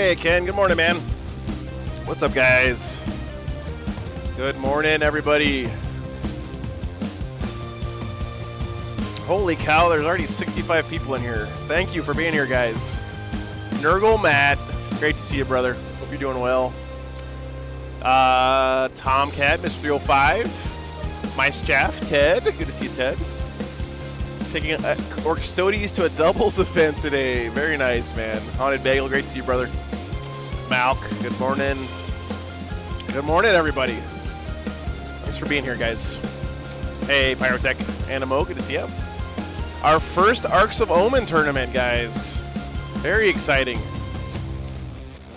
Hey, Ken. Good morning, man. What's up, guys? Good morning, everybody. Holy cow, there's already 65 people in here. Thank you for being here, guys. Nurgle Matt, great to see you, brother. Hope you're doing well. Tomcat, Mr. 305. Mice Jaff, Ted. Good to see you, Ted. Taking Orc Stodies to a doubles event today. Very nice, man. Haunted Bagel, great to see you, brother. Malk, good morning. Good morning, everybody. Thanks for being here, guys. Hey, Pyrotech, Animo, good to see you. Our first Arcs of Omen tournament, guys. Very exciting.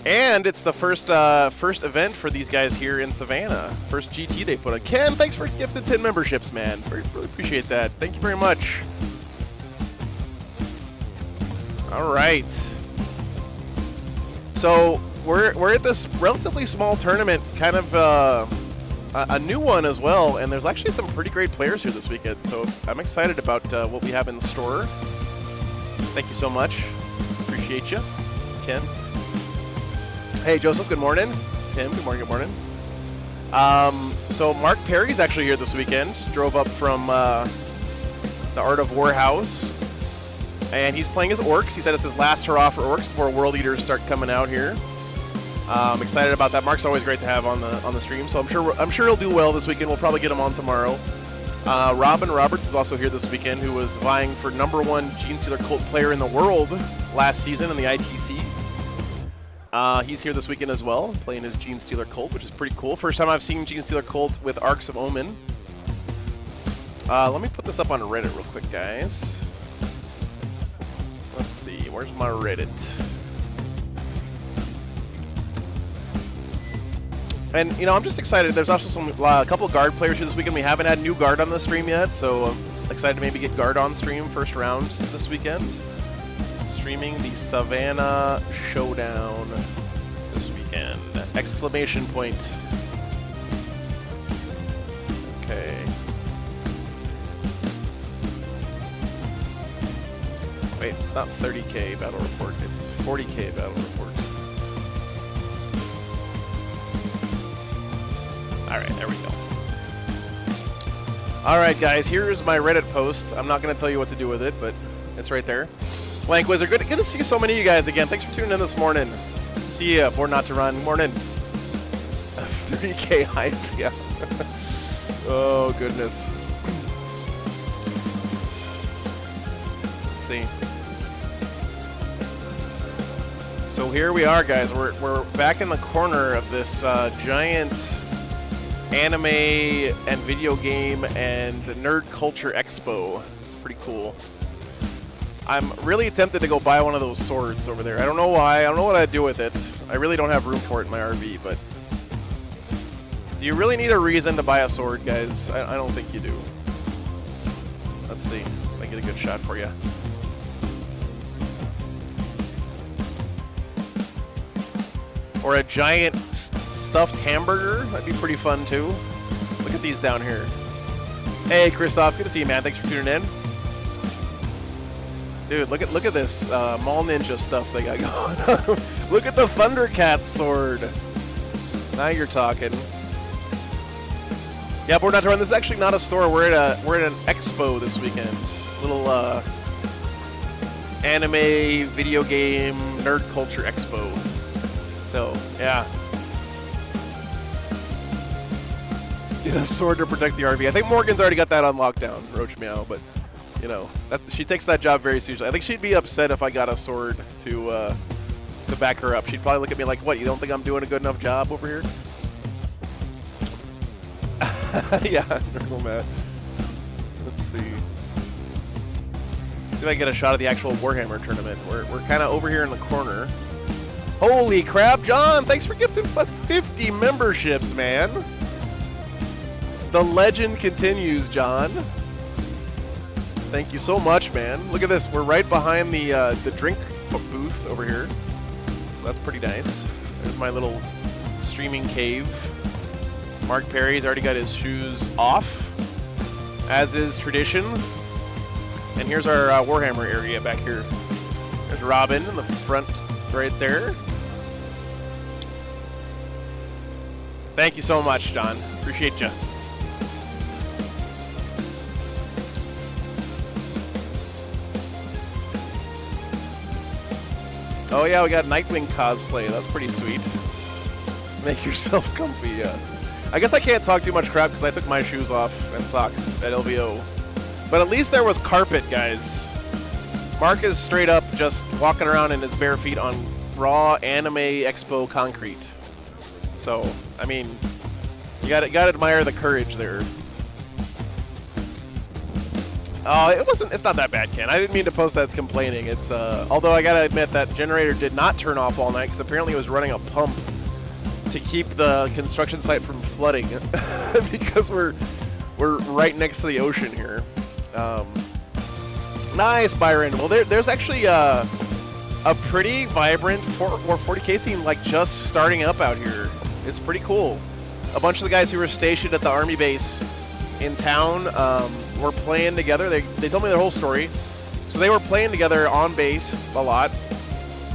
And it's the first event for these guys here in Savannah. First GT they put on. Ken, thanks for gifting 10 memberships, man. Really appreciate that. Thank you very much. All right. So we're at this relatively small tournament, kind of a new one as well, and there's actually some pretty great players here this weekend. So I'm excited about what we have in store. Thank you so much. Appreciate you, Ken. Hey, Joseph, good morning. Tim, good morning, good morning. So Mark Perry's actually here this weekend. Drove up from the Art of War house, and he's playing his orcs. He said it's his last hurrah for orcs before World Eaters start coming out here. I'm excited about that. Mark's always great to have on the stream, so I'm sure he'll do well this weekend. We'll probably get him on tomorrow. Robin Roberts is also here this weekend, who was vying for #1 Genestealer Cult player in the world last season in the ITC. He's here this weekend as well, playing his Genestealer Cult, which is pretty cool. First time I've seen Genestealer Cult with Arcs of Omen. Let me put this up on Reddit real quick, guys. Let's see, where's my Reddit? And, you know, I'm just excited. There's also a couple of guard players here this weekend. We haven't had new guard on the stream yet, so I'm excited to maybe get guard on stream first round this weekend. Streaming the Savannah Showdown this weekend. Exclamation point. Okay. Wait, it's not 30K battle report, it's 40K battle report. Alright, there we go. Alright, guys, here's my Reddit post. I'm not going to tell you what to do with it, but it's right there. Blank Wizard, good to see so many of you guys again. Thanks for tuning in this morning. See ya, Born Not to Run. Morning. 30K hype, yeah. Oh, goodness. Let's see. So here we are, guys. We're back in the corner of this giant anime and video game and nerd culture expo. It's pretty cool. I'm really tempted to go buy one of those swords over there. I don't know why. I don't know what I'd do with it. I really don't have room for it in my RV, but do you really need a reason to buy a sword, guys? I don't think you do. Let's see if I get a good shot for you. Or a giant stuffed hamburger. That'd be pretty fun, too. Look at these down here. Hey, Christoph. Good to see you, man. Thanks for tuning in. Dude, look at this Mall Ninja stuff they got going on. Look at the Thundercat sword. Now you're talking. Yeah, Born Not to Run. This is actually not a store. We're at an expo this weekend. Little anime, video game, nerd culture expo. So, yeah. Get a sword to protect the RV. I think Morgan's already got that on lockdown, Roach Meow, but, you know, she takes that job very seriously. I think she'd be upset if I got a sword to back her up. She'd probably look at me like, what, you don't think I'm doing a good enough job over here? Yeah, Nurgle Matt. Let's see. Let's see if I get a shot of the actual Warhammer tournament. We're kind of over here in the corner. Holy crap, John! Thanks for gifting 50 memberships, man. The legend continues, John. Thank you so much, man. Look at this. We're right behind the drink booth over here. So that's pretty nice. There's my little streaming cave. Mark Perry's already got his shoes off, as is tradition. And here's our Warhammer area back here. There's Robin in the front right there. Thank you so much, John. Appreciate you. Oh yeah, we got Nightwing cosplay. That's pretty sweet. Make yourself comfy, yeah. I guess I can't talk too much crap because I took my shoes off and socks at LVO. But at least there was carpet, guys. Mark is straight up just walking around in his bare feet on raw Anime Expo concrete. So, I mean, you gotta admire the courage there. Oh, it's not that bad, Ken. I didn't mean to post that complaining. It's, although I gotta admit that generator did not turn off all night because apparently it was running a pump to keep the construction site from flooding because we're right next to the ocean here. Nice, Byron. Well, there's actually a pretty vibrant 40K scene like just starting up out here. It's pretty cool. A bunch of the guys who were stationed at the army base in town were playing together. They told me their whole story. So they were playing together on base a lot.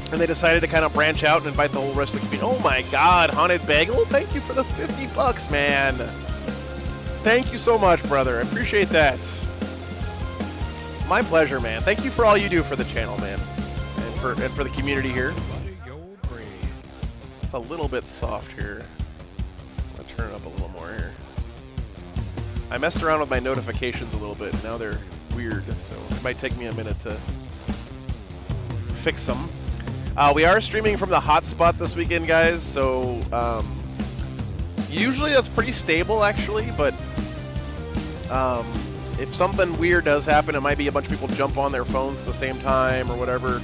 And they decided to kind of branch out and invite the whole rest of the community. Oh my God, Haunted Bagel, thank you for the $50, man. Thank you so much, brother. I appreciate that. My pleasure, man. Thank you for all you do for the channel, man, and for the community here. It's a little bit soft here. I'm gonna turn it up a little more here. I messed around with my notifications a little bit. Now they're weird, so it might take me a minute to fix them. We are streaming from the hotspot this weekend, guys, so usually that's pretty stable, actually, but if something weird does happen, it might be a bunch of people jump on their phones at the same time or whatever,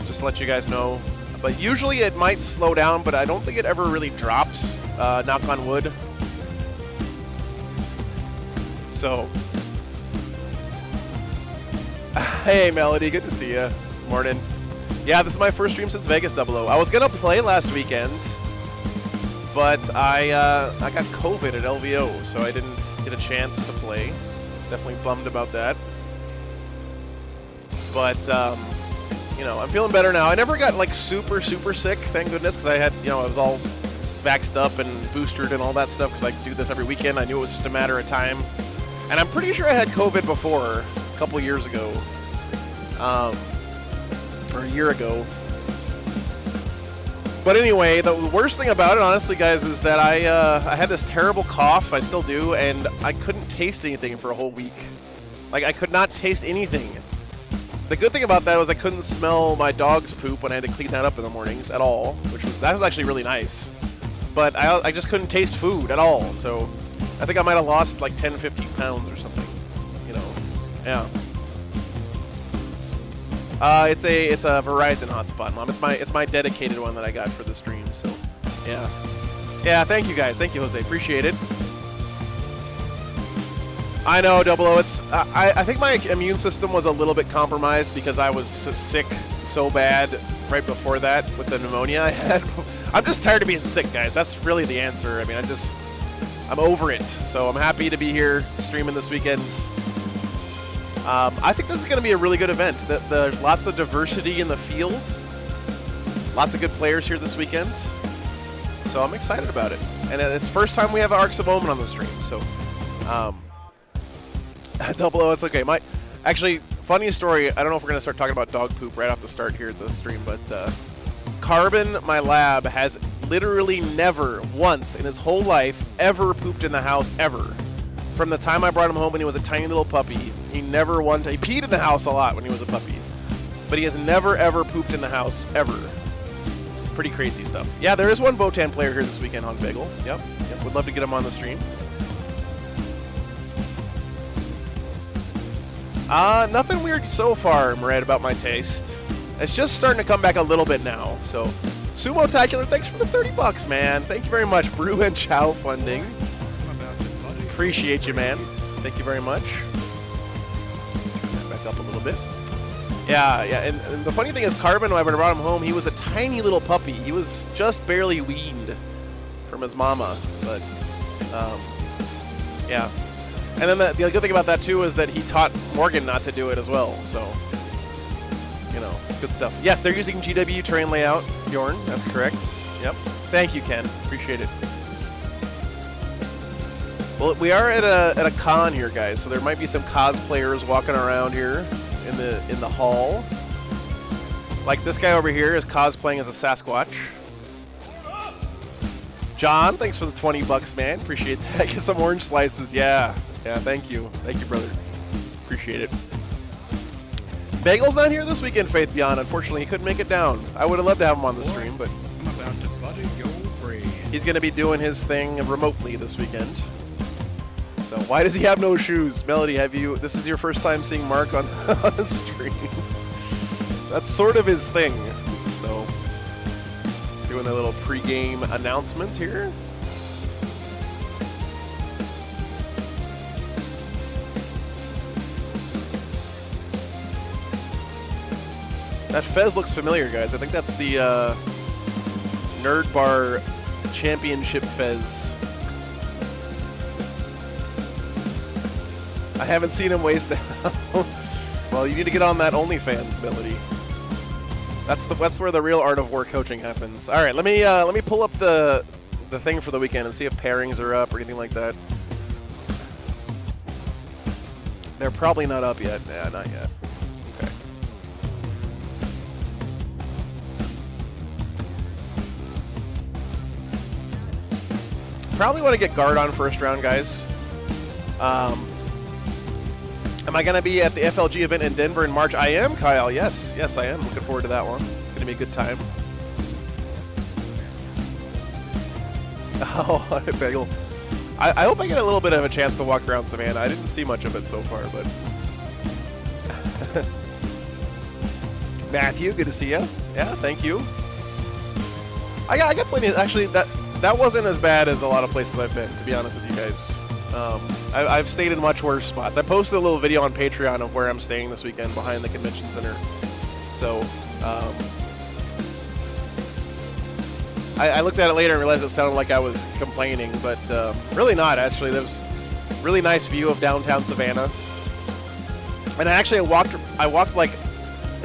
just to let you guys know. But usually it might slow down, but I don't think it ever really drops, knock on wood. So, hey, Melody, good to see you. Morning. Yeah, this is my first stream since Vegas 00. I was gonna play last weekend, but I got COVID at LVO, so I didn't get a chance to play. Definitely bummed about that. But you know, I'm feeling better now. I never got like super sick, thank goodness, because I had, you know, I was all vaxxed up and boosted and all that stuff because I do this every weekend. I knew it was just a matter of time, and I'm pretty sure I had COVID before a couple years ago. Or a year ago. But anyway, the worst thing about it, honestly, guys, is that I had this terrible cough, I still do, and I couldn't taste anything for a whole week. Like, I could not taste anything. The good thing about that was I couldn't smell my dog's poop when I had to clean that up in the mornings at all, that was actually really nice. But I just couldn't taste food at all, so I think I might have lost like 10, 15 pounds or something, you know, yeah. It's a Verizon hotspot, Mom. It's my dedicated one that I got for the stream. So, yeah. Thank you guys. Thank you, Jose. Appreciate it. I know, 00. It's I think my immune system was a little bit compromised because I was sick so bad right before that with the pneumonia I had. I'm just tired of being sick, guys. That's really the answer. I mean, I'm over it. So I'm happy to be here streaming this weekend. I think this is going to be a really good event. There's lots of diversity in the field. Lots of good players here this weekend. So I'm excited about it. And it's the first time we have Arcs of Omen on the stream. So, 00, it's okay. Actually, funny story, I don't know if we're going to start talking about dog poop right off the start here at the stream, but Carbon, my lab, has literally never once in his whole life ever pooped in the house, ever. From the time I brought him home when he was a tiny little puppy, he peed in the house a lot when he was a puppy, but he has never ever pooped in the house, ever. It's pretty crazy stuff. Yeah, there is one Votan player here this weekend on Bagel. Yep, would love to get him on the stream. Nothing weird so far, Murad, about my taste. It's just starting to come back a little bit now, so. Sumo-tacular, thanks for the $30, man. Thank you very much. Brew and Chow funding. Appreciate you, man. Thank you very much. Turn that back up a little bit. Yeah, and the funny thing is, Carbon, when I brought him home, he was a tiny little puppy. He was just barely weaned from his mama, but, yeah. And then the good thing about that, too, is that he taught Morgan not to do it as well, so, you know, it's good stuff. Yes, they're using GW terrain layout, Bjorn, that's correct. Yep. Thank you, Ken. Appreciate it. Well, we are at a con here, guys, so there might be some cosplayers walking around here in the hall. Like this guy over here is cosplaying as a Sasquatch. John, thanks for the 20 bucks, man. Appreciate that. Get some orange slices. Yeah, thank you. Thank you, brother. Appreciate it. Bagel's not here this weekend, Faith Beyond. Unfortunately, he couldn't make it down. I would have loved to have him on the stream, but I'm about to butter your brain. He's going to be doing his thing remotely this weekend. So why does he have no shoes? Melody, this is your first time seeing Mark on the stream. That's sort of his thing. So doing a little pre-game announcements here. That Fez looks familiar, guys. I think that's the Nerd Bar Championship Fez. I haven't seen him waste that. Well, you need to get on that OnlyFans, Melody. That's where the real art of war coaching happens. All right, let me pull up the thing for the weekend and see if pairings are up or anything like that. They're probably not up yet. Yeah, not yet. Okay. Probably want to get guard on first round, guys. Am I going to be at the FLG event in Denver in March? I am, Kyle. Yes, I am. Looking forward to that one. It's going to be a good time. Oh, Bagel. I hope I get a little bit of a chance to walk around Savannah. I didn't see much of it so far, but... Matthew, good to see you. Yeah, thank you. I got plenty of... Actually, that wasn't as bad as a lot of places I've been, to be honest with you guys. I've stayed in much worse spots. I posted a little video on Patreon of where I'm staying this weekend behind the convention center. So, I looked at it later and realized it sounded like I was complaining, but really not, actually. There's a really nice view of downtown Savannah. And I walked like,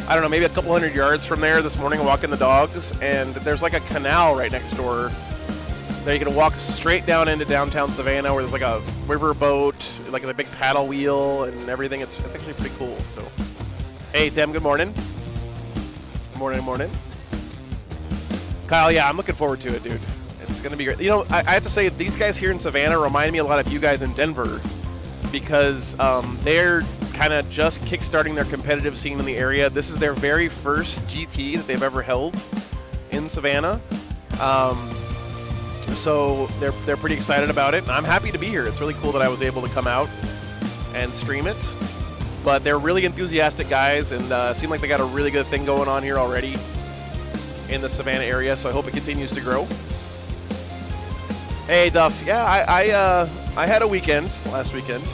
I don't know, maybe a couple hundred yards from there this morning walking the dogs, and there's like a canal right next door. There you can walk straight down into downtown Savannah where there's like a river boat, like a big paddle wheel and everything. It's actually pretty cool. So, hey Tim, good morning. Morning. Kyle, yeah, I'm looking forward to it, dude. It's gonna be great. You know, I have to say these guys here in Savannah remind me a lot of you guys in Denver because they're kind of just kickstarting their competitive scene in the area. This is their very first GT that they've ever held in Savannah. So they're pretty excited about it, and I'm happy to be here. It's really cool that I was able to come out and stream it. But they're really enthusiastic guys, and seem like they got a really good thing going on here already in the Savannah area, so I hope it continues to grow. Hey, Duff. Yeah, I had a weekend last weekend.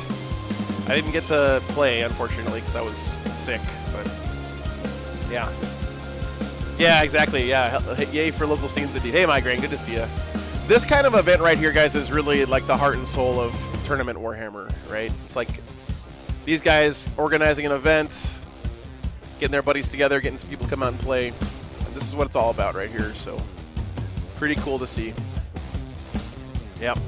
I didn't get to play, unfortunately, because I was sick, but yeah. Yeah, exactly, yeah. Yay for local scenes indeed. Hey, Migraine, good to see you. This kind of event right here, guys, is really like the heart and soul of Tournament Warhammer, right? It's like these guys organizing an event, getting their buddies together, getting some people to come out and play. And this is what it's all about right here, so pretty cool to see. Yep.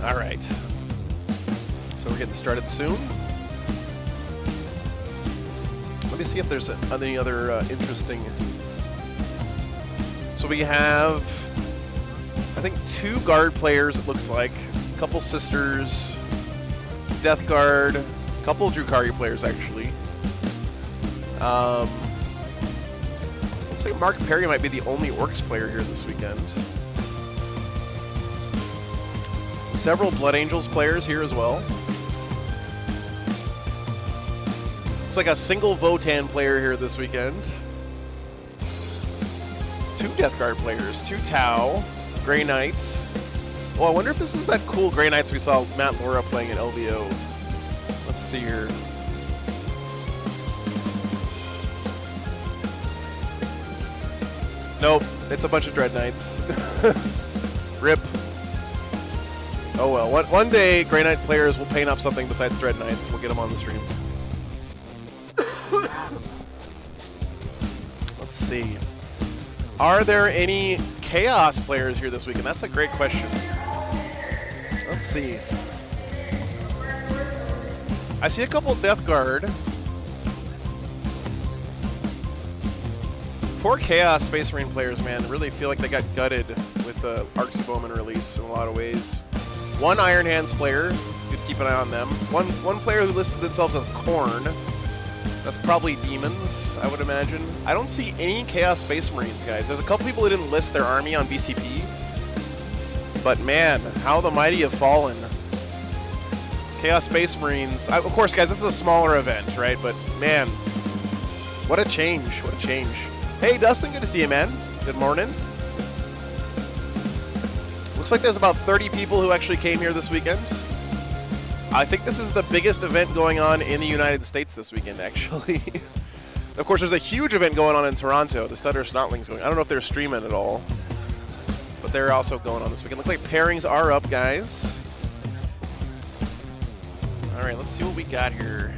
All right. So we're getting started soon. Let me see if there's any other interesting... So we have, I think, 2 guard players, it looks like. A couple sisters, Death Guard, a couple Drukhari players, actually. Looks like Mark Perry might be the only Orcs player here this weekend. Several Blood Angels players here as well. Looks like a single Votan player here this weekend. 2 Death Guard players, 2 Tau, Grey Knights. Oh, I wonder if this is that cool Grey Knights we saw Matt Laura playing at LVO. Let's see here. Nope, it's a bunch of Dread Knights. Rip. Oh well, one day Grey Knight players will paint up something besides Dread Knights. We'll get them on the stream. Let's see. Are there any Chaos players here this weekend? That's a great question. Let's see. I see a couple Death Guard. Poor Chaos Space Marine players, man, really feel like they got gutted with the Arcs of Omen release in a lot of ways. One Iron Hands player, you could keep an eye on them. One player who listed themselves as Khorne. That's probably Demons, I would imagine. I don't see any Chaos Space Marines, guys. There's a couple people who didn't list their army on BCP. But man, how the mighty have fallen. Chaos Space Marines. Of course, guys, this is a smaller event, right? But man, what a change. What a change. Hey, Dustin, good to see you, man. Good morning. Looks like there's about 30 people who actually came here this weekend. I think this is the biggest event going on in the United States this weekend, actually. Of course, there's a huge event going on in Toronto. The Sutter Snotling's going. I don't know if they're streaming at all, but they're also going on this weekend. Looks like pairings are up, guys. All right, let's see what we got here.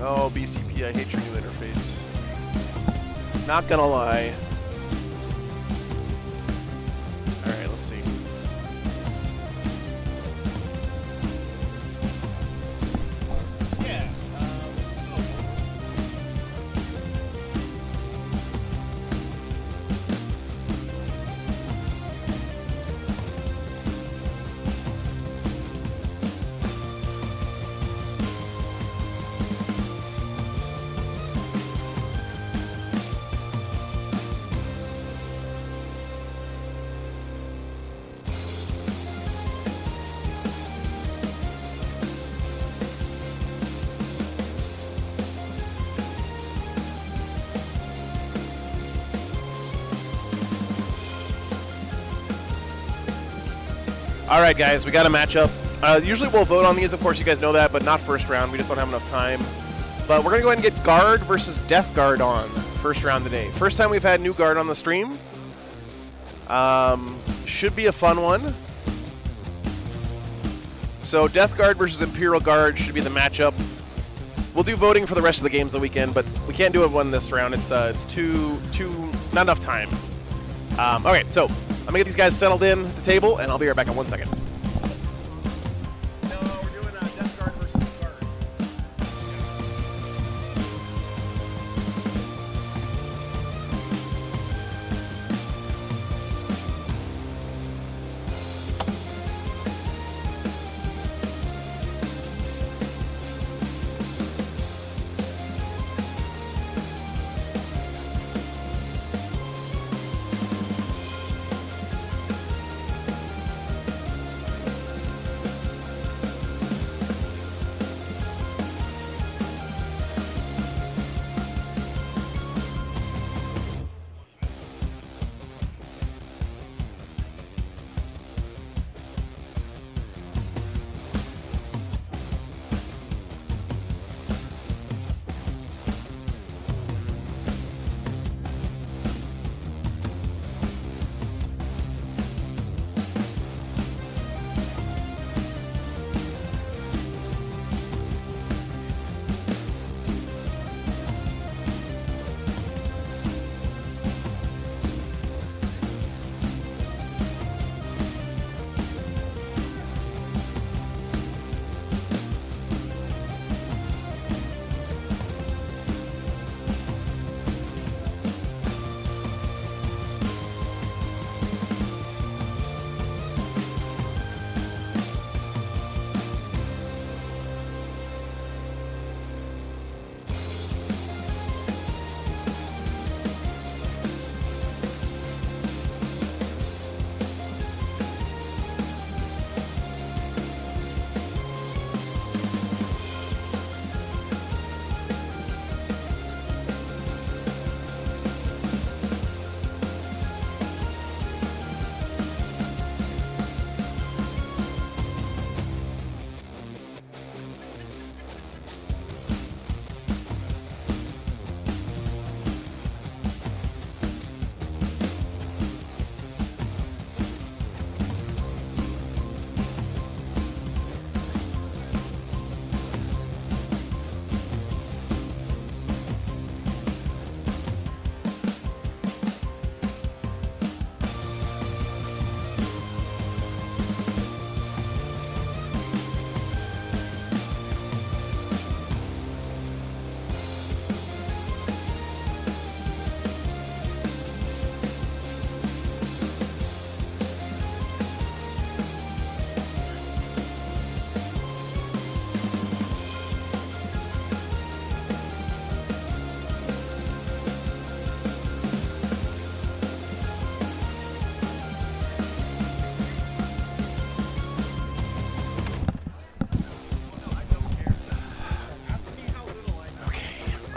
Oh, BCP, I hate your new interface. Not gonna lie. All right, let's see. Yeah. All right, guys, we got a matchup. Usually we'll vote on these, of course, you guys know that, but not first round. We just don't have enough time. But we're going to go ahead and get Guard versus Death Guard on first round today. First time we've had new Guard on the stream. Should be a fun one. So Death Guard versus Imperial Guard should be the matchup. We'll do voting for the rest of the games of the weekend, but we can't do it one this round. It's too not enough time. Okay, so I'm gonna get these guys settled in at the table, and I'll be right back in 1 second. No, we're doing Death Guard versus Guard.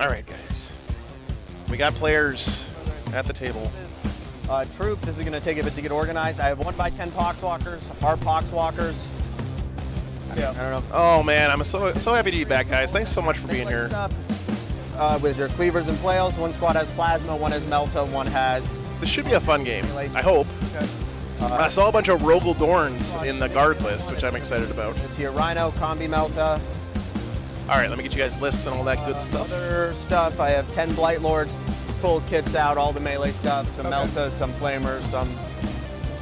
All right, guys. We got players at the table. Troops, this is going to take a bit to get organized. I have 1x10 Poxwalkers, our Poxwalkers. I don't know. Oh man, I'm so happy to be back, guys. Thanks so much for being here. With your cleavers and flails, one squad has plasma, one has melta, one has. This should be a fun game. I hope. I saw a bunch of Rogel Dorns in the guard list, which I'm excited about. This here, Rhino, Combi Melta. All right, let me get you guys lists and all that good stuff. Other stuff, I have 10 Blight Lords, full kits out, all the melee stuff, some Meltas, some Flamers, some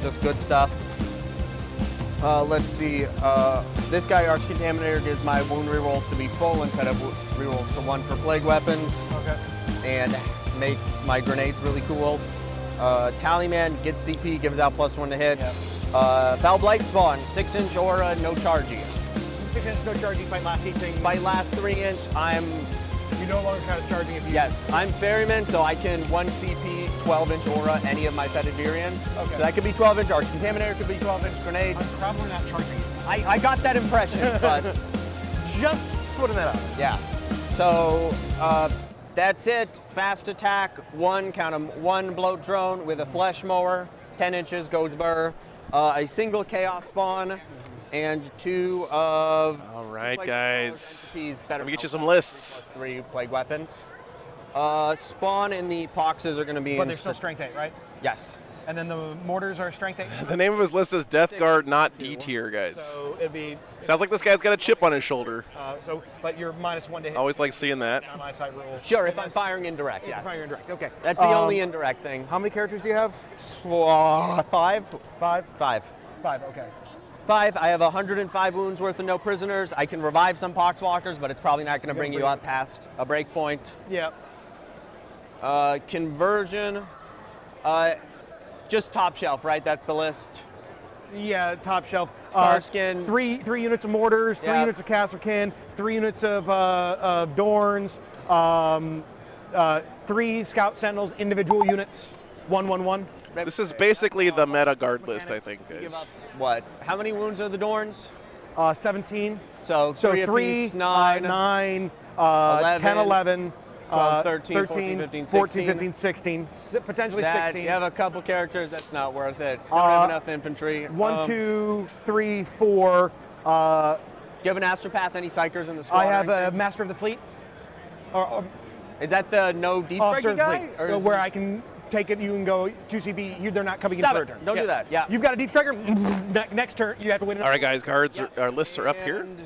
just good stuff. Let's see, this guy, Arch Contaminator, gives my wound rerolls to be full instead of rerolls to 1 for plague weapons. Okay. And makes my grenades really cool. Tallyman gets CP, gives out +1 to hit. Yep. Foul Blight Spawn, 6-inch aura, no charging. 6-inch no charging by last thing. My last 3-inch, You no longer count charging if you. Yes, I'm Ferryman, so I can 1 CP, 12-inch aura, any of my Fetidirians. Okay. So that could be 12-inch, Arch Contaminator could be 12-inch grenades. I'm probably not charging. I got that impression, but Just putting that out. yeah. So that's it. Fast attack, one bloat drone with a flesh mower, 10 inches goes burr, a single chaos spawn, and 2 of. All right, guys. Let me get you some lists. 3 plague weapons. Spawn and the poxes are going to be. But they're still strength 8, right? Yes. And then the mortars are strength 8. The name of his list is Death Guard, not D tier, guys. So it'd be. Sounds like this guy's got a chip on his shoulder. But you're -1 to hit. Always like seeing that. On my side rule. Sure, if I'm firing indirect, If yes. you're firing indirect. Okay. That's the only indirect thing. How many characters do you have? 5? 5. 5. 5. Okay. 5. I have 105 wounds worth of no prisoners. I can revive some Poxwalkers, but it's probably not going to bring you up past a break point. Yeah. Conversion. Just top shelf, right? That's the list. Yeah, top shelf. Starskin. 3 units of mortars, 3 Yeah. units of Castlekin, 3 units of Dorns, 3 Scout Sentinels, individual units, 1/1/1. This is basically the meta guard list, I think, Give guys. up what? How many wounds are the Dorns? 17. So So 3 3, apiece, 9, 9, 11, 10, 11, 12, 13, 14, 15, 14, 15, 16, potentially that, 16. You have a couple characters, that's not worth it. Don't have enough infantry. 1, 2, 3, 4. Do you have an Astropath, any Psychers in the squad? I have or anything? a Master of the Fleet. Or Is that the no deep Officer striker of the guy? Fleet, Or is where it- I can take it, you can go 2CB, they're not coming in Stop for it. a turn. Don't do that. Yeah. You've got a deep striker, next turn, you have to win it. All right, guys, guards, our lists are up here. And-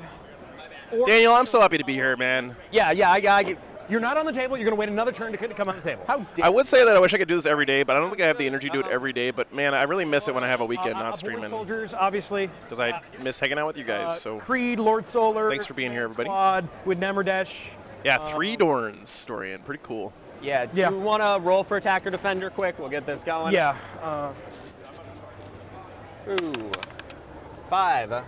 Daniel, I'm so happy to be here, man. Yeah, I You're not on the table, you're going to wait another turn to come on the table. how I would say that I wish I could do this every day, but I don't think I have the energy to do it every day. But man, I really miss it when I have a weekend not Aboard streaming, Soldiers, obviously. because I miss hanging out with you guys. So Creed, Lord Solar. Thanks for being here, everybody. Squad with Nemerdesh. yeah, 3 Dorns, Dorian, pretty cool. Yeah, do Yeah. you want to roll for attacker defender quick? We'll get this going. Yeah. Ooh. 5.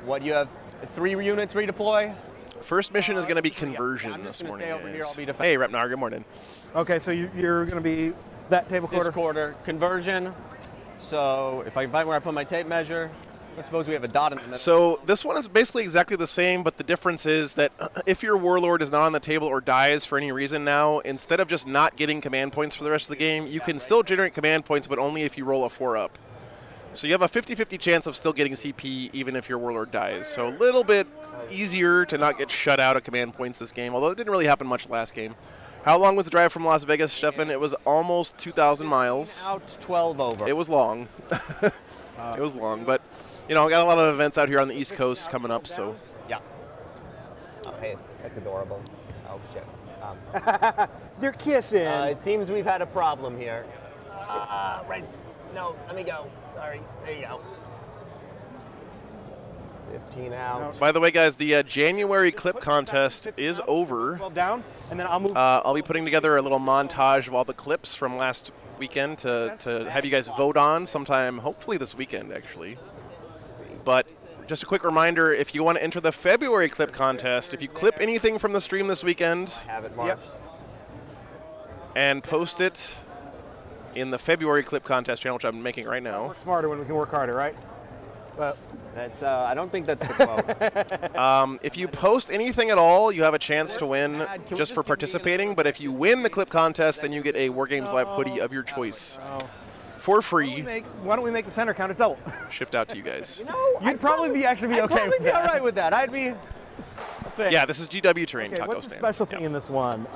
What do you have? 3 units redeploy? First mission is going to be conversion I'm just this gonna morning. stay over here, guys. I'll be defend- Hey, Repnar, good morning. Okay, so you're going to be that table This quarter. quarter. Conversion. So if I find where I put my tape measure, I suppose we have a dot in the middle. So this one is basically exactly the same, but the difference is that if your warlord is not on the table or dies for any reason now, instead of just not getting command points for the rest of the game, you can still generate command points, but only if you roll a 4-up. So you have a 50-50 chance of still getting CP even if your warlord dies. So a little bit easier to not get shut out of command points this game, although it didn't really happen much last game. How long was the drive from Las Vegas, Stefan? It was almost 2,000 miles. Out 12 over. It was long. It was long, but you know, I got a lot of events out here on the East Coast coming up, so. Yeah. Oh, hey, that's adorable. Oh, shit. They're kissing. It seems we've had a problem here. Right. No, let me go. Sorry. There you go. 15 out. By the way, guys, the January clip contest is over. 12 down, and then I'll move. I'll be putting together a little montage of all the clips from last weekend to have you guys vote on sometime, hopefully this weekend, actually. But just a quick reminder, if you want to enter the February clip contest, if you clip anything from the stream this weekend Have it marked. and post it in the February clip contest channel, which I'm making right now. Work smarter when we can work harder, right? That's. I don't think that's the quote. If you post anything at all, you have a chance to win Can we just for just participating. But if you win the clip contest, then you get a War Games Live hoodie of your choice for free, Why don't we make the center count as double? shipped out to you guys. You'd probably actually be I'd okay probably with be all that. right with that. I'd be. Yeah, this is GW terrain. Okay, taco what's the stand. special thing Yeah. in this one?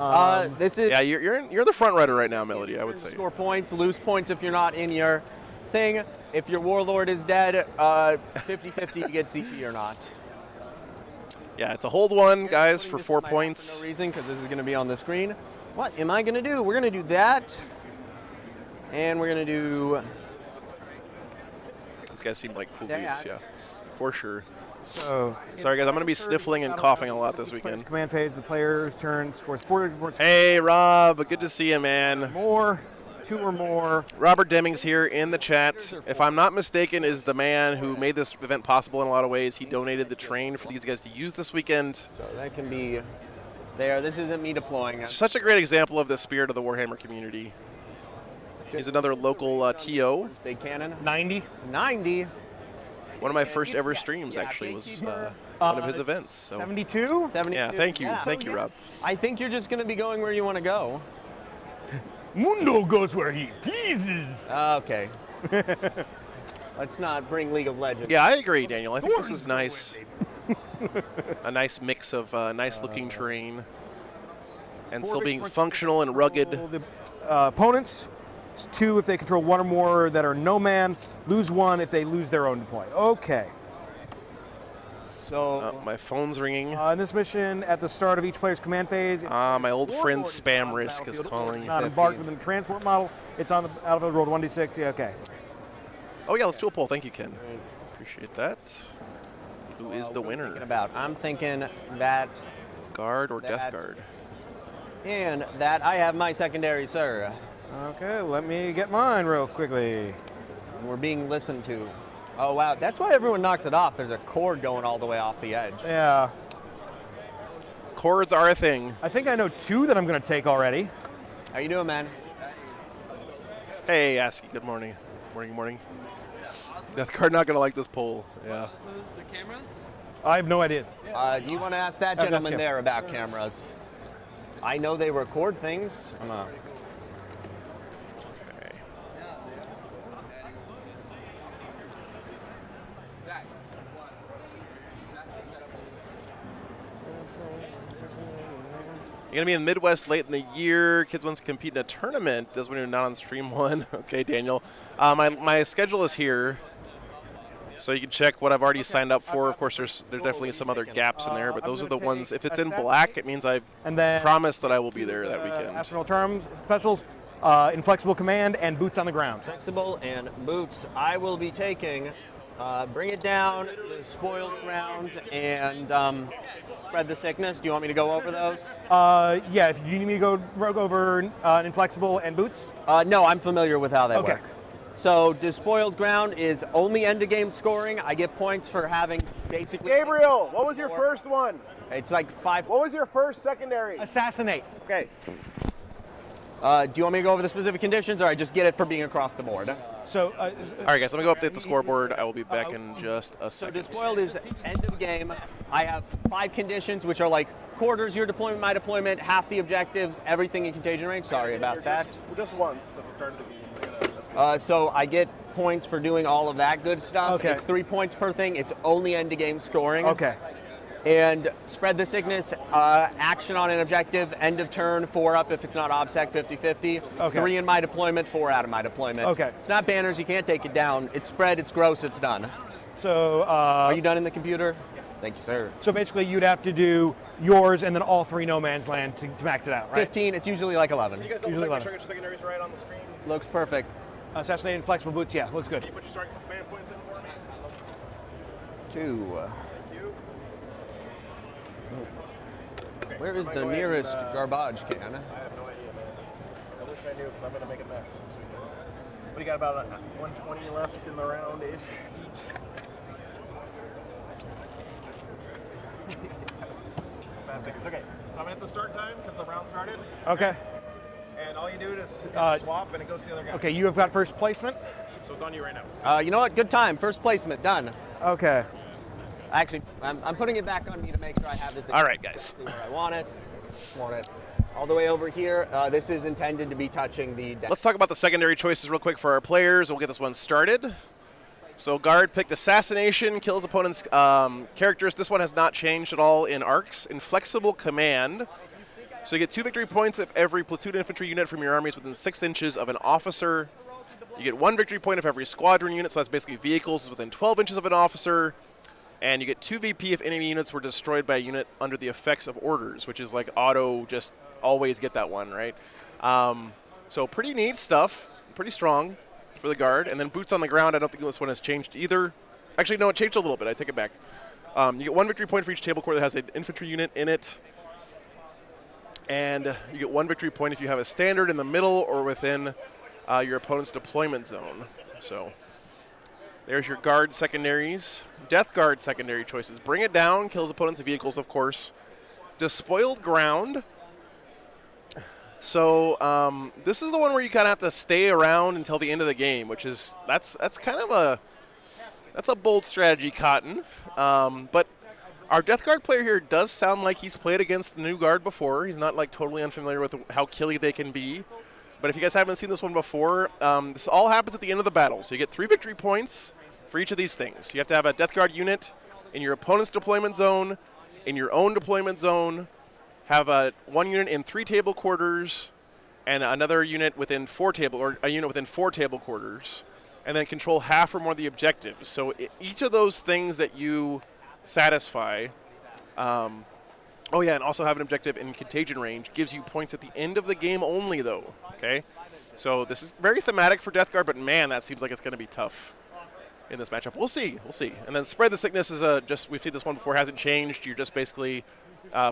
This is. Yeah, you're the front runner right now, Melody. I would say. Score points, lose points if you're not in your thing. If your warlord is dead, 50-50 you get CP or not. Yeah, it's a hold one, guys, for This 4 in my house points. For no reason, because this is going to be on the screen. What am I going to do? We're going to do that, and we're going to do. These guys seem like cool That. dudes, yeah, for sure. So, Sorry, guys, I'm going to be sniffling and coughing a lot this weekend. Command phase, the player's turn scores 40 points Hey, Rob, good to see you, man. more, 2 or more. Robert Deming's here in the chat. If I'm not mistaken, is the man who made this event possible in a lot of ways. He donated the train for these guys to use this weekend. So that can be there. This isn't me deploying. Such a great example of the spirit of the Warhammer community. He's another local TO. Big cannon. 90. 90. One of my first ever streams actually was one of his events. So. 72. 72. Yeah, thank you, thank you, Rob. I think you're just going to be going where you want to go. Mundo goes where he pleases. Okay. Let's not bring League of Legends. Yeah, I agree, Daniel. I think this is nice. A nice mix of nice looking terrain and still being functional and rugged. The opponents, 2 if they control 1 or more that are no man, lose 1 if they lose their own deploy. Okay. So My phone's ringing. In this mission, at the start of each player's command phase, My old friend warlord is Spam on the Risk is battlefield. calling. It's not embarked within the transport model. It's on the battlefield rolled 1d6. Yeah, okay. Oh yeah, let's do a poll. Thank you, Ken. Appreciate that. Who is the winner? I'm thinking that Guard or Death That- Guard? and that I have my secondary, sir. Okay, let me get mine real quickly. We're being listened to. Oh wow, that's why everyone knocks it off. There's a cord going all the way off the edge. Yeah. Chords are a thing. I think I know 2 that I'm going to take already. How you doing, man? Hey, ASCII. Good morning. Morning. Death Guard not gonna like this poll. Yeah. I have no idea. Do you want to ask that I'll gentleman ask him. there about cameras? I know they record things. Okay. You're gonna be in the Midwest late in the year. Kids wants to compete in a tournament. Does when you're not on stream one. Okay, Daniel. My schedule is here, so you can check what I've already signed up for. Of course, there's definitely some other gaps in there, but those are the ones. If it's in black, it means I And then promise that I will be there that weekend. Astronaut terms, specials, inflexible command, and boots on the ground. Flexible and boots. I will be taking. Bring it down, the spoiled ground, and spread the sickness. Do you want me to go over those? Yeah, do you need me to go rogue over inflexible and boots? No, I'm familiar with how they Okay. work. So despoiled ground is only end of game scoring. I get points for having basically. Gabriel, what was your first one? It's like 5. What was your first secondary? Assassinate. Okay. Do you want me to go over the specific conditions, or I just get it for being across the board? So, All right, guys, let me go update the scoreboard. I will be back in just a So second. despoiled is end of game. I have 5 conditions, which are like quarters, your deployment, my deployment, half the objectives, everything in contagion range. Sorry about that. Just once at the start of the game. So I get points for doing all of that good stuff. Okay. It's 3 points per thing. It's only end of game scoring. okay. And spread the sickness, action on an objective, end of turn, 4 up if it's not OBSEC, 50-50. Okay. 3 in my deployment, 4 out of my deployment. Okay. It's not banners, you can't take it down. It's spread, it's gross, it's done. So, Are you done in the computer? Thank you, sir. so basically you'd have to do yours and then all 3 no man's land to max it out, right? 15, it's usually like 11. You guys double Usually check, make 11. sure your secondaries right on the screen. Looks perfect. Assassinate and flexible boots, yeah, looks good. Can you put your starting command points in for me? 2. Thank you. Okay, Where is am I the go ahead nearest and, garbage can? I have no idea, man. I wish I knew because I'm going to make a mess this weekend. What do you got, about 120 left in the round-ish each? Bad figures. Okay, so I'm going to hit the start time because the round started. Okay. And all you do is Uh, swap and it goes to the other guy. Okay, you have got first placement. So it's on you right now. You know what? Good time. First placement, done. Okay. Actually, I'm putting it back on me to make sure I have this. All right, guys. Where I want it. All the way over here. This is intended to be touching the deck. Let's talk about the secondary choices real quick for our players. We'll get this one started. So guard picked Assassination, kills opponent's characters. This one has not changed at all in arcs. Inflexible Command. So you get 2 victory points if every platoon infantry unit from your army is within 6 inches of an officer. You get 1 victory point if every squadron unit, so that's basically vehicles, is within 12 inches of an officer. And you get 2 VP if enemy units were destroyed by a unit under the effects of orders, which is like auto, just always get that one, right? So pretty neat stuff, pretty strong for the guard. And then boots on the ground, I don't think this one has changed either. Actually, no, it changed a little bit. I take it back. You get 1 victory point for each table core that has an infantry unit in it. And you get 1 victory point if you have a standard in the middle or within your opponent's deployment zone. So there's your guard secondaries. Death Guard secondary choices. Bring it down, kills opponent's vehicles, of course. Despoiled ground. So this is the one where you kind of have to stay around until the end of the game, which is that's kind of a bold strategy, Cotton. But our Death Guard player here does sound like he's played against the new guard before. He's not like totally unfamiliar with how killy they can be. But if you guys haven't seen this one before, this all happens at the end of the battle. So you get 3 victory points for each of these things. You have to have a Death Guard unit in your opponent's deployment zone, in your own deployment zone, have one unit in 3 table quarters, and another unit within 4 table quarters, and then control half or more of the objectives. So each of those things that you satisfy, oh yeah, and also have an objective in contagion range, gives you points at the end of the game only, though. Okay, so this is very thematic for Death Guard, but man, that seems like it's going to be tough in this matchup. We'll see. And then Spread the Sickness is we've seen this one before, hasn't changed. You're just basically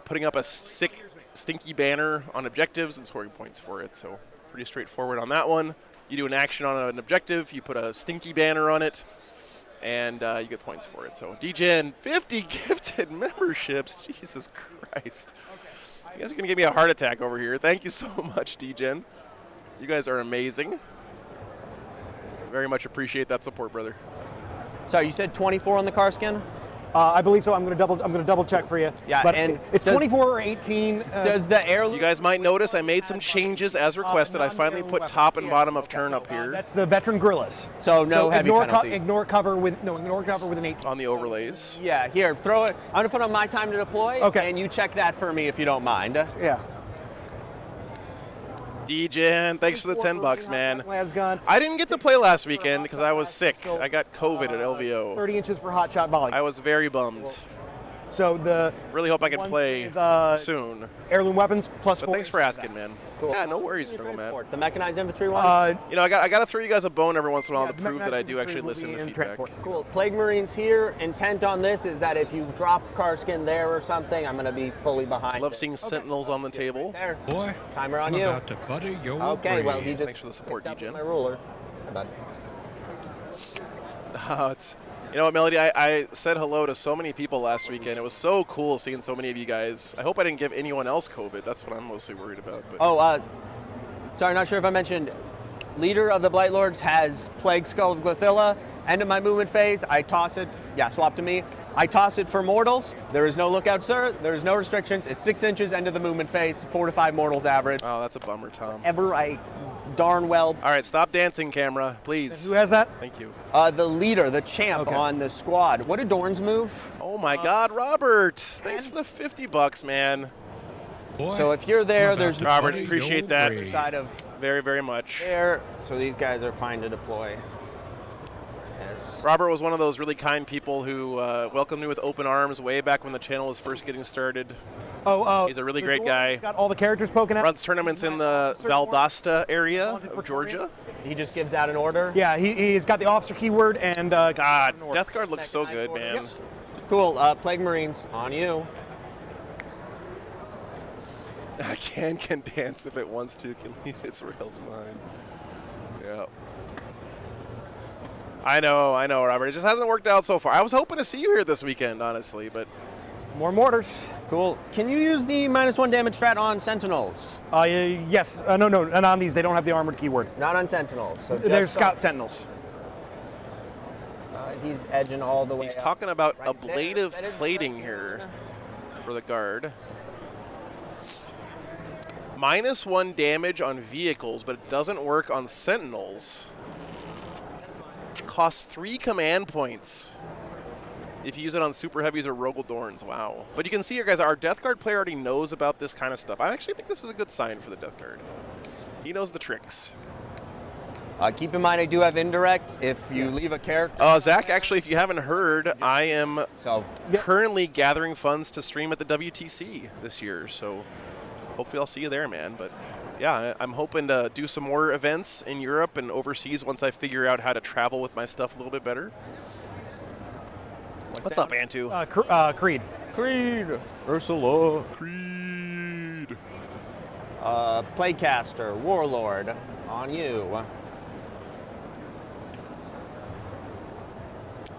putting up a sick, stinky banner on objectives and scoring points for it. So pretty straightforward on that one. You do an action on an objective, you put a stinky banner on it, and you get points for it. So DGen, 50 gifted memberships. Jesus Christ. You guys are going to give me a heart attack over here. Thank you so much, DGen. You guys are amazing. Very much appreciate that support, brother. Sorry, you said 24 on the car skin? I believe so. I'm going to double check for you. Yeah, but and it's 24 or 18. Does the heirloom? You guys might notice I made some changes as requested. I finally put top and bottom of turn up here. That's the veteran guerrillas. So no heavy penalty. Ignore cover with an 18. On the overlays. Yeah, here, throw it. I'm gonna put on my time to deploy. Okay. And you check that for me if you don't mind. Yeah. DGen, thanks for the $10, man. Lasgun. I didn't get to play last weekend because I was sick. I got COVID at LVO. 30 inches for hot shot volley. I was very bummed. So the Really hope I can play soon. heirloom weapons plus But 4. thanks for asking, man. Cool. Yeah, no worries, Snowman. The mechanized infantry ones? You know, I got to throw you guys a bone every once in a while Yeah, to prove that I do actually infantry listen will to be in feedback. transport. Cool. Plague Marines here. Intent on this is that if you drop car skin there or something, I'm going to be fully behind. I love seeing Sentinels on the table. There. Boy, Timer on I'm you. about to butter your Okay, well, he brain. just Thanks for the support, picked up DGen. my ruler. Bud. You know what, Melody? I said hello to so many people last weekend. It was so cool seeing so many of you guys. I hope I didn't give anyone else COVID. That's what I'm mostly worried about. But Oh, sorry, not sure if I mentioned. Leader of the Blight Lords has Plague Skull of Glithilla. End of my movement phase, I toss it. Yeah, swap to me. I toss it for mortals. There is no lookout, sir. There is no restrictions. It's 6 inches, end of the movement phase, 4 to 5 mortals average. Oh, that's a bummer, Tom. Ever, I darn well. All right, stop dancing, camera, please. Who has that? Thank you. The leader, the champ Okay. on the squad. What did Dorn's move? Oh my God, Robert! Thanks for the $50, man. Boy, So if you're there, I'm about there's to Robert, butter appreciate your that. brain. side of Very, very much. there. So these guys are fine to deploy. Yes. Robert was one of those really kind people who welcomed me with open arms way back when the channel was first getting started. Oh, He's a really great guy. He's got all the characters poking out. Runs tournaments in the Valdosta area of Georgia. He just gives out an order. Yeah, he's got the officer keyword and God, Death Guard looks so good, man. Cool. Plague Marines, on you. Can dance if it wants to, can leave its rails behind. Yeah. I know, Robert. It just hasn't worked out so far. I was hoping to see you here this weekend, honestly, but more mortars. Cool. Can you use the -1 damage strat on Sentinels? Yes. No. And on these, they don't have the armored keyword. Not on Sentinels. So just There's Scout Sentinels. He's edging all the way. He's up. talking about Right there. ablative That is plating right here there. for the guard. -1 damage on vehicles, but it doesn't work on sentinels. Costs 3 command points if you use it on super heavies or Rogel Dorns. Wow. But you can see here, guys, our Death Guard player already knows about this kind of stuff. I actually think this is a good sign for the Death Guard. He knows the tricks. Keep in mind, I do have indirect. If you leave a character. Zach, actually, if you haven't heard, I am So currently gathering funds to stream at the WTC this year, so hopefully I'll see you there, man. But yeah, I'm hoping to do some more events in Europe and overseas once I figure out how to travel with my stuff a little bit better. What's up, Antu? Creed. Creed. Ursula. Creed. Playcaster. Warlord. On you.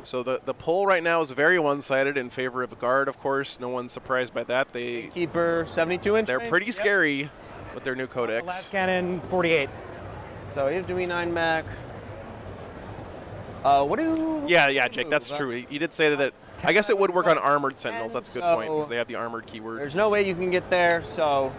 So the poll right now is very one-sided in favor of a guard, of course. No one's surprised by that. Keeper 72-inch. They're pretty scary with their new codex. Last cannon 48. So here's doing 9 Mac. What do? Yeah, Jake, that's true. He did say that. I guess it would work on armored sentinels. That's a good point because they have the armored keyword. There's no way you can get there, so.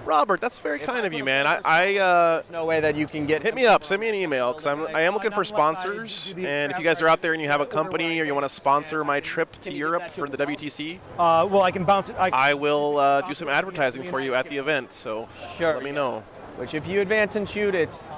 Robert, that's very kind of you, man. There's no way that you can get. Hit me up. Send me an email because I am looking for sponsors. And if you guys are out there and you have a company or you want to sponsor my trip to Europe for the WTC, Well, I can bounce it. I will do some advertising for you at the event. So Sure. let me know. Which, if you advance and shoot, it's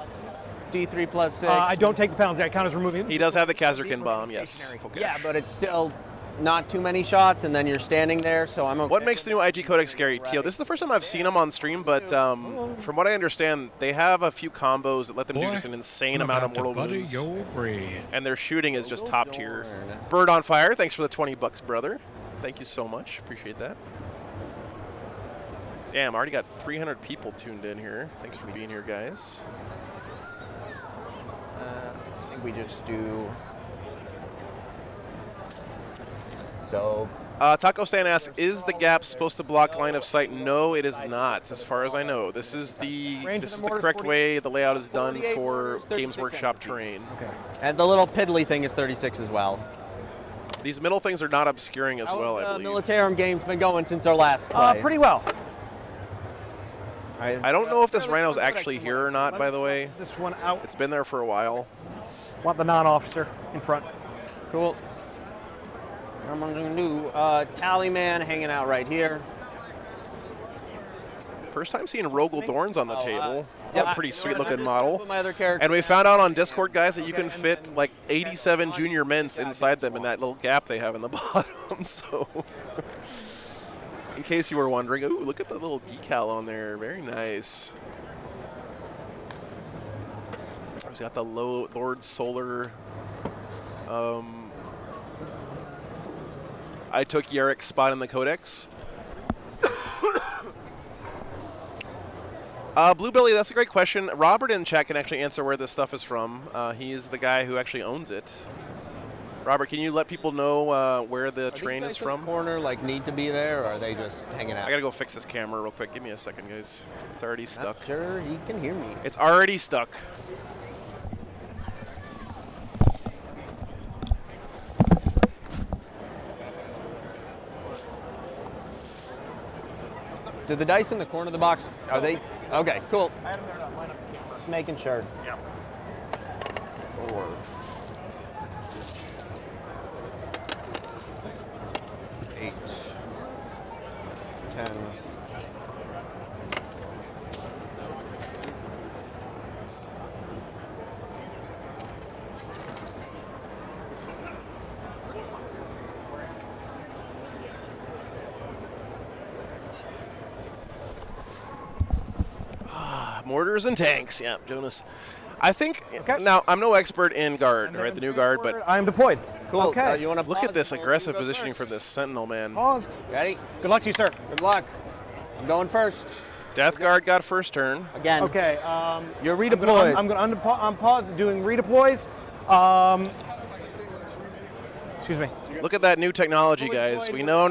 D3 plus 6. I don't take the penalty. I count as removing. He does have the Kazarkin bomb, yes. Stationary. Okay. Yeah, but it's still not too many shots, and then you're standing there, so I'm okay. What makes the new IG Codex scary, Tio? This is the first time I've seen them on stream, but from what I understand, they have a few combos that let them do just an insane amount of mortal wounds. And their shooting is just top tier. Bird on Fire, thanks for the 20 bucks, brother. Thank you so much. Appreciate that. Damn, I already got 300 people tuned in here. Thanks for being here, guys. I think we just do. So. Taco Stan asks, is the gap supposed to block line of sight? No, it is not, as far as I know. This is the correct way the layout is done for Games Workshop terrain. Okay. And the little piddly thing is 36 as well. These middle things are not obscuring as well, I believe. Militarum game's been going since our last play. Pretty well. I don't know if this rhino's actually here or not, by the way. This one out. It's been there for a while. Want the non-officer in front. Cool. What am I going to do? Tallyman hanging out right here. First time seeing Rogel Dorns on the table. yeah. A pretty sweet looking model. Put my other character And we found out on Discord, guys, that you can fit like 87 junior mints inside them in that little gap they have in the bottom. So, in case you were wondering, ooh, look at the little decal on there. Very nice. He's got the Lord Solar. I took Yarek's spot in the Codex. Bluebelly, that's a great question. Robert in chat can actually answer where this stuff is from. He is the guy who actually owns it. Robert, can you let people know where the terrain is from? Corner like need to be there, or are they just hanging out? I gotta go fix this camera real quick. Give me a second, guys. It's already stuck. Not sure he can hear me. It's already stuck. Do the dice in the corner of the box, are they? Okay, cool. Just making sure. Yeah. 4. 8. 10. Mortars and tanks. Yeah, Jonas. I think, now, I'm no expert in guard, right, the new guard, but I'm deployed. Cool. Okay. You want to look at this aggressive positioning for this Sentinel, man. Paused. Ready? Good luck to you, sir. Good luck. I'm going first. Death Guard got first turn. Again. Okay. You're redeployed. I'm going to unpause doing redeploys. Excuse me. Look at that new technology, guys. We know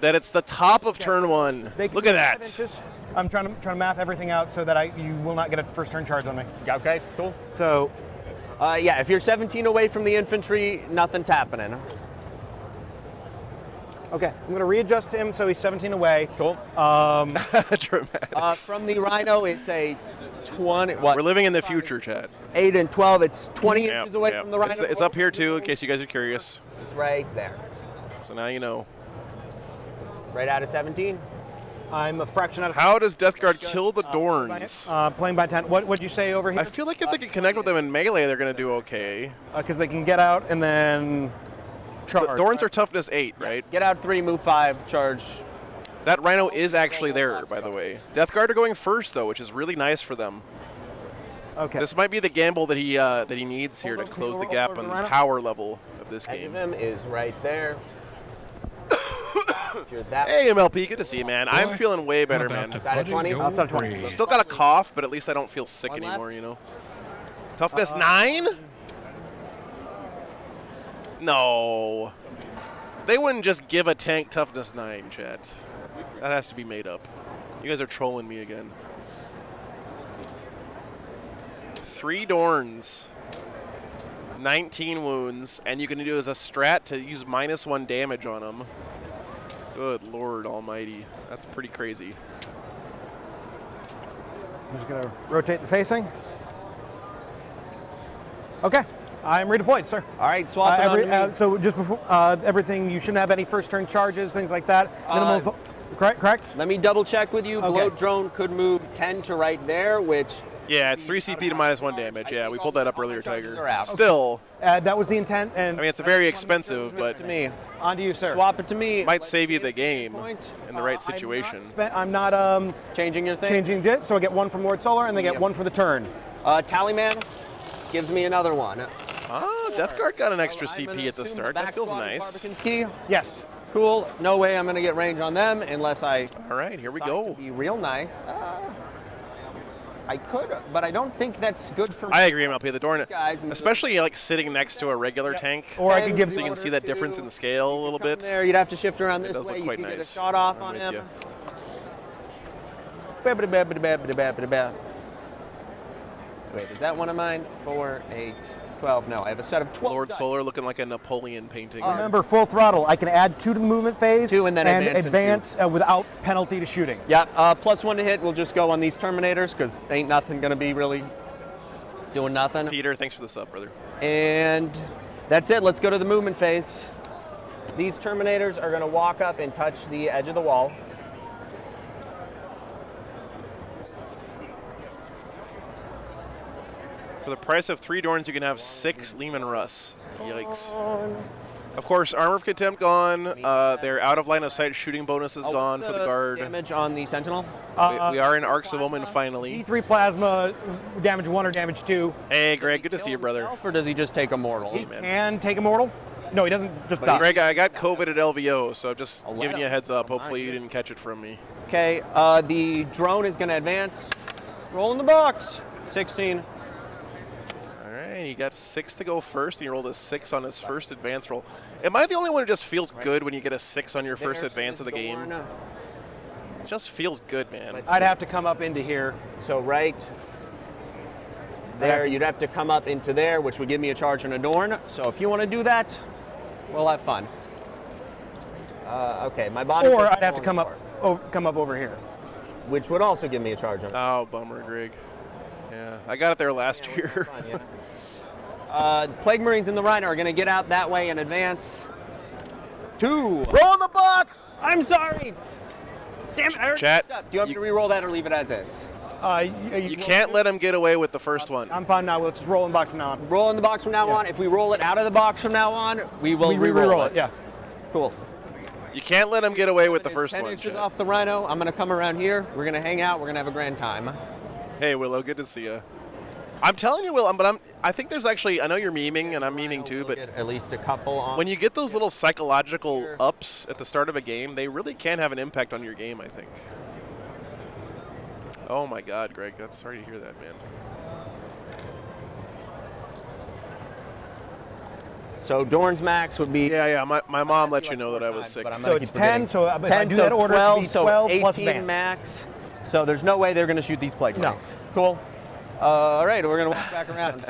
that it's the top of turn 1. Look at that. Inches. I'm trying to math everything out so that you will not get a first turn charge on me. Okay, cool. So Yeah, if you're 17 away from the infantry, nothing's happening. Okay, I'm going to readjust him so he's 17 away. Cool. Dramatics. From the Rhino, it's a 20. What? We're living in the future, chat. 8 and 12. It's 20 Yep, inches away yep. from the Rhino. It's up here too, in case you guys are curious. It's right there. So now you know. Right out of 17. I'm a fraction out of. How does Death Guard kill the Dorns? Playing by 10. What'd you say over here? I feel like if they can connect with them in melee, they're going to do okay. Because they can get out and then charge. The Dorns are toughness 8, right? Get out 3, move 5, charge. That Rhino is actually there, by the way. Death Guard are going first, though, which is really nice for them. Okay. This might be the gamble that he needs here to close the gap on the power level of this Edge of game. him is right there. If you're that Hey, MLP, good to see you, man. I'm feeling way better, Not man. out to Outside of Buddy 20? Go Outside of 20. Brave. Still got a cough, but at least I don't feel sick One left. anymore, you know? Toughness 9? No. They wouldn't just give a tank toughness 9, chat. That has to be made up. You guys are trolling me again. 3 Dorns. 19 wounds, and you can do as a strat to use -1 damage on them. Good Lord Almighty. That's pretty crazy. I'm just going to rotate the facing. Okay. I'm redeployed, sir. All right, swap it on me. So just before everything, you shouldn't have any first turn charges, things like that. Minimals, correct? Let me double check with you. Okay. Bloat drone could move 10 to right there, which Yeah, it's 3 CP to -1 damage. Yeah, we pulled that up earlier, charges Tiger. are out. Still, That was the intent. And I mean, it's very expensive, but to me. on to you, sir. Swap it to me. might save you the game Point. in the right situation. I'm not Changing your thing. changing it, so I get 1 from Lord Solar, and they get Yep. 1 for the turn. Tallyman gives me another one. Ah, Death Guard got an extra I'm CP gonna at the assume start. back That feels squad is nice. Barbican's key. Yes. Cool. No way I'm going to get range on them unless I All right, here we decide to go. be real nice. I could, but I don't think that's good for me. I agree, MLP. The Dorn, Guys, especially like sitting next to a regular tank, Or I could give so you can see that difference in the scale a little Come bit. There, you'd have to shift around this does way. look You quite could get a nice. shot off I'm on with him. you. Wait, is that one of mine? 4, 8, 12. No, I have a set of 12. Lord dice. Solar looking like a Napoleon painting. Remember, full throttle. I can add 2 to the movement phase. 2 and then advance and advance without penalty to shooting. Yeah, +1 to hit. We'll just go on these Terminators because ain't nothing going to be really doing nothing. Peter, thanks for the sub, brother. And that's it. Let's go to the movement phase. These Terminators are going to walk up and touch the edge of the wall. For the price of 3 Dorns, you can have 6 Lehman Russ. Yikes. Of course, Armor of Contempt gone. Their out of line of sight shooting bonus is gone for the guard. Damage on the Sentinel. We are in Arcs of Omen finally. E3 plasma, damage 1 or damage 2. Hey, Greg, good to see you, brother. Or does he just take a mortal? See, man. And take immortal? No, he doesn't just die. Greg, I got COVID at LVO, so I'm just I'll let giving you a him. heads up. Hopefully you didn't catch it from me. Okay, the drone is going to advance. Roll in the box. 16. All right, he got 6 to go first, and he rolled a 6 on his first advance roll. Am I the only one who just feels good when you get a 6 on your first There's advance of the game? Dorn. It just feels good, man. I'd have to come up into here. So right there, you'd have to come up into there, which would give me a charge and adorn. So if you want to do that, we'll have fun. Okay, my body. Or takes I'd have to the come Dorn up, come up over here. which would also give me a charge on. Oh, bummer, Greg. Yeah, I got it there last year. Fun, yeah. Plague Marines in the Rhino are going to get out that way and advance. 2. Roll in the box! I'm sorry. Damn it! I already Chat, messed up. Do you want me to re-roll that or leave it as is? You can't let him get away with the first one. I'm fine now. We'll just roll in box from now on. Roll in the box from now on. If we roll it out of the box from now on, we will re-roll it. Yeah. Cool. You can't let him get away with the first 10 one. inches Chat. off the Rhino. I'm going to come around here. We're going to hang out. We're going to have a grand time. Hey, Willow, good to see you. I'm telling you, Will, I think there's actually, I know you're memeing, and I'm memeing too, but Get at least a couple on. when you get those little psychological ups at the start of a game, they really can have an impact on your game, I think. Oh my God, Greg, I'm sorry to hear that, man. So Dorn's max would be Yeah, my mom let you know that I was sick. But I'm So gonna it's keep 10, forgetting. so if I 10, do so that order, 12, it'd be so 12 18 plus advance. max. So there's no way they're going to shoot these plague No. marines. Cool. All right, we're going to walk back around.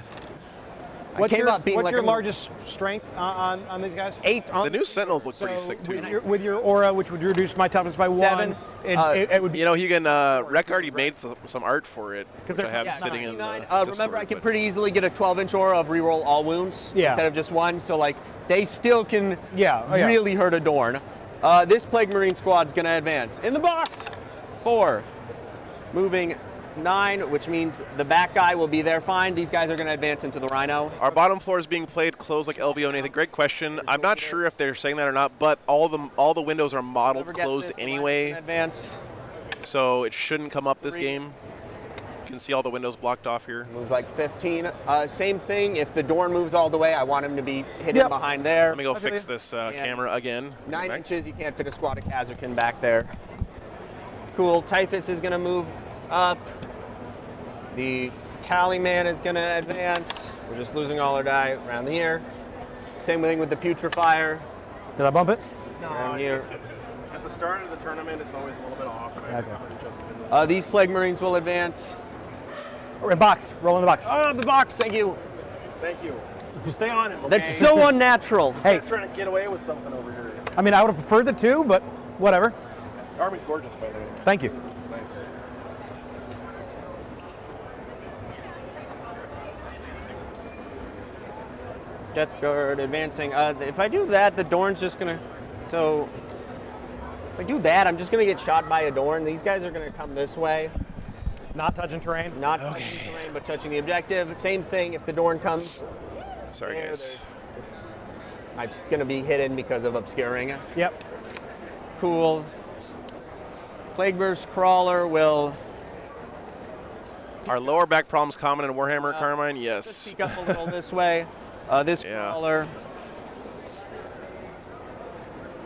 What's came up being what's like your a- largest strength on these guys? 8 on The new Sentinels look pretty So sick too. with your aura, which would reduce my toughness by 7, 1, it would be. You know, you can. Rec already made some art for it, which they're- I have yeah, sitting in the 9. Discord, Remember, I can but- pretty easily get a 12-inch aura of reroll all wounds Yeah. instead of just 1. So like they still can Yeah, oh, yeah. really hurt a Dorn. This Plague Marine squad's gonna advance in the box. 4, moving 9, which means the back guy will be there fine. These guys are gonna advance into the Rhino. Our bottom floor is being played closed like LVO. Nathan, great question. I'm not sure if they're saying that or not, but all the windows are modeled Whoever gets closed this, the Rhino's anyway, gonna advance. so it shouldn't come up this 3. game. You can see all the windows blocked off here. Moves like 15. Same thing. If the Dorn moves all the way, I want him to be hidden behind there. Let me go fix this camera again. 9 Back. inches, you can't fit a squad of Kazarkin back there. Cool. Typhus is going to move up. The Tallyman is going to advance. We're just losing all our die around the ear. Same thing with the Putrefier. Did I bump it? Around here. At the start of the tournament, it's always a little bit off. And I Okay. adjusted in These Plague Marines will advance. Or in box. Roll in the box. Oh, the box. Thank you. Thank you. Stay on him. Okay? That's so unnatural. Hey, He's trying to get away with something over here. I mean, I would have preferred the 2, but whatever. The army's gorgeous, by the way. Thank you. It's nice. Death Guard advancing. If I do that, the Dorn's just going to... So, if I do that, I'm just going to get shot by a Dorn. These guys are going to come this way. Not touching terrain. Not touching terrain, but touching the objective. Same thing if the Dorn comes. Sorry, there, guys. I'm just going to be hidden because of obscuring. Yep. Cool. Plague Burst Crawler will Are lower back problems common in Warhammer, Carmine? just Yes. speak up a little this way. This Yeah. Crawler,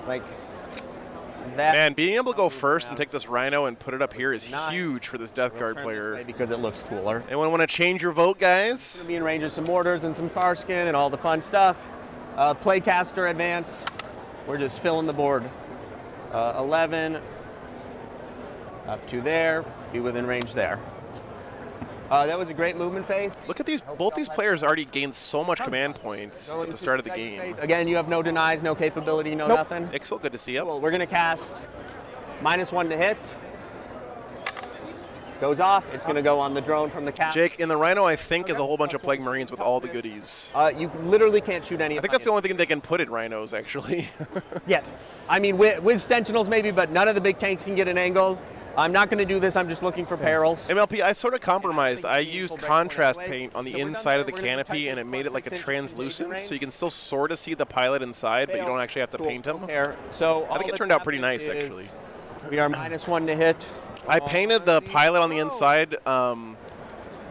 like that. Man, being able to go first and take this Rhino and put it up here is 9. huge for this Death Guard Turn this way player. because it looks cooler. Anyone want to change your vote, guys? Be in range of some mortars and some Karskin and all the fun stuff. Playcaster advance. We're just filling the board. 11 up to there. Be within range there. That was a great movement phase. Look at these. Both these players already gained so much command points Going at the to start of the second game. phase. Again, you have no denies, no capability, no nothing. Ixel, good to see you. Cool. We're gonna cast -1 to hit. Goes off. It's gonna go on the drone from the cap. Jake, in the Rhino, I think is a whole bunch of Plague Marines with all the goodies. You literally can't shoot any. I think that's the only thing they can put in Rhinos, actually. Yet. I mean, with Sentinels maybe, but none of the big tanks can get an angle. I'm not going to do this. I'm just looking for perils. MLP, I sort of compromised. I used contrast paint on the inside of the canopy, and it made it like a translucent, so you can still sort of see the pilot inside, but you don't actually have to paint him. So I think it turned out pretty nice, actually. We are -1 to hit. I painted the pilot on the inside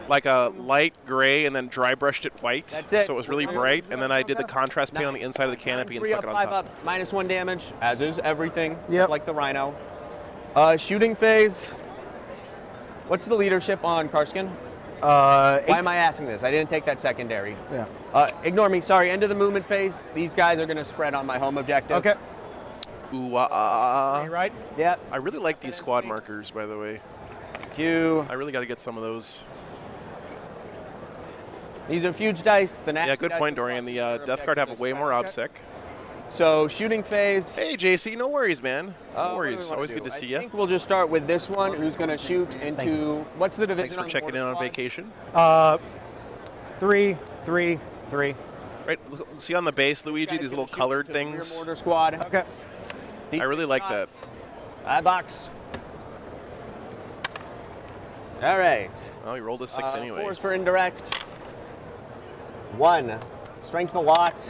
like a light gray and then dry brushed it white. That's it. So it was really bright, and then I did the contrast paint on the inside of the canopy and 3 stuck up, it on 5 top. up, -1 damage, as is everything, Yep. like the Rhino. Shooting phase. What's the leadership on Karskin? 8. Why am I asking this? I didn't take that secondary. Yeah. Ignore me. Sorry. End of the movement phase. These guys are going to spread on my home objective. Okay. Ooh, You right? Yep. I really like these squad markers, by the way. Thank you. I really got to get some of those. These are huge dice. The Yeah, nasty good dice point, are Dorian. plus The your Death Guard have objective way is more better. OBSEC. So shooting phase. Hey, JC, no worries, man. No What do we worries. wanna Always do? good to see I you. think we'll just start with this one, who's going to shoot into what's the division? Thanks for on the checking in border on squad? vacation. 3, 3, 3. Right, see on the base, Luigi, Guys these gonna little shoot colored into the rear things. Mortar squad. Okay. I really like that. Box. All right. Oh, you rolled a 6 anyway. 4s for indirect. 1. Strength a lot.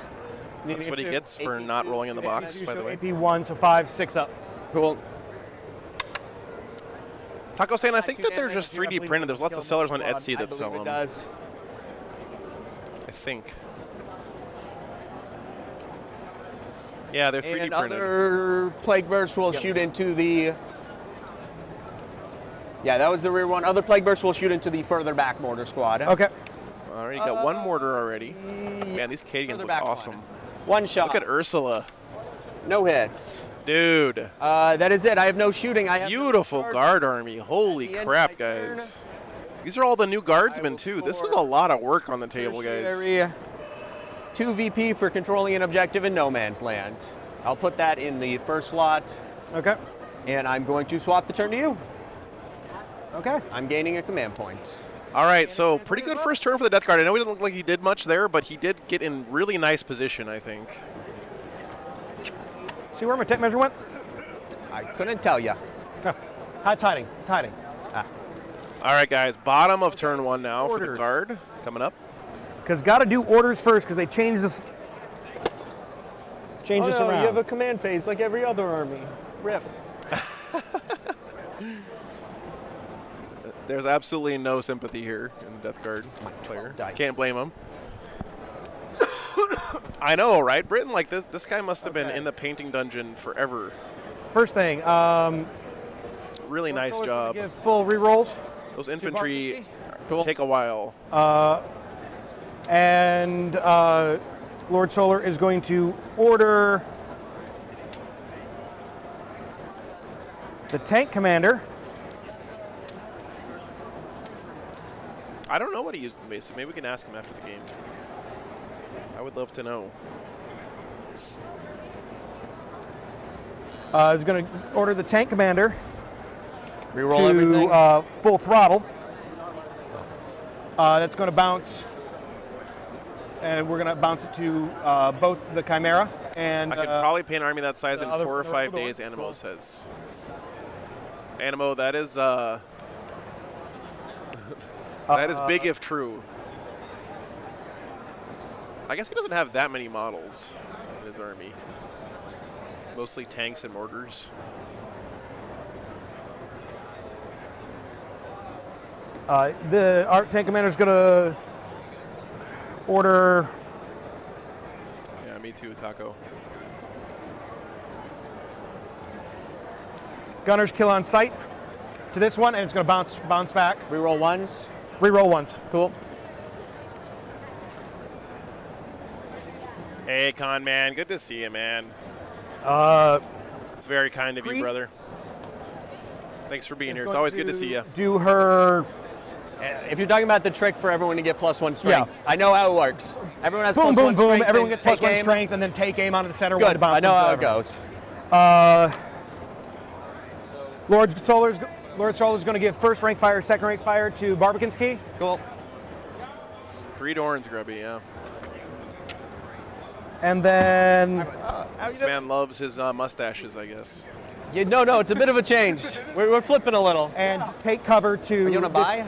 That's what he gets for not rolling in the box, by the way. AP 1, so 5, 6 up. Cool. Taco saying, I think that they're just 3D printed. There's lots of sellers on Etsy that sell It them. does. I think. Yeah, they're 3D And printed. other Plague Burst will shoot into the... Yeah, that was the rear one. Other Plague Burst will shoot into the further back mortar squad. Okay. All right, you got one mortar already. Man, these Cadians Further look back awesome. One shot. Look at Ursula. No hits. Dude. That is it. I have no shooting. I have no Beautiful charge. guard army. Holy At the end of crap, my turn, guys. These are all the new guardsmen, too. This is a lot of work on the table, guys. Tertiary 2 VP for controlling an objective in no man's land. I'll put that in the first slot, Okay. and I'm going to swap the turn to you. Okay. I'm gaining a command point. All right, so pretty good first turn for the Death Guard. I know he didn't look like he did much there, but he did get in really nice position, I think. See where my tape measure went? I couldn't tell you. It's hiding. It's hiding. All right, guys, bottom of turn 1 now for the Orders. Guard coming up. Because got to do orders first because they changed this. Change this around. You have a command phase like every other army. Rip. There's absolutely no sympathy here in the Death Guard player. dice. Can't blame him. I know, right? Britain, like this guy must have been in the painting dungeon forever. First thing. Really nice job. Give full rerolls. Those infantry Cool. take a while. And Lord Solar is going to order the tank commander. I don't know what he used in basic. Maybe we can ask him after the game. I would love to know. Is going to order the tank commander Reroll everything. to full throttle. That's going to bounce, and we're going to bounce it to both the Chimera and. I could probably pay an army that size in other- 4 or 5 hold on. days, Animo says. Animo, that is that is big if true. I guess he doesn't have that many models in his army. Mostly tanks and mortars. Our tank commander is going to order. Yeah, me too, Taco. Gunner's kill on sight to this one, and it's going to bounce back. Reroll ones. Reroll ones. Cool. Hey, Con Man, good to see you, man. It's very kind of you, brother. Thanks for being here. It's always good to see you. Do her. If you're talking about the trick for everyone to get +1 strength, Yeah. I know how it works. Everyone has Boom, +1 boom, boom. strength. Everyone and gets take +1 aim. strength, and then take aim onto the center. Good. One to I know how it bounce goes. Lord Solar's going to give first rank fire, second rank fire to Barbicanski. Cool. 3 Dorns, Grubby, yeah. And then This man loves his mustaches, I guess. Yeah, no, it's a bit of a change. We're flipping a little. and take cover to. You want to buy?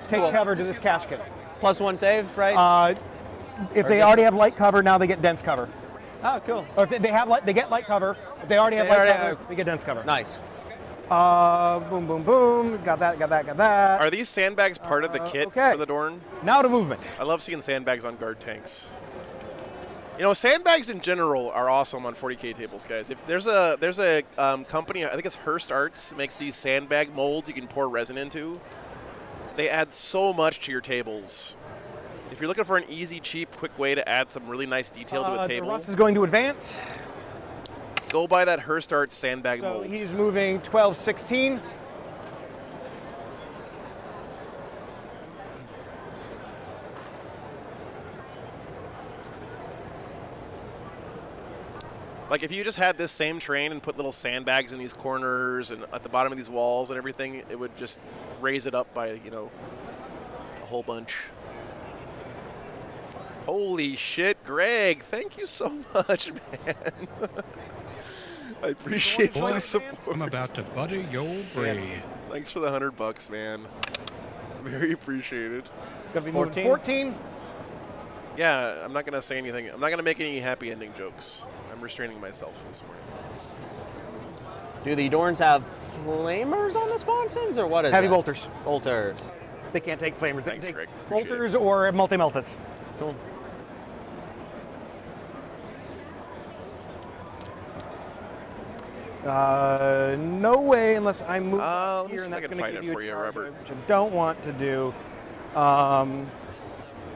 Take Cool. cover to this casket. +1 save, right? If they already have light cover, now they get dense cover. Oh, cool. Or if they have light, they get light cover. If they already have They light already cover, have- they get dense cover. Nice. Boom, boom, boom. Got that. Are these sandbags part of the kit okay. for the Dorn? Now to movement. I love seeing sandbags on guard tanks. You know, sandbags in general are awesome on 40K tables, guys. If there's a company, I think it's Hearst Arts, makes these sandbag molds you can pour resin into. They add so much to your tables. If you're looking for an easy, cheap, quick way to add some really nice detail to a table, Russ is going to advance. go buy that Hearst Arts sandbag So mold. he's moving 12, 16. Like if you just had this same terrain and put little sandbags in these corners and at the bottom of these walls and everything, it would just raise it up by, you know, a whole bunch. Holy shit, Greg. Thank you so much, man. I appreciate the I'm support. about to butter your brain. Thanks for the $100, man. Very appreciated. Going to be moving 14. 14. Yeah, I'm not going to say anything. I'm not going to make any happy ending jokes. I'm restraining myself this morning. Do the Dorns have flamers on the sponsons, or what is Heavy that? bolters. Bolters. They can't take flamers. They Thanks, can take Greg. Appreciate bolters or multi-meltas. Cool. No way unless I move Let me here, see and if I that's can going to find give it you for a you, charge, Robert. which I don't want to do.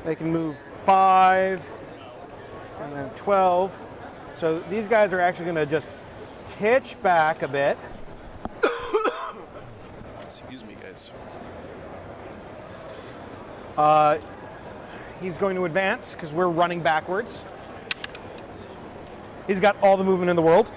They can move 5 and then 12. So these guys are actually going to just titch back a bit. Excuse me, guys. he's going to advance because we're running backwards. He's got all the movement in the world.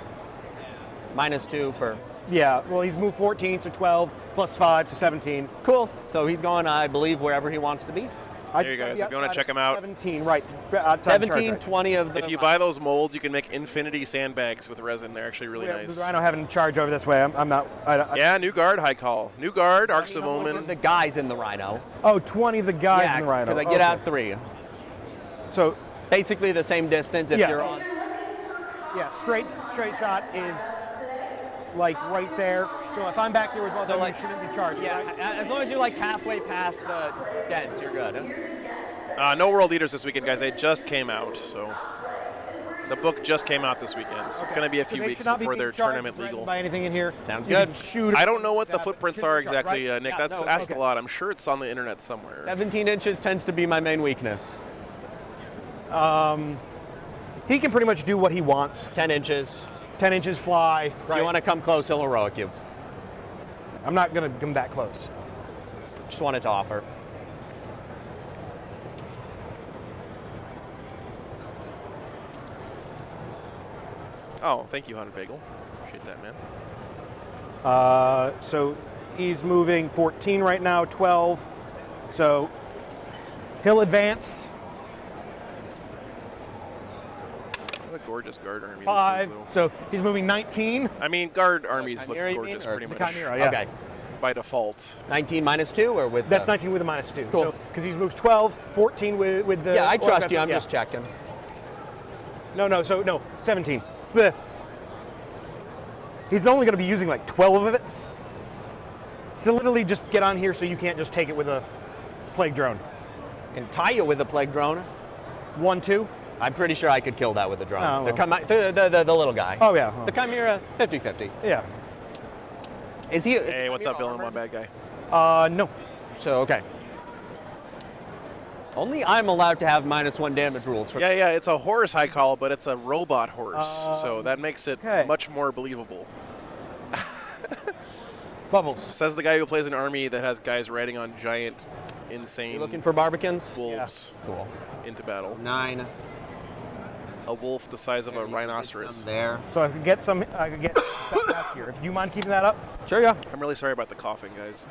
-2 for. Yeah, well, he's moved 14, so 12, plus 5, so 17. Cool. So he's going, I believe, wherever he wants to be. There you go. So if you want to check him out. 17, right. Outside the charge 17, rate. 20 of the. If you buy those molds, you can make infinity sandbags with resin. They're actually really nice. I don't have any charge over this way. I'm not. Yeah, new guard, high call. New guard, Arcs of Omen. The guys in the Rhino. Oh, 20 of the guys Yeah, in the Rhino. because I get out 3. So, Basically the same distance if Yeah. you're on. yeah, straight shot is like right there. So if I'm back here with both of them, you shouldn't be charged. Yeah, right? as long as you're like halfway past the dents, you're good. No World Leaders this weekend, guys. They just came out, so the book just came out this weekend. So it's going to be a few So they weeks should not be before being their charged tournament for legal. By anything in here? Sounds You good. can shoot. I don't know what the Yeah, footprints but are shouldn't be charged, exactly, right? Nick. Yeah, That's no, asked okay. a lot. I'm sure it's on the internet somewhere. 17 inches tends to be my main weakness. He can pretty much do what he wants. 10 inches. 10 inches fly. If you want to come close, he'll heroic you. I'm not going to come that close. Just wanted to offer. Oh, thank you, Haunted Bagel. Appreciate that, man. So he's moving 14 right now, 12. So he'll advance. What a gorgeous guard army 5. this is, though. So he's moving 19. I mean, guard armies look Ynnari, you gorgeous mean, or pretty the much Chimera, yeah. Okay. by default. 19 -2 or with. That's 19 with a -2. Cool. So because he's moved 12, 14 with the. Yeah, I trust you. offensive- I'm yeah. just checking. No, 17. Bleh. He's only going to be using like 12 of it. So literally just get on here so you can't just take it with a plague drone. And tie you with a plague drone. 1, 2. I'm pretty sure I could kill that with a drone. Oh, well. The little guy. Oh, yeah. The Chimera, 50-50. Yeah. Is he? Hey, what's up, villain? One bad guy. No. So okay. Only I'm allowed to have -1 damage rules for. Yeah, it's a horse high call, but it's a robot horse, so that makes it okay. much more believable. Bubbles. Says the guy who plays an army that has guys riding on giant, insane You looking for barbicans? wolves Cool. into battle. 9. A wolf the size of a rhinoceros. There. So I could get some. I could get that last here. If you mind keeping that up. Sure, yeah. I'm really sorry about the coughing, guys.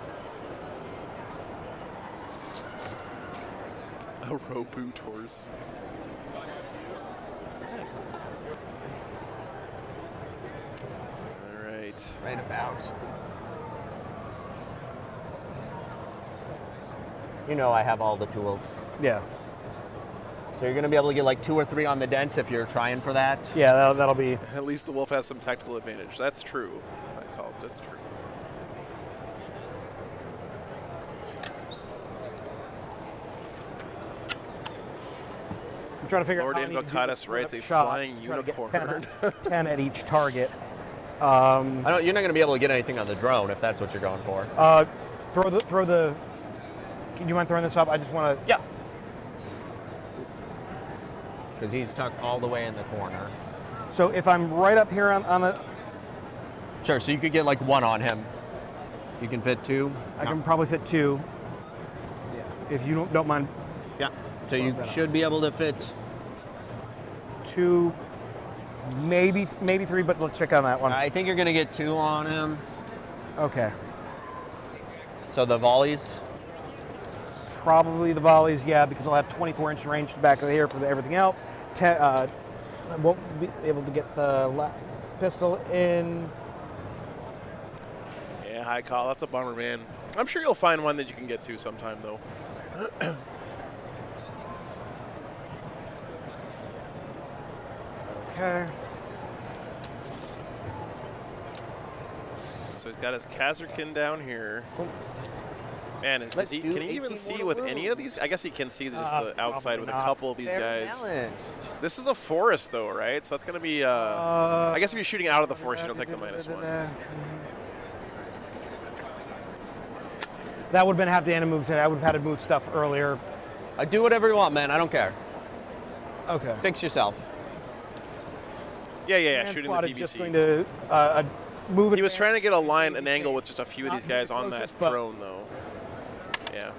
A rowboot horse. All right. Right about. You know I have all the tools. Yeah. So you're going to be able to get like 2 or 3 on the dents if you're trying for that. Yeah, that'll be. At least the wolf has some tactical advantage. That's true. I call it. That's true. I'm trying to figure Lord out how I need to do Invocatus this writes a shots flying to try to get unicorn. 10 at each target. I don't, you're not going to be able to get anything on the drone if that's what you're going for. Throw the. Can you mind throwing this up? I just want to. Yeah. Because he's tucked all the way in the corner. So if I'm right up here on the, Sure, so you could get like 1 on him. You can fit 2. I can probably fit 2. Yeah. If you don't mind, Yeah. So you should be able to fit. 2, maybe 3, but let's check on that one. I think you're going to get 2 on him. Okay. So the volleys. Probably the volleys, yeah, because I'll have 24-inch range back of here for everything else. I won't be able to get the pistol in. Yeah, high call. That's a bummer, man. I'm sure you'll find one that you can get to sometime, though. Okay. So he's got his Kazarkin down here. Man, Let's can do he even 18 see more with room. any of these? I guess he can see just the outside with a not. couple of these They're guys. balanced. This is a forest, though, right? So that's going to be. I guess if you're shooting out of the forest, you don't take the -1. That would have been half the Animazing. I would have had to move stuff earlier. Do whatever you want, man. I don't care. Okay. Fix yourself. Yeah, Man shooting squad the is just PVC. going to move it. He was trying to get a line, an angle with just a few of these guys on that closest, but- drone, though. Yeah.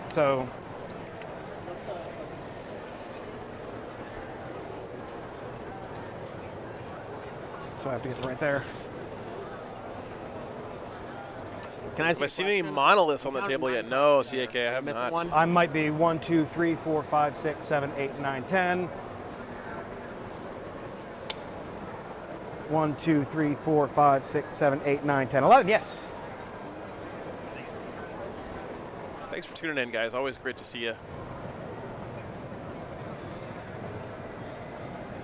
So So I have to get right there. Can I Have I seen any monoliths on the table yet? No, CAK, I have Missing not. one? I might be 1, 2, 3, 4, 5, 6, 7, 8, 9, 10. 1, 2, 3, 4, 5, 6, 7, 8, 9, 10, 11. Yes. Thanks for tuning in, guys. Always great to see you.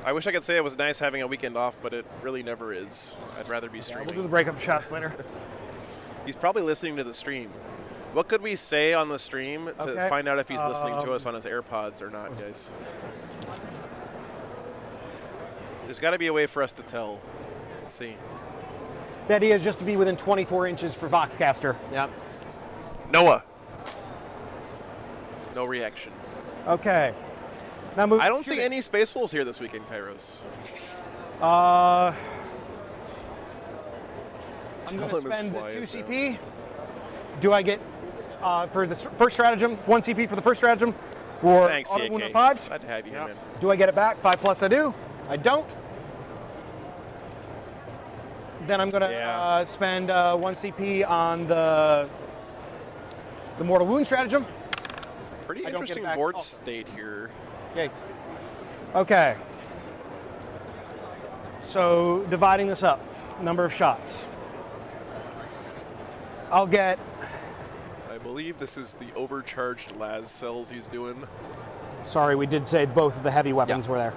I wish I could say it was nice having a weekend off, but it really never is. I'd rather be We'll streaming. do the breakup shots later. He's probably listening to the stream. What could we say on the stream to Okay. find out if he's listening to us on his AirPods or not, guys? There's got to be a way for us to tell. Let's see. The idea is just to be within 24 inches for Voxcaster. Yep. Noah. No reaction. Okay. Now move. I don't see any Space Wolves here this weekend, Kairos. I'm Tell going him to his spend fly 2 is down. CP. Do I get for the first stratagem 1 CP for the first stratagem for Thanks, auto wound CAK. at 5s? Glad to have you here, man. Do I get it back? 5 plus I do. I don't. Then I'm going to Yeah. spend 1 CP on the mortal wound stratagem. Pretty I don't get interesting it back. board Oh. state here. Yay. Okay. So dividing this up, number of shots. I'll get I believe this is the overcharged Laz cells he's doing. Sorry, we did say both of the heavy weapons were there.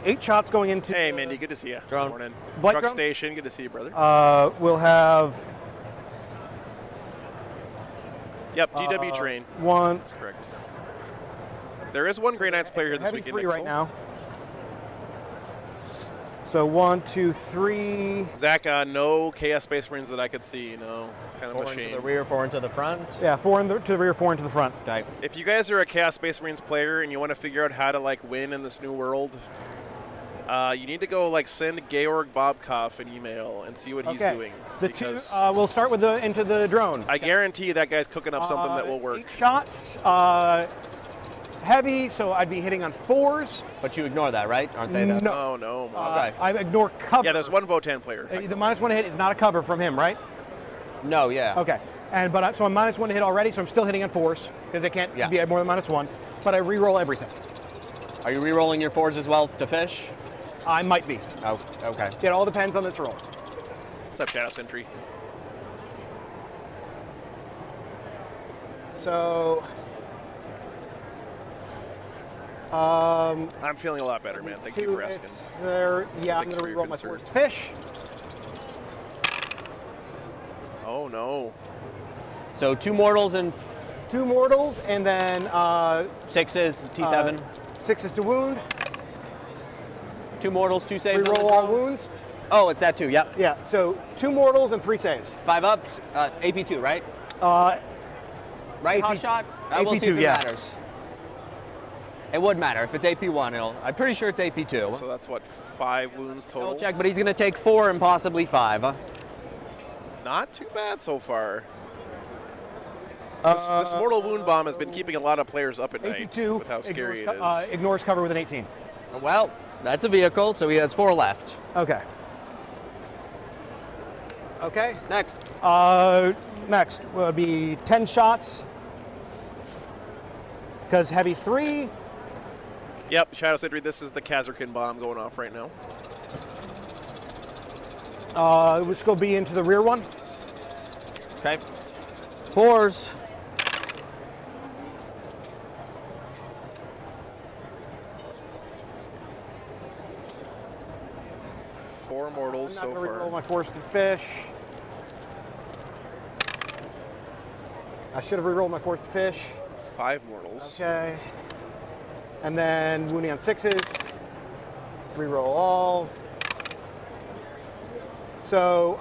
8 shots going into. Hey, Mindy, good to see you. Drone. Morning. Blight Truck drone? station, good to see you, brother. We'll have Yep, GW train. 1. That's correct. There is one Grey Knights player here this Heavy weekend. 3 right Nixel. now. So 1, 2, 3. Zach, no Chaos Space Marines that I could see. No, it's kind of 4 a into the shame. rear, 4 into the front. Yeah, 4 to the rear, 4 into the front. Okay. If you guys are a Chaos Space Marines player and you want to figure out how to like win in this new world, you need to go like send Georg Bobkoff an email and see what he's doing. The 2. because We'll start with the into the drone. I guarantee that guy's cooking up something that will work. 8 shots. Heavy, so I'd be hitting on 4s. But you ignore that, right? Aren't they? No. Oh no, Mom. Okay. I ignore cover. Yeah, there's one Votan player. The -1 hit is not a cover from him, right? No, yeah. Okay. And so I'm -1 to hit already, so I'm still hitting on 4s because it can't be more than -1. But I re-roll everything. Are you re-rolling your 4s as well to fish? I might be. Oh, okay. It all depends on this roll. What's up, Shadow Sentry? So. I'm feeling a lot better, man. Thank you for asking. There. Yeah, I'm Thank you going to for your re-roll my concern. 4s to fish. Oh no. So 2 mortals and 2 mortals, and then 6s, T7. 6s to wound. 2 mortals, 2 saves. on Re-roll the all drone. wounds. Oh, it's that too. Yep. Yeah, so 2 mortals and 3 saves. 5 ups. AP2, right? Right, hot shot. I will see AP2, if it yeah. matters. It would matter if it's AP1. I'm pretty sure it's AP2. So that's what, 5 wounds total? Double check, but he's going to take 4 and possibly 5. Huh? Not too bad so far. This mortal wound bomb has been keeping a lot of players up at night AP2 with how scary it ignores, is. ignores cover with an 18. Well, that's a vehicle, so he has 4 left. Okay. Okay, next. Next would be 10 shots. Because heavy 3. Yep, Shadow Sentry, this is the Kazarkin bomb going off right now. Which will be into the rear one. Okay. 4s. Four mortals I'm so not going to re-roll far. my 4s to fish. I should have re-rolled my 4s to fish. 5 mortals. Okay. And then wounding on 6s. Reroll all. So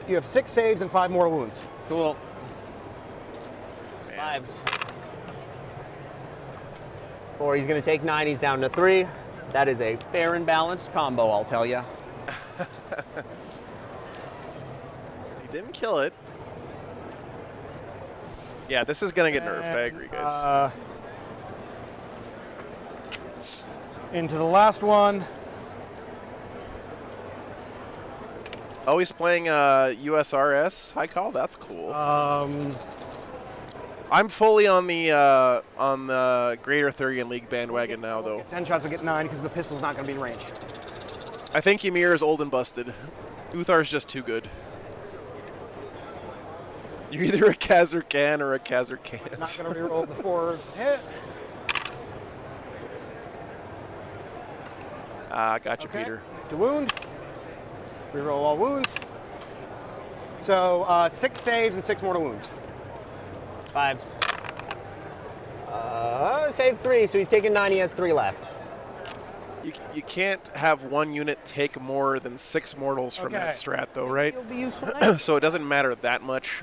you have 6 saves and 5 mortal wounds. Cool. Man. 5s. 4, he's going to take 9. He's down to 3. That is a fair and balanced combo, I'll tell you. He didn't kill it. Yeah, this is going to get nerfed. I agree, guys. Into the last one. Oh, he's playing USRS high call. That's cool. I'm fully on the Greater Thurian League bandwagon now, though. 10 shots will get 9 because the pistol's not going to be in range. I think Ymir is old and busted. Uthar's just too good. You're either a Kaz or can or a Kaz or can't. Not going to reroll the 4 hit. Gotcha, Okay. Peter. To wound. Reroll all wounds. So 6 saves and 6 mortal wounds. 5. Save 3, so he's taking 9. He has 3 left. You can't have one unit take more than 6 mortals from that Okay. strat, though, right? He'll be useful now. So it doesn't matter that much.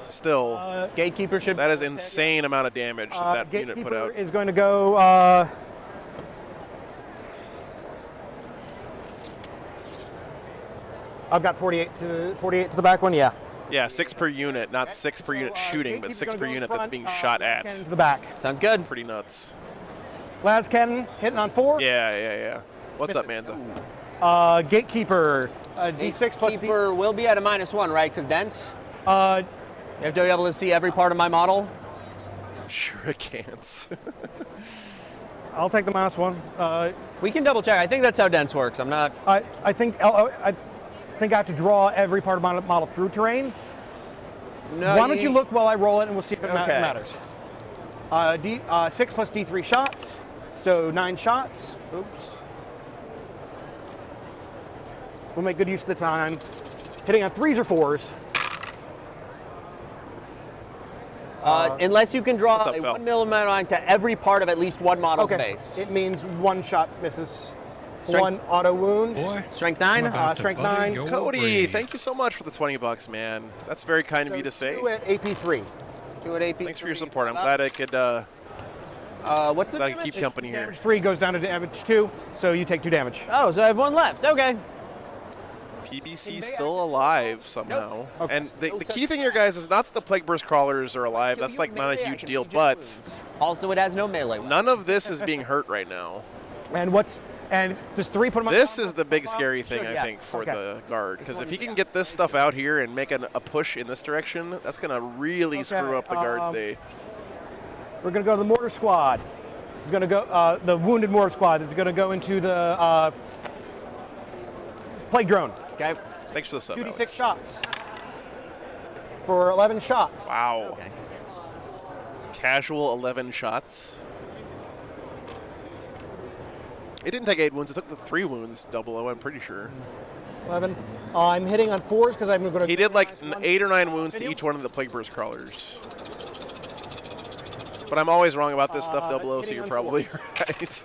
Still, Gatekeeper should. that is insane amount of damage that unit put Gatekeeper out. is going to go. I've got 48 to the back one. Yeah. Yeah, 6 per unit, not 6 per unit shooting, but Gatekeeper's 6 gonna per go in unit that's front, being shot Cannon at. to the back. Sounds good. Pretty nuts. Las Cannon hitting on 4. Yeah. What's up, Manza? Gatekeeper, D6 plus D. Gatekeeper will be at a -1, right? Because dense. Uh, You have to be able to see every part of my model. Shurikens. I'll take the -1. We can double check. I think that's how dense works. I'm not. I think I have to draw every part of my model through terrain. No, Why don't you look while I roll it, and we'll see if it Okay. matters. 6 plus D3 shots, so 9 shots. Oops. We'll make good use of the time. Hitting on 3s or 4s. Unless you can draw What's up, a Phil? 1mm line to every part of at least one model's Okay. base. It means 1 shot misses. Strength- 1 auto wound. Boy, Strength 9. I'm about to strength butter 9. your Cody, brain. thank you so much for the $20, man. That's very kind of you to say. 2 at AP3. 2 at AP. Thanks for your support. I'm glad I could What's the glad I could damage? keep company here. Damage 3 goes down to damage 2, so you take 2 damage. Oh, so I have 1 left. Okay. PBC's still alive somehow. Okay. And the key thing here, guys, is not that the Plague Burst Crawlers are alive. That's like not a huge deal, but Also, it has no melee. none of this is being hurt right now. And does 3 put him on? This is the big scary thing, Sure, I yes. think, for Okay. the guard. Because if he can get this stuff out here and make a push in this direction, that's going to really screw up the guard's day. We're going to go to the mortar squad. It's going to go the wounded mortar squad. It's going to go into the plague drone. Okay. Thanks for the sub, 2d6 Alex. shots for 11 shots. Wow. Okay. Casual 11 shots. It didn't take 8 wounds. It took the 3 wounds, 00, I'm pretty sure. 11. I'm hitting on 4s because I'm going to. He did like 8 or 9 wounds to each one of the Plague Burst Crawlers. But I'm always wrong about this stuff, 00, so hitting you're on probably 4s. right.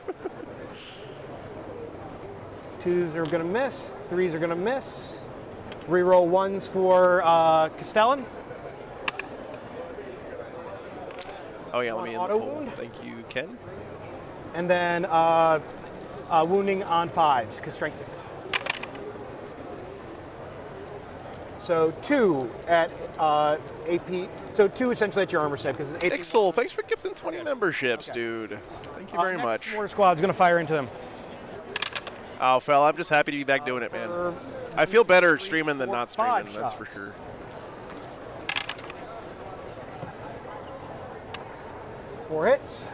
2s are going to miss. 3s are going to miss. Reroll 1s for Castellan. Oh yeah, let me in the Auto poll. wound? Thank you, Ken. And then wounding on 5s because strength 6. So 2 at AP. So 2 essentially at your armor save because it's AP. Ixel, thanks for gifting 20 memberships, dude. Thank you very much. Mortar squad's going to fire into them. Oh, Fel, I'm just happy to be back doing it, man. I feel better streaming than not streaming, that's for sure. Four hits.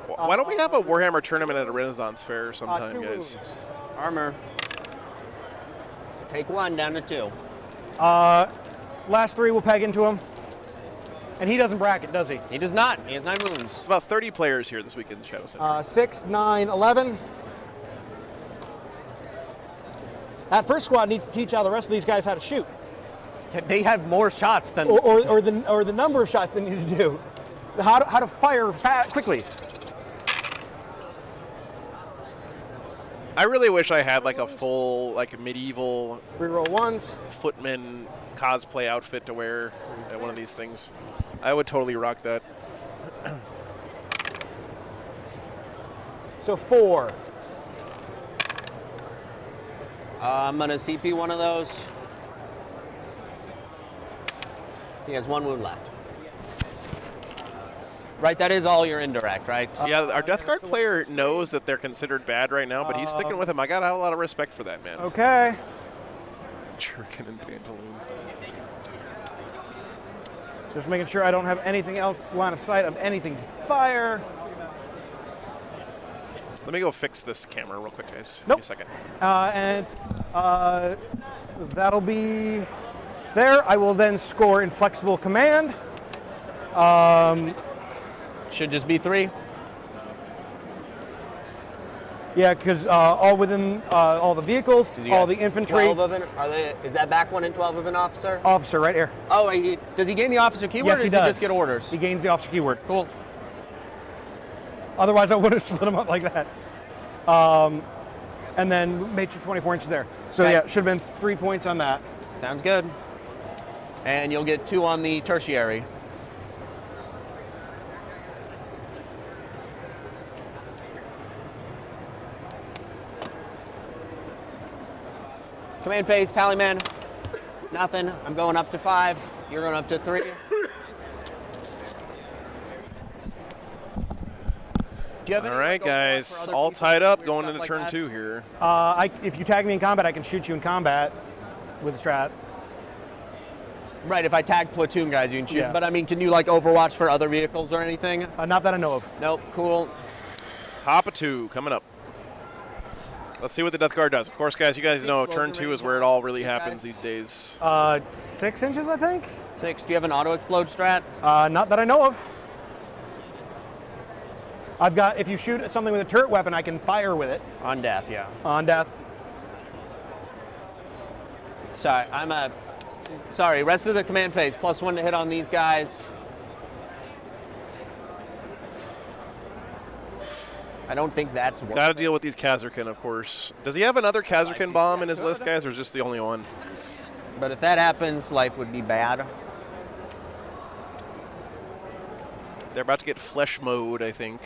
Why don't we have a Warhammer tournament at a Renaissance fair sometime, 2 guys? wounds. Armor. Take 1 down to 2. Last 3 will peg into him. And he doesn't bracket, does he? He does not. He has 9 wounds. It's about 30 players here this weekend in Shadow Center. 6, 9, 11. That first squad needs to teach how the rest of these guys how to shoot, They have more shots than. or the number of shots they need to do, how to fire quickly. I really wish I had like a full like medieval Reroll 1s. footman cosplay outfit to wear at one of these things. I would totally rock that. So 4. I'm gonna CP one of those. He has 1 wound left. Right, that is all your indirect, right? Yeah, our Death Guard player knows that they're considered bad right now, but he's sticking with him. I got a lot of respect for that, man. Okay. Jerkin and pantaloons. Just making sure I don't have anything else line of sight of anything to fire. Let me go fix this camera real quick, guys. Nope. Give me a second. And that'll be there. I will then score Inflexible Command. Should just be 3. Yeah, because all within all the vehicles, all the infantry. 12 of an, is that back 1 and 12 of an officer? Officer right here. Oh, does he gain the officer keyword, Yes, or he does does. he just get orders? He gains the officer keyword. Cool. Otherwise, I would have split them up like that. And then made you 24 inches there. So Okay. yeah, should have been 3 points on that. Sounds good. And you'll get 2 on the tertiary. Command phase, tally man. Nothing. I'm going up to 5. You're going up to 3. Do you have All any right, overwatch for guys. other All people tied up, or going stuff into like turn that? 2 here. If you tag me in combat, I can shoot you in combat with a strat. Right, if I tag platoon guys, you can shoot. Yeah. But I mean, can you like Overwatch for other vehicles or anything? Not that I know of. Nope, cool. Top of 2 coming up. Let's see what the Death Guard does. Of course, guys, you guys know turn 2 is where it all really happens these days. 6 inches, I think. 6. Do you have an auto explode strat? Not that I know of. I've got, if you shoot something with a turret weapon, I can fire with it On death, yeah. on death. Sorry, rest of the command phase. +1 to hit on these guys. I don't think that's worth Got to it. deal with these Kazarkin, of course. Does he have another Kazarkin bomb in his list, guys, or is this the only one? But if that happens, life would be bad. They're about to get flesh mode, I think.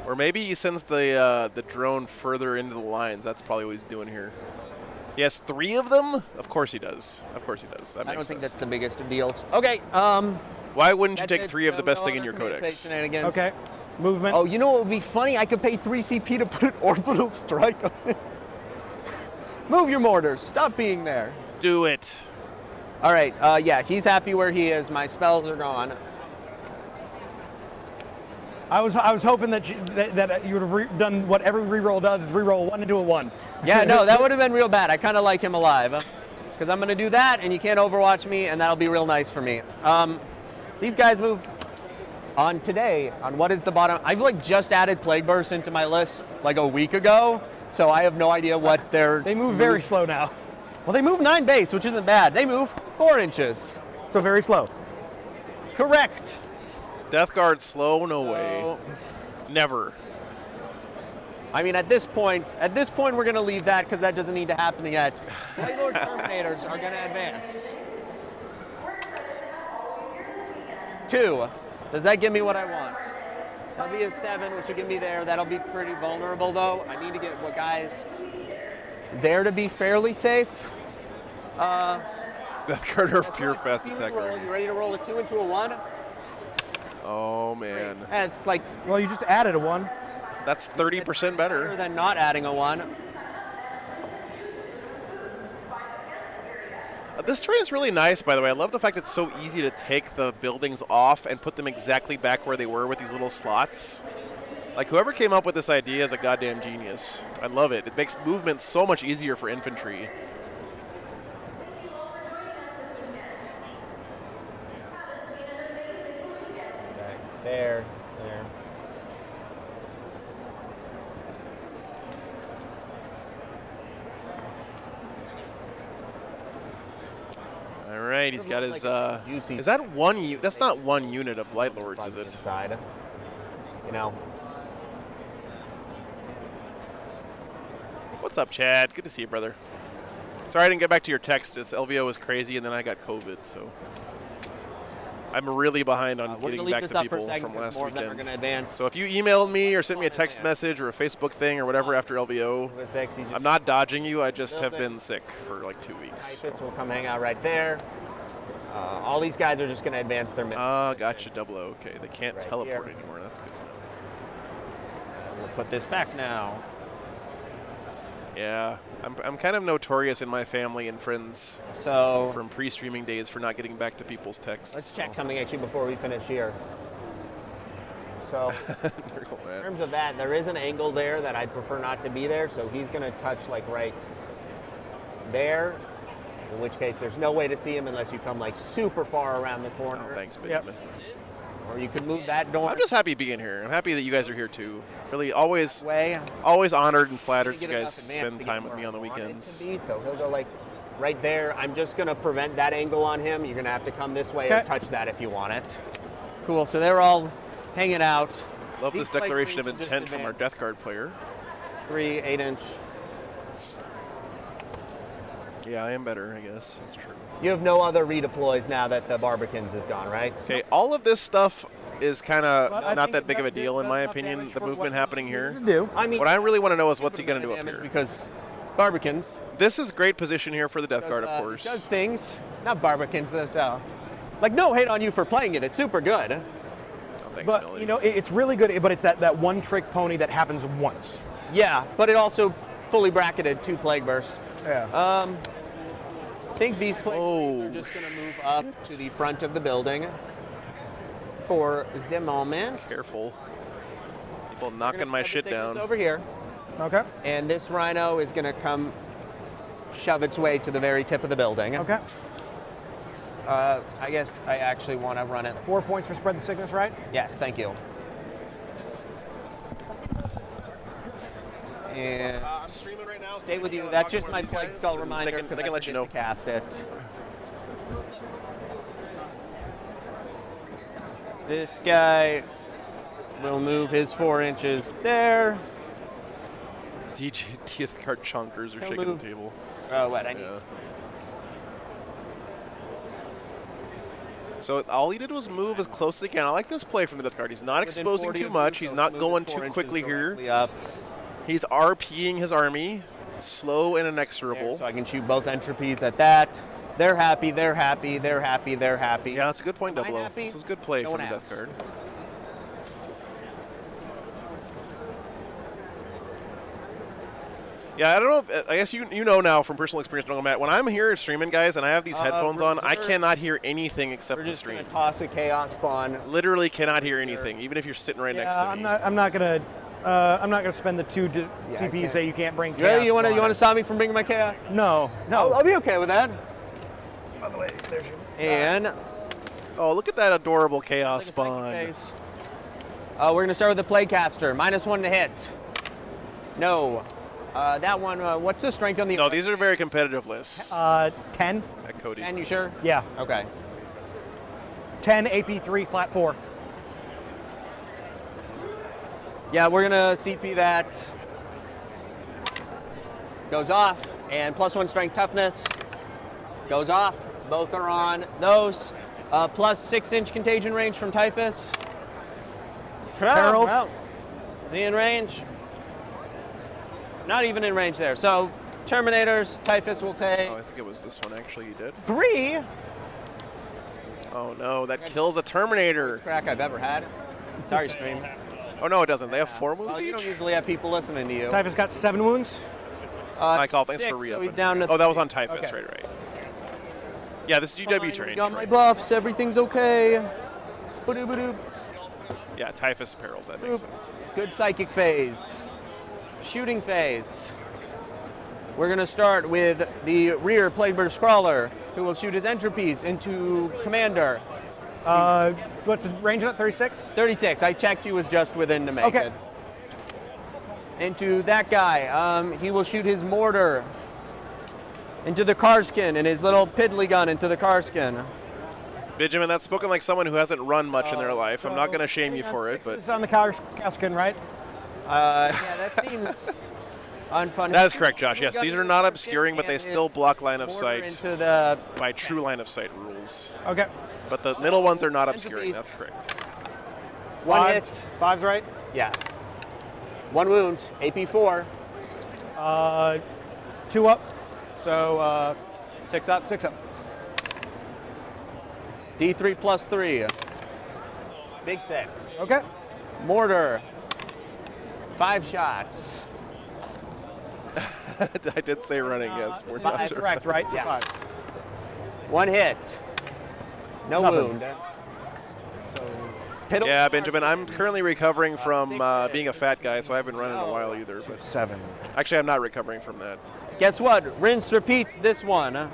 Or maybe he sends the drone further into the lines. That's probably what he's doing here. He has 3 of them? Of course he does. Of course he does. That makes I don't think sense. that's the biggest of deals. Okay. Why wouldn't you that's take it. 3 of the No best other thing in your command phase codex? shenanigans. Okay. Movement. Oh, you know what would be funny? I could pay 3 CP to put orbital strike on it. Move your mortars. Stop being there. Do it. All right. Yeah, he's happy where he is. My spells are gone. I was hoping that you would have done what every reroll does, is reroll 1 into a 1. Yeah, no, that would have been real bad. I kind of like him alive. Because I'm going to do that, and you can't overwatch me, and that'll be real nice for me. These guys move on today. On what is the bottom? I've like just added Plague Burst into my list like a week ago, so I have no idea what they're... They move very slow now. Well, they move 9 base, which isn't bad. They move 4 inches. So very slow. Correct. Death Guard slow? No way. Never. I mean, at this point, we're going to leave that because that doesn't need to happen yet. White Lord Terminators are going to advance. 2. Does that give me what I want? That'll be a 7, which will get me there. That'll be pretty vulnerable, though. I need to get what guys there to be fairly safe. Death Guard are pure fast You attacker. ready to roll a 2 into a 1? Oh, man. That's like Well, you just added a 1. That's 30% better. than not adding a 1. This terrain is really nice, by the way. I love the fact it's so easy to take the buildings off and put them exactly back where they were with these little slots. Like, whoever came up with this idea is a goddamn genius. I love it. It makes movement so much easier for infantry. There. All right, he's got his. Juicy. Is that one? That's not one unit of Blight Lords, is it? Inside. You know. What's up, Chad? Good to see you, brother. Sorry I didn't get back to your text. It's LVO was crazy, and then I got COVID, so I'm really behind on We're getting gonna leave back this to up for a people second from 'cause last more of them are weekend. going to advance. So if you emailed me or sent me a text Advance. message or a Facebook thing or whatever after LVO, With sexy, I'm not dodging you. I just have Building. been sick for like 2 weeks. Typhus will come hang out right there. All these guys are just going to advance their missiles. Gotcha. Double O. Okay, they can't Right teleport here. anymore. That's good to know. We'll put this back now. Yeah, I'm kind of notorious in my family and friends So from pre-streaming days for not getting back to people's texts. let's check something actually before we finish here. So in terms of that, there is an angle there that I'd prefer not to be there. So he's going to touch like right there. In which case, there's no way to see him unless you come like super far around the corner. Oh, thanks, Benjamin. Or you could move that door. I'm just happy being here. I'm happy that you guys are here too. Really, always way. honored and flattered Get you enough guys advance spend to time get with me where on the I want it weekends. to be, so he'll go like right there. I'm just going to prevent that angle on him. You're going to have to come this way or Okay. touch that if you want it. Cool. So they're all hanging out. Love These this declaration of plate queens will intent just from our advance. Death Guard player. 3 8-inch. Yeah, I am better, I guess. That's true. You have no other redeploys now that the Barbicans is gone, right? Okay, all of this stuff is kind But I of not think that big of a that deal in does my enough opinion, damage the for movement what happening it's here. needed to do. I mean, What I really want to know is what's he going to do up damage here. because Barbicans This is great position here for the Death Guard, of course. does things. Not Barbicans themselves. Like, no hate on you for playing it. It's super good. Oh, thanks, But Millie. you know, it's really good. But it's that one trick pony that happens once. Yeah, but it also fully bracketed 2 Plague Burst. Yeah. I think these Plague Oh, Bursts are just going to move up to the front of the building for the moment. Careful. People We're knocking gonna my spread shit the signals down. over here, Okay. and this Rhino is going to come shove its way to the very tip of the building. Okay. I guess I actually want to run it. 4 points for spread the sickness, right? Yes, thank you. And I'm streaming right now. stay with you. That's just my Plague Skull reminder. They can 'cause I let you forget know. to cast it. This guy will move his 4 inches there. DJ Death Guard chunkers are He'll shaking move. the table. Oh, what? I need. Yeah. So all he did was move as close as he can. I like this play from the Death Guard. He's not Within exposing 40 too of much. you, He's so not move going it 4 too inches quickly here. directly up He's RPing his army, slow and there, inexorable. so I can shoot both entropies at that. They're happy. They're happy. They're happy. They're happy. Yeah, that's a good point, Am I Double O. happy? This is a good play No from one the asks. Death Guard. Yeah, I don't know. I guess you know now from personal experience, Matt. When I'm here streaming, guys, and I have these headphones on, I reserve- cannot hear anything except We're the just going stream. to toss a chaos spawn. Literally cannot hear anything, even if you're sitting right next to me. I'm not gonna spend the 2 I TP can't. say you can't bring. Really? chaos You want to spawn. stop me from bringing my chaos? No. I'll be okay with that. By the way, there's your. And Oh, look at that adorable chaos like a psychic spawn. phase. We're going to start with the Playcaster. -1 to hit. No. That one, what's the strength on the... No, these are very competitive lists. 10. At Cody. And you sure? Yeah. Okay. 10 AP3 flat 4. Yeah, we're going to CP that. Goes off. And +1 strength toughness. Goes off. Both are on those. Plus 6-inch contagion range from Typhus. Perils. Well, is he in range? Not even in range there. So, Terminators, Typhus will take Oh, I think it was this one actually you did. 3. Oh no, that kills a Terminator. Crack I've ever had. Sorry, stream. Oh no, it doesn't. They have 4 wounds Well, you each? don't usually have people listening to you. Typhus got 7 wounds. Michael, thanks 6, for re-upping. So he's down to Oh, that was on Typhus, Okay. right. Yeah, this is GW terrain. Got my right. buffs. Everything's okay. Ba-doo-ba-doo. Yeah, Typhus perils, that makes sense. Good psychic phase. Shooting phase. We're going to start with the rear Plagueburst Scrawler, who will shoot his entropies into Commander. What's the range on it? 36. 36. I checked you was just within to make Okay. it. Into that guy. He will shoot his mortar into the Karskin and his little piddly gun into the Karskin. Benjamin, that's spoken like someone who hasn't run much in their life. I'm not going to shame you for it, but It's on the Kaskin, right? Yeah, that seems unfunny. that is correct, Josh. Yes, these are not obscuring, but they And still his block line of mortar sight into the by true line of sight rules. Okay. But the middle ones are not obscuring. Entropies. That's correct. one hit. 5's right. Yeah. 1 wound. AP4. 2 up. So Ticks up. 6 up. D3 plus 3. Big 6. Okay. Mortar. 5 shots. I did say running, yes. More Five. times. Correct, right? So Yeah. 5. 1 hit. No Nothing. wound. So Piddle. Yeah, Benjamin, I'm currently recovering from being a fat guy, so I haven't run in a while either. But 7. actually, I'm not recovering from that. Guess what? Rinse, repeat this one.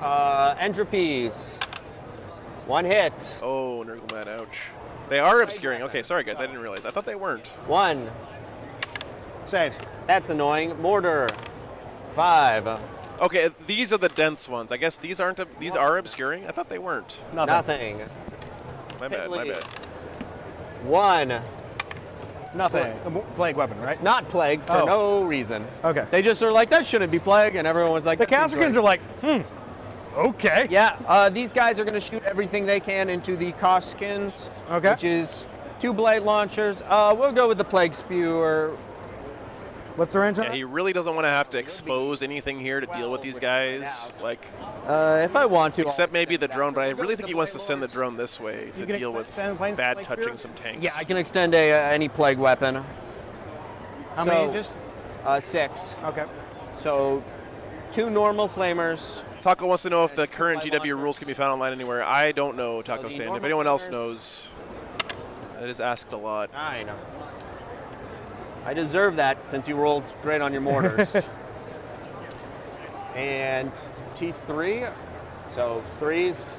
Entropies. 1 hit. Oh, Nurgleman, ouch. They are obscuring. Okay, sorry guys, I didn't realize. I thought they weren't. 1. Saves. That's annoying. Mortar. 5. Okay, these are the dense ones. I guess these aren't. These are obscuring. I thought they weren't. Nothing. My bad. My bad. 1. Nothing. A plague weapon, right? It's not plague for Oh. no reason. Okay. They just are like, that shouldn't be plague, and everyone was like, The "That seems Khazarkins right." are like, okay. Yeah, these guys are going to shoot everything they can into the Koshkins, Okay. which is 2 blade launchers. We'll go with the plague spewer. What's the range on Yeah, it? he really doesn't want to have to expose anything here to deal with these guys. Like, If I want to, except maybe the drone, but I really think he wants to send the drone this way to You can deal with extend planes bad like touching Spear? some tanks. yeah, I can extend any plague weapon. How So, many inches? 6. Okay. So 2 normal flamers. Taco wants to know if the current GW rules can be found online anywhere. I don't know, Taco the Stand. If normal anyone else flamers- knows, it is asked a lot. I know. I deserve that since you rolled great on your mortars. And T3, so 3s.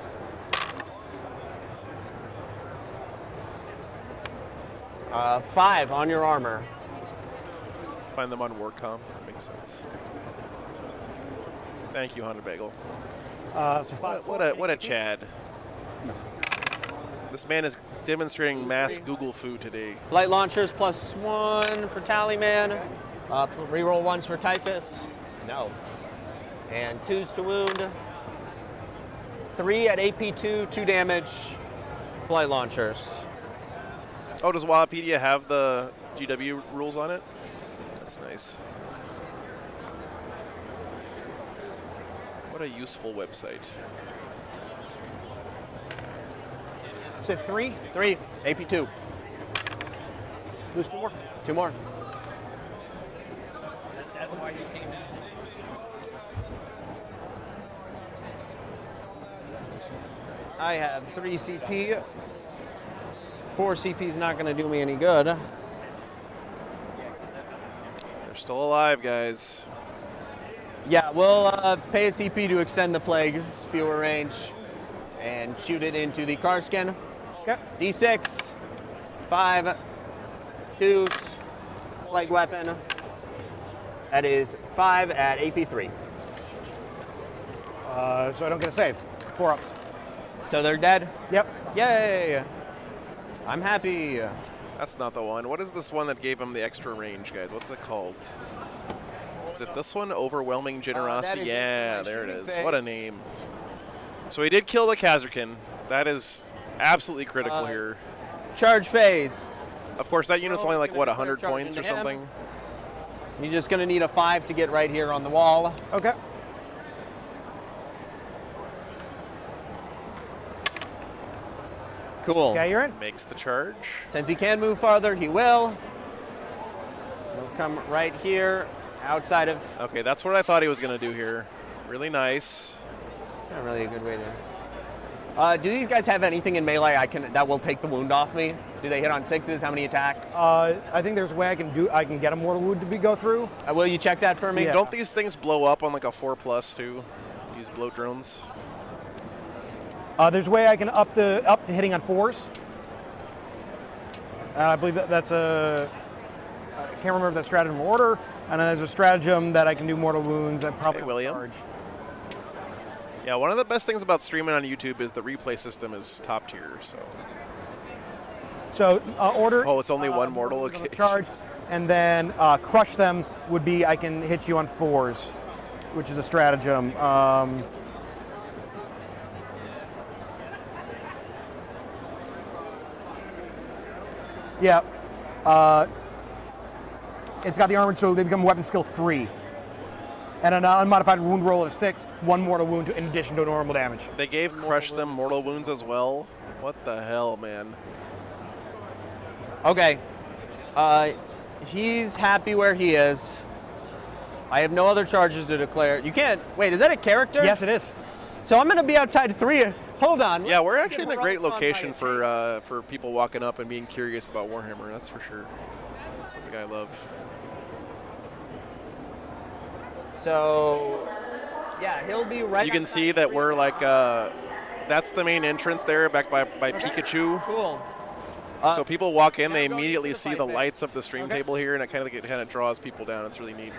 Uh, 5 on your armor. Find them on Warcom. That makes sense. Thank you, Honda Bagel. So 5. What a Chad. This man is demonstrating mass Google foo today. Light launchers plus 1 for Tallyman. Reroll 1s for Typhus. No. And 2s to wound. 3 at AP2, 2 damage. Light launchers. Oh, does Wikipedia have the GW rules on it? That's nice. What a useful website. Said 3. 3, AP2. Lose 2 more. 2 more. That's why you came down. I have 3 CP. 4 CP is not going to do me any good. They're still alive, guys. Yeah, we'll pay a CP to extend the plague spewer range and shoot it into the Karskin. Okay. D6, 5, 2s, plague weapon. That is 5 at AP3. So I don't get a save. 4 ups. So they're dead. Yep. Yay! I'm happy. That's not the one. What is this one that gave him the extra range, guys? What's it called? Is it this one? Overwhelming Generosity? is Yeah, my there it shooting is. phase. What a name. So he did kill the Khazarkin. That is absolutely critical here. Charge phase. Of course, that unit's only like, what, 100 Charge points or into him. something? You're just going to need a 5 to get right here on the wall. Okay. Cool. Okay, you're in. Makes the charge. Since he can move farther, he will. He'll come right here, outside of. Okay, that's what I thought he was going to do here. Really nice. Not really a good way to. Do these guys have anything in melee that will take the wound off me? Do they hit on 6s? How many attacks? I think there's a way I can get a mortal wound to go through. Will you check that for me? Yeah. Don't these things blow up on like a 4+ too? These bloat drones? There's a way I can up the hitting on 4s. I believe that's a. I can't remember if that's stratagem or order. And then there's a stratagem that I can do mortal wounds at probably Hey, William. charge. Yeah, one of the best things about streaming on YouTube is the replay system is top tier. So So order. Oh, it's only one mortal? wounds on the Okay. Charge, and then crush them would be I can hit you on 4s, which is a stratagem. Yeah. It's got the armored, so they become weapon skill 3. and an unmodified wound roll of 6, 1 mortal wound in addition to normal damage. They gave Crush them mortal wounds as well. What the hell, man? Okay. He's happy where he is. I have no other charges to declare. You can't. Wait, is that a character? Yes, it is. So I'm going to be outside 3. Hold on. Yeah, we're actually in a great location for people walking up and being curious about Warhammer. That's for sure. Something I love. So, yeah, he'll be right. You can see that we're like, that's the main entrance there, back by Pikachu. Cool. So people walk in, they now go immediately into the see fight the bits. lights of the stream table here, and it kind of draws people down. It's really neat.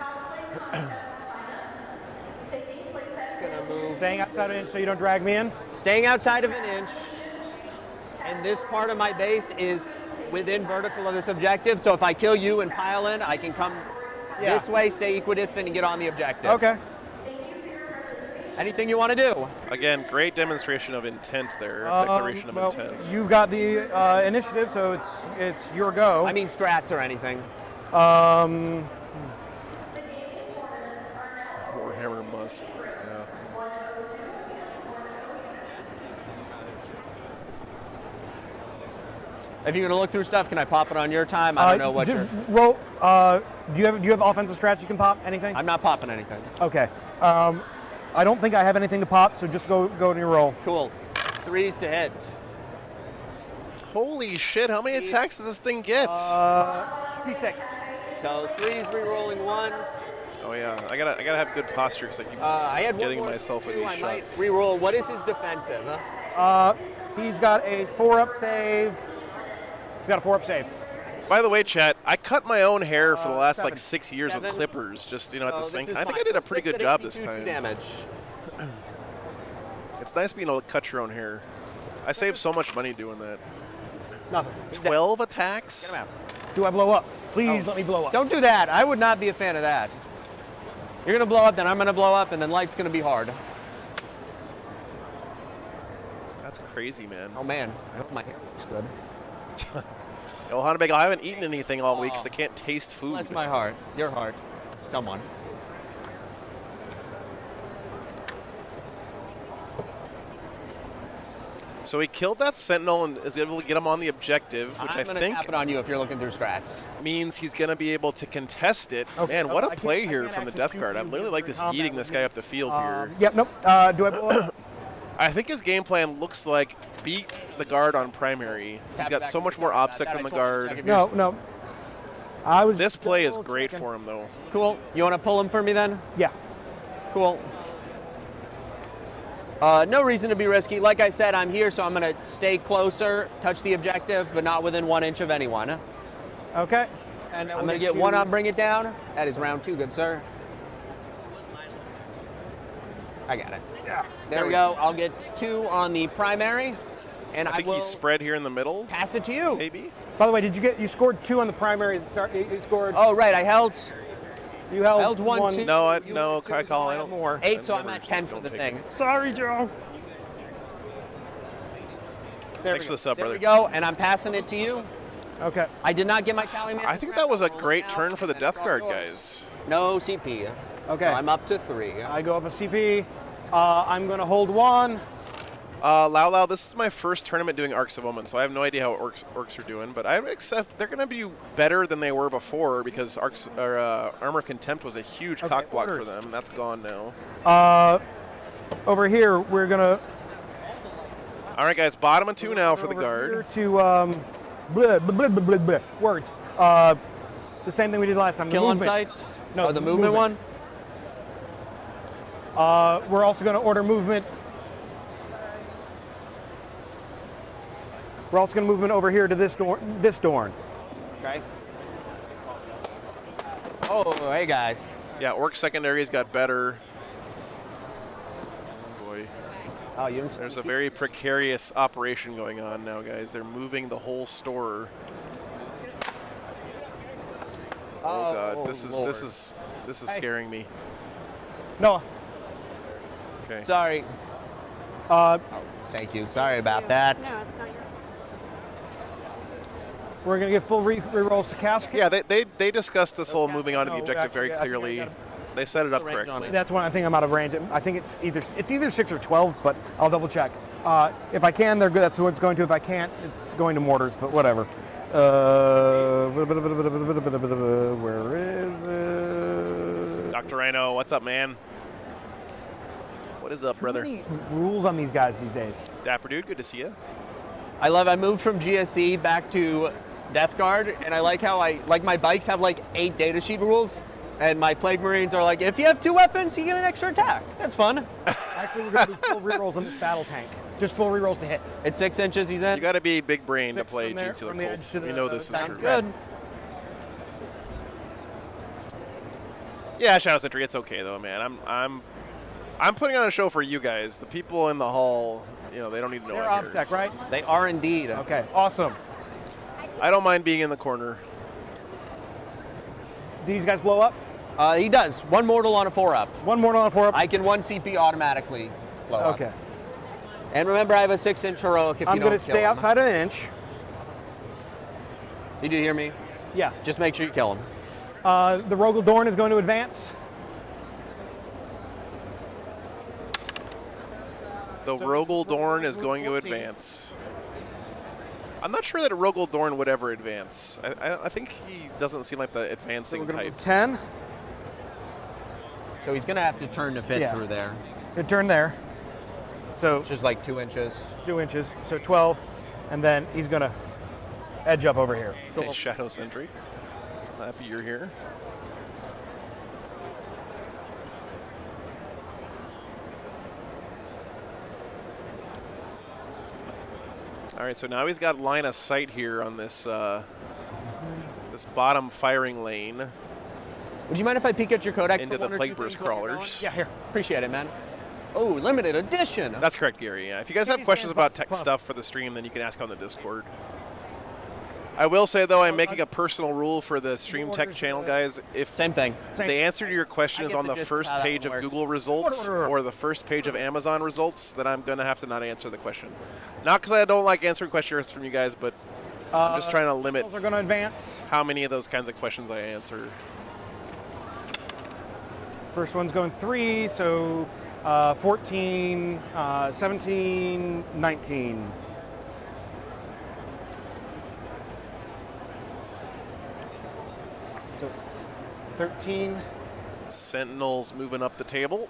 Gonna move. Staying outside an inch so you don't drag me in. Staying outside of an inch. And this part of my base is within vertical of this objective. So if I kill you and pile in, I can come this way, stay equidistant, and get on the objective. Okay. Anything you want to do? Again, great demonstration of intent there, declaration of Well, intent. you've got the initiative, so it's your go. I mean strats or anything. Um, Warhammer Musk. Yeah. If you're gonna look through stuff, can I pop it on your time? I don't know what you're. Roll. Do you have offensive strats you can pop? Anything? I'm not popping anything. Okay. I don't think I have anything to pop, so just go in your roll. Cool. 3s to hit. Holy shit! How many attacks does this thing get? D6. So 3s re-rolling 1s. Oh yeah, I gotta have good posture because I keep I had getting one more myself with two. these I might shots. re-roll. What is his defensive? He's got a 4-up save. He's got a 4-up save. By the way, chat, I cut my own hair for the last 7. like 6 years with 7. clippers, just at the this sink. is I think fine. I did a So pretty 6 good at job this 82 time. damage. It's nice being able to cut your own hair. I saved so much money doing that. Nothing. 12 attacks? Get him out. Do I blow up? Please let me blow up. Don't do that. I would not be a fan of that. You're gonna blow up, then I'm gonna blow up, and then life's gonna be hard. That's crazy, man. Oh man, I hope my hair looks good. Well, Hanabagel, I haven't eaten anything all week because I can't taste food. Bless my heart. Your heart. Someone. So he killed that sentinel and is able to get him on the objective, which I'm gonna I think tap it on you if you're looking through strats. means he's going to be able to contest it. Okay. Man, what I a can't- play I here can't from the actually Death shoot Guard. I you really like in this combat yeeting with this me. guy up the field here. Yep, nope. Do I blow up? I think his game plan looks like beat the guard on primary. Tap He's got back so to much the more side. OPSEC That than I the told you, check guard. if No. I was. This play is double great checking. for him, though. Cool. You want to pull him for me then? Yeah. Cool. No reason to be risky. Like I said, I'm here, so I'm going to stay closer, touch the objective, but not within 1 inch of anyone. Okay. And I'm going to get 1 up, bring it down. That is round 2, good sir. I got it. Yeah. There we go. I'll get 2 on the primary, and I I think will he's spread here in the middle, pass it to you. maybe. By the way, you scored 2 on the primary at the start? You scored. Oh, right. I held You held, held 1, 2. No, You no, went 2, I call. I so don't. more. 8, so I I'm never at 10 for don't the take thing. it. Sorry, Joe. Thanks for the sub, There brother. we go, and I'm passing it to you. Okay. I did not get my tally man. I think that was a great turn for the Death Guard guys. No CP. Okay. So I'm up to 3. I go up a CP. I'm going to hold 1. Lao, this is my first tournament doing Arcs of Omen, so I have no idea how orcs are doing, but I accept they're going to be better than they were before because Armor of Contempt was a huge cock block orders. for them. That's gone now. Over here, we're going to. All right, guys, bottom of 2 now for the Here guard. to blah, blah, blah, blah, blah, blah, words. The same thing we did last time. Kill the on movement. sight? No, Oh, the movement one? We're also going to order movement. We're also going to movement over here to this door. Okay. Oh, hey guys. Yeah, orc secondaries got better. Oh boy. Oh, you didn't. There's a very precarious operation going on now, guys. They're moving the whole store. Oh god, this Lord. is scaring me. No. Okay. Sorry. Thank you. Sorry about that. We're going to get full re-rolls to Casket. Yeah, they discussed this whole moving on to the No, objective actually, very I think I clearly. got They set it up What's the range on correctly. it? That's when I think I'm out of range. I think it's either 6 or 12, but I'll double check. If I can, they're good. That's what it's going to. If I can't, it's going to mortars. But whatever. Where is it? Dr. Rhino, what's up, man? What is up, brother? Too many rules on these guys these days. Dapper dude, good to see you. I moved from GSE back to Death Guard, and I like how my bikes have like 8 data sheet rules, and my Plague Marines are like, if you have 2 weapons, you get an extra attack. That's fun. Actually, we're going to do full rerolls on this battle tank. Just full rerolls to hit. It's 6 inches, he's in. You got to be big brain to 6 play from there, Gene Seal from the edge Colts. to the- We know this is Sounds true. good. Yeah, Shadow Sentry, it's okay though, man. I'm putting on a show for you guys. The people in the hall, you know, they don't need to know. They're I'm here. OBSEC, right? They are indeed. Okay, awesome. I don't mind being in the corner. These guys blow up? He does. 1 mortal on a 4-up. 1 mortal on a 4-up? I can 1 CP automatically blow up. Okay. And remember, I have a 6-inch heroic if I'm you going don't to kill stay him. outside of an inch. Did you hear me? Yeah. Just make sure you kill him. The Rogel Dorn is going to advance. The So Rogel it's Dorn is Rogel going to 14. advance. I'm not sure that a Rogel Dorn would ever advance. I think he doesn't seem like the So advancing we're going to type. move 10. So he's going to have to turn to fit Yeah. through there. Good turn there. So Which is like 2 inches. 2 inches, so 12. And then he's going to edge up over here. Hey, Shadow Sentry. Happy you're here. All right, so now he's got line of sight here on this this bottom firing lane Would you mind if I peek at your codex into for the 1 or 2 Plague Burst things while you're crawlers. Yeah, here. going? Appreciate it, man. Oh, limited edition. That's correct, Gary. Yeah. If you guys have Please questions stand about up, tech come on. stuff for the stream, then you can ask on the Discord. I will say though, I'm making a personal rule for the Stream Tech channel, guys. If Same thing. Same. the answer to your question I is get on the the gist first of how that page of works. Google results or the first page of Amazon results, then I'm going to have to not answer the question. Not because I don't like answering questions from you guys, but I'm just trying to limit Are going to advance. how many of those kinds of questions I answer. First one's going 3, so 14, 17, 19. So 13. Sentinels moving up the table.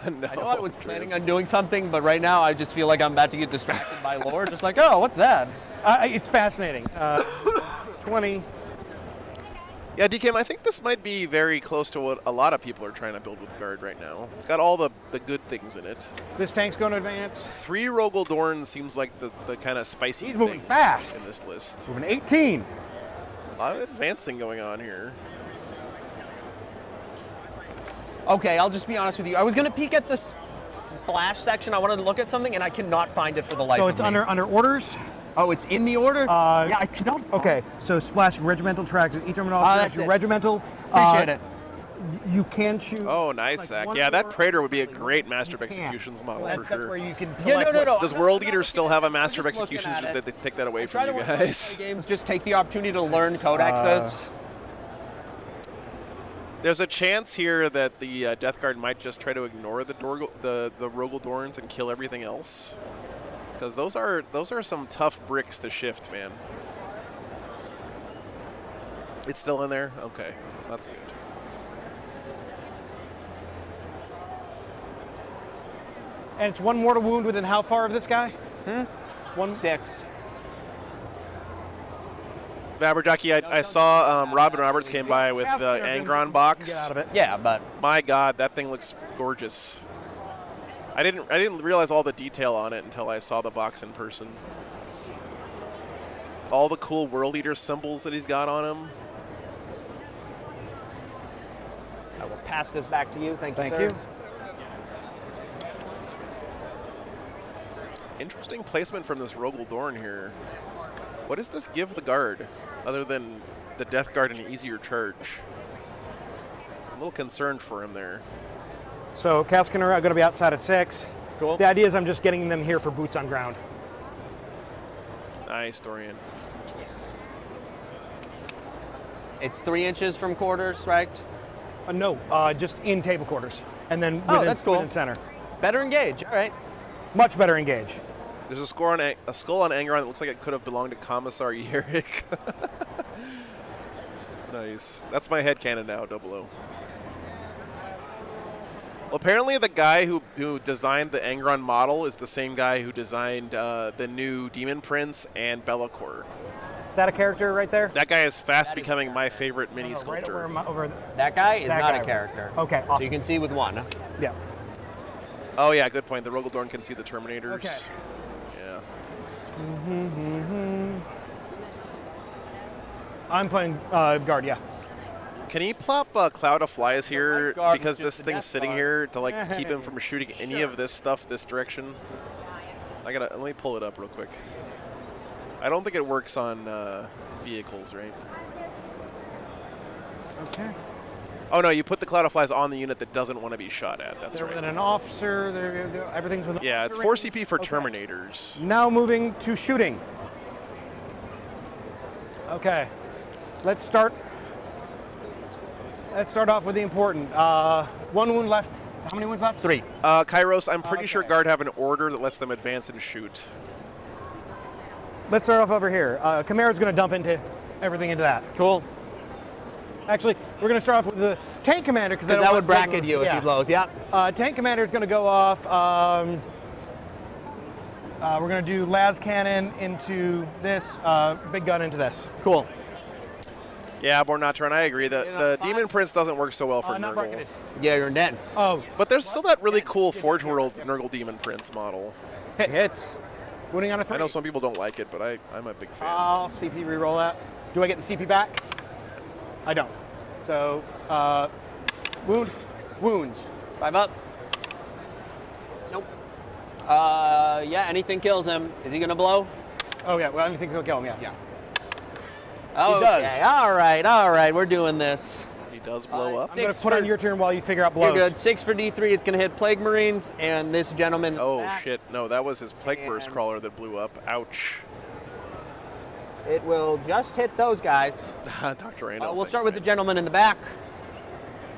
No, I know I was planning on doing something, but right now I just feel like I'm about to get distracted by lore. Just like, oh, what's that? It's fascinating. 20. Yeah, DKM, I think this might be very close to what a lot of people are trying to build with Guard right now. It's got all the good things in it. This tank's going to advance. 3 Rogel Dorn seems like the kind of spicy He's moving thing fast. in this list. Moving 18. A lot of advancing going on here. Okay, I'll just be honest with you. I was going to peek at this splash section. I wanted to look at something, and I cannot find it for the life So of it's me. under orders. Oh, it's in the order? Yeah, I cannot find Okay, so splashing regimental tracks at each terminal. that's it. Regimental. Appreciate it. You can choose. Oh, nice, like Zach. one Yeah, that or- Praetor would be a great Master of You can't. Executions model So for that's where sure. you can Yeah, select no. what- Does I'm World not Eater still looking have a at it. I'm Master of just looking Executions, at or it. did they take that away I from try to you work guys? games, just take the opportunity to learn codexes. There's a chance here that the Death Guard might just try to ignore the Rogel Dorns and kill everything else, because those are some tough bricks to shift, man. It's still in there? Okay, that's good. And it's 1 mortal wound within how far of this guy? 6. Vabberjockey, I saw Robin Roberts came by with the Angron box. Get out of it. Yeah, but My God, that thing looks gorgeous. I didn't realize all the detail on it until I saw the box in person. All the cool World Eater symbols that he's got on him. I will pass this back to you. Thank you, Thank sir. you. Interesting placement from this Rogel Dorn here. What does this give the Guard, other than the Death Guard an easier charge? I'm a little concerned for him there. So Cascaner are going to be outside of 6. Cool. The idea is I'm just getting them here for boots on ground. Nice, Dorian. It's 3 inches from quarters, right? No, just in table quarters, and then Oh, within, that's cool. within center. Better engage. All right. Much better engage. There's a skull on Angron that looks like it could have belonged to Commissar Yerrick. Nice. That's my headcanon now, 00. Well, apparently the guy who designed the Angron model is the same guy who designed the new Demon Prince and Bellacore. Is that a character right there? That guy is fast becoming my favorite mini Right sculptor. over That guy is That not guy. a character. Okay, So you awesome. can see with one. Yeah. Oh yeah, good point. The Rogaldorn can see the Terminators. Okay. Yeah. I'm playing guard. Yeah. Can he plop Cloud of Flies here guard because was this just the thing's Death sitting Guard. here to like keep him from shooting any of this stuff this direction? Let me pull it up real quick. I don't think it works on vehicles, right? Okay. Oh no, you put the Cloud of Flies on the unit that doesn't want to be shot at. That's They're right. within an officer. Everything's with. Yeah, it's 4 CP for Terminators. Now moving to shooting. Okay. Let's start off with the important. 1 wound left. How many wounds left? 3. Kairos, I'm pretty sure Okay. Guard have an order that lets them advance and shoot. Let's start off over here. Chimera's going to dump everything into that. Cool. Actually, we're going to start off with the tank commander because Because that would bracket you if you blows. Yeah. Tank commander is going to go off. We're going to do las cannon into this, big gun into this. Cool. Yeah, Bornatron, I agree. The fine. Demon Prince doesn't work so well for Not Nurgle. bracketed. Yeah, you're dense. Oh, But there's still that really cool Forge World Nurgle Demon Prince model. hits. Wounding on a 3. I know some people don't like it, but I'm a big fan. I'll CP reroll that. Do I get the CP back? I don't. So, wounds. 5 up. Nope. Yeah, anything kills him. Is he going to blow? Oh yeah, well I think he'll kill him. Yeah. Oh, does. okay. All right. We're doing this. He does blow up. I'm going to 6 put on for- your turn while you figure out blows. You're good. 6 for D3. It's going to hit Plague Marines and this gentleman. in the Oh back. shit! No, that was his Plague Burst And- crawler that blew up. Ouch. It will just hit those guys. Dr. Randall. We'll start with the gentleman in the back.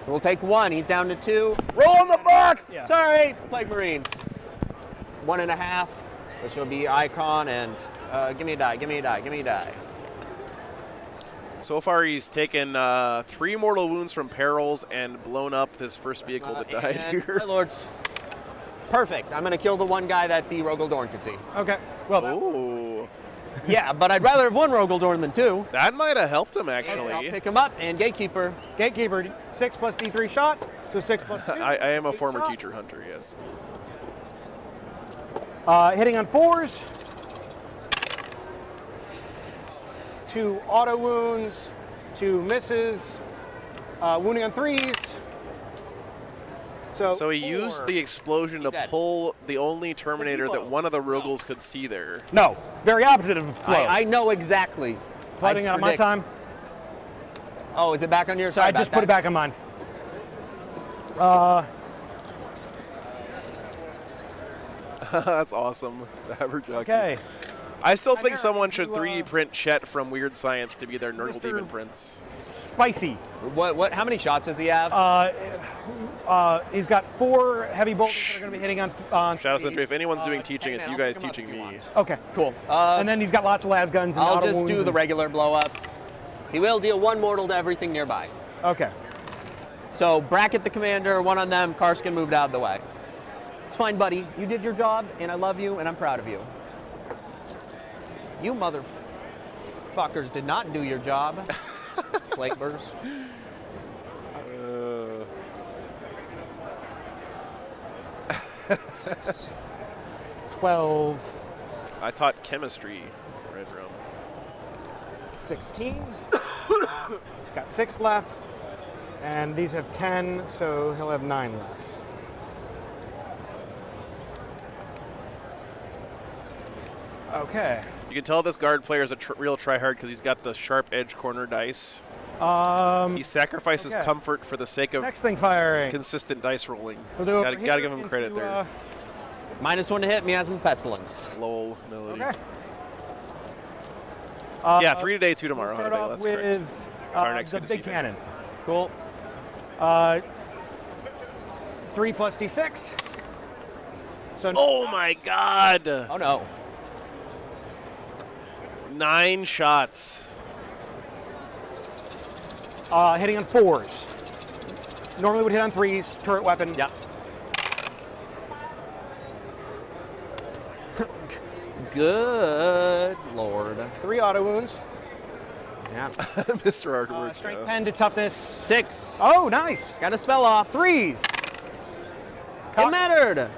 We'll take 1. He's down to 2. roll in the box. Yeah. Sorry, Plague Marines. 1.5, which will be Icon, and give me a die. So far, he's taken 3 mortal wounds from perils and blown up this first vehicle that died And here. my lords. Perfect. I'm going to kill the one guy that the Rogaldorn could see. Okay. Well, Ooh, Yeah, but I'd rather have 1 Rogaldorn than 2. that might have helped him I'll actually. pick him up, and Gatekeeper. Gatekeeper, 6 plus D3 shots, so 6 plus 2. I am a 8 former shots. teacher hunter. Yes. Hitting on 4s. 2 auto wounds, 2 misses. Wounding on 3s. So he 4. used the explosion to Dead. pull the only Terminator that blow? one of the Rogals could see there. No, very opposite of blow. I know exactly. Putting it on my predict. time. Oh, is it back on your side? I just put it back on mine. That's awesome. Aberjockey. Okay. I still think Chimera, someone should you, 3D print Chet from Weird Science to be their Nurgle Mr. Demon Prince. Spicy. What? How many shots does he have? He's got 4 heavy bolts that are going to be hitting on Shadows of the three. Tree. If anyone's doing teaching, it's I'll you guys pick him up teaching if you me. want. Okay. Cool. And then he's got lots of las guns and I'll auto just wounds do the and- regular blow up. He will deal 1 mortal to everything nearby. Okay. So bracket the commander, 1 on them. Karskin moved out of the way. It's fine, buddy. You did your job, and I love you, and I'm proud of you. You motherfuckers did not do your job. Flakebers. 12, I taught chemistry, Red Room. 16. He's got 6 left, and these have 10, so he'll have 9 left. Okay. You can tell this guard player is a real tryhard because he's got the sharp edge corner dice. He sacrifices okay. comfort for the sake of Next thing firing. consistent dice rolling. We'll do over Gotta here give him credit into, there. -1 to hit, miasma pestilence. Lol, melody. Okay. Yeah, 3 today, 2 tomorrow. Start Hunter, off that's with correct. Karnak's The good to see big you. cannon. Cool. 3 plus D6. So Oh my God! Oh no. 9 shots. hitting on 4s. Normally would hit on 3s. Turret weapon. Yep. Good Lord. 3 auto wounds. Yeah. Mr. Artwork. Strength 10 to toughness. 6. Oh, nice. Got a spell off. 3s. It mattered.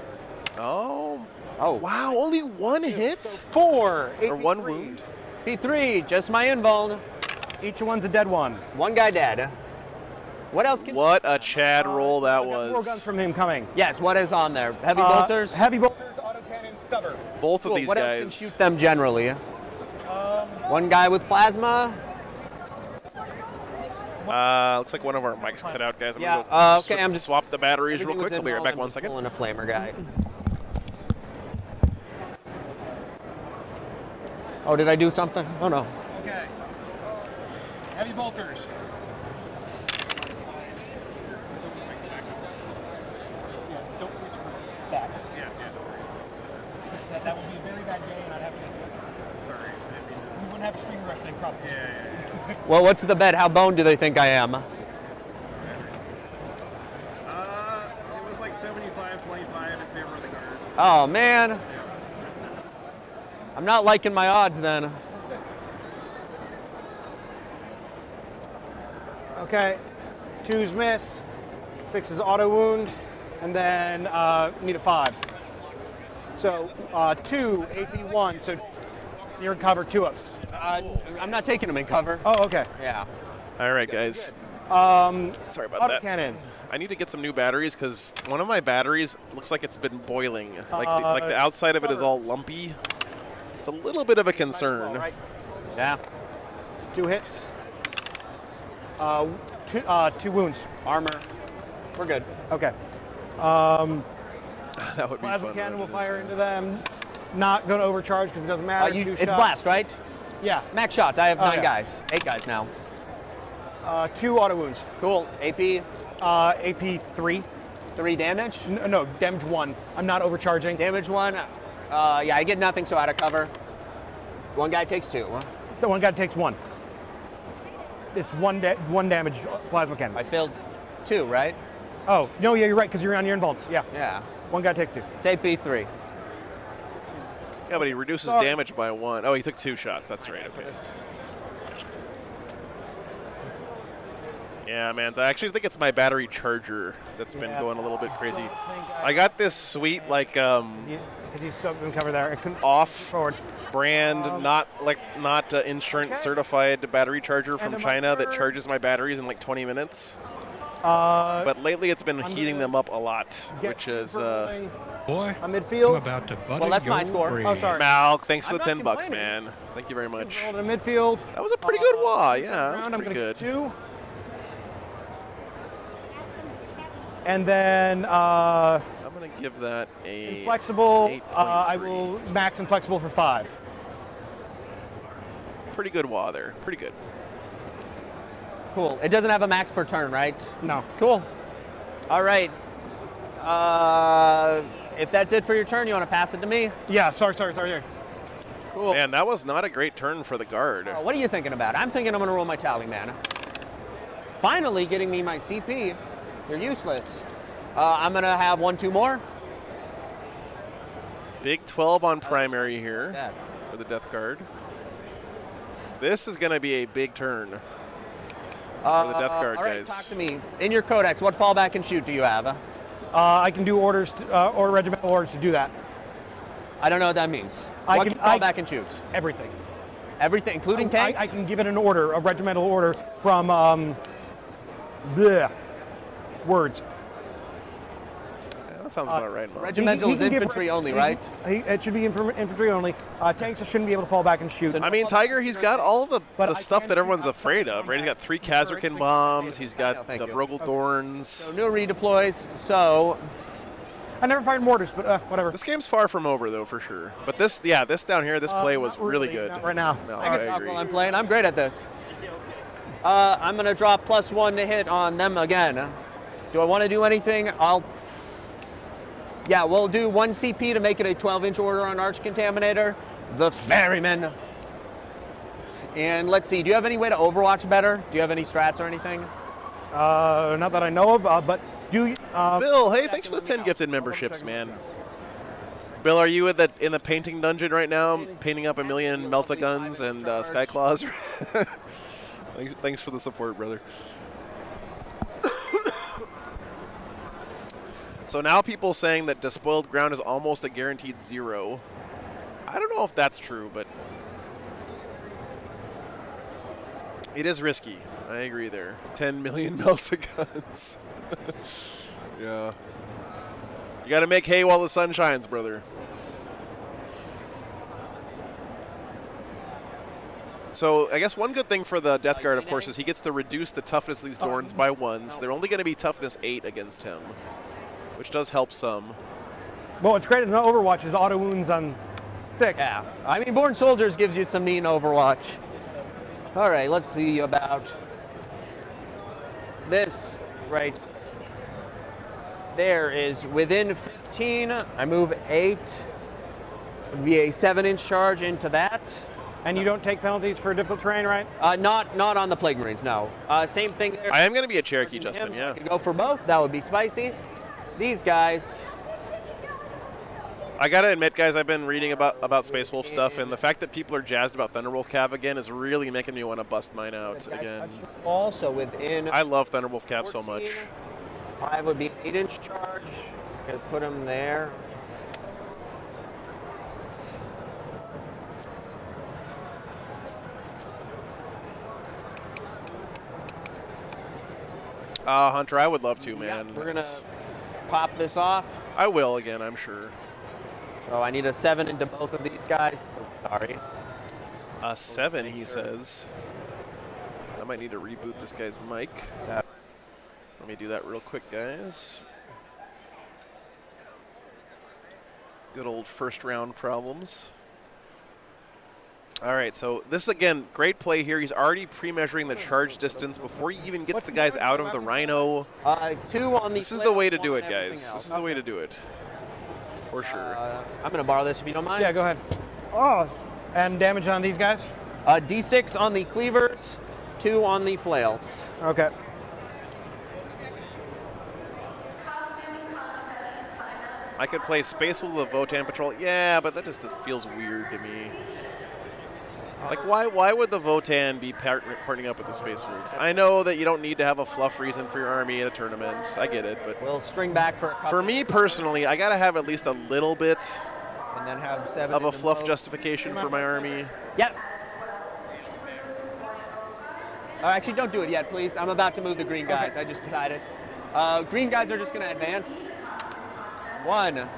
Oh. Oh. Wow, only 1 hit? 4. Or 1 wound? P3, just my invuln. Each one's a dead one. One guy dead. What else can... What a Chad roll that I got more guns was. from him coming. Yes, what is on there? Heavy bolters? Heavy bolters, autocannon, stubber. Both of Cool. these What else can guys. shoot them generally? One guy with plasma? Looks like one of our mics cut out, guys. I'm Yeah, gonna okay, I'm just- swap the batteries real Everything quick. was I'll be right back invuln, 1 I'm just second. pulling a flamer guy. Oh, did I do something? Oh no. Okay. Heavy bolters. Yeah, don't reach for that. That would be a very bad day, and I'd have to. Sorry. We wouldn't have a string wrestling problem. Well, what's the bet? How boned do they think I am? It was like 75-25 in favor of the guard. Oh man. I'm not liking my odds then. Okay. 2s miss. 6 is auto wound, and then need a 5. So 2 AP 1. So you're in cover 2-ups. I'm not taking him in cover. Oh, okay. Yeah. All right, guys. Sorry about that. Autocannon. I need to get some new batteries because one of my batteries looks like it's been boiling. Like the outside of it is all lumpy. It's a little bit of a concern. Right. Yeah. It's 2 hits. 2 wounds. Armor. We're good. Okay. That would be Plasma fun. cannon will though, fire to into them. Not going to overcharge because it doesn't matter. 2 It's shots. blast, right? Yeah. Max shots. I have 9 yeah. guys. 8 guys now. 2 auto wounds. Cool. AP, AP 3. 3 damage. No, damage 1. I'm not overcharging. Damage 1. Yeah, I get nothing, so out of cover. One guy takes 2. The one guy takes 1. It's 1 damage plasma cannon. I failed 2, right? Oh, no, yeah, you're right, because you're on your invulns. Yeah. Yeah. One guy takes 2. It's AP 3. Yeah, but he reduces Sorry. damage by 1. Oh, he took 2 shots. That's right. Okay. Yeah, man. So I actually think it's my battery charger that's been going a little bit crazy. I got this sweet, like, Because he's still in cover there. off Forward. brand, not insurance certified battery charger from And China that marker. charges my batteries in like 20 minutes. But Lately it's been heating gonna them up a lot, which is Boy, a I'm midfield. about to butter Well, that's my your score. brain. Oh, sorry. Malk, thanks for I'm the not $10 bucks, complaining. man. Thank you very much. Rolled in a midfield. That was a pretty good wah. Yeah, that was Round, I'm pretty gonna good. get 2. And then I'm gonna give that a inflexible. 8.3. I will max inflexible for 5. Pretty good wah there. Pretty good. Cool. It doesn't have a max per turn, right? No. Cool. All right. If that's it for your turn, you want to pass it to me? Yeah. Sorry. Cool. Man, that was not a great turn for the guard. What are you thinking about? I'm thinking I'm going to roll my tally, man. Finally getting me my CP. You're useless. I'm going to have 1-2 more. Big 12 on primary here That. for the death guard. This is gonna be a big turn for the death guard, all right, guys. talk to me. In your codex, what fallback and shoot do you have? I can do orders or regimental orders to do that. I don't know what that means. I What can- can fallback and shoot? Everything. Everything, including tanks? I can give it an order, a regimental order from words. Yeah, that sounds about right, Mom. Regimental He is can give infantry re- only, he- right? It should be infantry only. Tanks shouldn't be able to fall back and shoot. I mean, Tiger, he's got all the But I stuff can that everyone's shoot afraid of, right? He's got 3 Kazarkin bombs. He's got Thank the you. Rogel Dorns. So new redeploys. So I never fired mortars, but whatever. This game's far from over, though, for sure. But this down here, this play was Not really good. not right now. No, I can I talk agree. while I'm playing. I'm great at this. I'm going to drop +1 to hit on them again. Do I want to do anything? Yeah, we'll do 1 CP to make it a 12-inch order on Arch Contaminator. The Ferryman. And let's see, do you have any way to Overwatch better? Do you have any strats or anything? Not that I know of, but do you? Bill, hey, thanks for the 10 gifted memberships, man. Bill, are you in the painting dungeon right now, painting up a million Melta-Guns and Skyclaws? Thanks for the support, brother. So now people saying that Despoiled Ground is almost a guaranteed 0. I don't know if that's true, but it is risky. I agree there. 10 million Melta-Guns. Yeah. You got to make hay while the sun shines, brother. So I guess one good thing for the Death Guard, of course, is he gets to reduce the toughness of these Dorns by 1. So they're only going to be toughness 8 against him, which does help some. Well, what's great is no Overwatch is auto wounds on 6. Yeah, I mean, Born Soldiers gives you some neat in Overwatch. All right, let's see about this right there is within 15. I move 8. It would be a 7-inch charge into that. And you don't take penalties for difficult terrain, right? Not on the Plague Marines, no. Same thing there. I am going to be a Cherokee, Justin, yeah. I could go for both. That would be spicy. These guys. I got to admit, guys, I've been reading about Space Wolf stuff, and the fact that people are jazzed about Thunderwolf Cav again is really making me want to bust mine out again. Also within. I love Thunderwolf Cav so much. 5 would be an 8-inch charge. Gonna put him there. Hunter, I would love to, man. We're gonna pop this off. I will again, I'm sure. So I need a 7 into both of these guys. Oh, sorry. A 7, he says. I might need to reboot this guy's mic. So. Let me do that real quick, guys. Good old first round problems. All right, so this, again, great play here. He's already pre-measuring the charge distance before he even gets the guys out of the Rhino. 2 on the. This is the way to do it, guys. This is the way to do it. For sure. I'm going to borrow this if you don't mind. Yeah, go ahead. Oh, and damage on these guys? D6 on the cleavers, 2 on the flails. Okay. I could play Space with a Votan Patrol. Yeah, but that just feels weird to me. Like, why would the Votan be partnering up with the Space Wolves? I know that you don't need to have a fluff reason for your army in a tournament. I get it, but we'll string back for a couple. For me personally, I gotta have at least a little bit and then have 7 of a fluff justification for my army. Yep. Actually, don't do it yet, please. I'm about to move the green guys. I just decided. Green guys are just going to advance. 1.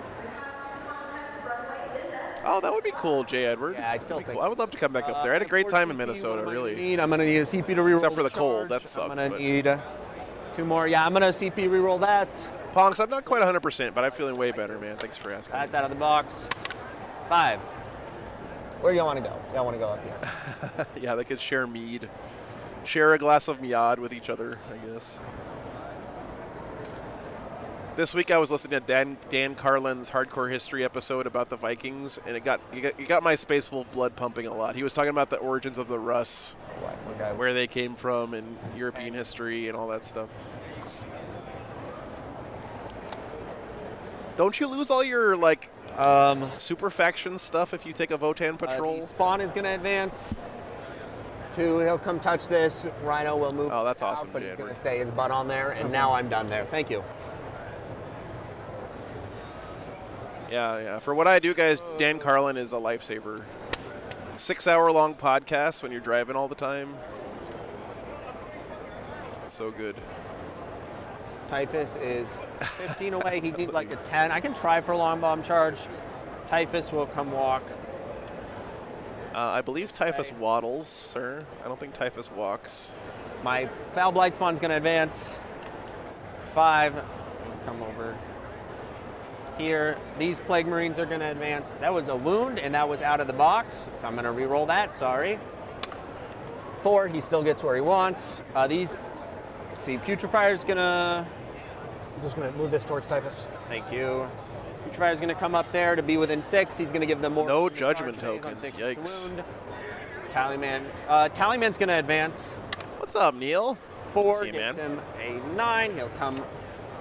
Oh, that would be cool, J. Edward. Yeah, I still think. Cool. I would love to come back up there. I had a great time in Minnesota, really. I'm going to need a CP to reroll. Except for the cold, that sucked. I'm going to need 2 more. Yeah, I'm going to CP reroll that. Ponks, I'm not quite 100%, but I'm feeling way better, man. Thanks for asking. That's out of the box. 5. Where do y'all want to go? Y'all want to go up here? Yeah, they could share mead. Share a glass of mead with each other, I guess. This week I was listening to Dan Carlin's Hardcore History episode about the Vikings, and it got my Space Wolf blood pumping a lot. He was talking about the origins of the Russ, where they came from, and European history and all that stuff. Don't you lose all your super faction stuff if you take a Votan patrol? The spawn is going to advance. 2, he'll come touch this. Rhino will move. Oh, that's awesome, but he's going to stay his butt on there, and now I'm done there. Thank you. Yeah. For what I do, guys, Dan Carlin is a lifesaver. 6-hour-long podcasts when you're driving all the time. It's so good. Typhus is 15 away. He needs like a 10. I can try for a long bomb charge. Typhus will come walk. I believe Typhus waddles, sir. I don't think Typhus walks. My Foul Blight Spawn's going to advance. 5. Come over here. These Plague Marines are going to advance. That was a wound, and that was out of the box, so I'm going to re-roll that. Sorry. 4, he still gets where he wants. Let's see, Putrefier's gonna, I'm just going to move this towards Typhus. thank you. Putrefier's gonna come up there to be within 6. He's gonna give them more. No charge judgment phase on tokens, 6 yikes. wound. Tallyman. Tallyman's gonna advance. What's up, Neil? 4 See you, gives man. him a 9. He'll come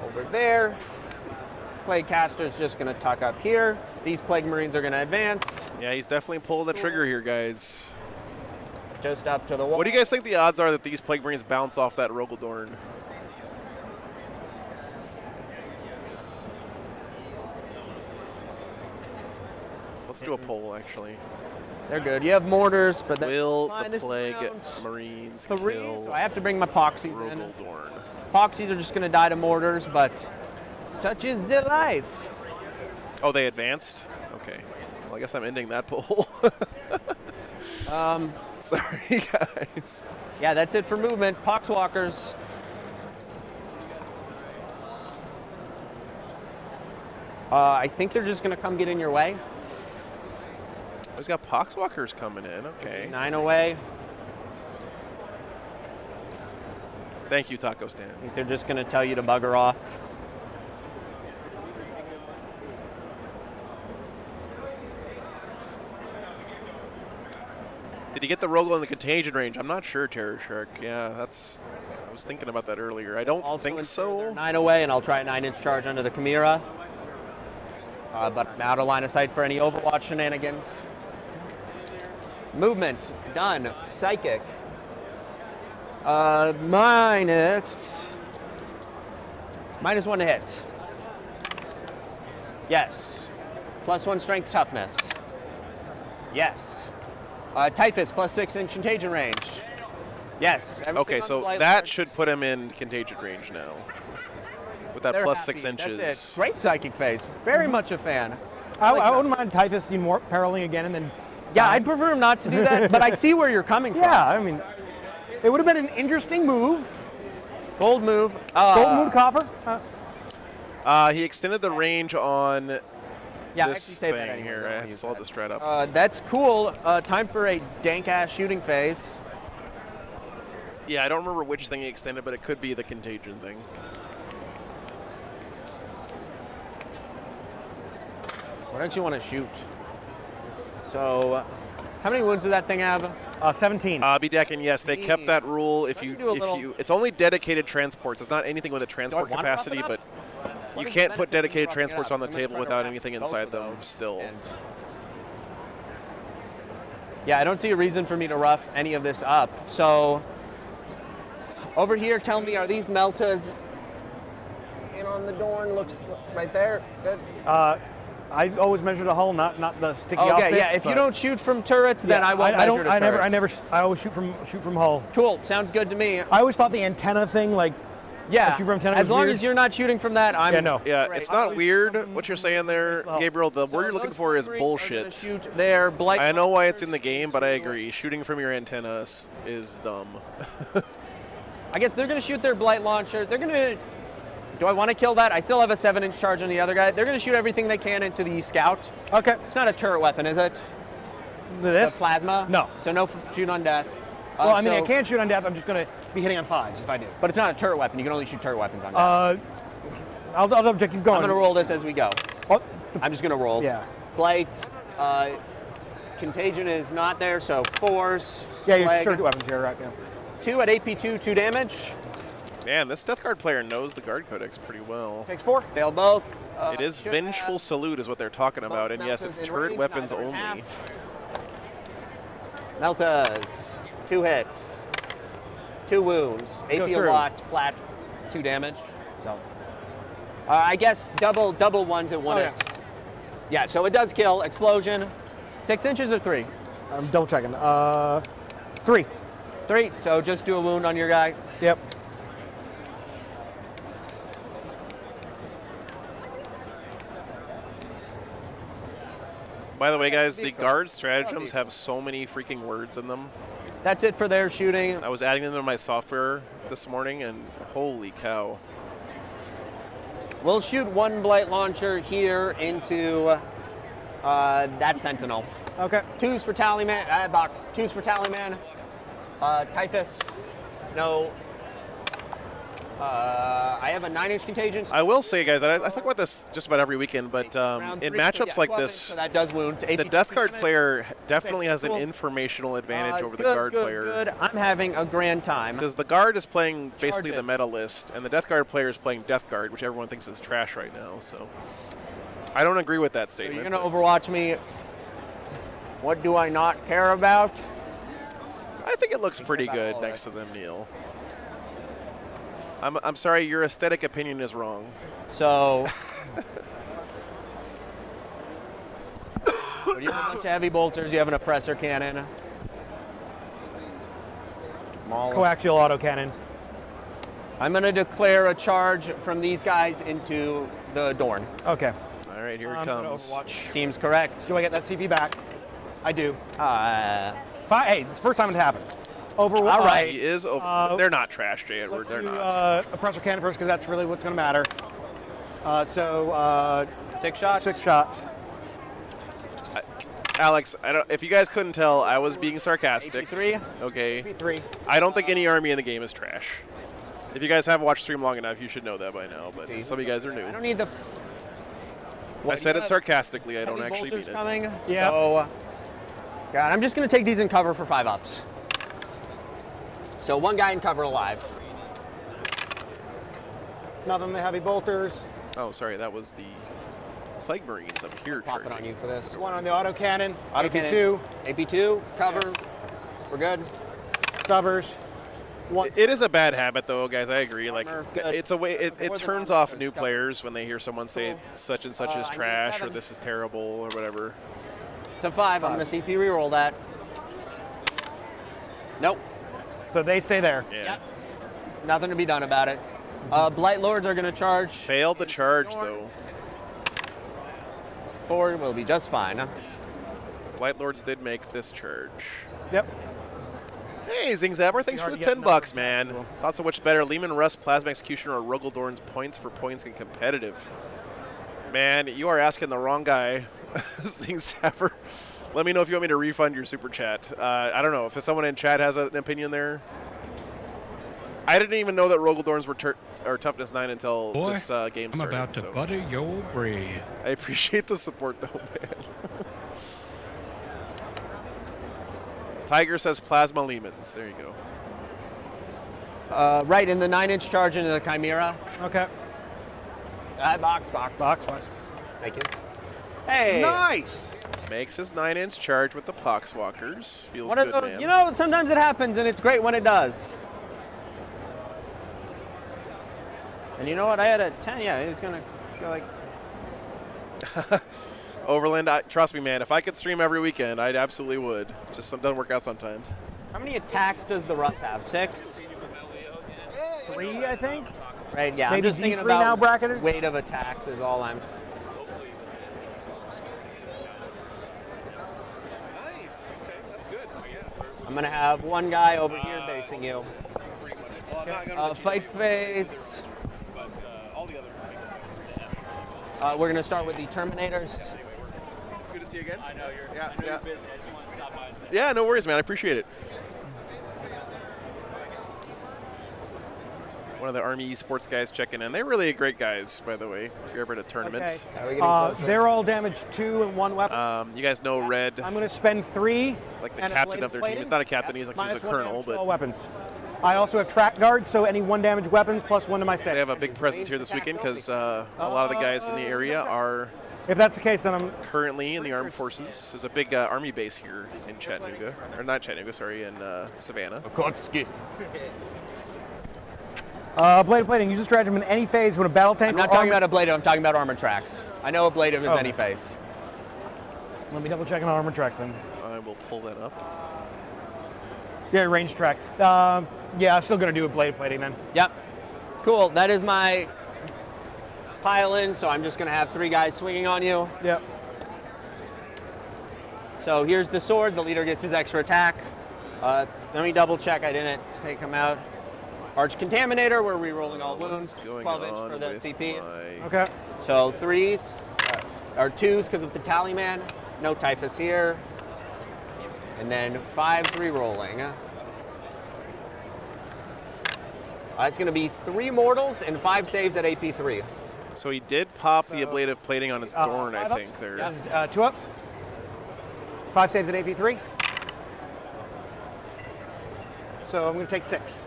over there. Plague Caster's just gonna tuck up here. These Plague Marines are gonna advance Yeah, he's definitely pulling the trigger here, guys. just up to the wall. What do you guys think the odds are that these Plague Marines bounce off that Rogaldorn? Let's do a poll, actually. They're good. You have mortars, but that's Will fine the this Plague round. Marines 3, kill so I have to bring my Poxies in. Rogaldorn? Poxies are just gonna die to mortars, but such is the life. Oh, they advanced? Okay. Well, I guess I'm ending that poll. Sorry, guys. Yeah, that's it for movement. Poxwalkers. I think they're just gonna come get in your way. Oh, he's got Poxwalkers coming in. Okay. 9 away. Thank you, Taco Stand. I think they're just gonna tell you to bugger off. Did he get the Rogel in the contagion range? I'm not sure, Terror Shark. Yeah, that's. I was thinking about that earlier. I don't Also think in so. they're 9 away, and I'll try a 9-inch charge under the Chimera. But I'm out of line of sight for any Overwatch shenanigans. Movement, done. Psychic. Minus 1 to hit. Yes. +1 strength toughness. Yes. Typhus, +6 contagion range. Yes. everything Okay, on the so Blight that Lords. should put him in contagion range now. With that They're +6 happy. inches. That's it. Great psychic phase. Very much a fan. I wouldn't mind Typhus more paraling again and then. Yeah, I'd prefer him not to do that, but I see where you're coming from. Yeah, I mean, it would have been an interesting move. Bold move. Gold Moon Copper. He extended the range on Yeah, actually this save that thing anyway. here. Don't I wanna use saw that. the strat up. That's cool. Time for a dank-ass shooting phase. Yeah, I don't remember which thing he extended, but it could be the contagion thing. Why don't you want to shoot? So, how many wounds does that thing have? 17. Bedekin, yes, they kept that rule. If you, do a little- it's only dedicated transports. It's not anything with a transport wanna buff capacity, it up? but What you is can't the put benefit of dedicated buffing it transports up? on the I'm gonna table try to without wrap anything both inside of them. those, Still, and- yeah, I don't see a reason for me to rough any of this up. So, over here, tell me, are these Meltas in on the Dorn? Looks right there. Good. I always measure the hull, not the sticky off Okay, bits. yeah. If you but- don't shoot from turrets, then Yeah, I won't I don't. measure the I turrets. I always shoot from hull. Cool. Sounds good to me. I always thought the antenna thing, like, Yeah. shoot from antenna As was long weird. as you're not shooting from that, I'm. Yeah, no. yeah, Great. it's not Always weird what you're saying there, Slow. Gabriel. The word you're So looking those for is three are gonna bullshit. Shoot their blight. I know why it's in the game, but I agree. Shooting from your antennas is dumb. I guess they're going to shoot their blight launchers. They're going to. Do I want to kill that? I still have a 7-inch charge on the other guy. They're going to shoot everything they can into the scout. Okay. It's not a turret weapon, is it? This? The plasma? No. So no shoot on death. Well, I mean, I so- can't shoot on death. I'm just going to be hitting on 5s if I do. But it's not a turret weapon. You can only shoot turret weapons on death. I'll double check. Keep going. I'm going to roll this as we go. Oh, I'm just going to roll. Yeah. Blight. Contagion is not there, so 4s. yeah, you're Plague. sure weapons here, right? Yeah. 2 at AP2, 2 damage. Man, this Death Guard player knows the Guard Codex pretty well. Takes 4. Fail both. It is should Vengeful have Salute is what they're talking about, and yes, it's Meltas in turret range, weapons neither in only. half. Meltas, 2 hits, 2 wounds, AP a through. lot, flat, 2 damage. So, I guess double ones at 1 Oh, hit. Yeah, so it does kill. Explosion, 6 inches or 3? I'm double checking. 3. 3. So just do a wound on your guy. Yep. By the way, guys, the Guard stratagems have so many freaking words in them. That's it for their shooting. I was adding them to my software this morning, and holy cow. We'll shoot 1 blight launcher here into that sentinel. Okay. 2s for Tallyman, box. 2s for Tallyman. Typhus. No. I have a 9-inch contagion. I will say, guys, I talk about this just about every weekend, but Round in 3, matchups so like 12 inch, this, so that does wound. the Death Guard player definitely has an informational advantage over the Guard player. Good. I'm having a grand time. Because the Guard is playing basically the Charges. meta list, and the Death Guard player is playing Death Guard, which everyone thinks is trash right now. So I don't agree with that So statement. you're going to Overwatch me. What do I not care about? I think it looks pretty good next to them, Neil. I'm sorry, your aesthetic opinion is wrong. So, you have a bunch of heavy bolters. You have an oppressor cannon. Coaxial autocannon. I'm going to declare a charge from these guys into the Dorn. Okay. All right, here it I'm gonna comes. Overwatch. Seems correct. Do I get that CP back? I do. Uh, Hey, it's the first time it happened. Overwatch. All right. He is over. They're not trash, J. Edward. Let's They're do not. oppressor cannon first because that's really what's going to matter. 6 shots. 6 shots. Alex, if you guys couldn't tell, I was being sarcastic. 3. Okay. 3. I don't think any army in the game is trash. If you guys haven't watched stream long enough, you should know that by now. But some of you guys are new. I don't need the. I said it sarcastically. I don't Heavy actually bolters mean it. coming. Yeah. So, God, I'm just going to take these in cover for 5 ups. So 1 guy in cover alive. Nothing the heavy bolters. Oh, sorry, that was the Plague Marines up here. Pop it charging. on you for this. 1 on the autocannon. Autocannon. AP2. AP2, cover. We're good. Stubbers. 1. It is a bad habit, though, guys. I agree. Like, Armor, good. it's a way. It More than turns armor, off it's new cover. players when they hear someone say such and such is I need trash or 7. this is terrible or whatever. It's a 5. I'm going to CP reroll that. Nope. So they stay there. Yeah. Yep. Nothing to be done about it. Blight Lords are going to charge. Failed to charge, though. 4 will be just fine. Blight Lords did make this charge. Yep. Hey, Zingzabber, thanks for the already getting $10, man. Thoughts of which better, Lehman Russ, Plasma Executioner, or Ruggledorn's points for points and competitive? Man, you are asking the wrong guy, Zingzabber. Let me know if you want me to refund your super chat. I don't know if someone in chat has an opinion there. I didn't even know that Ruggledorns were toughness 9 until Boy, this game I'm started. about to so butter your bread. I appreciate the support, though, man. Tiger says Plasma Lehmans. There you go. Right in the 9-inch charge into the Chimera. Okay. Box. Box. Thank you. Hey. Nice. Makes his 9-inch charge with the Poxwalkers. Feels One good, of those, man. you know, sometimes it happens and it's great when it does. And you know what? I had a 10. Yeah, he was going to go like. Overland, trust me, man. If I could stream every weekend, I absolutely would. Just doesn't work out sometimes. How many attacks does the Russ have? 6? 3, I think. Right, yeah. Maybe I'm just thinking D3 about now, bracketers? weight of attacks is all I'm. Nice. Okay, that's good. I'm going to have 1 guy over here basing you. Pretty much. Well, I'm not gonna Fight phase. but all the other things. We're going to start with the Terminators. It's good to see you again. I know you're busy. I just wanted to stop by and say. Yeah, no worries, man. I appreciate it. One of the Army esports guys checking in. They're really great guys, by the way, if you're ever at a tournament. Okay. Are we getting closer? They're all damaged 2 and 1 weapon. You guys know Red, I'm going to spend 3. like the and a captain blade of their team. plating. He's not a captain, he's like he's a Minus 1 colonel, damage to but all weapons. I also have track guards, so any 1 damage weapons plus 1 to my they set. have a big presence here this weekend because a lot of the guys in the area are If that's the case, then I'm currently in the armed forces. There's a big army base here in Chattanooga, or not Chattanooga, sorry, in Savannah. Kotski. blade plating. Use a stratagem in any phase when a battle tank. I'm not or talking armor- about ablative, I'm talking about armor tracks. I know ablative is Oh. any face. Let me double check on armor tracks then. I will pull that up. Yeah, range track. Yeah, I'm still gonna do a blade plating then. Yep. Cool. That is my pile in, so I'm just going to have 3 guys swinging on you. Yep. So here's the sword. The leader gets his extra attack. Let me double check I didn't take him out. Arch Contaminator, we're re-rolling all wounds. Going 12 inch on for the with CP. my- Okay. So 3s, or 2s because of the tally man. No typhus here. And then 5s re-rolling. It's going to be 3 mortals and 5 saves at AP3. So he did pop the ablative plating on his Dorn, I 5 think. ups. There. Yeah, 2 ups. It's 5 saves at AP3. So I'm going to take 6.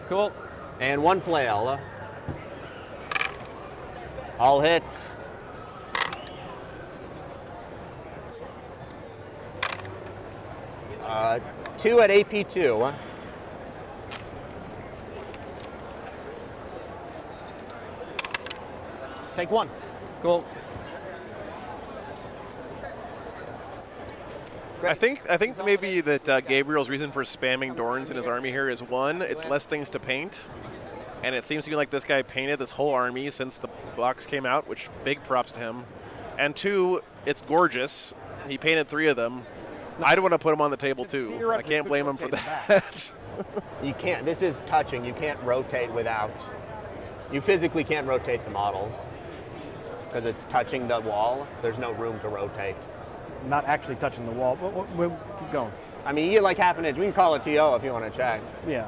Cool. And 1 flail. All hits. Uh, 2 at AP2. Take 1. Cool. I think maybe that Gabriel's reason for spamming Dorns in his army here is 1, it's less things to paint, and it seems to be like this guy painted this whole army since the box came out, which big props to him. And 2, it's gorgeous. He painted 3 of them. I'd want to put them on the table too. I can't blame him for that. You can't. This is touching. You can't rotate without. You physically can't rotate the model because it's touching the wall. There's no room to rotate. Not actually touching the wall. We'll keep going. I mean, you get like half an inch. We can call it TO if you want to check. Yeah.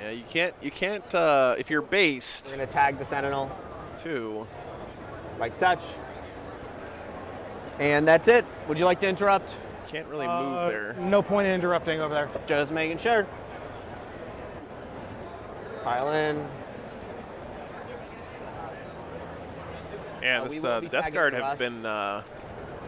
Yeah, you can't if you're based. We're gonna tag the Sentinel 2. like such. And that's it. Would you like to interrupt? Can't really move there. No point in interrupting over there. Just making sure. Pile in. And we this will be Death tagging Guard for have us. been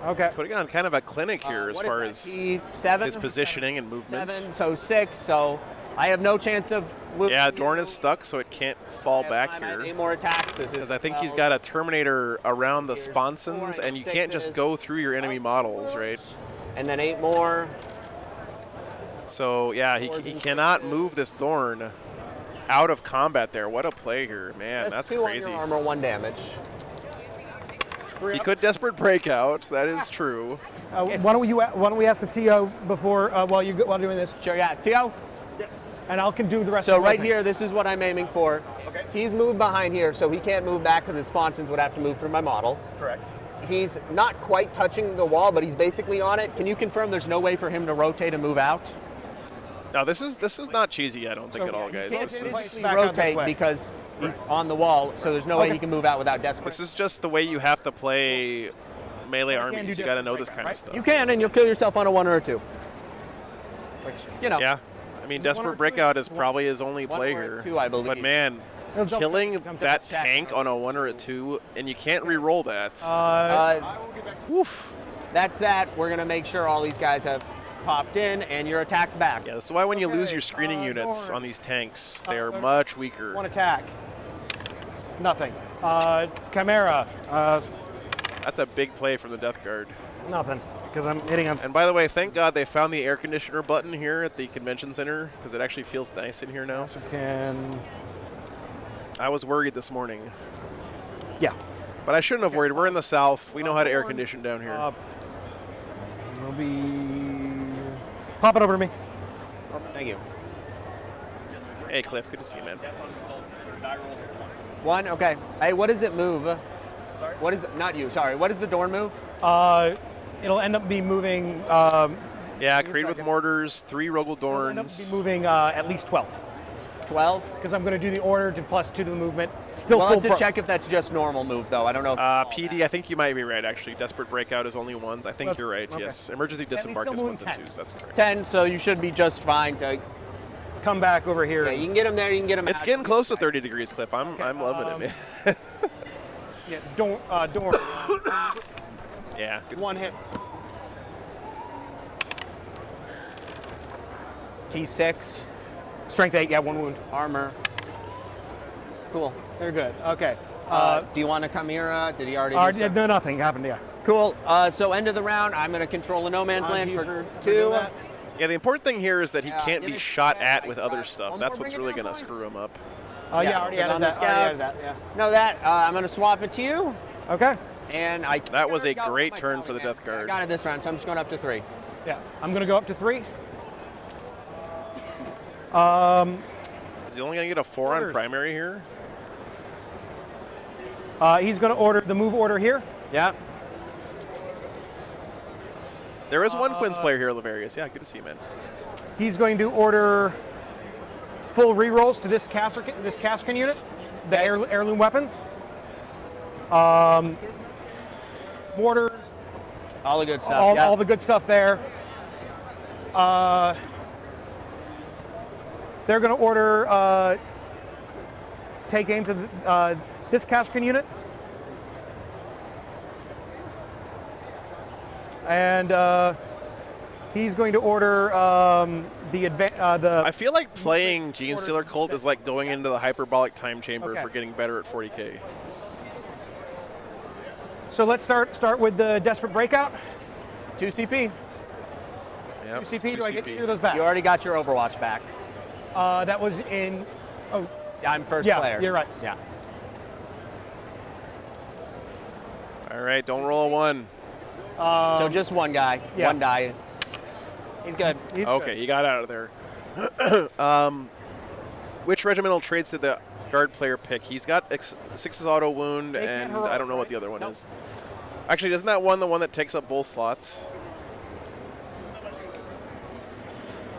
Okay. putting on kind of a clinic here as What far is as that? 7? his positioning and movement. 7, so 6. So I have no chance of. Yeah, Dorn is stuck, so it can't fall back I have 8 here. more attacks. This is Because I think he's 12. got a Terminator around the Here's sponsons, 4, and you 6 can't just is- go through your enemy models, right? And then 8 more. So yeah, he cannot move this Dorn out of combat there. What a play here, man. That's 2 crazy. on your armor, 1 damage. He could desperate breakout. That is true. Why don't we ask the TO before while doing this, Sure, yeah. TO? and I'll can do the rest. So of the right thing. here, this is what I'm aiming for. Okay. He's moved behind here, so he can't move back because his sponsons would have to move through my model. Correct. He's not quite touching the wall, but he's basically on it. Can you confirm there's no way for him to rotate and move out? Now this is not cheesy, I don't think at all, guys. Can't This physically is Back out this rotate way. because he's on the wall, so there's no way Okay. he can move out without desperate. this is just the way you have to play melee do armies. You got to know this kind of stuff. You can, and you'll kill yourself on a 1 or a 2. Which, you know. Yeah. I mean, Is it 1 or desperate 2? breakout is probably his only 1 play or a here. 2, I believe. But man, It'll jump killing to- comes that to check. tank on a 1 or a 2, and you can't re-roll that. Woof. That's that. We're going to make sure all these guys have popped in, and your attack's back. Yeah, this is why when you lose Okay, your screening units Dorn. on these tanks, they are Dorn. much weaker. 1 attack. Nothing. Chimera. That's a big play from the Death Guard. Nothing. Because I'm hitting on. And by the way, thank God they found the air conditioner button here at the convention center, because it actually feels nice in here now. Can. I was worried this morning, Yeah. but I shouldn't have worried. We're in the South. We know how to air condition down here. Will be. Pop it over to me. Thank you. Hey, Cliff, good to see you, man. 1, okay. Hey, what does it move? Sorry? What is, not you, sorry. What does the Dorn move? It'll end up be moving. Yeah, Creed with mortars, 3 Rogel It'll end up Dorns. be moving at least 12. 12? Because I'm going to do the order to +2 to the movement. Still We'll full have to pro- check if that's just normal move, though. I don't know. PD, I think you might be right, actually. Desperate Breakout is only 1s. I think That's- you're right, okay. yes. Emergency Disembark still is moving 1s and 10. 2s. That's correct. 10, so you should be just fine to. Come back over here. Yeah, you can get him there, you can get him It's out. getting close to 30 degrees, Cliff. I'm loving it, man. Yeah, don't. Yeah. good to 1 see hit. T6, Strength 8. Yeah, 1 wound. armor. Cool. They're good. Okay. Do you want to come here? Did he already? do Yeah, stuff? no, nothing happened. Yeah. Cool. So end of the round, I'm going to control the no man's On land to you for for 2. doing that. Yeah, the important thing here is that he can't give be it shot back. at with other stuff. One That's more what's bring it really down going to points. screw him up. Yeah, already on added the that. scout. Already added that. Yeah. No, that I'm going to swap it to you, Okay. and I. That was a got great my turn for the tally Death man. Guard. I got it this round, so I'm just going up to 3. Yeah. I'm gonna go up to 3. Is he only going to get a 4 on Orders. primary here? He's gonna order the move order here. Yeah. There is one Quinns player here, Laverius. Yeah, good to see you, man. He's going to order full rerolls to this Cascan unit, the heirloom weapons. Mortars, All the good stuff. all the good stuff there. They're going to order take aim to this Cascan unit. And he's going to order I feel like playing Gene Stealer Cult is like going into the hyperbolic time chamber Okay. for getting better at 40K. So let's start with the Desperate Breakout. 2 CP. Yep, 2 it's CP, do I 2 get CP. either of those back? You already got your Overwatch back. That was in, oh, I'm first yeah, player. you're right. Yeah. All right, don't roll a 1. So just one guy, yeah. one die. He's good. He's Okay, he got out of there. Which regimental traits did the guard player pick? He's got 6's auto wound, They can't and heroic, I don't know what right? the other one Nope. is. Actually, isn't that one the one that takes up both slots?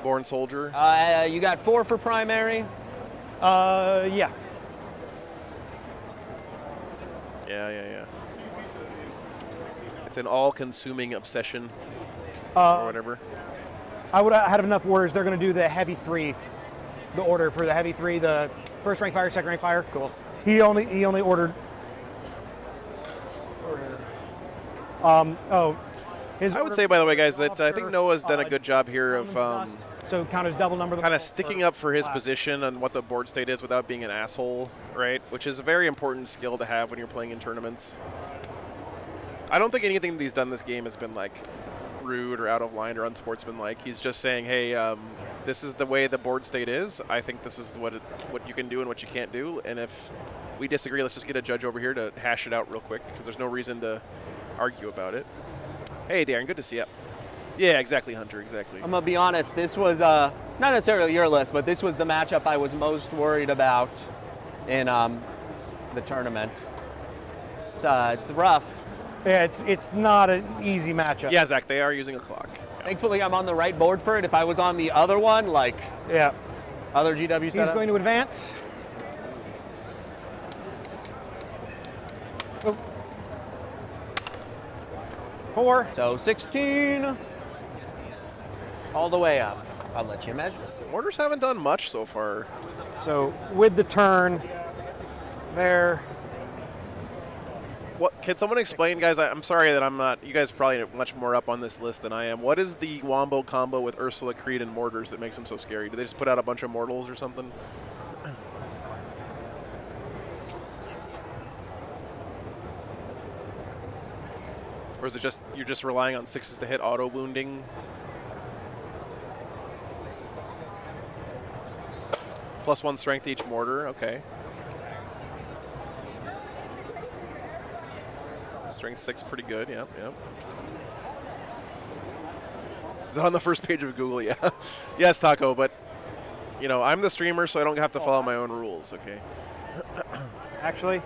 Born Soldier? You got 4 for primary. Yeah. Yeah. It's an all-consuming obsession, or whatever. I would have enough orders. They're going to do the heavy 3, the order for the heavy 3, the first rank fire, second rank fire. Cool. He only ordered. His I would order say, by the way, guys, that I think officer, Noah's done a good job here of so count as double number. kind of sticking up for his class. position on what the board state is without being an asshole, right? Which is a very important skill to have when you're playing in tournaments. I don't think anything that he's done this game has been like rude or out of line or unsportsmanlike. He's just saying, hey, this is the way the board state is. I think this is what you can do and what you can't do. And if we disagree, let's just get a judge over here to hash it out real quick, because there's no reason to argue about it. Hey, Darren, good to see you. Yeah, exactly, Hunter, exactly. I'm gonna be honest. This was not necessarily your list, but this was the matchup I was most worried about in the tournament. It's rough. Yeah, it's not an easy matchup. Yeah, Zach, they are using a clock. Thankfully, I'm on the right board for it. If I was on the other one, like Yeah. other GW He's setup, going to advance. Oh. 4. so 16, all the way up. I'll let you measure. Mortars haven't done much so far. So with the turn, there. What can someone explain, guys? I'm sorry that I'm not. You guys are probably much more up on this list than I am. What is the Wombo combo with Ursula, Creed, and Mortars that makes them so scary? Do they just put out a bunch of mortals or something? Or is it just you're just relying on 6s to hit auto wounding? +1 strength to each mortar. Okay. Strength 6, pretty good. Yep. Is it on the first page of Google? Yeah. Yes, Taco. But you know, I'm the streamer, so I don't have to follow my own rules. Okay. Actually,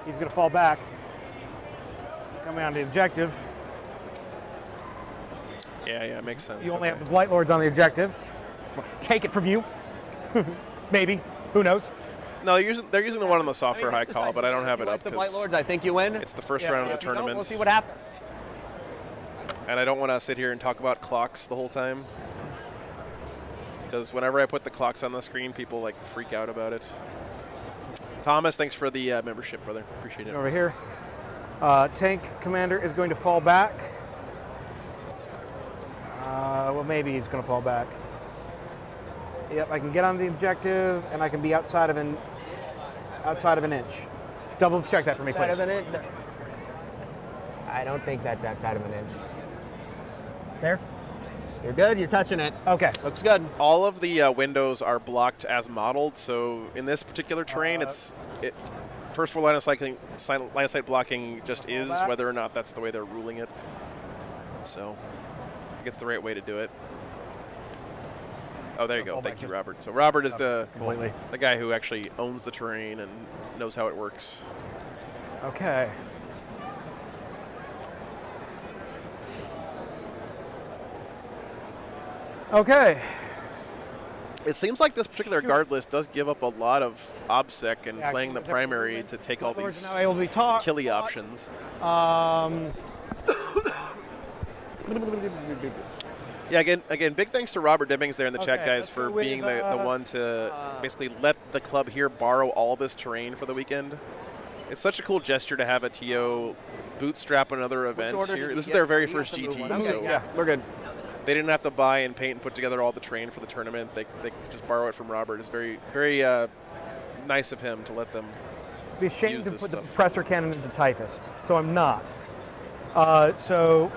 he's going to fall back. Coming on the objective. Yeah, makes sense. You only Okay. have the Blight Lords on the objective. Take it from you. Maybe. Who knows? No, they're using the one on the software high call, but I don't have it up The Blight because Lords, I think you win. it's the first Yeah, round yeah. of the If you don't, tournament, we'll see what happens. and I don't want to sit here and talk about clocks the whole time. Because whenever I put the clocks on the screen, people like freak out about it. Thomas, thanks for the membership, brother. Appreciate it. Over here. Tank commander is going to fall back. Well, maybe he's going to fall back. Yep, I can get on the objective, and I can be outside of an inch. Double check that for me, please. I don't think that's outside of an inch. There. You're good. You're touching it. Okay. Looks good. All of the windows are blocked as modeled, so in this particular terrain, first floor line of sight blocking just is, back. whether or not that's the way they're ruling it. So I think it's the right way to do it. Oh, there you go. Fall back Thank you, just- Robert. So Robert is the Completely. guy who actually owns the terrain and knows how it works. Okay. Okay. It seems like this particular guard list does give up a lot of obsec and Yeah, playing the primary to take all Lords these are now able to be taught. killy options. Yeah, again, big thanks to Robert Dibbings there in the chat, Okay, guys, let's for go with, being the one to basically let the club here borrow all this terrain for the weekend. It's such a cool gesture to have a TO bootstrap another event order here. did This you is their get? very You first have to move GT, one. Okay, so yeah, we're good. they didn't have to buy and paint and put together all the terrain for the tournament. They just borrow it from Robert. It's very nice of him to let them. Be ashamed use to this put the stuff. Oppressor Cannon into Typhus, so I'm not. So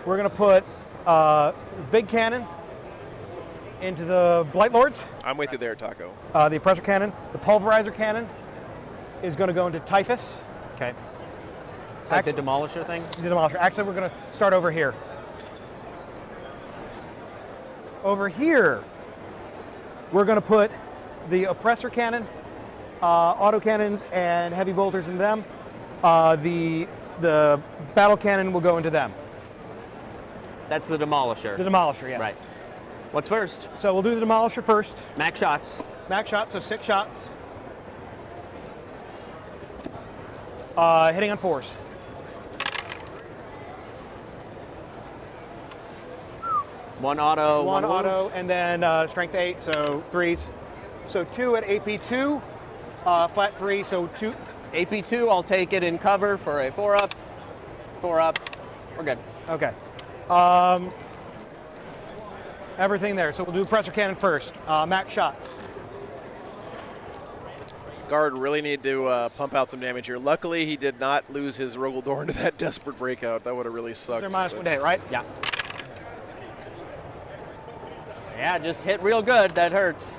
we're going to put Big Cannon into the Blight Lords. I'm with you there, Taco. The Oppressor Cannon. The Pulverizer Cannon is going to go into Typhus. Okay. It's like the Demolisher thing? The Demolisher. Actually, we're going to start over here. Over here, we're going to put the Oppressor Cannon, autocannons, and heavy bolters in them. The Battle Cannon will go into them. That's the Demolisher. The Demolisher, yeah. Right. What's first? So we'll do the Demolisher first. Max shots. Max shot, so 6 shots. Hitting on 4s. One auto, One wound. auto, and then strength 8, so 3s. So 2 at AP2, flat 3, so 2. AP2, I'll take it in cover for a 4-up. 4-up. We're good. Okay. Everything there. So we'll do Oppressor Cannon first. Max shots. Guard really need to pump out some damage here. Luckily, he did not lose his Rogel Door into that desperate breakout. That would have really sucked. They're minus but- 1 hit, right? Yeah. Yeah, just hit real good. That hurts.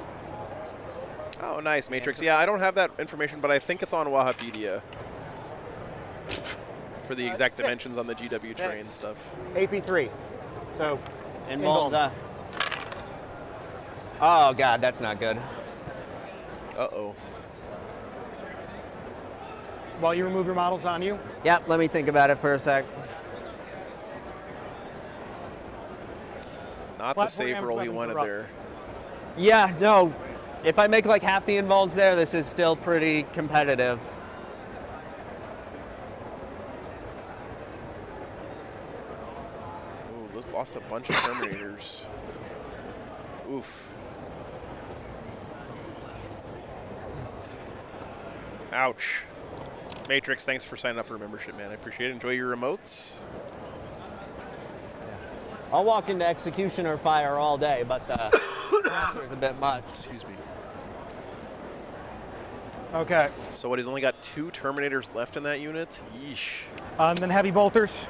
Oh, nice, Matrix. Yeah, I don't have that information, but I think it's on Wahapedia for the exact 6. dimensions on the GW train stuff. AP3. So, Involves. Oh, God, that's not good. Uh-oh. while you remove your models on you. Yep, let me think about it for a sec. Not the Platform save damage roll he weapons are wanted rough. there. Yeah, no. If I make like half the invulns there, this is still pretty competitive. Ooh, lost a bunch of Terminators. Oof. Ouch. Matrix, thanks for signing up for a membership, man. I appreciate it. Enjoy your remotes. I'll walk into Executioner Fire all day, but the answer is a bit much. Excuse me. Okay. So what, he's only got 2 Terminators left in that unit? Yeesh. And then heavy bolters.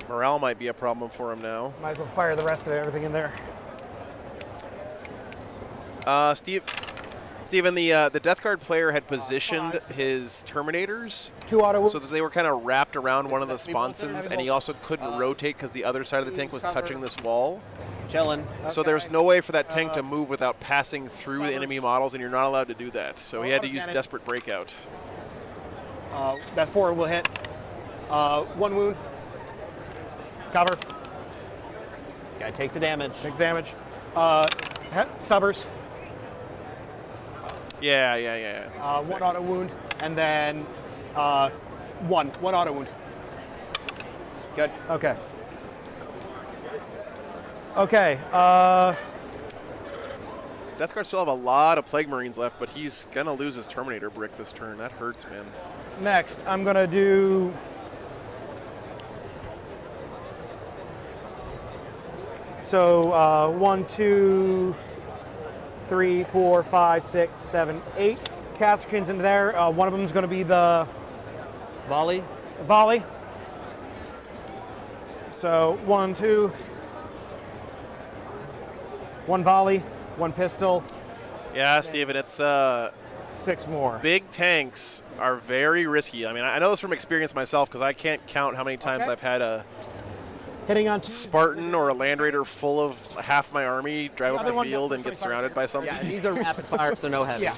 Morale might be a problem for him now. Might as well fire the rest of everything in there. Steven, the Death Guard player had positioned his Terminators 2 auto wounds. so that they were kind of wrapped around one of the sponsons, and he also couldn't rotate because the other side of the tank was touching this wall. Chilling. So there's no way for that tank to move without passing through the enemy models, and you're not allowed to do that. So he had to use Desperate Breakout. That's 4 will hit. 1 wound. Cover. Guy takes the damage. Takes damage. Stubbers. Yeah. 1 auto wound. And then 1 auto wound. Good. Okay. Okay. Death Guard still have a lot of Plague Marines left, but he's going to lose his Terminator brick this turn. That hurts, man. Next, I'm going to do... So 1, 2, 3, 4, 5, 6, 7, 8 Castkins in there. One of them is going to be the Volley. volley. So 1, 2, 1 volley, 1 pistol, Yeah, Steven, it's 6 more. big tanks are very risky. I mean, I know this from experience myself because I can't count how many times Okay. I've had a Hitting on 2. Spartan or a Land Raider full of half my army drive up Other the one, field yeah, and get 25 surrounded by something. Yeah, these are rapid fire, so no heavy. Yeah.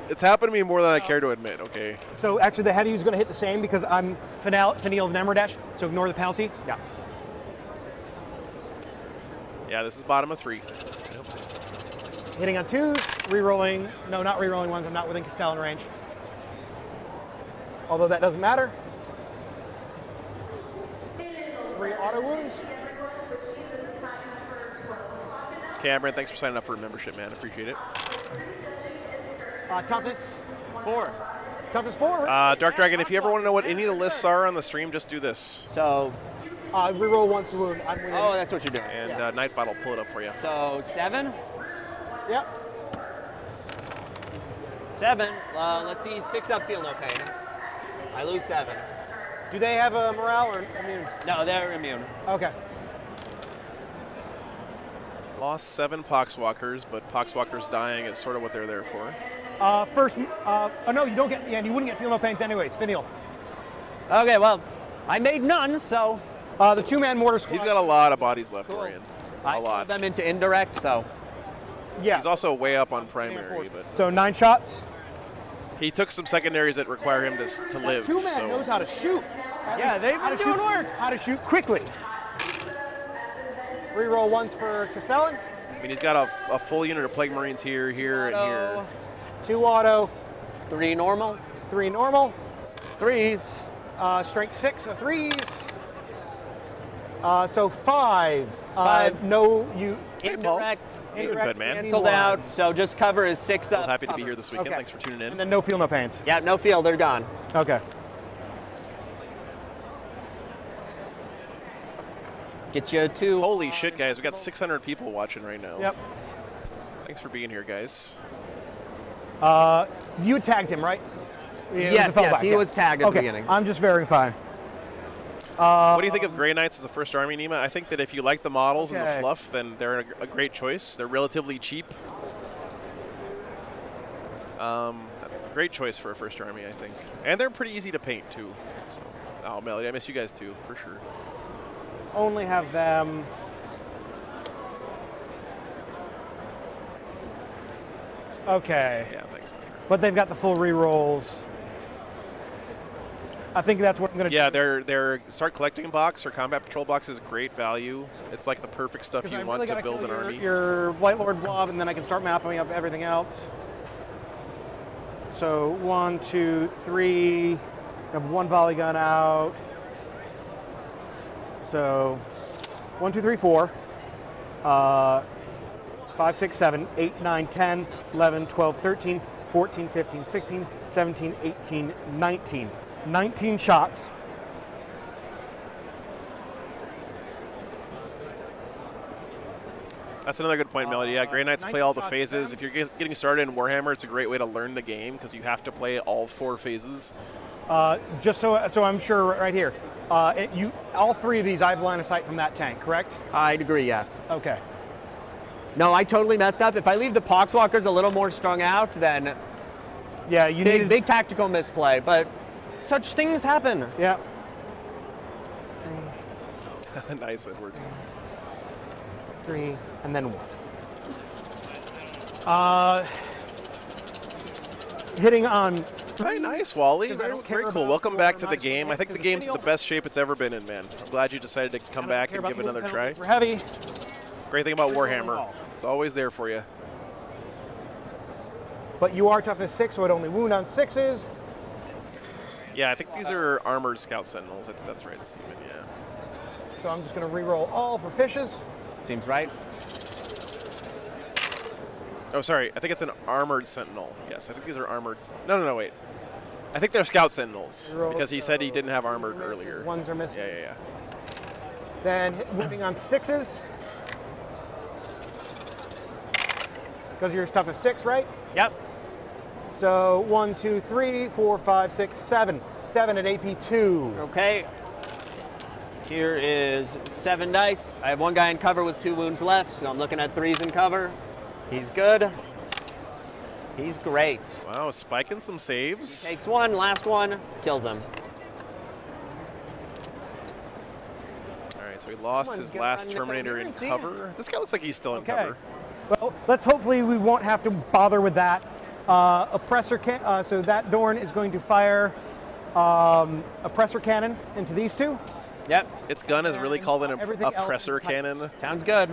It's happened to me more than I care to admit, okay? So actually the heavy is going to hit the same because I'm Finial of Nemradesh, so ignore the penalty. Yeah. Yeah, this is bottom of 3. Hitting on 2s, rerolling. No, not rerolling 1s. I'm not within Castellan range. Although that doesn't matter. 3 auto wounds. Cameron, thanks for signing up for a membership, man. Appreciate it. Toughness 4. Toughness 4. Right? Dark Dragon, if you ever want to know what any of the lists are on the stream, just do this. So, Reroll 1s to wound. I'm within. oh, that's what you're doing. And Yeah. Nightbot will pull it up for you. So 7. Yep. 7. Let's see. 6 up, feel no pain. I lose 7. Do they have a morale or immune? No, they're immune. Okay. Lost 7 Poxwalkers, but Poxwalkers dying is sort of what they're there for. First, oh no, you don't get, yeah, you wouldn't get feel no pains anyways. Finial. Okay, well, I made none, so The 2-man mortar squad. He's got a lot of bodies left, Cool. Orion. I A lot. put them into indirect, so. Yeah. He's also way up on primary, but So 9 shots. he took some secondaries that require him to live. 2-man so. knows how to shoot. Yeah, they've How been to doing shoot, work. How to shoot quickly. Reroll 1s for Castellan. I mean, he's got a full unit of Plague Marines here, and here. 2 auto, 3 normal. 3 normal. 3s. Strength 6 of 3s. So 5. 5. No, you. Hey, Paul. Indirect. You're good, man. Canceled out, so just cover is 6 up. Well, happy to be cover. here this weekend. Okay. Thanks for tuning in. And then no feel no pains. Yeah, no feel, they're gone. Okay. Get you 2. Holy shit, guys. We got 600 people watching right now. Yep. Thanks for being here, guys. You tagged him, right? Yeah, Yes, yes, he was tagged at the Okay, beginning. I'm just verifying. What do you think of Grey Knights as a first army, Nima? I think that if you like the models and the Okay. fluff, then they're a great choice. They're relatively cheap. Great choice for a first army, I think. And they're pretty easy to paint, too. So, oh, Melody, I miss you guys, too, for sure. Only have them. Okay. Yeah, thanks. But they've got the full rerolls. I think that's what I'm going to Yeah, do. their start collecting box or combat patrol box is great value. It's like the perfect stuff 'Cause you I want really to gotta build kill an army. Your Blight Lord blob, and then I can start mapping up everything else. So 1, 2, 3. I have 1 volley gun out. So 1, 2, 3, 4. 5, 6, 7, 8, 9, 10, 11, 12, 13, 14, 15, 16, 17, 18, 19. 19 shots. That's another good point, Melody. Yeah, Grey Knights play all the 19 phases. If you're getting started in Warhammer, it's a great way to learn the game because you have to play all 4 phases. Just so I'm sure right here. All 3 of these I have line of sight from that tank, correct? I'd agree, yes. Okay. No, I totally messed up. If I leave the Poxwalkers a little more strung out, then Yeah, you need big tactical misplay, but such things happen. Yeah. Nice, Edward. 3, and then 1. Hitting on. Hey, nice, Wally. 'Cause I Very, don't care very cool. about Welcome back to not the just game. I think the because game's the Imperial- best shape it's ever been in, man. I'm glad you decided to come back and give it another try. For heavy. Great thing about Reroll Warhammer. all. It's always there for you. But you are toughness 6, so it only wound on 6s. Yeah, I think these are armored scout sentinels. I think that's right, Steven. Yeah. So I'm just going to reroll all for fishes. Seems right. Oh, sorry. I think it's an armored sentinel. Yes, I think these are armored. No, wait. I think they're scout sentinels Reroll, because he said he so didn't have armored misses, earlier. 1s are missing. Yeah. Then wounding on 6s. Because you're toughness 6, right? Yep. So 1, 2, 3, 4, 5, 6, 7. 7 at AP 2. Okay. Here is 7 dice. I have 1 guy in cover with 2 wounds left, so I'm looking at 3s in cover. He's good. He's great. Wow, spiking some saves. Takes 1, last one, kills him. All right, so he lost Come on, his get last on, Terminator in see? cover. This guy looks like he's still in Okay. cover. Well, hopefully we won't have to bother with that. Oppressor so that Dorn is going to fire oppressor cannon into these 2. Yep, Its gun is really called an Everything else oppressor is tight. cannon. sounds good.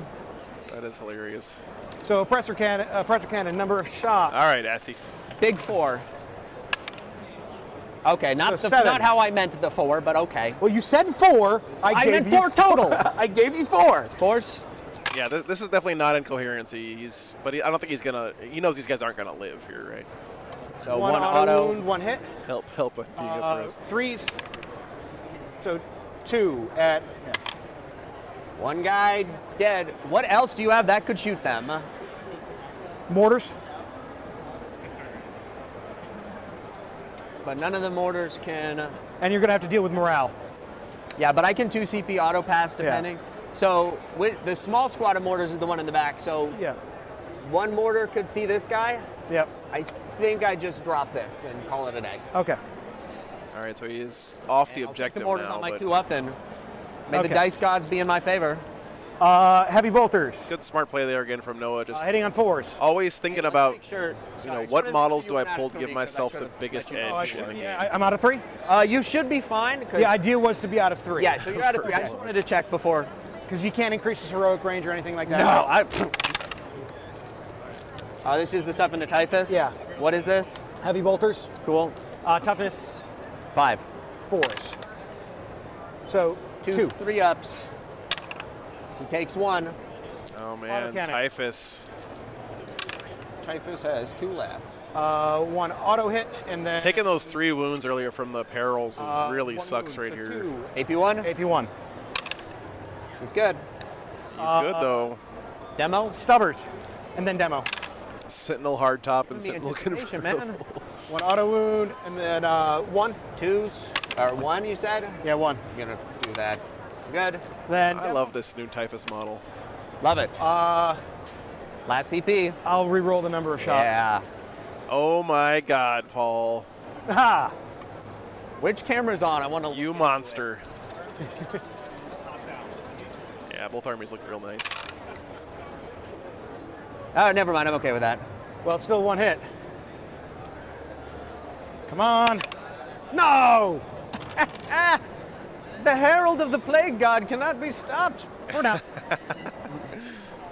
That is hilarious. So oppressor cannon, number of shots. All right, Assy. Big 4. Okay, not So 7. not how I meant the 4, but okay. Well, you said 4. I gave meant you 4 total. I gave you 4. 4s? Yeah, this is definitely not incoherency. I don't think he's gonna. He knows these guys aren't gonna live here, right? So One auto wound, 1 hit. Help it being good for us. 3s. So 2 at. 1 guy dead. What else do you have that could shoot them? Mortars. But none of the mortars can. And you're going to have to deal with morale. Yeah, but I can 2 CP auto pass depending. So the small squad of mortars is the one in the back. So Yeah. 1 mortar could see this guy. Yep. I think I just drop this and call it a day. Okay. All right, so he is off the I'll take objective the mortars now. on my But 2 up and may Okay. the dice gods be in my favor. Heavy bolters. good smart play there again from Noah. Just Hitting on 4s. always thinking Let's about make sure. Sorry, what just models you do I went out pull of to give 3 'cause I myself the should've biggest let you know. edge in the game. I'm out of 3? You should be fine. The idea was to be out of 3. Yeah, so you're out of 3. I just wanted to check before. Because you can't increase his heroic range or anything like that. No, this is the stuff in the typhus? Yeah. What is this? Heavy bolters. Cool. Toughness 5. 4s. So 2. 3 ups. He takes 1. Oh man, cannon. Typhus. Typhus has 2 left. 1 auto hit and then Taking those 3 wounds earlier from the perils really 1 sucks wound, right so here. 2. AP1? AP1. He's good. He's good though. Demo? Stubbers. And then demo. Sentinel hardtop and The Sentinel anticipation, convertible. man. 1 auto wound and then 1. 2s? Or 1, you said? Yeah, 1. I'm going to do that. Good. Then I love this new Typhus model. Love it. Last CP. I'll re-roll the number of shots. Yeah. Oh my God, Paul. Ha! Which camera's on? I want to. You monster. Yeah, both armies look real nice. Oh, never mind. I'm okay with that. Well, it's still 1 hit. Come on. No! The Herald of the Plague God cannot be stopped. For now.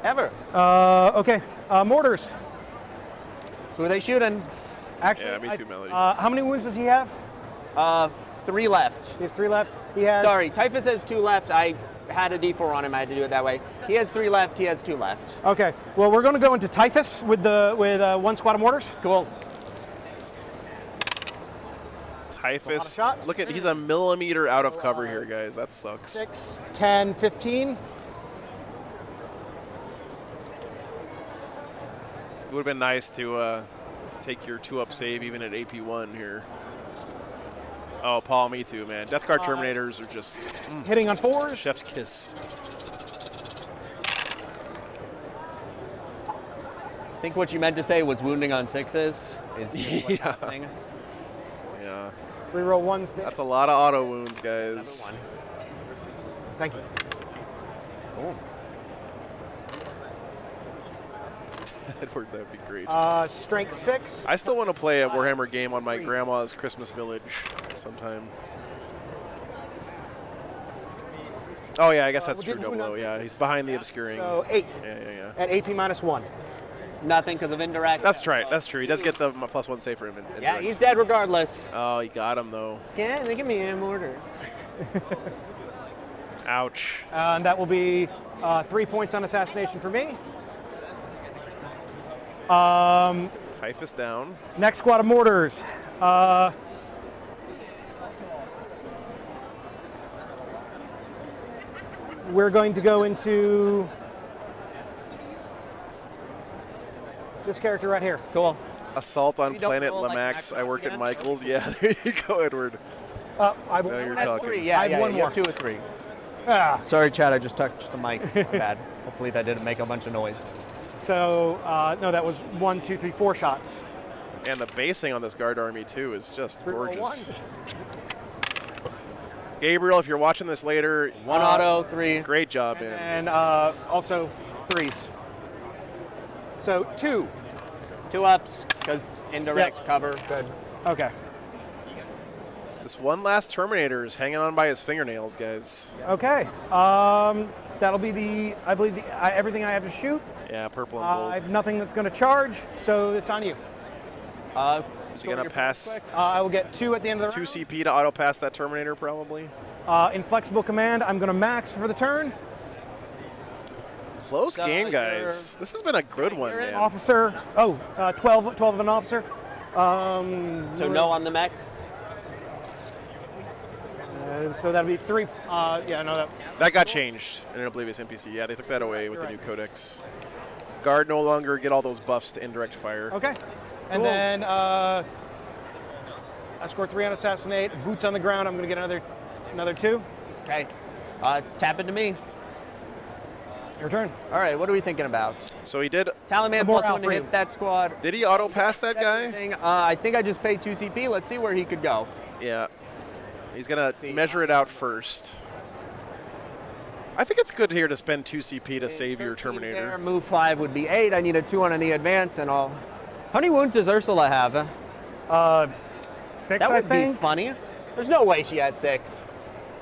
Ever. Okay. Mortars. Who are they shooting? Actually, Yeah, me too, Melody. how many wounds does he have? 3 left. He has 3 left. He has. Sorry, Typhus has 2 left. I had a D4 on him. I had to do it that way. He has 3 left. He has 2 left. Okay. Well, we're going to go into Typhus with 1 squad of mortars. Cool. Typhus. shots. Look at, he's a millimeter out of cover here, guys. That sucks. 6, 10, 15. It would have been nice to take your 2-up save even at AP1 here. Oh, Paul, me too, man. Death Guard Terminators are just Hitting on 4s. chef's kiss. I think what you meant to say was wounding on 6s. Is just what's happening. Yeah, Reroll 1s. that's a lot of auto wounds, guys. Another 1. Thank you. Cool. Edward, that'd be great. Strength 6. I still want to play a Warhammer game on my grandma's Christmas village sometime. Oh yeah, I guess that's we'll true, do Double O. nonsense. Yeah, he's behind the obscuring. So 8 Yeah. at AP -1. Nothing because of indirect. That's right. That's true. He does get the +1 save for him. Yeah, he's dead regardless. Oh, he got him though. Yeah, they give me mortars. Ouch. And that will be 3 points on assassination for me. Typhus down. Next squad of mortars. We're going to go into this character right here. Cool. Assault on You don't Planet roll like Lamax. I work at again? Michael's. Yeah, there you go, Edward. I Now you're I have talking. 3. Yeah, I have yeah, one you more. have 2 or 3. Ah, Sorry, Chad. I just touched the mic. My bad. Hopefully that didn't make a bunch of noise. so no, that was 1, 2, 3, 4 shots. And the basing on this guard army too is just Reroll gorgeous. 1. Gabriel, if you're watching this later, 1 auto, 3. great job, man. And also 3s. So 2. 2 ups because indirect Yep. cover. Good. Okay. This one last Terminator is hanging on by his fingernails, guys. Okay. That'll be I believe everything I have to shoot. Yeah, purple and gold. I have nothing that's going to charge, so it's on you. Is he going to pass I will get 2 at the end of the 2 round. CP to auto pass that Terminator, probably? Inflexible command, I'm going to max for the turn. Close game, guys. This has been a good one, man. Officer, 12 of an officer. So no on the mech. So that'll be 3. Yeah, no, That got changed in an Oblivious NPC. Yeah, they took that away with the new codex. Guard no longer get all those buffs to indirect fire. Okay. And then I scored 3 on assassinate. Boots on the ground. I'm going to get another 2. Okay. Tap into me. Your turn. All right, what are we thinking about? So he did. Tallyman More +1 to Alfred. hit that squad. Did he auto pass that guy? I think I just paid 2 CP. Let's see where he could go. Yeah. He's going to measure it out first. I think it's good here to spend 2 CP to save your 13 Terminator. there, move 5 would be 8. I need a 2 on the advance and all. How many wounds does Ursula have? 6, That I would be think. funny. There's no way she has 6.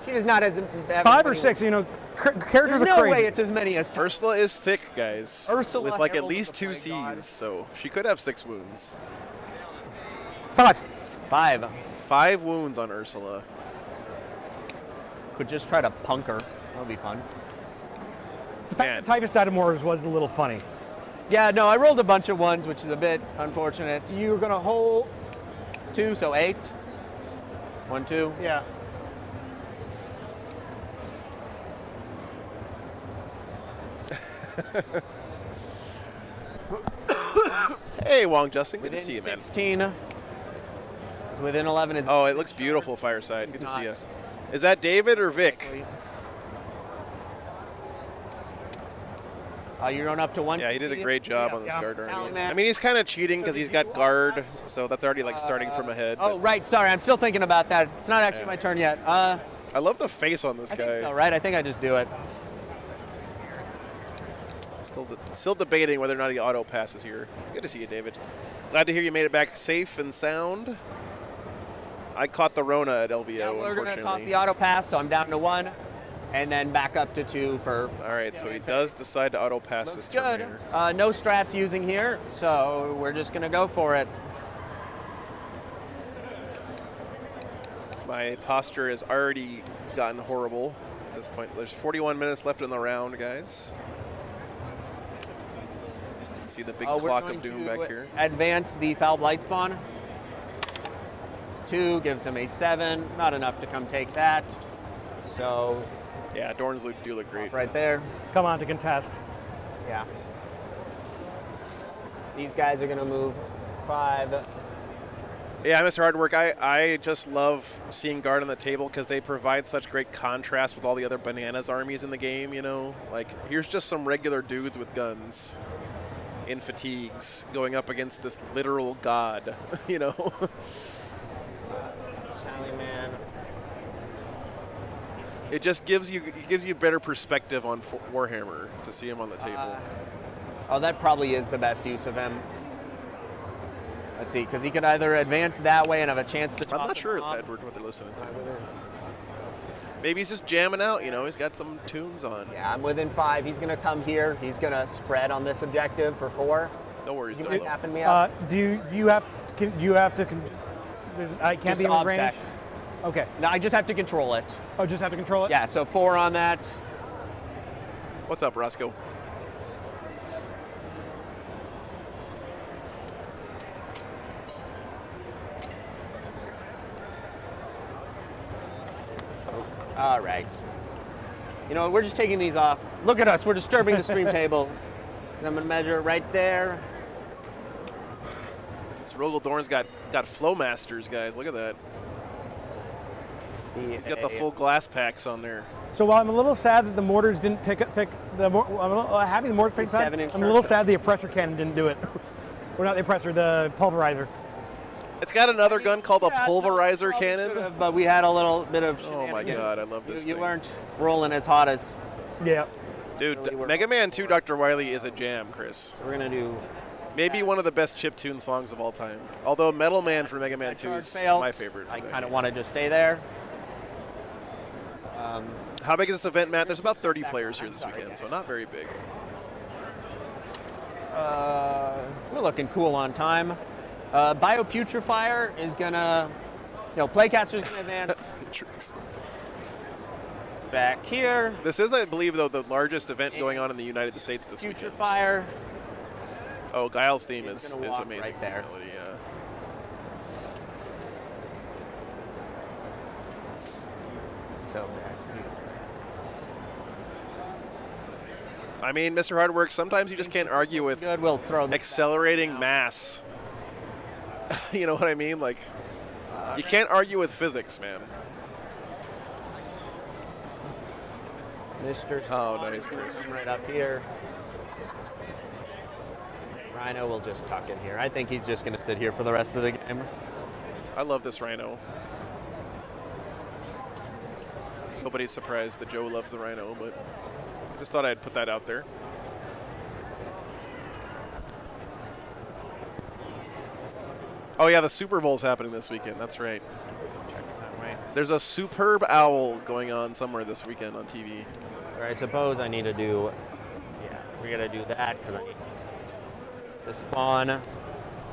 She does not has. It's 5 or 6. You know, characters There's are no crazy. way it's as many as. Ursula is thick, guys. Ursula, with like at Herald least of the 2 Plague God. Cs, so she could have 6 wounds. 5. 5. 5 wounds on Ursula. Could just try to punk her. That would be fun. The fact Man. that Typhus died of Mortars was a little funny. Yeah, no, I rolled a bunch of 1s, which is a bit unfortunate. You're going to hold. 2, so 8. 1, 2. Yeah. Hey, Wong Justin, good to Within see you, man. 16. It's within 11 is. Oh, it looks beautiful, Fireside. Good to see you. Is that David or Vic? You're on up to 1. Yeah, he did a great job on this Yeah. guard army. Tallyman. I mean, he's kind of cheating because he's got guard, so that's already like starting from ahead. Oh, but right. Sorry, I'm still thinking about that. It's not actually my turn yet. I love the face on this I guy. think so, right? I think I just do it. Still debating whether or not he auto passes here. Good to see you, David. Glad to hear you made it back safe and sound. I caught the Rona at LVO, Yeah, we're going to toss unfortunately. the auto pass, so I'm down to 1. And then back up to 2 for. All right, so he does decide to auto pass Looks this good. Terminator. No strats using here, so we're just going to go for it. My posture has already gotten horrible at this point. There's 41 minutes left in the round, guys. See the big We're clock going of doom to back here. advance the foul blight spawn. 2 gives him a 7. Not enough to come take that. So Yeah, Dorns do look great. right there. Come on to contest. Yeah. These guys are going to move 5. Yeah, Mr. Hardwork, I just love seeing guard on the table because they provide such great contrast with all the other bananas armies in the game, you know? Like, here's just some regular dudes with guns in fatigues going up against this literal god, you know? Tallyman. It just gives you better perspective on Warhammer to see him on the table. Oh, that probably is the best use of him. Let's see, because he could either advance that way and have a chance to toss I'm not him sure, off. Edward, what they're listening to. Maybe he's just jamming out, you know? He's got some tunes on. Yeah, I'm within 5. He's going to come here. He's going to spread on this objective for 4. No worries, He's Dolo. tapping me up. Do you have to? I can't Just be in obstac. range. Okay. No, I just have to control it. Oh, just have to control it. Yeah, so 4 on that. What's up, Roscoe? All right. You know, we're just taking these off. Look at us. We're disturbing the stream table. I'm going to measure right there. This Rogel Dorn's got Flowmasters, guys. Look at that. He's got the full glass packs on there. So while I'm a little sad that the mortars didn't pick the, I'm a little happy the mortars picked up. 7-inch I'm a little circuit. sad the oppressor cannon didn't do it. Or not the oppressor, the pulverizer. It's got another gun called a pulverizer cannon. But we had a little bit of Oh my shenanigans. god, I love this You thing. weren't rolling as hot as Yeah. Dude, really were. Mega Man 2 Dr. Wily is a jam, Chris. we're going to do. Maybe one of the best chiptune songs of all time. Although Metal Man for Mega Man 2 is my favorite. I kind of want to just stay there. How big is this event, Matt? There's about 30 players here this weekend, so not very big. We're looking cool on time. Bioputrifier is gonna, Playcaster's gonna advance Tricks. back here. This is, I believe, though, the largest event going on in the United States this weekend. Putrifier. Oh, Guile's theme is gonna walk amazing. right there. Melody, yeah. So I mean, Mr. Hardwork, sometimes you just can't argue with good. We'll throw this accelerating mass. You know what I mean? Like, you can't argue with physics, man. Mr. Oh, nice, Chris. Right up here. Rhino will just tuck in here. I think he's just going to sit here for the rest of the game. I love this Rhino. Nobody's surprised that Joe loves the Rhino, but I just thought I'd put that out there. Oh yeah, the Super Bowl's happening this weekend. That's right. There's a superb owl going on somewhere this weekend on TV. Or I suppose I need to do, we're going to do that because I need to spawn.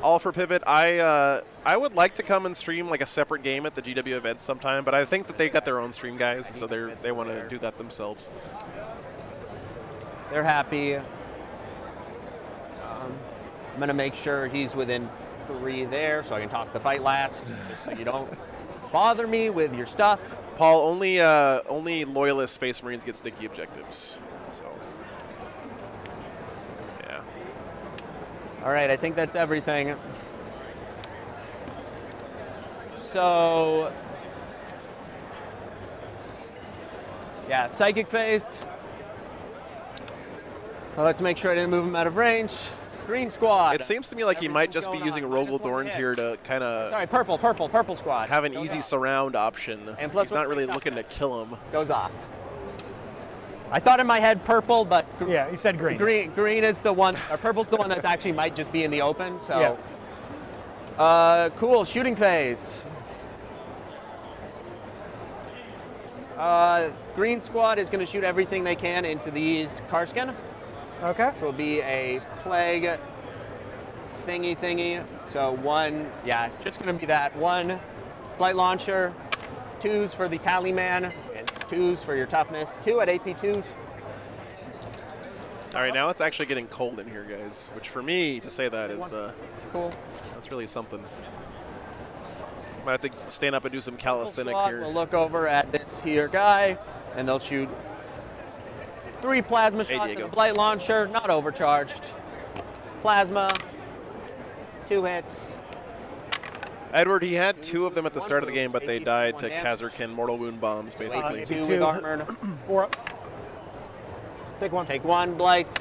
All for Pivot. I would like to come and stream like a separate game at the GW event sometime, but I think that they got their own stream guys, so they want to do that themselves. They're happy. I'm going to make sure he's within 3 there so I can toss the fight last, just so you don't bother me with your stuff. Paul, only loyalist Space Marines get sticky objectives. So, yeah. All right, I think that's everything. So, yeah, Psychic Phase. Well, let's make sure I didn't move him out of range. Green Squad. It seems to me like he might just be using Rogel Dorns here to kind of Sorry, purple squad. have an Goes easy off. surround option. And plus He's not with really free looking to toughness. kill him. Goes off. I thought in my head purple, but Yeah, you said green. green is the one, or purple's the one that actually might just be in the open. So, cool. Shooting phase. Green Squad is going to shoot everything they can into these Karskin. Okay. Which will be a plague thingy. So one, just going to be that. 1 flight launcher, 2s for the tally man, and 2s for your toughness. 2 at AP2. All right, now it's actually getting cold in here, guys, which for me to say that is Cool. that's really something. Might have to stand up and do some calisthenics Squad here. will look over at this here guy, and they'll shoot 3 plasma shots at Diego. the blight launcher, not overcharged. Plasma, 2 hits. Edward, he had 2 of them at the start of the game, but they died to Kazurkin mortal wound bombs, basically. 2 with armored. 4 ups. Take 1. Take 1 blight,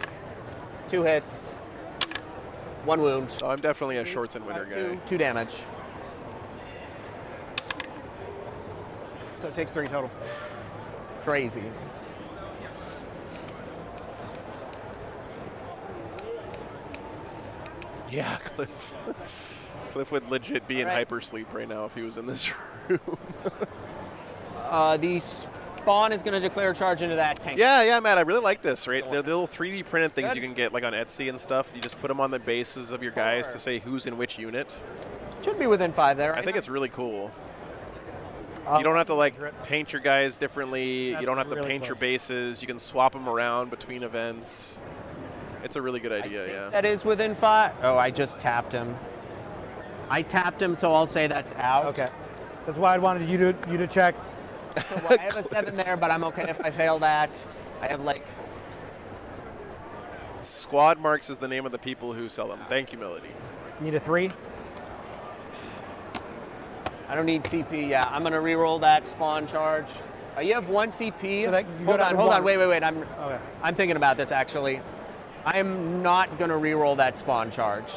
2 hits, 1 wound. Oh, I'm definitely a shorts and winner guy. 2 damage. So it takes 3 total. Crazy. Yeah, Cliff. Cliff would legit be in All right. hypersleep right now if he was in this room. The spawn is going to declare a charge into that tank. Yeah, Matt, I really like this, right? They're the little 3D printed things you can get like on Etsy and stuff. You just put them on the bases of your guys to say who's in which unit. Should be within 5 there. I Right? think it's really cool. You don't have to like paint your guys differently. You don't have to really paint your close. bases. You can swap them around between events. It's a really good idea, yeah. That is within 5. Oh, I just tapped him. I tapped him, so I'll say that's out. Okay. That's why I wanted you to check. So I have a 7 there, but I'm okay if I fail that. I have like Squad marks is the name of the people who sell them. Thank you, Melody. Need a 3. I don't need CP. Yeah, I'm gonna re-roll that spawn charge. You have 1 CP. So that you go down to hold on. 1. Wait. Okay. I'm thinking about this actually. I'm not gonna re-roll that spawn charge.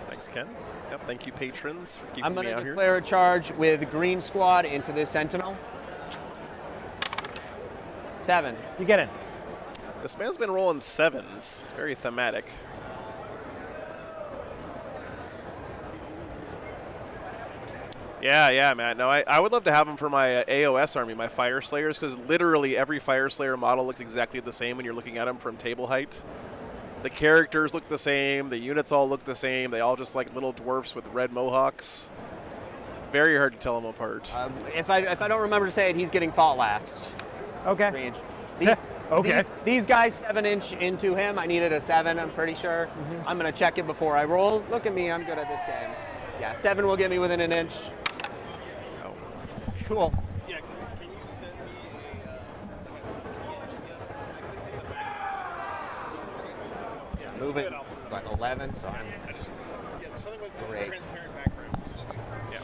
Thanks, Ken. Yep, thank you, patrons, for keeping I'm me gonna out here. declare a charge with Green Squad into this Sentinel. 7. You get in. This man's been rolling 7s. It's very thematic. Yeah, Matt. No, I would love to have them for my AOS army, my Fire Slayers, because literally every Fire Slayer model looks exactly the same when you're looking at them from table height. The characters look the same. The units all look the same. They all just like little dwarfs with red mohawks. Very hard to tell them apart. If I don't remember to say it, he's getting fought last. Okay. Range. These, Okay. These guys 7-inch into him. I needed a 7, I'm pretty sure. I'm going to check it before I roll. Look at me, I'm good at this game. Yeah, 7 will get me within an inch. Oh. Cool. Yeah, can you send me a Moving like 11, so I'm something with Great. a transparent background. Yeah.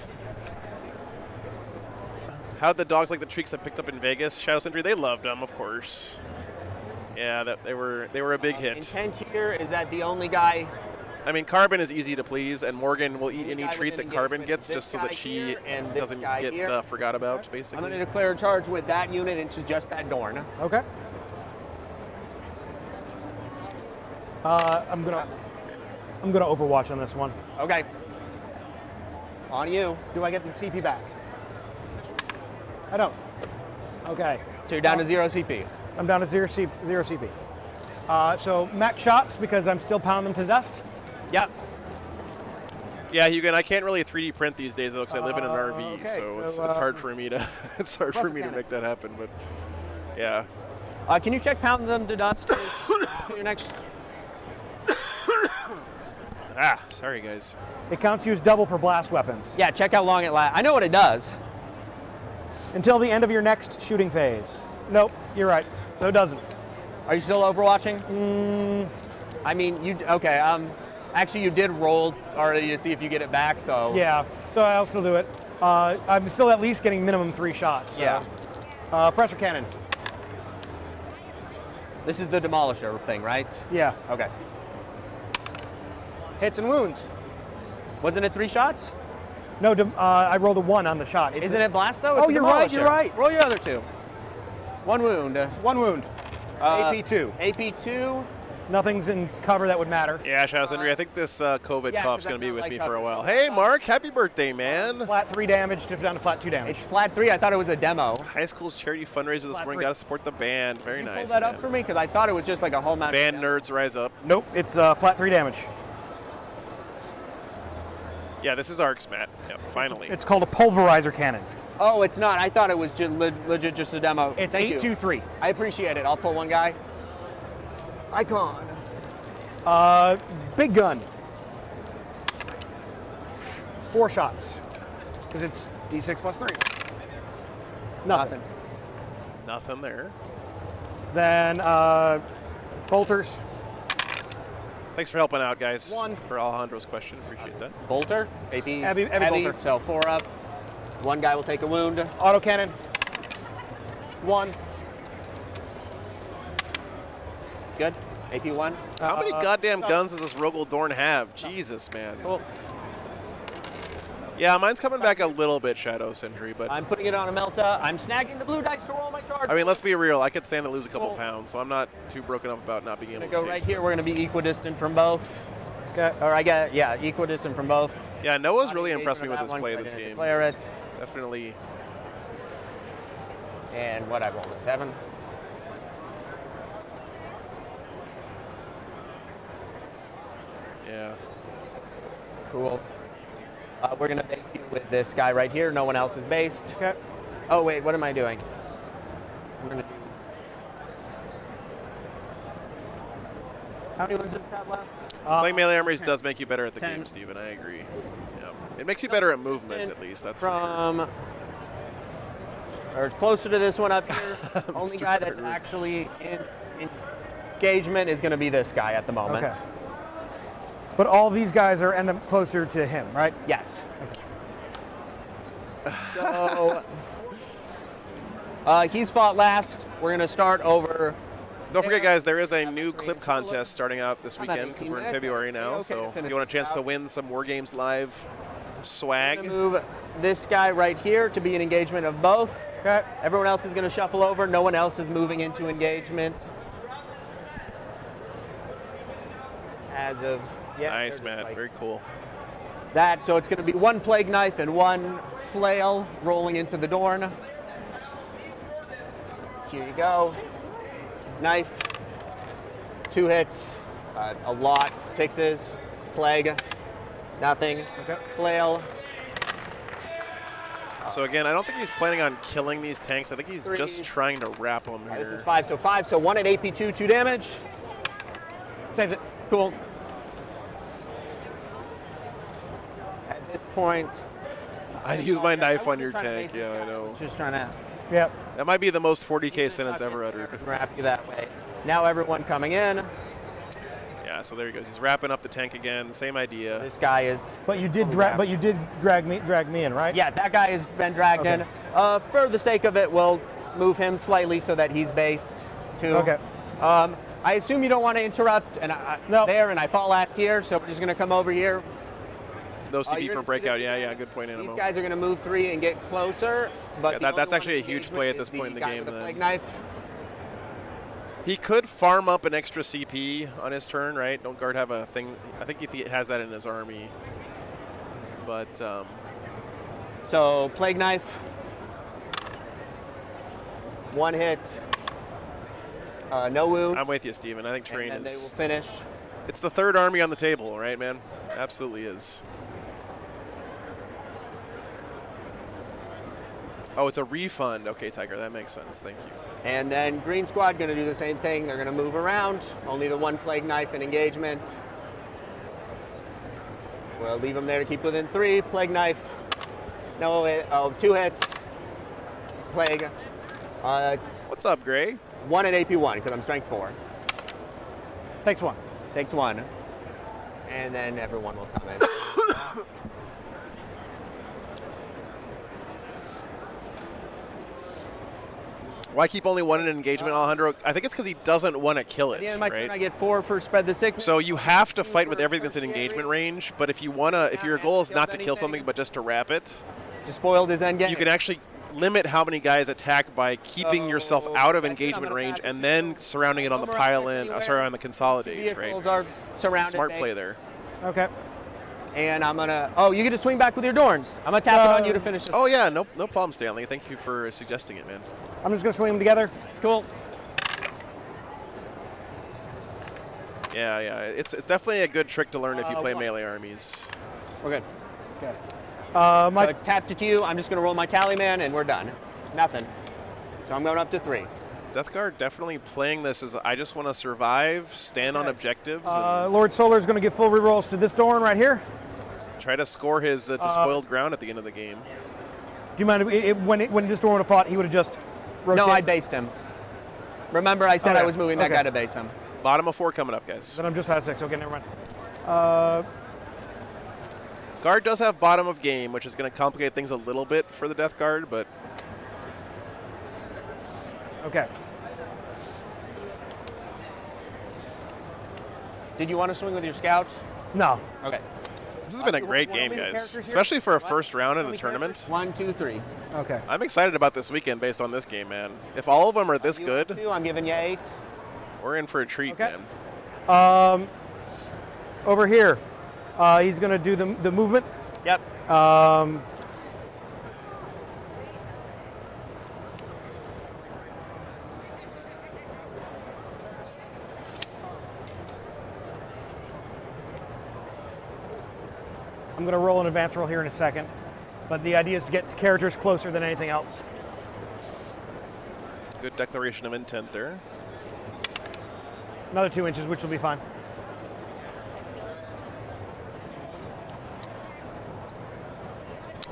How'd the dogs like the treats I picked up in Vegas? Shadow Sentry, they loved them, of course. Yeah, they were a big hit. intent here is that the only guy. I mean, Carbon is easy to please, and Morgan will eat Only any guy treat within that Carbon engagement gets is just so this that guy she here and this doesn't guy get here. forgot about, I'm basically. going to declare a charge with that unit into just that Dorn. Okay. I'm gonna Overwatch on this one. Okay. On you. Do I get the CP back? I don't. Okay. So you're down to 0 CP. I'm down to 0 CP. So max shots because I'm still pounding them to dust. Yep. Yeah, Hugo, I can't really 3D print these days though, because I live in an RV, okay, so so, it's hard for me to cannon. make that happen. But yeah, Can you check pound them to dust? To your next. sorry guys. It counts you as double for blast weapons. Yeah, check how long it lasts. I know what it does. Until the end of your next shooting phase. Nope, you're right. So it doesn't. Are you still overwatching? I mean, you okay? Actually, you did roll already to see if you get it back. So Yeah, so I'll still do it. I'm still at least getting minimum 3 shots. So. Yeah. Pressure cannon. This is the demolisher thing, right? Yeah. Okay. Hits and wounds. Wasn't it 3 shots? No, I rolled a 1 on the shot. It's Isn't it blast though? Oh, It's a you're right, demolisher. you're right. Roll your other 2. 1 wound. 1 wound. AP 2. AP 2. Nothing's in cover that would matter. Yeah, Shadow Sentry, I think this COVID yeah, cough's 'cause gonna be that's with not me like for a cover. while. Hey, Mark, happy birthday, man! Flat 3 damage down to flat 2 damage. It's flat 3. I thought it was a demo. High school's charity fundraiser this Flat morning. 3. Gotta support the band. Very Can you nice. pull that man. up for me? Because I thought it was just like a whole match. Band nerds rise up. Nope, it's flat 3 damage. Yeah, this is Arcs, Matt. Yeah, finally. It's called a pulverizer cannon. Oh, it's not. I thought it was just legit just a demo. It's Thank you. 823. I appreciate it. I'll pull one guy. Icon. Big gun. 4 shots. Because it's D6 plus 3. Nothing. Nothing there. Then bolters. Thanks for helping out, guys. 1. For Alejandro's question. Appreciate that. Bolter. AP. Heavy bolter. So 4 up. One guy will take a wound. Auto cannon. 1. Good. AP 1. How many goddamn guns does this Rogel Dorn have? Jesus, man. Cool. Yeah, mine's coming back a little bit, Shadow Sentry, but I'm putting it on a Melta. I'm snagging the blue dice to roll my charge. I mean, let's be real. I could stand to lose a couple Cool. pounds, so I'm not too broken up about not being able I'm to gonna go right taste here. them. We're gonna be equidistant from both. Okay. Or I got equidistant from both. Yeah, Noah's Not really engagement impressed me on with that his one, play so I'm this gonna game. Declare it. Definitely. And what I rolled a 7. Yeah. Cool. We're gonna base you with this guy right here. No one else is based. Okay. Oh wait, what am I doing? I'm gonna do. How many ones does this have left? Playing melee armies does make you better at the 10. game, Steven. I agree. Yeah. It makes you better at movement, at least. That's for sure. From. Or closer to this one up here. Only Mr. guy that's Bird. actually in engagement is gonna be this guy at the moment. Okay. But all these guys are end up closer to him, right? Yes. So he's fought last. We're gonna start over. Don't forget, guys, there is a new clip contest starting out this I'm at weekend because 18 we're in minutes. February now. Okay, So if finish you want a this chance to out. win some War Games Live I'm swag, gonna move this guy right here to be an engagement of both. Okay. Everyone else is gonna shuffle over. No one else is moving into engagement. As of nice, they're just man. like Very cool. that. So it's gonna be 1 plague knife and 1 flail rolling into the Dorn. Here you go. Knife. 2 hits. A lot. 6s. Plague. Nothing. Okay. Flail. So again, I don't think he's planning on killing these tanks. I think he's just Threes. trying to wrap them here. This is 5, so 5. So 1 at AP2, 2 damage. Saves it. Cool. At this point, I'd use my knife on I your was trying to tank. base this Yeah, I out. know. was just trying to Yep. That might be the most 40K sentence ever uttered. wrap you that way. Now everyone coming in. Yeah, so there he goes. He's wrapping up the tank again. Same idea. This guy is. But you did Overwrapped. drag me in, right? Yeah, that guy has been dragged Okay. in. For the sake of it, we'll move him slightly so that he's based too. Okay. I assume you don't want to interrupt, and No. there, and I fall last here, so we're just going to come over here. No CP you're for gonna see breakout. this Yeah, again? yeah. Good point, These Animal. guys are going to move 3 and get closer, but Yeah, the that's only actually one a huge engaged play with at this is point in the guy game with then. plague knife. He could farm up an extra CP on his turn, right? Don't guard have a thing? I think he has that in his army. But So plague knife. 1 hit. No wound. I'm with you, Steven. I think and terrain then they will is. finish. It's the third army on the table, right, man? Absolutely is. Oh, it's a refund. Okay, Tiger, that makes sense. Thank you. And then green squad going to do the same thing. They're going to move around. Only the 1 plague knife in engagement. We'll leave them there to keep within 3. Plague knife. No, 2 hits. Plague. What's up, Gray? 1 at AP1 because I'm strength 4. Takes 1. Takes 1. And then everyone will come in. Why keep only 1 in engagement, Alejandro? I think it's because he doesn't want to kill At it, the end of my turn, I right? get 4 for spread the sickness. So you have to fight with everything that's in engagement range, but if you wanna, if your goal is not to kill something but just to wrap it, Just spoiled his end game. you can actually limit how many guys attack by keeping yourself out of that's it. I'm engagement gonna range pass it and to then you. surrounding it on the pile-in, sorry, on the consolidate, right? Vehicles are surrounded. Smart play base. there. Okay. And I'm gonna. Oh, you get to swing back with your Dorns. I'm gonna tap it on you to finish this. Oh yeah, no problem, Stanley. Thank you for suggesting it, man. I'm just gonna swing them together. Cool. Yeah, it's definitely a good trick to learn if you play melee armies. We're good. Okay. So I tapped it to you. I'm just gonna roll my tally man, and we're done. Nothing. So I'm going up to 3. Death Guard definitely playing this as I just want to survive, stand on objectives, and Lord Solar is going to give full rerolls to this Dorn right here. try to score his despoiled ground at the end of the game. Do you mind if when this Dorn would have fought, he would have just rotated? No, I based him. Remember, I said Okay. I was moving that Okay. guy to base him. Bottom of 4 coming up, guys. Then I'm just at 6. Okay, never mind. Guard does have bottom of game, which is going to complicate things a little bit for the Death Guard, but Okay. Did you want to swing with your scouts? No. Okay. this has been a you great wanna game, leave the guys, characters here? especially for a first round in a Leave the tournament. 1, 2, 3. Okay. I'm excited about this weekend based on this game, man. If all of them are this You good, want to? I'm giving you 8. we're in for a treat, Okay. man. Over here, he's going to do the movement. Yep. I'm going to roll an advance roll here in a second, but the idea is to get characters closer than anything else. Good declaration of intent there. Another 2 inches, which will be fine.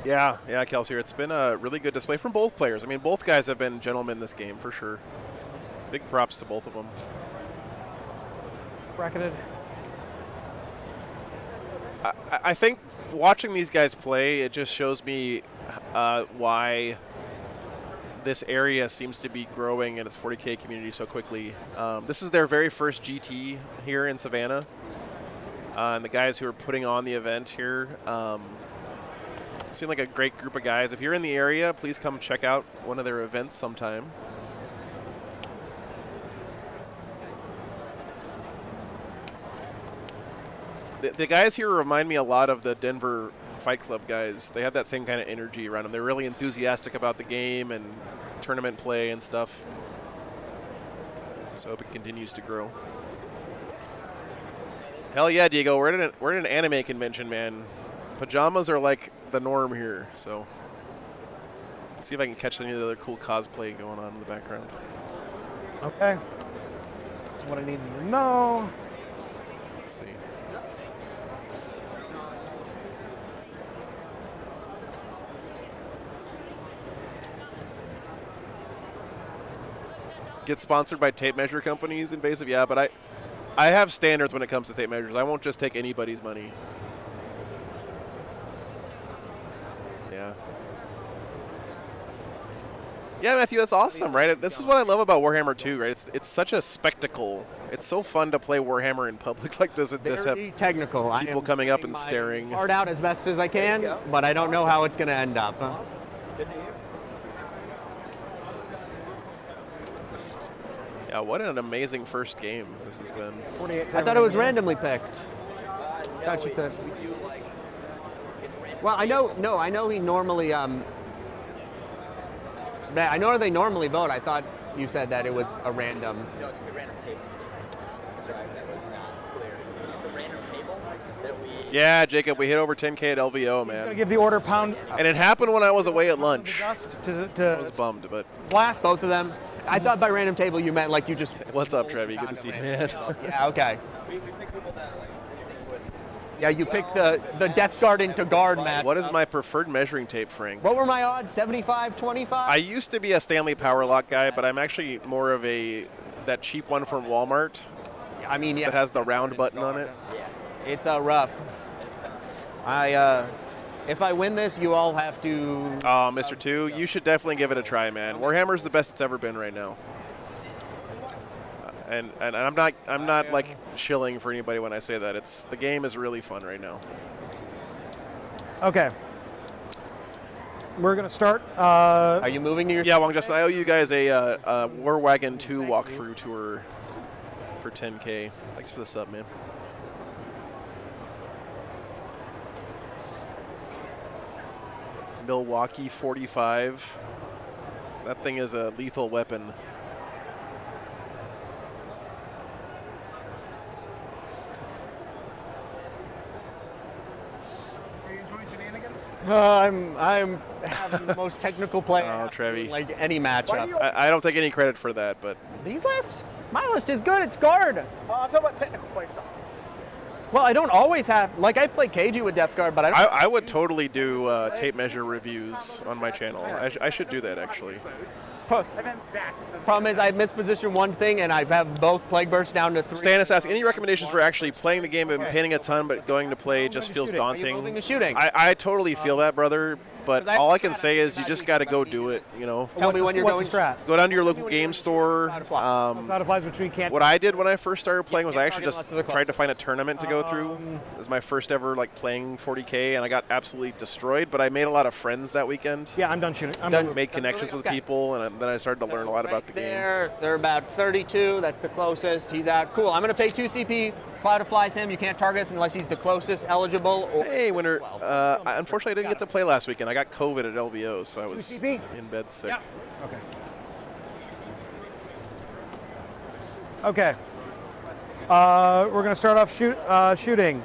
Yeah, Kelsey, it's been a really good display from both players. I mean, both guys have been gentlemen this game for sure. Big props to both of them. Bracketed. I think watching these guys play, it just shows me why this area seems to be growing in its 40K community so quickly. This is their very first GT here in Savannah. And the guys who are putting on the event here seem like a great group of guys. If you're in the area, please come check out one of their events sometime. The guys here remind me a lot of the Denver Fight Club guys. They have that same kind of energy around them. They're really enthusiastic about the game and tournament play and stuff. So I hope it continues to grow. Hell yeah, Diego. We're at an anime convention, man. Pajamas are like the norm here, so let's see if I can catch any of the other cool cosplay going on in the background. Okay. That's what I needed to know. Let's see. Get sponsored by tape measure companies, Invasive, yeah, but I have standards when it comes to tape measures. I won't just take anybody's money. Yeah. Yeah, Matthew, that's awesome, right? This is what I love about Warhammer 2, right? It's such a spectacle. It's so fun to play Warhammer in public like this. Very technical. People coming up and staring. Hard out as best as I can, but I don't know how it's going to end up. Yeah, what an amazing first game this has been. 48. I thought it was randomly picked. Thought you said. Well, I know. No, I know he normally. I know they normally vote. I thought you said that it was a random. No, it's going to be random table. Sorry, that was not clear. It's a random table that we... Yeah, Jacob, we hit over 10K at LVO, He's going to man. give the order pound. And it happened when I was away at lunch. Dust I to was bummed, but blast. Both of them. I thought by random table you meant like you just. what's up, Trevi? Good to see you, man. Yeah. Okay. We pick people that like would... Yeah, you picked the Death Guard into guard match. What is my preferred measuring tape, Frank? What were my odds? 75, 25? I used to be a Stanley Power Lock guy, but I'm actually more of that cheap one from Walmart I mean, yeah. that has the round button on it. Yeah, It's rough. it's tough. If I win this, you all have to. Oh, Mr. 2, you should definitely give it a try, man. Warhammer's the best it's ever been right now. And I'm not like shilling for anybody when I say that. The game is really fun right now. Okay. We're going to start. Are you moving to your? Yeah, Wong Justin, I owe you guys a War Wagon 2 walkthrough tour for 10K. Thanks for the sub, man. Milwaukee 45. That thing is a lethal weapon. I'm having the most technical play. Oh, Trevi. Like any matchup. I don't take any credit for that, but These lists? My list is good. It's guard. I'm talking about technical play stuff. Well, I don't always have. Like I play KG with Death Guard, but I don't. I would totally do tape measure reviews on my channel. I should do that, actually. Problem is, I misposition one thing, and I have both Plague Bursts down to 3. Stannis asks, any recommendations for actually playing the game and painting a ton, but going to play just feels Are you moving daunting? to shooting? I totally feel that, brother. But all I can say is you just got to go do it, you know. Tell me when you're going. What's the strat? Go down to your local game store. Not applies between can't. What I did when I first started playing was I actually target just lots of the tried to find a tournament to go through. It was my first ever like playing 40K, and I got absolutely destroyed. But I made a lot of friends that weekend. Yeah, I'm done shooting. I'm Done. done. Made connections with people, and then I started to learn a lot about the game. They're about 32. That's the closest. He's out. Cool. I'm going to pay 2 CP. Cloud applies him. You can't target us unless he's the closest eligible. Or Hey, winner. Unfortunately, I didn't get to play last weekend. I got COVID at LVO, so I was 2CP? in bed sick. Yeah. Okay. We're going to start off shooting.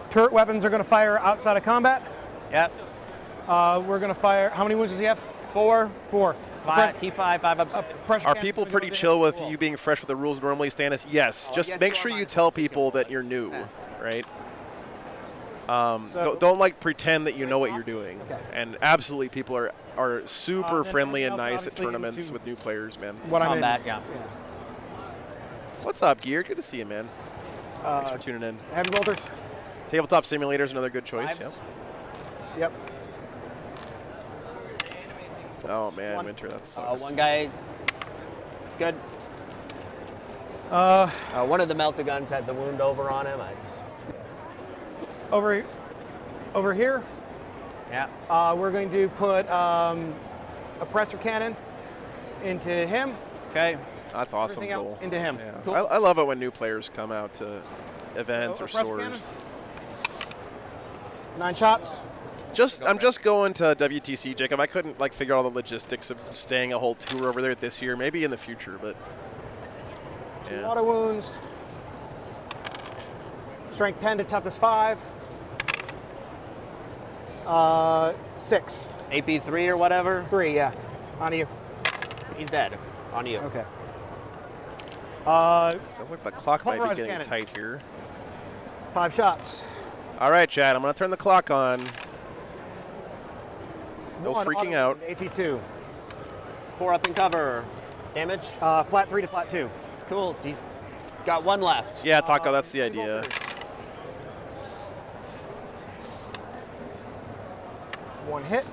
Turret weapons are going to fire outside of combat. Yep. We're going to fire. How many wounds does he have? 4. 4. 5, T5, 5 up. Pressure Are cancer people gonna pretty go to chill hit with the wall. you being fresh with the rules normally, Stannis? Yes. Just yes, make you sure are you mine. tell people that you're new, right? So- Don't like pretend that you know what you're doing. And absolutely, people are super then friendly and everything else nice at obviously tournaments into with new players, man. What I'm in. Combat, yeah. What's up, Gear? Good to see you, man. Thanks for tuning in. Heavy bolters. Tabletop Simulator is another good choice. Fives. Yep. Yep. Oh man, Winter, that sucks. One guy. Good. One of the Meltaguns had the wound over on him. Over here, Yeah. we're going to put a pressure cannon into him. Okay. That's awesome. Everything else Goal. into him. Yeah. Cool. I love it when new players come out to events So, or a pressure stores. cannon? 9 shots. I'm just going to WTC, Jacob. I couldn't like figure out all the logistics of staying a whole tour over there this year. Maybe in the future, but 2 yeah. auto wounds. Strength 10 to toughness 5. 6. AP 3 or whatever. 3, yeah. On you. He's dead. On you. Okay. Sounds like the clock might be Pulverized getting cannon. tight here. 5 shots. All right, Chad. I'm gonna turn the clock on. No 1 freaking auto out. wound, AP 2. 4 up and cover. Damage. Flat 3 to flat 2. Cool. He's got 1 left. Yeah, Taco. That's the idea. Revolvers. 1 hit.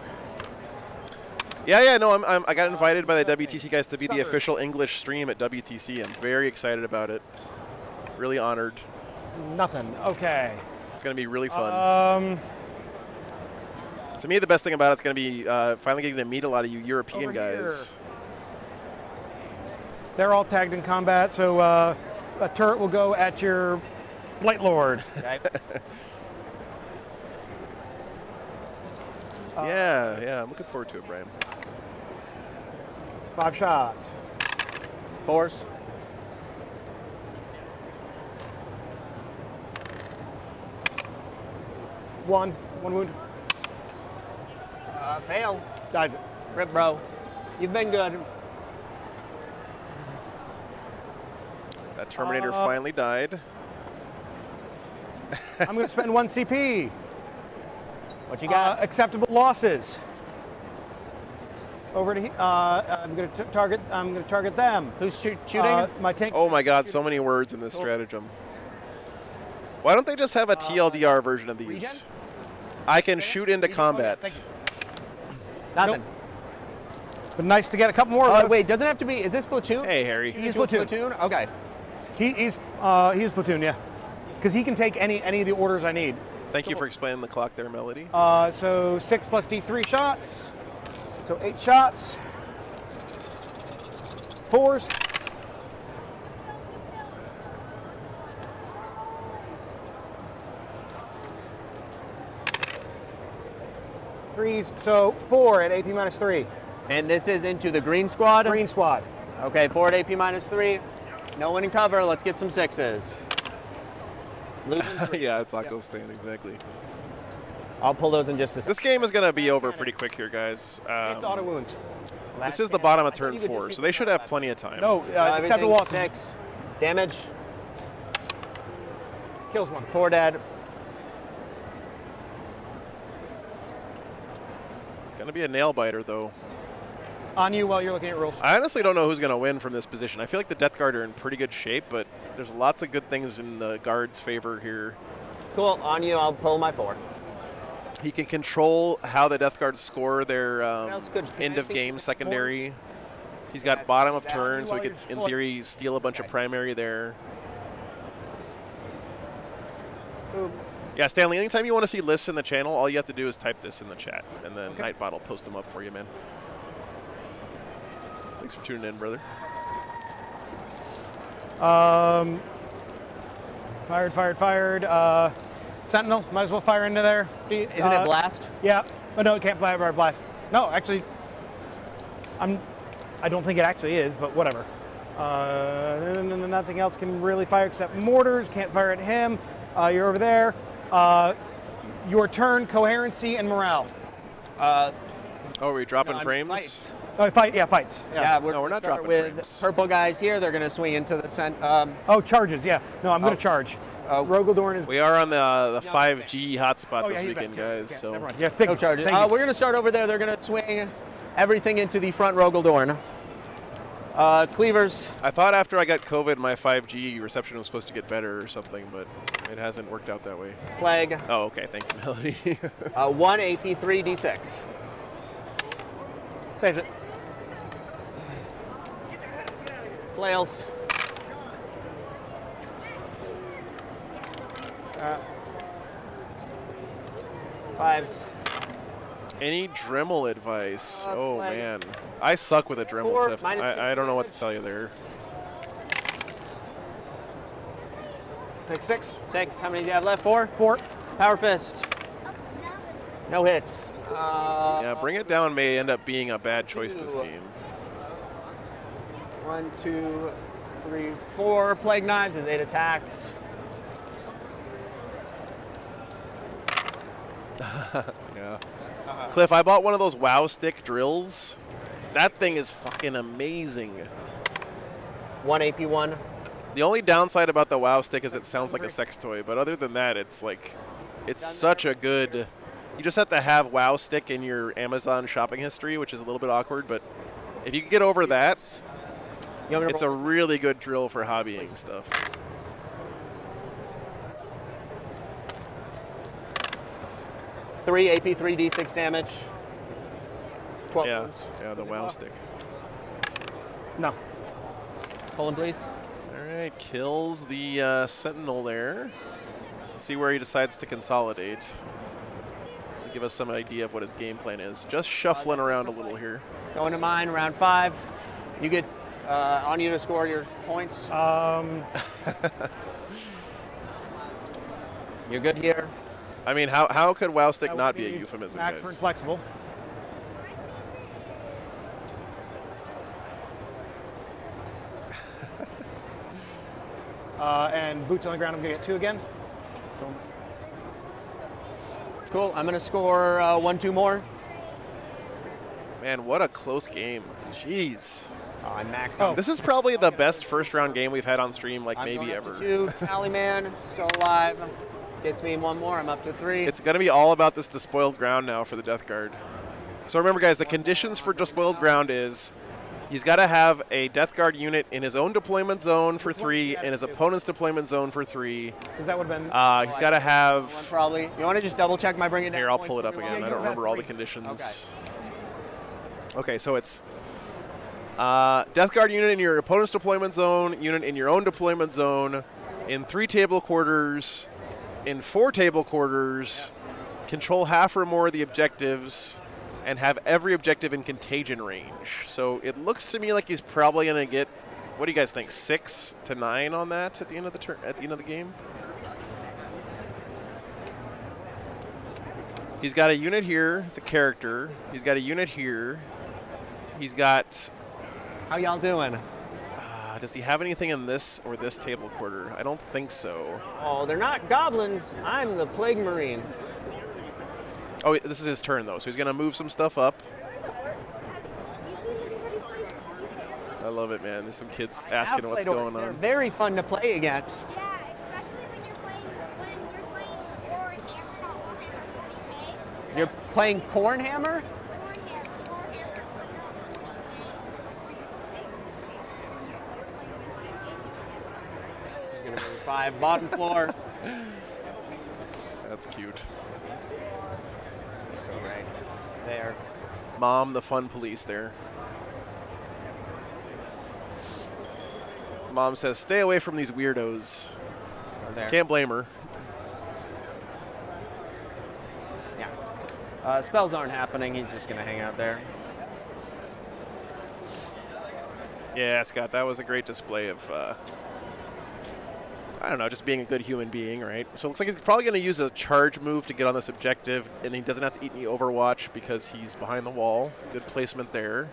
Yeah. No, I got invited by the WTC guys to be the official English stream at WTC. I'm very excited about it. Really honored. Nothing. Okay. It's gonna be really fun. To me, the best thing about it's going to be finally getting to meet a lot of you European Over guys. here. They're all tagged in combat, so a turret will go at your Blight Lord. Okay. Yeah, I'm looking forward to it, Brian. 5 shots. 4s. 1 wound. Fail. Dies it. Rip, bro. You've been good. That Terminator finally died. I'm going to spend 1 CP. What you got? Acceptable losses. Over to I'm going to target them. Who's shooting? My tank. Oh my God, so many words in this stratagem. Why don't they just have a TLDR version of these? Regen? I can shoot into combat. Thank you. Nothing. But nice to get a couple more of those. Wait, doesn't it have to be? Is this platoon? Hey, Harry. He's Into a platoon. Okay. He's platoon, yeah. Because he can take any of the orders I need. Thank you for explaining the clock there, Melody. So 6 plus D3 shots. So 8 shots. 4s. Threes. So 4 at AP minus 3. And this is into the green squad? Green squad. Okay, 4 at AP minus 3. No one in cover. Let's get some 6s. Losing 3. Yeah, it's Taco's stand, exactly. I'll pull those in just a second. This game is going to be over pretty quick here, guys. It's auto wounds. This is the bottom of turn 4, so they should have plenty of time. No, acceptable losses. 6. Damage. Kills 1. 4 dead. Going to be a nail biter, though. On you while you're looking at rules. I honestly don't know who's going to win from this position. I feel like the Death Guard are in pretty good shape, but there's lots of good things in the Guard's favor here. Cool. On you. I'll pull my 4. He can control how the Death Guard score their else good? end of game secondary. He's got bottom of turn, so he could, in theory, steal a bunch of primary there. Boom. Yeah, Stanley, anytime you want to see lists in the channel, all you have to do is type this in the chat, and then Nightbot will post them up for you, man. Thanks for tuning in, brother. Fired. Sentinel, might as well fire into there. Isn't it blast? Yeah. Oh, no, it can't blast. No, actually, I don't think it actually is, but whatever. Nothing else can really fire except mortars. Can't fire at him. You're over there. Your turn, coherency, and morale. Oh, are we dropping frames? Fights. Oh, fights. Yeah, No, we're not start dropping with frames. purple guys here. They're going to swing into the Oh, charges, yeah. No, I'm going to charge. Rogaldorn is... We are on the 5G hotspot yeah, this he's back. weekend, guys. Yeah, So never mind. Yeah, thank no you. charges. Thank you. We're going to start over there. They're going to swing everything into the front Rogaldorn. Cleavers. I thought after I got COVID, my 5G reception was supposed to get better or something, but it hasn't worked out that way. Plague. Oh, okay. Thank you, Melody. 1 AP 3 D6. Saves it. Flails. Fives. Any Dremel advice? Oh, Plague. man. I suck with a Dremel, 4, Cliff. minus I don't know what to tell you there. Take 6. 6. How many do you have left? 4. 4. Power Fist. No hits. Yeah, bring it down may end up being a bad choice this game. 1, 2, 3, 4 plague knives is 8 attacks. Yeah. Cliff, I bought one of those WoW stick drills. That thing is fucking amazing. 1 AP1. The only downside about the WoW stick is it sounds like a sex toy, but other than that, it's like, it's such a good. You just have to have WoW stick in your Amazon shopping history, which is a little bit awkward, but if you can get over that, it's a really good drill for hobbying stuff. Three AP, 3d6 damage. 12 Yeah, wounds. yeah, the WoW stick. No. Pull him, please. All right, kills the Sentinel there. Let's see where he decides to consolidate. Give us some idea of what his game plan is. Just shuffling around a little here. Going to mine, round 5. You get on you to score your points. You're good here. I mean, how could WoW stick That not would be a euphemism, Max for guys? inflexible. And boots on the ground, I'm gonna get 2 again. Cool. I'm gonna score 1, 2 more. Man, what a close game. Jeez. Oh, I maxed out. This is probably the best first-round game we've had on stream, like I'm maybe going up ever. to 2. Tally man, still alive. Gets me 1 more. I'm up to 3. It's going to be all about this despoiled ground now for the Death Guard. So remember, guys, the conditions for despoiled ground is he's got to have a Death Guard unit in his own deployment zone for 3, in his opponent's deployment zone for 3. Because that would have been. He's got to have. One probably. You want to just double check my bringing down? Here, I'll points pull it up for again. everyone? I don't remember all the conditions. Okay, so it's Death Guard unit in your opponent's deployment zone, unit in your own deployment zone, in 3 table quarters, in 4 table quarters, control half or more of the objectives, and have every objective in contagion range. So it looks to me like he's probably going to get, what do you guys think, 6 to 9 on that at the end of the turn, at the end of the game? He's got a unit here. It's a character. He's got a unit here. He's got. How y'all doing? Does he have anything in this or this table quarter? I don't think so. Oh, they're not goblins. I'm the Plague Marines. Oh, this is his turn though, so he's gonna move some stuff up. I love it, man. There's some kids asking what's going They're on. very fun to play against. Yeah, especially when you're playing Warhammer, not Warhammer 40K. You're playing Cornhammer? Gonna move 5, bottom floor. That's cute. Right there. Mom, the fun police there. Mom says, stay away from these weirdos. There. Can't blame her. Yeah. Spells aren't happening. He's just gonna hang out there. Yeah, Scott, that was a great display of, I don't know, just being a good human being, right? So it looks like he's probably going to use a charge move to get on this objective, and he doesn't have to eat any Overwatch because he's behind the wall. Good placement there.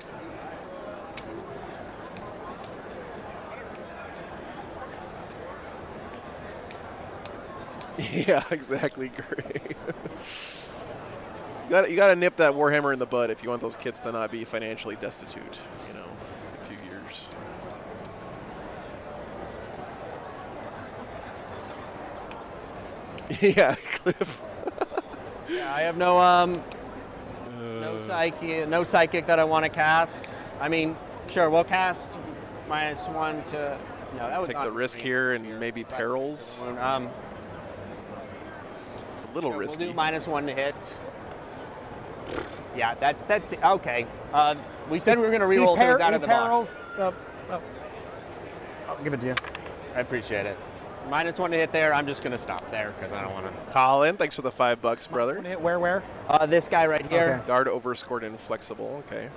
Yeah, exactly. Great. You got to nip that Warhammer in the bud if you want those kids to not be financially destitute, you know, in a few years. Yeah, Cliff. Yeah, I have no psychic that I want to cast. I mean, sure, we'll cast -1 to. No, that was Take not the risk me. here and maybe perils. It's a little Sure, risky. we'll do -1 to hit. Yeah, that's okay. We said we were going to reroll things out of the box. I'll give it to you. I appreciate it. -1 to hit there. I'm just going to stop there because I don't want to. Colin, thanks for the $5, brother. Where? This guy right here. Okay. Guard overscored inflexible. Okay.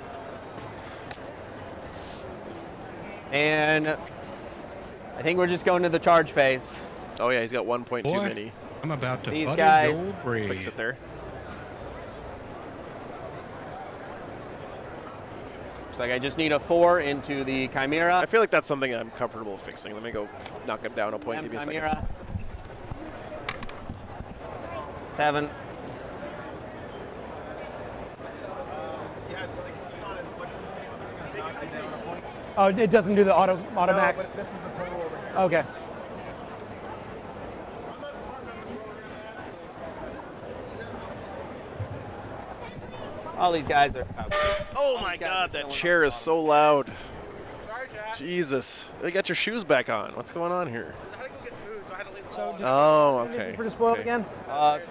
And I think we're just going to the charge phase. Oh yeah, he's got 1.2 Boy, mini. I'm about to These butter guys- your brain. Fix it there. Looks like I just need a 4 into the Chimera. I feel like that's something I'm comfortable fixing. Let me go knock him down a point. Give me a second. Chimera. 7. Yeah, it's 16 on inflexible, so I'm just gonna knock it down a point. Oh, it doesn't do the auto No, max. but this is the total over here. Okay. All these guys are. Oh my God, that chair is so loud. Jesus, you got your shoes back on. What's going on here? So Oh, okay. for despoiled okay. again.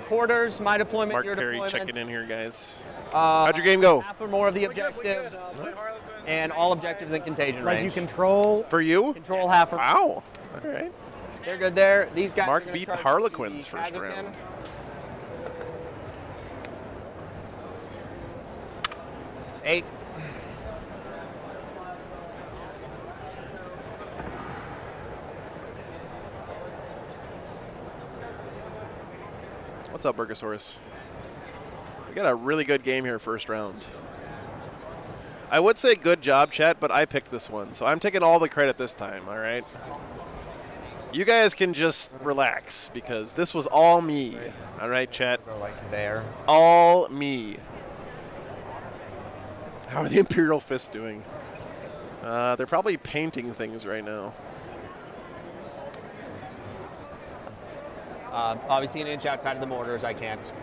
Quarters, my deployment, Mark your Perry deployment. checking in here, guys. How'd your game go? Half or more of the objectives, and all objectives in contagion Like range. you control. For you? Control half or Wow. All right. They're good there. These guys. Mark are gonna beat charge Harlequins the first Kazakhstan. round. 8. What's up, Burgosaurus? We got a really good game here first round. I would say good job, chat, but I picked this one, so I'm taking all the credit this time, all right? You guys can just relax, because this was all me. All right, chat? Go like there. All me. How are the Imperial Fists doing? They're probably painting things right now. Obviously, an inch outside of the mortars, I can't touch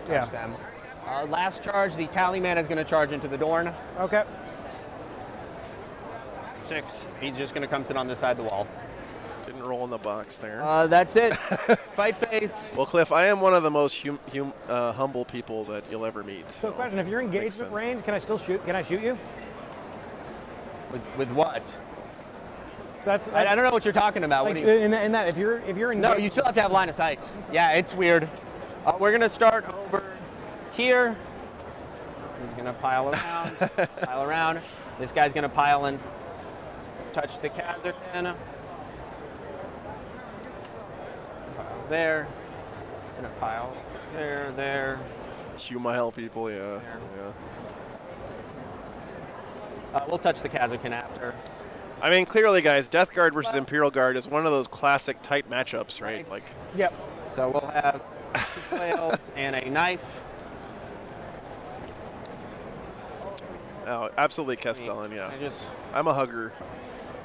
Yeah. them. Last charge, the Tallyman is going to charge into the Dorn. Okay. 6. He's just going to come sit on this side of the wall. Didn't roll in the box there. That's it. Fight phase. Well, Cliff, I am one of the most humble people that you'll ever meet. So, question: if you're engagement sense. range, can I still shoot? Can I shoot you? With what? That's I don't know what you're talking about. like What do you, in that if you're engaged. no, you still have to have line of sight. Yeah, it's weird. We're going to start over here. He's going to pile around, pile around. This guy's going to pile and touch the Kazakhstan. Pile there. Going to pile there, there. Humile people, yeah. We'll touch the Kazakhstan after. I mean, clearly, guys, Death Guard versus Imperial Guard is one of those classic tight matchups, right? Like, Yep. So we'll have 2 flails and a knife. oh, absolutely Castellan, yeah. I'm a hugger.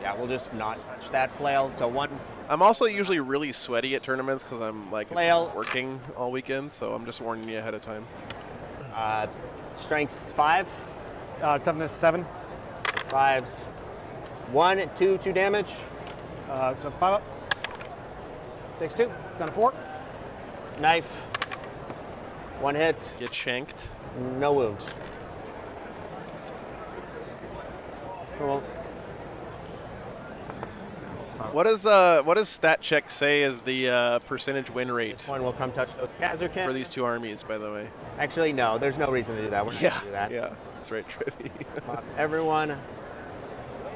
Yeah, we'll just not touch that flail. So 1. I'm also usually really sweaty at tournaments because I'm like Flail. working all weekend, so I'm just warning you ahead of time. Strength 5. Toughness 7. 5s. 1, 2 damage. So 5 up. Takes 2. Down to 4. Knife. 1 hit. Get shanked. No wounds. Cool. What does stat check say is the percentage win rate This one will come touch those Kazakhstan. for these two armies, by the way? Actually, no. There's no reason to do that. We're not going to do that. Yeah, that's right, Trevi. Everyone.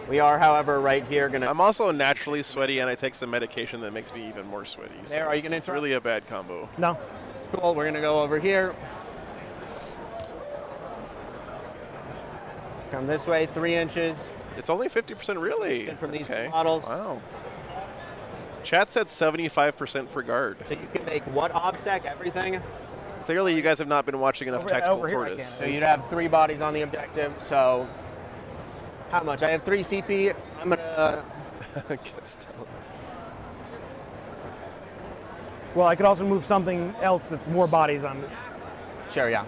We are, however, right here going to... I'm also naturally sweaty, and I take some medication that makes me even more sweaty. So There, are you gonna it's interrupt? really a bad combo. No. Cool. We're going to go over here. Come this way, 3 inches. It's only 50%, really? From these okay. models. Wow. Chat said 75% for guard. So you can make what OBSEC? Everything? Clearly, you guys have not been watching enough Tactical over here I Tortoise. So you'd have 3 bodies on the objective. So how much? I have 3 CP. I'm going to... Castellan. Well, I could also move something else that's more bodies on. Sure, yeah.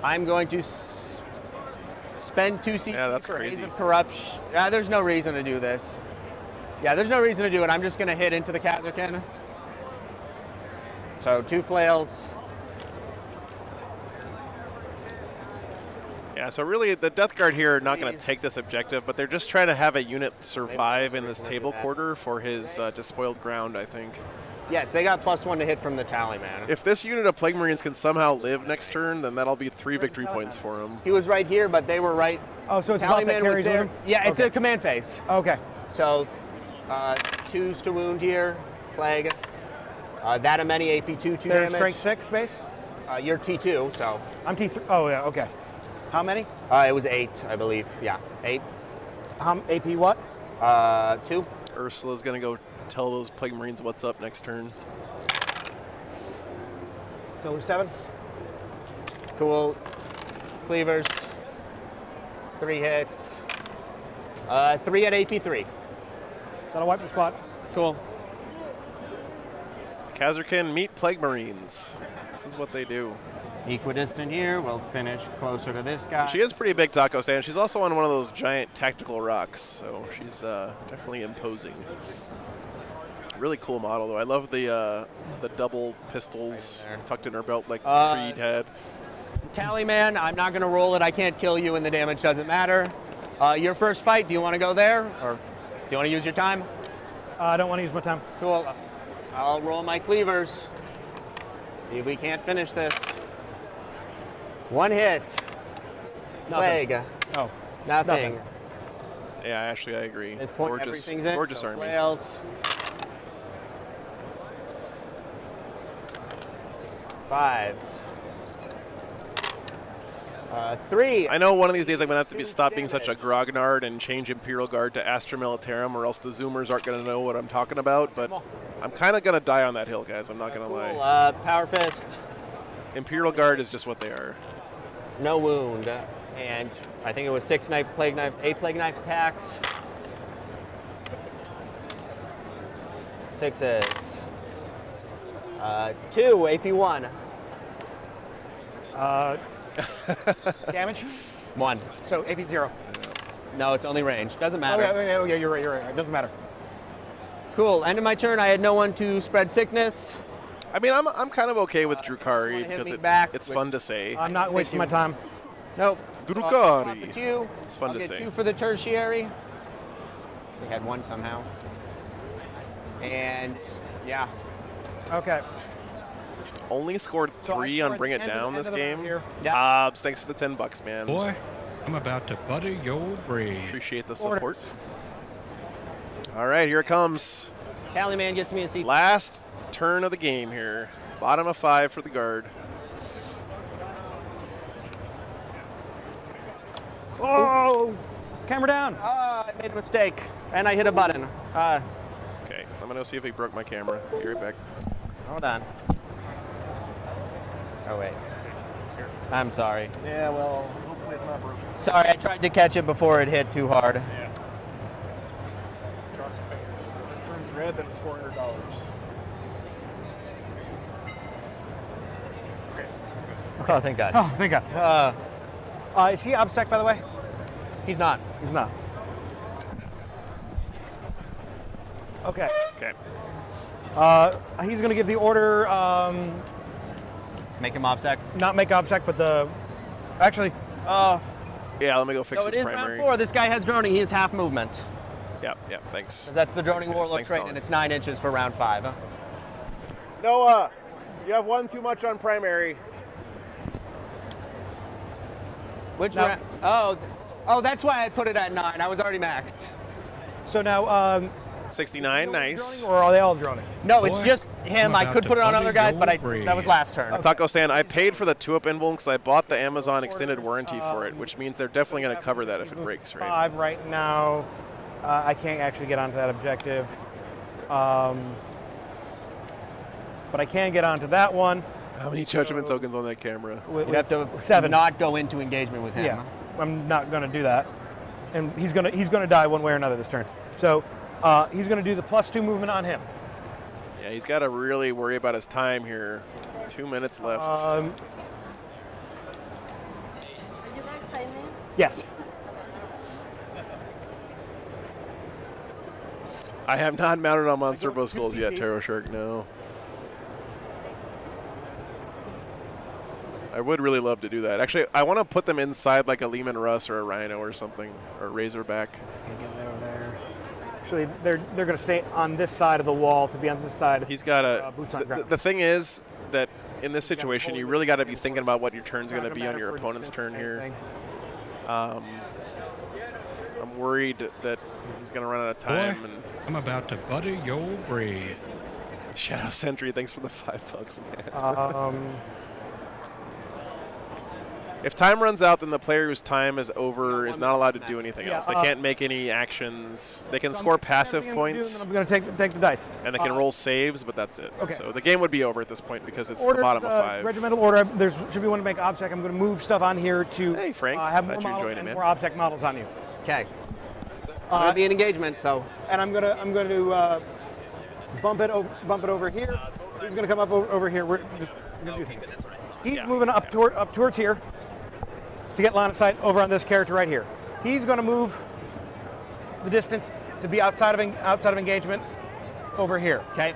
I'm going to spend 2 CP Yeah, that's for crazy. Haze of Corruption. Yeah, there's no reason to do this. Yeah, there's no reason to do it. I'm just going to hit into the Kazakhstan. So 2 flails. Yeah, so really, the Death Guard here are not going to take this objective, but they're just trying to have a unit survive in this table quarter for his despoiled ground, I think. Yes, they got +1 to hit from the Tallyman. If this unit of Plague Marines can somehow live next turn, then that'll be 3 victory points for him. He was right here, but they were right. Oh, so it's about that Tallyman was carries with there. him? Yeah, it's Okay. a command phase. Okay. So 2s to wound here, Plague. That many AP 2 They're damage. strength 6 space. You're T2, so I'm T3. Oh yeah. Okay. How many? It was 8, I believe. Yeah, 8. AP what? 2. Ursula's gonna go tell those Plague Marines what's up next turn. So 7. Cool. Cleavers. 3 hits. 3 at AP3. That'll wipe the spot. Cool. Kazarkin, meet Plague Marines. This is what they do. Equidistant here. We'll finish closer to this guy. She is pretty big, Taco Stand. She's also on one of those giant tactical rocks, so she's definitely imposing. Really cool model, though. I love the double pistols tucked in her belt like Creed had. Tally man, I'm not going to roll it. I can't kill you, and the damage doesn't matter. Your first fight, do you want to go there, or do you want to use your time? I don't want to use my time. Cool. I'll roll my cleavers. See if we can't finish this. 1 hit. Nothing. Plague. Oh. Nothing. Yeah, actually, I agree. At this point, gorgeous, everything's in. gorgeous So army. Flails. 5s. 3. I know one of these days I'm going to have to stop being such a grognard and change Imperial Guard to Astra Militarum, or else the Zoomers aren't going to know what I'm talking about, but I'm kind of going to die on that hill, guys. I'm not going to lie. Power Fist. Imperial Guard is just what they are. No wound. And I think it was 6 plague knives, 8 plague knife attacks. 6s. 2 AP1. Damage? 1. So AP 0. No, it's only range. Doesn't matter. Oh, yeah, you're right. It doesn't matter. Cool. End of my turn. I had no one to spread sickness. I mean, I'm kind of okay with Drukari hit because me back it's with- fun to say. I'm not wasting my time. Nope. Drukari. Profit you. It's fun I'll to get say. 2 for the tertiary. We had 1 somehow. And yeah. Okay. Only scored So 3 I on Bring It end Down of this the round game. here. Hobbs, thanks for the $10, man. Boy, I'm about to butter your brain. Appreciate the support. All right, here it comes. Tally man gets me a seat. Last turn of the game here. Bottom of 5 for the guard. Oh! Camera down. I made a mistake, and I hit a button. Okay, I'm gonna see if he broke my camera. Be right back. Hold on. Oh wait. I'm sorry. Yeah, well, hopefully it's not broken. Sorry, I tried to catch it before it hit too hard. Yeah. Cross your fingers. So this turns red, then it's $400. Okay. Oh, thank God. Oh, thank God. Is he obsec, by the way? He's not. He's not. Okay. Okay. He's going to give the order, Make him obsec. not make obsec, but the... Actually, Yeah, let me go fix So it this is primary. round 4. This guy has droning. He has half movement. Yeah, thanks. 'Cause that's the droning Thanks, warlock thanks, trait, Colin. and it's 9 inches for round 5. Noah, you have 1 too much on primary. Which No. round? Oh, that's why I put it at 9. I was already maxed. so now, 69, nice. or are they all droning? No, Boy, it's just him. I'm I about could to put it on butter other guys, your but brain. that was last turn. Taco Stand, I paid for the 2-up emblem because I bought the Amazon extended warranty for it, which means they're definitely going to cover that if it breaks, right? 5 right now. I can't actually get onto that objective. But I can get onto that one. How many judgment tokens on that camera? With, You have to 7. not go into engagement with him. Yeah, I'm not going to do that, and he's going to die one way or another this turn. So he's going to do the +2 movement on him. Yeah, he's got to really worry about his time here. 2 minutes left. Did you guys play me? Yes. I have not mounted on Monster go Skulls 2 yet, CP. Tarot Shark, no. I would really love to do that. Actually, I want to put them inside like a Lehman Russ or a Rhino or something, or a Razorback. Can't get over there. Actually, they're going to stay on this side of the wall to be on this side. He's got a. Boots on ground. The thing is that in this situation, you really got to be thinking about what your turn's going to be on your opponent's turn here. I'm worried that he's going to run out of time. Boy, And I'm about to butter your brain. Shadow Sentry, thanks for the $5, man. If time runs out, then the player whose time is over is not allowed to do anything Yeah, else. They can't make any actions. They can score passive points, I'm going to take the dice. and they can roll saves, but that's it. Okay. So the game would be over at this point because it's Orders, the bottom of 5. Regimental order. There should be one to make obstacle. I'm going to move stuff on here to Hey, Frank. have Glad more you models joined and in, more man. object models on you. Okay. Gonna be an engagement, so And I'm going to bump it over here. He's going to come up over here. We're just going to do things. He's moving up towards here to get line of sight over on this character right here. He's going to move the distance to be outside of engagement over here. okay.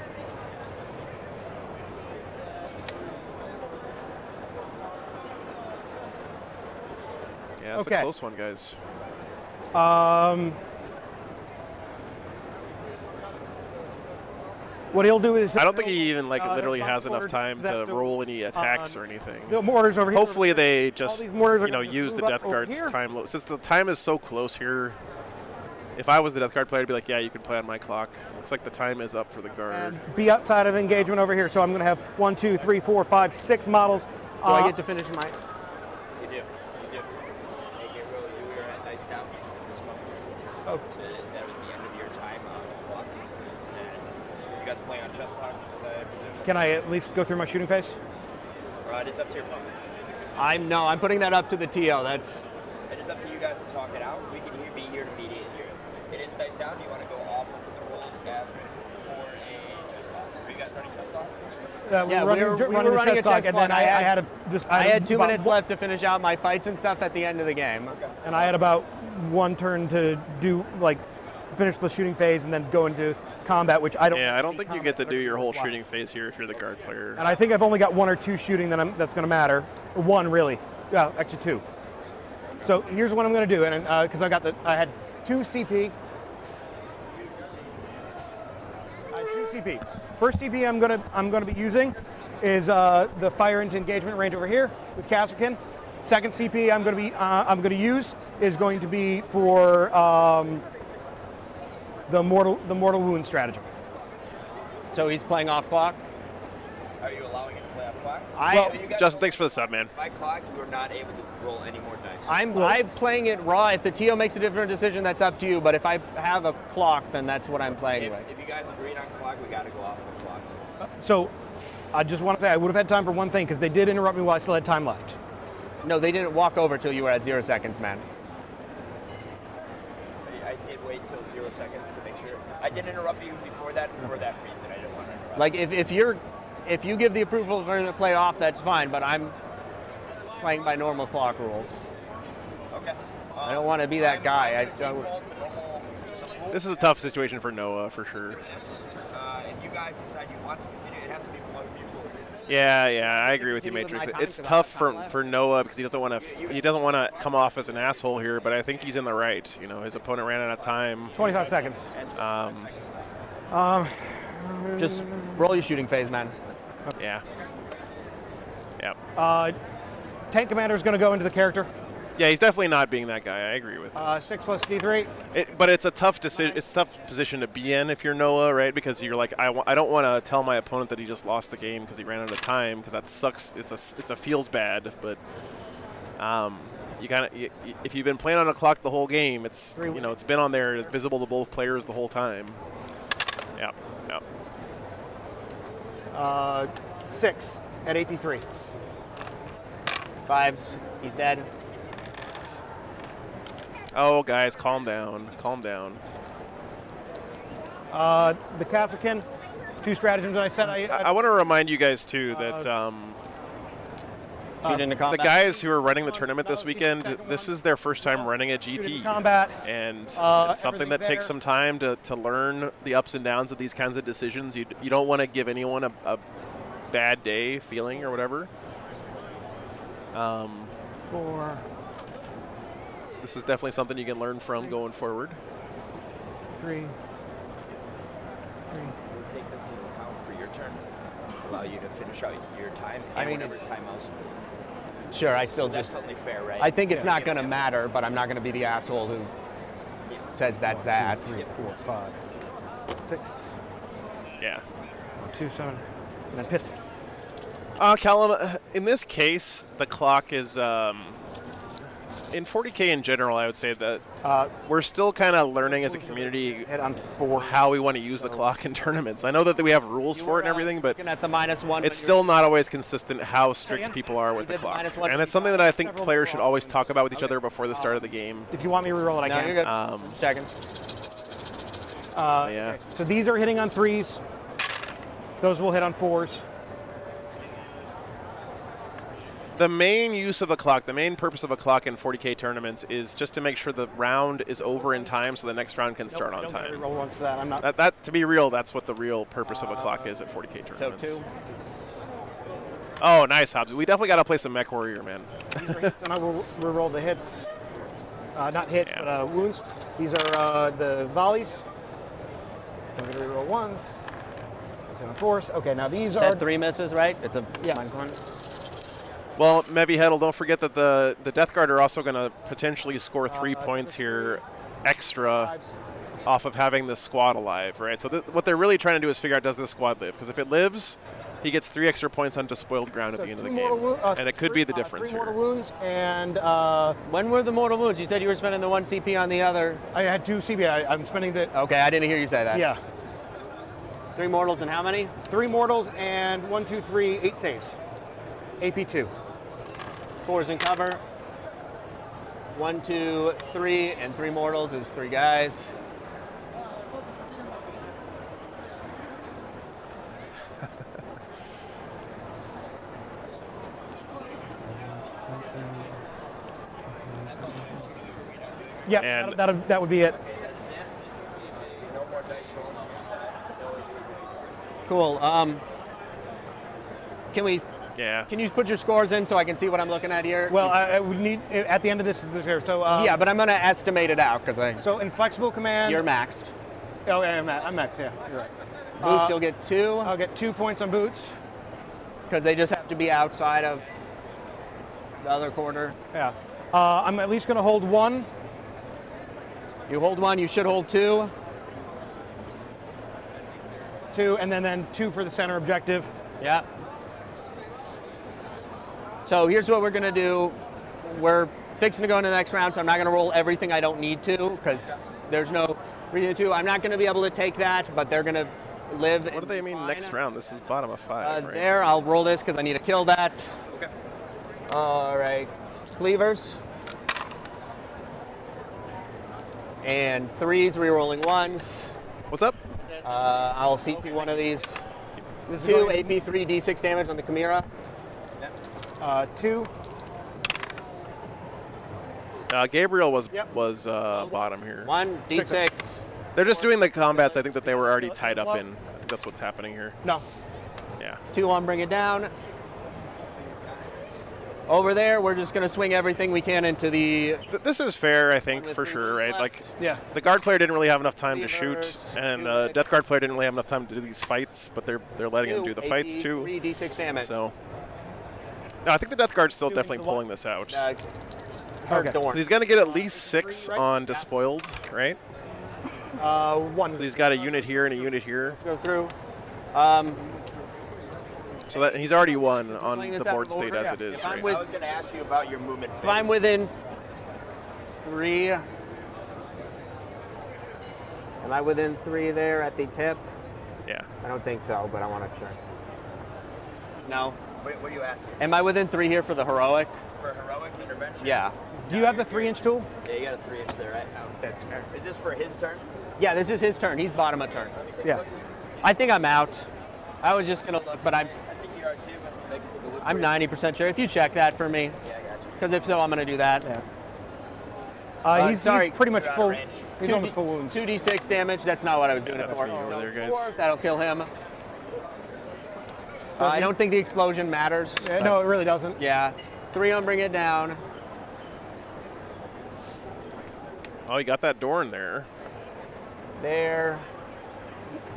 Yeah, it's Okay. a close one, guys. What he'll do is I don't think he even literally the has enough orders time that- to so, roll any attacks or anything. the mortars over here. Hopefully they just these mortars are gonna just use the move death up over guard's here. time. Since the time is so close here, if I was the death guard player, I'd be like, yeah, you can play on my clock. Looks like the time is up for the guard. And be outside of engagement over here. So I'm going to have 1, 2, 3, 4, 5, 6 models. Do I get to finish my? You do. You do. Take it, Will. You were at dice down this month. Oh. So that was the end of your time on the clock. And you got to play on chess clock, I presume. Can I at least go through my shooting phase? It's up to your opponent. I'm putting that up to the TO. That's It is up to you guys to talk it out. We can be here to mediate here. It is dice down. Do you want to go off of the rules as for a chess clock? Are you guys running chess clock? Yeah, we were running running the a chess chess clock, and then clock. I I had 2 about minutes left to finish out my fights and stuff at the end of the game. and I had about 1 turn to do finish the shooting phase and then go into combat, which I don't. Yeah, I don't think you get to combat do your whole requires. shooting phase here if you're the guard player. And I think I've only got 1 or 2 shooting that's going to matter. 1 really. Yeah, actually 2. So here's what I'm going to do, and because I had 2 CP. I had 2 CP. First CP I'm going to be using is the fire into engagement range over here with Castlekin. Second CP I'm going to use is going to be for the mortal wound stratagem. So he's playing off clock. Are you allowing it to play off clock? Well, You guys Justin, don't- thanks for the sub, man. By clock, you are not able to roll any more dice. I'm playing it raw. If the TO makes a different decision, that's up to you. But if I have a clock, then that's what I'm playing with. If you guys agreed on clock, we got to go off the clock. So I just want to say I would have had time for one thing because they did interrupt me while I still had time left. No, they didn't walk over till you were at 0 seconds, man. I did wait till 0 seconds to make sure. I did interrupt you before that for that reason. I didn't want to interrupt. Like if you give the approval for him to play off, that's fine. But I'm playing by normal clock rules. Okay. I don't want to be that guy. I don't. Default to normal This is a tough situation for Noah, for sure. if you guys decide you want to continue, it has to be mutual. Yeah, I agree with you, Continue with Matrix. my time It's 'cause I tough have time left. for Noah because he doesn't want to come off as an asshole here, but I think he's in the right. His opponent ran out of time. 25 seconds. Just roll your shooting phase, man. Yeah. Tank commander is going to go into the character. Yeah, he's definitely not being that guy. I agree with you. 6 plus D3. But it's a tough decision. It's a tough position to be in if you're Noah, right? Because you're like, I don't want to tell my opponent that he just lost the game because he ran out of time, because that sucks. It's a feels bad. But if you've been playing on a clock the whole game, it's it's been on there, visible to both players the whole time. Yeah. 6 at AP3. 5s. He's dead. Oh, guys, calm down. Calm down. The Castlekin, 2 stratagems. I said I want to remind you guys too that Shoot into combat. the guys who are running the tournament this weekend, this is their first time running a GT. combat. And it's everything something that takes there. some time to learn the ups and downs of these kinds of decisions. You don't want to give anyone a bad day feeling or whatever. 4. This is definitely something you can learn from going forward. 3. We'll take this into account for your turn. Allow you to finish out your time. I mean, whatever time else. Sure, I still That's just. totally fair, right? I think it's not going to matter, but I'm not going to be the asshole who says that's that. 3, 4, 5, 6. Yeah. 1, 2, 7. And then pistol. Callum, in this case, the clock is in 40K in general. I would say that we're still kind of learning as a community Hit on 4. how we want to use the clock in tournaments. I know that we have rules for it and everything, but Looking at the -1. it's still not always consistent how strict people are with the did the clock. -1 And it's something that I think players should always talk about with each other before the start of the game. If you want me to reroll it, I No, can. you're good. Second. Yeah. So these are hitting on 3s. Those will hit on 4s. The main use of a clock, the main purpose of a clock in 40K tournaments is just to make sure the round is over in time so the next round can start on Don't get a time. reroll once for that. I'm not. That, to be real, that's what the real purpose of a clock is at 40K So tournaments. 2. Oh, nice, Hobbs. We definitely got to play some Mech Warrior, man. These are hits, and I will reroll the hits. Not hits, Yeah. but wounds. These are the volleys. I'm going to reroll 1s. Let's hit on 4s. Okay, now these are. That 3 misses, right? It's a Yeah. -1. Well, Mevi Heddle, don't forget that the Death Guard are also going to potentially score 3 points here extra 5s. off of having the squad alive, right? So what they're really trying to do is figure out, does this squad live? Because if it lives, he gets 3 extra points on despoiled ground at So the end of 2 the mortal game. And it could be the 3 difference mortal here. wounds, and When were the mortal wounds? You said you were spending the 1 CP on the other. I had 2 CBI. I'm spending the. Okay, I didn't hear you say that. Yeah. 3 mortals and how many? 3 mortals and 1, 2, 3, 8 saves. AP2. 4's in cover. 1, 2, 3, and 3 mortals is 3 guys. Yeah, And- that would be it. Cool. Yeah. Can you put your scores in so I can see what I'm looking at here? Well, I would need at the end of this is the here. So yeah, but I'm gonna estimate it out because So in flexible command, you're maxed. Oh, yeah, I'm max. Yeah, you're right. Boots, you'll get 2 I'll get 2 points on boots. because they just have to be outside of the other quarter. Yeah. I'm at least going to hold 1. You hold 1, you should hold 2. 2, and then 2 for the center objective. Yeah. So here's what we're gonna do. We're fixing to go into the next round, so I'm not gonna roll everything I don't need to, because there's no reason to. I'm not gonna be able to take that, but they're gonna live. What do they mean next round? This is bottom of 5, right? There, I'll roll this because I need to kill that. Okay. All right, cleavers. And 3s, re-rolling 1s. What's up? I'll CP one of these. This is 2 going- AP3 D6 damage on the Chimera. 2. Gabriel was Yep. bottom here. 1 D6. They're just doing the combats. I think that they were already tied up in. I think that's what's happening here. No. Yeah. 2 on bring it down. Over there, we're just going to swing everything we can into the. This is fair, I think, With for the sure, right? left. Like, Yeah. the guard player didn't really have enough time to shoot, Cleavers, and two Death Guard player didn't really have enough time to do these fights, but they're letting him do the fights too. 3 D6 damage. So, no, I think the Death Guard's still Two definitely into pulling this out. Hard Okay. Dorn. So he's going to get at least 6 on Despoiled, right? 1. So he's got a unit here and a unit here. Go through. So that he's already won on Playing this the out board of state order? as Yeah. it is, If I'm right? with- I was going to ask you about your movement. If I'm within 3. Am I within 3 there at the tip? Yeah. I don't think so, but I want to check. No. What are you asking? Am I within 3 here for the heroic? For heroic intervention? Yeah. Do you have the 3-inch tool? Yeah, you got a 3-inch there, right? Oh, That's fair. is this for his turn? Yeah, this is his turn. He's bottom of turn. Yeah. I think I'm out. I was just gonna look, but I think you are too, but maybe take a look. I'm for it. 90% sure. If you check that for me, Yeah, I got you. because if so, I'm gonna do that. Yeah. He's sorry. pretty much You're out full. of range. He's almost full wounds. 2d6 damage. That's not what I was doing it That's for. me over there, guys. 4, that'll kill him. I don't think the explosion matters. Yeah, no, it really doesn't. Yeah. 3 on bring it down. Oh, he got that door in there. There.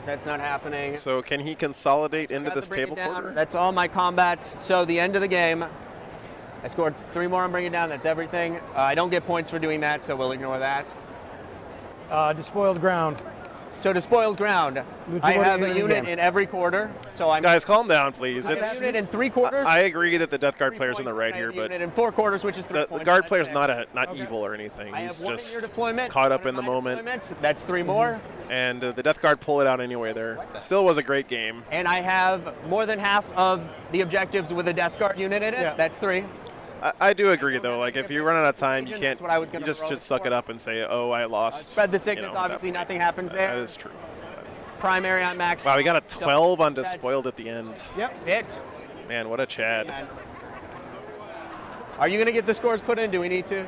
That's not happening. So can he consolidate into Got the this bring it table down. quarter? That's all my combats. So the end of the game, I scored 3 more on bring it down. That's everything. I don't get points for doing that, so we'll ignore that. Despoiled ground. So to spoiled ground, I have a unit in every quarter. So I'm Guys, calm down, please. I have a unit in 3 quarters. I agree that the Death Guard 3 player's on the points, right and I have here, a but unit in 4 quarters, which is 3 the points. Guard That's player's it. not evil or anything. I He's have 1 in just your deployment. caught up 1 in the my moment. deployment. That's 3 more. And the Death Guard pulled it out anyway there. Still was a great game. And I have more than half of the objectives with a Death Guard unit in it. Yeah. That's 3. I do agree, though. Like, if you run out of time, you can't. That's what I was You gonna just roll should it suck for. it up and say, oh, I lost. Spread the you sickness, know, at that obviously point. nothing happens there. That is true. Primary on max. Wow, we got a 12 on That's Despoiled at the end. Yep. Hit. Man, what a Chad. Are you going to get the scores put in? Do we need to?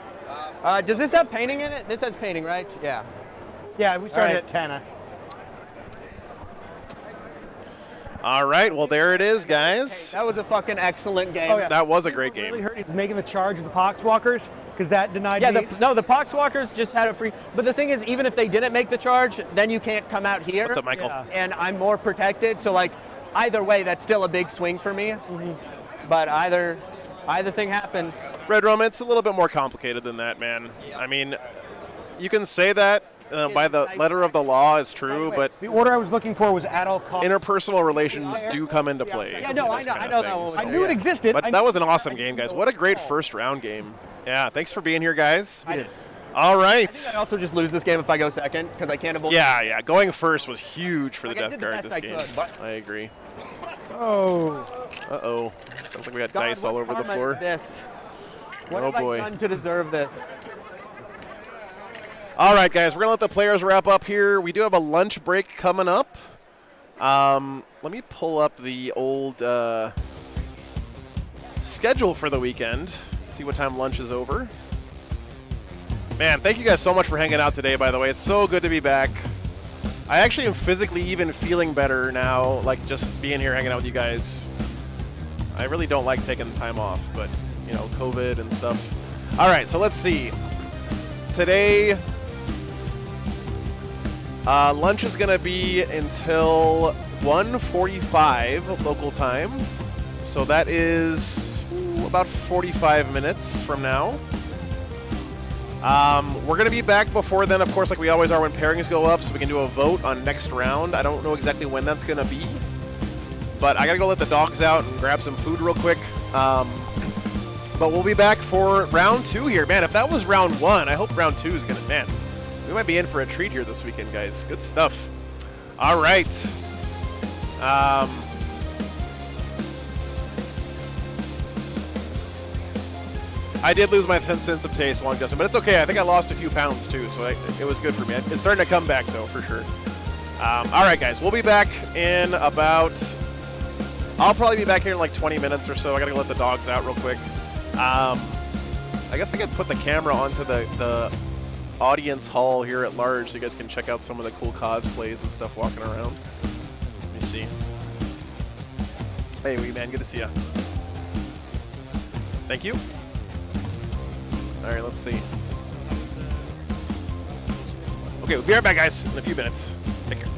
Does this have painting in it? This has painting, right? Yeah. Yeah, we started All right. at 10. All right, well, there it is, guys. That was a fucking excellent game. Oh, yeah. That was a great What really game. hurt is making the charge of the Poxwalkers, because that denied Yeah, me. the Poxwalkers just had a free. But the thing is, even if they didn't make the charge, then you can't come out here. What's up, Michael? Yeah. And I'm more protected. So, like, either way, that's still a big swing for me. But either thing happens. Red Rum, it's a little bit more complicated than that, man. I mean, you can say that by the letter of the law is true, but The order I was looking for was at all costs. interpersonal relations do come into play. Yeah, no, I This know- kind I of know thing, that one was- so- I knew it existed. But I that knew- was an awesome game, guys. What a great first round game. Yeah, thanks for being here, guys. I did. All right. I also just lose this game if I go second because I can't avoid. Yeah, going first was huge for the Like, I Death did the Guard best this I game. could, but- I agree. Oh. Uh-oh. Sounds like we got God, dice all what over the karma floor. is this? What Oh, have boy. I done to deserve this? All right, guys, we're going to let the players wrap up here. We do have a lunch break coming up. Let me pull up the old schedule for the weekend, see what time lunch is over. Man, thank you guys so much for hanging out today, by the way. It's so good to be back. I actually am physically even feeling better now, like just being here hanging out with you guys. I really don't like taking time off, but, you know, COVID and stuff. All right, so let's see. Today, lunch is going to be until 1:45 local time. So that is about 45 minutes from now. We're going to be back before then, of course, like we always are when pairings go up, so we can do a vote on next round. I don't know exactly when that's going to be, but I got to go let the dogs out and grab some food real quick. But we'll be back for round 2 here. Man, if that was round 1, I hope round 2 is going to, man, we might be in for a treat here this weekend, guys. Good stuff. All right. I did lose my sense of taste, Long Justin, but it's okay. I think I lost a few pounds too, so it was good for me. It's starting to come back though, for sure. All right, guys, we'll be back in about. I'll probably be back here in like 20 minutes or so. I gotta go let the dogs out real quick. I guess I could put the camera onto the audience hall here at large so you guys can check out some of the cool cosplays and stuff walking around. Let me see. Hey, wee man, good to see you. Thank you. All right, let's see. Okay, we'll be right back, guys, in a few minutes. Take care.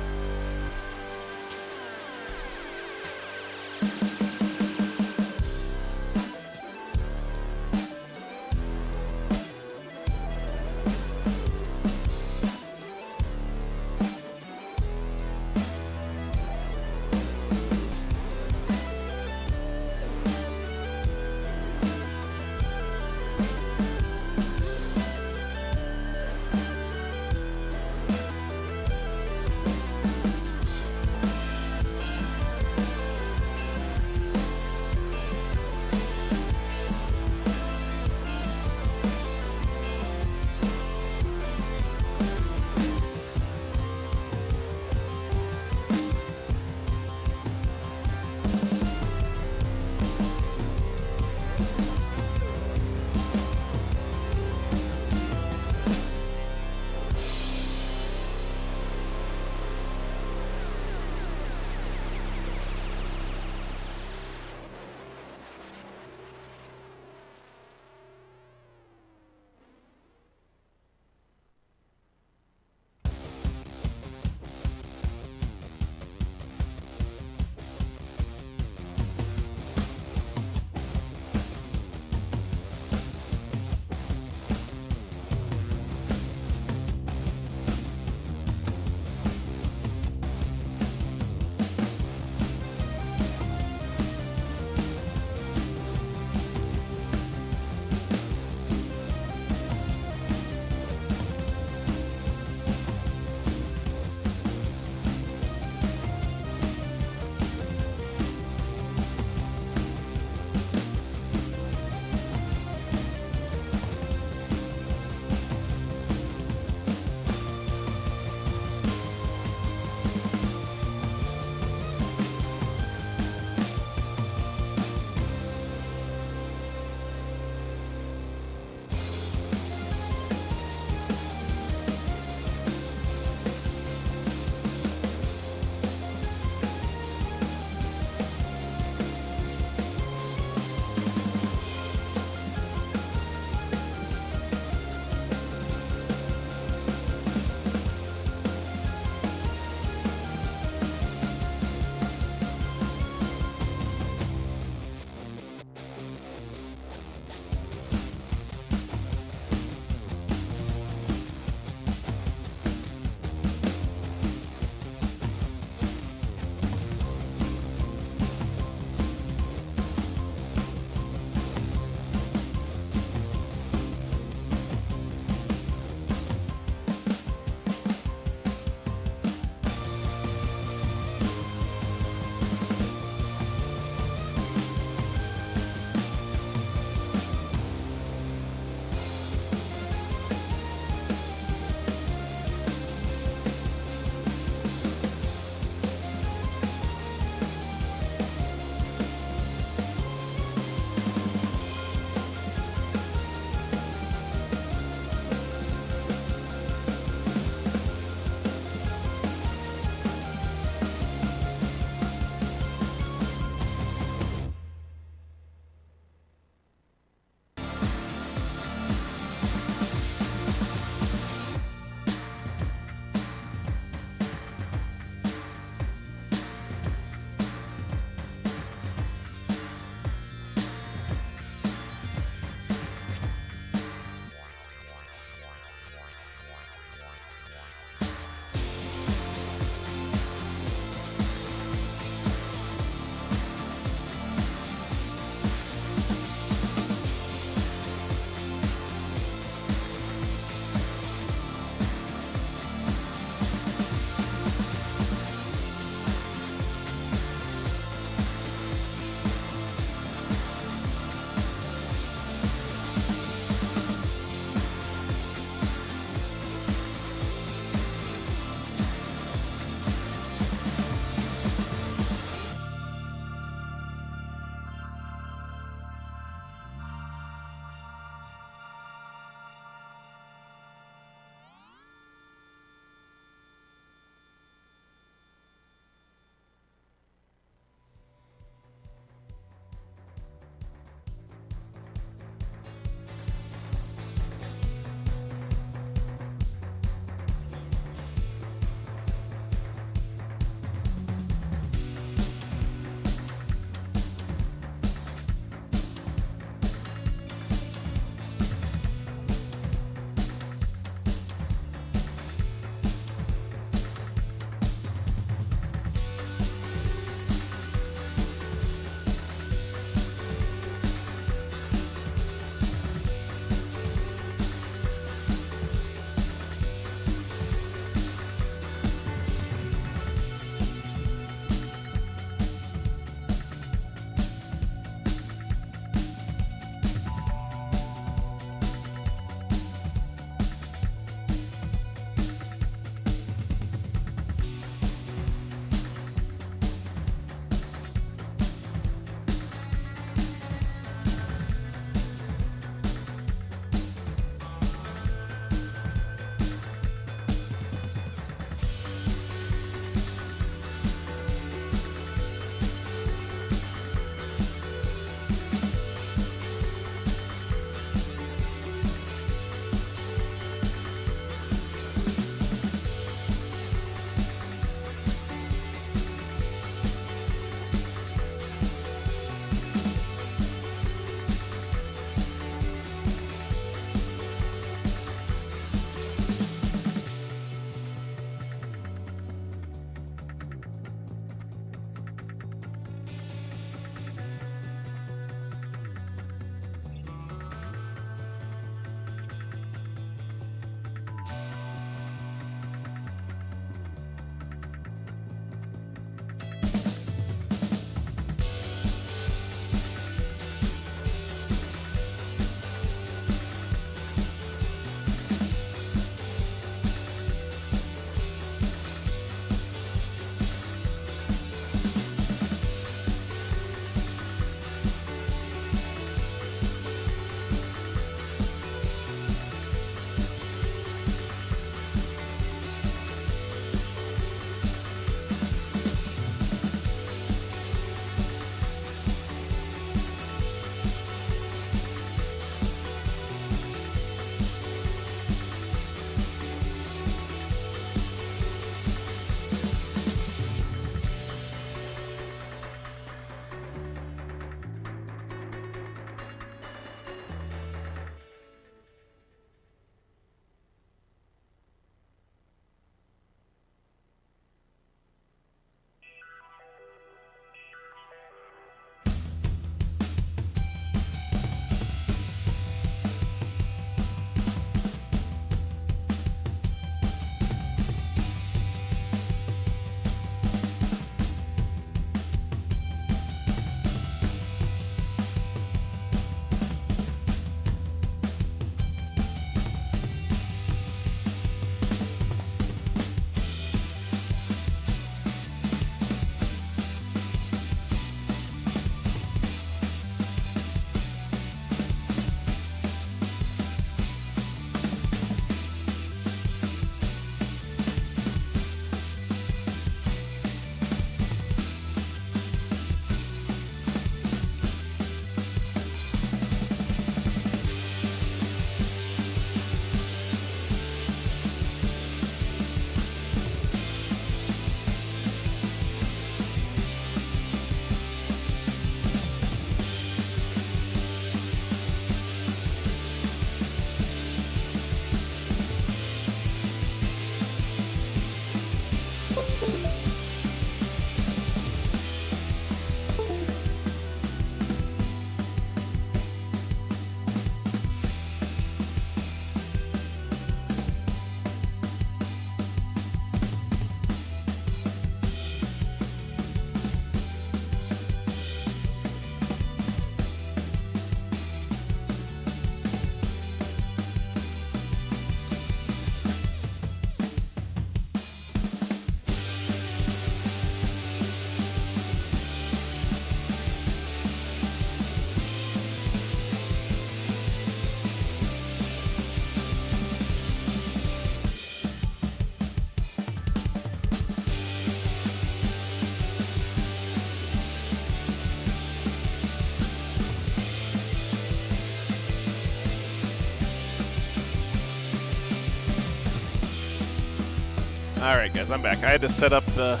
All right, guys, I'm back. I had to set up the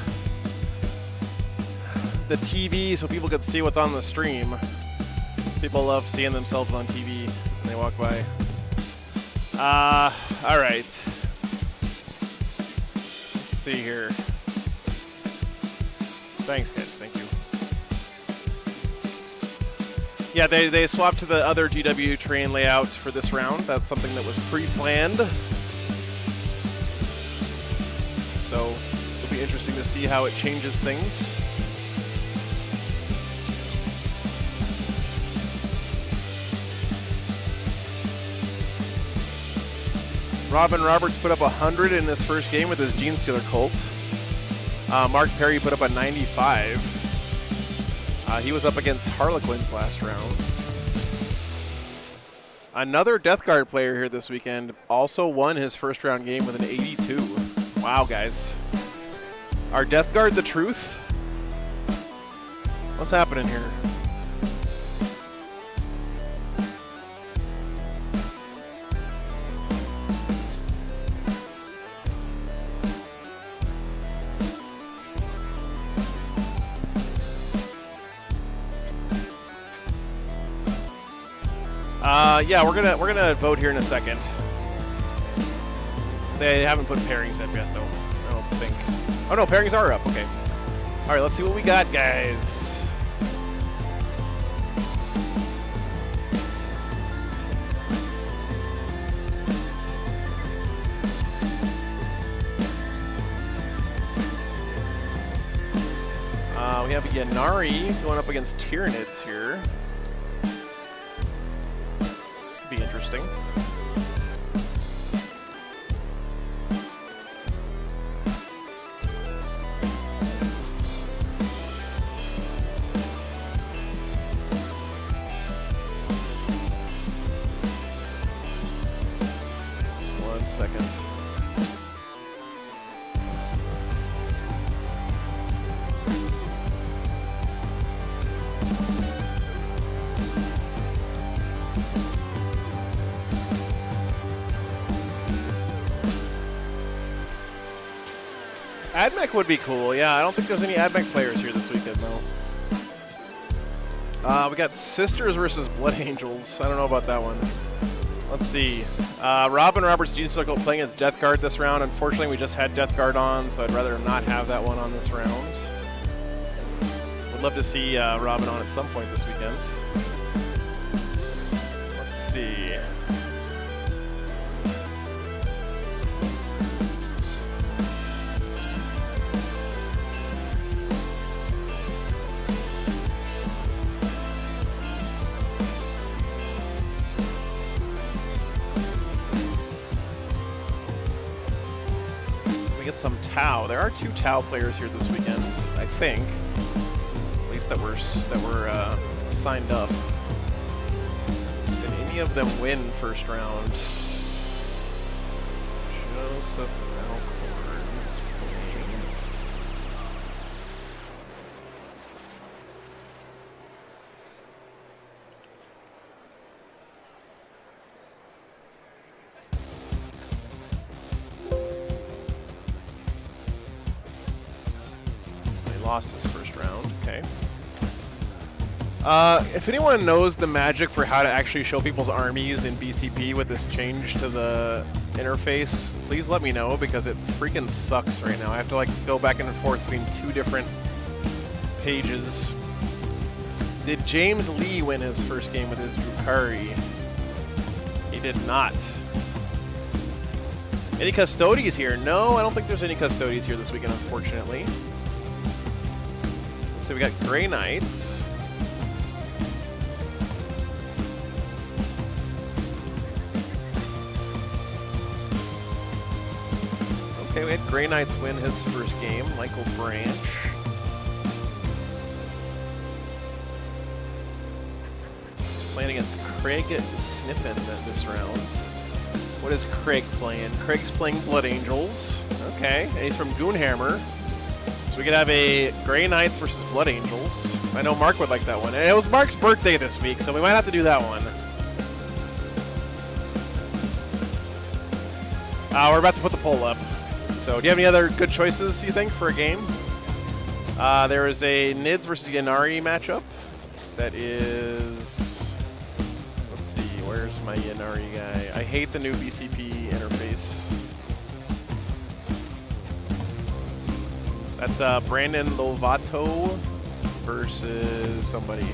TV so people could see what's on the stream. People love seeing themselves on TV when they walk by. All right. Let's see here. Thanks, guys. Thank you. Yeah, they swapped to the other GW train layout for this round. That's something that was pre-planned. So it'll be interesting to see how it changes things. Robin Roberts put up 100 in this first game with his Gene Stealer cult. Mark Perry put up a 95. He was up against Harlequins last round. Another Death Guard player here this weekend also won his first round game with an 82. Wow, guys. Are Death Guard the truth? What's happening here? Yeah, we're gonna vote here in a second. They haven't put pairings up yet, though. I don't think. Oh no, pairings are up. Okay. All right, let's see what we got, guys. We have a Ynnari going up against Tyranids here. Be interesting. One second. AdMech would be cool. Yeah, I don't think there's any AdMech players here this weekend, though. We got Sisters versus Blood Angels. I don't know about that one. Let's see. Robin Roberts Gene Circle playing as Death Guard this round. Unfortunately, we just had Death Guard on, so I'd rather not have that one on this round. Would love to see Robin on at some point this weekend. Let's see. Some Tau. There are 2 Tau players here this weekend, I think. At least that were signed up. Did any of them win first round? Joseph Alcorn is playing. Lost his first round. Okay. If anyone knows the magic for how to actually show people's armies in BCP with this change to the interface, please let me know, because it freaking sucks right now. I have to like go back and forth between 2 different pages. Did James Lee win his first game with his Drukhari? He did not. Any Custodes here? No, I don't think there's any Custodes here this weekend, unfortunately. So we got Grey Knights. Okay, we had Grey Knights win his first game. Michael Branch. He's playing against Craig Sniffen this round. What is Craig playing? Craig's playing Blood Angels. Okay, and he's from Goonhammer. So we could have a Grey Knights versus Blood Angels. I know Mark would like that one. And it was Mark's birthday this week, so we might have to do that one. We're about to put the poll up. So, do you have any other good choices, you think, for a game? There is a Nids versus Ynnari matchup. That is... Let's see, where's my Ynnari guy? I hate the new BCP interface. That's Brandon Lovato versus somebody.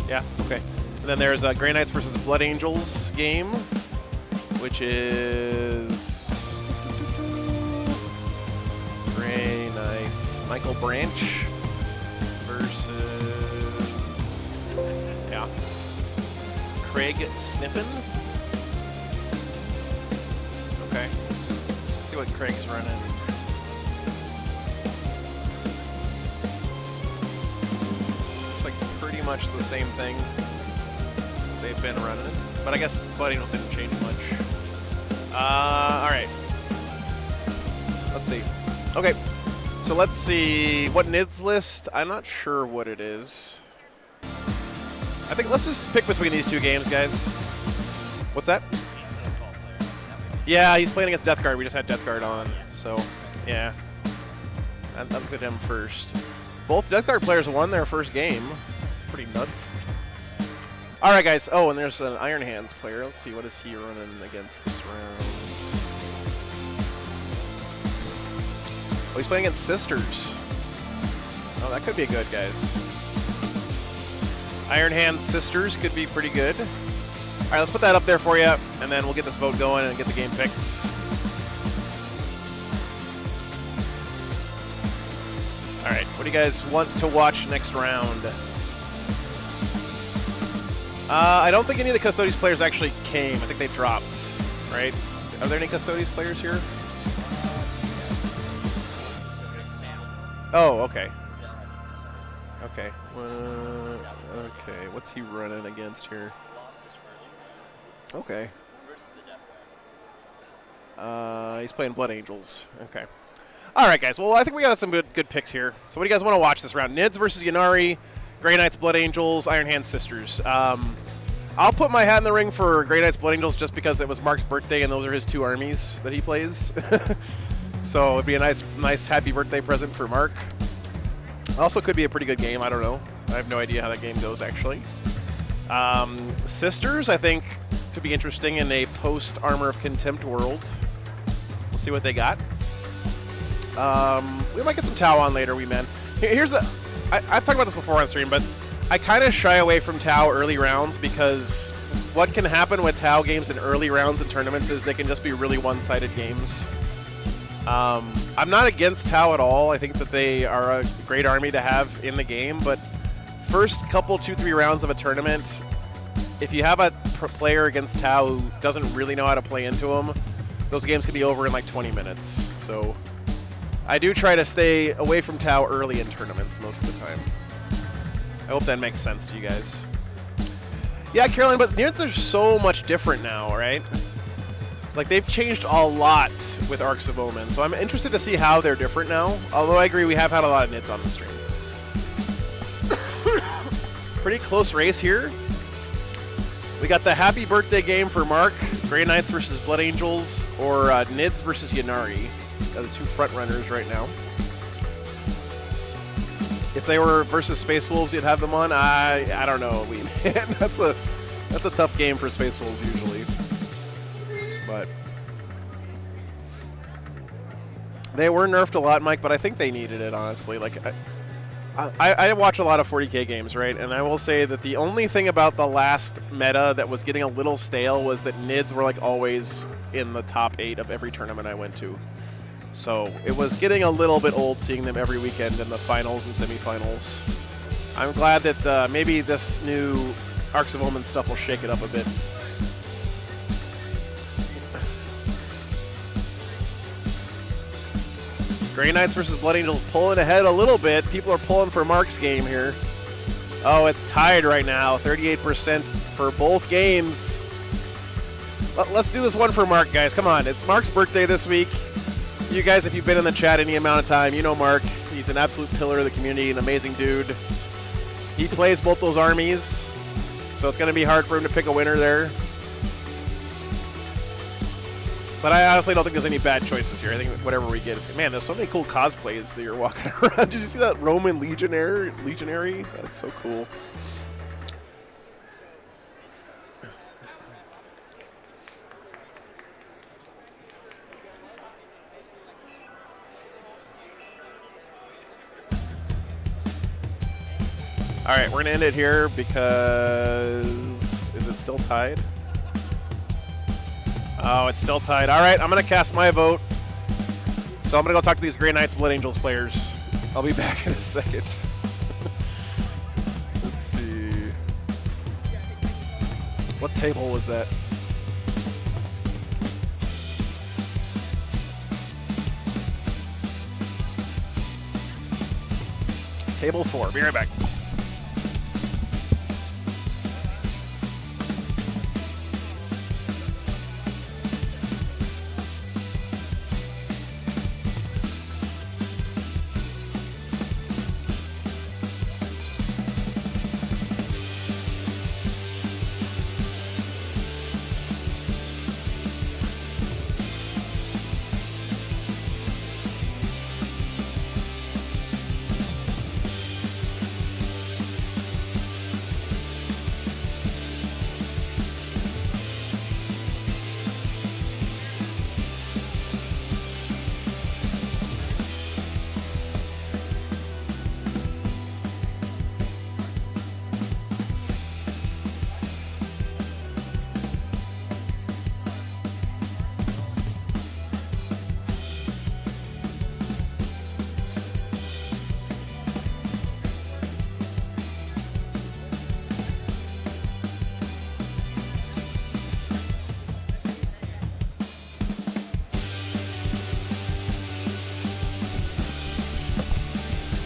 Yeah, okay. And then there's Grey Knights versus Blood Angels game, which is Grey Knights. Michael Branch versus, yeah, Craig Sniffen. Okay. Let's see what Craig's running. Looks like pretty much the same thing they've been running, but I guess Blood Angels didn't change much. All right. Let's see. Okay. So let's see what Nids list. I'm not sure what it is. I think let's just pick between these two games, guys. What's that? Yeah, he's playing against Death Guard. We just had Death Guard on, so yeah. I looked at him first. Both Death Guard players won their first game. It's pretty nuts. All right, guys. Oh, and there's an Iron Hands player. Let's see, what is he running against this round? Oh, he's playing against Sisters. Oh, that could be good, guys. Iron Hands Sisters could be pretty good. All right, let's put that up there for you, and then we'll get this vote going and get the game picked. All right, what do you guys want to watch next round? I don't think any of the Custodes players actually came. I think they dropped, right? Are there any Custodes players here? Oh, okay. Okay. Okay, what's he running against here? Okay. He's playing Blood Angels. Okay. All right, guys. Well, I think we got some good picks here. So what do you guys want to watch this round? Nids versus Ynnari, Grey Knights, Blood Angels, Iron Hands Sisters. I'll put my hat in the ring for Grey Knights, Blood Angels just because it was Mark's birthday and those are his two armies that he plays. So it'd be a nice happy birthday present for Mark. Also could be a pretty good game. I don't know. I have no idea how that game goes, actually. Sisters, I think, could be interesting in a post-Armor of Contempt world. We'll see what they got. We might get some Tau on later, man. Here's the... I've talked about this before on stream, but I kind of shy away from Tau early rounds because what can happen with Tau games in early rounds and tournaments is they can just be really one-sided games. I'm not against Tau at all. I think that they are a great army to have in the game, but first couple 2-3 rounds of a tournament, if you have a player against Tau who doesn't really know how to play into them, those games can be over in like 20 minutes. So I do try to stay away from Tau early in tournaments most of the time. I hope that makes sense to you guys. Yeah, Caroline, but Nids are so much different now, right? Like, they've changed a lot with Arcs of Omen, so I'm interested to see how they're different now. Although I agree, we have had a lot of Nids on the stream. Pretty close race here. We got the happy birthday game for Mark, Grey Knights versus Blood Angels, or Nids versus Ynnari. They're the two front runners right now. If they were versus Space Wolves, you'd have them on. I don't know. That's a tough game for Space Wolves usually. But they were nerfed a lot, Mike, but I think they needed it, honestly. Like, I watch a lot of 40K games, right? And I will say that the only thing about the last meta that was getting a little stale was that Nids were like always in the top 8 of every tournament I went to. So it was getting a little bit old seeing them every weekend in the finals and semifinals. I'm glad that maybe this new Arcs of Omen stuff will shake it up a bit. Grey Knights versus Blood Angels pulling ahead a little bit. People are pulling for Mark's game here. Oh, it's tied right now. 38% for both games. Let's do this one for Mark, guys. Come on. It's Mark's birthday this week. You guys, if you've been in the chat any amount of time, you know Mark. He's an absolute pillar of the community, an amazing dude. He plays both those armies, so it's going to be hard for him to pick a winner there. But I honestly don't think there's any bad choices here. I think whatever we get is good. Man, there's so many cool cosplays that you're walking around. Did you see that Roman Legionary? That's so cool. All right, we're gonna end it here because is it still tied? Oh, it's still tied. All right, I'm gonna cast my vote. So I'm gonna go talk to these Grey Knights Blood Angels players. I'll be back in a second. Let's see. What table was that? Table 4. Be right back.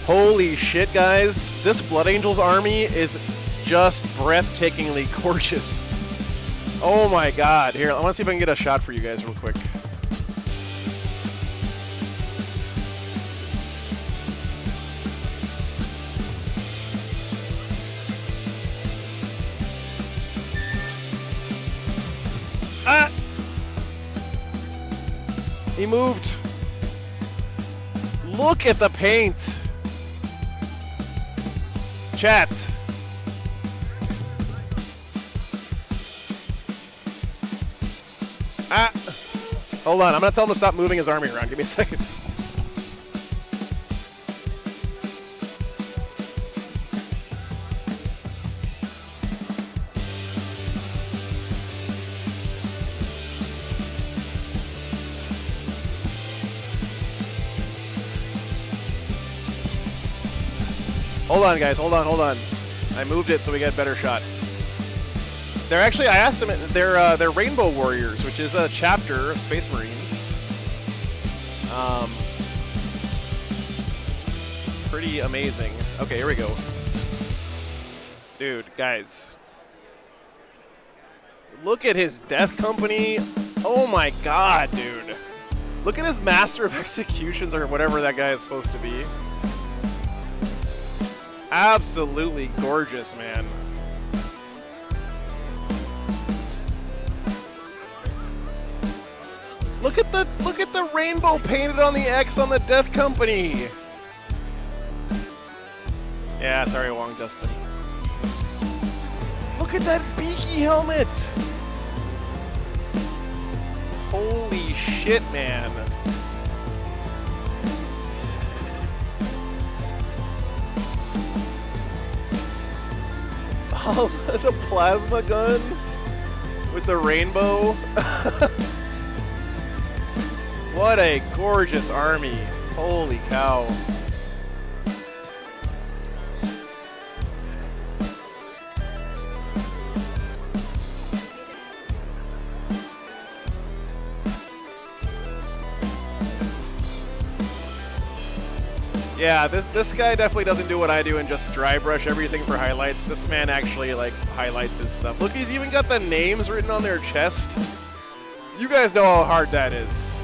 Holy shit, guys. This Blood Angels army is just breathtakingly gorgeous. Oh my god. Here, I want to see if I can get a shot for you guys real quick. Ah! He moved. Look at the paint. Chat. Ah. Hold on. I'm going to tell him to stop moving his army around. Give me a second. Hold on, guys. Hold on. I moved it so we get a better shot. They're actually, I asked them, they're Rainbow Warriors, which is a chapter of Space Marines. Pretty amazing. Okay, here we go. Dude, guys. Look at his Death Company. Oh my god, dude. Look at his Master of Executions or whatever that guy is supposed to be. Absolutely gorgeous, man. Look at the rainbow painted on the X on the Death Company. Yeah, sorry, Wong Dustin. Look at that beaky helmet. Holy shit, man. Oh, the plasma gun with the rainbow. What a gorgeous army. Holy cow. Yeah, this guy definitely doesn't do what I do and just dry brush everything for highlights. This man actually like highlights his stuff. Look, he's even got the names written on their chest. You guys know how hard that is.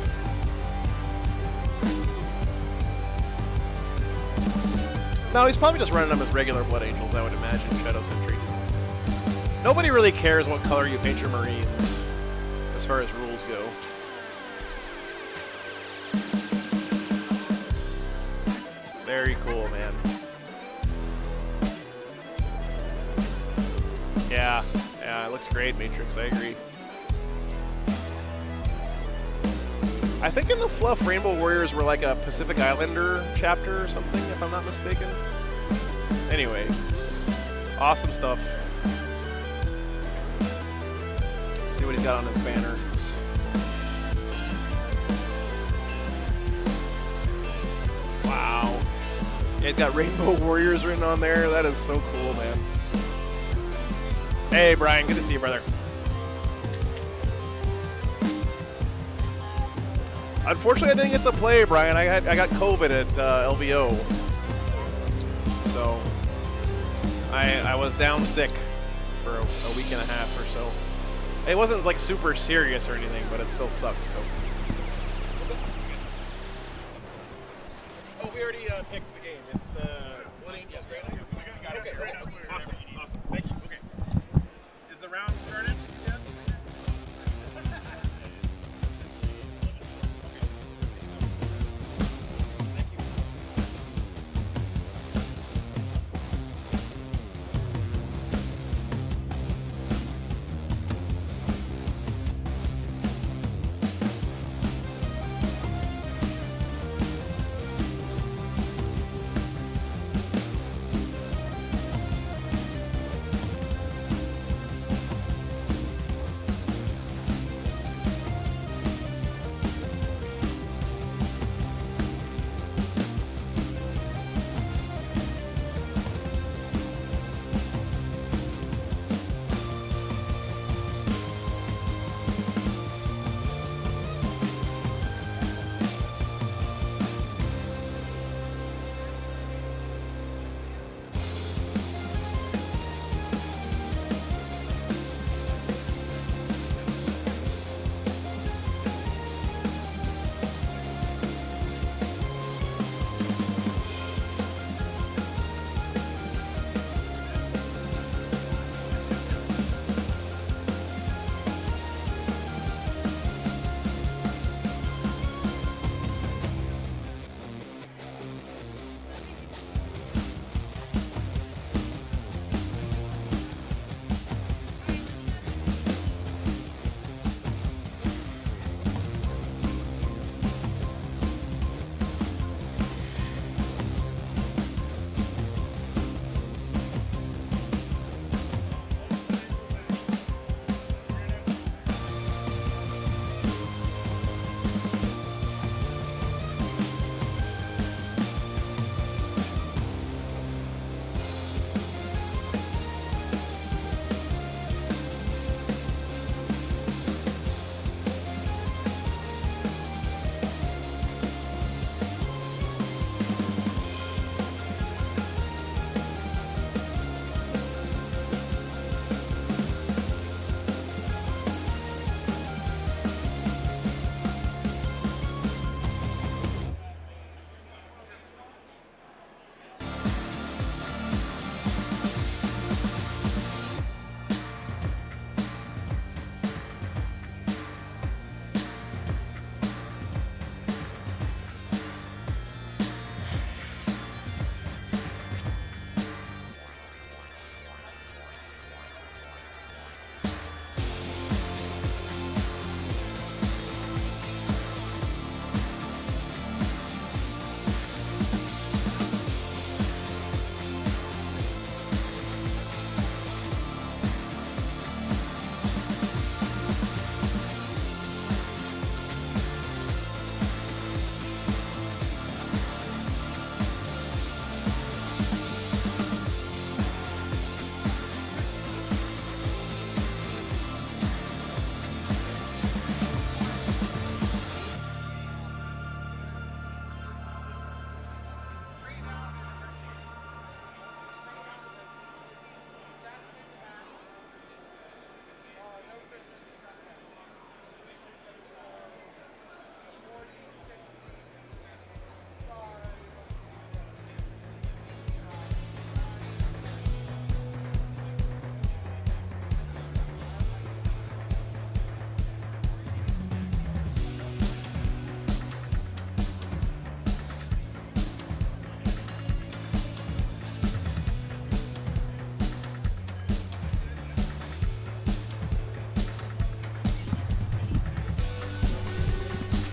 No, he's probably just running them as regular Blood Angels, I would imagine, Shadow Sentry. Nobody really cares what color you paint your Marines, as far as rules go. Very cool, man. Yeah, it looks great, Matrix. I agree. I think in the Fluff, Rainbow Warriors were like a Pacific Islander chapter or something, if I'm not mistaken. Anyway, awesome stuff. Let's see what he's got on his banner. Wow. Yeah, he's got Rainbow Warriors written on there. That is so cool, man. Hey, Brian. Good to see you, brother. Unfortunately, I didn't get to play, Brian. I got COVID at LVO. So I was down sick for a week and a half or so. It wasn't like super serious or anything, but it still sucked. So. Oh, we already picked the game. It's the Blood Angels Great Lakes. Okay, awesome. Thank you. Okay. Is the round started? Yes.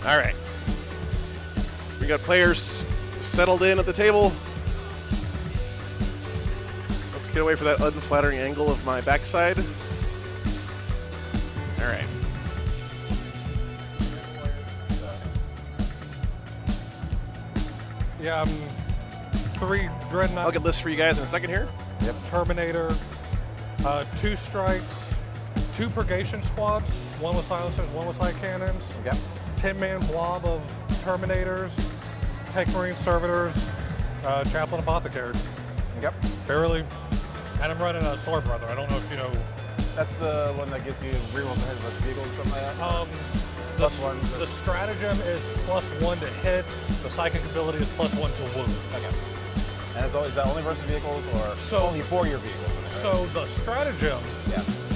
All right. We got players settled in at the table. Let's get away from that unflattering angle of my backside. All right. Yeah, 3 Dreadnought. I'll get lists for you guys in a second here. Yep. Terminator, 2 strikes, 2 purgation squads, 1 with silencers, 1 with light cannons. Yep. 10-man blob of Terminators, Tech Marine Servitors, Chaplain Apothecaries. Yep. Barely. And I'm running a Sword Brother. I don't know if you know. That's the one that gives you rerolls to hit with vehicles or something like that? The stratagem is +1 to hit. The psychic ability is +1 to wound. Okay. And is that only versus vehicles or only for your vehicles? Right? So the stratagem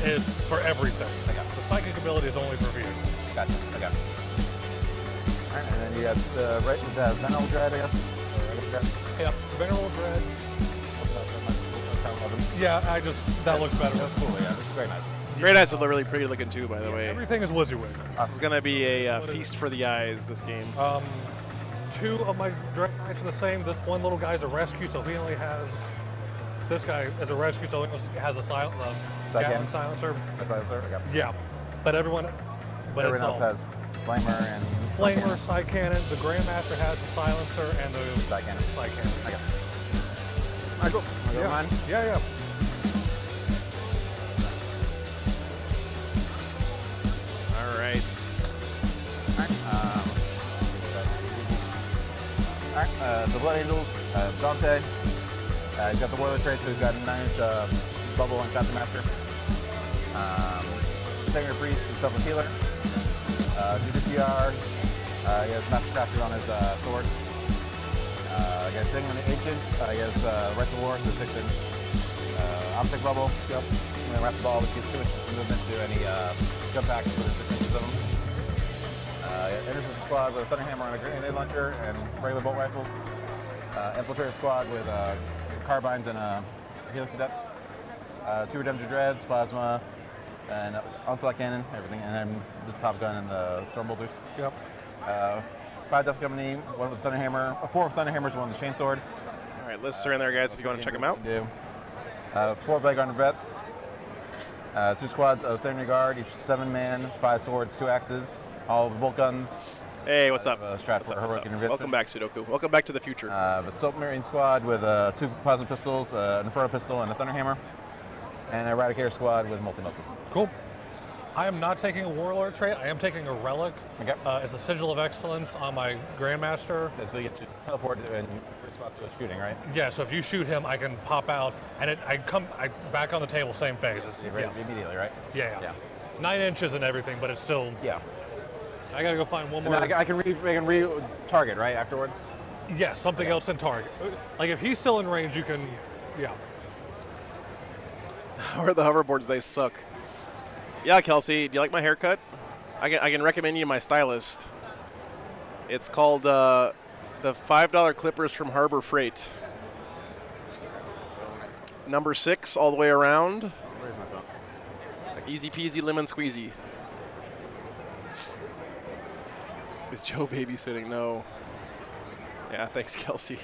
is for everything. Okay. The psychic ability is only for vehicles. Gotcha. Okay. All right, and then you got the Venerable Dread, I guess? Yeah, Venerable Dread. Yeah, that looks better. That's cool, yeah. It's very nice. Great Knights are really pretty looking too, by the way. Everything is WYSIWYG. This is going to be a feast for the eyes, this game. 2 of my Dread Knights are the same. This one little guy's a rescue, so he only has... This guy is a rescue, so he has a Gatling silencer. A silencer, okay. Yeah, but everyone else has Flamer and... Flamer, side cannon. The Grandmaster has the silencer and the side cannon. Okay. All right, cool. Yeah. Mine? Yeah. All right. All right. The Blood Angels, Dante. He's got the Warlord trait, so he's got a 9-inch bubble on Captain Master. Secondary Priest, himself a healer. GDPR, he has Master Crafter on his sword. He has Sitting on the Ancient, he has Rights of War, so 6-inch Optic Bubble. Yep. And then Wrap the Ball, which gives 2 inches of movement to any jump packs within 6 inches of them. Anderson Squad with a Thunderhammer and a grenade launcher and regular bolt rifles. Infiltrator Squad with carbines and a Helix Adept. 2 Redemptor Dreads, Plasma, and Onslaught Cannon, everything, and then the Top Gun and the Storm Bolters. Yep. 5 Death Company, 1 with Thunderhammer, 4 with Thunderhammers, 1 with Chainsword. All right, lists are in there, guys, if you want to check them out. Do. 4 Blackguard Vets, 2 squads of Standard Guard, each 7-man, 5 swords, 2 axes, all with bolt guns. Hey, what's up? Welcome back, Sudoku. Welcome back to the future. The Soap Marine Squad with 2 plasma pistols, an Inferno pistol, and a Thunderhammer. And an Eradicator Squad with multi-meltas. Cool. I am not taking a Warlord trait. I am taking a Relic. Okay. It's a Sigil of Excellence on my Grandmaster. So you get to teleport in response to a shooting, right? Yeah, so if you shoot him, I can pop out, and I back on the table, same phases. Immediately, right? Yeah. 9 inches and everything, but it's still... Yeah. I gotta go find one more. I can re-target, right, afterwards? Yeah, something else in target. Like, if he's still in range, you can... Yeah. Or the hoverboards, they suck. Yeah, Kelsey, do you like my haircut? I can recommend you my stylist. It's called the $5 clippers from Harbor Freight. Number 6 all the way around. Where's my phone? Easy peasy lemon squeezy. Is Joe babysitting? No. Yeah, thanks, Kelsey.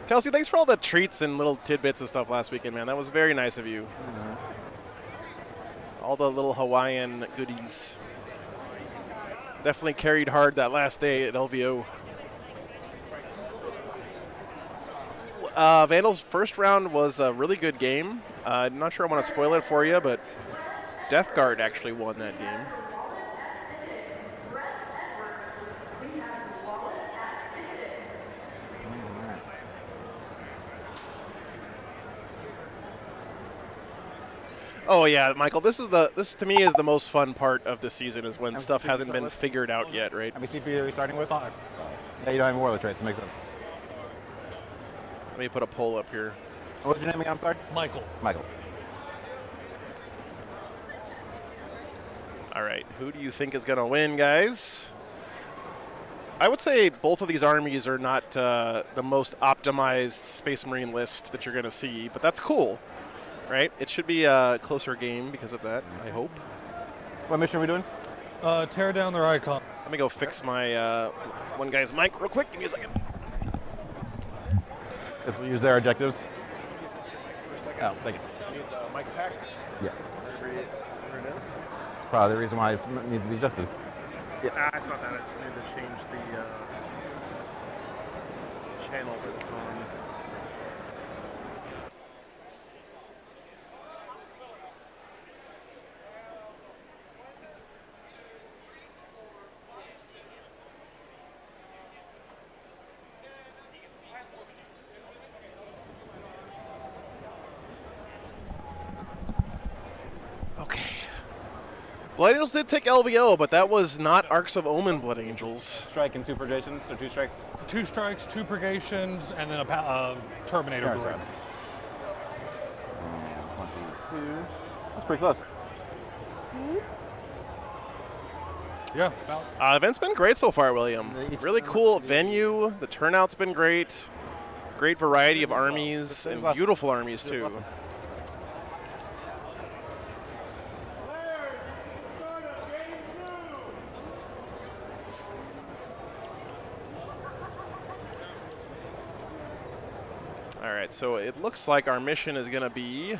Kelsey, thanks for all the treats and little tidbits and stuff last weekend, man. That was very nice of you. Mm-hmm. All the little Hawaiian goodies. Definitely carried hard that last day at LVO. Vandal's first round was a really good game. I'm not sure I want to spoil it for you, but Death Guard actually won that game. Oh yeah, Michael. This to me is the most fun part of the season is when stuff hasn't been figured out yet, right? How many CP are we starting with? 5. Yeah, you don't have Warlord traits. That makes sense. Let me put a poll up here. What's your name again? I'm sorry. Michael. All right, who do you think is going to win, guys? I would say both of these armies are not the most optimized Space Marine list that you're going to see, but that's cool, right? It should be a closer game because of that, I hope. What mission are we doing? Tear down their icon. Let me go fix my one guy's mic real quick. Give me a second. Guess we'll use their objectives. Oh, thank you. Need the mic pack. Yeah. Where it is. It's probably the reason why it needs to be adjusted. Nah, it's not that. I just need to change the channel that it's on. Blood Angels did take LVO, but that was not Arcs of Omen Blood Angels. Strike and 2 purgations, so 2 strikes. 2 strikes, 2 purgations, and then a Terminator Sorry. group. 22. That's pretty close. Yeah. Event's been great so far, William. Really cool venue. The turnout's been great. Great variety of armies and beautiful armies too. All right, so it looks like our mission is going to be.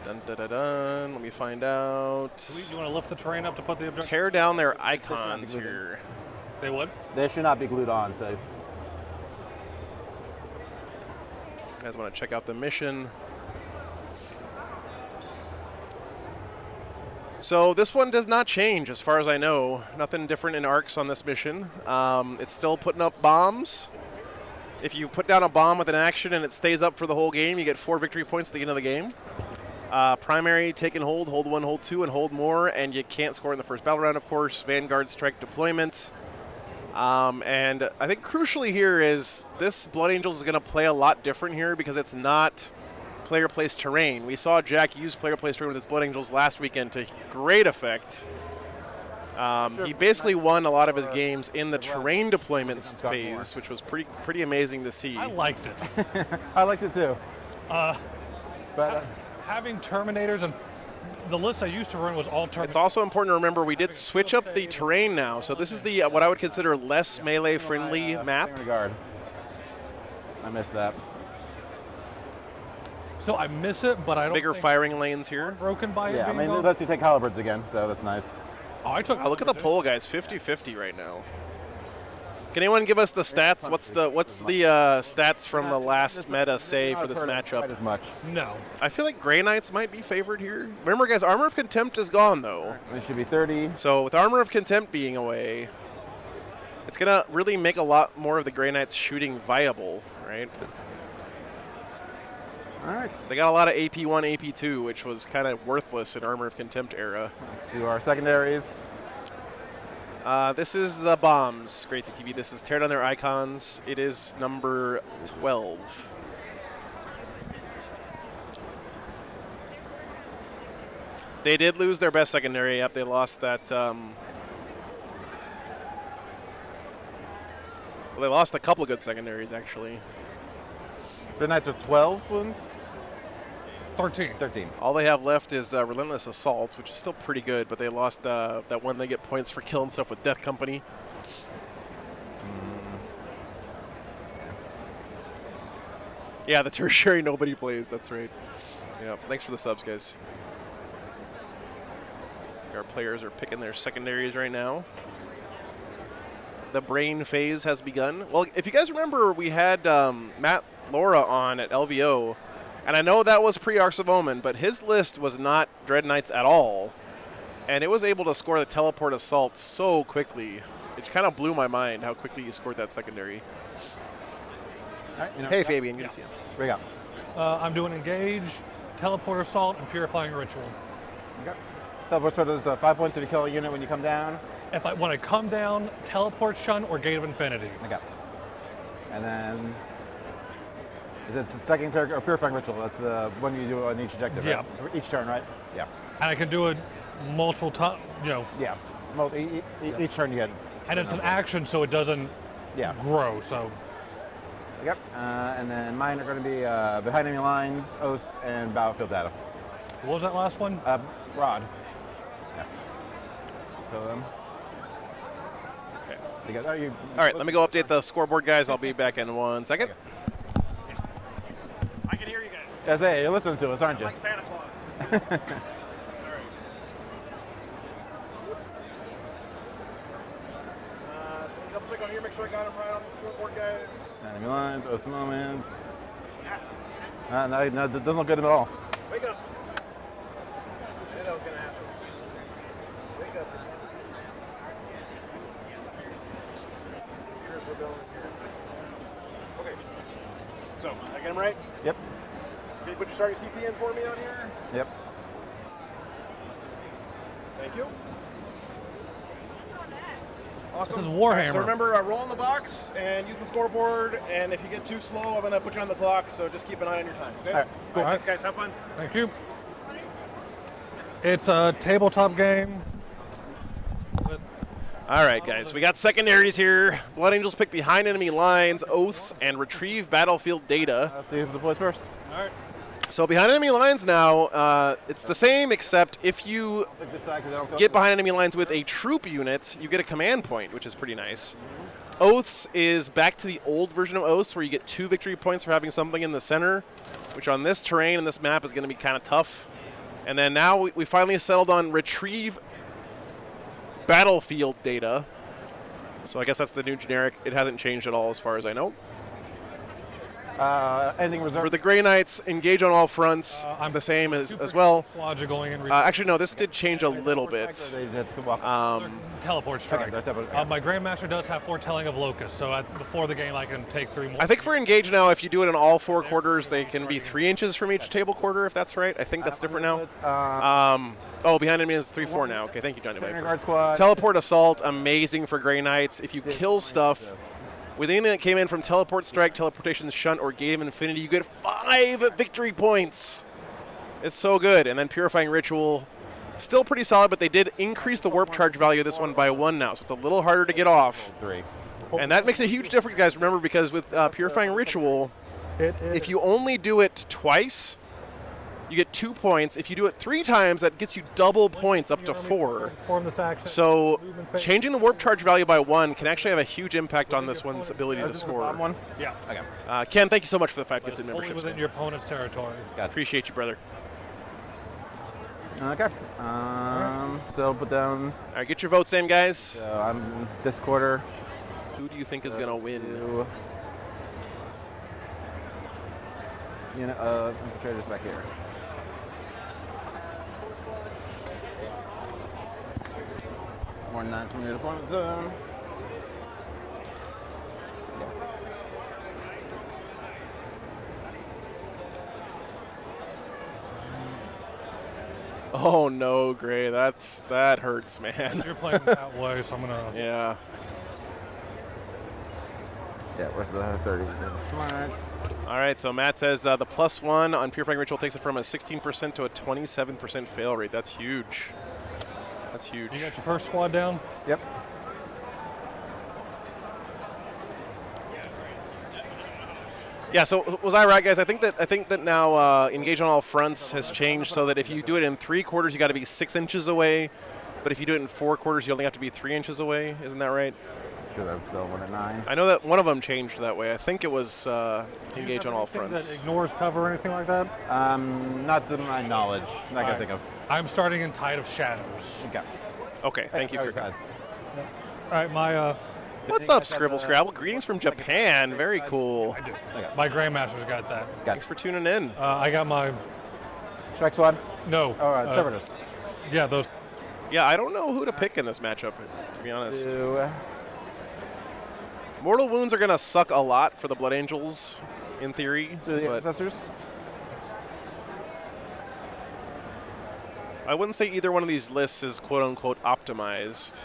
Dun, dun, dun, dun. Let me find out. You want to lift the terrain up to put the objective? Tear down their icons here. They would? They should not be glued on, so. You guys want to check out the mission? So this one does not change as far as I know. Nothing different in arcs on this mission. It's still putting up bombs. If you put down a bomb with an action and it stays up for the whole game, you get 4 victory points at the end of the game. Primary, take and hold 1, hold 2, and hold more, and you can't score in the first battle round, of course. Vanguard strike deployment. And I think crucially here is this Blood Angels is going to play a lot different here because it's not player-placed terrain. We saw Jack use player-placed terrain with his Blood Angels last weekend to great effect. He basically won a lot of his games in the terrain deployment phase, which was pretty amazing to see. I liked it. I liked it too. But having Terminators and the list I used to run was all Terminators. It's also important to remember we did switch up the terrain now, so this is the what I would consider less melee-friendly map. I missed that. So I miss it, but I don't. Bigger think firing lanes here. Broken by it. Yeah, I being mean, it gone. lets you take halberds again, so that's nice. Oh, I took. Look at the poll, guys. 50-50 right now. Can anyone give us the stats? What's the stats from the last meta say for this matchup? As much. No. I feel like Grey Knights might be favored here. Remember, guys, Armor of Contempt is gone though. It should be 30. So with Armor of Contempt being away, it's gonna really make a lot more of the Grey Knights shooting viable, right? All right. They got a lot of AP1, AP2, which was kind of worthless in Armor of Contempt era. Let's do our secondaries. This is the bombs, Great TV. This is tear down their icons. It is number 12. They did lose their best secondary. Yep, they lost that. Well, they lost a couple of good secondaries, actually. The Knights are 12 wounds. 13. All they have left is Relentless Assault, which is still pretty good, but they lost that one they get points for killing stuff with Death Company. Yeah, the tertiary nobody plays, that's right. Yeah, thanks for the subs, guys. Our players are picking their secondaries right now. The brain phase has begun. Well, if you guys remember, we had Matt Laura on at LVO, and I know that was pre-Arcs of Omen, but his list was not Dread Knights at all, and it was able to score the Teleport Assault so quickly. It kind of blew my mind how quickly you scored that secondary. All right, Hey, Fabian, good to see you. Bring up. I'm doing Engage, Teleport Assault, and Purifying Ritual. Okay. Teleport Assault is 5 points if you kill a unit when you come down. When I come down, Teleport Shun or Gate of Infinity. Okay. And then is it second turn or Purifying Ritual? That's the one you do on each objective, Yeah. right? Each turn, right? Yeah. And I can do it multiple times, Yeah. Each turn you get. And it's an action, so it doesn't grow. So. Yep. And then mine are going to be Behind Enemy Lines, Oaths, and Battlefield Data. What was that last one? Rod. Yeah. So them. Okay. You got, you, All right, let me go update the scoreboard, guys. I'll be back in 1 second. I can hear you guys. Yes, hey, you're listening to us, aren't you? Like Santa Claus. Double check on here, make sure I got them right on the scoreboard, guys. Enemy lines, oath moments. No, it doesn't look good at all. Wake up. I knew that was going to happen. Wake up. Here's rebellion here. Okay. So, I get them right? Yep. Can you put your starting CP in for me on here? Yep. Thank you. Awesome. This is Warhammer. So remember, roll in the box and use the scoreboard. And if you get too slow, I'm going to put you on the clock. So just keep an eye on your time. Okay? All right, Cool. All right. Thanks, guys. Have fun. Thank you. It's a tabletop game. All right, guys. We got secondaries here. Blood Angels pick behind enemy lines, oaths, and retrieve battlefield data. Let's see who deploys first. All right. So behind enemy lines now, it's the same, except if you get behind enemy lines with a troop unit, you get a command point, which is pretty nice. Oaths is back to the old version of Oaths, where you get 2 victory points for having something in the center, which on this terrain and this map is going to be kind of tough. And then now we finally settled on retrieve battlefield data. So I guess that's the new generic. It hasn't changed at all as far as I know. Anything reserved? For the Grey Knights, engage on all fronts, I'm the same as well. Squads are going in. Actually, no, this did change a little bit. Teleport strike. Okay, My Grandmaster does have foretelling of Locust, so before the game I can take 3 more. I think for engage now, if you do it in all 4 quarters, they can be 3 inches from each table quarter, if that's right. I think that's different now. Oh, behind enemy is 3-4 now. Okay, thank you, Johnny Viper. Squad. Teleport Assault, amazing for Grey Knights. If you kill stuff with anything that came in from Teleport Strike, Teleportation Shunt, or Gate of Infinity, you get 5 victory points. It's so good. And then Purifying Ritual, still pretty solid, but they did increase the warp charge value of this one by 1 now, so it's a little harder to get off. 3. And that makes a huge difference, guys. Remember, because with Purifying Ritual, if you only do it twice, you get 2 points. If you do it 3 times, that gets you double points up to 4. So changing the warp charge value by 1 can actually have a huge impact on this one's ability to score. Yeah. Okay. Ken, thank you so much for the 5 gifted Only memberships. within Man. your opponent's territory. Appreciate you, brother. Okay. So put down. All right, get your votes in, guys. So I'm this quarter. Who do you think is going to win? Infiltrators back here. More than that from your opponent's zone. Oh no, Gray, that hurts, man. You're playing that way, so I'm gonna. Yeah. Yeah, where's the 30? Smart. All right, so Matt says the +1 on Purifying Ritual takes it from a 16% to a 27% fail rate. That's huge. That's huge. You got your first squad down? Yep. Yeah, so was I right, guys? I think that now engage on all fronts has changed so that if you do it in 3 quarters, you got to be 6 inches away, but if you do it in 4 quarters, you only have to be 3 inches away. Isn't that right? Sure, I'm still 1 at 9. I know that one of them changed that way. I think it was engage on all fronts. That ignores cover or anything like that? Not to my knowledge. Not gonna think of. I'm starting in Tide of Shadows. Okay. Okay, thank you, Kirk. All right, my. What's up, Scribble Scrabble? Greetings from Japan. Very cool. I do. My Grandmaster's got that. Thanks for tuning in. I got my. Strike squad? No. Trevor does. Yeah, those. Yeah, I don't know who to pick in this matchup, to be honest. 2. Mortal Wounds are going to suck a lot for the Blood Angels, in theory. The But Ancestors? I wouldn't say either one of these lists is quote-unquote optimized.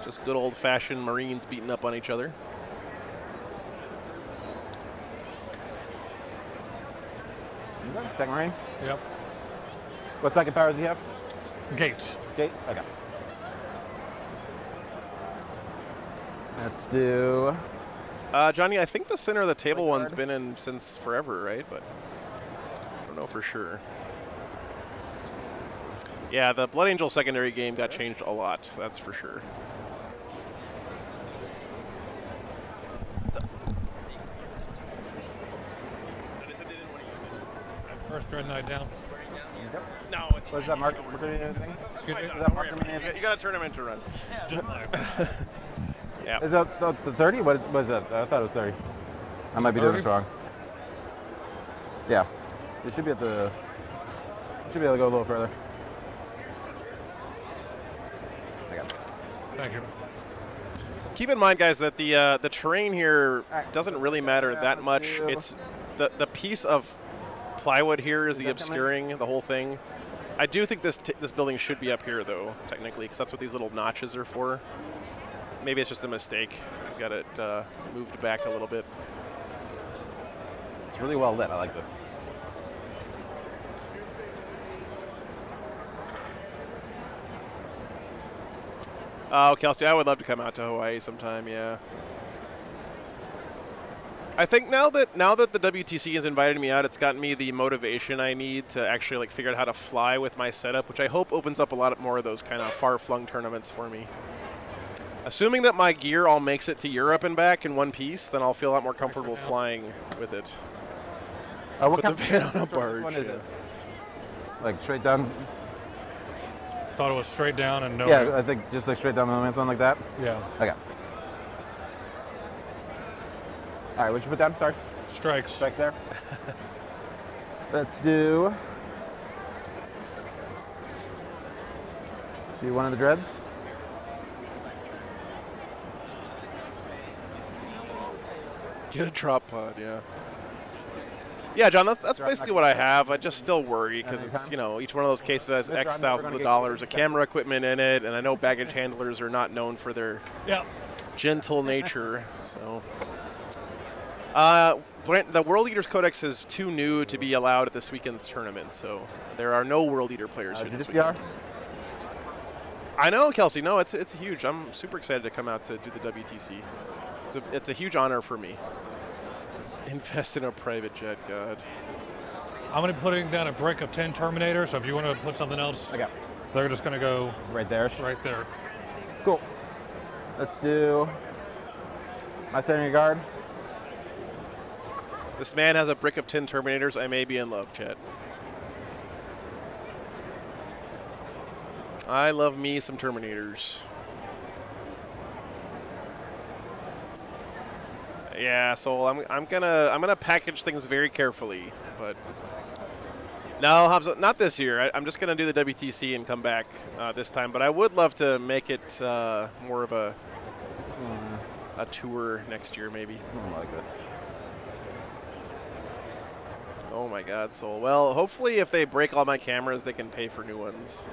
Just good old-fashioned Marines beating up on each other. Second Marine? Yep. What second power does he have? Gates. Gate? Okay. Let's do. Johnny, I think the center of the table one's been in since forever, right? But I don't know for sure. Yeah, the Blood Angel secondary game got changed a lot. That's for sure. First Dread Knight down. Yep. No, it's What's that, Mark? Anything? Excuse me? Is that Mark? You got a tournament to run. Just mine. Yeah. Is that the 30? What is that? I thought it was 30. I might be doing 30? this wrong. Yeah. It should be at the. Should be able to go a little further. I got it. Thank you. Keep in mind, guys, that the terrain here doesn't really matter that much. It's the piece of plywood here is the obscuring the whole thing. I do think this building should be up here, though, technically, because that's what these little notches are for. Maybe it's just a mistake. He's got it moved back a little bit. It's really well lit. I like this. Oh, Kelsey, I would love to come out to Hawaii sometime. Yeah. I think now that the WTC has invited me out, it's gotten me the motivation I need to actually like figure out how to fly with my setup, which I hope opens up a lot more of those kind of far-flung tournaments for me. Assuming that my gear all makes it to Europe and back in one piece, then I'll feel a lot more comfortable flying with it. What Put the van on a barge. What is it? Like straight down? Thought it was straight down and no. Yeah, I think just like straight down the man, something like that. Yeah. Okay. All right, what'd you put down? Sorry. Strikes. Strike there. Let's do one of the dreads. Get a drop pod, yeah. Yeah, John, that's basically what I have. I just still worry because it's, you know, each one of those cases has X thousands of dollars of camera equipment in it, and I know baggage handlers are not known for their gentle nature. So, the World Eaters Codex is too new to be allowed at this weekend's tournament, so there are no World Eater players here this weekend. I know, Kelsey. No, it's huge. I'm super excited to come out to do the WTC. It's a huge honor for me. Invest in a private jet, God. I'm going to be putting down a brick of 10 Terminators, so if you want to put something else, they're just going to go right there. Right there. Cool. Let's do my center guard. This man has a brick of 10 Terminators. I may be in love, chat. I love me some Terminators. Yeah, so I'm gonna package things very carefully, but no, not this year. I'm just gonna do the WTC and come back this time. But I would love to make it more of a tour next year, maybe. I like this. Oh my God, Soul. Well, hopefully, if they break all my cameras, they can pay for new ones.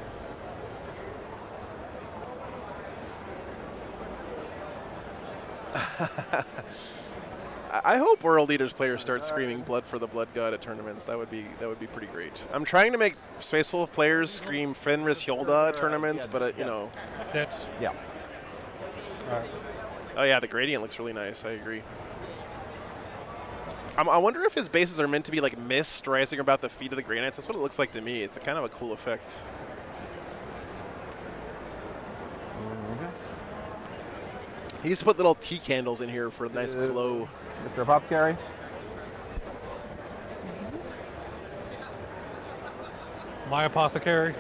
I hope World Eaters players start screaming "Blood for the Blood God" at tournaments. That would be pretty great. I'm trying to make Spaceful of players scream Fenris Hylda at tournaments, but you know. That's yeah. Oh yeah, the gradient looks really nice. I agree. I wonder if his bases are meant to be like mist rising about the feet of the Grey Knights. That's what it looks like to me. It's a kind of a cool effect. He used to put little tea candles in here for a nice glow. Mr. Apothecary. My Apothecary.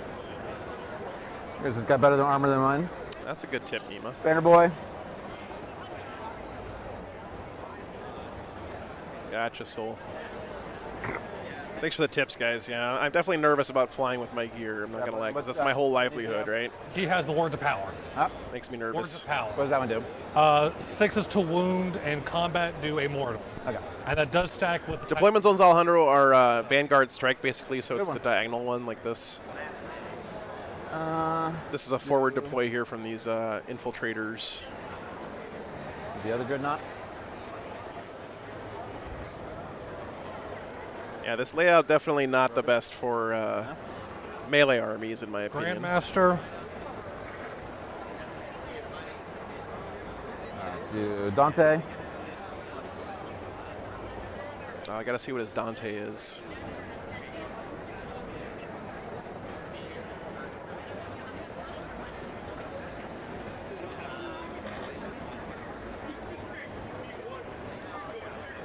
Yours has got better than armor than mine. That's a good tip, Nima. Banner Boy. Gotcha, Soul. Thanks for the tips, guys. Yeah, I'm definitely nervous about flying with my gear. I'm not going to lie, because that's my whole livelihood, right? He has the Words of Power. Makes me nervous. Words of Power. What does that one do? 6s to wound and combat do a mortal. Okay. And that does stack with... Deployment Zones Alejandro are Vanguard Strike, basically, so it's the diagonal one like this. This is a forward deploy here from these infiltrators. The other Dreadnought? Yeah, this layout definitely not the best for melee armies, in my opinion. Grandmaster. Let's do Dante. I gotta see what his Dante is.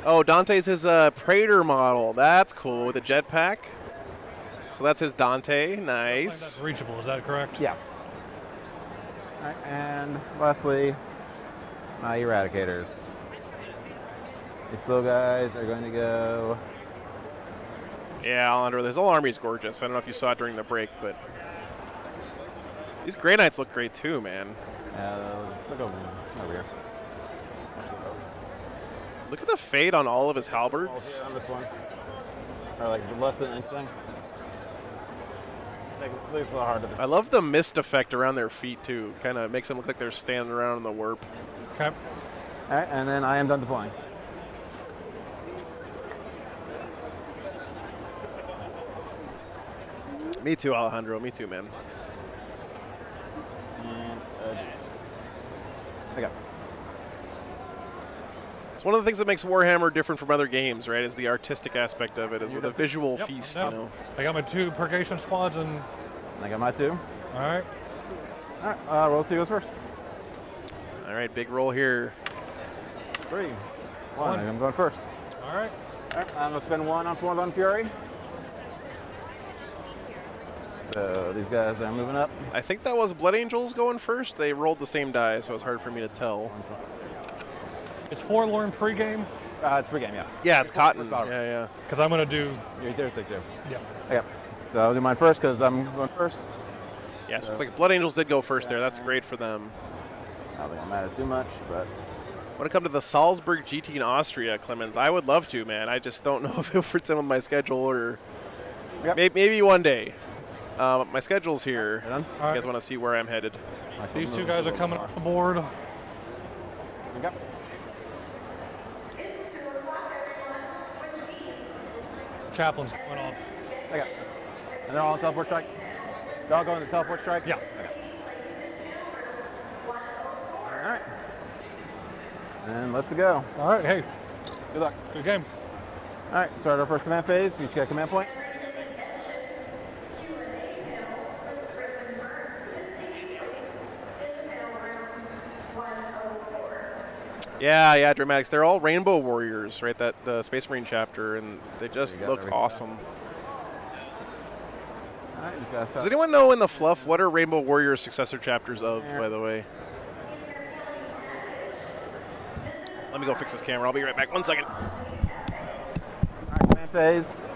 Oh, Dante's his Praetor model. That's cool with a jetpack. So that's his Dante. Nice. That's reachable. Is that correct? Yeah. All right, and lastly, my Eradicators. These slow guys are going to go. Yeah, Alejandro, this whole army is gorgeous. I don't know if you saw it during the break, but these Grey Knights look great too, man. Look over here. Look at the fade on all of his All halberds. here on this one. Or like less than an inch thing. At least a little hard to. I love the mist effect around their feet too. Kind of makes them look like they're standing around in the warp. Okay. All right, and then I am done deploying. Me too, Alejandro. Me too, man. And okay. It's one of the things that makes Warhammer different from other games, right? Is the artistic aspect of it, is with a visual Yep, feast, yep. you know. I got my 2 purgation squads and. I got my 2. All right. All right, roll see goes first. All right, big roll here. 3, 1. I'm going first. All right. All right, I'm going to spend 1 on Forlorn Fury. So these guys are moving up. I think that was Blood Angels going first. They rolled the same die, so it's hard for me to tell. Is Forlorn pregame? It's pregame, yeah. Yeah, it's Cotton. First Yeah, yeah. Because I'm going to do. You're there, too. Yeah. Okay. So I'll do mine first because I'm going first. Yeah, so it's like Blood Angels did go first there. That's great for them. I don't think it'll matter too much, but. Want to come to the Salzburg GT in Austria, Clemens? I would love to, man. I just don't know if it fits in with my schedule or maybe one day. My schedule's here. If you guys want to see where I'm headed. These 2 guys are coming off the board. Okay. Chaplain's going off. Okay. And they're all on teleport strike? They're all going to teleport strike? Yeah. Okay. All right. And let's go. All right. Hey. Good luck. Good game. All right. Start our first command phase. Each get a command point. Yeah, Dramatics. They're all Rainbow Warriors, right? That the Space Marine chapter, and they just look awesome. All right, just gotta start. Does anyone know in the fluff what are Rainbow Warrior successor chapters of, by the way? Let me go fix this camera. I'll be right back. 1 second. All right, command phase.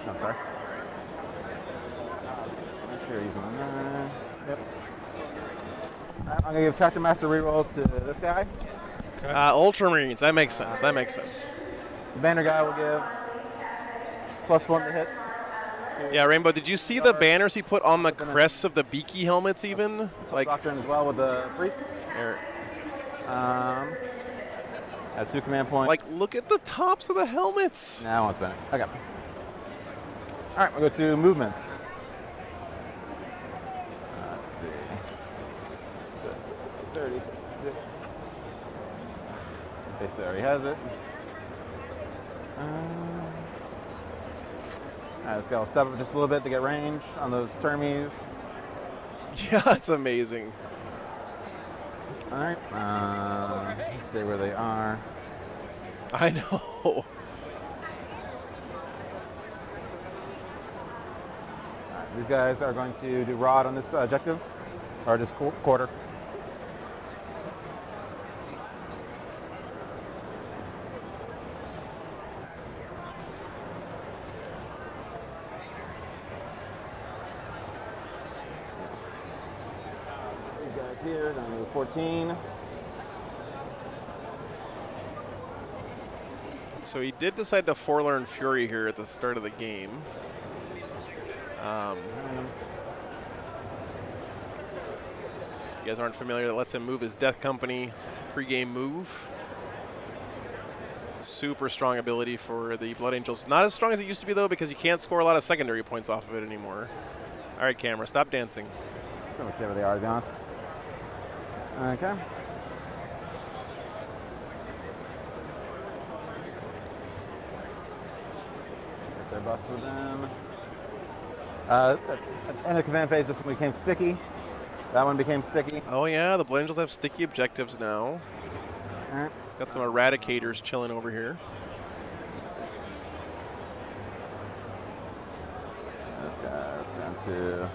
No, sorry. Make sure he's on that. Yep. All right, I'm going to give Tractor Master rerolls to this guy. Ultramarines. That makes sense. That makes sense. The banner guy will give +1 to hit. Yeah, Rainbow, did you see the banners he put on the crests of the beaky helmets even? Like Doctrine as well with the priest. There. Have 2 command points. Like, look at the tops of the helmets. Nah, I won't spend it. Okay. All right, we'll go to movements. Let's see. So 36. Okay, so already has it. All right, let's go. Step up just a little bit to get range on those termies. Yeah, it's amazing. All right. Stay where they are. I know. These guys are going to do rod on this objective, or this quarter. These guys here, down to 14. So he did decide to Forlorn Fury here at the start of the game. If you guys aren't familiar, that lets him move his Death Company pre-game move. Super strong ability for the Blood Angels. Not as strong as it used to be, though, because you can't score a lot of secondary points off of it anymore. All right, camera, stop dancing. Whichever they are, to be honest. Okay. Get their bust with them. In the command phase, this one became sticky. That one became sticky. Oh, yeah, the Blood Angels have sticky objectives now. Alright. He's got some eradicators chilling over here. This guy's going to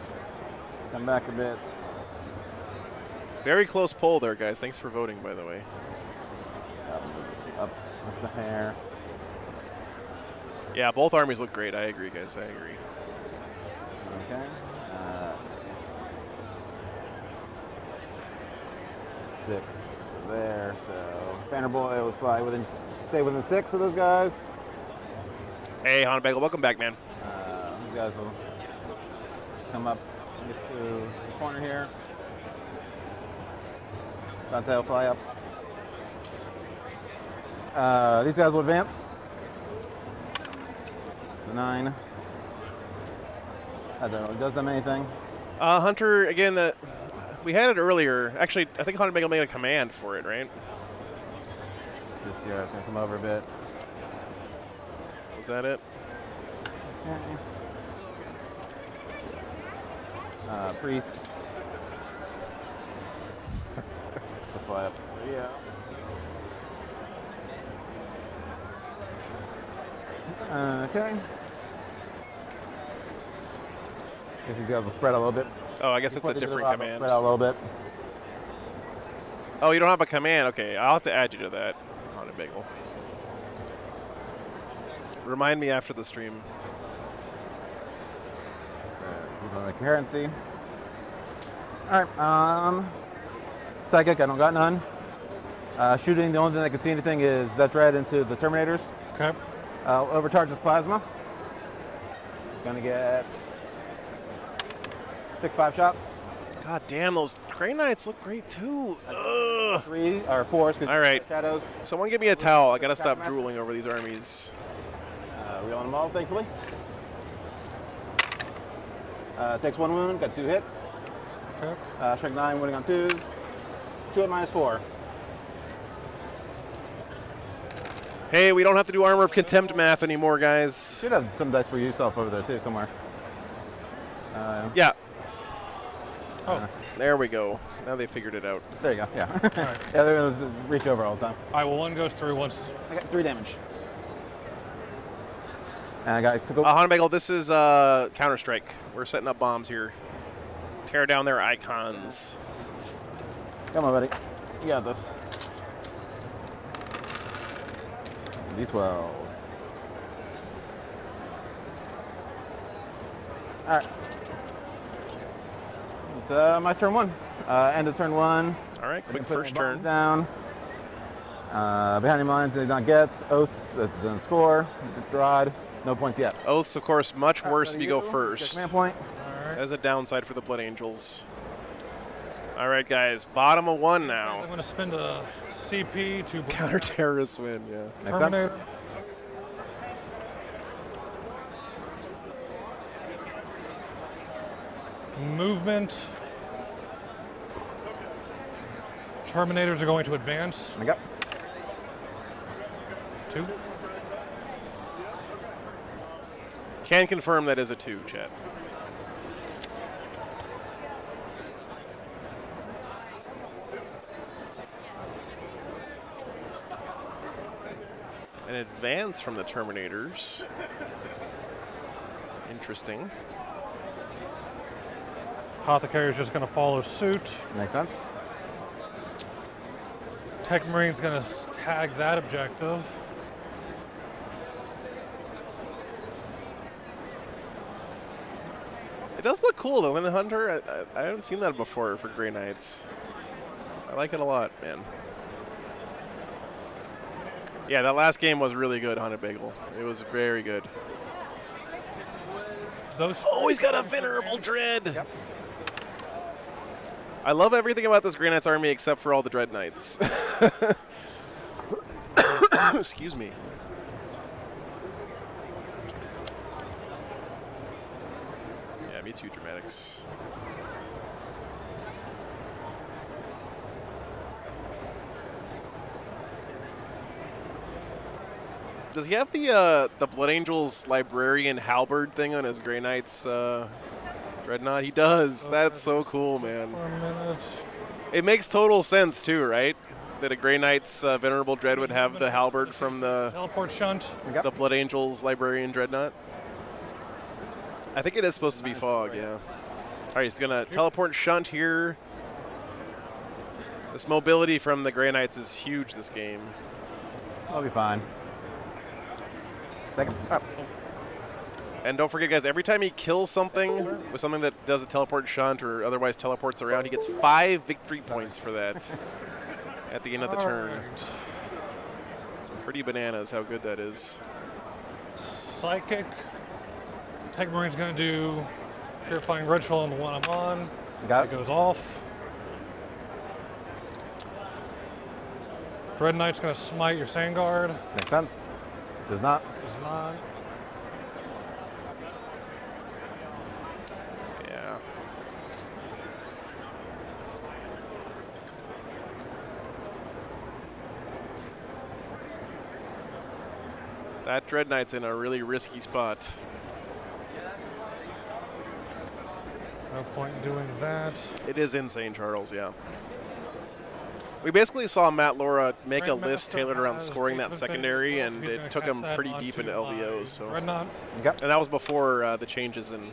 come back a bit. Very close poll there, guys. Thanks for voting, by the way. Up just a hair. Yeah, both armies look great. I agree, guys. I agree. Okay. 6 there, so Banner Boy will stay within 6 of those guys. Hey, Hana Bagel, welcome back, man. These guys will come up and get to the corner here. Dante will fly up. These guys will advance. The 9. I don't know, does them anything? Hunter, again, we had it earlier. Actually, I think Hunter Bagel made a command for it, right? This year it's going to come over a bit. Was that it? Okay. Priest. To fly up. Yeah. Okay. Guess these guys will spread out a little bit. Oh, I guess it's a different command. Spread out a little bit. Oh, you don't have a command? Okay, I'll have to add you to that, Hunter Bagel. Remind me after the stream. Keep on my currency. Alright, Psychic, I don't got none. Shooting, the only thing that can see anything is that dread into the Terminators. Okay. Overcharge this plasma. Gonna get 5 shots. God damn, those Grey Knights look great too. Ugh. 3 or 4. All right. Shadows. Someone give me a towel. I gotta stop drooling over these armies. We own them all, thankfully. Takes 1 wound, got 2 hits. Okay. Strike 9, winning on 2s. 2 at -4. Hey, we don't have to do Armor of Contempt math anymore, guys. Should have some dice for yourself over there too, somewhere. Yeah. Oh. There we go. Now they figured it out. There you go. Yeah. Right. Yeah, they're gonna reach over all the time. All right, well, one goes through once. I got 3 damage. And I got to go. Hana Bagel, this is Counter-Strike. We're setting up bombs here. Tear down their icons. Come on, buddy. You got this. D12. All right. It's, my turn 1. End of turn 1. All right, quick Put first my bombs turn. Down. Behind the lines, did not get. Oaths, it doesn't score. Rod, no points yet. Oaths, of course, much worse if you go first. Command point. As a downside for the Blood Angels. All right, guys, bottom of 1 now. I'm going to spend a CP to Counter-terrorist win, yeah. Makes Terminator. sense. Movement. Terminators are going to advance. I got. 2. Can confirm that is a 2, chat. An advance from the Terminators. Interesting. Apothecary is just going to follow suit. Makes sense. Tech Marine's going to tag that objective. It does look cool, though, Lynn Hunter. I haven't seen that before for Grey Knights. I like it a lot, man. Yeah, that last game was really good, Hunter Bagel. It was very good. Oh, he's got a Venerable Dread! Yep. I love everything about this Grey Knights army except for all the Dread Knights. Excuse me. Yeah, me too, Dramatics. Does he have the Blood Angels Librarian Halberd thing on his Grey Knights Dreadnought? He does. That's so cool, man. 4 minutes. It makes total sense too, right? that a Grey Knight's Venerable Dread would have the halberd from the Teleport shunt. the Blood Angels Librarian Dreadnought. I think it is supposed to be fog, yeah. All right, he's going to teleport shunt here. This mobility from the Grey Knights is huge this game. I'll be fine. Take him up. And don't forget, guys, every time he kills something with something that does a teleport shunt or otherwise teleports around, he gets 5 victory points for that at the end of the turn. It's pretty bananas how good that is. Psychic. Tech Marine's going to do Purifying Ritual on the one I'm on. Got It goes off. Dread Knight's going to smite your Sandguard. Makes sense. Does not. Does not. Yeah. That Dread Knight's in a really risky spot. No point in doing that. It is insane, Charles, yeah. We basically saw Matt Laura make a list tailored around scoring that secondary, and it took him pretty deep into LVOs. So. Dreadnought. Okay. And that was before the changes in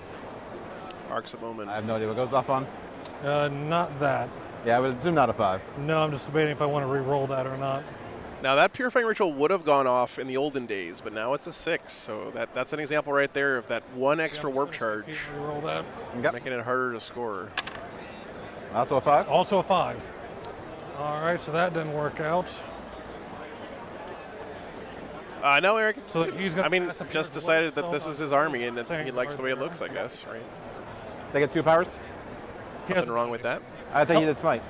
Arcs of Omen. I have no idea what goes off on. Not that. Yeah, I would assume not a 5. No, I'm just debating if I want to re-roll that or not. Now, that Purifying Ritual would have gone off in the olden days, but now it's a 6. So that's an example right there of that one extra warp charge, Re-roll that. Okay. making it harder to score. Also a 5. Also a 5. All right, so that didn't work out. No, Eric. So he's gonna I mean, pass a just pure decided void that this stone is his army, and that he Sandguard likes the way it there. looks, I guess, right? They get 2 powers. Nothing wrong with that. I think he did smite.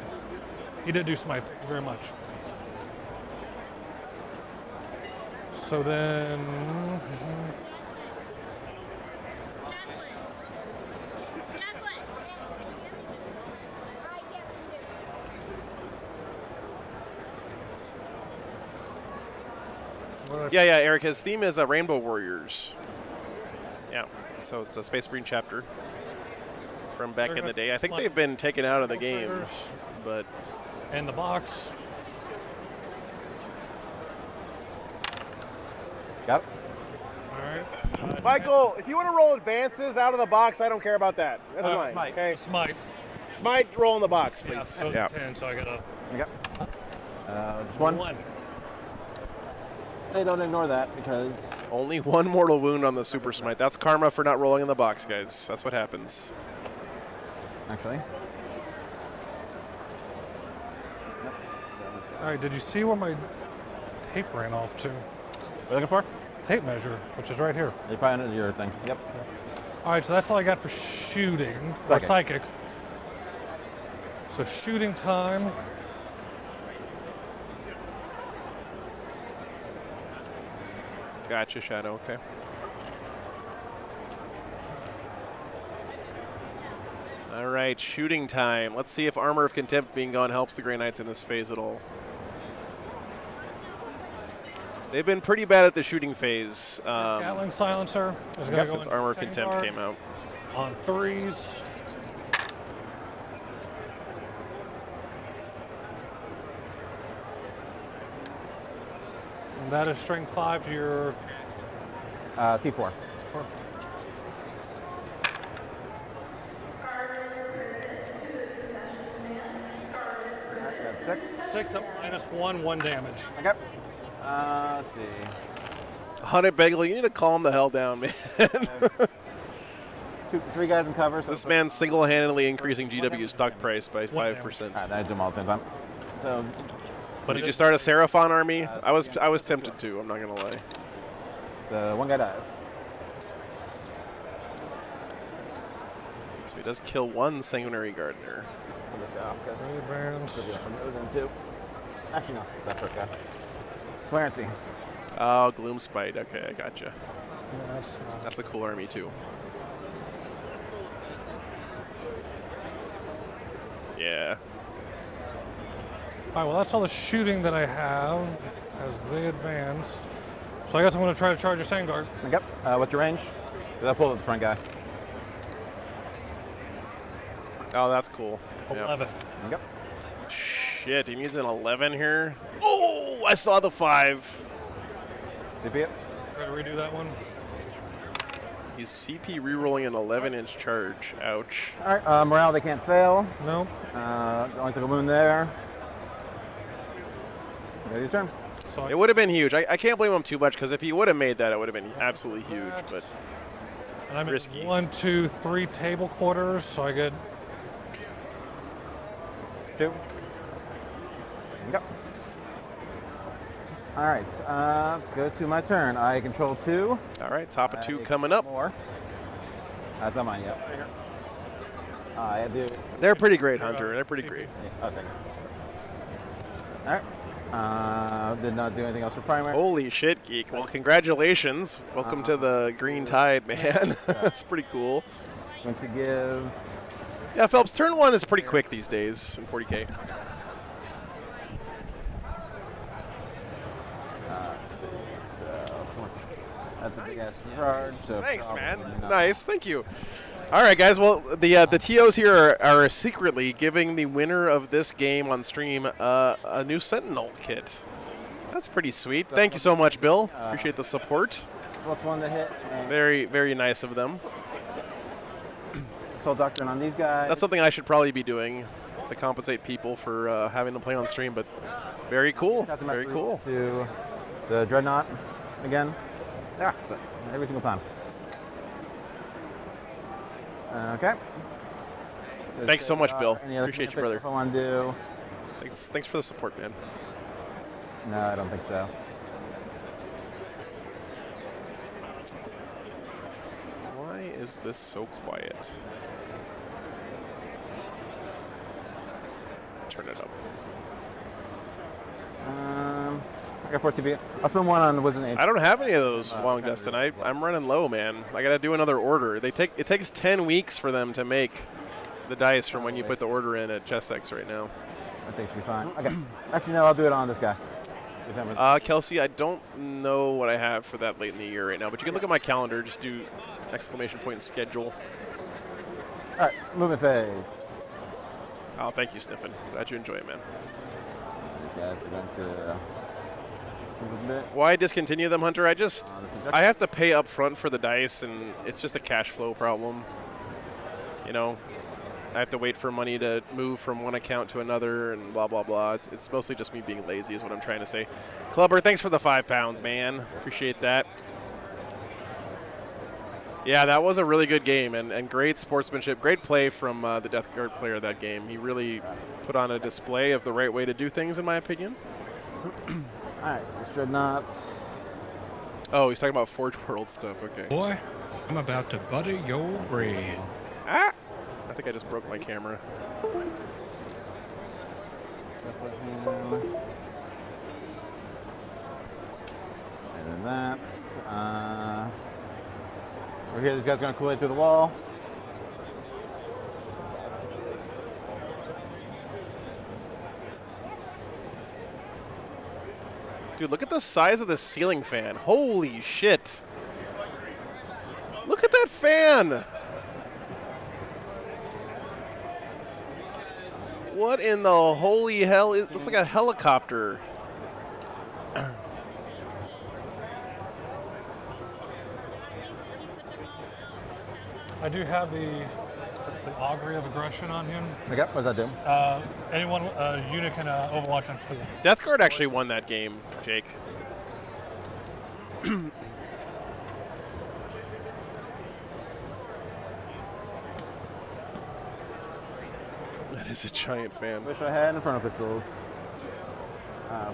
He did do smite. Thank you very much. So then, Yes, we do. Yeah, Eric. His theme is Rainbow Warriors. Yeah, so it's a Space Marine chapter from back in the day. I think they've been taken out of the game, but in the box. Got it. All right. Michael, if you want to roll advances out of the box, I don't care about that. That's fine. smite. Okay. Smite. Smite, roll in the box, Yeah, please. so Yeah. 10, so I got a Okay. Just one. 1. They don't ignore that because only 1 mortal wound on the Super Smite. That's karma for not rolling in the box, guys. That's what happens. actually. All right, did you see where my tape ran off to? What are you looking for? Tape measure, which is right here. You probably know your thing. Yep. All right, so that's all I got for shooting, or Psychic. psychic. So shooting time. Gotcha, Shadow. Okay. All right, shooting time. Let's see if Armor of Contempt being gone helps the Grey Knights in this phase at all. They've been pretty bad at the shooting phase. Gatling silencer is going to go Since into Armor of Sandguard Contempt came out. on 3s. And that is strength 5 to your T4. That's 6. 6 up -1, 1 damage. Okay. Let's see. Hunted Bagel, you need to calm the hell down, man. 3 guys in cover. So This man's single-handedly increasing GW's stock price by 5%. All right, I do them all at the same time. So, Did you start a Seraphon army? I was tempted to. I'm not gonna lie. so 1 guy dies. So he does kill 1 Sanguinary Gardener. Pull this guy off because Advance. from 2. Actually, no, that first guy. Clarence. Oh, Gloomspite. Okay, I gotcha. That's not- That's a cool army too. Yeah. All right, well, that's all the shooting that I have as they advance. So I guess I'm going to try to charge a Sandguard. Okay. What's your range? Because I pulled at the front guy. Oh, that's cool. Yeah. 11. Okay. shit. He needs an 11 here. Oh, I saw the 5. CP it. Try to redo that one. He's CP rerolling an 11-inch charge. Ouch. All right, morale, they can't fail. Nope. Only took a wound there. Ready your turn. So It would have been huge. I can't blame him too much because if he would have made that, it would have been absolutely huge. But and I'm risky. at 1, 2, 3 table quarters, so I get 2. Go. All right, let's go to my turn. I control 2. all right, top of 2 I coming up. More. That's not mine yet. I do. They're pretty great, Hunter. They're pretty great. Yeah, thank you. All right. Did not do anything else for primary. Holy shit, Geek. Well, congratulations. Welcome to the Green Tide, man. That's pretty cool. Going to give. Yeah, Phelps, turn 1 is pretty quick these days in 40K. Let's see. So that's a big ass charge. So Thanks, man. probably not. Nice. Thank you. All right, guys. Well, the TOs here are secretly giving the winner of this game on stream a new Sentinel kit. That's pretty sweet. Thank you so much, Bill. Appreciate the support. +1 to hit. And Very, very nice of them. Soul Doctrine on these guys. That's something I should probably be doing to compensate people for having to play on stream, but very cool. Got them at Very 3 cool. To the Dreadnought again. Yeah, so every single time. Okay. Thanks so much, Bill. Any other Appreciate you, things brother. If I want to do. Thanks for the support, man. No, I don't think so. Why is this so quiet? Turn it up. I got 4 CP. I'll spend 1 on Wisdom Age. I don't have any of those, Wong kinda Dustin. really I'm running low, man. I got to do another order. It takes 10 weeks for them to make the dice from when you put the order in at ChessX right now. I think she'll be fine. Okay. Actually, no, I'll do it on this guy. Kelsey, I don't know what I have for that late in the year right now, but you can look at my calendar. Just do exclamation point schedule. All right, movement phase. Oh, thank you, Sniffin. Glad you enjoy it, man. These guys are going to move a bit. Why discontinue them, Hunter? This is I have to pay up front for the dice, and it's just a cash flow problem. You know, I have to wait for money to move from one account to another and blah, blah, blah. It's mostly just me being lazy is what I'm trying to say. Clubber, thanks for the £5, man. Appreciate that. Yeah, that was a really good game and great sportsmanship. Great play from the Death Guard player of that game. He really put on a display of the right way to do things, in my opinion. All right, this Dreadnought. Oh, he's talking about Forge World stuff. Okay. Boy, I'm about to butter your bread. Ah! I think I just broke my camera. And then that. Over here, these guys are going to cool it through the wall. Dude, look at the size of the ceiling fan. Holy shit. Look at that fan. What in the holy hell? It looks like a helicopter. I do have the Augury of Aggression on him. Okay, what does that do? Anyone, unit can Overwatch on 2. Death Guard actually won that game, Jake. That is a giant fan. Wish I had Inferno Pistols.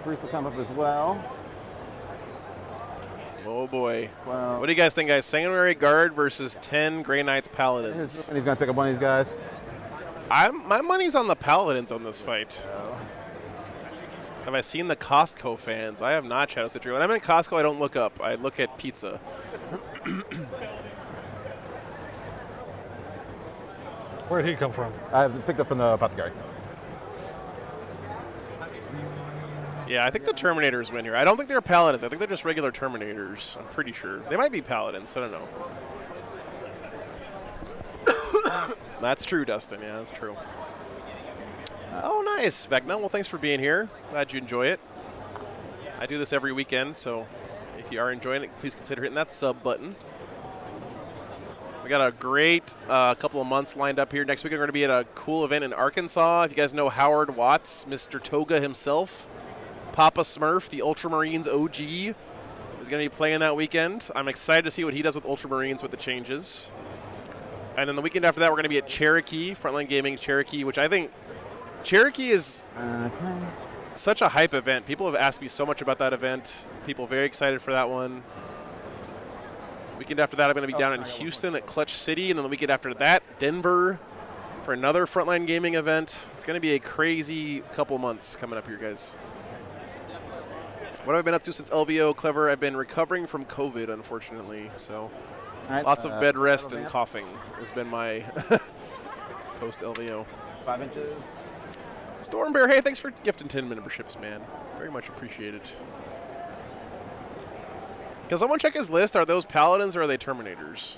Bruce will come up as well. Oh boy. Well, What do you guys think, guys? Sanguinary Guard versus 10 Grey Knights Paladins. and he's going to pick up one of these guys. My money's on the Paladins on this fight. Have I seen the Costco fans? I have not, Shadow Citry. When I'm in Costco, I don't look up. I look at pizza. Where did he come from? I picked up from the apothecary. Yeah, I think the Terminators win here. I don't think they're Paladins. I think they're just regular Terminators. I'm pretty sure. They might be Paladins. I don't know. That's true, Dustin. Yeah, that's true. Oh, nice, Vecna. Well, thanks for being here. Glad you enjoy it. I do this every weekend, so if you are enjoying it, please consider hitting that sub button. We got a great couple of months lined up here. Next week, we're going to be at a cool event in Arkansas. If you guys know Howard Watts, Mr. Toga himself, Papa Smurf, the Ultramarines OG, is going to be playing that weekend. I'm excited to see what he does with Ultramarines with the changes. And then the weekend after that, we're going to be at Cherokee, Frontline Gaming Cherokee, which I think Cherokee is such a hype event. People have asked me so much about that event. People very excited for that one. Weekend after that, I'm going to be down in Houston at Clutch City, and then the weekend after that, Denver for another Frontline Gaming event. It's going to be a crazy couple months coming up here, guys. What have I been up to since LVO? Clever. I've been recovering from COVID, unfortunately, so lots of bed rest and coughing has been my post-LVO. 5 inches. Storm Bear, hey, thanks for gifting 10 memberships, man. Very much appreciated. Can someone check his list? Are those Paladins or are they Terminators?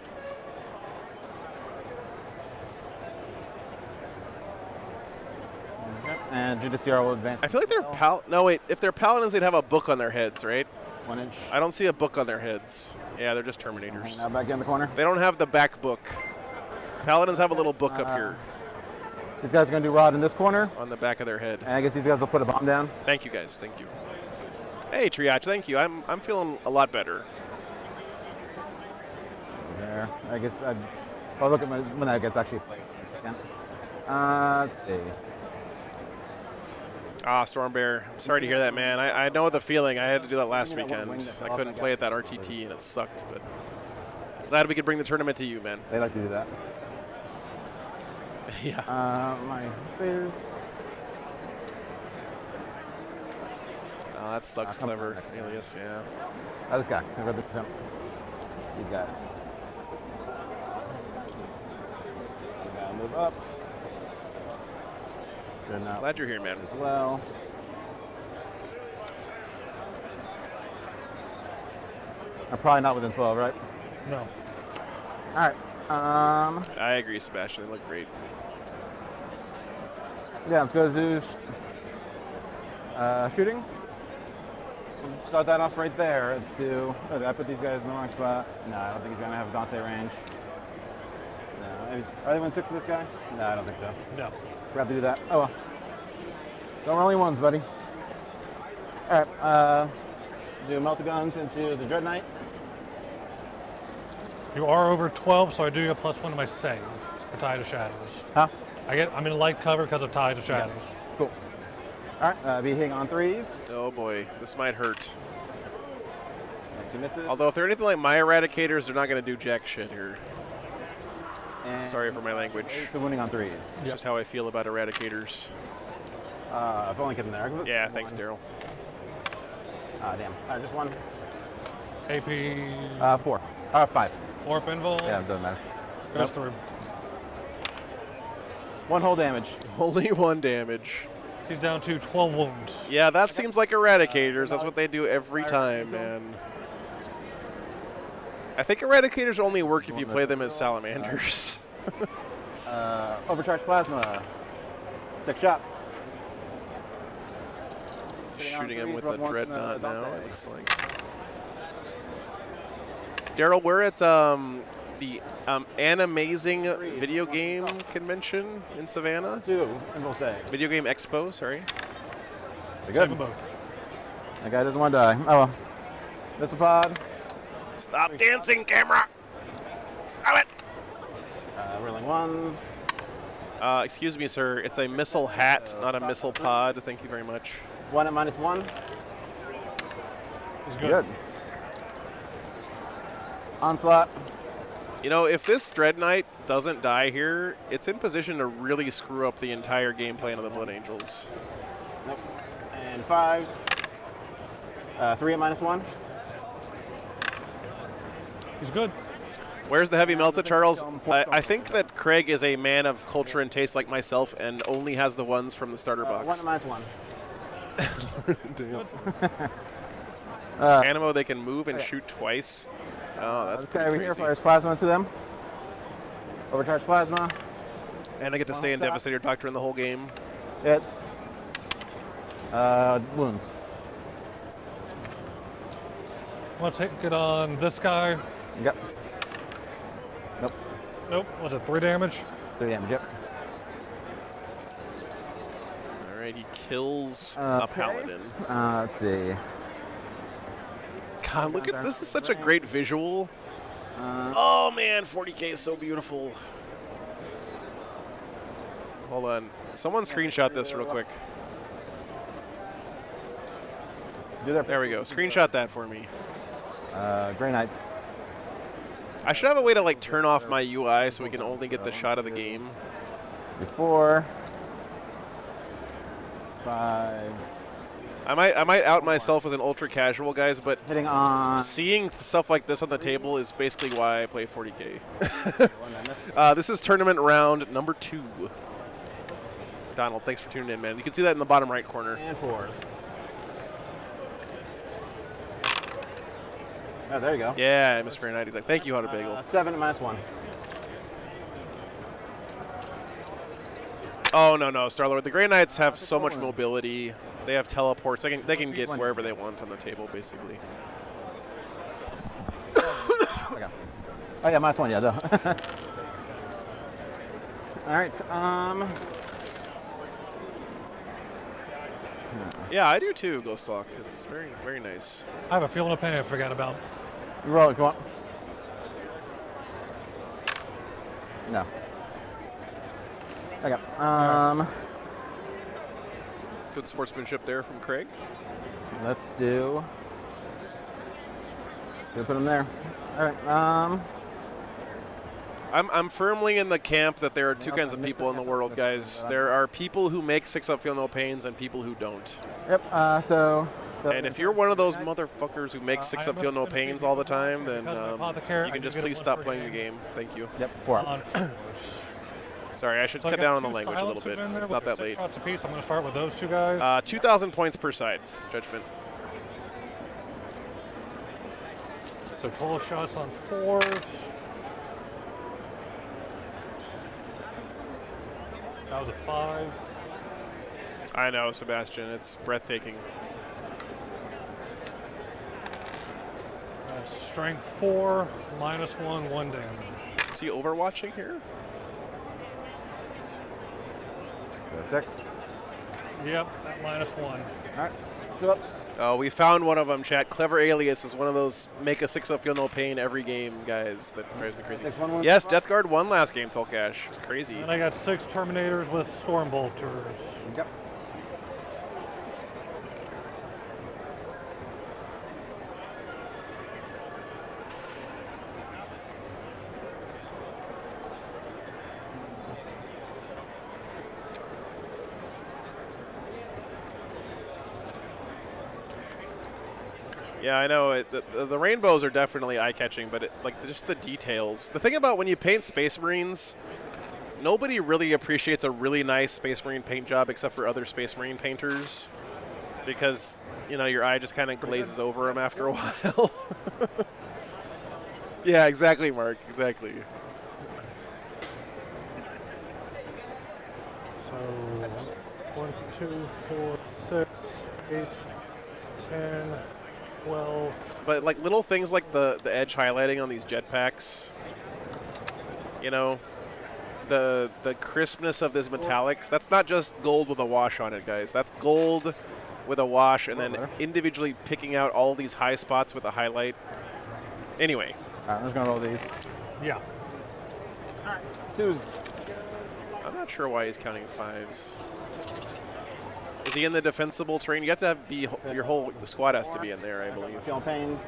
And Judiciary will advance. I feel like they're no, wait. If they're Paladins, they'd have a book on their heads, right? 1 inch. I don't see a book on their heads. Yeah, they're just Terminators. Now back in the corner. They don't have the back book. Paladins have a little book up here. These guys are going to do rod in this corner. On the back of their head. And I guess these guys will put a bomb down. Thank you, guys. Thank you. Hey, Triage, thank you. I'm feeling a lot better. There. I guess I'll look at when that gets actually placed in a second. Let's see. Storm Bear. I'm sorry to hear that, man. I know the feeling. I had to do that last weekend. I couldn't play at that RTT, and it sucked. But glad we could bring the tournament to you, man. They like to do that. Yeah. My fizz. Oh, that sucks, Clever. Alias, yeah. Oh, this guy. These guys. We gotta move up. Glad you're here, man. As well. I'm probably not within 12, right? No. All right. I agree, Sebastian. They look great. Yeah, let's go do shooting. We'll start that off right there. Let's do. Oh, did I put these guys in the wrong spot? No, I don't think he's gonna have Dante range. No. Maybe, are they 1/6 of this guy? No, I don't think so. No. Forgot to do that. Oh well. Don't roll any ones, buddy. All right. Do melt-the-guns into the Dread Knight. You are over 12, so I do get +1 to my save for Tide of Shadows. Huh? I'm in light cover because of Tide of Shadows. Yeah. Cool. All right. Be hitting on 3s. Oh boy, this might hurt. 2 misses. Although if they're anything like my Eradicators, they're not going to do jack shit here. And sorry for my language. It's winning on 3s. It's just how I feel about Eradicators. I've only kept them there. Yeah, thanks, Daryl. Damn. All right, just 1. AP. 4. 5. 4 pinball. Yeah, it doesn't matter. Goes through. 1 whole damage. Only 1 damage. He's down to 12 wounds. Yeah, that seems like Eradicators. That's what they do every time, man. I think Eradicators only work if you play them as Salamanders. Overcharged plasma. 6 shots. Shooting him with the Dreadnought now, it looks like. Daryl, we're at the Animazing video game convention in Savannah. 2 pinball saves. Video game Expo, sorry. Very good. That guy doesn't want to die. Oh well. Missile Stop dancing, camera! Stop it! Rolling 1s. Excuse me, sir. It's a missile hat, not a missile pod. Thank you very much. 1 at -1. He's good. Onslaught. You know, if this Dread Knight doesn't die here, it's in position to really screw up the entire game plan of the Blood Angels. Nope. And 5s. 3 at -1. He's good. Where's the heavy melta, Charles? I think that Craig is a man of culture and taste like myself and only has the ones from the starter box. 1 at -1. Animo, they can move and shoot twice. Oh, that's this guy pretty over crazy. here fires plasma into them. Overcharged plasma. And I get to stay in Devastator Doctrine the whole game. It's wounds. Want to take it on this guy? Yep. Nope. Nope. Was it 3 damage? 3 damage. Yep. All right, he kills a paladin. Let's see. God, look at this! Is such a great visual. Oh man, 40K is so beautiful. Hold on, someone screenshot this real quick. There we go. Screenshot that for me. Grey Knights. I should have a way to like turn off my UI so we can only get the shot of the game. Before 5. I might out myself as an ultra casual, guys, but hitting on seeing stuff like this on the table is basically why I play 40K. This is tournament round number 2. Donald, thanks for tuning in, man. You can see that in the bottom right corner. And 4s. Oh, there you go. Yeah, Mr. Ynnari. He's like, thank you, How to Bagel. 7 minus 1. Oh no, Starlord. The Grey Knights have so much mobility. They have teleports. They can get wherever they want on the table, basically. Okay. Oh yeah, minus 1. Yeah, duh. All right. Yeah, I do too, Glowstalk. It's very, very nice. I have a feeling of pain I forgot about. You roll if you want. No. Okay. Good sportsmanship there from Craig. Let's do. Should put him there. All right. I'm firmly in the camp that there are 2 kinds of people in the world, guys. There are people who make 6-up feel no pains and people who don't. Yep. So and if you're one of those motherfuckers who makes 6-up feel no pains all the time, then you can just please stop playing the game. Thank you. Yep. 4. Sorry, I should cut down on the language a little bit. It's not that late. Shots apiece. I'm going to start with those 2 guys. 2,000 points per side, Judgment. So 12 shots on 4s. That was a 5. I know, Sebastian. It's breathtaking. That's strength 4, minus 1, 1 damage. Is he overwatching here? So 6. Yep, that minus 1. All right. 2 ups. Oh, we found one of them, chat. Clever Alias is one of those make a 6-up feel no pain every game guys that drives me crazy. Yes, Death Guard won last game, Tolkash. It's crazy. And I got 6 Terminators with Storm Bolters. Yep. Yeah, I know. The rainbows are definitely eye-catching, but just the details. The thing about when you paint Space Marines, nobody really appreciates a really nice Space Marine paint job except for other Space Marine painters, because your eye just kind of glazes over them after a while. Yeah, exactly, Mark. Exactly. So 1, 2, 4, 6, 8, 10. 12. But little things like the edge highlighting on these jetpacks, the crispness of this metallics, that's not just gold with a wash on it, guys. That's gold with a wash and then individually picking out all these high spots with a highlight. Anyway. All right, I'm just going to roll these. Yeah. All right. 2s. I'm not sure why he's counting 5s. Is he in the defensible terrain? You have to your whole squad has to be in there, I believe. Feeling pains.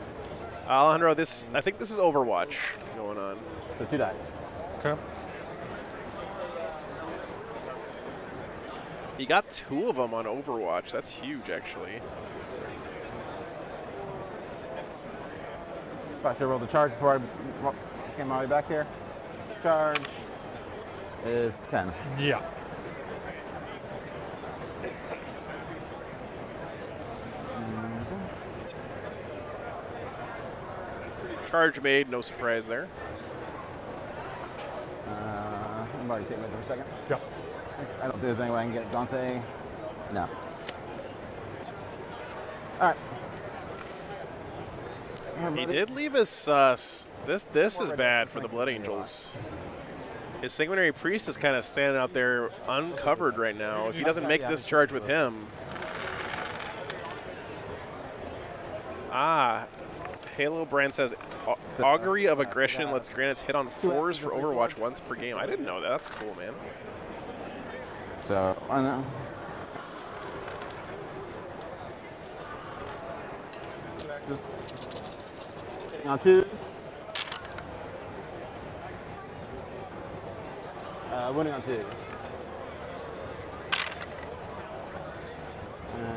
Alejandro, I think this is Overwatch going on. So 2 die. Okay. He got 2 of them on Overwatch. That's huge, actually. Probably should roll the charge before I came all the way back here. Charge is 10. Yeah. Charge made, no surprise there. I'm already taking it for a second. Yeah. I don't think there's any way I can get Dante. No. All right. He did leave his. This is bad for the Blood Angels. His Sanguinary Priest is kind of standing out there uncovered right now. If he doesn't make this charge with him. Halo Brand says, Augury of Aggression lets Granite's hit on 4s for Overwatch once per game. I didn't know that. That's cool, man. So, I know. X's. Hitting on 2s. Winning on 2s.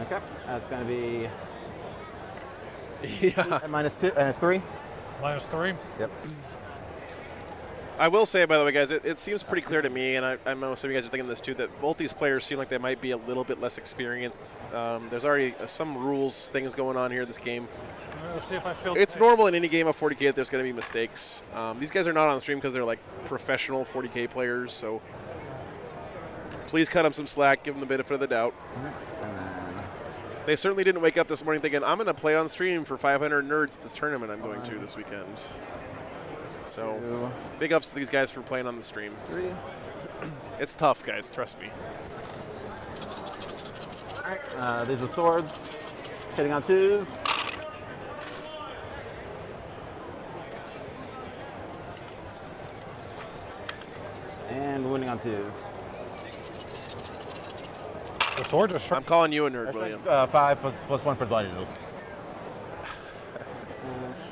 Okay, that's going to be Yeah. -2, and it's 3. -3. Yep. I will say, by the way, guys, it seems pretty clear to me, and I know some of you guys are thinking this too, that both these players seem like they might be a little bit less experienced. There's already some rules, things going on here in this game. Let's see if I feel It's normal in any game of 40K that there's going to be mistakes. These guys are not on stream because they're like professional 40K players, so please cut them some slack, give them the benefit of the doubt. They certainly didn't wake up this morning thinking, I'm going to play on stream for 500 nerds at this tournament I'm going to this weekend. So, big ups to these guys for playing on the stream. 3. It's tough, guys, trust me. All right, these are swords. Hitting on 2s. And winning on 2s. The sword is I'm calling you a nerd, William. 5 plus 1 for Blood Angels.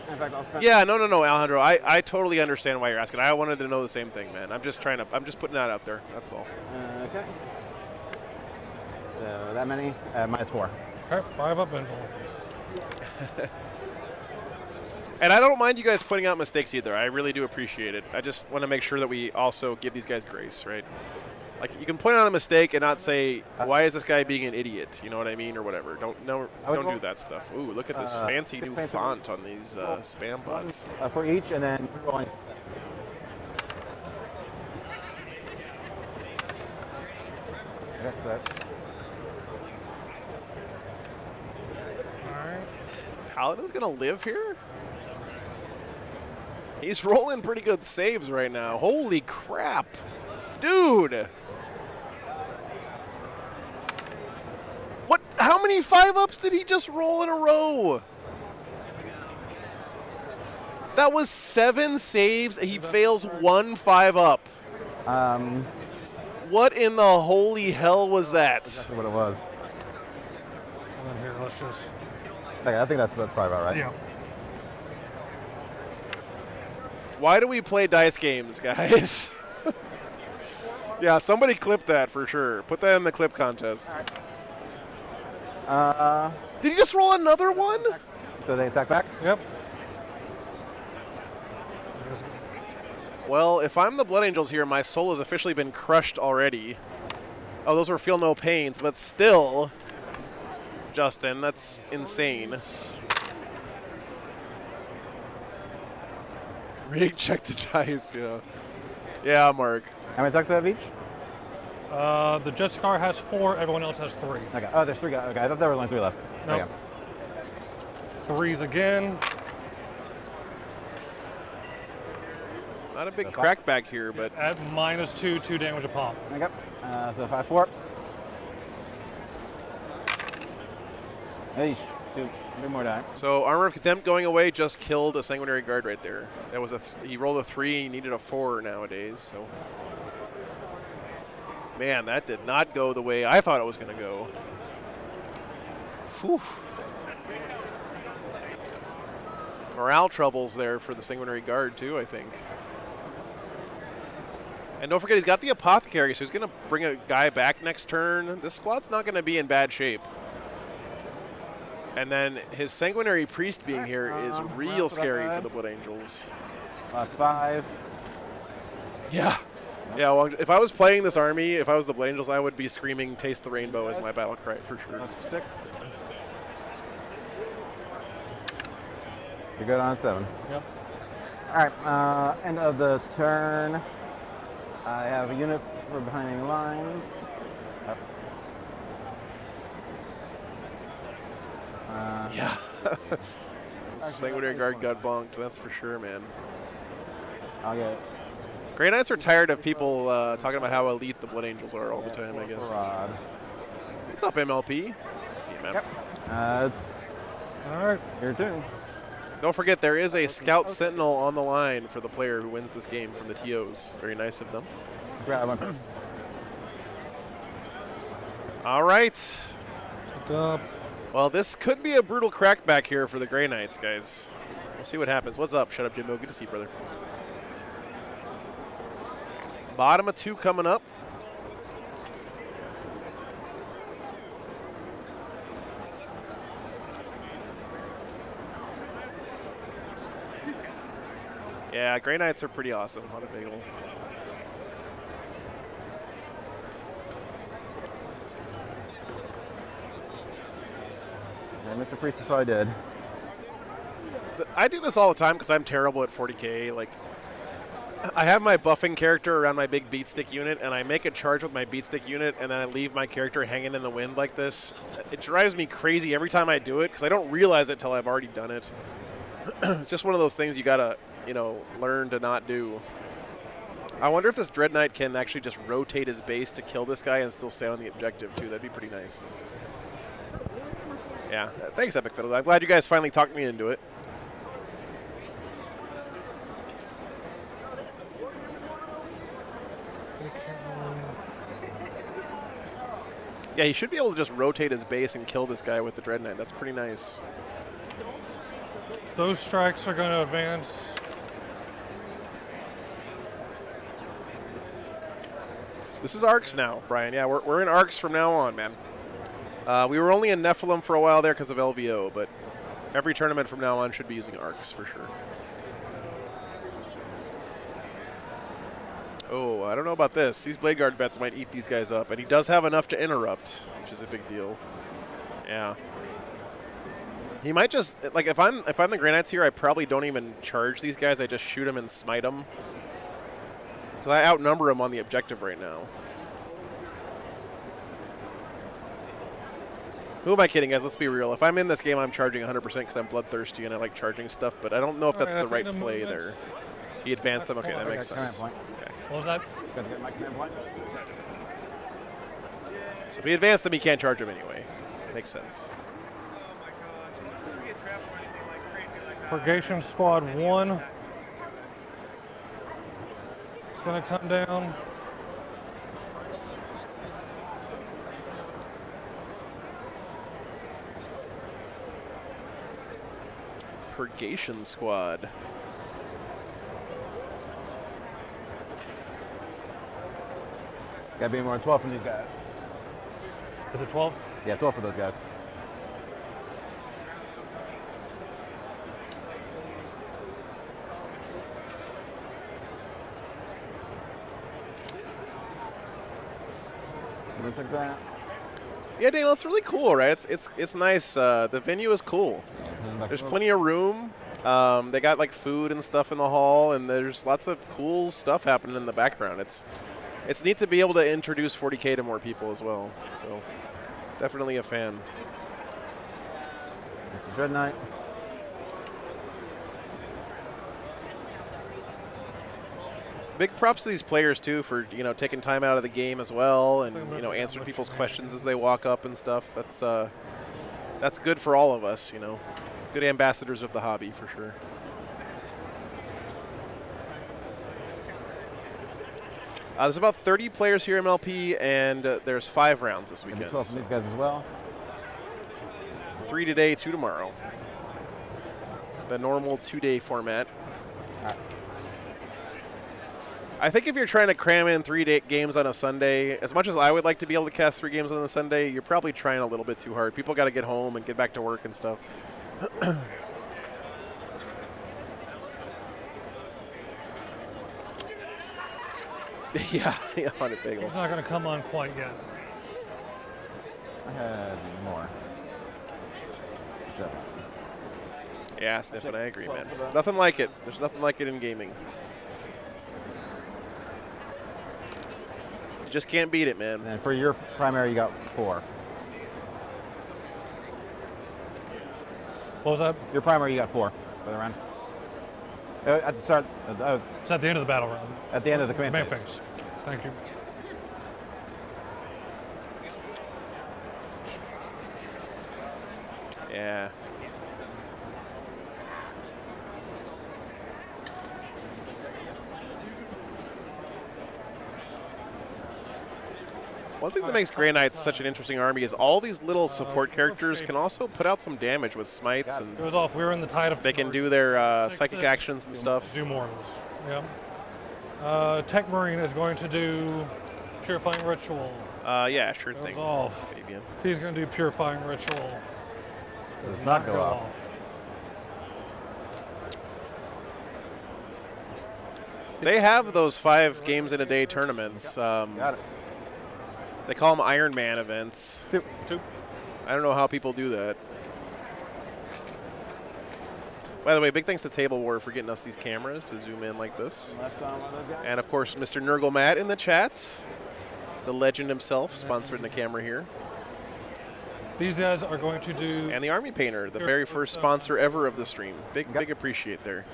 In fact, I'll spend. Yeah, no, Alejandro. I totally understand why you're asking. I wanted to know the same thing, man. I'm just putting that out there. That's all. Okay. So that many, -4. Okay, 5 up and And I don't mind you guys pointing out mistakes either. I really do appreciate it. I just want to make sure that we also give these guys grace, right? Like, you can point out a mistake and not say, why is this guy being an idiot? You know what I mean? Or whatever. Don't do that stuff. Ooh, look at this fancy new font on these spam bots. For each, and then reroll any. Okay, so Paladin's going to live here? He's rolling pretty good saves right now. Holy crap. Dude. What? How many 5-ups did he just roll in a row? That was 7 saves. He fails 1 5-up. What in the holy hell was that? That's what it was. then here, let's just. Okay, I think that's probably about right. Yeah. Why do we play dice games, guys? Yeah, somebody clip that for sure. Put that in the clip contest. Did he just roll another one? So they attack back? Yep. Well, if I'm the Blood Angels here, my soul has officially been crushed already. Oh, those were Feel No Pains, but still, Justin, that's insane. Rig, check the dice, yeah. Yeah, Mark. How many attacks do they have each? The Jessicar has 4, everyone else has 3. Okay. Oh, there's 3 guys. Okay, I thought there were only 3 left. Nope. Okay. 3s again. Not a big crackback here, but At -2, 2 damage a pop. Okay. So 5 warps. Eesh. 2 more die. so Armor of Contempt going away just killed a Sanguinary Guard right there. That was he rolled a 3, he needed a 4 nowadays, so. Man, that did not go the way I thought it was going to go. Whew. Morale troubles there for the Sanguinary Guard too, I think. And don't forget, he's got the Apothecary, so he's going to bring a guy back next turn. This squad's not going to be in bad shape. And then his Sanguinary Priest being here is real scary for the Blood Angels. Last 5. Yeah. Yeah, well, if I was playing this army, if I was the Blood Angels, I would be screaming Taste the Rainbow as my battle cry for sure. Last 6. You're good on 7. Yep. All right. End of the turn. I have a unit for behind enemy lines. Yeah. Sanguinary Guard got bonked, that's for sure, man. I'll get it. Grey Knights are tired of people talking about how elite the Blood Angels are all the time, I guess. Rod. What's up, MLP? See you, man. Yep. It's All right. your turn. Don't forget, there is a Scout Sentinel on the line for the player who wins this game from the TOs. Very nice of them. I forgot I went first. All right. Picked up. Well, this could be a brutal crackback here for the Grey Knights, guys. We'll see what happens. What's up? Shut up, Jimbo. Good to see you, brother. Bottom of 2 coming up. Yeah, Grey Knights are pretty awesome. What a bagel. Yeah, Mr. Priest is probably dead. I do this all the time because I'm terrible at 40k. Like, I have my buffing character around my big beatstick unit, and I make a charge with my beatstick unit, and then I leave my character hanging in the wind like this. It drives me crazy every time I do it because I don't realize it till I've already done it. It's just one of those things you gotta, learn to not do. I wonder if this Dread Knight can actually just rotate his base to kill this guy and still stay on the objective too. That'd be pretty nice. Yeah, thanks, Epic Fiddle. I'm glad you guys finally talked me into it. Yeah, he should be able to just rotate his base and kill this guy with the Dread Knight. That's pretty nice. Those strikes are going to advance. This is arcs now, Brian. Yeah, we're in arcs from now on, man. We were only in Nephilim for a while there because of LVO, but every tournament from now on should be using arcs for sure. Oh, I don't know about this. These Blade Guard vets might eat these guys up, and he does have enough to interrupt, which is a big deal. Yeah. He might just, like, if I'm the Grey Knights here, I probably don't even charge these guys. I just shoot them and smite them. Because I outnumber them on the objective right now. Who am I kidding, guys? Let's be real. If I'm in this game, I'm charging 100% because I'm bloodthirsty and I like charging stuff, but I don't know if that's the right play there. He advanced them. Okay, that makes sense. Okay. What was that? Got to get my command point. So if he advanced them, he can't charge them anyway. Makes sense. Purgation Squad 1. It's going to come down. Purgation Squad. Gotta be more than 12 from these guys. Is it 12? Yeah, 12 for those guys. Looks like that. Yeah, Daniel, it's really cool, right? It's nice. The venue is cool. There's plenty of room. They got like food and stuff in the hall, and there's lots of cool stuff happening in the background. It's neat to be able to introduce 40K to more people as well. So definitely a fan. Mr. Dread Knight. Big props to these players too for taking time out of the game as well, and answering people's questions as they walk up and stuff. That's good for all of us. Good ambassadors of the hobby for sure. There's about 30 players here, MLP, and there's 5 rounds this weekend. 12 from these guys as well. 3 today, 2 tomorrow. The normal 2-day format. I think if you're trying to cram in 3 games on a Sunday, as much as I would like to be able to cast 3 games on a Sunday, you're probably trying a little bit too hard. People got to get home and get back to work and stuff. yeah, on it, big. It's not going to come on quite yet. I had more. Yeah, Sniffin', I agree, man. Nothing like it. There's nothing like it in gaming. You just can't beat it, man. And for your primary, you got 4. What was that? Your primary, you got 4 for the round. At the start, It's at the end of the battle round. at the end of the command phase. phase. Thank you. Yeah. One thing that makes Grey Knights such an interesting army is all these little support characters can also put out some damage with smites, and It was off. We were in the tide of. they can do their psychic actions and stuff. Do more. Yeah. Tech Marine is going to do Purifying Ritual. Yeah, sure Goes thing. off. Fabian. He's going to do Purifying Ritual. Does not go off. They have those 5 games in a day tournaments. Got it. They call them Iron Man events. 2. I don't know how people do that. By the way, big thanks to Table War for getting us these cameras to zoom in like this. Left on one of those guys. And of course, Mr. Nurgle Matt in the chat, the legend himself, sponsoring the camera here. These guys are going to do. And the Army Painter, the very first sponsor ever of the stream. Big appreciate there.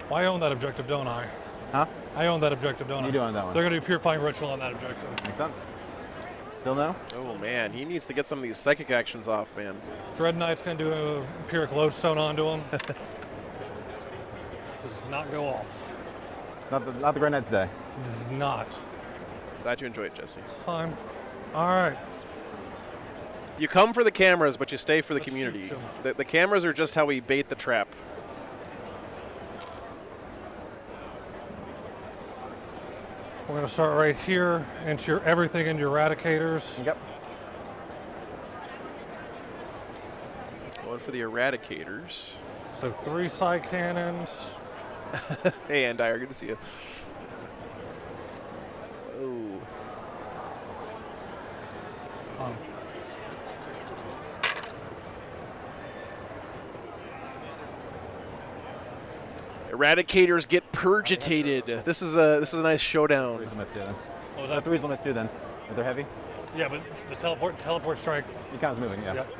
Well, I own that objective, don't I? Huh? I own that objective, don't I? You do own that one. They're going to do Purifying Ritual on that objective. Makes sense. Still no? Oh man, he needs to get some of these psychic actions off, man. Dread Knight's going to do a Empiric Lodestone onto him. Does not go off. It's not the Grey Knights day. Does not. Glad you enjoyed it, Jesse. Fine. All right. You come for the cameras, but you stay for the Let's community. shoot 'em. The cameras are just how we bait the trap. We're going to start right here into your everything in your Eradicators. Yep. Going for the Eradicators. So 3 side cannons. Hey, Andire, good to see you. Oh. Eradicators get purgitated. This is a nice showdown. Threes will miss 2 then. What was that? Threes will miss 2 then. If they're heavy, Yeah, but the teleport strike. you count's moving, yeah. Yep.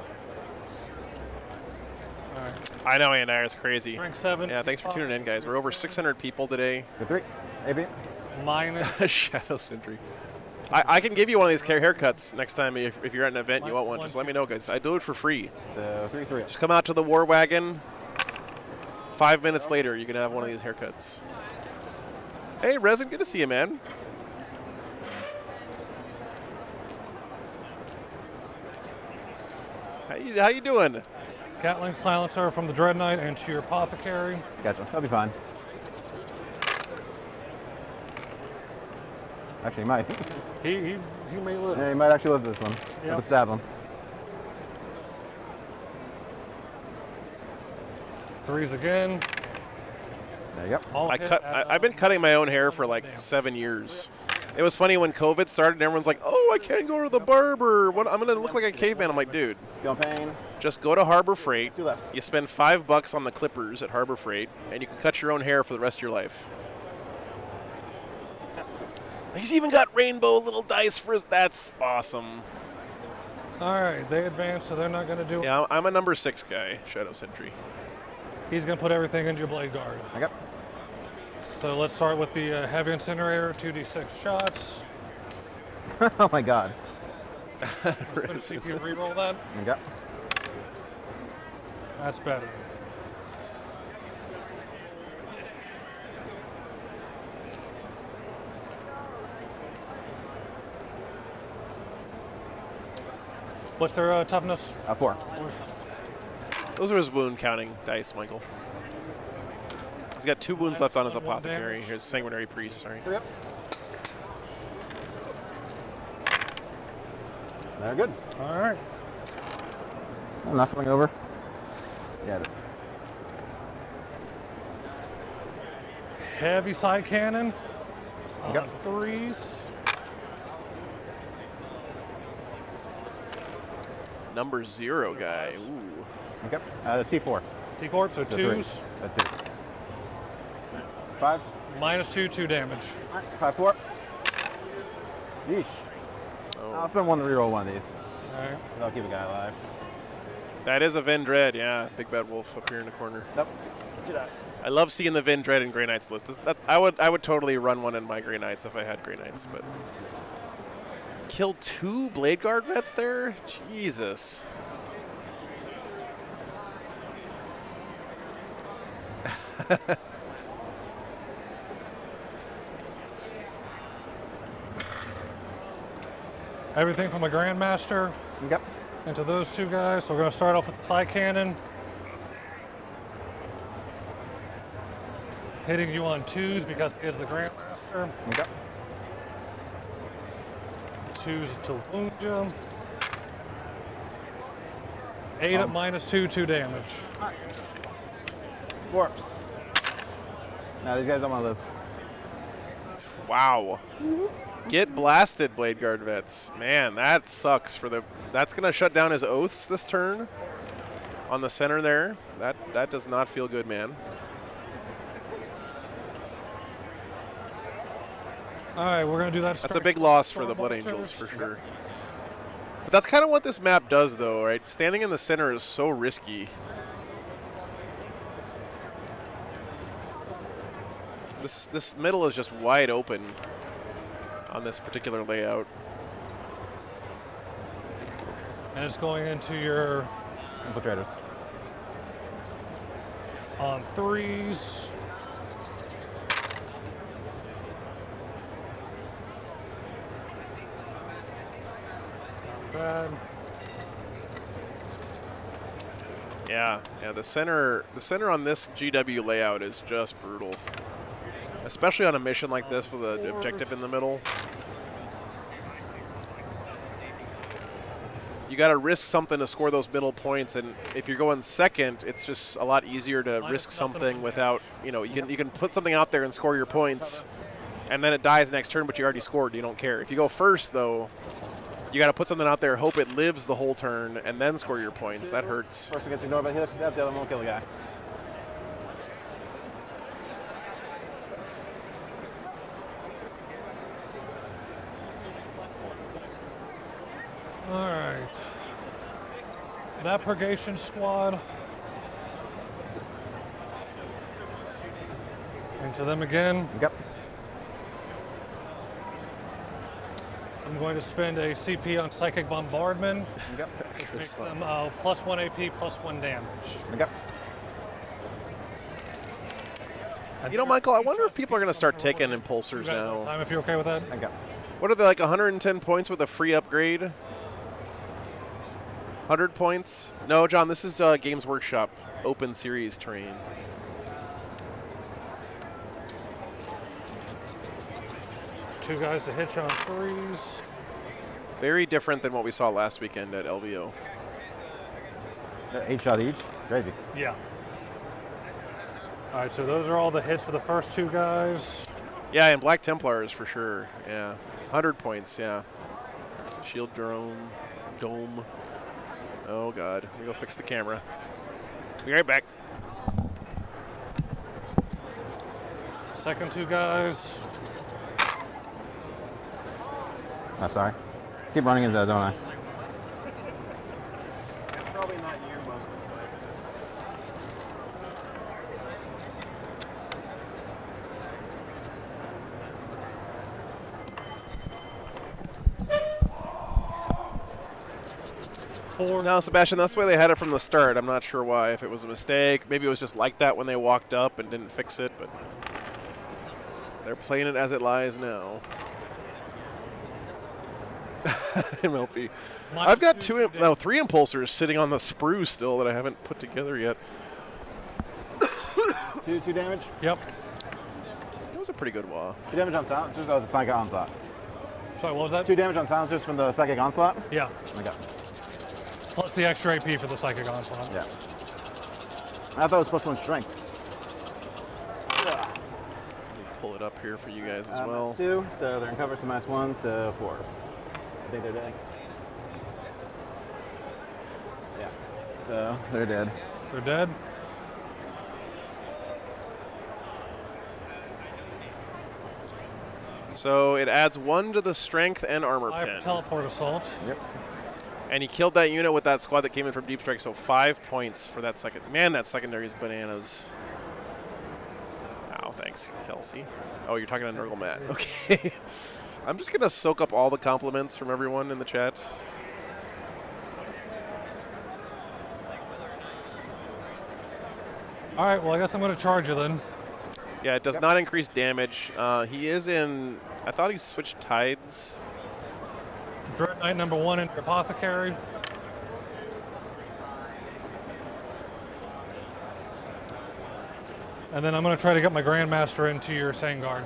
All right. I know, Andire, it's crazy. Rank 7. Yeah, thanks for tuning in, guys. We're over 600 people today. Good 3. AB. Minus. Shadow Sentry. I can give you one of these haircuts next time if you're at an event and you want one. Just let me know, guys. I do it for free. So 3-3. Just come out to the War Wagon. 5 minutes later, you can have one of these haircuts. Hey, Resin, good to see you, man. How you doing? Gatling Silencer from the Dread Knight into your Apothecary. Gotcha. That'll be fine. Actually, he might. He may live. Yeah, he might actually live this one. Yep. Let's stab him. 3s again. There you go. All hit at, I've been cutting my own hair for like 7 years. It was funny when COVID started and everyone's like, oh, I can't go to the barber. What, I'm going to look like a caveman. I'm like, dude, Feel pain. just go to Harbor Freight. 2 left. You spend $5 on the clippers at Harbor Freight, and you can cut your own hair for the rest of your life. He's even got rainbow little dice for his. That's awesome. All right, they advance, so they're not going to do it. Yeah, I'm a number 6 guy, Shadow Sentry. He's going to put everything into your Blade Guard. Okay. So let's start with the Heavy Incinerator, 2d6 shots. Oh my god. Put a CPU reroll that. Okay. That's better. What's their toughness? 4. Those are his wound counting dice, Michael. He's got 2 wounds left on his Apothecary. Here's Sanguinary Priest, sorry. Rips. They're good. All right. I'm not coming over. Yeah. Heavy side cannon. Okay. 3s. Number 0 guy. Ooh. Okay. T4. T4, so So 2s. 3. That's 2s. 5. Minus 2, 2 damage. All right. 5-4. Yeesh. Oh. I'll spend one to reroll one of these. All right. That'll keep a guy alive. That is a Vendread, yeah. Big Bad Wolf up here in the corner. Yep. I love seeing the Vendread in Grey Knights list. I would totally run one in my Grey Knights if I had Grey Knights, but kill 2 Blade Guard vets there? Jesus. Everything from a Grandmaster Yep. into those two guys. So we're going to start off with the side cannon. Hitting you on 2s because he is the Grandmaster. Okay. 2s to wound you. 8 at -2, 2 damage. Warps. Now these guys don't want to live. Wow. Get blasted, Blade Guard vets. Man, that sucks for the. That's gonna shut down his oaths this turn. On the center there. That does not feel good, man. All right, we're gonna do that. That's a big loss for the Blood Angels for sure. But that's kind of what this map does, though, right? Standing in the center is so risky. This middle is just wide open on this particular layout. And it's going into your Infiltrators. on 3s. Not bad. Yeah, the center on this GW layout is just brutal. Especially on a mission like this with an objective in the middle. You got to risk something to score those middle points, and if you're going second, it's just a lot easier to risk something without, you can put something out there and score your points, and then it dies next turn, but you already scored. You don't care. If you go first, though, you got to put something out there, hope it lives the whole turn, and then score your points. That hurts. First one gets ignored by hits, the other one won't kill a guy. All right. That purgation squad. Into them again. Yep. I'm going to spend a CP on Psychic Bombardment. Yep. Which makes them +1 AP, +1 damage. Yep. You know, Michael, I wonder if people are going to start taking impulsors now. Time if you're okay with that. Okay. What are they, like 110 points with a free upgrade? 100 points? No, John, this is Games Workshop Open Series terrain. Two guys to hitch on 3s. Very different than what we saw last weekend at LVO. 8 shot each? Crazy. Yeah. All right, so those are all the hits for the first 2 guys. Yeah, and Black Templars for sure. Yeah, 100 points, yeah. Shield dome. Oh, God. Let me go fix the camera. Be right back. Second 2 guys. Oh, sorry. Keep running into that, don't I? It's probably not you most of the time. No, Sebastian, that's the way they had it from the start. I'm not sure why, if it was a mistake. Maybe it was just like that when they walked up and didn't fix it, but they're playing it as it lies now. MLP. I've got 3 impulsors sitting on the sprue still that I haven't put together yet. 2 damage? Yep. That was a pretty good wall. 2 damage on silencers? Oh, the Psychic Onslaught. Sorry, what was that? 2 damage on silencers from the Psychic Onslaught? Yeah. Okay. Plus the extra AP for the Psychic Onslaught. Yeah. I thought it was +1 strength. Let me pull it up here for you guys as well. -2, so they're in cover, so -1 to 4s. I think they're dead. Yeah. So they're dead. They're dead. So it adds 1 to the strength and armor 5 pen. teleport assault. Yep. And he killed that unit with that squad that came in from deep strike, so 5 points for that second. Man, that secondary is bananas. Oh, thanks, Kelsey. Oh, you're talking to Nurgle Matt. Okay. I'm just going to soak up all the compliments from everyone in the chat. All right, well, I guess I'm going to charge you then. Yeah, it does not increase damage. He is in, I thought he switched tides. Dread Knight number 1 in your apothecary. And then I'm going to try to get my Grandmaster into your Sangard.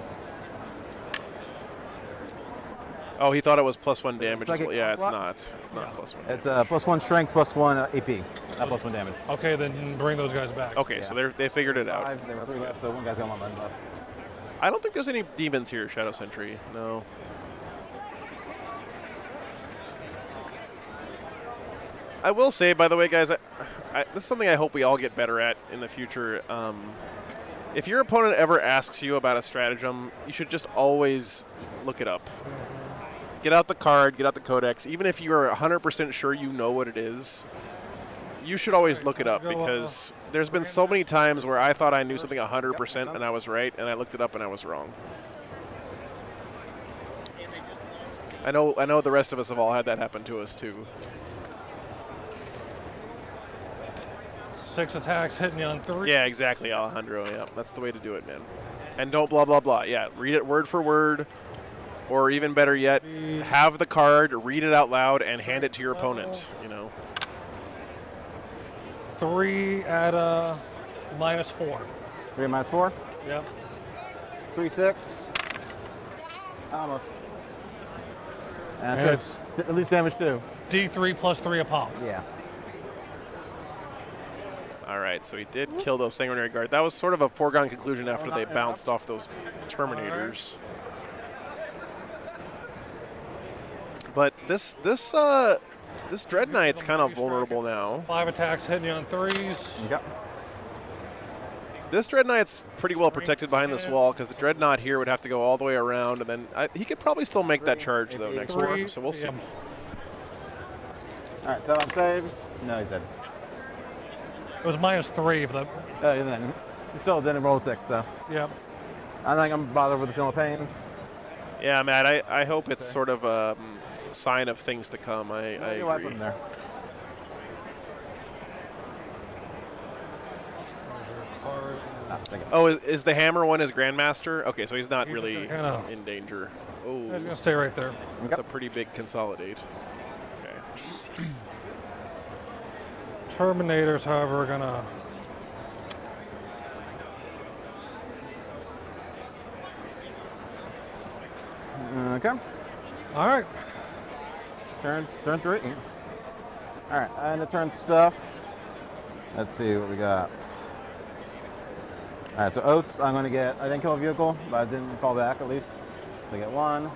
Oh, he thought it was +1 damage. like as well. a Yeah, it's clock? not. It's not +1. It's +1 strength, +1 AP, not +1 damage. Okay, then bring those guys back. Okay, so they figured it out. 5, there were 3 left, so one guy's got 1 button left. I don't think there's any demons here, Shadow Sentry. No. I will say, by the way, guys, this is something I hope we all get better at in the future. If your opponent ever asks you about a stratagem, you should just always look it up. Get out the card, get out the codex. Even if you are 100% sure you know what it is, you should always look it up, because there's been so many times where I thought I knew something 100% and I was right, and I looked it up and I was wrong. I know the rest of us have all had that happen to us too. 6 attacks hitting you on 3. Yeah, exactly, Alejandro. Yeah, that's the way to do it, man. And don't blah, blah, blah. Yeah, read it word for word. Or even better yet, have the card, read it out loud, and hand it to your opponent, you know. 3 at -4. 3 -4? Yep. 3, 6. Almost. And And it's at least damage too. D3 +3 a pop. Yeah. All right, so he did kill those Sanguinary Guard. That was sort of a foregone conclusion after they bounced off those Terminators. But this Dread Knight's kind of vulnerable now. 5 attacks hitting you on 3s. Yep. This Dread Knight's pretty well protected behind this wall, because the Dreadnought here would have to go all the way around, and then he could probably still make that charge though next turn. So we'll see. Yeah. All right, 7 saves. No, he's dead. It was -3 for the. And then he still didn't roll 6, so Yep. I think I'm bothered with the Film of Pains. Yeah, Matt, I hope it's sort of a sign of things to come. I agree. There. Oh, is the hammer one his Grandmaster? Okay, so he's not really in danger. Oh, He's going to stay right there. That's a pretty big consolidate. Okay. Terminators, however, are going to. Okay. All right. Turn 3. All right, and the turn stuff. Let's see what we got. All right, so Oaths, I'm going to get, I didn't kill a vehicle, but I didn't fall back at least. So I get 1.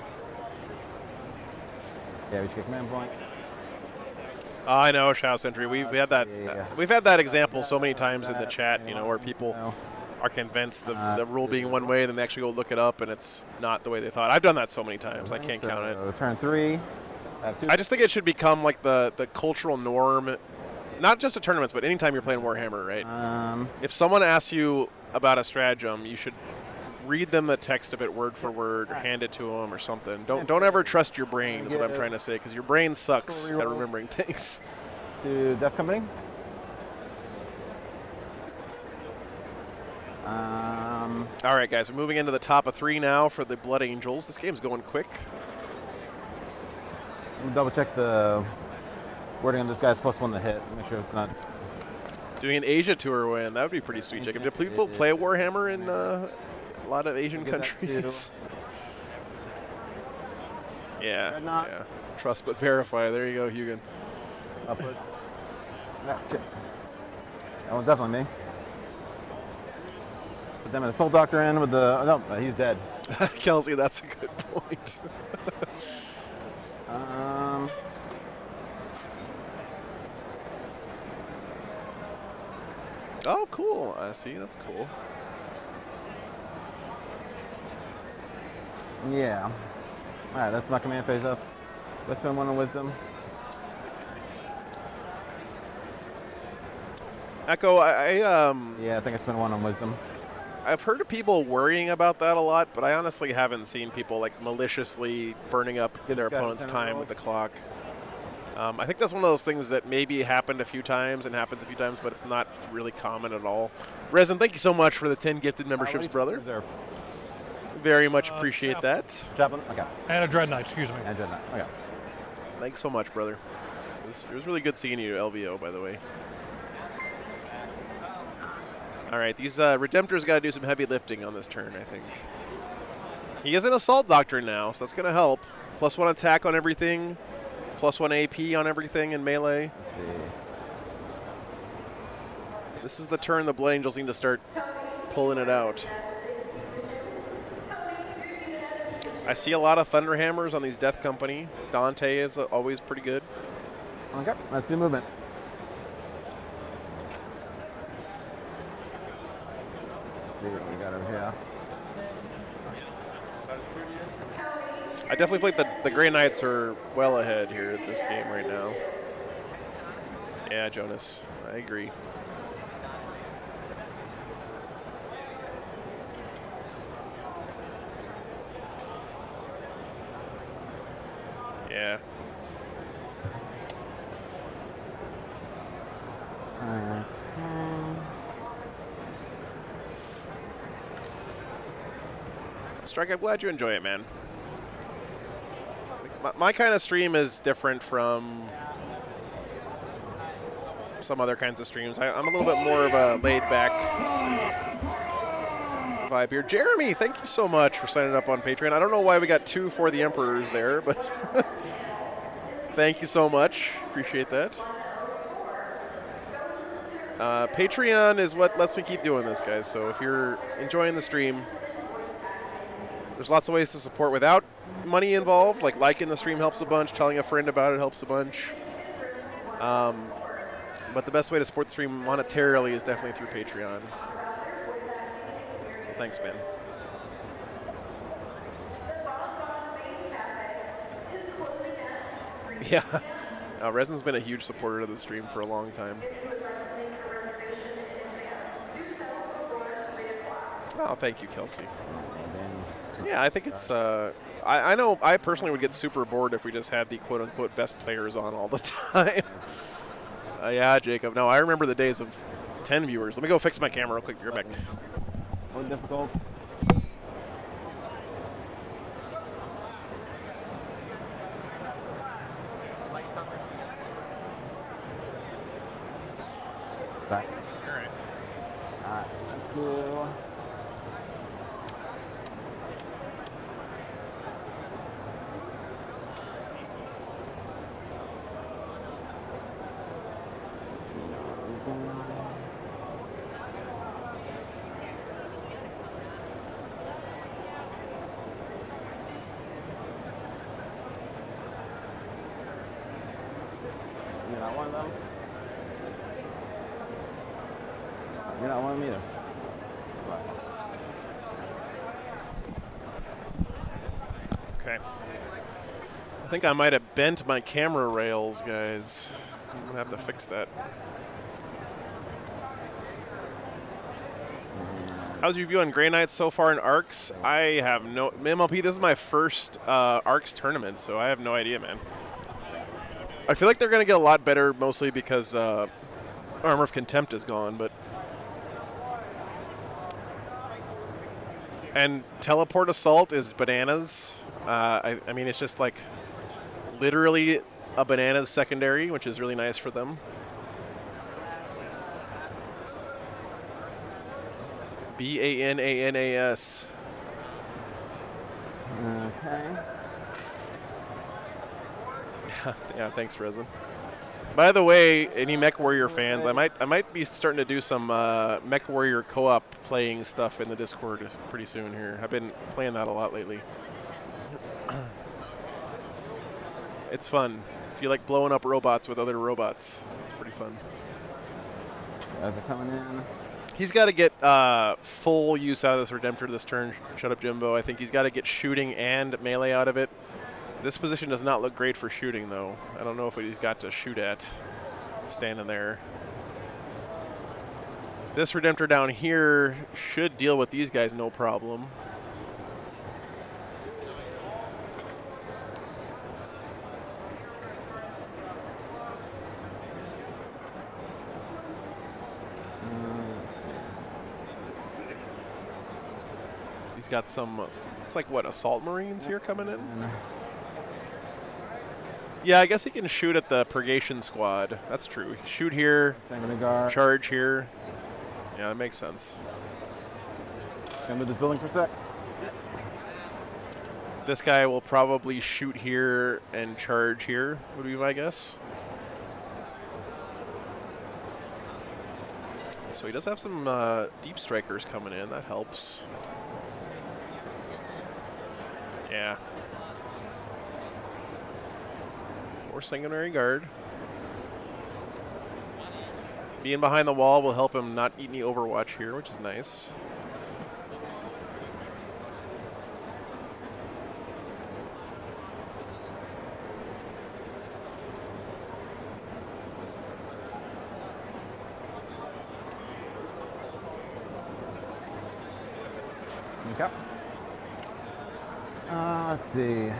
Yeah, we should get command point. I know, Shadow Sentry. We've had that. We've had that example so many times in the chat. You know, where people are convinced the rule being one way, then they actually go look it up, and it's not the way they thought. I've done that so many times. I can't count it. Turn 3. I just think it should become like the cultural norm, not just at tournaments, but anytime you're playing Warhammer, right? If someone asks you about a stratagem, you should read them the text of it word for word, or hand it to them or something. Don't ever trust your brain is what I'm trying to say, because your brain sucks at remembering things. To Death Company. All right, guys, we're moving into the top of 3 now for the Blood Angels. This game's going quick. Double check the wording on this guy's +1 to hit. Make sure it's not. Doing an Asia tour win, that would be pretty sweet, Jacob. Do people play Warhammer in a lot of Asian countries? Yeah, yeah. Trust but verify. There you go, Hugan. I'll put that shit. That one's definitely me. Put them in a Soul Doctor in with the. No, he's dead. Kelsey, that's a good point. Oh, cool. I see. That's cool. Yeah. All right, that's my command phase up. Do I spend 1 on wisdom? Echo, Yeah, I think I spent 1 on wisdom. I've heard of people worrying about that a lot, but I honestly haven't seen people like maliciously burning up Get their this guy opponent's 10 time rolls. with the clock. I think that's one of those things that maybe happened a few times and happens a few times, but it's not really common at all. Resin, thank you so much for the 10 gifted memberships, brother. Reserve. Very much appreciate Chap- that. Chaplain? Okay. And a Dread Knight, excuse me. And Dread Knight. Okay. Thanks so much, brother. It was really good seeing you, LVO, by the way. All right, these Redemptors got to do some heavy lifting on this turn, I think. He is an Assault Doctrine now, so that's going to help. +1 attack on everything, +1 AP on everything in melee. Let's see. This is the turn the Blood Angels need to start pulling it out. I see a lot of Thunderhammers on these Death Company. Dante is always pretty good. Okay, let's do movement. Let's see what we got over here. I definitely feel like the Grey Knights are well ahead here at this game right now. Yeah, Jonas, I agree. Yeah. Strike, I'm glad you enjoy it, man. My kind of stream is different from some other kinds of streams. I'm a little bit more of a laid-back vibe here. Jeremy, thank you so much for signing up on Patreon. I don't know why we got 2 for the Emperors there, but thank you so much. Appreciate that. Patreon is what lets me keep doing this, guys. So if you're enjoying the stream, there's lots of ways to support without money involved. Like liking the stream helps a bunch. Telling a friend about it helps a bunch. But the best way to support the stream monetarily is definitely through Patreon. So thanks, man. Yeah. Resin's been a huge supporter of the stream for a long time. Oh, thank you, Kelsey. Yeah, I think it's. I know I personally would get super bored if we just had the quote-unquote best players on all the time. Yeah, Jacob. No, I remember the days of 10 viewers. Let me go fix my camera real quick. You're back. More difficult. Sorry. All right, let's do. You're not one of them? You're not one of them either. Okay. I think I might have bent my camera rails, guys. I'm going to have to fix that. How's your view on Grey Knights so far in ARCs? I have no... MLP, this is my first ARCs tournament, so I have no idea, man. I feel like they're going to get a lot better, mostly because Armor of Contempt is gone, but... And Teleport Assault is bananas. I mean, it's just like literally a bananas secondary, which is really nice for them. Bananas. Okay. Yeah, thanks, Resin. By the way, any Mech Warrior fans, I might be starting to do some Mech Warrior co-op playing stuff in the Discord pretty soon here. I've been playing that a lot lately. It's fun. If you like blowing up robots with other robots, it's pretty fun. Guys are coming in. He's got to get full use out of this Redemptor this turn. Shut up, Jimbo. I think he's got to get shooting and melee out of it. This position does not look great for shooting, though. I don't know if he's got to shoot at standing there. This Redemptor down here should deal with these guys no problem. He's got some, it's like what, assault marines here coming in? Yeah, I guess he can shoot at the purgation squad. That's true. Shoot here, charge here. Yeah, that makes sense. Just gonna move this building for a sec. This guy will probably shoot here and charge here, would be my guess. So he does have some deep strikers coming in. That helps. Yeah. More sanguinary guard. Being behind the wall will help him not eat any overwatch here, which is nice. Okay. Let's see.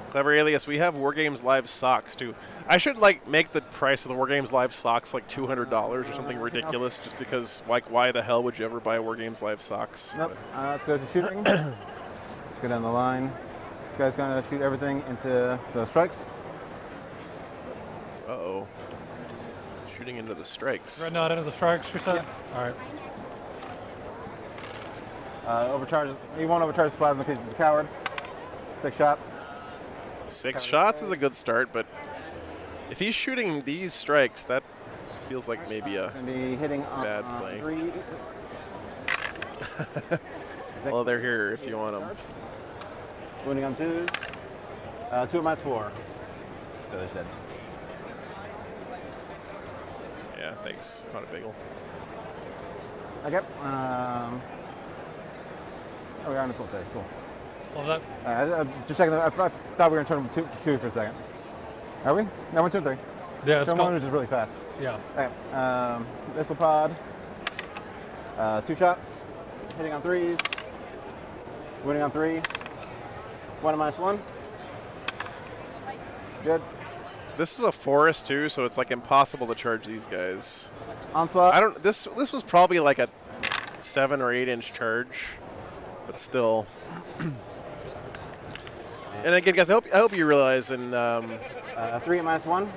Clever Alias, we have Wargames Live socks too. I should like make the price of the Wargames Live socks like $200 or something ridiculous, just because like why the hell would you ever buy Wargames Live socks? Nope. Let's go to shooting. Let's go down the line. This guy's gonna shoot everything into the strikes. Uh-oh. Shooting into the strikes. Dreadnought into the strikes, you said? Yep. All right. Overcharge. He won't overcharge his plasma because he's a coward. 6 shots. 6 shots is a good start, but if he's shooting these strikes, that feels like maybe a Gonna be hitting on bad play. 3. Well, they're here if you want them. Wounding on 2s. 2 at -4. So they're dead. Yeah, thanks. Not a bagel. Okay. Oh, we're on the full face. Cool. What was that? Just checking. I thought we were going to turn 2 for a second. Are we? No, we're 2 and 3. Yeah, it's turn 1 is just really fast. Yeah. Okay. Missile pod. 2 shots. Hitting on 3s. Wounding on 3. 1 at -1. Good. This is a forest too, so it's like impossible to charge these guys. Onslaught. I don't. This was probably like a 7 or 8 inch charge, but still. And again, guys, I hope you realize, and 3 at -1.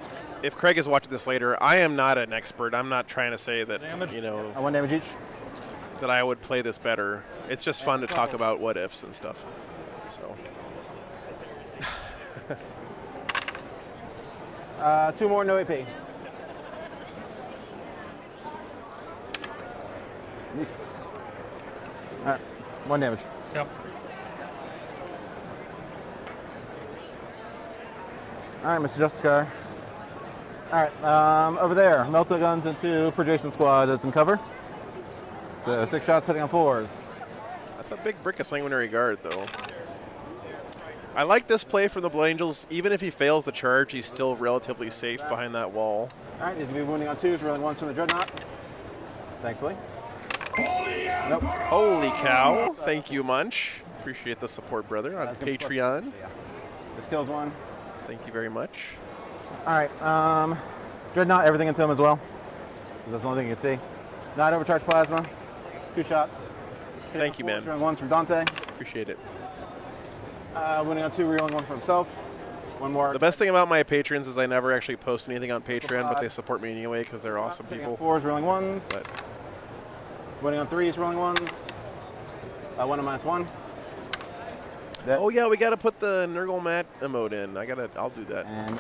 if Craig is watching this later, I am not an expert. I'm not trying to say that you know 1 damage each. that I would play this better. It's just fun to talk about what ifs and stuff. So. 2 more, no AP. All right, 1 damage. Yep. All right, Mr. Justicar. All right, over there, melta guns into Purgation Squad that's in cover. So 6 shots hitting on 4s. That's a big brick of sanguinary guard, though. I like this play from the Blood Angels. Even if he fails the charge, he's still relatively safe behind that wall. All right, he's gonna be wounding on 2s, rolling 1s from the Dreadnought. Thankfully. Nope. Holy cow. Thank you, Munch. Appreciate the support, brother, on Patreon. Yeah. This kills 1. Thank you very much. All right, Dreadnought, everything into him as well. That's the only thing you can see. Not overcharged plasma. 2 shots. Thank you, man. Rolling 1s from Dante. Appreciate it. Winning on 2, rerolling 1 for himself. 1 more. The best thing about my patrons is I never actually post anything on Patreon, but they support me anyway because they're awesome people. 4s, rolling 1s. But Winning on 3s, rolling 1s. 1 at -1. oh yeah, we got to put the Nurgle Mat emote in. I'll do that. And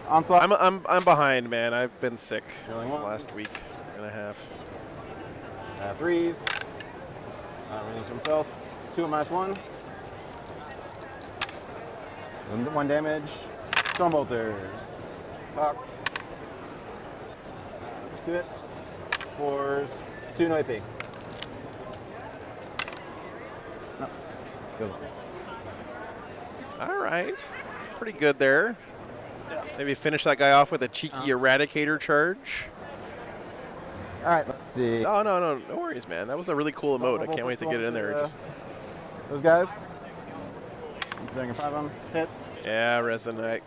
onslaught. I'm behind, man. I've been sick the Rolling 1s. last week and a half. 3s. Rolling to himself. 2 at -1. 1 damage. Stormbolters. Fucked. 2 hits. 4s. 2 no AP. No. Goes on. All right. It's pretty good there. Maybe finish that guy off with a cheeky Eradicator charge. All right, let's see. Oh, no worries, man. That was a really cool emote. I can't wait to get it in there. Just those guys. So I can 5 them. Hits. yeah, Resonate.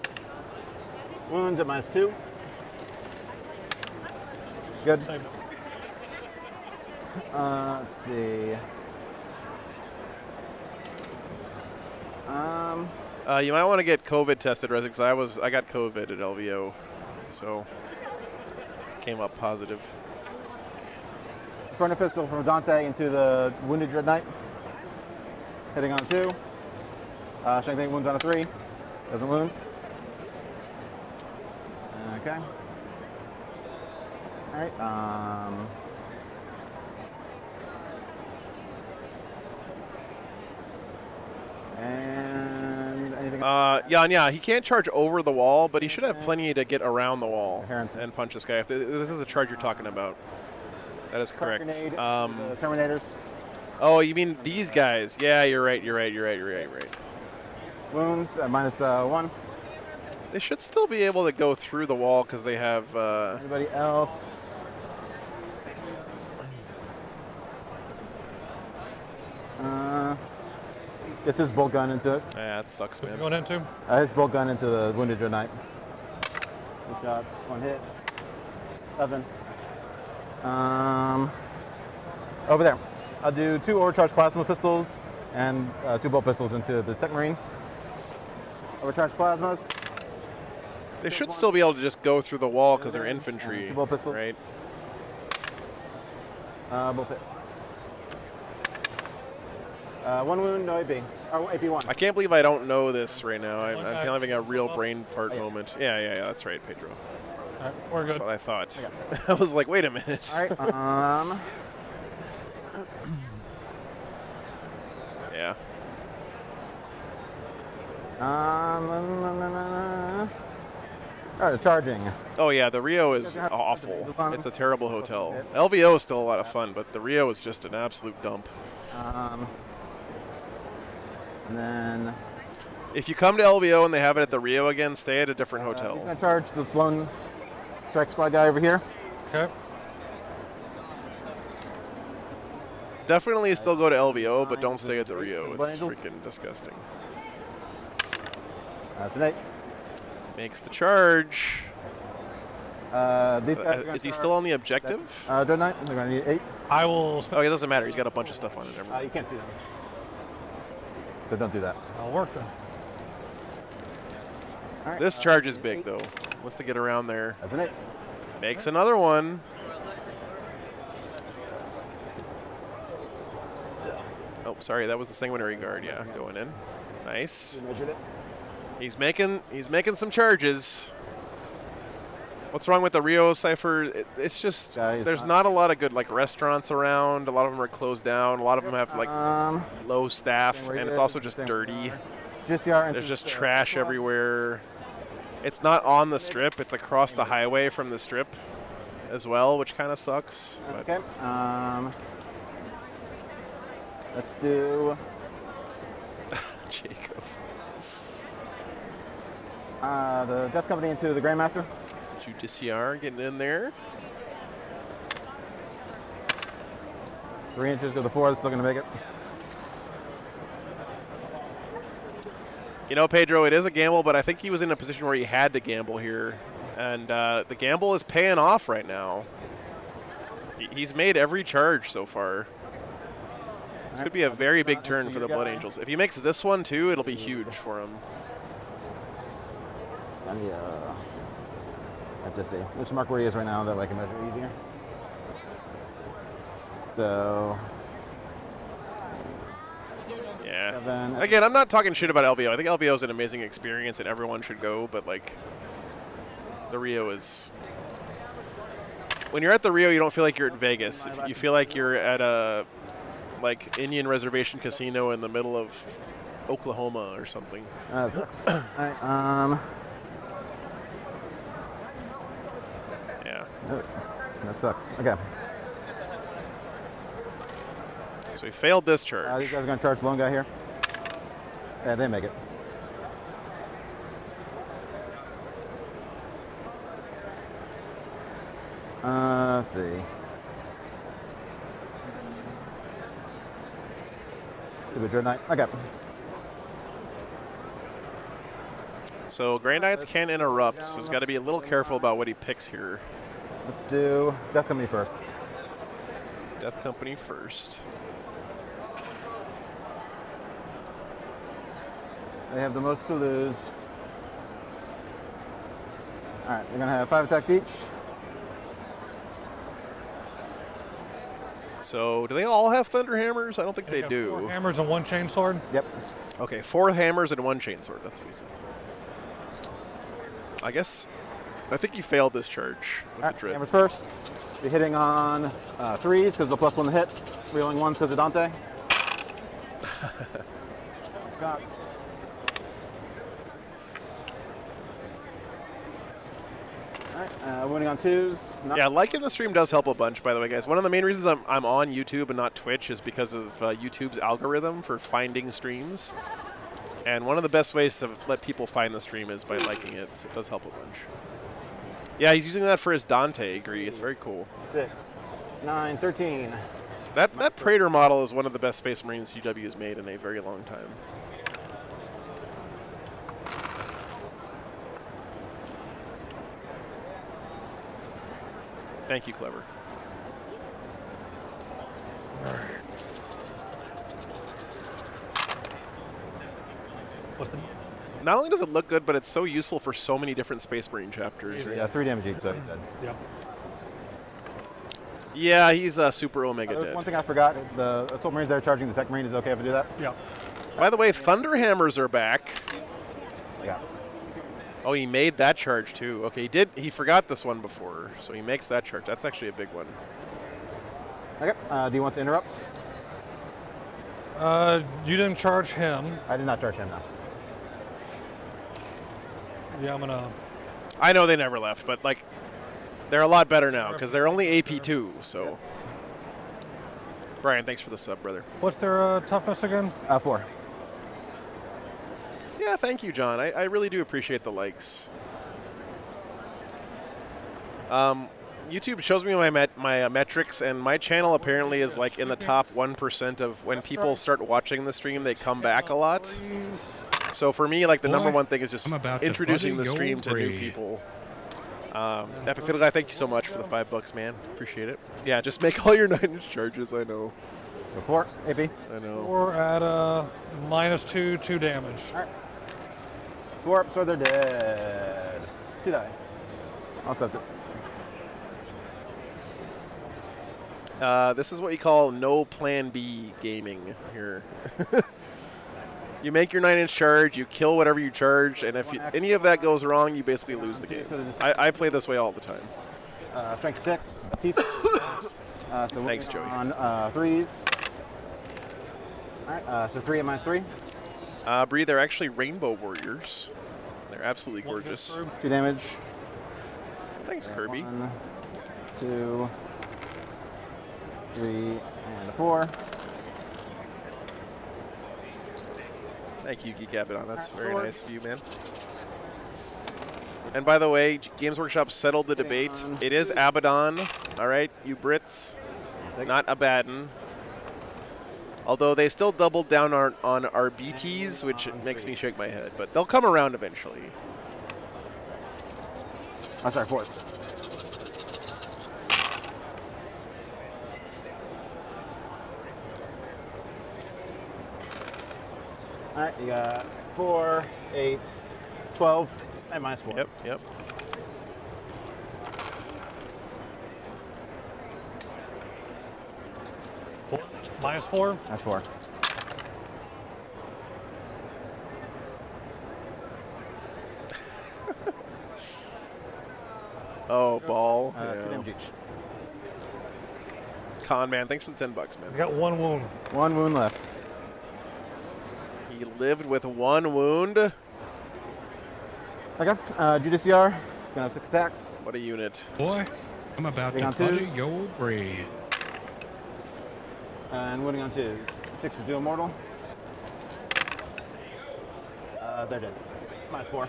Wounds at -2. Good. Let's see. You might want to get COVID tested, Rez, because I got COVID at LVO, so came up positive. Front Fistful from Dante into the Wounded Dread Knight. Hitting on 2. Strengthening wounds on a 3. Doesn't wound. Okay. All right. And anything? Yeah, he can't charge over the wall, but he should have plenty to get around the wall and punch this guy. If this is the charge you're talking about. That is correct. The Terminators. Oh, you mean these guys? Yeah, you're right. Wounds at -1. They should still be able to go through the wall because they have. Anybody else? This is bolt gun into it. Yeah, that sucks, man. Going into? His bolt gun into the Wounded Dread Knight. 2 shots, 1 hit. 7. Over there. I'll do 2 overcharged plasma pistols and 2 bolt pistols into the Tech Marine. Overcharged plasmas. They should still be able to just go through the wall because they're infantry, 2 bolt pistols. right? Both hit. 1 wound, no AP. Or AP 1. I can't believe I don't know this right now. I'm having a real brain fart moment. Yeah, that's right, Pedro. All right, we're good. That's what I thought. I was like, wait a minute. All right. Yeah. All right, charging. Oh yeah, the Rio is awful. It's a terrible hotel. LVO is still a lot of fun, but the Rio is just an absolute dump. And then if you come to LVO and they have it at the Rio again, stay at a different hotel. He's gonna charge the Sloan Strike Squad guy over here. Okay. Definitely still go to LVO, but don't stay at the Rio. It's freaking disgusting. Tonight. Makes the charge. These guys is he still on the objective? Dread Knight. They're gonna need 8. I will. Oh, it doesn't matter. He's got a bunch of stuff on it. You can't see them. So don't do that. I'll work then. All right. This charge is big, though. Wants to get around there. That's an 8. Makes another one. Oh, sorry. That was the sanguinary guard. Yeah, going in. Nice. You measured it. He's making some charges. What's wrong with the Rio Cypher? It's just there's not a lot of good restaurants around. A lot of them are closed down. A lot of them have low staff, and it's also just dirty. There's just trash everywhere. It's not on the strip. It's across the highway from the strip as well, which kind of sucks. Okay. Let's do Jacob. The Death Company into the Grandmaster. Judiciar getting in there. 3 inches to the 4. That's still going to make it. You know, Pedro, it is a gamble, but I think he was in a position where he had to gamble here. And the gamble is paying off right now. He's made every charge so far. This could be a very big turn for the Blood Angels. If he makes this one, too, it'll be huge for him. Let's just see. Let's mark where he is right now. That way I can measure easier. So. Yeah. 7. Again, I'm not talking shit about LVO. I think LVO is an amazing experience and everyone should go, but the Rio is. When you're at the Rio, you don't feel like you're at Vegas. You feel like you're at a Indian reservation casino in the middle of Oklahoma or something. All right. Yeah. That sucks. Okay. So he failed discharge. These guys are going to charge the lone guy here. Yeah, they make it. Let's see. Stupid Dread Knight. Okay. So Grey Knights can interrupt, so he's got to be a little careful about what he picks here. Let's do Death Company first. Death Company first. They have the most to lose. All right, we're going to have 5 attacks each. So do they all have Thunder Hammers? I don't think they do. 4 hammers and 1 chainsword. Yep. Okay, 4 hammers and 1 chainsword. That's what he said. I think he failed this charge with the Dread. Hammers first. Be hitting on 3s because they'll +1 to hit. Reeling 1s because of Dante. Scott. Alright, winning on 2s. Yeah, liking the stream does help a bunch, by the way, guys. One of the main reasons I'm on YouTube and not Twitch is because of YouTube's algorithm for finding streams. And one of the best ways to let people find the stream is by liking it. It does help a bunch. Yeah, he's using that for his Dante agree. It's very cool. 6, 9, 13. That Praetor model is one of the best Space Marines UW has made in a very long time. Thank you, Clever. Not only does it look good, but it's so useful for so many different Space Marine chapters. Right? Yeah, 3 damage each, so he said. Yep. Yeah, he's a super Omega There's dead. one thing I forgot. The Assault Marines that are charging the Tech Marine is okay if I do that? Yeah. By the way, Thunder Hammers are back. Yeah. Oh, he made that charge too. Okay, he forgot this one before, so he makes that charge. That's actually a big one. Okay. Do you want to interrupt? You didn't charge him. I did not charge him, no. Yeah, I'm gonna. I know they never left, but like, they're a lot better now because they're only AP2. So, Brian, thanks for the sub, brother. What's their toughness again? 4. Yeah, thank you, John. I really do appreciate the likes. YouTube shows me my metrics, and my channel apparently is like in the top 1% of when people start watching the stream, they come back a lot. So for me, like the number one thing is just introducing the stream to new people. Epic Fiddle Guy, thank you so much for the $5, man. Appreciate it. Yeah, just make all your 9-inch charges. I know. So 4 AP. I know. 4 at -2, 2 damage. All right. 4 up, so they're dead. 2 die. I'll accept it. This is what you call no plan B gaming here. You make your 9-inch charge, you kill whatever you charge, and if any of that goes wrong, you basically lose the game. I play this way all the time. Strength 6. So thanks, Joey. On 3s. All right, so 3 at -3. Bree, they're actually Rainbow Warriors. They're absolutely gorgeous. 2 damage. Thanks, Kirby. 1, 2, 3, and a 4. Thank you, Geek Abaddon. That's very nice of you, man. And by the way, Games Workshop settled the debate. It is Abaddon, all right, you Brits, not Abaddon. Although they still doubled down on our BTs, which makes me shake my head. But they'll come around eventually. Oh, sorry, 4s. All right, you got 4, 8, 12, and -4. Yep, yep. -4? That's 4. Oh, ball. 2 damage each. Con man, thanks for the $10, He's man. got 1 wound. 1 wound left. He lived with 1 wound. Okay, Judiciar. He's gonna have 6 attacks. What a unit. Boy. I'm about Hitting to on butter twos. your bread. And winning on 2s. 6 is dual mortal. They're dead. -4.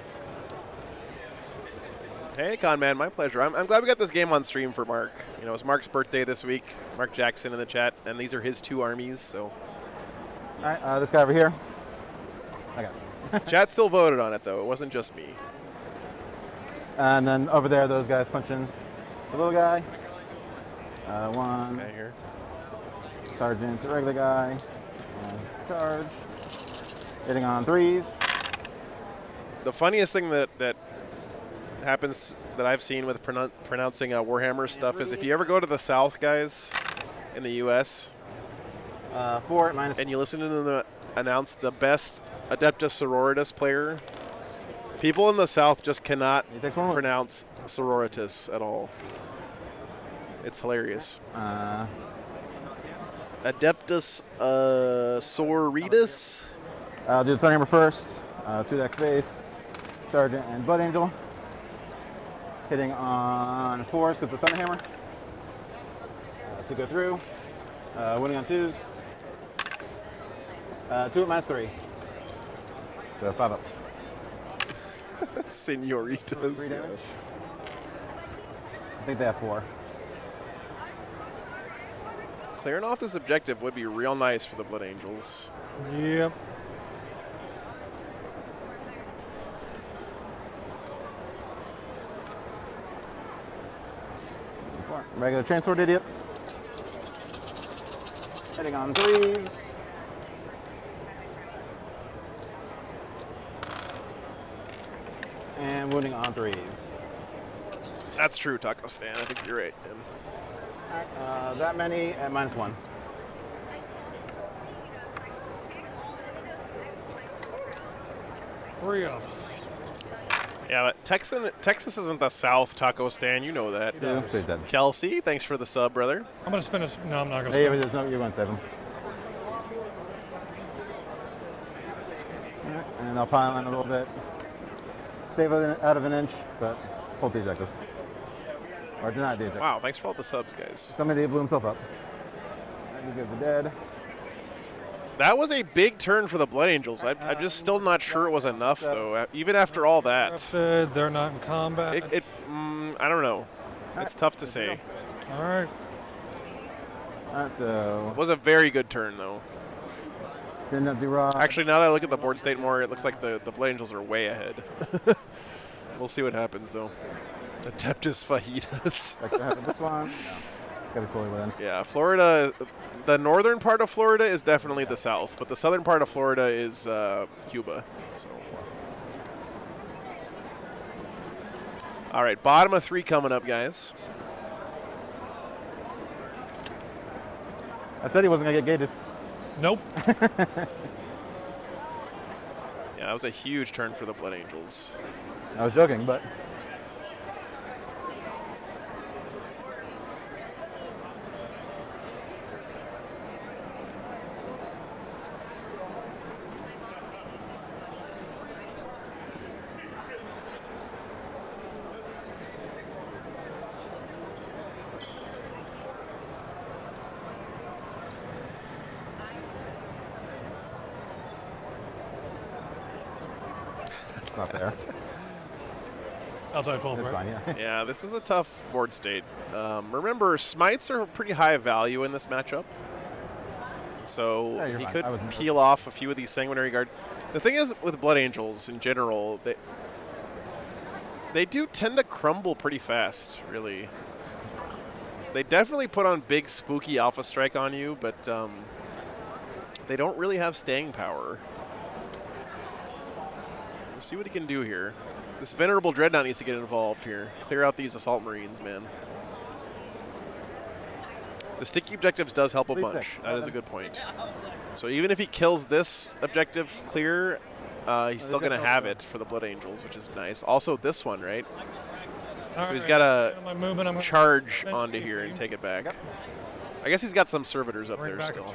Hey, Conman, my pleasure. I'm glad we got this game on stream for Mark. You know, it's Mark's birthday this week. Mark Jackson in the chat, and these are his 2 armies, so. All right, this guy over here. I got it. Chat still voted on it, though. It wasn't just me. And then over there, those guys punching the little guy. This One. guy here. Sergeant's a regular guy. And charge. Hitting on 3s. The funniest thing that happens that I've seen with pronouncing Warhammer stuff is if you ever go to the South, guys, in the U.S., 4 at -. and you listen to them announce the best Adeptus Sororitas player, people in the South just cannot He takes one more. pronounce Sororitas at all. It's hilarious. Adeptus Sororitas. I'll do the Thunderhammer first. 2 dex base. Sergeant and Blood Angel. Hitting on 4s because the Thunderhammer. 2 go through. Winning on 2s. 2 at -3. So 5 ups. Senoritas. 3 damage. I think they have 4. Clearing off this objective would be real nice for the Blood Angels. Yep. Regular Transword idiots. Hitting on 3s. And wounding on 3s. That's true, Taco Stan. I think you're right, man. That many at -1. Three ups. Yeah, but Texas isn't the South, Taco Stan. You know that. 2, so he's dead. Kelsey, thanks for the sub, brother. I'm gonna spin a. No, I'm not gonna. Hey, Spin. there's no, you're going to save him. All right, and I'll pile in a little bit. Save it out of an inch, but hold the objective. Or deny the objective. Wow, thanks for all the subs, guys. Somebody blew himself up. These guys are dead. That was a big turn for the Blood Angels. I'm just still not sure it was enough, though. Even after all that, They're not in combat. I don't know. It's tough to say. All right. Alright, so It was a very good turn, though. didn't have to rock. Actually, now that I look at the board state more, it looks like the Blood Angels are way ahead. We'll see what happens, though. Adeptus Fajitas. Like to have this one. No. Gotta be fully within. Yeah, Florida, the northern part of Florida is definitely the South, but the southern part of Florida is Cuba. So. All right, bottom of 3 coming up, guys. I said he wasn't gonna get gated. Nope. Yeah, that was a huge turn for the Blood Angels. I was joking, but it's not there. Outside 12, It's right? fine, yeah. Yeah, this is a tough board state. Remember, Smites are pretty high value in this matchup. So Yeah, you're he fine. could I wasn't- peel off a few of these Sanguinary Guard. The thing is, with Blood Angels in general, they do tend to crumble pretty fast, really. They definitely put on big, spooky Alpha Strike on you, but they don't really have staying power. We'll see what he can do here. This Venerable Dreadnought needs to get involved here. Clear out these Assault Marines, man. The sticky objectives does help a bunch. That is a good point. So even if he kills this objective clear, he's still going to have it for the Blood Angels, which is nice. Also this one, right? So he's got to charge onto here and take it back. I guess he's got some servitors up there still.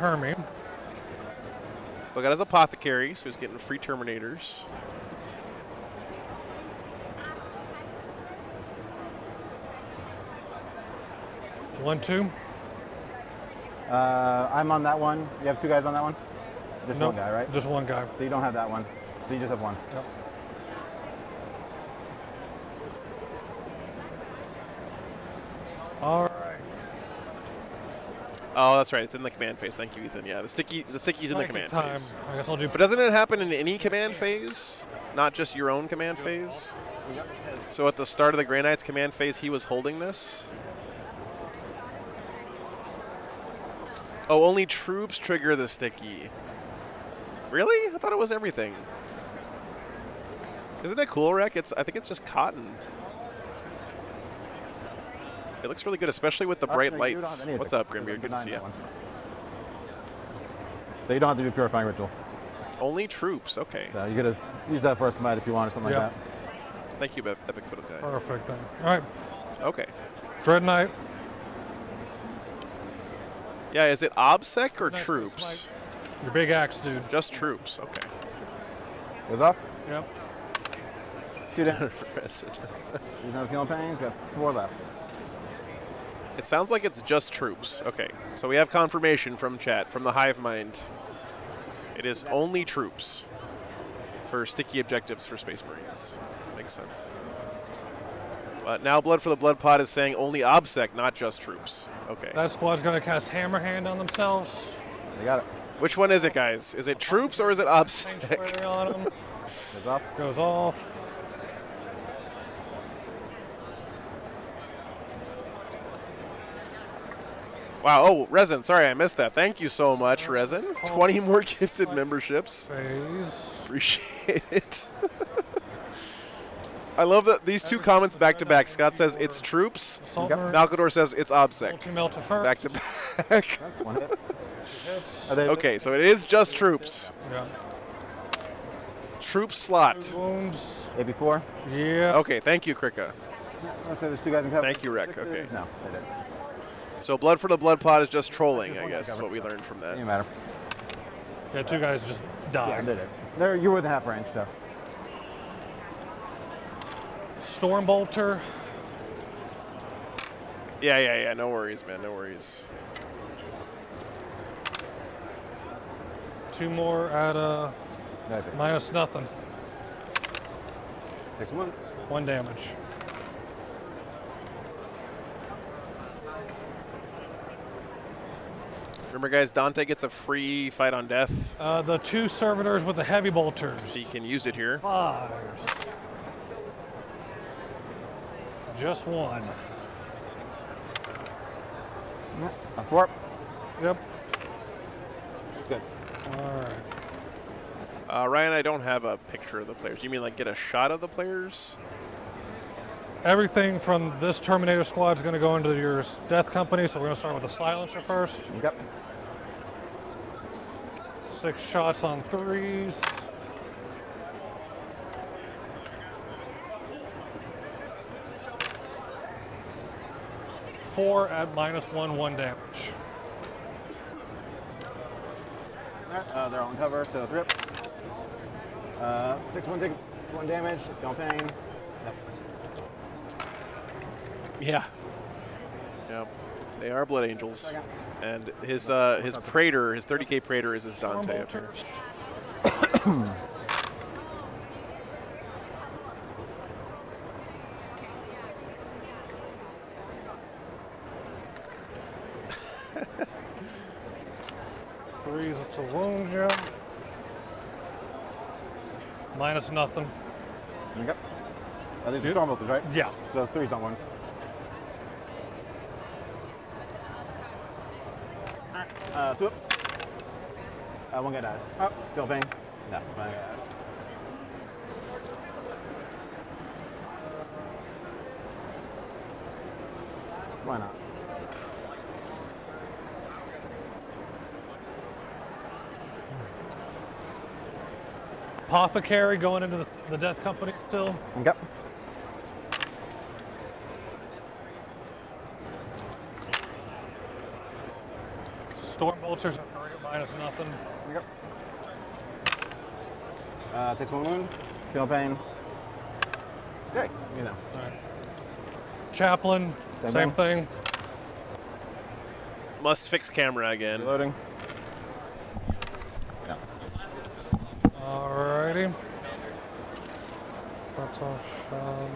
Still got his Apothecary, so he's getting free Terminators. 1, 2. I'm on that one. You have 2 guys on that one? Just Nope, one guy, right? Just one guy. So you don't have that one. So you just have one. Yep. All right. Oh, that's right. It's in the command phase. Thank you, Ethan. Yeah, the sticky's in the Striking command time. phase. I guess I'll do. But doesn't it happen in any command phase? Not just your own command phase? So at the start of the Grey Knight's command phase, he was holding this? Oh, only troops trigger the sticky. Really? I thought it was everything. Isn't it cool, Rek? I think it's just cotton. It looks really good, especially with the bright lights. What's up, Grimbeard? Good to see you. So you don't have to do Purifying Ritual. Only troops, okay. So you could use that for a smite if you want or something like that. Thank you, Epic Fiddle Guy. Perfect then. All right. Okay. Dread Knight. Yeah, is it OBSEC or Nice troops? smite. Your big axe, dude. Just troops, okay. Goes off. Yep. 2 down. He's He's not feeling pain. He's got 4 left. It sounds like it's just troops. Okay, so we have confirmation from chat, from the Hive Mind. It is only troops for sticky objectives for Space Marines. Makes sense. But now Blood for the Blood Pot is saying only OBSEC, not just troops. Okay. That squad's going to cast Hammer Hand on themselves. They got it. Which one is it, guys? Is it troops or is it OBSEC? Sanctuary on them. Goes off. Goes off. Wow, oh, Resin, sorry I missed that. Thank you so much, Resin. 20 more gifted memberships. Phase. Appreciate it. I love that these 2 comments back to back. Scott says it's troops. Malkador says it's OBSEC. Multi-melta first. Back to back. That's one hit. Okay, so it is just troops. Yeah. Troop slot. Wounds. AB4. Yeah. Okay, thank you, Krika. Let's say there's 2 guys in cover. Thank you, Rek. Okay. No, they did. So Blood for the Blood Plot is just trolling, I guess, is what we learned from that. Doesn't matter. Yeah, 2 guys just died. Yeah, they did. You're within half range, so. Stormbolter. Yeah. No worries, man. No worries. 2 more at minus nothing. Takes 1. 1 damage. Remember, guys, Dante gets a free fight on death. The 2 servitors with the heavy bolters. He can use it here. 5s. Just 1. A 4. Yep. Good. All right. Ryan, I don't have a picture of the players. You mean like get a shot of the players? Everything from this Terminator squad is going to go into your death company, so we're going to start with the silencer first. Yep. 6 shots on 3s. Four at -1, 1 damage. They're all in cover, so 3 rips. Takes 1 damage, feel pain. Yep. Yeah. They are Blood Angels. And his Praetor, his 30k Praetor is his Dante up here. Threes to wound you. Minus nothing. Yep. These are Stormbolters, right? Yeah. So 3's not 1. Alright, 2 ups. 1 guy dies. Oh, feel pain? No, 1 guy dies. Why not? Apothecary going into the death company still. Yep. Stormbolters are 3 minus nothing. Yep. Takes 1 wound. Feel pain. Okay, you know. All right. Chaplain, same thing. Must fix camera again. Reloading. Yeah. Alrighty. That's all shot.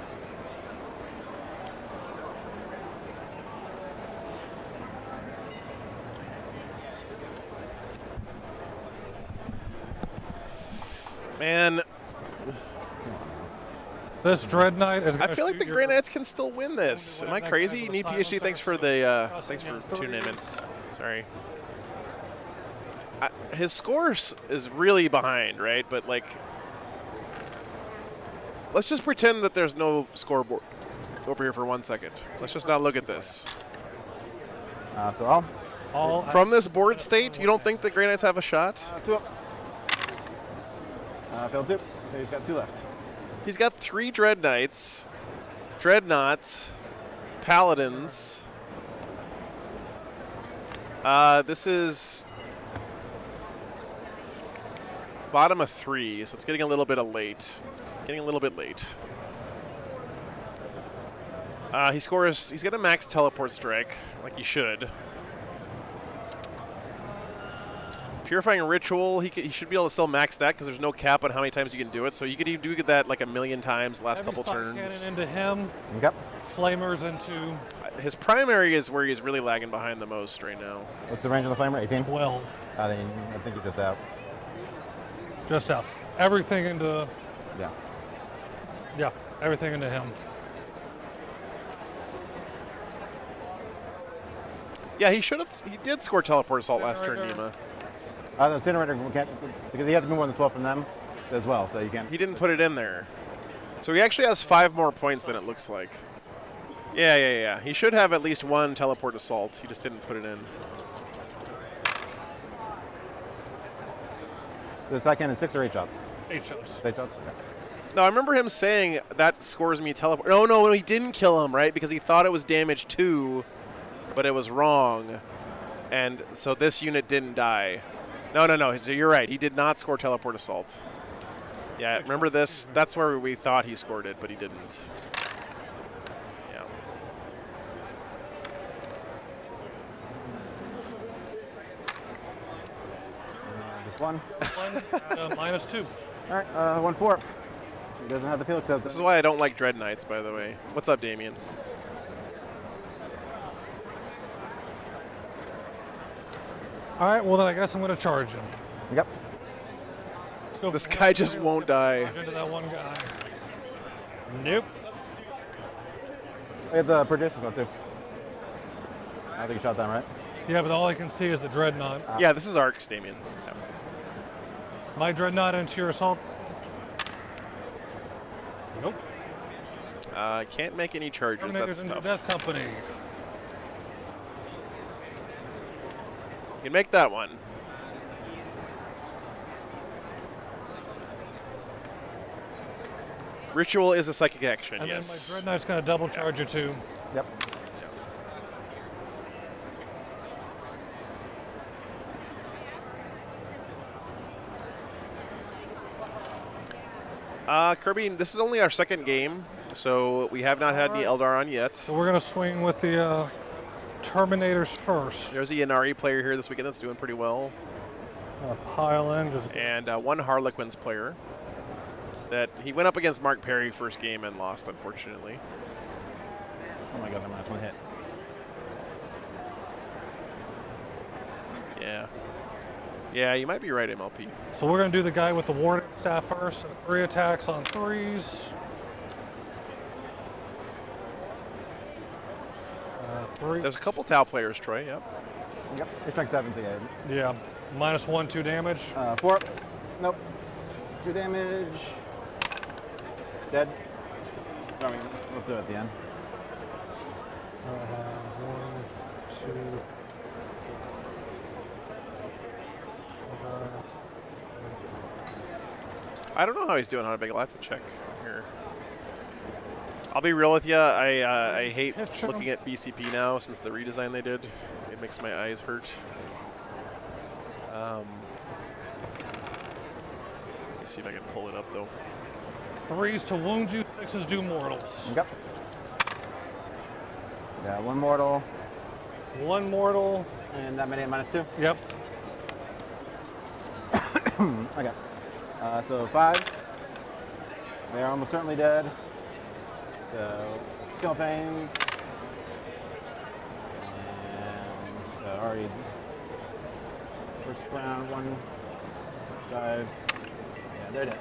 Man, This Dread Knight is. I feel like the Grey Knights can still win this. Am I crazy? Need PhD. Thanks for the thanks for tuning in. Sorry. His score is really behind, right? But like, let's just pretend that there's no scoreboard over here for 1 second. Let's just not look at this. So from this board state, you don't think the Grey Knights have a shot? 2 ups. Failed 2. So he's got 2 left. He's got 3 Dread Knights, Dreadnoughts, Paladins. This is bottom of 3, so it's getting a little bit late. It's getting a little bit late. He's got a max teleport strike, like he should. Purifying Ritual, he should be able to still max that because there's no cap on how many times you can do it. So you could do that like 1,000,000 times the last couple turns. Cannon into him. Yep. Flamers into. His primary is where he's really lagging behind the most right now. What's the range of the flamer? 18? 12. I think you're just out. Just out. Everything into. Yeah. Yeah, everything into him. Yeah, he did score Teleport Assault last turn, Nima. The incinerator can't, because he has to be more than 12 from them as well, so you can't. He didn't put it in there. So he actually has 5 more points than it looks like. Yeah. He should have at least 1 Teleport Assault. He just didn't put it in. The side cannon 6 or 8 shots? 8 shots. 8 shots? Okay. No, I remember him saying that scores me Teleport. No, he didn't kill him, right? Because he thought it was damage 2, but it was wrong. And so this unit didn't die. No. So you're right. He did not score Teleport Assault. Yeah, remember this? That's where we thought he scored it, but he didn't. Yeah. Just 1. -2. All right, 1-4. He doesn't have the Felix out there. This is why I don't like Dread Knights, by the way. What's up, Damien? All right, well then I guess I'm going to charge him. Yep. Let's go. This guy just won't die. Charge into that one guy. Nope. I got the Perdition one too. I think you shot that right. Yeah, but all I can see is the Dreadnought. Yeah, this is Arcs, Damien. Yeah. My Dreadnought into your assault. Nope. Can't make any charges. Terminators That's into tough. Death Company. You can make that one. Ritual is a psychic action, And yes. then my Dreadnought's going to double charge you too. Yep. Kirby, this is only our 2nd game, so we have not had any Eldar on yet. So we're going to swing with the Terminators first. There's a Ynnari player here this weekend that's doing pretty well. Pile in. Just And 1 Harlequins player. That he went up against Mark Perry first game and lost, unfortunately. Oh my god, that last one hit. Yeah. Yeah, you might be right, MLP. So we're going to do the guy with the Warden staff first. So 3 attacks on 3s. 3. There's a couple Tau players, Troy, yep. Yep. He strike 7, so yeah. Yeah. -1, 2 damage. 4. Nope. 2 damage. Dead. I mean, we'll do it at the end. 1, 2, 4. I don't know how he's doing on a big. I'll have to check here. I'll be real with you. I hate looking at BCP now since the redesign they did. It makes my eyes hurt. Let me see if I can pull it up though. 3s to wound you, 6s do mortals. Yep. Yeah, 1 mortal. 1 mortal. And that many at -2? Yep. Okay. So 5s. They're almost certainly dead. So skill pains. And so already first round, 1, 5. Yeah, they're dead.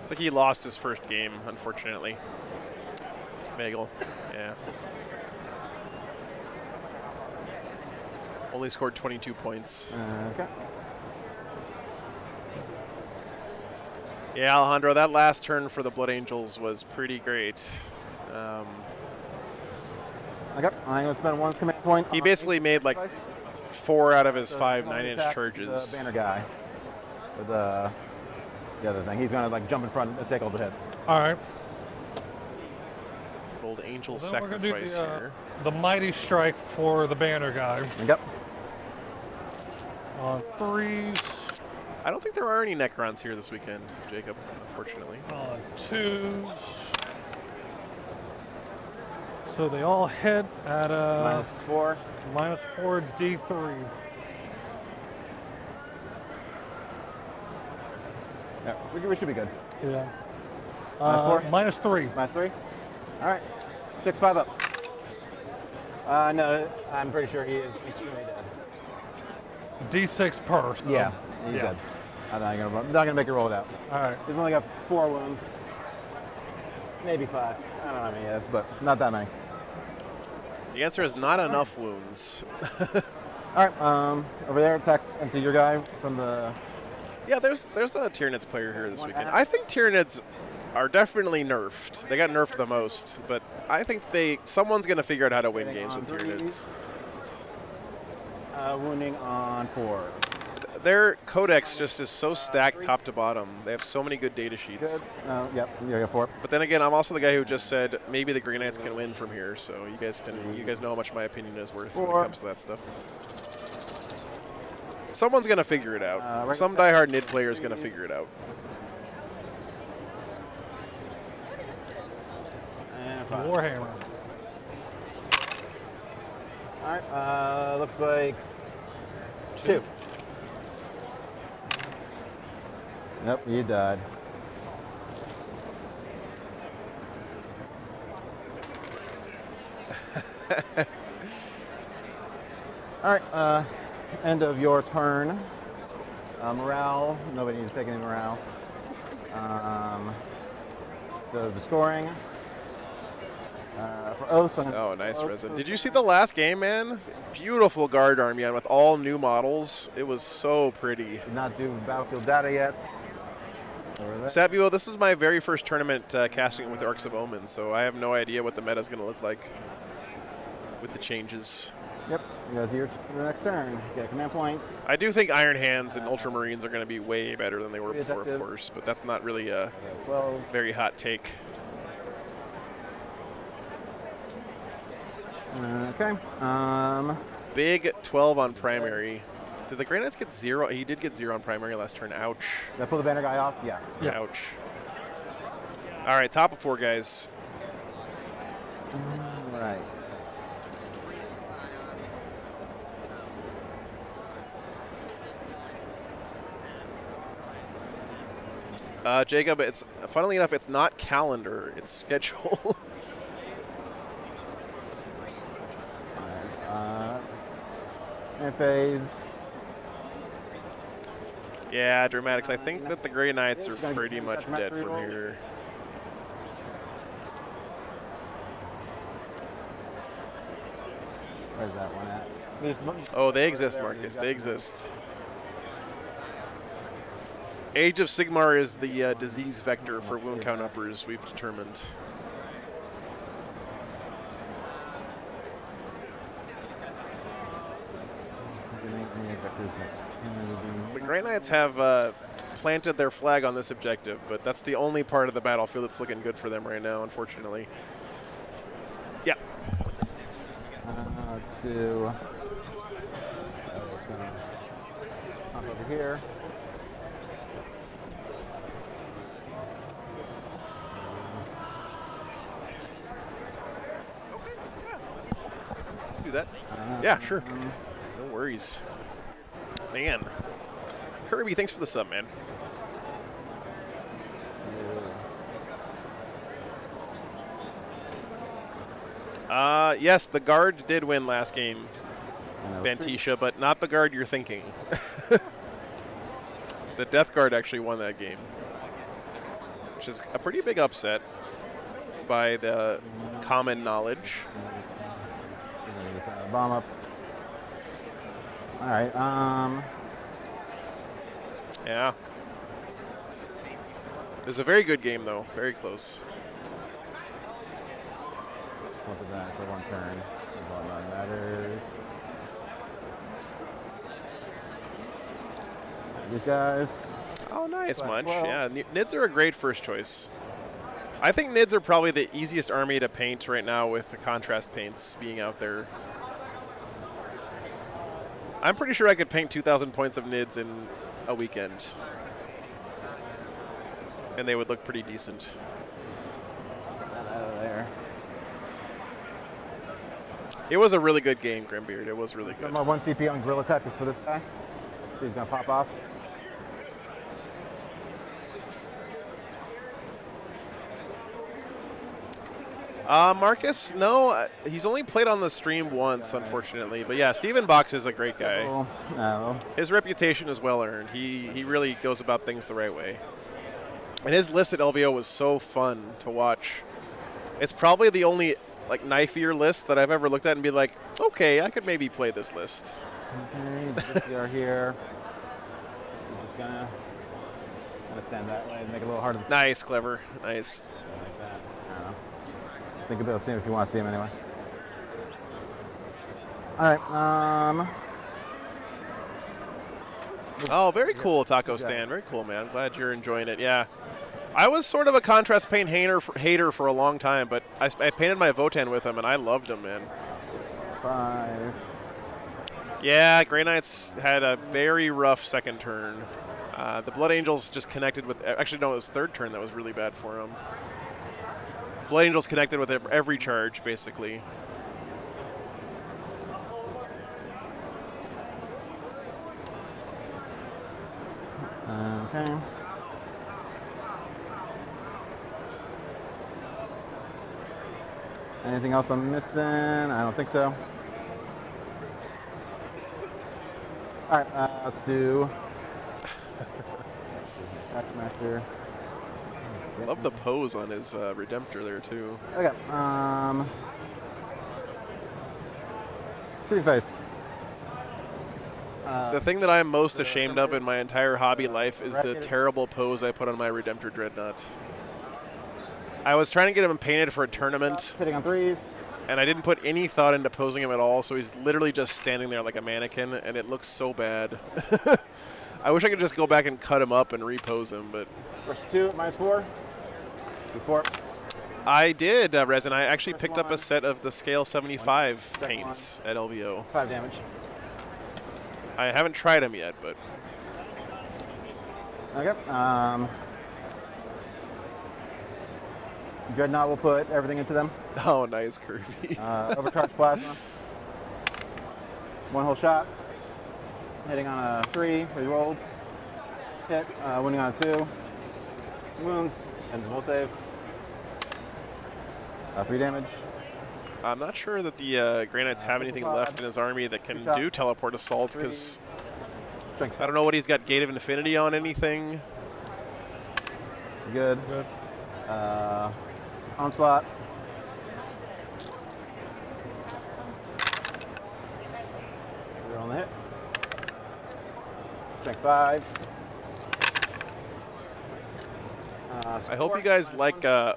It's like he lost his first game, unfortunately. Magel, yeah. Only scored 22 points. Okay. Yeah, Alejandro, that last turn for the Blood Angels was pretty great. Okay, I'm going to spend 1 command point. He on basically made like device. 4 out of his So 5 he's gonna 9-inch attack charges. The banner guy with the other thing. He's going to like jump in front and take all the hits. All right. Old Angel Then we're gonna do sacrifice here. the mighty strike for the banner guy. Yep. On 3s. I don't think there are any Necrons here this weekend, Jacob, unfortunately. On 2s. So they all hit at -4. -4 D3. Yeah, we should be good. Yeah. -4? -3. -3? All right. 6 5-ups. No, I'm pretty sure he is extremely dead. D6 per. So. Yeah, he's yeah. dead. I'm not gonna make you roll it out. All right. He's only got 4 wounds. Maybe 5. I don't know how many he has, but not that many. The answer is not enough wounds. All right, over there, attack into your guy from the... Yeah, there's a Tyranids player here this weekend. I think Tyranids are definitely nerfed. They got nerfed the most, but I think someone's going to figure out how to win games with Tyranids. Wounding on 4s. Their codex just is so stacked top to bottom. They have so many good data sheets. Good. Yep, you got 4. But then again, I'm also the guy who just said maybe the Grey Knights can win from here. So you guys know how much my opinion is worth when it comes to that stuff. Someone's gonna figure it out. Some diehard Nid player is gonna figure it out. And 5. Warhammer. All right, looks like 2. Nope, you died. All right, end of your turn. Morale, nobody needs to take any morale. So the scoring. For Oaths. Oh, nice resin. Did you see the last game, man? Beautiful guard army with all new models. It was so pretty. Did not do battlefield data yet. Sabuo, this is my very first tournament casting with the Arcs of Omen, so I have no idea what the meta is going to look like with the changes. Yep, you go to the next turn. Get a command point. I do think Iron Hands and Ultramarines are going to be way better than they were before, of course, but that's not really a very hot take. Okay. Big 12 on primary. Did the Grey Knights get 0? He did get 0 on primary last turn. Ouch. Did I pull the banner guy off? Yeah. Ouch. All right, top of 4 guys. All right. Jacob, it's funnily enough, it's not calendar, it's schedule. And phase. Yeah, dramatics. I think that the Grey Knights are pretty much dead from here. Where's that one at? Oh, they exist, Marcus. They exist. Age of Sigmar is the disease vector for wound count uppers, we've determined. The Grey Knights have planted their flag on this objective, but that's the only part of the battlefield that's looking good for them right now, unfortunately. Yeah. Let's do. Hop over here. Do that. Yeah, sure. worries. Man. Kirby, thanks for the sub, man. Yes, the guard did win last game, Bantisha, but not the guard you're thinking. The Death Guard actually won that game, which is a pretty big upset by the common knowledge. Bomb up. All right. Yeah. It was a very good game, though. Very close. What is that for one turn? That's all that matters. These guys. Oh, nice, Munch. 12. Yeah, Nids are a great first choice. I think Nids are probably the easiest army to paint right now with the contrast paints being out there. I'm pretty sure I could paint 2,000 points of Nids in a weekend. And they would look pretty decent. Out of there. It was a really good game, Grimbeard. It was really good. My 1 CP on Gorilla Tech is for this guy. He's going to pop off. Marcus, no, he's only played on the stream once, unfortunately. But yeah, Steven Box is a great guy. No. His reputation is well earned. He really goes about things the right way. And his list at LVO was so fun to watch. It's probably the only like knifier list that I've ever looked at and be like, okay, I could maybe play this list. Okay, we are here. I'm just gonna stand that way and make it a little harder. Nice, clever, nice. Like that. I don't know. Think about seeing if you want to see him anyway. All right. Oh, very cool, Taco Stand. Very cool, man. I'm glad you're enjoying it. Yeah. I was sort of a contrast paint hater for a long time, but I painted my Votan with him, and I loved him, man. 5. Yeah, Grey Knights had a very rough second turn. The Blood Angels just connected with... Actually, no, it was third turn that was really bad for him. Blood Angels connected with every charge, basically. Okay. Anything else I'm missing? I don't think so. All right, let's do Master. Love the pose on his Redemptor there, too. Okay. Shooting face. The thing that I'm most ashamed of in my entire hobby life is the terrible pose I put on my Redemptor Dreadnought. I was trying to get him painted for a tournament. Sitting on 3s. And I didn't put any thought into posing him at all, so he's literally just standing there like a mannequin, and it looks so bad. I wish I could just go back and cut him up and repose him, but... First 2, -4. 2 forks. I did, Resin. I actually picked up a set of the Scale 75 paints at LVO. 5 damage. I haven't tried them yet, but... Okay. Dreadnought will put everything into them. Oh, nice, Kirby. Overcharged plasma. 1 whole shot. Hitting on a 3, re-rolled. Hit, winning on a 2. Wounds, and will save. 3 damage. I'm not sure that the Grey Knights have anything left in his army that can do Teleport Assault, because I don't know what he's got Gate of Infinity on anything. Good. Onslaught. We're on the hit. Strength 5. I hope you guys like... I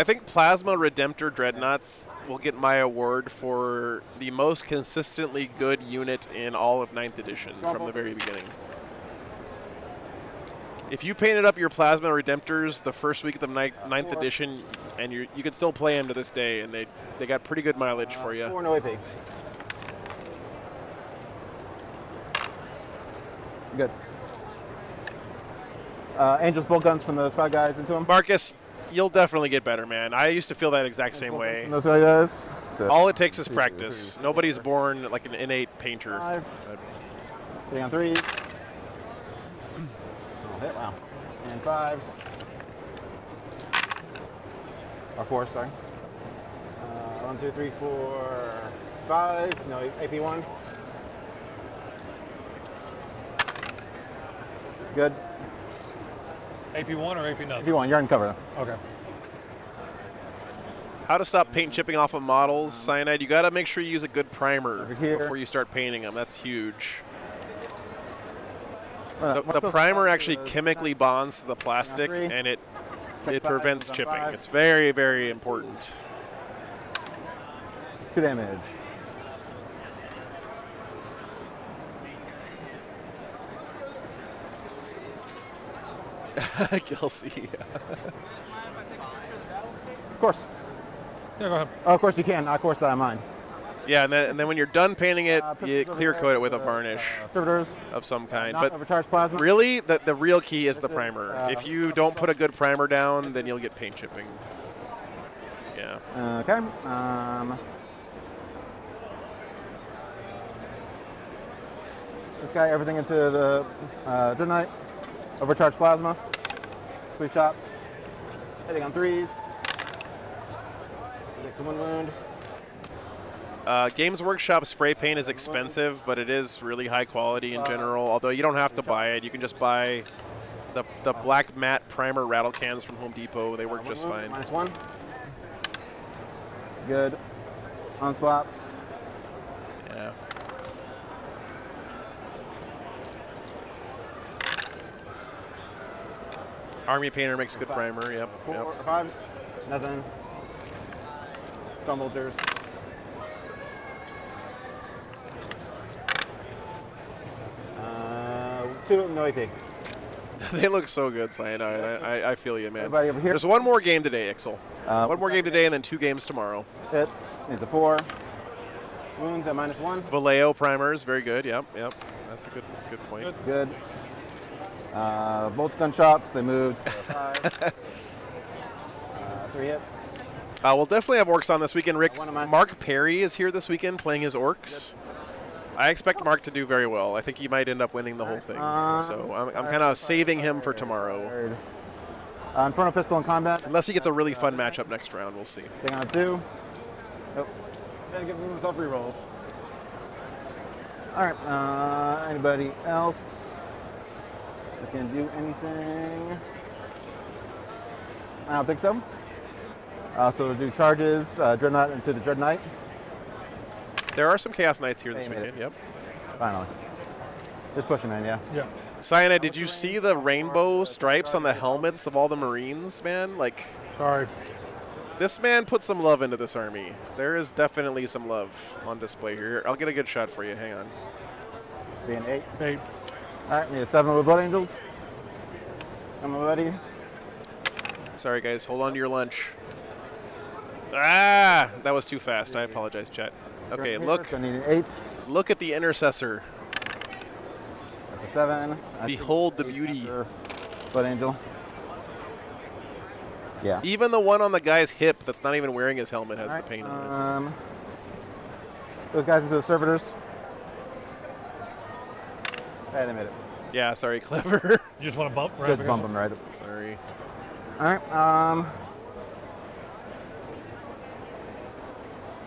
think Plasma Redemptor Dreadnoughts will get my award for the most consistently good unit in all of 9th edition from the very beginning. If you painted up your Plasma Redemptors the first week of the 9th edition, and you could still play them to this day, and they got pretty good mileage for you. 4 no AP. Good. Angel's bolt guns from those 5 guys into him. Marcus, You'll definitely get better, man. I used to feel that exact same way. Those guys. So All it takes is practice. Nobody's born like an innate painter. 5. Hitting on 3s. Oh, hit, wow. And 5s. Or 4s, sorry. 1, 2, 3, 4, 5. No, AP1. Good. AP1 or AP nothing? AP1, you're in cover. Okay. How to stop paint chipping off of models, Cyanide. You got to make sure you use a good primer Over here. before you start painting them. That's huge. Well, The primer actually chemically bonds to the plastic, and it prevents chipping. It's very, very important. 2 damage. Kelsey. Of course. Yeah, go ahead. Oh, of course you can. Of course, that I mind. Yeah, and then when you're done painting it, you clear coat it with a varnish Servitors. of some kind. Not But overcharged plasma. really, the real key is the primer. If you don't so- put a good primer down, then you'll get paint chipping. Yeah. Okay. This guy, everything into the Dreadnought. Overcharged plasma. 3 shots. Hitting on 3s. Takes 1 wound. Games Workshop spray paint is expensive, but it is really high quality in general. Although you don't have to buy it, you can just buy the black matte primer rattle cans from Home Depot. They work just fine. -1. Good. Onslaughts. Yeah. Army Painter makes good primer. Yep. 4 5s. Nothing. Storm bolters. Two, no AP. They look so good, Cyanide. I feel you, man. Everybody over here. There's one more game today, Ixel. One more game today, and then 2 games tomorrow. Hits. Needs a 4. Wounds at -1. Vallejo primers, very good. Yep. That's a good point. Good. Both gunshots. They moved. So 5. 3 hits. We'll definitely have orcs on this weekend. Rick, One of mine. Mark Perry is here this weekend playing his orcs. I expect Mark to do very well. I think he might end up winning the whole thing. So I'm kind of saving him for tomorrow. Inferno pistol in combat. Unless he gets a really fun matchup next round, we'll see. Thing on 2. Nope. Gotta give himself rerolls. All right. Anybody else that can do anything? I don't think so. So we'll do charges, Dreadnought into the Dreadnought. There are some Chaos Knights here this They made weekend. Yep. Finally. Just push him in, yeah. Yeah. Cyanide, did you see the rainbow stripes on the helmets of all the Marines, man? Like, Sorry. this man put some love into this army. There is definitely some love on display here. I'll get a good shot for you. Hang on. Being 8. 8. All right, need a 7 with Blood Angels. Come on, buddy. Sorry, guys. Hold on to your lunch. Ah, that was too fast. I apologize, chat. Okay, look. I need an 8. Look at the intercessor. That's a 7. Behold the beauty. Blood Angel. Yeah. Even the one on the guy's hip that's not even wearing his helmet has All right, the paint on it. Those guys into the servitors. Hey, they made it. Yeah, sorry, clever. You just want to bump? Just bump them right. Sorry. All right.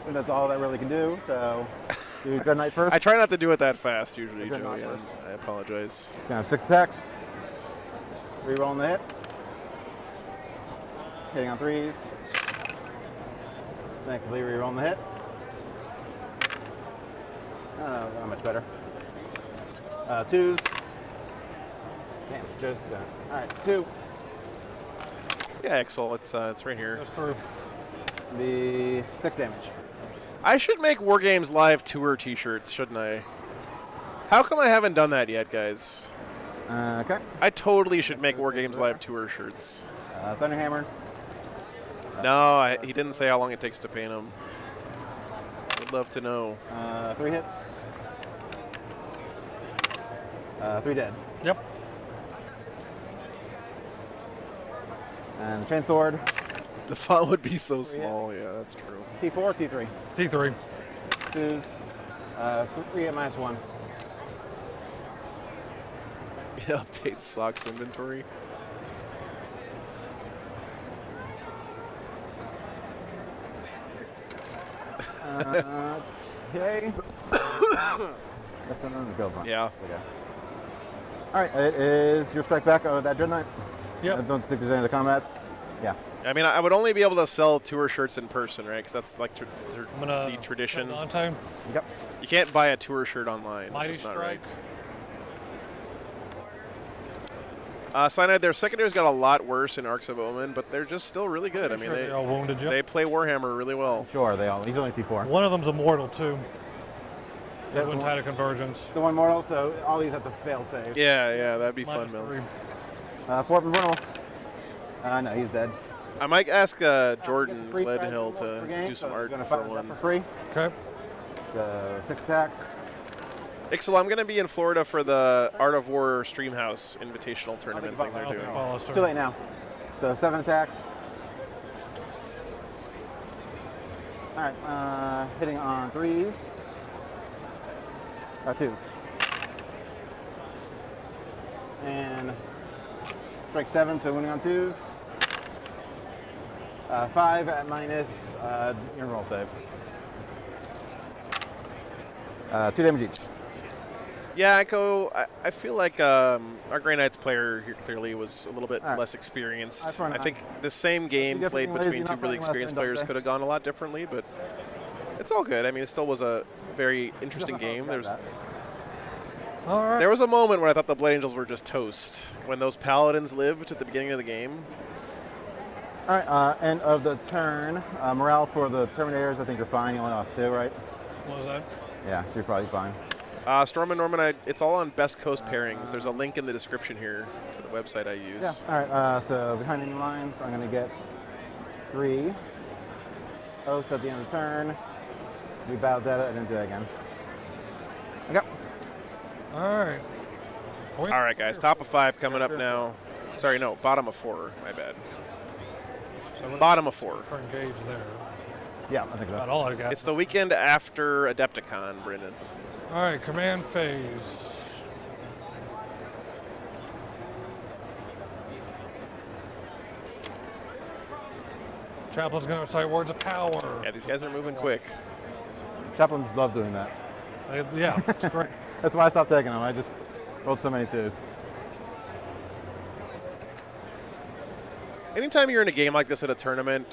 I think that's all that really can do. So, do Dreadnought first. I try not to do it that fast usually, Dreadnought Joey. first. I apologize. It's gonna have 6 attacks. Rerolling the hit. Hitting on 3s. Thankfully, rerolling the hit. Not much better. 2s. Damn, just done. All right, 2. Yeah, Exel, it's right here. Goes through. The 6 damage. I should make Wargames Live Tour t-shirts, shouldn't I? How come I haven't done that yet, guys? Okay. I should make Wargames Live Tour shirts. Thunderhammer. No, he didn't say how long it takes to paint them. Would love to know. 3 hits. 3 dead. Yep. And Chainsword. The font would be so small. Yeah, that's true. T4 or T3? T3. Twos. 3 at -1. Yeah, update socks inventory. Okay. That's another build one. Yeah. Okay. All right, it is your strike back of that Dreadnought. Yep. I don't think there's any other combats. Yeah. I mean, I would only be able to sell tour shirts in person, right? Because that's like I'm gonna the tradition. On time. Yep. You can't buy a tour shirt online. Mighty That's just not strike. right. Cyanide, their secondaries got a lot worse in Arcs of Omen, but they're just still really good. I mean, Sure they all wounded you. they play Warhammer really well. Sure, they all. He's only T4. One of them's immortal too. They That's wouldn't one. have a convergence. So one mortal, so all these have to fail save. Yeah, that'd be fun, -3. Mel. 4 from vulnerable. No, he's dead. I might ask Jordan Gets free Leadhill per to game, do some so art he's gonna for fight that one. for free. Okay. So 6 attacks. Ixel, I'm going to be in Florida for the Art of War Streamhouse Invitational tournament about thing they're I'll doing. follow through. Too late now. So 7 attacks. All right, hitting on 3s. 2s. And strike 7, so winning on 2s. 5 at minus, your roll save. 2 damage each. Yeah, I feel like our Grey Knights player here clearly was a little bit All right. less experienced. That's fine. I think the same game You're played getting between lazy, two not really playing less experienced than players Dante. could have gone a lot differently, but it's all good. I mean, it still was a very interesting game. All right. There was a moment when I thought the Blade Angels were just toast when those Paladins lived at the beginning of the game. All right, end of the turn. Morale for the Terminators, I think you're fine. You only lost 2, right? What was that? Yeah, so you're probably fine. Storm and Norman, it's all on Best Coast pairings. There's a link in the description here to the website I use. Yeah, all right, so behind enemy lines, I'm going to get 3 oaths at the end of the turn. We battled that, I didn't do that again. Okay. All right. All right, guys, top of 5 coming up now. Sorry, no, bottom of 4, my bad. So we're Bottom of 4. for engage there. Yeah, I think so. About all I got. It's the weekend after Adepticon, Brendan. All right, command phase. Chaplain's going to recite words of power. Yeah, these guys are moving quick. Chaplains love doing that. Yeah, it's great. That's why I stopped taking them. I just rolled so many 2s. Anytime you're in a game like this at a tournament,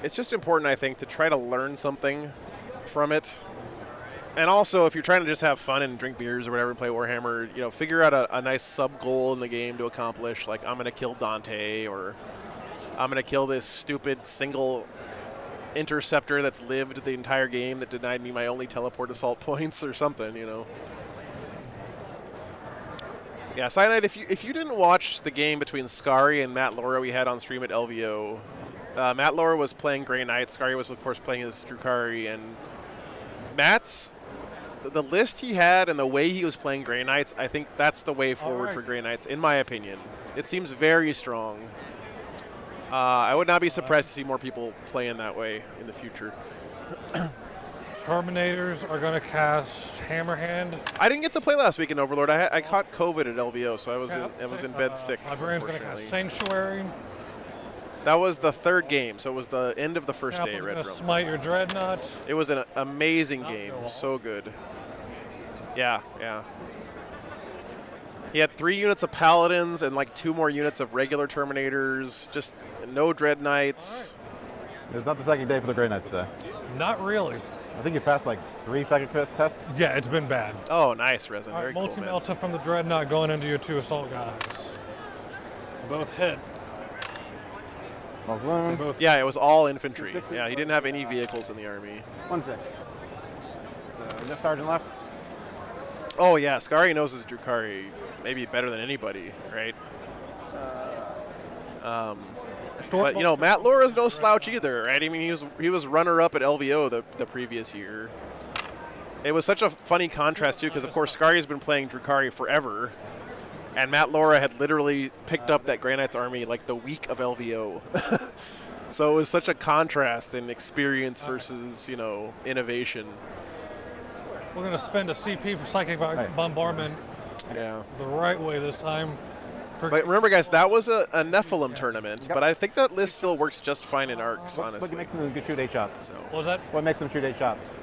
it's just important, I think, to try to learn something from it. And also, if you're trying to just have fun and drink beers or whatever and play Warhammer, you know, figure out a nice sub-goal in the game to accomplish. Like, I'm going to kill Dante, or I'm going to kill this stupid single interceptor that's lived the entire game that denied me my only teleport assault points or something, you know. Yeah, Cyanide, if you didn't watch the game between Scary and Matt Laura we had on stream at LVO, Matt Laura was playing Grey Knight. Scary was, of course, playing as Drukari. And Matt's, the list he had and the way he was playing Grey Knights, I think that's the way forward for Grey Knights, in my opinion. It seems very strong. I would not be surprised to see more people playing that way in the future. Terminators are going to cast Hammerhand. I didn't get to play last week in Overlord. I caught COVID at LVO, so I was in bed sick. Librarian's going to cast Sanctuary. That was the 3rd game, so it was the end of the first day. Red Drum. Smite your Dreadnought. It was an amazing game, so good. Yeah. He had 3 units of Paladins and like 2 more units of regular Terminators. Just no Dread Knights. It's not the second day for the Grey Knights today. Not really. I think you passed like 3 psychic tests. Yeah, it's been bad. Oh, nice, Resin. All Very right, cool, man. Multi-Melta from the Dreadnought going into your 2 assault guys. Both hit. Both wound. Yeah, it was all infantry. Yeah, he didn't have any vehicles in the army. 1-6. So just Sergeant left. Oh, yeah, Scary knows his Drukari maybe better than anybody, right? But, you know, Matt Laura's no slouch either, right? I mean, he was runner-up at LVO the previous year. It was such a funny contrast, too, because, of course, Scari's been playing Drukari forever. And Matt Laura had literally picked up that Grey Knights army like the week of LVO. So it was such a contrast in experience versus, you know, innovation. We're going to spend a CP for Psychic Bombardment Yeah. the right way this time. But remember, guys, that was a Nephilim tournament, but I think that list still works just fine in Arcs, honestly. What makes them shoot 8 shots? So. What was that? What makes them shoot 8 shots?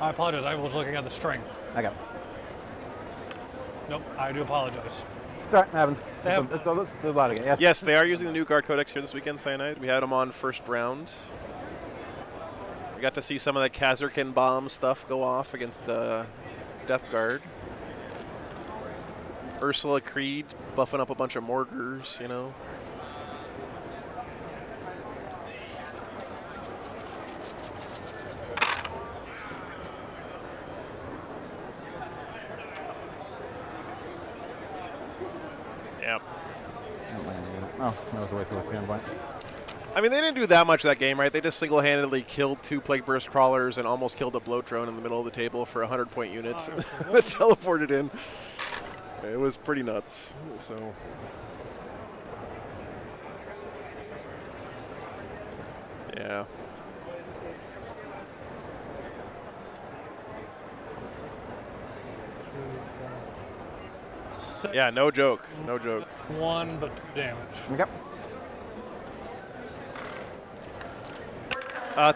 I apologize. I was looking at the strength. I got it. Nope, I do apologize. It's all right, happens. It's a lot of it. Yes. Yes, they are using the new Guard Codex here this weekend, Cyanide. We had them on first round. We got to see some of the Kazarkin bomb stuff go off against Death Guard. Ursula Creed buffing up a bunch of mortars, you know. Yep. Oh, that was a waste of a standpoint. I mean, they didn't do that much that game, right? They just single-handedly killed 2 Plague Burst Crawlers and almost killed a Bloat Drone in the middle of the table for a 100-point unit that teleported in. It was pretty nuts. So, yeah. Yeah, no joke. No joke. 1, but 2 damage. Yep.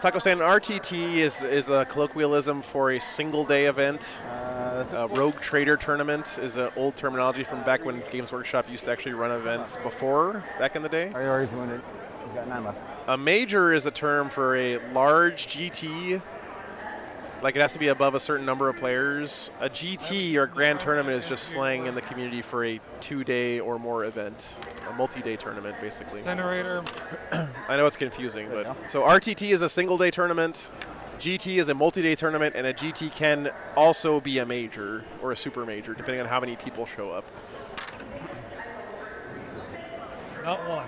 Taco saying RTT is a colloquialism for a single-day event. Rogue Trader Tournament is an old terminology from back when Games Workshop used to actually run events before, back in the day. He's wounded. He's got 9 left. A major is a term for a large GT. Like, it has to be above a certain number of players. A GT, or Grand Tournament, is just slang in the community for a 2-day or more event. A multi-day tournament, basically. Generator. I know it's confusing, but... So RTT is a single-day tournament. GT is a multi-day tournament, and a GT can also be a major or a super major, depending on how many people show up. Not 1.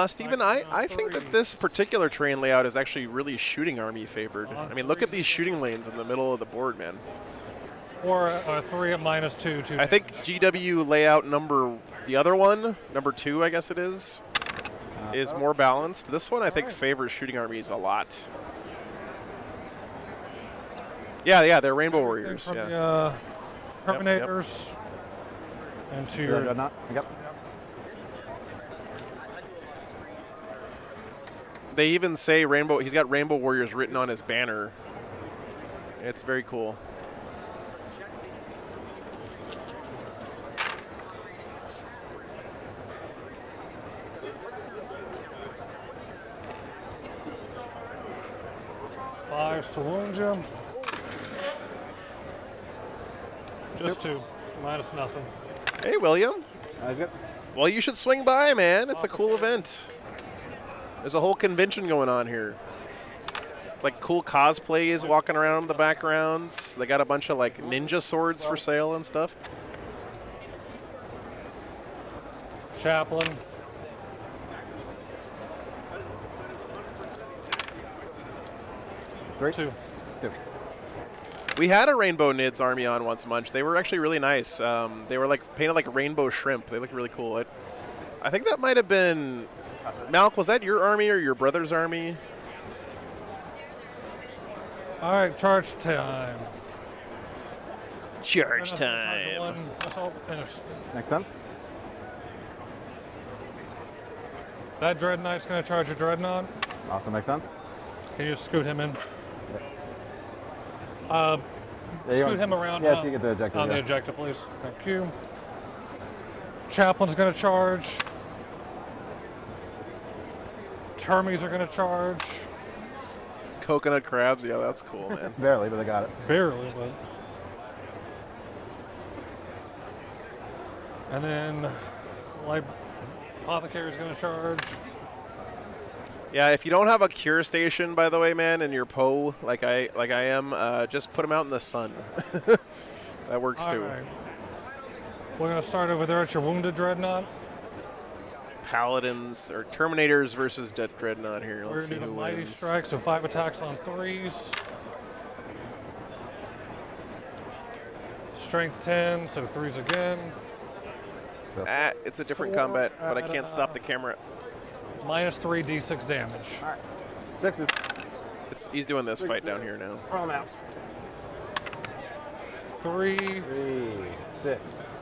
Steven, I think that this particular terrain layout is actually really shooting army favored. I mean, look at these shooting lanes in the middle of the board, man. Or a 3 at -2. I think GW layout the other one, number 2, I guess it is more balanced. This one, I think, favors shooting armies a lot. Yeah, they're Rainbow Warriors. From Yeah. the Terminators. And to your... Dreadnought. Yep. They even say he's got Rainbow Warriors written on his banner. It's very cool. Fives to wound you. Just 2. Minus nothing. Hey, William. That's good. Well, you should swing by, man. It's a cool event. There's a whole convention going on here. It's like cool cosplays walking around in the background. They got a bunch of like ninja swords for sale and stuff. Chaplain. Three. 2. We had a Rainbow Nids army on once a month. They were actually really nice. They were like painted like rainbow shrimp. They looked really cool. I think that might have been... Malk, was that your army or your brother's army? All right, charge time. Charge time. Assault finish. Makes sense. That Dreadnought's going to charge a Dreadnought. Also makes sense. Can you scoot him in? There you Scoot go. him around Yeah, to get the ejector. on the ejector, please. Thank you. Chaplain's going to charge. Termies are going to charge. Coconut crabs, yeah, that's cool, man. Barely, but they got it. Barely, but. And then, like, Apothecary's going to charge. Yeah, if you don't have a cure station, by the way, man, and you're Poe, like I am, just put them out in the sun. That works All too. right. We're going to start over there at your wounded dreadnought. Paladins or Terminators versus Dreadnought here. We're Let's going see to do who the mighty wins. strike, so 5 attacks on 3s. Strength 10, so 3s again. It's a different combat, but I can't stop the camera. Minus 3 d6 damage. All right. 6s. He's doing this fight down here now. Roll them out. 3. 3, 6.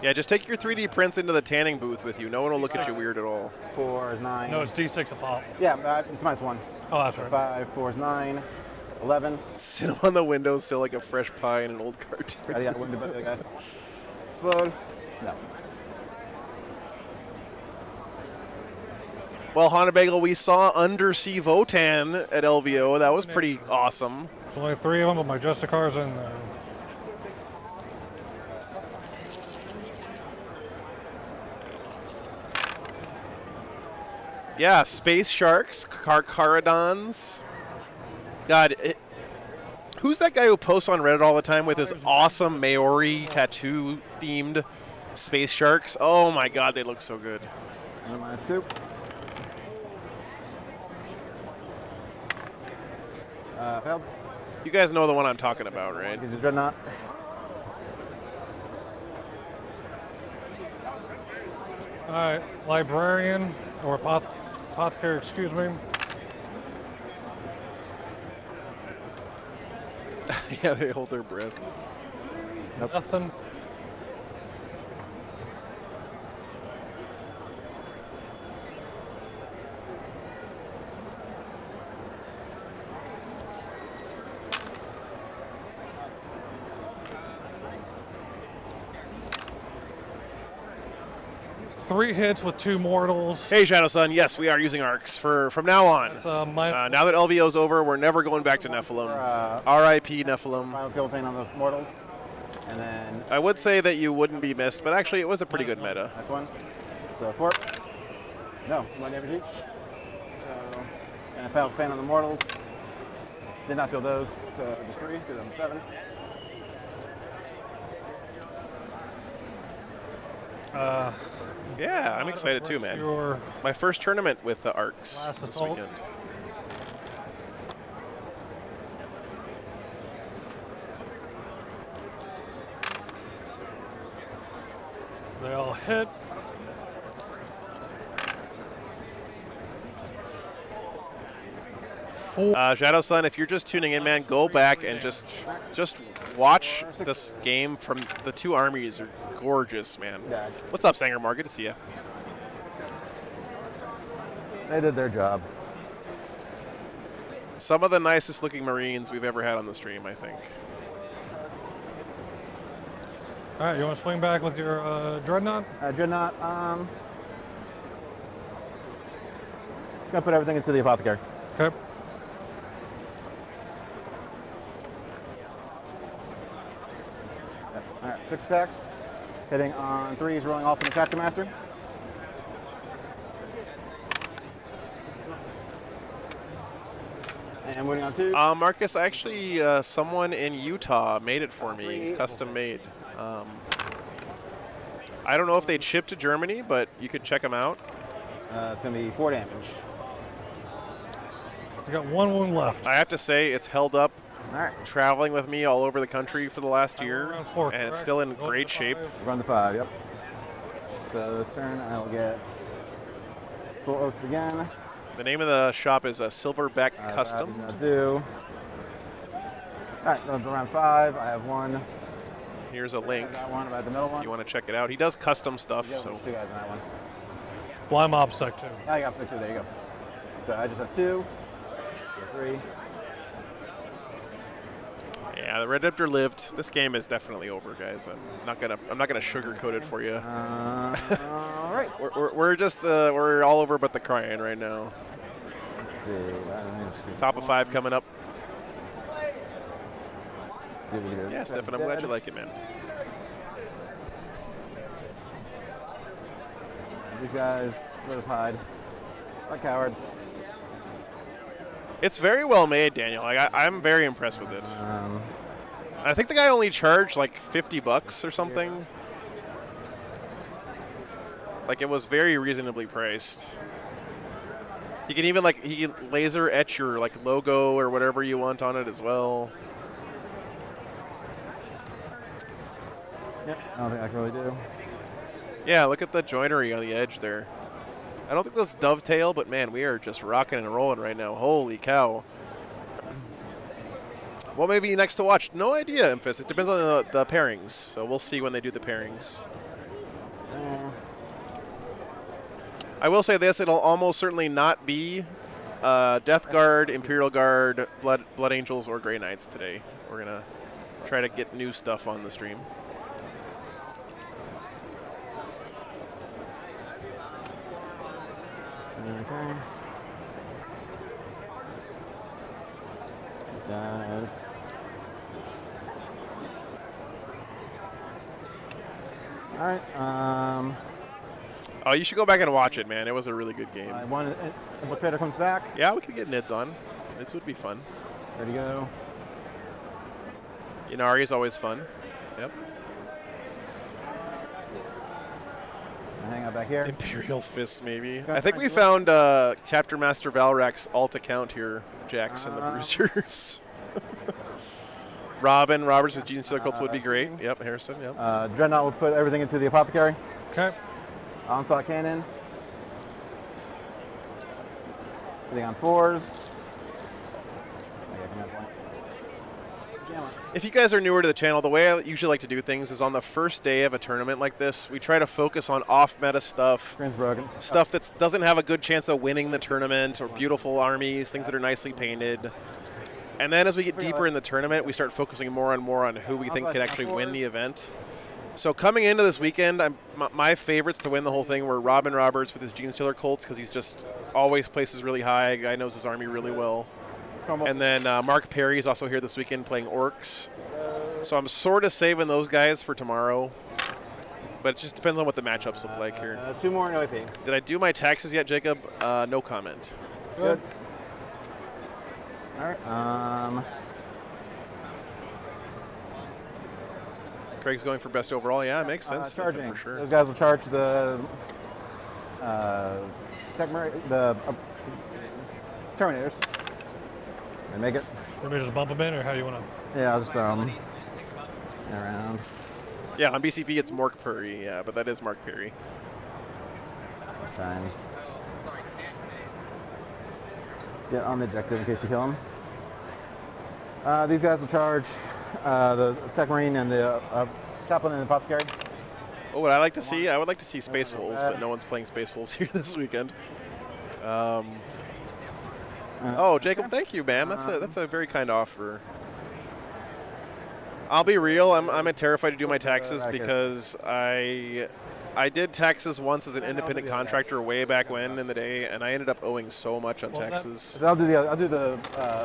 Yeah, just take your 3D prints into the tanning booth with you. No one will look at you weird at all. 4 is 9. No, it's d6 a pop. Yeah, it's -1. Oh, that's right. 5, 4 is 9. 11. Sit him on the windowsill like a fresh pie in an old cartoon. Ready? Got wounded by the guys. Explode. No. Well, Hanabagel, we saw Undersea Votan at LVO. That was pretty awesome. There's only 3 of them, but my Justicar's in there. Yeah, Space Sharks, Carcharodons. God, who's that guy who posts on Reddit all the time with his awesome Maori tattoo-themed Space Sharks? Oh my God, they look so good. -2. Failed. You guys know the one I'm talking about, right? He's a dreadnought. All right, librarian, or apothecary, excuse me. Yeah, they hold their breath. Nope. Nothing. Three hits with 2 mortals. Hey, Shadow Sun. Yes, we are using arcs from now on. It's, now that LVO's over, we're never going back to Nephilim. R.I.P. Nephilim. Final field pain on the mortals. And then I would say that you wouldn't be missed, but actually it was a pretty good meta. that's 1. So forks. No, 1 damage each. So, and a final pain on the mortals. Did not feel those. So just 3, 2 of them 7. Yeah, I'm excited too, man. My first tournament with the arcs Last this assault. weekend. They all hit. Shadow Sun, if you're just tuning in, man, go back and just watch this game from the 2 armies. Are gorgeous, man. Yeah. What's up, Sanger Mar? Good to see you. They did their job. Some of the nicest looking Marines we've ever had on the stream, I think. All right, you want to swing back with your dreadnought? Dreadnought. Just gonna put everything into the apothecary. Okay. All right, 6 attacks. Hitting on 3s, rolling off in the chapter master. And moving on 2. Marcus, actually, someone in Utah made it for me, custom made. I don't know if they'd ship to Germany, but you could check them out. It's gonna be 4 damage. It's got 1 wound left. I have to say, it's held up All right. traveling with me all over the country for the last year, Round 4, and it's correct? still in Go great to shape. 5. Run the 5, yep. So this turn I will get full oats again. The name of the shop is Silverback Custom. That did not do. All right, goes to round 5. I have 1. Here's a link That one about the middle if one. you want to check it out. He does custom stuff, Yeah, so there's 2 guys in that one. Well, I'm OBSEC too. I got 6 too. There you go. So I just have 2. So 3. yeah, the Redemptor lived. This game is definitely over, guys. I'm not gonna sugarcoat it for you. All right. We're all over but the crying right now. Let's see. Top of 5 coming up. See what we can do. Yeah, Stefan, I'm glad you like it, man. These guys, let us hide. Like cowards. It's very well made, Daniel. I'm very impressed with it. I think the guy only charged like $50 or something. Like, it was very reasonably priced. You can even, like, he can laser etch your, like, logo or whatever you want on it as well. Yep, I don't think I can really do. Yeah, look at the joinery on the edge there. I don't think that's dovetail, but man, we are just rocking and rolling right now. Holy cow. What may be next to watch? No idea, Emphas. It depends on the pairings, so we'll see when they do the pairings. I will say this, it'll almost certainly not be Death Guard, Imperial Guard, Blood Angels, or Grey Knights today. We're going to try to get new stuff on the stream. Okay. These guys. All right. Oh, you should go back and watch it, man. It was a really good game. If a trader comes back. Yeah, we could get Nids on. Nids would be fun. Ready to go. Ynnari is always fun. Yep. Hang out back here. Imperial Fist, maybe. I think we found Chapter Master Valrak's alt account here, Jax and the Bruisers. Roberts with Gene Circles would be great. Yep, Harrison, yep. Dreadnought will put everything into the apothecary. Okay. Onslaught cannon. Everything on 4s. If you guys are newer to the channel, the way I usually like to do things is on the first day of a tournament like this, we try to focus on off-meta stuff. Screen's broken. Stuff that doesn't have a good chance of winning the tournament, or beautiful armies, things that are nicely painted. And then as we get deeper in the tournament, we start focusing more and more on who we think could actually win the event. So coming into this weekend, my favorites to win the whole thing were Robin Roberts with his Gene Stealer Colts, because he's just always places really high. Guy knows his army really well. And then Mark Perry's also here this weekend playing Orcs. So I'm sort of saving those guys for tomorrow. But it just depends on what the matchups look like here. 2 more, no AP. Did I do my taxes yet, Jacob? No comment. Good. All right. Craig's going for best overall. Yeah, it makes sense. Charging. For sure. Those guys will charge the Terminators. They make it. Want me to just bump them in, or how do you want to? Yeah, I'll just throw them around. Yeah, on BCP it's Mark Perry. Yeah, but that is Mark Perry. Try and get on the objective in case you kill them. These guys will charge the Tech Marine and the Chaplain and the Apothecary. Oh, what I like to see? I would like to see Space Wolves, but no one's playing Space Wolves here this weekend. Oh, Jacob, thank you, man. That's a very kind offer. I'll be real. I'm terrified to do my taxes because I did taxes once as an independent contractor way back when in the day, and I ended up owing so much on taxes. I'll do the.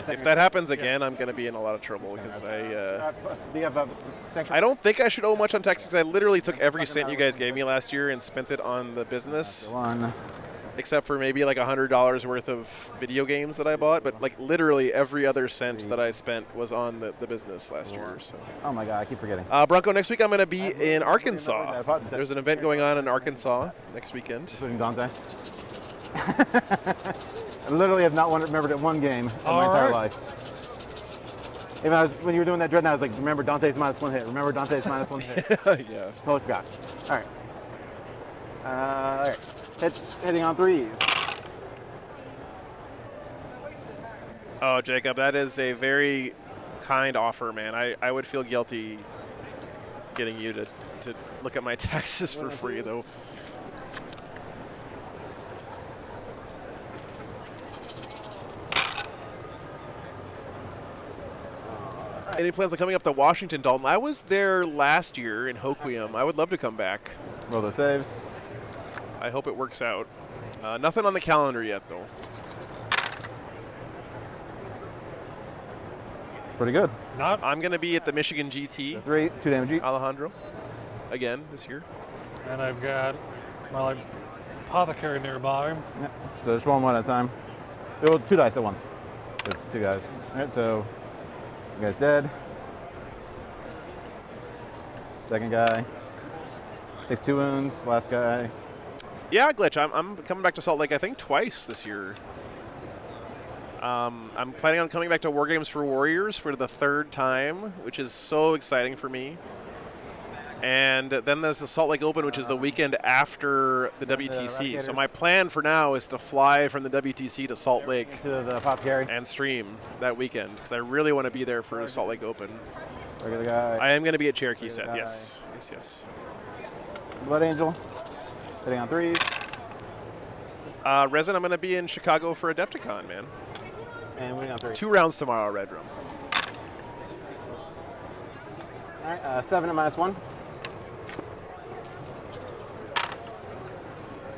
If that happens again, I'm going to be in a lot of trouble because I don't think I should owe much on taxes. I literally took every cent you guys gave me last year and spent it on the business. Except for maybe like $100 worth of video games that I bought, but like literally every other cent that I spent was on the business last year. So. Oh my God, I keep forgetting. Bronco, next week I'm going to be in Arkansas. There's an event going on in Arkansas next weekend. Including Dante. I literally have not remembered one game in my entire life. Even when you were doing that Dreadnought, I was like, remember Dante's -1 hit. Remember Dante's -1 hit. Yeah. Totally forgot. All right. All right. Hitting on 3s. Oh, Jacob, that is a very kind offer, man. I would feel guilty getting you to look at my taxes for free, though. Any plans on coming up to Washington, Dalton? I was there last year in Hoquiam. I would love to come back. Roll those saves. I hope it works out. Nothing on the calendar yet, though. It's pretty good. I'm going to be at the Michigan GT. 2 damage each. Alejandro. Again, this year. And I've got my apothecary nearby. Yeah. So just roll one at a time. Roll 2 dice at once. It's 2 guys. All right, so you guys dead. Second guy takes 2 wounds. Last guy Yeah, Glitch. I'm coming back to Salt Lake, I think, twice this year. I'm planning on coming back to War Games for Warriors for the 3rd time, which is so exciting for me. And then there's the Salt Lake Open, which is the weekend after the WTC. So my plan for now is to fly from the WTC to Salt Lake To the Pop Carry. and stream that weekend because I really want to be there for Salt Lake Open. Regular guy. I am going to be at Cherokee Regular Set, guy. yes. Yes. Blood Angel. Hitting on 3s. Resin, I'm going to be in Chicago for Adepticon, man. And winning on 3. 2 rounds tomorrow, Red Room. All right, 7 at -1.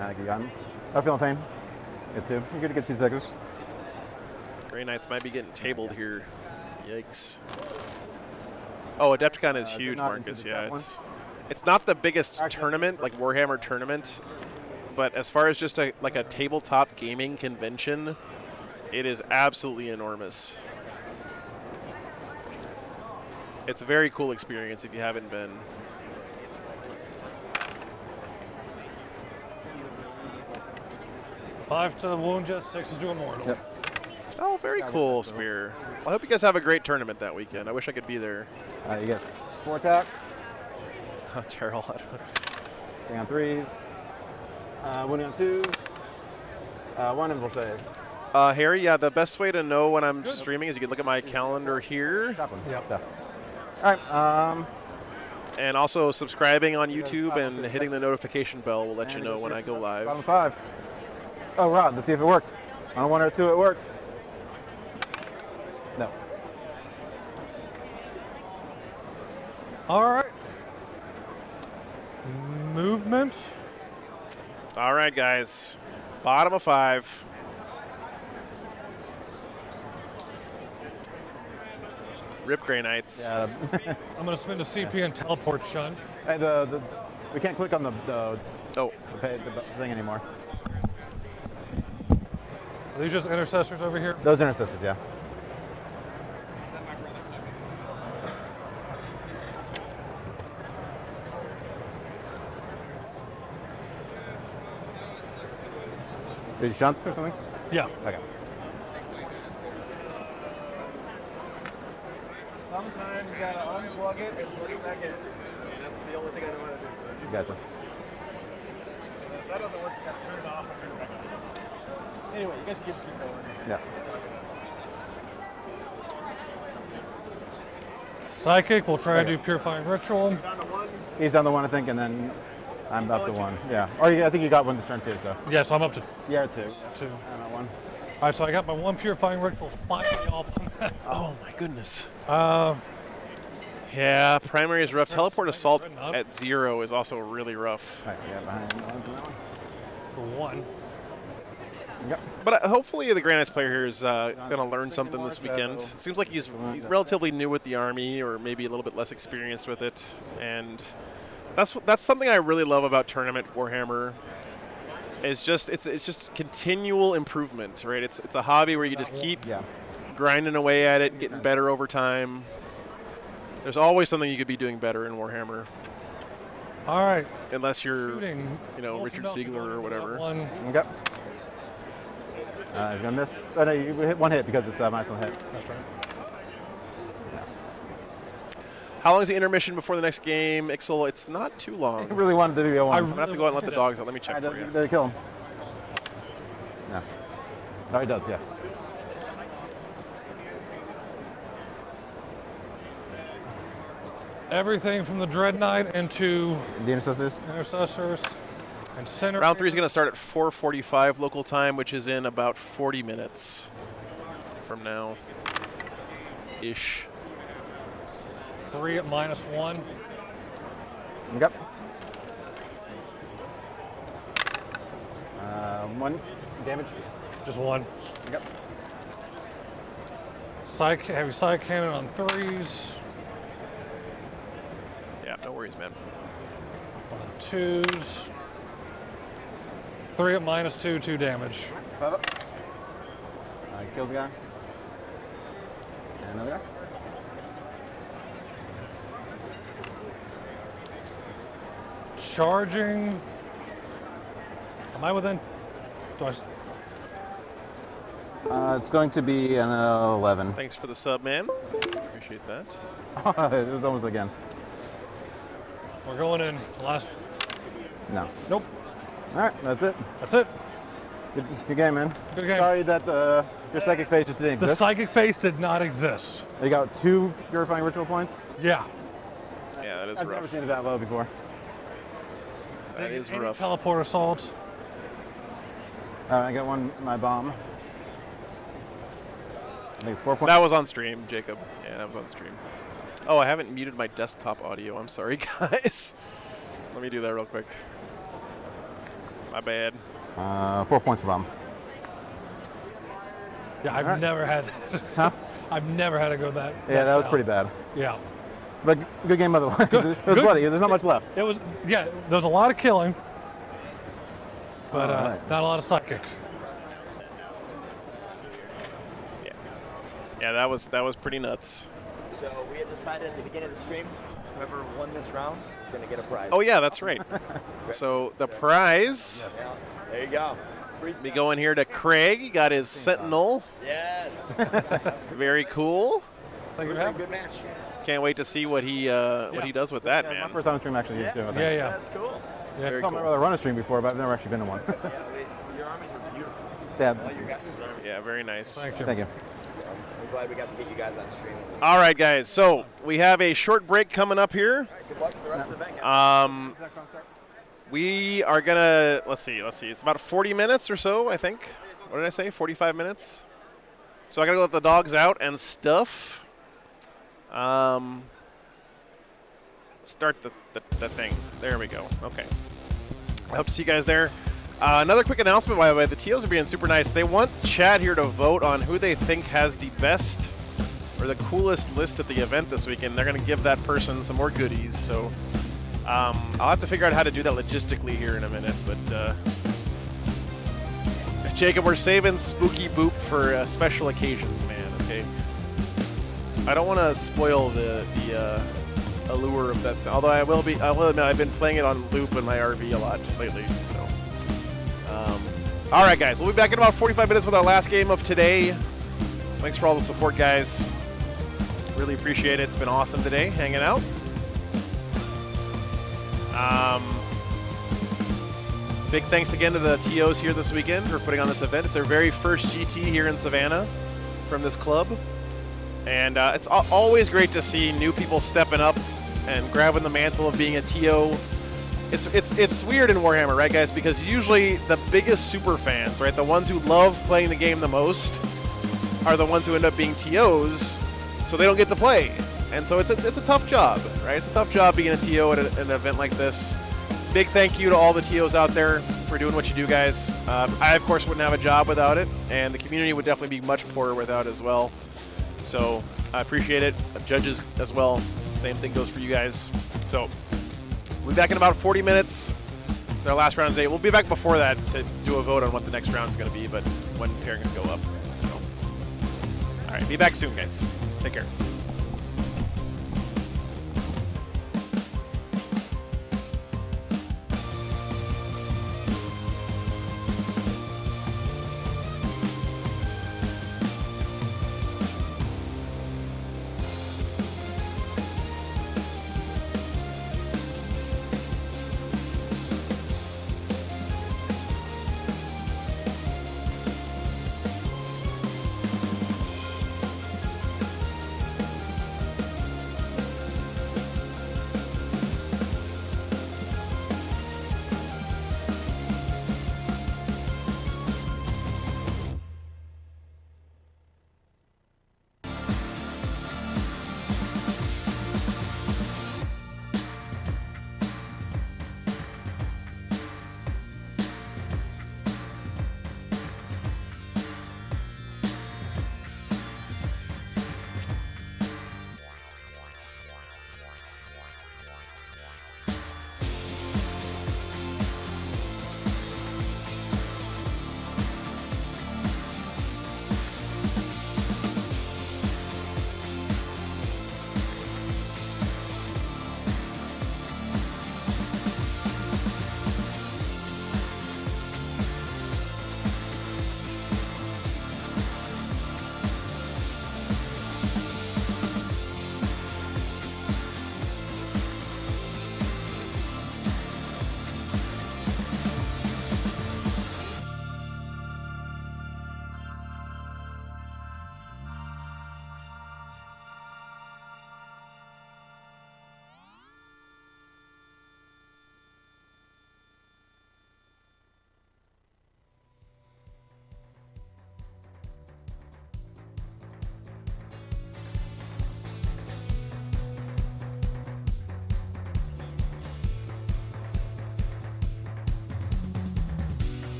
I think you got him. I'm feeling pain. Get 2. You're good to get 2 6s. Grey Knights might be getting tabled here. Yikes. Oh, Adepticon is huge, not into Marcus. the Yeah, top it's not the biggest tournament, like Warhammer tournament, but as far as just a tabletop gaming convention, it is absolutely enormous. It's a very cool experience if you haven't been. Five to wound you, 6 to immortal. Yep. Oh, very cool, Spear. I hope you guys have a great tournament that weekend. I wish I could be there. You get 4 attacks. Oh, Terrell. Hitting on 3s. Winning on 2s. 1 invul save. Harry, yeah, the best way to know when I'm streaming is you can look at my calendar here. Top one. Yep. Definitely. All right. And also subscribing on YouTube and hitting the notification bell will let you And know when I go live. Bottom 5. Oh, Rod, let's see if it worked. On a 1 or 2, it worked. No. All right. Movement. All right, guys. Bottom of 5. Rip Grey Knights. Yeah. I'm going to spend a CP and teleport shun. Hey, we can't click on the thing anymore. Are these just intercessors over here? Those interstices, yeah. Did you shunt or something? Yeah. Okay. Sometimes you gotta unplug it and plug it back in. And that's the only thing I know how to do. Gotcha. If that doesn't work, you gotta turn it off and turn it back on. Anyway, you guys keep going. Yeah. Psychic, we'll try to do Purifying Ritual. Down to 1. He's down to 1, I think, and then I'm up to 1. Yeah. Or I think you got 1 this turn too, so. Yeah, so I'm up to Yeah, 2. 2. I'm at 1. All right, so I got my 1 Purifying Ritual finally off. Oh, my goodness. uh, Yeah, primary is rough. Teleport Assault at 0 is also really rough. All right, we got behind ones in that one. for 1. Yep. But hopefully the Grey Knights player here is going to learn something this weekend. It seems like he's relatively new with the army, or maybe a little bit less experienced with it, and that's something I really love about tournament Warhammer. It's just continual improvement, right? It's a hobby where you just keep grinding away at it, getting better over time. There's always something you could be doing better in Warhammer. All right. Unless you're, Shooting. Richard Siegler or whatever. Okay. He's gonna miss. Oh no, you hit 1 hit because it's a -1 hit. That's right. How long is the intermission before the next game, Ixel? It's not too long. I really wanted to do a 1. I'm gonna have to go out and let the dogs out. Let me check for you. Did he kill him? No. No, he does. Yes. Everything from the Dread Knight into The intercessors. intercessors and center. Round 3 is going to start at 4:45 local time, which is in about 40 minutes from now. Ish. 3 at -1. Yep. 1 damage. Just 1. Yep. Heavy side cannon on 3s. Yeah, no worries, man. On 2s. 3 at -2, 2 damage. 5 ups. Kills the guy. And another guy. Charging. Am I within? Do I, It's going to be an 11. Thanks for the sub, man. Appreciate that. It was almost again. we're going in last. No. Nope. All right, that's it. That's it. Good game, man. Good game. Sorry that your psychic phase just didn't The exist. psychic phase did not exist. You got 2 purifying ritual points. Yeah. Yeah, that is I've never rough. seen it that low before. That is Any rough. Teleport assault. I got my bomb. I think it's 4 points. That was on stream, Jacob. Yeah, that was on stream. Oh, I haven't muted my desktop audio. I'm sorry, guys. Let me do that real quick. My bad. 4 points for bomb. Yeah, I've Alright. never had. Huh? I've never had to go that. Yeah, that was south. pretty bad. Yeah. But good game otherwise. It was good. bloody. There's not much left. It was. Yeah, there was a lot of killing, but Alright. not a lot of psychic. Yeah, that was pretty nuts. So we had decided at the beginning of the stream, whoever won this round is going to get a prize. Oh yeah, that's right. So the prize. Yeah, there you go. Free Be going here to Craig. He got his Sentinel. Yes. Very cool. Thank you for Very having me. good match. Can't wait to see what he does with that, Yeah, man. my first on stream actually. Yeah. doing Yeah, yeah. That's cool. Yeah. Very I've cool. run a stream before, but I've never actually been to one. Your armies are beautiful. Yeah. All your guys deserve it. Yeah, very nice. Thank you. Thank you. So I'm glad we got to get you guys on stream. All right, guys. So we have a short break coming up here. All right, good luck with the rest of the event, guys. We are gonna let's see. It's about 40 minutes or so, I think. What did I say? 45 minutes. So I gotta let the dogs out and stuff. Start the thing. There we go. Okay. I hope to see you guys there. Another quick announcement, by the way. The TOs are being super nice. They want Chad here to vote on who they think has the best or the coolest list at the event this weekend. They're going to give that person some more goodies. So I'll have to figure out how to do that logistically here in a minute. But Jacob, we're saving Spooky Boop for special occasions, man. Okay. I don't want to spoil the allure of that sound. Although I will admit I've been playing it on loop in my RV a lot lately. So. All right, guys. We'll be back in about 45 minutes with our last game of today. Thanks for all the support, guys. Really appreciate it. It's been awesome today, hanging out. Big thanks again to the TOs here this weekend for putting on this event. It's their very first GT here in Savannah from this club. And it's always great to see new people stepping up and grabbing the mantle of being a TO. It's weird in Warhammer, right, guys? Because usually the biggest super fans, right, the ones who love playing the game the most, are the ones who end up being TOs, so they don't get to play. And so it's a tough job, right? It's a tough job being a TO at an event like this. Big thank you to all the TOs out there for doing what you do, guys. I, of course, wouldn't have a job without it, and the community would definitely be much poorer without it as well. So I appreciate it. Judges as well. Same thing goes for you guys. So we'll be back in about 40 minutes. Our last round of the day. We'll be back before that to do a vote on what the next round is going to be, but when pairings go up. So, all right, be back soon, guys. Take care.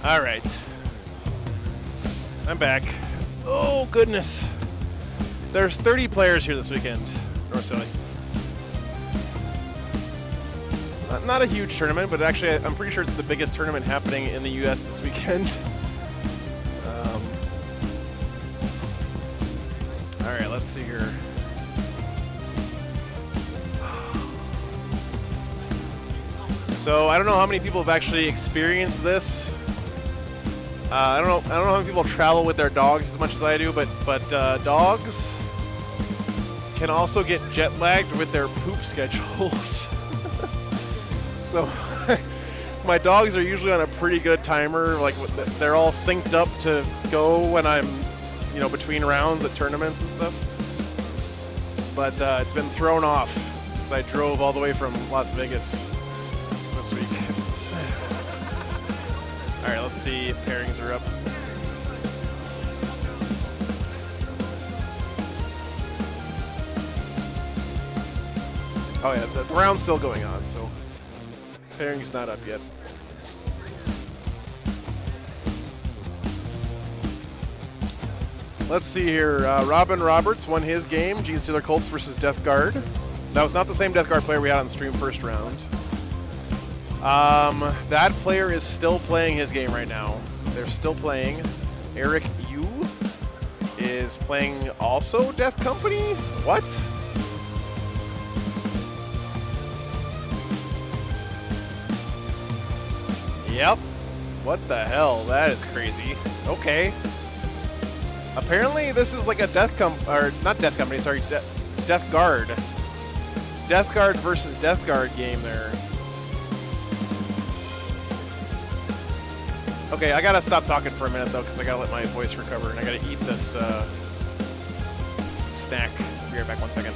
All right. I'm back. Oh, goodness. There's 30 players here this weekend, North Silly. It's not a huge tournament, but actually I'm pretty sure it's the biggest tournament happening in the U.S. this weekend. All right, let's see here. So I don't know how many people have actually experienced this. I don't know how many people travel with their dogs as much as I do, but dogs can also get jet lagged with their poop schedules. So my dogs are usually on a pretty good timer. Like they're all synced up to go when I'm, between rounds at tournaments and stuff. But it's been thrown off because I drove all the way from Las Vegas this week. All right, let's see if pairings are up. Oh yeah, the round's still going on, so pairing's not up yet. Let's see here. Robin Roberts won his game. Gene Steeler Colts versus Death Guard. That was not the same Death Guard player we had on stream first round. That player is still playing his game right now. They're still playing. Eric Yu is playing also Death Company? What? Yep. What the hell? That is crazy. Okay. Apparently this is like a Death Guard. Death Guard versus Death Guard game there. Okay, I gotta stop talking for a minute though, because I gotta let my voice recover and I gotta eat this snack. Be right back, 1 second.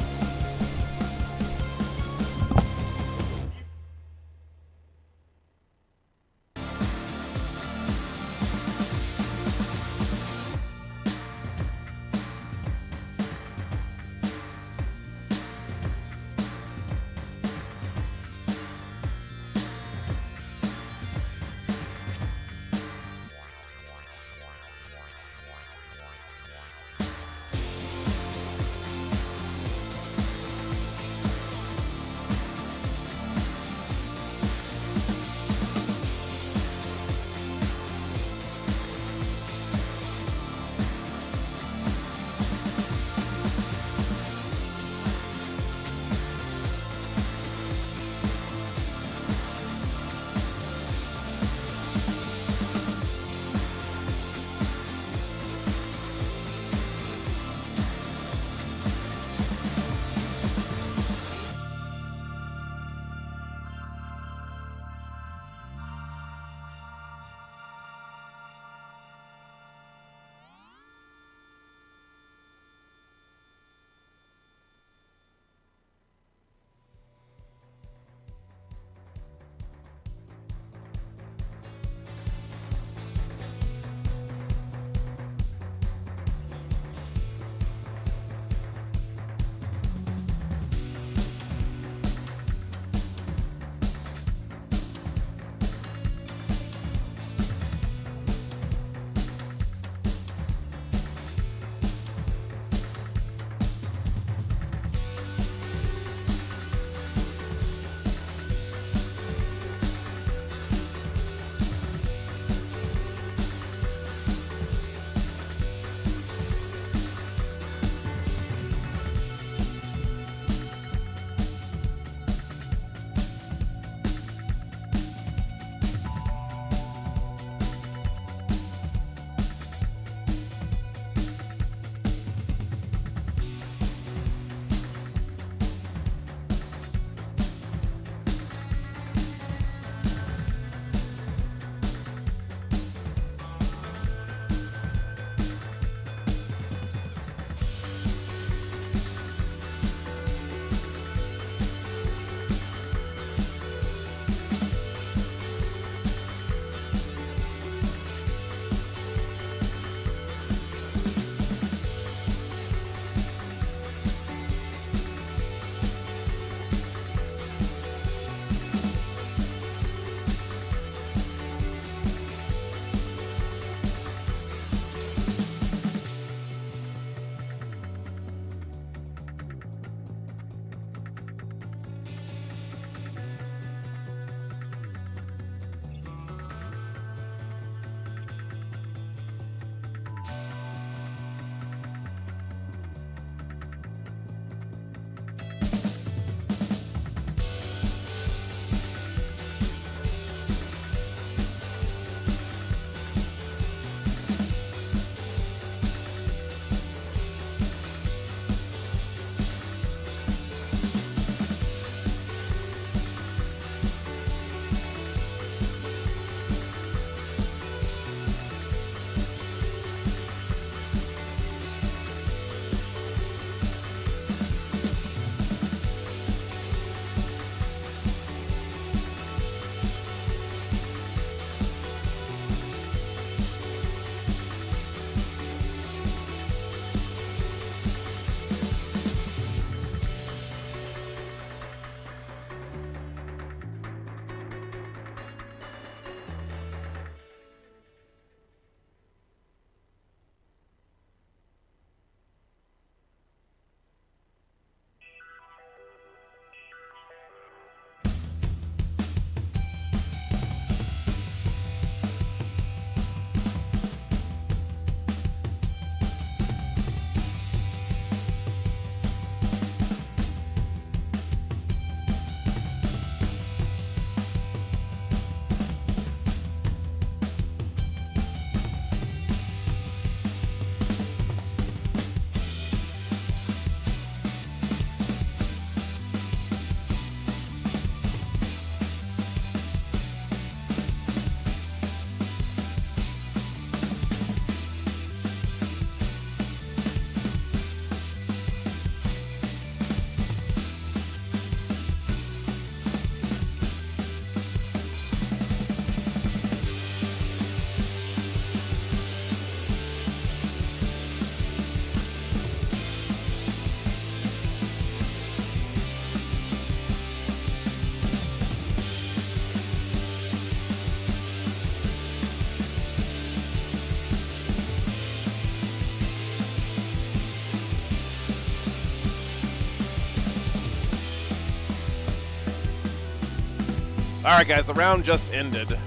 All right, guys, the round just ended.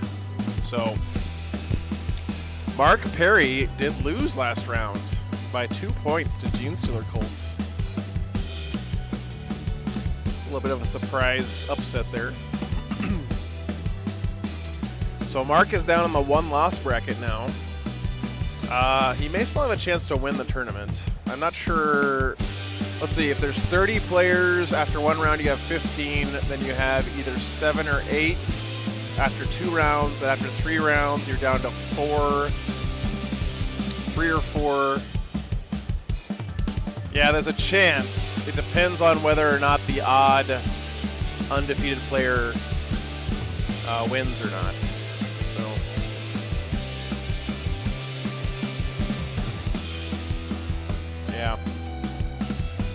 So, Mark Perry did lose last round by 2 points to Gene Stealer Colts. A little bit of a surprise upset there. So Mark is down in the 1-loss bracket now. He may still have a chance to win the tournament. I'm not sure. Let's see, if there's 30 players after 1 round, you have 15. Then you have either 7 or 8 after 2 rounds. And after 3 rounds, you're down to 4. 3 or 4. Yeah, there's a chance. It depends on whether or not the odd undefeated player wins or not. So, yeah.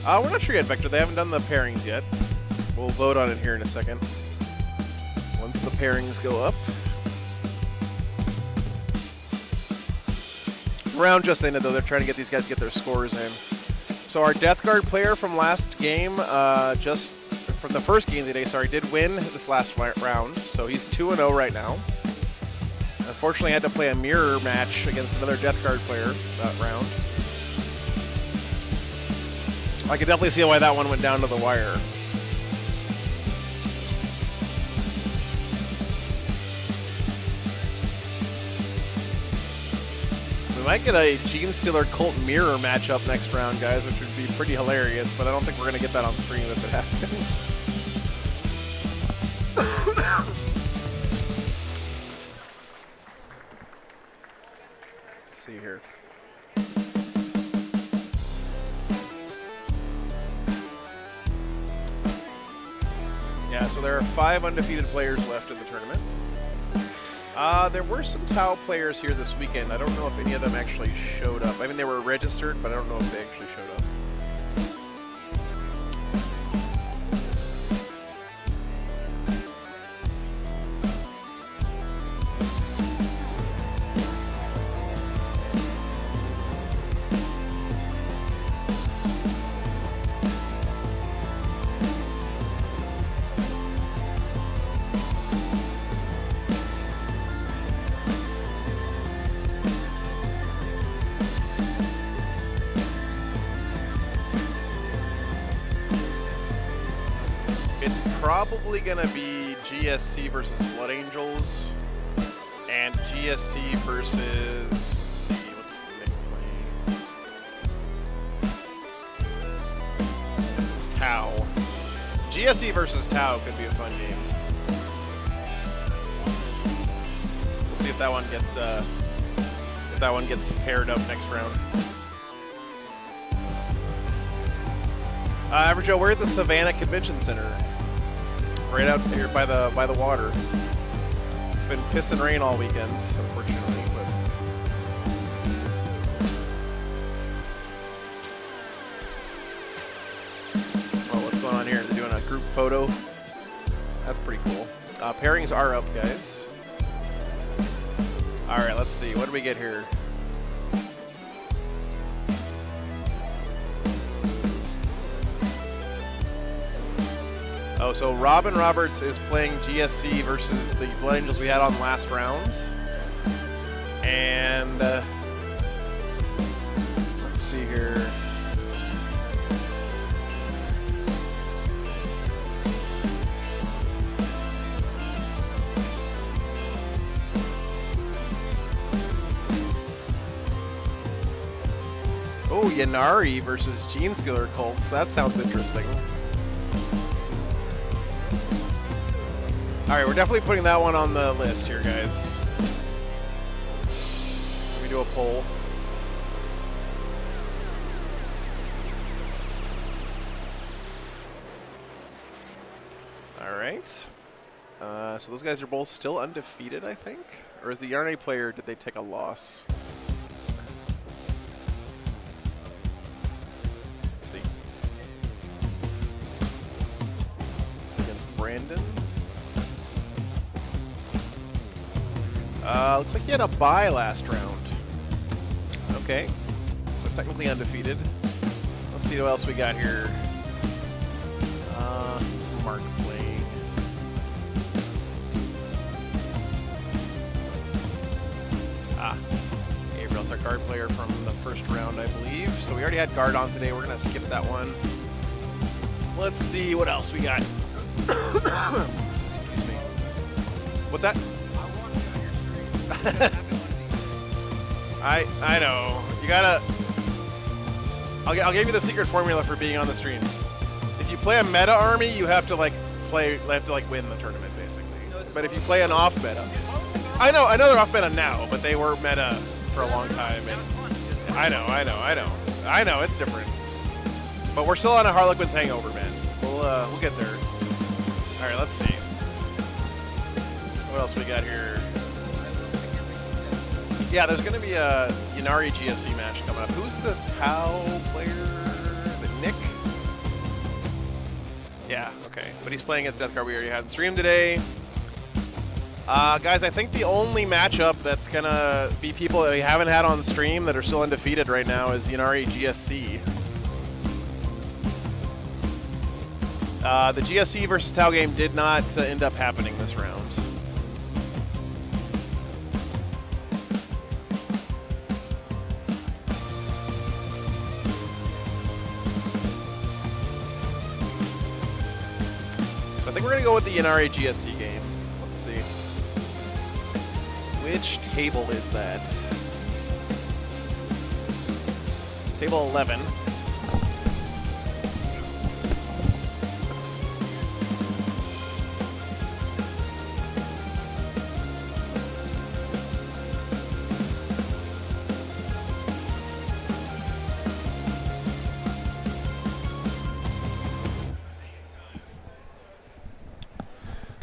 We're not sure yet, Vector. They haven't done the pairings yet. We'll vote on it here in a second. Once the pairings go up. Round just ended, though. They're trying to get these guys to get their scores in. So our Death Guard player from last game, just from the first game today, sorry, did win this last round. So he's 2-0 right now. Unfortunately, had to play a mirror match against another Death Guard player that round. I can definitely see why that one went down to the wire. We might get a Gene Stealer Cult mirror matchup next round, guys, which would be pretty hilarious, but I don't think we're going to get that on stream if it happens. Let's see here. Yeah, so there are 5 undefeated players left in the tournament. There were some Tau players here this weekend. I don't know if any of them actually showed up. I mean, they were registered, but I don't know if they actually showed up. Probably gonna be GSC versus Blood Angels, and GSC versus, let's see, what's Nick playing? Tau. GSC versus Tau could be a fun game. We'll see if that one gets paired up next round. Average Joe, we're at the Savannah Convention Center. Right out here by the water. It's been piss and rain all weekend, unfortunately. But oh, what's going on here? They're doing a group photo. That's pretty cool. Pairings are up, guys. All right, let's see. What do we get here? Oh, so Robin Roberts is playing GSC versus the Blood Angels we had on last round. And let's see here. Oh, Ynnari versus Gene Stealer Colts. That sounds interesting. All right, we're definitely putting that one on the list here, guys. Let me do a poll. All right. So those guys are both still undefeated, I think? Or is the Ynnari player, did they take a loss? Let's see. It's against Brandon. Looks like he had a bye last round. Okay, so technically undefeated. Let's see what else we got here. Some Mark playing. guard player from the first round, I believe. So we already had guard on today. We're going to skip that one. Let's see what else we got. Excuse me. What's that? I know. You gotta... I'll give you the secret formula for being on the stream. If you play a meta army, you have to like win the tournament basically. But if you play an off meta, I know they're off meta now, but they were meta for a long time. And I know it's different. But we're still on a Harlequin's hangover, man. We'll get there. All right, let's see. What else we got here? Yeah, there's going to be a Ynnari GSC match coming up. Who's the Tau player? Is it Nick? Yeah, okay. But he's playing against Death Guard we already had in stream today. Guys, I think the only matchup that's going to be people that we haven't had on stream that are still undefeated right now is Ynnari GSC. The GSC versus Tau game did not end up happening this round. So I think we're going to go with the Ynnari GSC game. Let's see. Which table is that? Table 11.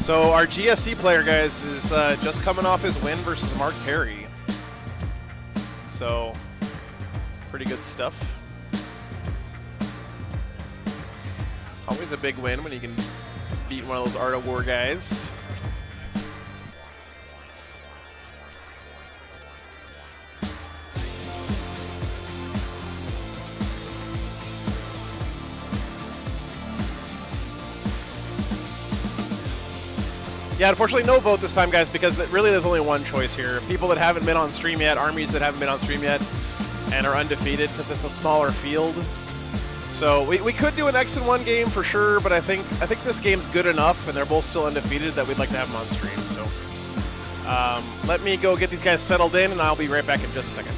So our GSC player, guys, is just coming off his win versus Mark Perry. So, pretty good stuff. Always a big win when you can beat one of those Art of War guys. Yeah, unfortunately no vote this time, guys, because really there's only one choice here. People that haven't been on stream yet, armies that haven't been on stream yet, and are undefeated because it's a smaller field. So we could do an X-1 game for sure, but I think this game's good enough, and they're both still undefeated, that we'd like to have them on stream. So let me go get these guys settled in, and I'll be right back in just a second.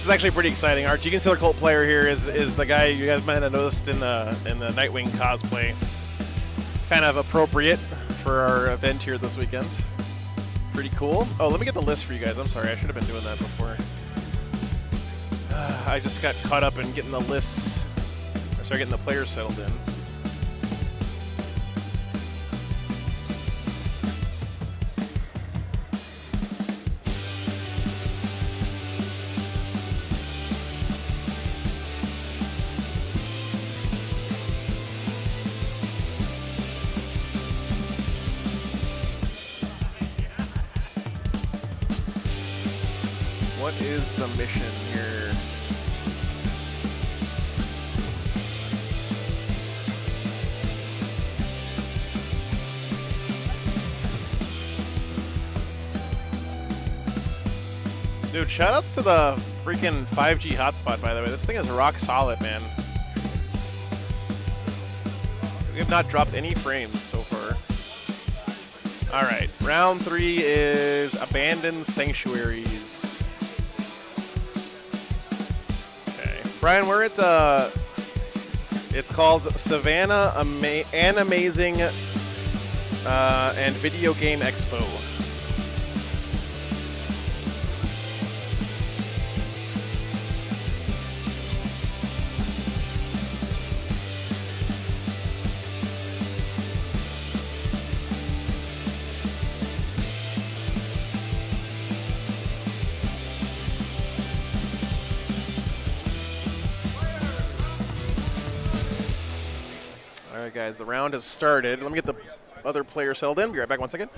is actually pretty exciting. Our G Concealer Cult player here is the guy you guys might have noticed in the Nightwing cosplay. Kind of appropriate for our event here this weekend. Pretty cool. Oh, let me get the list for you guys. I'm sorry, I should have been doing that before. I just got caught up in getting the lists, or sorry, getting the players settled in. What is the mission here? Dude, shoutouts to the freaking 5G hotspot, by the way. This thing is rock solid, man. We have not dropped any frames so far. All right, round 3 is Abandoned Sanctuaries. Okay, Brian, we're at, it's called Savannah Animazing and Video Game Expo. All right, guys, the round has started. Let me get the other player settled in. Be right back 1 second.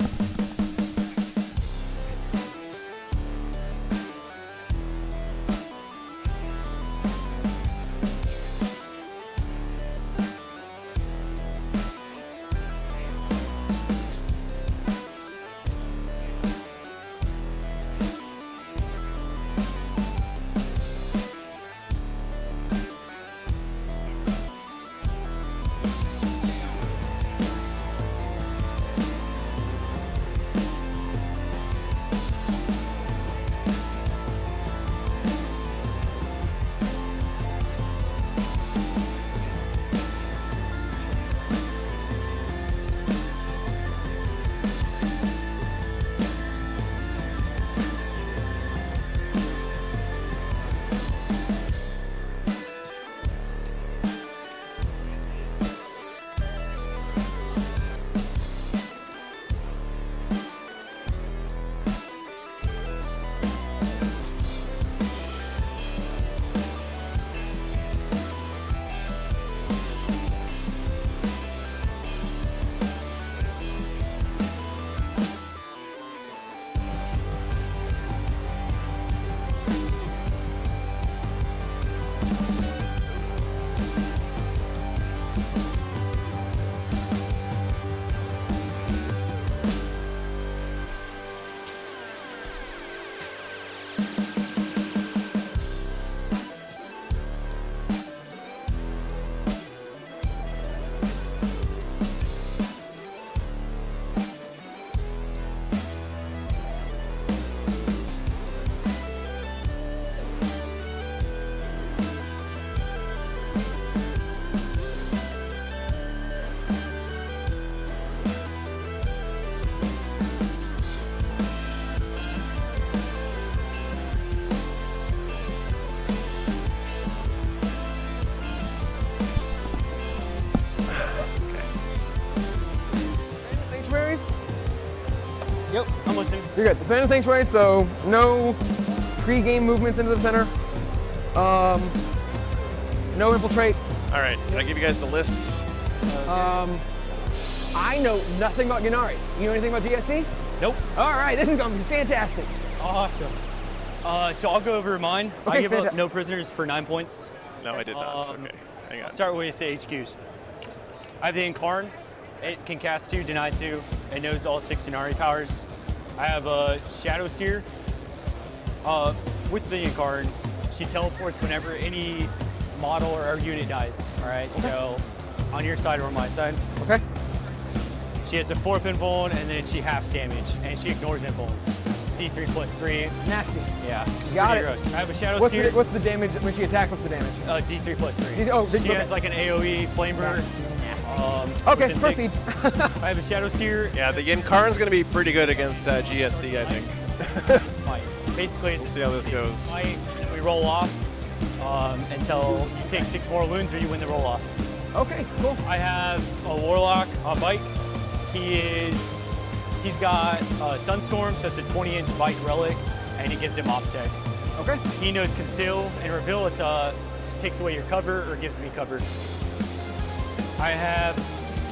Yep, I'm listening. You're good. The Savannah Sanctuary, so no pre-game movements into the center. No infiltrates. All right, did I give you guys the lists? I know nothing about Ynnari. You know anything about GSC? Nope. All right, this is going to be fantastic. Awesome. So I'll go over mine. Okay, I give up no prisoners for 9 points. No, I did not. Okay, hang on. I'll start with the HQs. I have the Incarn. It can cast 2, deny 2. It knows all 6 Ynnari powers. I have a Shadow Seer. With the Incarn, she teleports whenever any model or unit dies. All right, so on your side or on my side. Okay. She has a 4-pin vuln, and then she halves damage, and she ignores invulns. D3 plus 3. Nasty. Yeah. She's Got pretty it. gross. I have a Shadow What's Seer. what's the damage when she attacks? What's the damage? D3 plus 3. Oh, she has like an AoE flamer. Okay, within proceed. 6. I have a Shadow Seer. Yeah, the Ynnari's going to be pretty good against GSC, I think. Smite. Basically, We'll see how this goes. Smite, and we roll off until you take 6 more wounds or you win the roll off. Okay, cool. I have a Warlock on bike. He's got Sunstorm, so it's a 20-inch bike relic, and he gives him offset. Okay. He knows Conceal and Reveal. It's just takes away your cover or gives me cover. I have.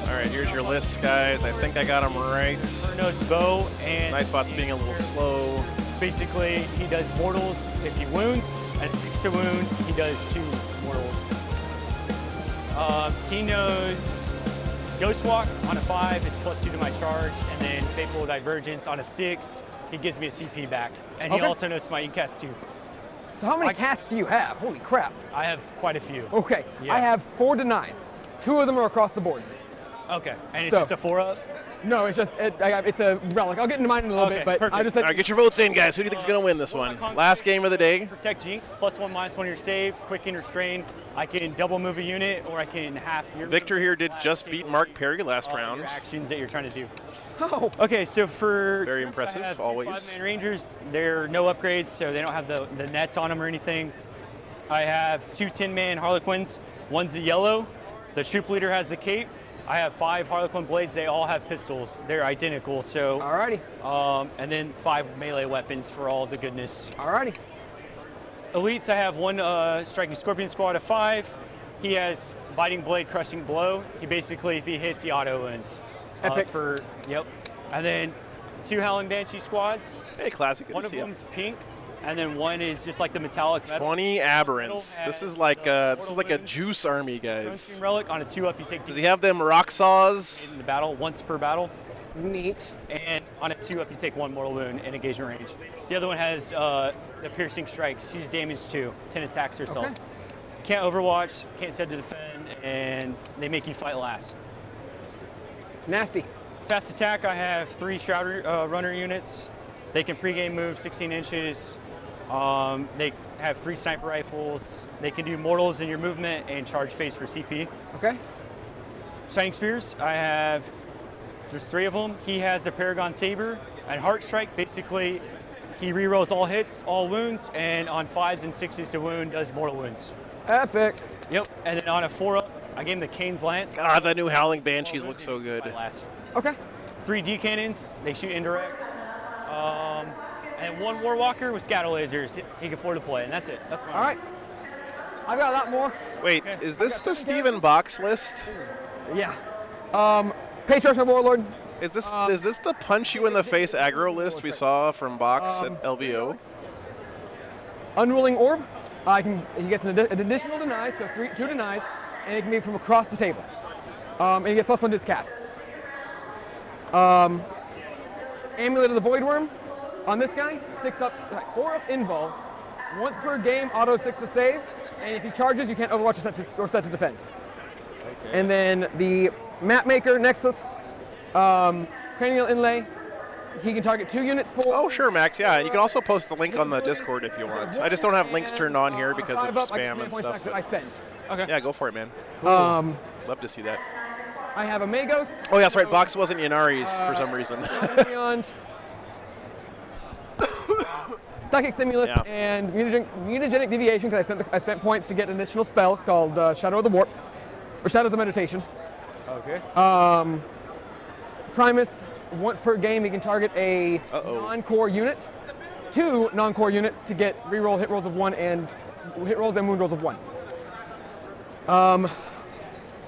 All right, here's your list, guys. I think I got them right. Kurnos Bow and Nightbot's being a little slow. Basically, he does mortals if he wounds, and if he wound, he does 2 mortals. He knows Ghost Walk on a 5, it's +2 to my charge, and then Fateful Divergence on a 6, he gives me a CP back. And he also knows Smite, you can cast 2. So how many casts do you have? Holy crap. I have quite a few. Okay, Yeah. I have 4 denies. 2 of them are across the board. Okay, and it's just a 4-up? No, it's just, it's a relic. I'll get into mine in a little bit, but perfect. I just... All right, get your votes in, guys. Who do you think's going to win this one? Last game of the day. Protect Jinx, +1/-1 your save, Quicken Restrain. I can double move a unit, or I can half your... Victor here did just beat Mark Perry last round. Your actions that you're trying to do. Oh. Okay, so for... It's very impressive, I have always. 5-man Rangers, they're no upgrades, so they don't have the nets on them or anything. I have 2 10-man Harlequins. One's a yellow. The troop leader has the cape. I have 5 Harlequin blades. They all have pistols. They're identical. So. Alrighty. And then 5 melee weapons for all of the goodness. Alrighty. Elites, I have 1 striking scorpion squad of 5. He has biting blade, crushing blow. He basically, if he hits, he auto wins. Epic. Yep. And then 2 howling banshee squads. Hey, classic. Good One to of see you. them's pink. And then one is just like the metallic metal. 20 aberrants. This is like a juice army, guys. Sunstream relic on a 2-up, you take. Does he have them rock saws? In the battle, once per battle. Neat. And on a 2-up, you take 1 mortal wound in engagement range. The other one has the piercing strikes. She's damage 2, 10 attacks herself. Okay. Can't overwatch, can't set to defend, and they make you fight last. Nasty. Fast attack, I have 3 Shroud runner units. They can pregame move 16 inches. They have 3 sniper rifles. They can do mortals in your movement and charge phase for CP. Okay. Shining Spears, there's 3 of them. He has a Paragon Saber and Heart Strike. Basically, he rerolls all hits, all wounds, and on 5s and 6s to wound does mortal wounds. Epic. Yep, and then on a 4-up, I gave him the Kane's Lance. God, that new Howling Banshees look so good. Okay. 3 D cannons, they shoot indirect. And 1 Warwalker with scatter lasers. He can afford to play, and that's it. That's my All right. I've got a lot more. Wait, is this the Steven Box list? Yeah. Patriarch of Warlord. Is this the punch you in the face aggro list we saw from Box at LVO? Unruling Orb. He gets an additional deny, so 2 denies, and it can be from across the table. And he gets +1 to his casts. Amulet of the Void Worm. On this guy, 4-up invul. Once per game, auto 6 to save, and if he charges, you can't overwatch or set to defend. Okay. And then the Mapmaker Nexus, cranial inlay. He can target 2 units for. Oh, sure, Max. Yeah, you can also post the link on the Discord if you want. I just don't have links turned on here because of spam and stuff. I spend. Okay. Yeah, go for it, man. Cool. Love to see that. I have a Magos. Oh, yeah, that's right. Box wasn't Ynnari's for some reason. Beyond. Psychic Stimulus and Mutagenic Deviation, because I spent points to get an additional spell called Shadow of the Warp, or Shadows of Meditation. Okay. Primus, once per game, he can target a non-core unit, 2 non-core units to get reroll hit rolls of 1 and hit rolls and wound rolls of 1.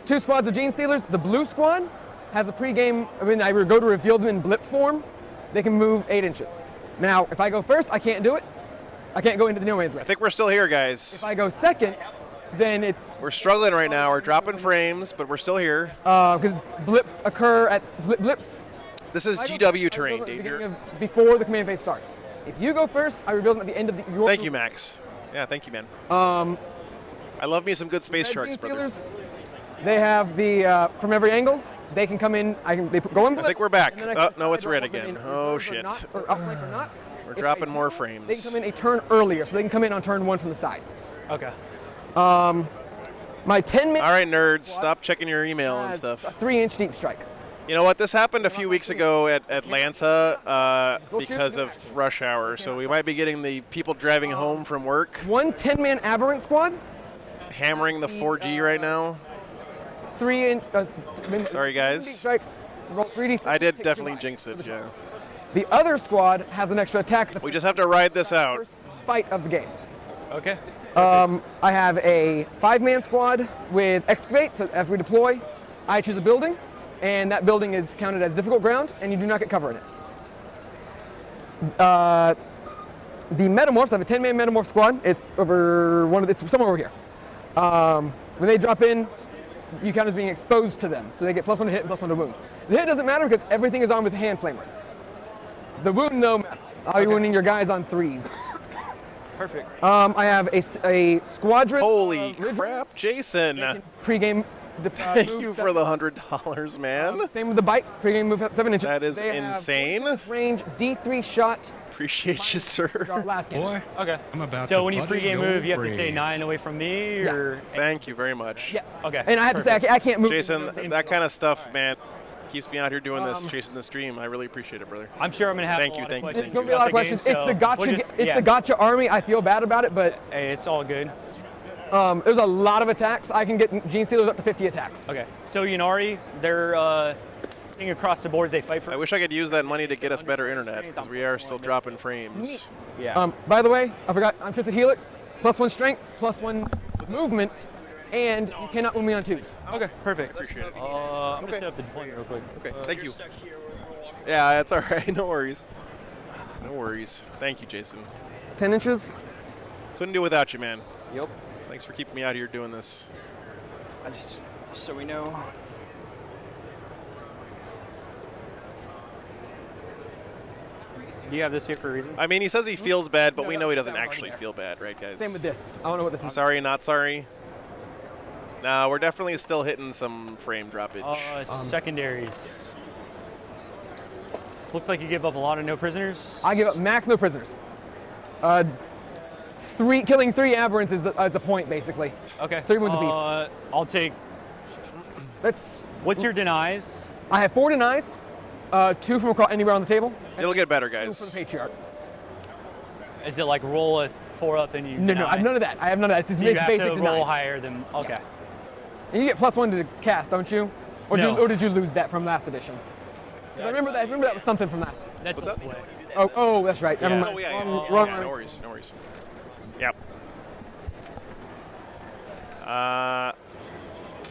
2 squads of Gene Stealers. The blue squad has a pre-game, I go to reveal them in blip form. They can move 8 inches. Now, if I go first, I can't do it. I can't go into the no man's land. I think we're still here, guys. If I go second, then it's... We're struggling right now. We're dropping frames, but we're still here. Because blips occur at... Blips... This is GW terrain, Danger. Before the command phase starts. If you go first, I reveal them at the end of your... Thank you, Max. Yeah, thank you, man. I love me some good space sharks, brother. They have the... from every angle. They can come in. They go in blip. I think we're back. Oh, no, it's red again. Oh, shit. Or outflank or not. We're if I dropping do, more They frames. can come in a turn earlier, so they can come in on turn 1 from the sides. Okay. My 10-man All right, nerds, stop checking your email and has stuff. a 3-inch deep strike. You know what? This happened a few weeks ago at Atlanta because of rush hour, so we might be getting the people driving home from work One 10-man aberrant squad, hammering the 4G right now. 3-inch. Sorry, Deep guys. strike. Roll 3d6. I did take definitely 2 jinx it, yeah. The other squad has an extra attack. We just have to ride this out. First fight of the game. Okay. I have a 5-man squad with excavate, so as we deploy, I choose a building, and that building is counted as difficult ground, and you do not get cover in it. The metamorphs, I have a 10-man metamorph squad. It's over it's somewhere over here. When they drop in, you count as being exposed to them, so they get +1 to hit and +1 to wound. The hit doesn't matter because everything is armed with hand flamers. The wound, though, matters. I'll be wounding your guys on 3s. Perfect. I have a squadron. Holy of crap, Jason. Pre-game. Thank you for the $100, man. Same with the bikes. Pre-game move up 7 inches. That is They have insane. range D3 shot. Appreciate you, sir. Last game. Boy, Okay. I'm about So to when you butter pregame your move, you have to stay brain. 9 away from me, or Thank you very much. Yeah. okay. And I have to say, I can't move. Jason, that kind of stuff, man, keeps me out here doing this, chasing the stream. I really appreciate it, brother. I'm sure I'm gonna have Thank a you, lot thank of you, questions. It's gonna be a lot of about the questions. game, It's so the gotcha. we'll just- It's yeah. the gotcha army. I feel bad about it, but Hey, it's all good. there's a lot of attacks. I can get Gene Stealers up to 50 attacks. Okay. So Ynnari, they're thing across the boards. They fight for. I wish I could use that money to get us better internet, because we are still dropping frames. Yeah. By the way, I forgot. I'm Twisted Helix. +1 strength, +1 movement, and you cannot wound me on 2s. Okay. Perfect. Appreciate it. I'm gonna set up the deployment real quick. Okay, thank you. Yeah, that's all right. No worries. No worries. Thank you, Jason. 10 inches. Couldn't do without you, man. Yep. Thanks for keeping me out here doing this. I just so we know. Do you have this here for a reason? I mean, he says he feels bad, but we know he doesn't actually feel bad, right, guys? Same with this. I don't know what this is. Sorry, not sorry. No, we're definitely still hitting some frame droppage. Secondaries. Looks like you give up a lot of no prisoners. I give up max no prisoners. Killing 3 aberrants is a point, basically. Okay. 3 wounds apiece. I'll take. What's your denies? I have 4 denies, 2 from across anywhere on the table. It'll get better, 2 guys. from the Patriarch. Is it like roll a 4 up and you? No, I have none of that. I have none of that. It's So just you have basic to denies. roll higher than. Okay. Yeah. And you get +1 to cast, don't you? Or, No. did you lose that from last edition? I remember that was something from last. That's What's up? Oh, that's right. Never Yeah. mind. Oh, yeah, Wrong yeah, army. no worries, no worries. Yep.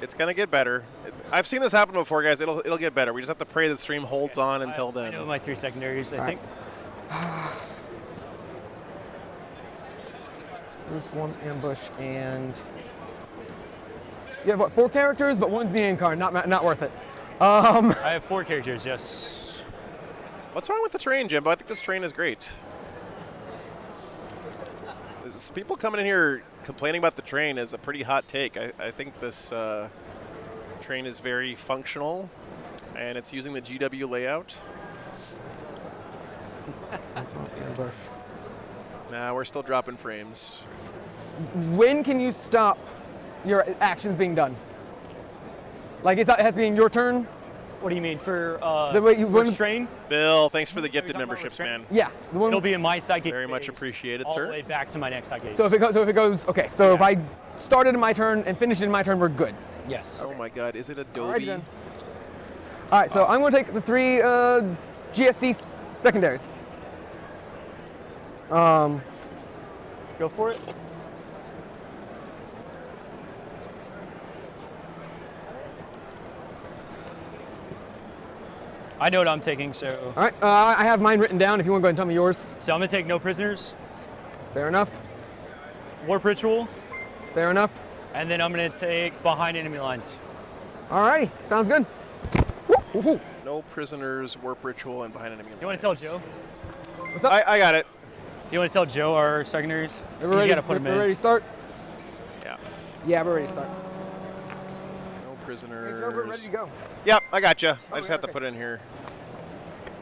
It's gonna get better. I've seen this happen before, guys. It'll get better. We just have to pray that stream holds on until I then. know my 3 secondaries. I think. There's 1 ambush and you have what 4 characters, but 1's the end card. Not worth it. I have 4 characters. Yes. What's wrong with the train, Jimbo? I think this train is great. There's people coming in here complaining about the train is a pretty hot take. I think this train is very functional, and it's using the GW layout. Ambush. Nah, we're still dropping frames. When can you stop your actions being done? Like it has to be in your turn. What do you mean for The way you- for when- strain? Bill, thanks for the gifted talking about memberships, restraint? man. Yeah. The one, It'll be in my psychic. Very much phase appreciated, all sir. the way back to my next psychic. so if it goes okay. So if I started in my turn and finished in my turn, we're good. yes. Oh my God, is it Alrighty Adobe? then. All right. So I'm going to take the 3 GSC secondaries. Go for it. I know what I'm taking, so. All right. I have mine written down. If you want to go ahead and tell me yours. So I'm gonna take no prisoners, Fair enough. warp ritual, Fair enough. and then I'm gonna take behind enemy lines. Alrighty. Sounds good. Woo-hoo. No prisoners, warp ritual, and behind enemy. You wanna tell Joe? What's up? I got it. You wanna tell Joe our secondaries? We're You ready. gotta put them We're in. ready to start. Yeah. Yeah, we're ready to start. No prisoners. We're ready to go. Yep, I got you. I just Okay, have to okay. put it in here.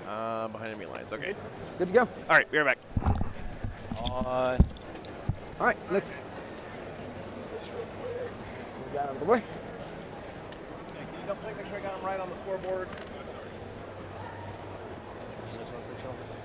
Behind enemy lines. Okay. Good to go. All right, be right back. All right, let's move that out of the way. Can you double check, make sure I got them right on the scoreboard?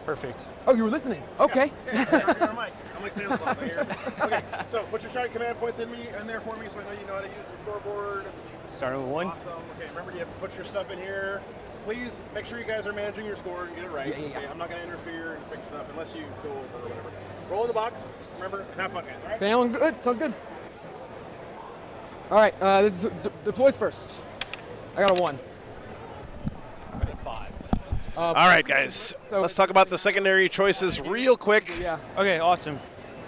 Perfect. Oh, you were listening. Okay. I'm like Santa Claus. I hear. Okay, so put your shiny command points in there for me, so I know you know how to use the scoreboard. Starting with 1. Awesome. Okay, remember you put your stuff in here. Please make sure you guys are managing your score and get it right. Yeah. Okay, I'm not going to interfere and fix stuff unless you go over or whatever. Roll in the box. Remember, and have fun, guys. All right. Feeling good. Sounds good. All right, this is deploys first. I got a 1. 5. All right, guys. Let's talk about the secondary choices real quick. Yeah. Okay, awesome.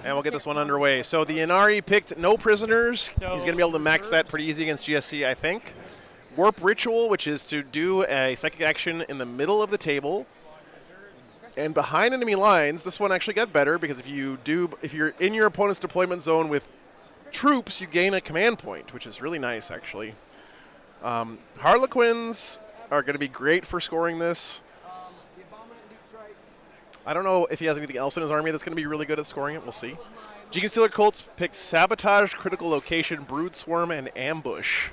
And we'll get this one underway. So the Ynnari picked no prisoners. So He's going to be able to max that pretty easy against GSC, I think. Warp Ritual, which is to do a psychic action in the middle of the table. And behind enemy lines, this one actually got better because if you're in your opponent's deployment zone with troops, you gain a command point, which is really nice, actually. Harlequins are going to be great for scoring this. I don't know if he has anything else in his army that's going to be really good at scoring it. We'll see. Genestealer Colts picked Sabotage, Critical Location, Brood Swarm, and Ambush.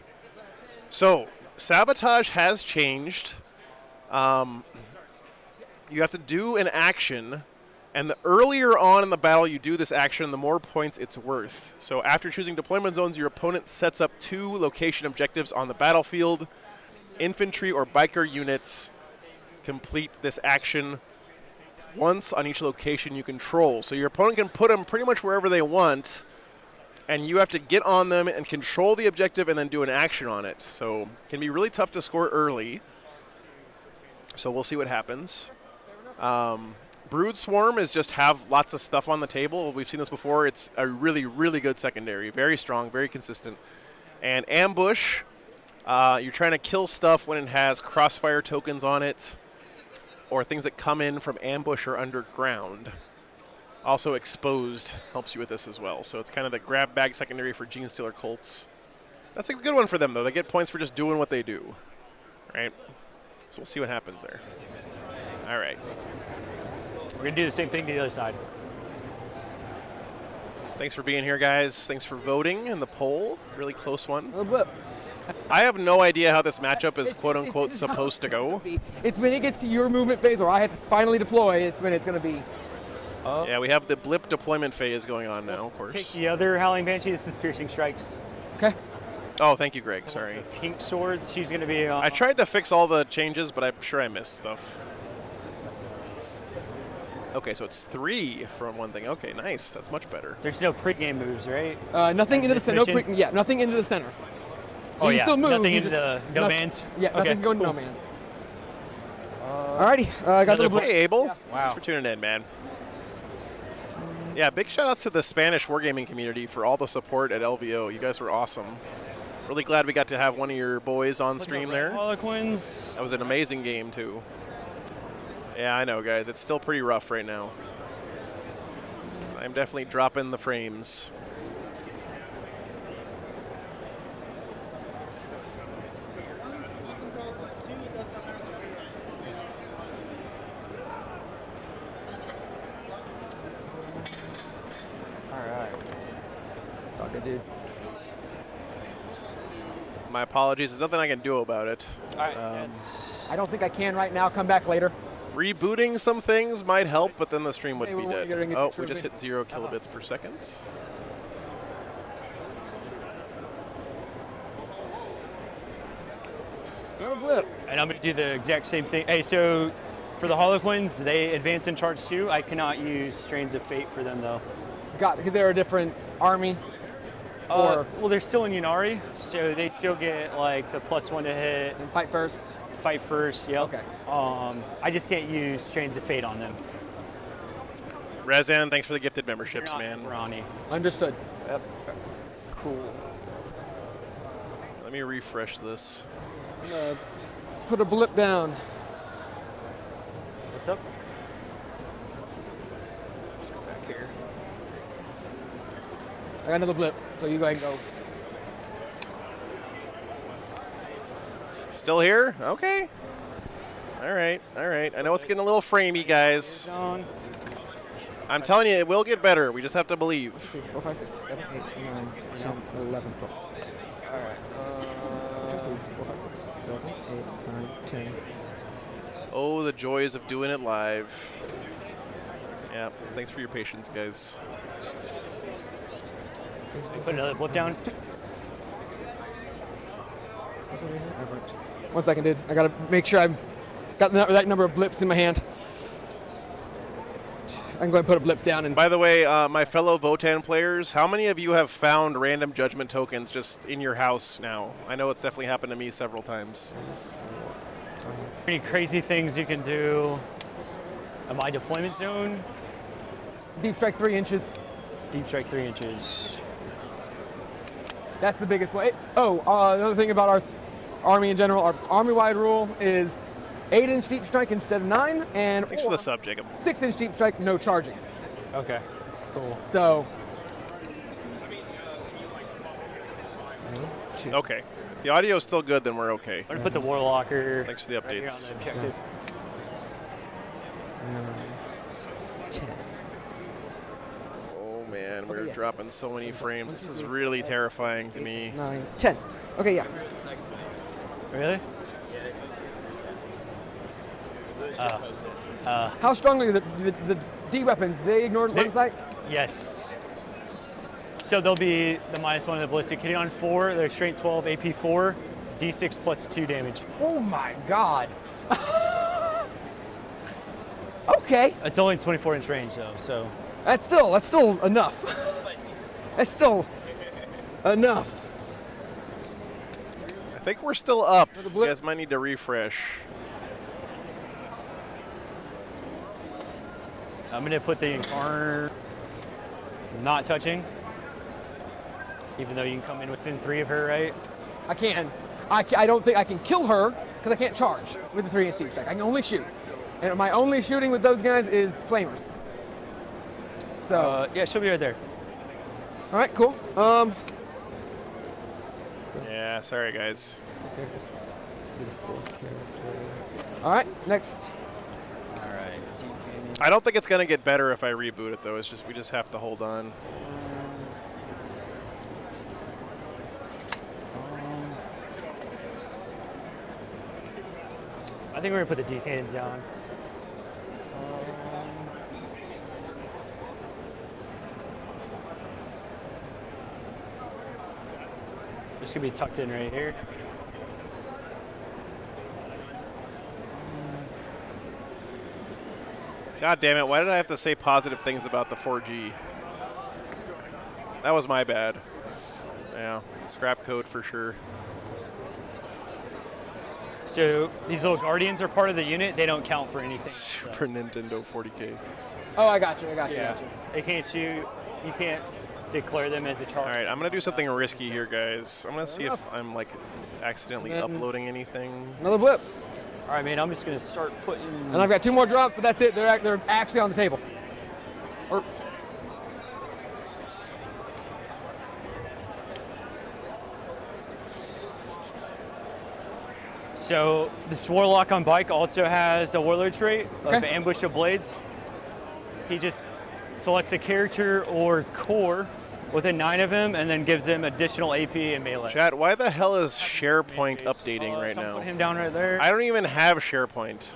So, Sabotage has changed. You have to do an action, and the earlier on in the battle you do this action, the more points it's worth. So after choosing deployment zones, your opponent sets up 2 location objectives on the battlefield. Infantry or biker units complete this action once on each location you control. So your opponent can put them pretty much wherever they want, and you have to get on them and control the objective and then do an action on it. So it can be really tough to score early. So we'll see what happens. Brood Swarm is just have lots of stuff on the table. We've seen this before. It's a really, really good secondary. Very strong, very consistent. And Ambush, you're trying to kill stuff when it has crossfire tokens on it, or things that come in from ambush or underground. Also Exposed helps you with this as well. So it's kind of the grab bag secondary for Genestealer Colts. That's a good one for them, though. They get points for just doing what they do, right? So we'll see what happens there. All right. We're going to do the same thing to the other side. Thanks for being here, guys. Thanks for voting in the poll. Really close one. A blip. I have no idea how this matchup is quote-unquote supposed to go. It's when it gets to your movement phase, or I have to finally deploy, it's when it's going to be. Yeah, we have the blip deployment phase going on now, of course. Take the other Howling Banshee. This is Piercing Strikes. Okay. Oh, thank you, Greg. Sorry. Pink Swords. She's going to be... I tried to fix all the changes, but I'm sure I missed stuff. Okay, so it's 3 from one thing. Okay, nice. That's much better. There's no pre-game moves, right? Nothing into the center. No nothing into the center. So you still move. Nothing into the no mans? Yeah, nothing can go into no mans. Alrighty, got a little bit. Hey, Abel. Wow. Thanks for tuning in, man. Yeah, big shout outs to the Spanish wargaming community for all the support at LVO. You guys were awesome. Really glad we got to have one of your boys on stream there. Harlequins. That was an amazing game, too. Yeah, I know, guys. It's still pretty rough right now. I'm definitely dropping the frames. It's all good, dude. My apologies. There's nothing I can do about it. I don't think I can right now. Come back later. Rebooting some things might help, but then the stream would be dead. Oh, we just hit 0 kilobits per second. And I'm going to do the exact same thing. Hey, so for the Harlequins, they advance in charge too. I cannot use Strains of Fate for them, though. Got it, because they're a different army? Or well, they're still in Ynnari, so they still get like the +1 to hit. And fight first? Fight first, yep. Okay. I just can't use Strains of Fate on them. Rezan, thanks for the gifted memberships, man. Ronnie. Understood. Yep. Cool. Let me refresh this. I'm gonna put a blip down. What's up? Let's go back here. I got another blip, so you go ahead and go. Still here? Okay. All right, all right. I know it's getting a little framey, guys. On. I'm telling you, it will get better. We just have to believe. 4, 5, 6, 7, 8, 9, 10, 11, 12. All right. 2, 3, 4, 5, 6, 7, 8, 9, 10. Oh, the joys of doing it live. Yeah, thanks for your patience, guys. Put another blip down. 1 second, dude. I gotta make sure I've got the right number of blips in my hand. I can go ahead and put a blip down. And by the way, my fellow Votan players, how many of you have found random judgment tokens just in your house now? I know it's definitely happened to me several times. Any crazy things you can do? My deployment zone. Deep strike 3 inches. Deep strike 3 inches. That's the biggest way. Oh, another thing about our army in general, our army-wide rule is 8-inch deep strike instead of 9, and thanks for the sub, Jacob. 6-inch deep strike, no charging. Okay, cool. So. Okay. If the audio is still good, then we're okay. I'm gonna put the Warlocker. Thanks for the updates. Right here on the objective. 9, 10. Oh man, we're dropping so many frames. This is really terrifying to me. 9, 10. Okay, yeah. Really? How strongly the D weapons? They ignore line of sight? Yes. So they'll be the -1 of the ballistic hitting on 4. They're straight 12, AP 4, D6 plus 2 damage. Oh my god. Okay. It's only 24-inch range though, so. That's still enough. That's still enough. I think we're still up. You guys might need to refresh. I'm gonna put the Incarn not touching, even though you can come in within 3 of her, right? I can. I don't think I can kill her because I can't charge with the 3-inch deep strike. I can only shoot. And my only shooting with those guys is flamers. So. Yeah, she'll be right there. All right, cool. Yeah, sorry guys. All right, next. All right. I don't think it's gonna get better if I reboot it though. It's just we just have to hold on. I think we're gonna put the D-cannons down. It's gonna be tucked in right here. God damn it, why did I have to say positive things about the 4G? That was my bad. Yeah, scrap code for sure. So these little Guardians are part of the unit. They don't count for anything. Super Nintendo 40K. Oh, I got you. Yeah. They can't shoot. You can't declare them as a charge. All right, I'm gonna do something risky here, guys. I'm gonna see if I'm like accidentally uploading anything. Another blip. All right, man. I'm just gonna start putting. And I've got 2 more drops, but that's it. They're actually on the table. Or. So this Warlock on bike also has a Warlord trait of Ambush of Blades. He just selects a character or core within 9 of him, and then gives them additional AP and melee. Chat, why the hell is SharePoint updating right now? Put him down right there. I don't even have SharePoint.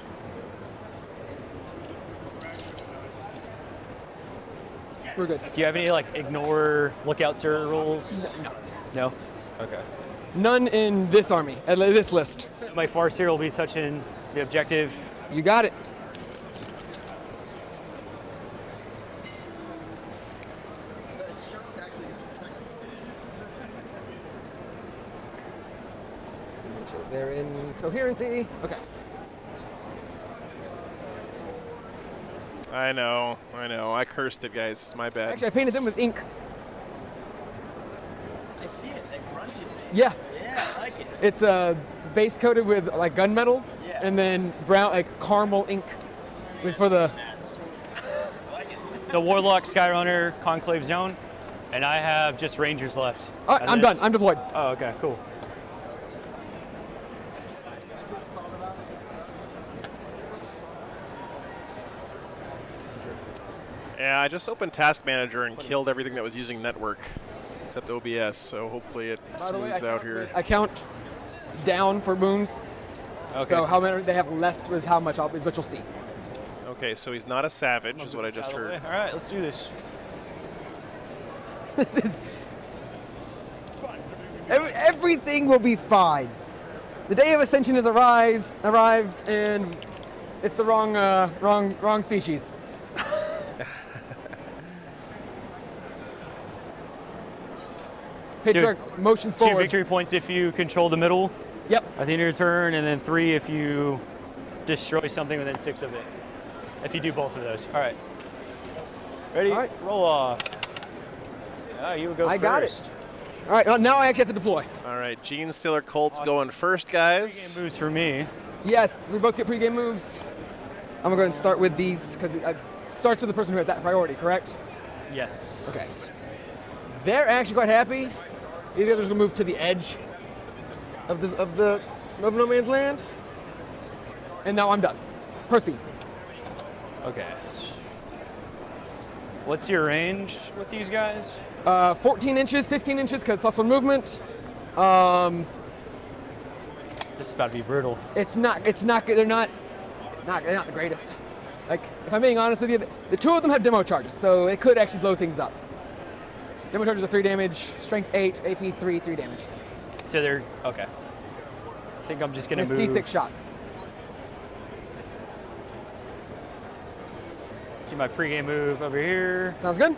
We're good. Do you have any like ignore lookout sir rules? No. No? Okay. None in this army, at this list. My Farseer will be touching the objective. You got it. They're in coherency. Okay. I know. I cursed it, guys. It's my bad. Actually, I painted them with ink. I see it, like grungy. Yeah. Yeah, I like it. It's base coated with like gunmetal, and then brown, like caramel ink, for the. The Warlock, Skyrunner, Conclave Zone, and I have just Rangers left. All right, I'm done. I'm deployed. Oh, okay, cool. Yeah, I just opened Task Manager and killed everything that was using network, except OBS, so hopefully it smooths out here. I count down for wounds. Okay. So how many they have left is how much is what you'll see. Okay, so he's not a savage, is what I just heard. All right, let's do this. This is everything will be fine. The day of ascension has arrived, and it's the wrong species. Patriarch motions Two forward. victory points if you control the middle. Yep. At the end of your turn, and then 3 if you destroy something within 6 of it. If you do both of those. All right. Ready? All right. Roll off. You would go first. I got it. All right. Now I actually have to deploy. All right, Gene Stealer Colt's going first, guys. Game moves for me. Yes, we both get pregame moves. I'm gonna go ahead and start with these because it starts with the person who has that priority. Correct? Yes. Okay. They're actually quite happy. These guys are gonna move to the edge of no man's land. And now I'm done. Proceed. Okay. What's your range with these guys? 14 inches, 15 inches, because +1 movement. This is about to be brutal. It's not good. They're not the greatest. Like, if I'm being honest with you, the 2 of them have demo charges, so it could actually blow things up. Demo charges are 3 damage, strength 8, AP 3 damage. So they're okay. I think I'm just gonna And move. it's D6 shots. Do my pregame move over here. Sounds good.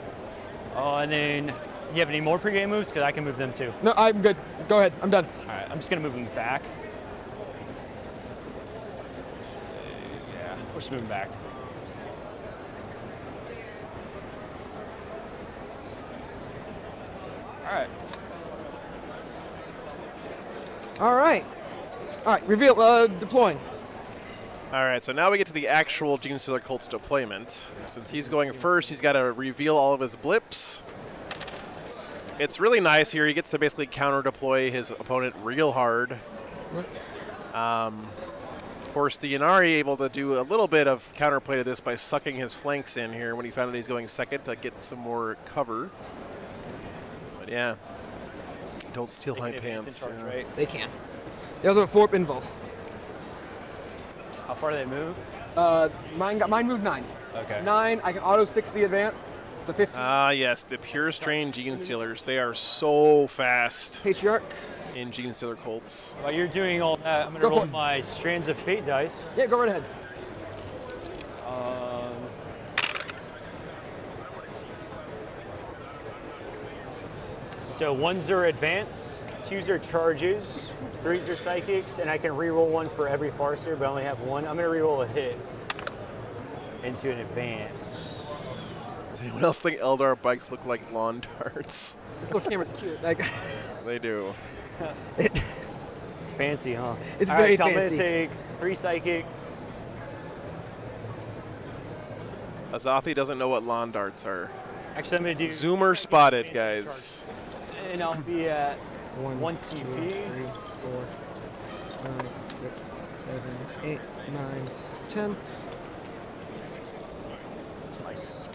Oh, and then you have any more pregame moves? Because I can move them too. No, I'm good. Go ahead. I'm done. All right, I'm just gonna move them back. Yeah, we're just moving back. All right. All right. All right. Reveal. Deploying. All right, so now we get to the actual Gene Stealer Colt's deployment. Since he's going first, he's got to reveal all of his blips. It's really nice here. He gets to basically counter-deploy his opponent real hard. Of course, the Ynnari able to do a little bit of counterplay to this by sucking his flanks in here when he found out he's going second to get some more cover. But yeah, don't steal my pants. Charge, right? They can. They also have 4 invul. How far do they move? Mine moved 9. Okay. 9. I can auto 6 the advance. So 15. Ah, yes, the pure strain Gene Stealers. They are so fast. Patriarch. In Gene Stealer Colts. While you're doing all that, I'm gonna roll my Strands of Fate dice. Yeah, go right ahead. So 1s are advance, 2s are charges, 3s are psychics, and I can reroll 1 for every farseer, but I only have 1. I'm gonna reroll a hit into an advance. Does anyone else think Eldar bikes look like lawn darts? This little camera's cute. Like they do. It's fancy, huh? It's all very right, so fancy. I'm gonna take 3 psychics. Azathi doesn't know what lawn darts are. Actually, I'm gonna do Zoomer spotted, guys. And I'll be at 1 2, CP. 3, 4, 5, 6, 7, 8, 9, 10. That's nice.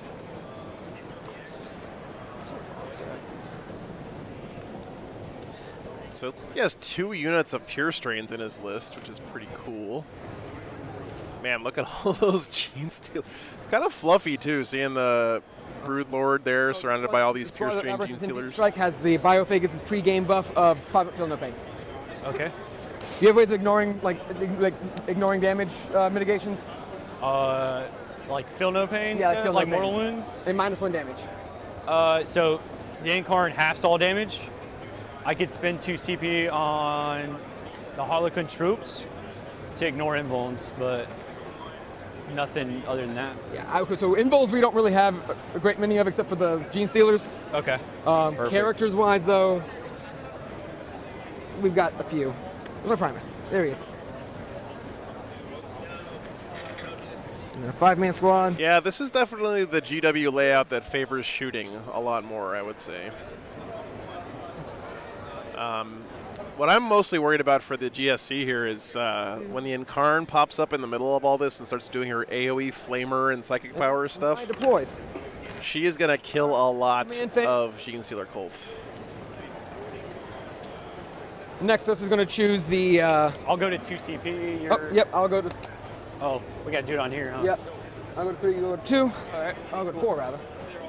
So he has 2 units of pure strains in his list, which is pretty cool. Man, look at all those Gene Stealers. It's kind of fluffy too, seeing the Broodlord there surrounded by all these pure strain Gene Stealers. Strike has the Biophagus's pre-game buff of 5 feel no pain. Okay. Do you have ways of ignoring ignoring damage mitigations? Like feel no pain? Yeah, like feel like no mortal pains. wounds? And -1 damage. So the Incarn halves all damage. I could spend 2 CP on the Harlequin troops to ignore invulns, but nothing other than that. Yeah, so invuls we don't really have a great many of except for the Gene Stealers. Okay. Characters-wise, though, we've got a few. There's our Primus. There he is. And then a 5-man squad. Yeah, this is definitely the GW layout that favors shooting a lot more, I would say. What I'm mostly worried about for the GSC here is when the Incarn pops up in the middle of all this and starts doing her AoE flamer and psychic power stuff. Deploys. She is going to kill a lot of Genestealer Cult. Nexus is going to choose the... I'll go to 2 CP. Yep, I'll go to... Oh, we got to do it on here, huh? Yep. I'll go to 3, you go to 2. All right. I'll go to 4, rather.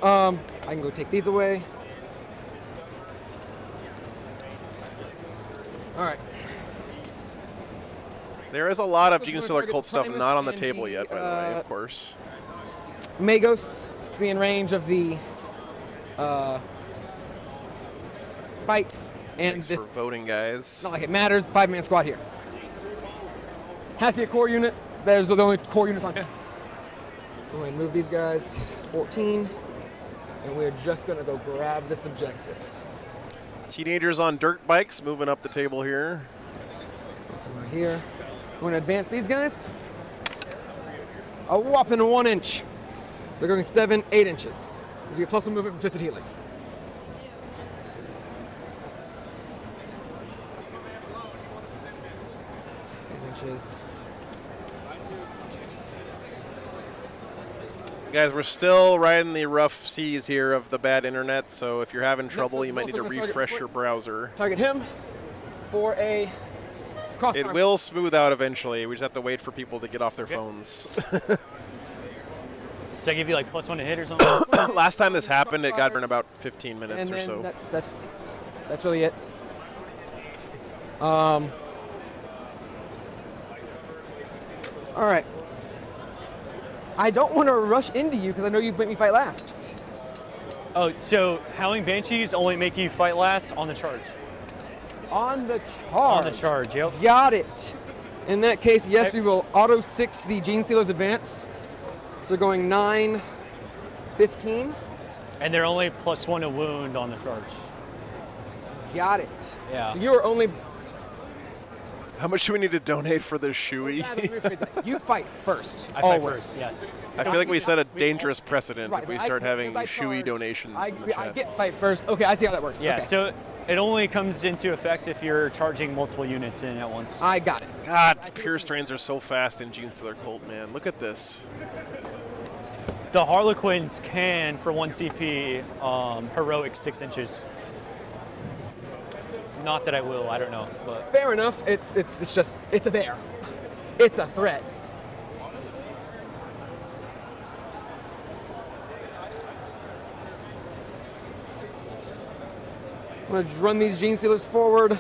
I can go take these away. All right. There is a lot of Genestealer Cult stuff not on the table yet, by the way, of course. Magos to be in range of the bikes. And Thanks this for voting, guys. Not like it matters. 5-man squad here. Has to be a core unit. There's the only core units on here. Go ahead and move these guys. 14. And we're just going to go grab this objective. Teenagers on dirt bikes moving up the table here. Right here. We're going to advance these guys. A whopping 1 inch. So they're going 7, 8 inches. Because we get plus 1 movement from Twisted Helix. 8 inches. Guys, we're still riding the rough seas here of the bad internet, so if you're having trouble, you might need to refresh your browser. Target him for a cross. It will smooth out eventually. We just have to wait for people to get off their phones. Should I give you like +1 to hit or something? Last time this happened, it got in about 15 minutes or so. That's really it. All right. I don't want to rush into you because I know you've made me fight last. Oh, so Howling Banshees only make you fight last on the charge. On the charge. On the charge, yep. Got it. In that case, yes, we will auto 6 the Genestealer's advance. So going 9, 15. And they're only +1 to wound on the charge. Got it. Yeah. So you are only... How much do we need to donate for this shoey? You fight first. I fight first, yes. I feel like we set a dangerous precedent if we start having shoey donations. I get fight first. Okay, I see how that works. Yeah, okay. so it only comes into effect if you're charging multiple units in at once. I got it. God, pure strains are so fast in Genestealer Cult, man. Look at this. The Harlequins can, for 1 CP, heroic 6 inches. Not that I will, I don't know. But fair enough. It's just a there. It's a threat. I'm gonna run these Genestealers forward.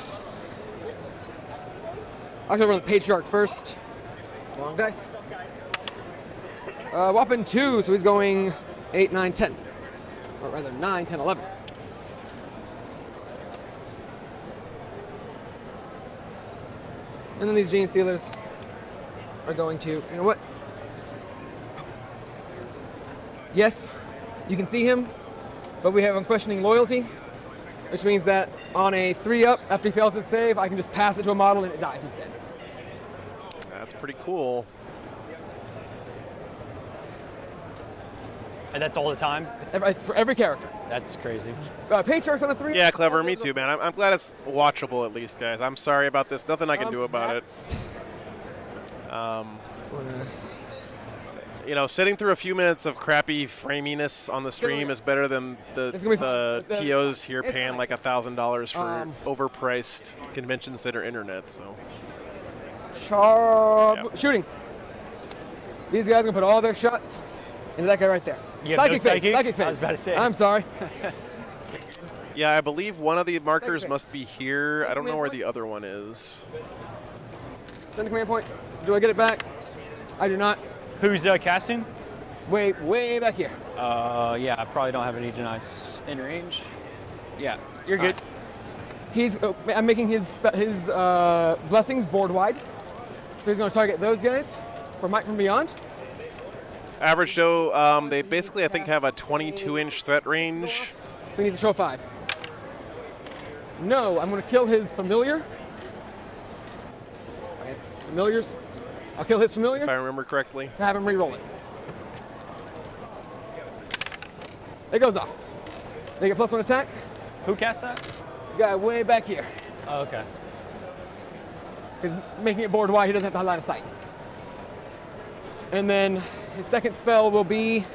I'm gonna run the Patriarch first. Long dice. Whopping 2, so he's going 8, 9, 10. Or rather 9, 10, 11. And then these Genestealers are going to, you know what? Yes, you can see him, but we have unquestioning loyalty, which means that on a 3-up, after he fails his save, I can just pass it to a model and it dies instead. That's pretty cool. And that's all the time? It's for every character. That's crazy. Patriarch's on a 3. Yeah, clever. Me too, man. I'm glad it's watchable at least, guys. I'm sorry about this. Nothing I can do about it. You know, sitting through a few minutes of crappy framiness on the stream is better than the TOs here paying like $1,000 for overpriced convention center internet. So, shooting. These guys are gonna put all their shots into that guy right there. Psychic face. Psychic face. I was about to say. I'm sorry. Yeah, I believe one of the markers must be here. I don't know where the other one is. Spend the command point. Do I get it back? I do not. Who's casting? Way back here. Yeah, I probably don't have any denies in range. Yeah, you're good. I'm making his blessings board wide. So he's going to target those guys for Might from Beyond. Average Joe, they basically, I think, have a 22-inch threat range. So he needs to show 5. No, I'm going to kill his familiar. I have familiars. I'll kill his familiar. If I remember correctly. To have him re-roll it. It goes off. They get +1 attack. Who cast that? Guy way back here. Oh, okay. Because making it board wide, he doesn't have to have line of sight. And then his second spell will be,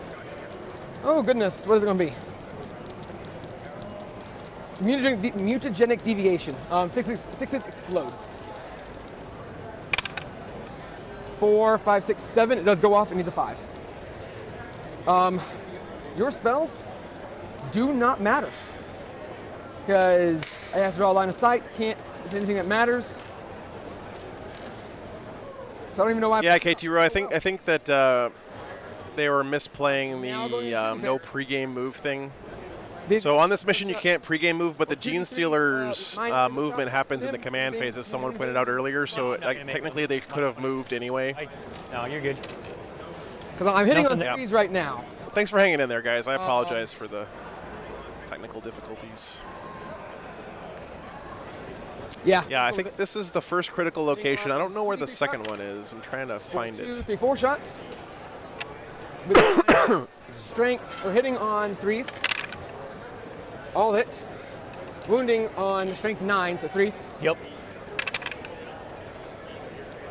oh goodness, what is it going to be? Mutagenic deviation. 6 explode. 4, 5, 6, 7. It does go off. It needs a 5. Your spells do not matter because I have to draw a line of sight. Can't do anything that matters. So I don't even know why. Yeah, KT-Ro, I think that they were misplaying the no pregame move thing. So on this mission, you can't pregame move, but the Gene Stealer's movement happens in the command phase, as someone pointed out earlier. So technically, they could have moved anyway. No, you're good. Because I'm hitting on threes right now. Thanks for hanging in there, guys. I apologize for the technical difficulties. Yeah. Yeah, I think this is the first critical location. I don't know where the second one is. I'm trying to find 2, it. 3, 4 shots. With strength, we're hitting on threes. All hit. Wounding on strength 9, so threes. Yep.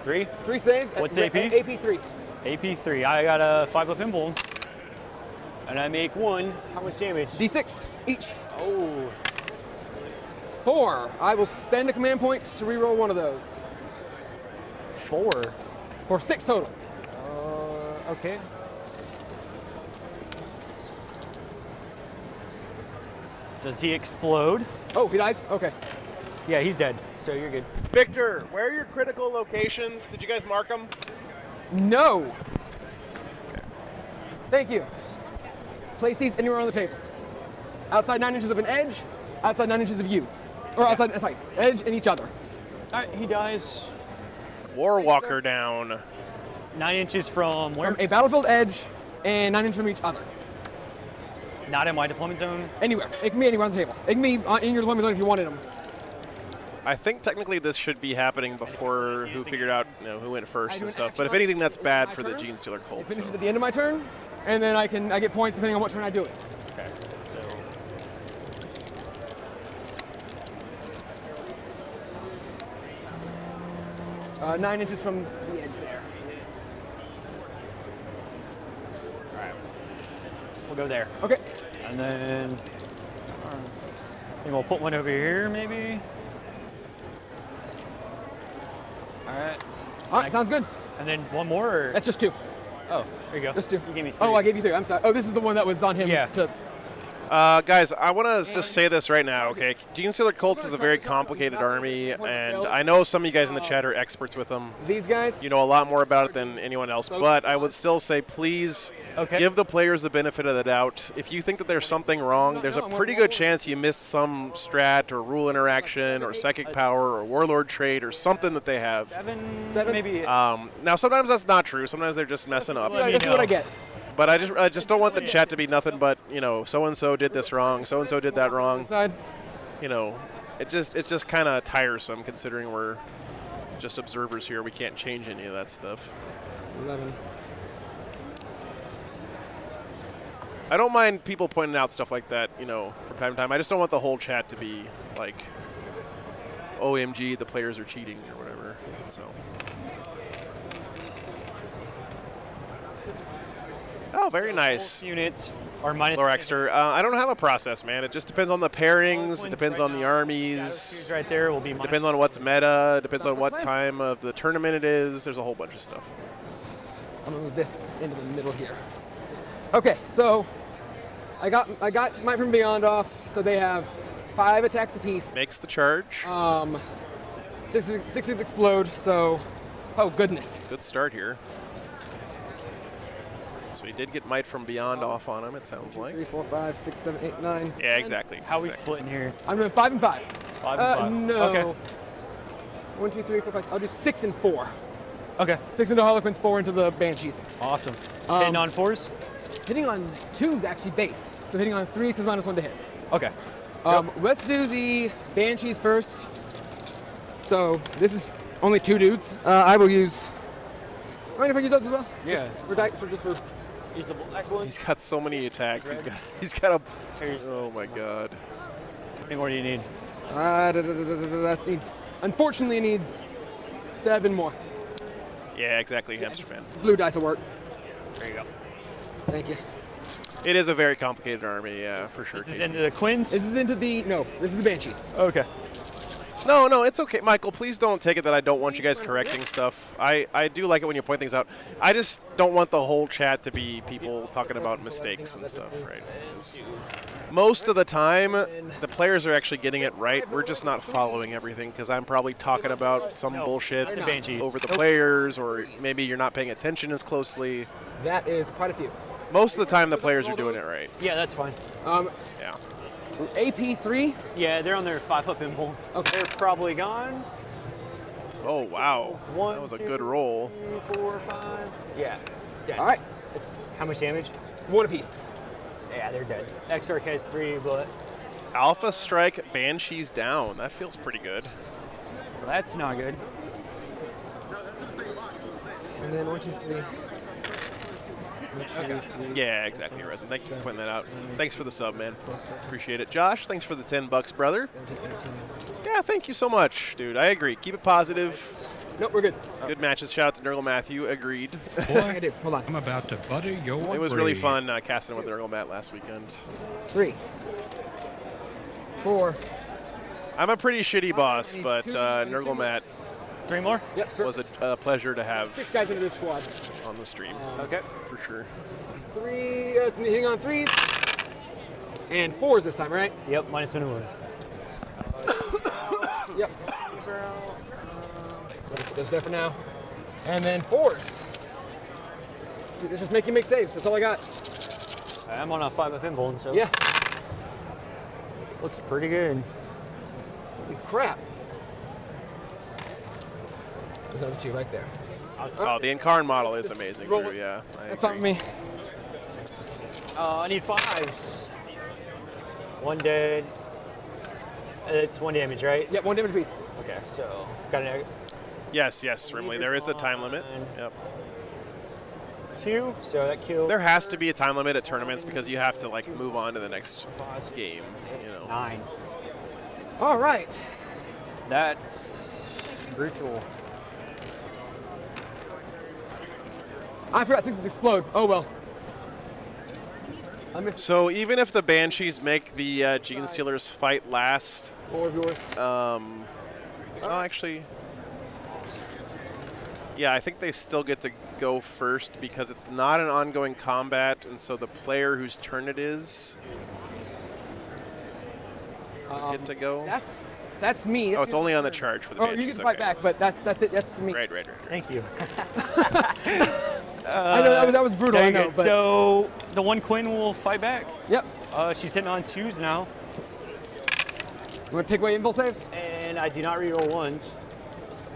3? 3 saves. What's AP? AP 3. AP 3. I got a 5-up pinball. And I make 1. How much damage? D6 each. Oh. 4. I will spend a command point to reroll one of those. 4? For 6 total. Okay. Does he explode? Oh, he dies? Okay. Yeah, he's dead. So you're good. Victor, where are your critical locations? Did you guys mark them? No. Thank you. Place these anywhere on the table. Outside 9 inches of an edge, outside 9 inches of you. Or outside, sorry, edge and each other. All right, he dies. Warwalker down. 9 inches from where? From a battlefield edge and 9 inches from each other. Not in my deployment zone? Anywhere. It can be anywhere on the table. It can be in your deployment zone if you wanted them. I think technically this should be happening before who figured out who went first and stuff. But if anything, that's bad for the Gene Stealer cult. It finishes at the end of my turn, and then I get points depending on what turn I do it. Okay. So 9 inches from the edge there. all right. We'll go there. Okay. And then I think we'll put one over here, maybe. All right, sounds good. And then one more? Or? That's just 2. Oh, there you go. Just 2. You gave me 3. Oh, I gave you 3. I'm sorry. Oh, this is the one that was on him. Yeah. Guys, I want to just say this right now, okay? Gene Stealer cults is a very complicated army, and I know some of you guys in the chat are experts with them. These guys? You know a lot more about it than anyone else, but I would still say please give the players the benefit of the doubt. If you think that there's something wrong, there's a pretty good chance you missed some strat or rule interaction or psychic power or warlord trait or something that they have. 7 maybe. Now, sometimes that's not true. Sometimes they're just messing up. That's what I get. But I just don't want the chat to be nothing but, so-and-so did this wrong, so-and-so did that wrong. It's just kind of tiresome considering we're just observers here. We can't change any of that stuff. 11. I don't mind people pointing out stuff like that, from time to time. I just don't want the whole chat to be like, OMG, the players are cheating or whatever, so. Oh, very nice. Units are minus. Lorexter. I don't have a process, man. It just depends on the pairings. It depends on the armies. Right there will be. Depends on what's meta. It depends on what time of the tournament it is. There's a whole bunch of stuff. I'm gonna move this into the middle here. Okay, so I got Might from Beyond off. So they have 5 attacks apiece. Makes the charge. 6 explode. So, oh goodness. Good start here. So he did get Might from Beyond off on him, it sounds like. 3, 4, 5, 6, 7, 8, 9. Yeah, exactly. How are we splitting here? I'm doing 5 and 5. 5 and 5. No. Okay. 1, 2, 3, 4, 5. I'll do 6 and 4. Okay. 6 into Harlequins, 4 into the Banshees. Awesome. Hitting on 4s? Hitting on 2s actually base. So hitting on 3s is -1 to hit. Okay. Let's do the Banshees first. So this is only 2 dudes. I will use. Mind if I use those as well? Yeah. Just for. He's got so many attacks. He's got a. Oh my god. How many more do you need? Unfortunately, I need 6 7 more. Yeah, exactly, hamster fan. Blue dice will work. There you go. Thank you. It is a very complicated army, yeah, for sure. This is into the Quins? This is into the, no, this is the Banshees. Okay. No, it's okay. Michael, please don't take it that I don't want you guys correcting stuff. I do like it when you point things out. I just don't want the whole chat to be people talking about mistakes and stuff, right? Because most of the time, the players are actually getting it right. We're just not following everything because I'm probably talking about some bullshit over the players, or maybe you're not paying attention as closely. That is quite a few. Most of the time, the players are doing it right. Yeah, that's fine. Yeah. AP3? Yeah, they're on their 5-up impulse. Okay. They're probably gone. Oh, wow. That was a good roll. 3, 4, 5. Yeah. Dead. All right. It's how much damage? 1 apiece. Yeah, they're dead. Exarch has 3, but Alpha Strike, Banshees down. That feels pretty good. well, that's not good. And then 1, 2, 3. Yeah, exactly, Resin. Thank you for pointing that out. Thanks for the sub, man. Appreciate it. Josh, thanks for the $10, brother. Yeah, thank you so much, dude. I agree. Keep it positive. Nope, we're good. Good matches. Shout out to Nurgle Matthew. Agreed. Boy, I do. Hold on. I'm about to butter your It was really brain. fun casting with Nurgle Matt last weekend. 3, 4. I'm a pretty shitty boss, but Nurgle Matt 3 more? Yep. was a pleasure to have 6 guys into this squad. on the stream. Okay. For sure. 3, hitting on 3s. And 4s this time, right? Yep, -1 and 1. Yep. That's there for now. And then 4s. See, this is making make saves. That's all I got. I'm on a 5-up impulse, so Yeah. looks pretty good. Holy crap. There's another 2 right there. Oh, the Incarn model is amazing, Roll too. it. Yeah, I That's on agree. me. I need 5s. 1 dead. It's 1 damage, right? Yep, 1 damage piece. Okay, so got an Yes, Rimley. There is a time limit. Yep. 2, so that killed. There has to be a time limit at tournaments because you have to like move on to the next game. You know. 9. All right. That's brutal. I forgot 6s explode. Oh well. I missed So even if the Banshees make the Gene Stealers fight last, 4 of yours. well, actually, yeah, I think they still get to go first because it's not an ongoing combat, and so the player whose turn it is get to go. That's me. Oh, it's only on the charge for the Oh, Banshees. you get to fight okay. back, but that's it. That's for me. Right. Thank you. I know that was brutal. I know, Good. but So the 1 Quinn will fight back. yep. She's hitting on 2s now, You want to take away impulse saves? and I do not reroll 1s.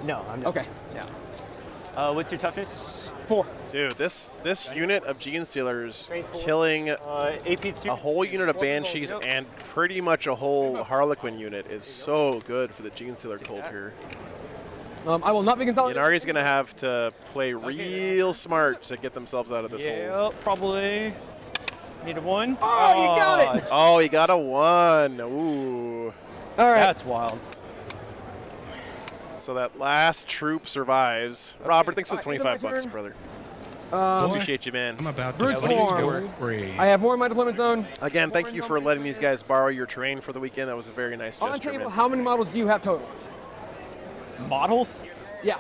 No, I'm not. Okay. No. What's your toughness? 4. Dude, this unit of Gene Stealers Strength 4. killing AP2. a whole unit of Banshees and pretty much a whole Harlequin unit is so good for the Gene Stealer cult here. I will not be consolidating. Ynnari's going to have to play real smart to get themselves out of this hole. Yeah, probably. Need a 1. Oh, you got it! Oh, he got a 1. Ooh. All right. That's wild. So that last troop survives. Robert, thanks for the 25 bucks, brother. Appreciate you, man. I'm about to Brute butter Swarm. your brain. I have more in my deployment zone. Again, thank you for letting these guys borrow your terrain for the weekend. That was a very nice On the gesture, table, man. how many models do you have total? Models? Yeah.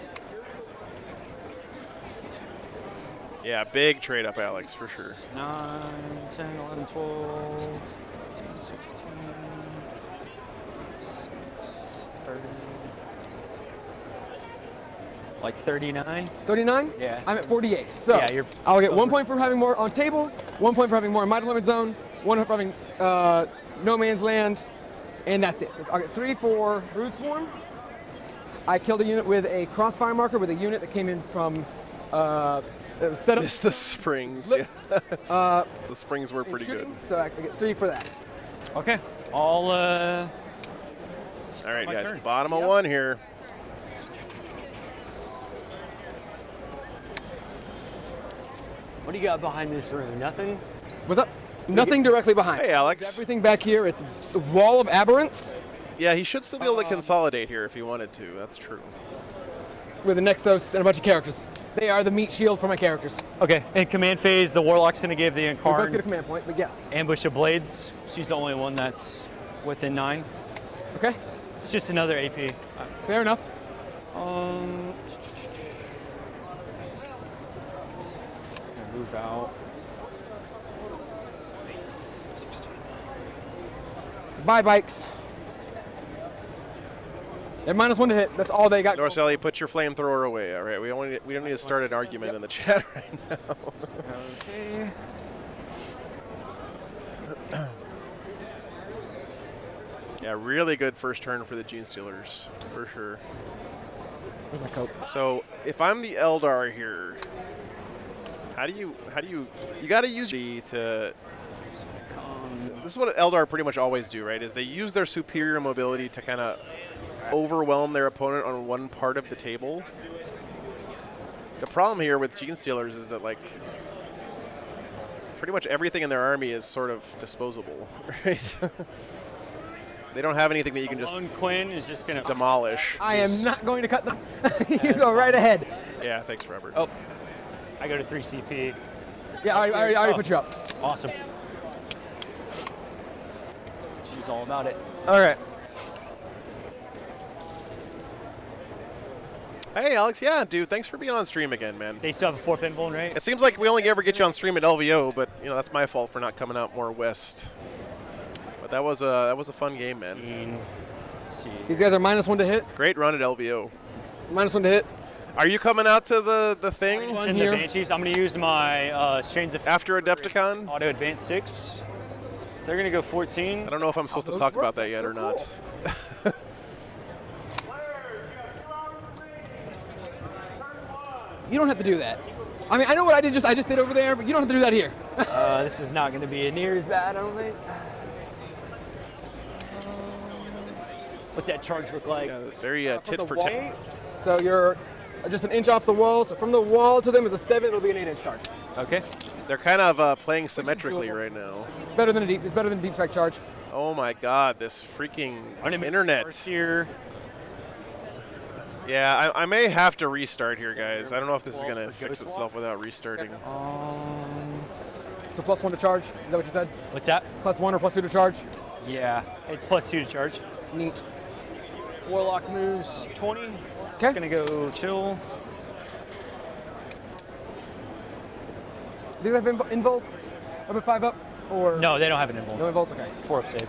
Yeah, big trade up, Alex, for sure. 9, 10, 11, 12, 15, 16, 30. Like 39? 39? Yeah. I'm at 48. So Yeah, you're I'll get 1 over. point for having more on table, 1 point for having more in my deployment zone, 1 point for having no man's land, and that's it. So I'll get 3 for Brood Swarm. I killed a unit with a crossfire marker with a unit that came in from setup. It's the springs. Lips. Yeah. The springs were pretty good. So I get 3 for that. Okay. All right, my guys, turn. bottom of 1 here. What do you got behind this room? Nothing? What's up? Nothing directly behind. Hey, Alex. Everything back here, it's a wall of aberrants. Yeah, he should still be able to consolidate here if he wanted to. That's true. With the Nexos and a bunch of characters. They are the meat shield for my characters. Okay, in command phase, the Warlock's going to give the We both get a Incarn command point, but yes. ambush of blades. She's the only one that's within 9. Okay, It's just another AP. fair enough. Move out. Bye, bikes. They're -1 to hit. That's all they got. Norselli, put your flamethrower away. All right, we don't need to start an argument in the chat right now. Okay. Yeah, really good first turn for the Gene Stealers, for sure. Where's my coat? So if I'm the Eldar here, how do you got to use the to. This is what Eldar pretty much always do, right? Is they use their superior mobility to kind of overwhelm their opponent on one part of the table. The problem here with Gene Stealers is that, like, pretty much everything in their army is sort of disposable, right? They don't have anything that you can just Quinn is just going to demolish. I am not going to cut them. You go right ahead. Yeah, thanks, Robert. Oh, I go to 3 CP. Yeah, I already put you up. Awesome. She's all about it. All right. Hey, Alex. Yeah, dude. Thanks for being on stream again, man. They still have a 4th invuln, right? It seems like we only ever get you on stream at LVO, but you know that's my fault for not coming out more west. But that was a fun game, man. Let's see. These guys are -1 to hit. Great run at LVO. -1 to hit. Are you coming out to the thing? In the Banshees, I'm going to use my Strains of after Adepticon? Auto Advance 6. So they're going to go 14. I don't know if I'm supposed to talk about that yet or not. You don't have to do that. I mean, I know what I just did over there, but you don't have to do that here. This is not going to be near as bad, I don't think. What's that charge look like? Yeah, very tit for tat. So you're just an inch off the wall. So from the wall to them is a 7. It'll be an 8-inch charge. Okay. They're kind of playing symmetrically right now. It's better than a deep. It's better than a deep strike charge. Oh my God, this freaking internet here. Yeah, I may have to restart here, guys. I don't know if this is gonna fix itself without restarting. So +1 to charge. Is that what you said? What's that? +1 or +2 to charge? Yeah, it's +2 to charge. Neat. Warlock moves 20. Okay. It's gonna go chill. Do you have invuls? Up at 5 up? Or No, they don't have an invuln. no invuls? Okay. 4 up save.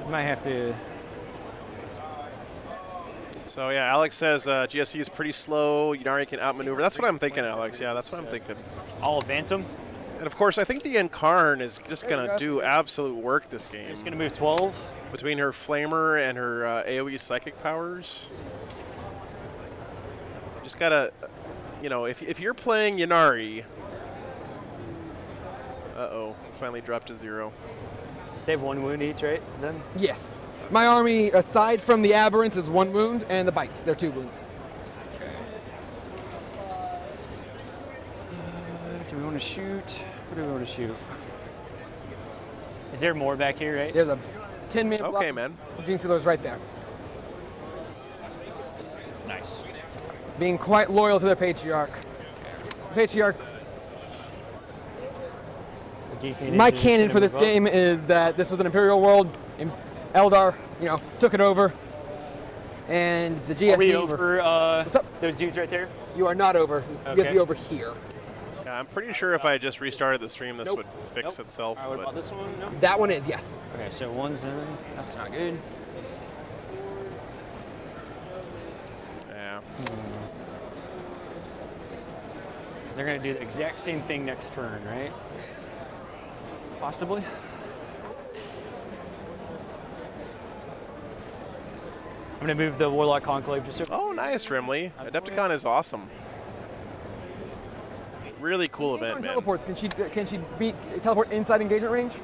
Might have to. So yeah, Alex says GSC is pretty slow. Ynnari can outmaneuver. That's what I'm thinking, Alex. Yeah, that's what I'm thinking. I'll advance them. And of course, I think the Incarn is just gonna do absolute work this game. It's gonna move 12. Between her Flamer and her AoE psychic powers. Just gotta, you know, if you're playing Ynnari. Uh-oh, finally dropped to 0. They have 1 wound each, right? Then. Yes. My army, aside from the aberrants, is 1 wound, and the bites, they're 2 wounds. Do we want to shoot? What do we want to shoot? Is there more back here, right? There's a 10-man block. Okay, man. Gene Stealer's right there. Nice. Being quite loyal to their patriarch. Patriarch. My canon for this game is that this was an Imperial world. Eldar, you know, took it over. And the GSC. Are we over what's up? Those dudes right there? You are not over. You have to be over here. Yeah, I'm pretty sure if I just restarted the stream, this would fix itself. All right, what but about this one? No? That one is, yes. Okay, so 1's in. That's not good. Yeah. Because they're going to do the exact same thing next turn, right? Possibly. I'm going to move the Warlock Conclave just over. Oh, nice, Rimley. Adepticon is awesome. Really cool event, man. Teleports. Can she teleport inside engagement range?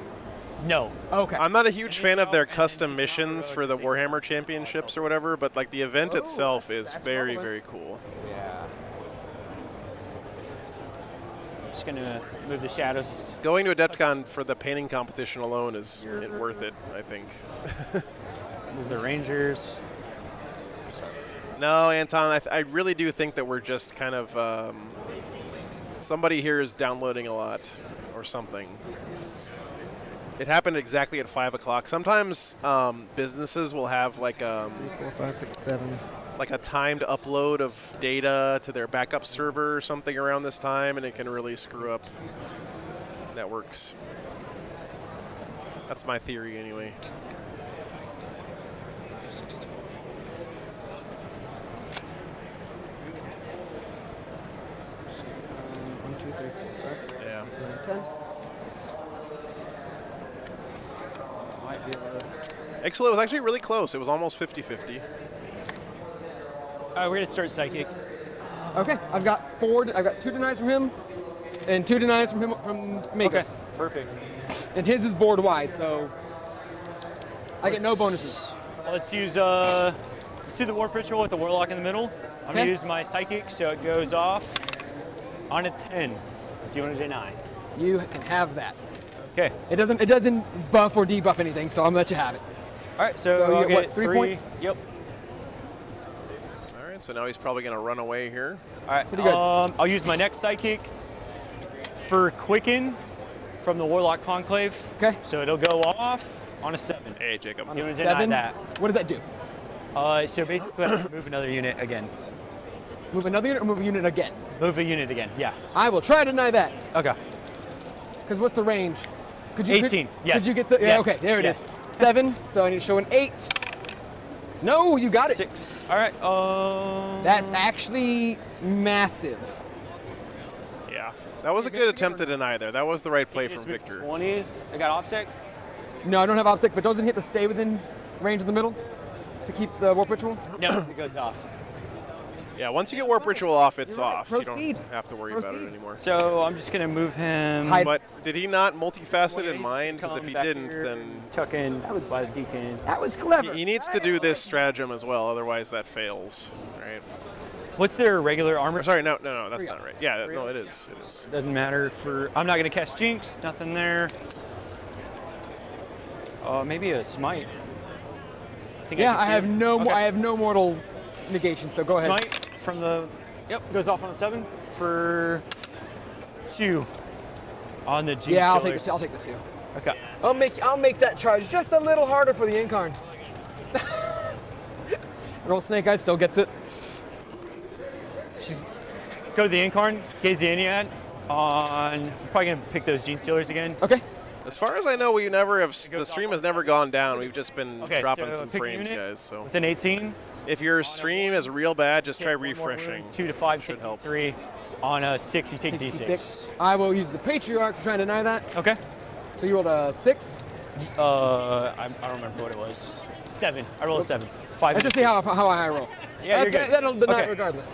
No. Okay. I'm not a huge fan of their custom missions for the Warhammer Championships or whatever, but like the event itself is very, very cool. Yeah. Just gonna move the shadows. Going to Adepticon for the painting competition alone is worth it, I think. Move the Rangers. No, Anton, I really do think that we're just kind of somebody here is downloading a lot or something. It happened exactly at 5 o'clock. Sometimes businesses will have like 3, 4, 5, 6, 7. Like a timed upload of data to their backup server or something around this time, and it can really screw up networks. That's my theory anyway. One, 2, 3, 4, 5, 6, 7, Yeah. 8, 9, 10. Might be able to. Expo was actually really close. It was almost 50-50. We're gonna start psychic. Okay, I've got 2 denies from him, and 2 denies from him from Makers. Okay, perfect. And his is board wide, so I get no bonuses. Let's use let's do the Warp Ritual with the Warlock in the middle. I'm Okay. gonna use my psychic, so it goes off on a 10. Do you want to deny? You can have that. Okay. It doesn't buff or debuff anything, so I'm gonna let you have it. All right, so you I'll get, what, get 3 points? Yep. All right, so now he's probably going to run away here. All right. Pretty good. I'll use my next psychic for Quicken from the Warlock Conclave. Okay. So it'll go off on a 7. Hey, Jacob. On You a wanna deny 7. that? What does that do? So basically, I have to move another unit again. Move another unit or move a unit again? Move a unit again. Yeah. I will try to deny that. Okay. Because what's the range? Could you 18, yes. Could you get the? Yeah, Yes, okay, there it yes. is. 7. So I need to show an 8. No, you got it. 6. All right. That's actually massive. Yeah, that was a good attempt to deny there. That was the right play from Just moved Victor. 20. I got OPSEC. No, I don't have obstacle, but doesn't hit to stay within range in the middle to keep the warp ritual? No, it goes off. Yeah, once you get Warp Ritual off, it's You're right. off. You Proceed. don't have to worry about it Proceed. anymore. So I'm just gonna move him. But did he not multifaceted in mind? Because if he didn't, then tuck in That was- by the deacons. That was clever. he needs to do this stratagem as well. Otherwise, that fails. Right? What's their regular armor? Or sorry, no, that's not right. Yeah, no, it is. It is. Doesn't matter for. I'm not gonna cast Jinx. Nothing there. Maybe a smite. Yeah, I have no mortal negation, so go ahead. Smite from the. Yep, goes off on a 7 for 2 on the Jinx. Yeah, I'll take this. I'll take this. Yeah. Okay. I'll make that charge just a little harder for the Incarn. Roll Snake Eyes still gets it. She's go to the Incarn, gaze the Eniad on. I'm probably gonna pick those Gene Stealers again. Okay. As far as I know, we never have. The stream has never gone down. We've just been Okay, dropping so some pick a frames, unit guys. So with an 18. if your stream is real bad, just try Take one more refreshing. wound, 2 to 5 Should take help. 3. On a 6, you take D6. I will use the Patriarch to try and deny that. Okay. So you rolled a 6. I don't remember what it was. 7. I rolled a 7. 5. Let's just see how high I roll. Yeah, you're good. That'll deny Okay. it regardless.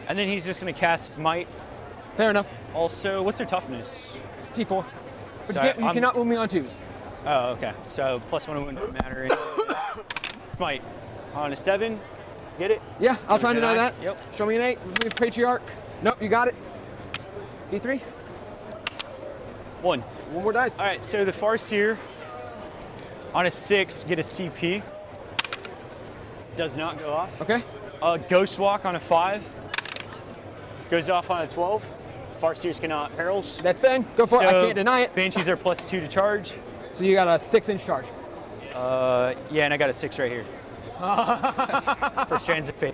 And then he's just gonna cast Smite. Fair enough. Also, what's their toughness? T4. But So you cannot move me on 2s. Oh, okay. So +1 wound doesn't matter. Smite on a 7. Get it? Yeah, I'll try and deny that. Yep. Show me an 8. Give me Patriarch. Nope, you got it. D3. 1. One more dice. All right. So the Farce here on a 6, get a CP. Does not go off. Okay. Ghost Walk on a 5. Goes off on a 12. Farseers cannot perils. That's fine. Go for it. I So can't deny it. Banshees are +2 to charge. So you got a 6-inch charge. Yeah, and I got a 6 right here. For Strands of Fate.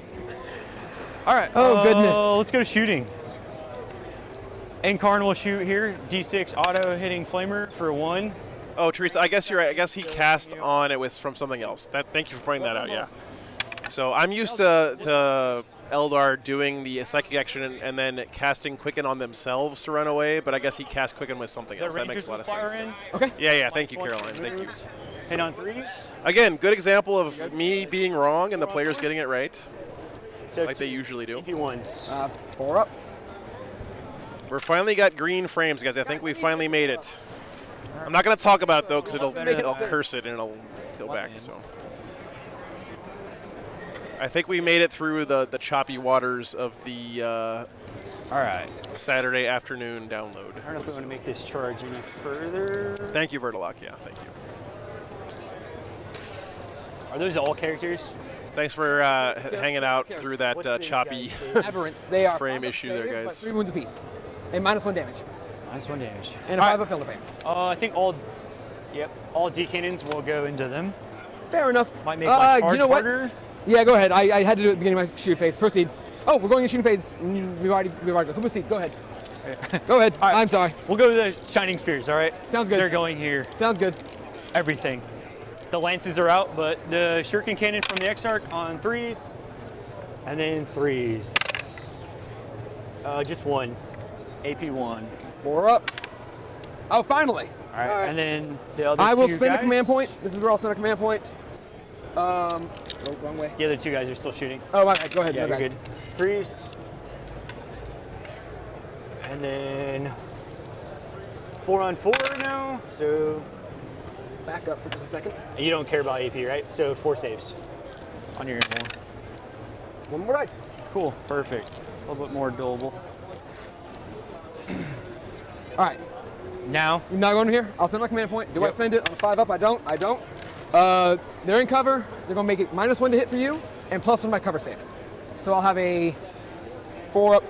All right. Oh, goodness. Let's go to shooting. Incarn will shoot here. D6 auto hitting flamer for 1. Oh, Teresa, I guess you're right. I guess he cast on it from something else. Thank you for pointing that out. Yeah. So I'm used to Eldar doing the psychic action and then casting Quicken on themselves to run away, but I guess he cast Quicken with something else. That makes a lot of sense. Okay. Yeah. Thank you, Caroline. Thank you. Hit on 3s. Again, good example of me being wrong and the players getting it right, So like they usually do. P1s. 4 ups. We're finally got green frames, guys. I think we finally made it. I'm not going to talk about it, though, because I'll curse it and it'll go back. So I think we made it through the choppy waters of the All right. Saturday afternoon download. I don't know if we want to make this charge any further. Thank you, Vertalock. Yeah, thank you. Are those all characters? Thanks for hanging out through that choppy Aberrants. They are frame issue there, saved, but guys. 3 wounds apiece. And -1 damage. -1 damage. And a 5 of Philippine. I think all D cannons will go into them. Fair enough. Might make my charge you know what? harder. Yeah, go ahead. I had to do it at the beginning of my shooting phase. Proceed. Oh, we're going in shooting phase. We've already go. Proceed. Go ahead. Go ahead. All right. I'm sorry. We'll go to the Shining Spears, all right? Sounds good. They're going here. Sounds good. Everything. The lances are out, but the shuriken cannon from the Exarch on 3s, and then 3s. Just 1. AP 1. 4 up. Oh, finally. All right. And then the other I will two spend guys, a command point. This is where I'll spend a command point. Oh, wrong way. The other 2 guys are still shooting. Oh, my bad. Go ahead. Yeah, my you're bad. good. 3s. And then 4 on 4 now, so. Back up for just a second. You don't care about AP, right? So 4 saves on your more. One more die. Cool, perfect. A little bit more doable. All right. Now. You're not going here. I'll spend my command point. Do I spend it on a 5 up? I don't. They're in cover. They're going to make it -1 to hit for you and +1 my cover save. So I'll have a 4 up,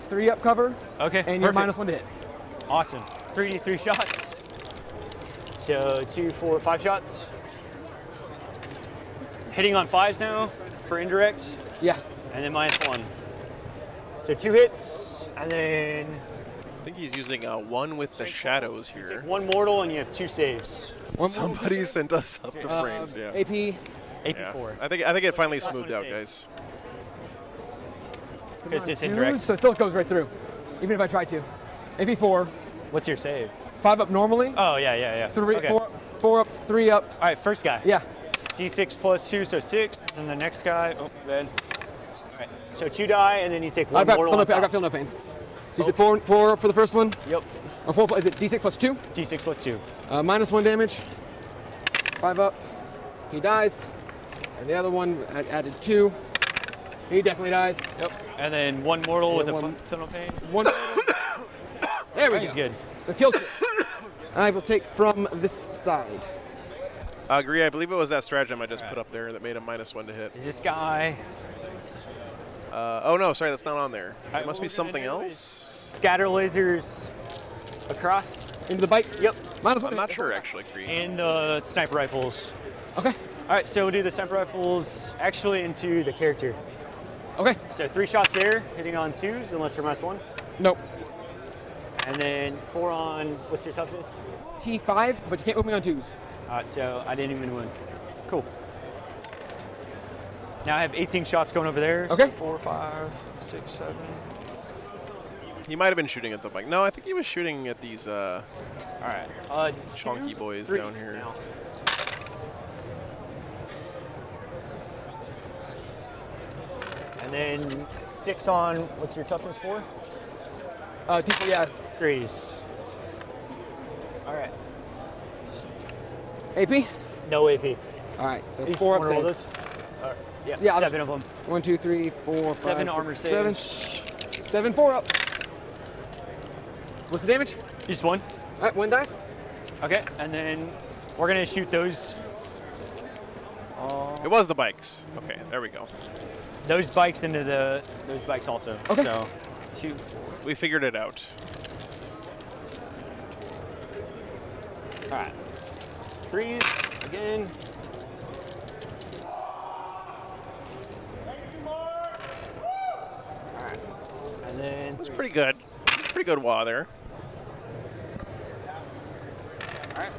3 up cover. Okay, And you're perfect. -1 to hit. Awesome. 3d3 shots. So 2, 4, 5 shots. Hitting on 5s now for indirect. Yeah. And then -1. So 2 hits, and then. I think he's using 1 with the shadows here. 1 mortal, and you have 2 saves. Somebody sent us up the frames. Yeah. AP. AP 4. I think it finally smoothed out, guys. Because it's 2s, indirect. so it still goes right through, even if I try to. AP 4. What's your save? 5 up normally. Oh, yeah. 3, Okay. 4 up, 3 up. All right, first guy. Yeah. D6 +2, so 6. And the next guy, oh, bad. All right, so 2 die, and then you take 1 mortal on I've top. got feel no pains. So you said 4 for the first one? Yep. Or 4, is it D6 +2? D6 +2. -1 damage. 5 up. He dies. And the other one added 2. He definitely dies. Yep. And then 1 mortal with a one- Fennel Pain. 1. There we go. He's good. So kill 2. I will take from this side. I agree. I believe it was that stratagem I just put up there that made him -1 to hit. This guy. Oh no, sorry, that's not on there. right, It must what be we're something gonna do else. Scatter lasers across. Into the bikes? Yep. -1. I'm not sure actually, Kree. And the sniper rifles. Okay. All right, so we'll do the sniper rifles actually into the character. Okay. So 3 shots there, hitting on 2s, unless they're -1. Nope. And then 4 on, what's your toughness? T5, but you can't move me on 2s. All right, so I didn't even win. Cool. Now I have 18 shots going over there. Okay. So 4, 5, 6, 7. He might have been shooting at the bike. No, I think he was shooting at these All right. chunky boys 3 down here. now. And then 6 on, what's your toughness 4? T4, yeah. 3s. All right. AP? No AP. All right, so Each 4 up one roll saves. this. Yeah, Yeah, I'll 7 of them. 1, 2, 3, 4, 5, 7 6, armor 7. saves. 7 4-ups. What's the damage? Just 1. All right, 1 dice. Okay, and then we're gonna shoot those. It was the bikes. Okay, there we go. Those bikes into those bikes also. Okay. So 2. We figured it out. All right. 3s again. All right. And then It's pretty good. Pretty good wah there. all right.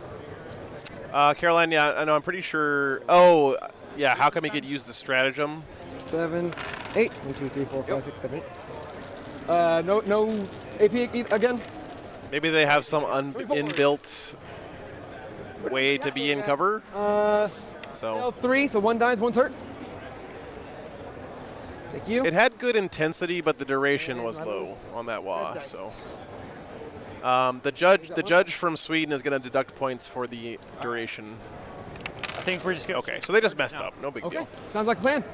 Caroline, yeah, I know. I'm pretty sure. Oh, yeah. How come he could use the stratagem? 7, 8. 1, 2, 3, 4, 5, 6, 7, 8. No AP again? Maybe they have some inbuilt way to be in cover. So 3, so 1 dies, 1's hurt. Thank you. it had good intensity, but the duration was low on that wah. So the judge from Sweden is going to deduct points for the duration. I think we're just gonna. Okay, so they just messed up. No big Okay, deal. sounds like a plan.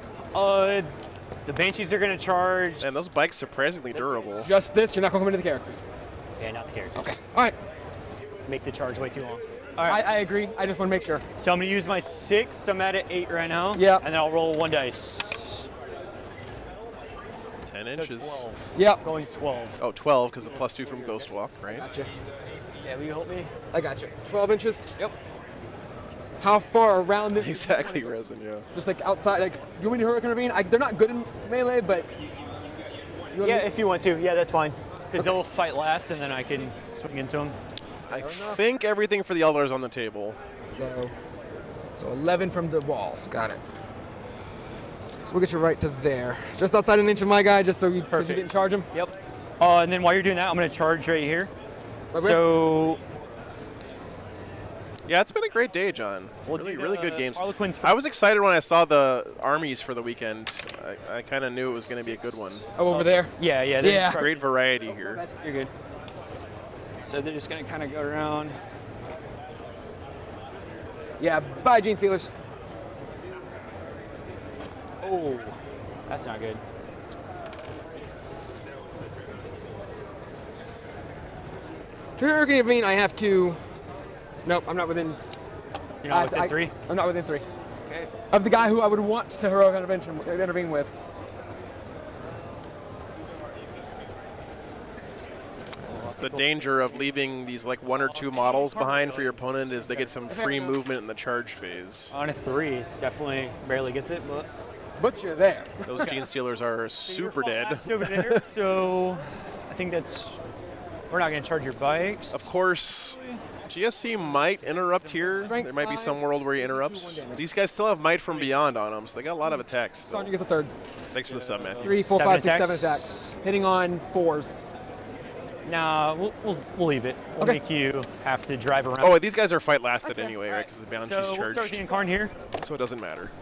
The Banshees are going to charge. And those bikes surprisingly durable. Just this. You're not going to come into the characters. Yeah, not the characters. Okay. All right. Make the charge way too long. I agree. I just want to make sure. So I'm going to use my 6. So I'm at 8 right now. Yeah. And then I'll roll 1 dice. 10 inches. So 12. Yep. Going 12. Oh, 12 because of +2 from Ghost Walk, right? Gotcha. Yeah, will you help me? I got you. 12 inches. Yep. How far around this? Exactly, resin, yeah. Just like outside, like, do you want me to Hurricane Ravine? They're not good in melee, but. Yeah, if you want to. Yeah, that's fine. Because they'll fight last, and then I can swing into them. I think everything for the Elder is on the table. So 11 from the wall. Got it. So we'll get you right to there. Just outside an inch of my guy, just so you didn't charge him. Yep. And then while you're doing that, I'm going to charge right here. Right so. Yeah, it's been a great day, John. We'll really good games. Harlequins I was excited when I saw the armies for the weekend. I kind of knew it was going to be a good one. Oh, over there? Yeah. Yeah. Great variety here. You're good. So they're just going to kind of go around. Yeah, bye, Gene Steelers. Oh, that's not good. To Hurricane Ravine, I have to. Nope, I'm not within. You're not within 3? I'm not within 3. Okay. Of the guy who I would want to heroic intervene with. It's the danger of leaving these like 1 or 2 models behind for your opponent is they get some free movement in the charge phase. On a 3, definitely barely gets it, but you're there. Those Gene Stealers are super dead. So I think we're not going to charge your bikes. Of course, GSC might interrupt here. There might be some world where he interrupts. These guys still have Might from Beyond on them, so they got a lot of attacks. Sonya gets a 3rd. Thanks for the sub, Matthew. 3, 4, 5, 6, 7 attacks. Hitting on 4s. Nah, we'll leave it. We'll make you have to drive around. Oh, these guys are fight lasted anyway, right? Because the Banshee's So charged. we'll start the Incarn here. So it doesn't matter.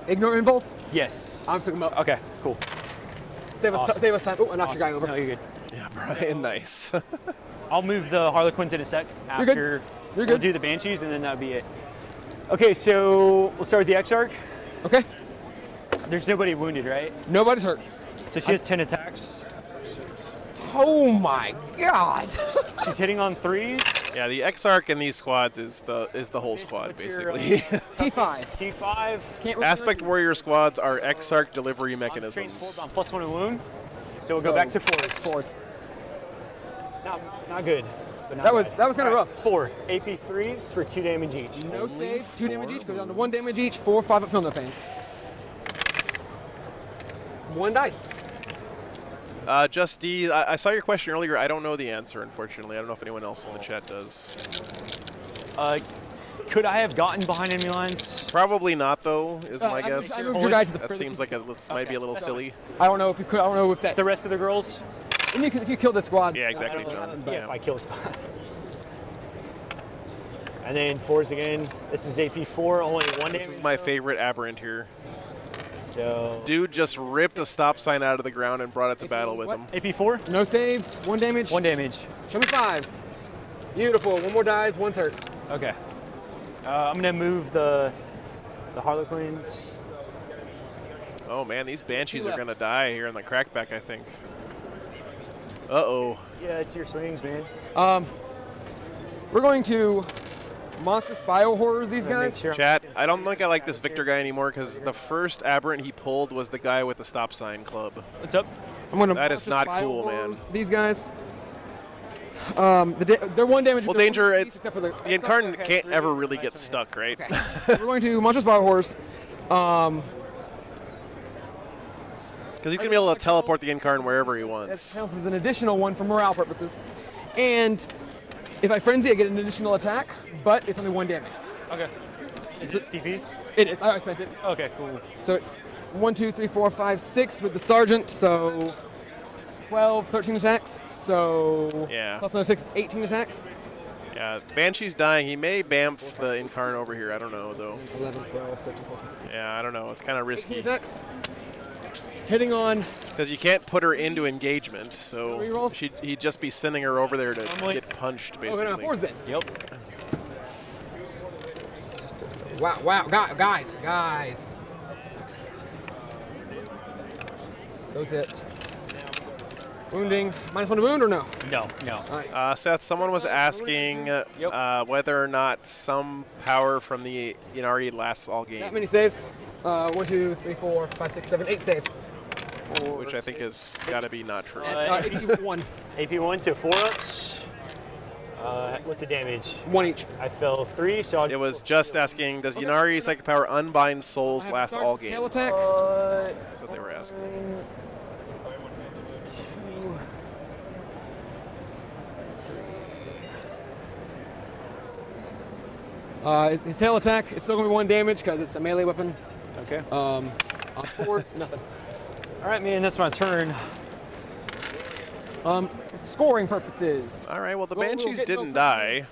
Ignore impulse? Yes. I'm picking him up. Okay, cool. Save us time. Oh, I knocked your guy over. No, you're good. Yeah, Brian, nice. I'll move the Harlequins in a sec after You're good. we'll do the Banshees, and then that'll be it. Okay, so we'll start with the Exarch. Okay. There's nobody wounded, right? Nobody's hurt. So she has 10 attacks. Oh my God! She's hitting on 3s. Yeah, the Exarch in these squads is the whole squad What's basically. your, T5. T5. Can't Aspect Warrior squads are Exarch delivery I'm trained 4, mechanisms. but I'm +1 in wound. So we'll go back to 4s. 4s. Not good. But not That was bad. kind of rough. 4 AP 3s for 2 damage each. No save, 2 damage each. Goes down to 1 damage each. 4, 5 up film pains. 1 dice. Just D, I saw your question earlier. I don't know the answer, unfortunately. I don't know if anyone else in the chat does. Could I have gotten behind enemy lines? Probably not, though, is my I guess. moved your guy to the That furthest seems like might be a little silly. I don't know if you could. I don't know if that. The rest of the girls? And if you kill the squad. Yeah, exactly, John. Yeah, if I kill a spot. And then 4s again. This is AP 4, only 1 damage. This is my favorite aberrant here. So. Dude just ripped a stop sign out of the ground and brought it to battle with him. AP 4? No save, 1 damage. 1 damage. Show me 5s. Beautiful. 1 more dies, 1's hurt. Okay. I'm gonna move the Harlequins. Oh man, these Banshees are left. gonna die here in the crackback, I think. Uh-oh. Yeah, it's your swings, man. We're going to monstrous biohorrors these guys. Sure Chat, I don't think I like this Victor guy anymore because the first aberrant he pulled was the guy with the stop sign club. What's up? I'm going to That is not cool, man. These guys. They're 1 damage. Well, they're danger, 1 it's except for the the Incarnate can't ever really get stuck, right? Okay. We're going to monstrous biohorrors. Because he's going to be able to teleport the Incarnate wherever he That wants. counts as an additional 1 for morale purposes. And if I frenzy, I get an additional attack, but it's only 1 damage. Okay. Is it CP? It is. I spent it. Okay, cool. So it's 1, 2, 3, 4, 5, 6 with the sergeant. So 12, 13 attacks. So Yeah. plus another 6, it's 18 attacks. Yeah, Banshee's dying. He may bamf the Incarnate over here. I don't know, though. 11, 12, 13, 14, 15. Yeah, I don't know. It's kind of 18 risky. attacks. Hitting on. Because you can't put her into engagement, so Rerolls? he'd just be sending her over there to Normally- get punched, Oh, basically. no, 4s then. Yep. Wow, guys. Those hit. Wounding. -1 to wound or no? No, no. All right. Seth, someone was asking whether or not some power from the Ynnari lasts all game. That many saves? 1, 2, 3, 4, 5, 6, 7, 8 saves. Which I think has got to be not true. AP1. AP1, so 4-ups. What's the damage? 1 each. I fell 3, so It was just asking, does Ynnari Psychic Power Unbind Souls last all game? Tail attack. That's what they were asking. His tail attack is still going to be 1 damage because it's a melee weapon. Okay. On 4s, nothing. All right, man, that's my turn. Scoring purposes. All right, well, the We'll Banshees get didn't no die.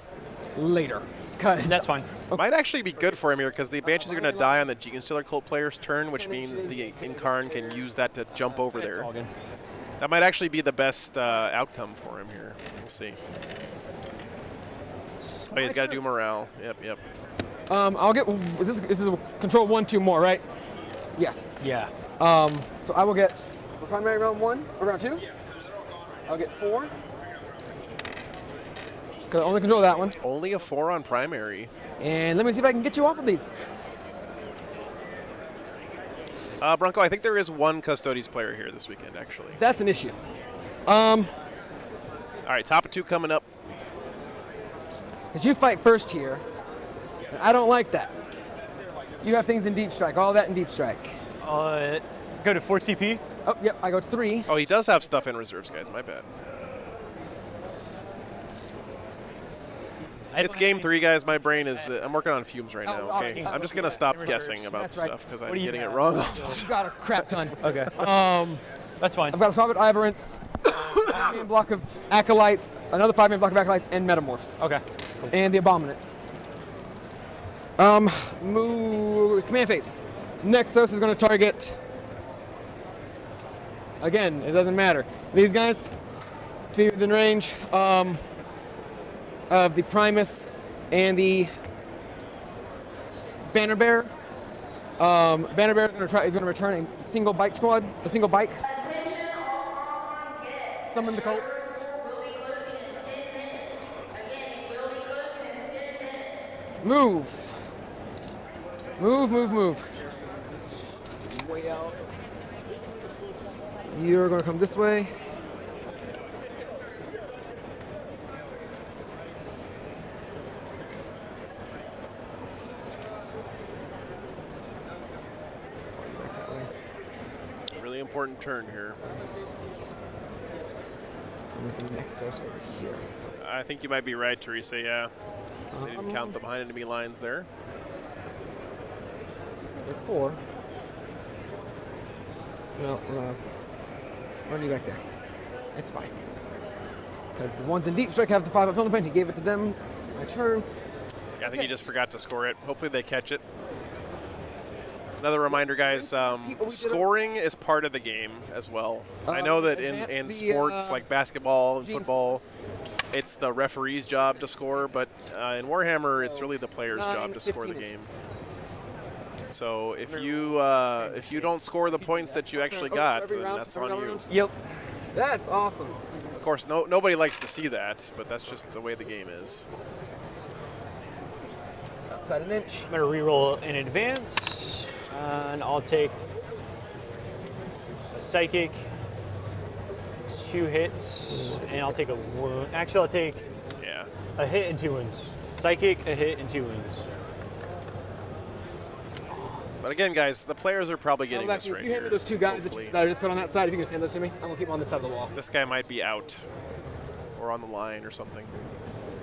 Later. Cause That's fine. Might actually be good for him here because the Banshees are going to die on the Genestealer Cult player's turn, which means the Incarn can use that to jump over It's there. all good. That might actually be the best outcome for him here. We'll see. Oh, he's got to do morale. Yep. I'll get. This is a control 1, 2 more, right? Yes. Yeah. So I will get for primary round 1 or round 2. I'll get 4. Because I only control that one. Only a 4 on primary. And let me see if I can get you off of these. Bronco, I think there is one Custodes player here this weekend, actually. That's an issue. All right, top of 2 coming up. Because you fight first here, and I don't like that. You have things in deep strike, all that in deep strike. Go to 4 CP. Oh, yep, I go to 3. Oh, he does have stuff in reserves, guys. My bad. It's game 3, guys. My brain is, I'm working on fumes right now, okay? I'm just going to stop guessing about That's this right. stuff because I'm getting it wrong. You've got a crap ton. Okay. That's fine. I've got a 5-man Ivorance, 5-man block of Acolytes, another 5-man block of Acolytes, and Metamorphs. Okay. Cool. And the Abominant. Move, command phase. Nexus is going to target, again, it doesn't matter. These guys, to be within range of the Primus and the Banner Bearer. Banner Bearer is going to return a single bike squad, a single bike. Summon the cult. Move. Move. Way out. You're going to come this way. Really important turn here. Nexus over here. I think you might be right, Teresa, yeah. They didn't count the behind enemy lines there. They're 4. Well, we're going to run you back there. It's fine. Because the ones in deep strike have the 5-up film defense. He gave it to them. My turn. Yeah, I think he just forgot to score it. Hopefully they catch it. Another reminder, guys, scoring is part of the game as well. I know that in sports like basketball and football, it's the referee's job to score, but in Warhammer, it's really the player's job to score the game. So if you don't score the points that you actually got, then that's on you. Yep. That's awesome. Of course, nobody likes to see that, but that's just the way the game is. Outside an inch. I'm going to reroll in advance, and I'll take a Psychic, 2 hits, and I'll take a wound. Actually, I'll take a hit and 2 wounds. Psychic, a hit, and 2 wounds. But again, guys, the players are probably getting this right If you hand me those 2 guys that I just put on that side, if you can just hand those to me, I'm going to keep them on this side of the wall. This guy might be out or on the line or something.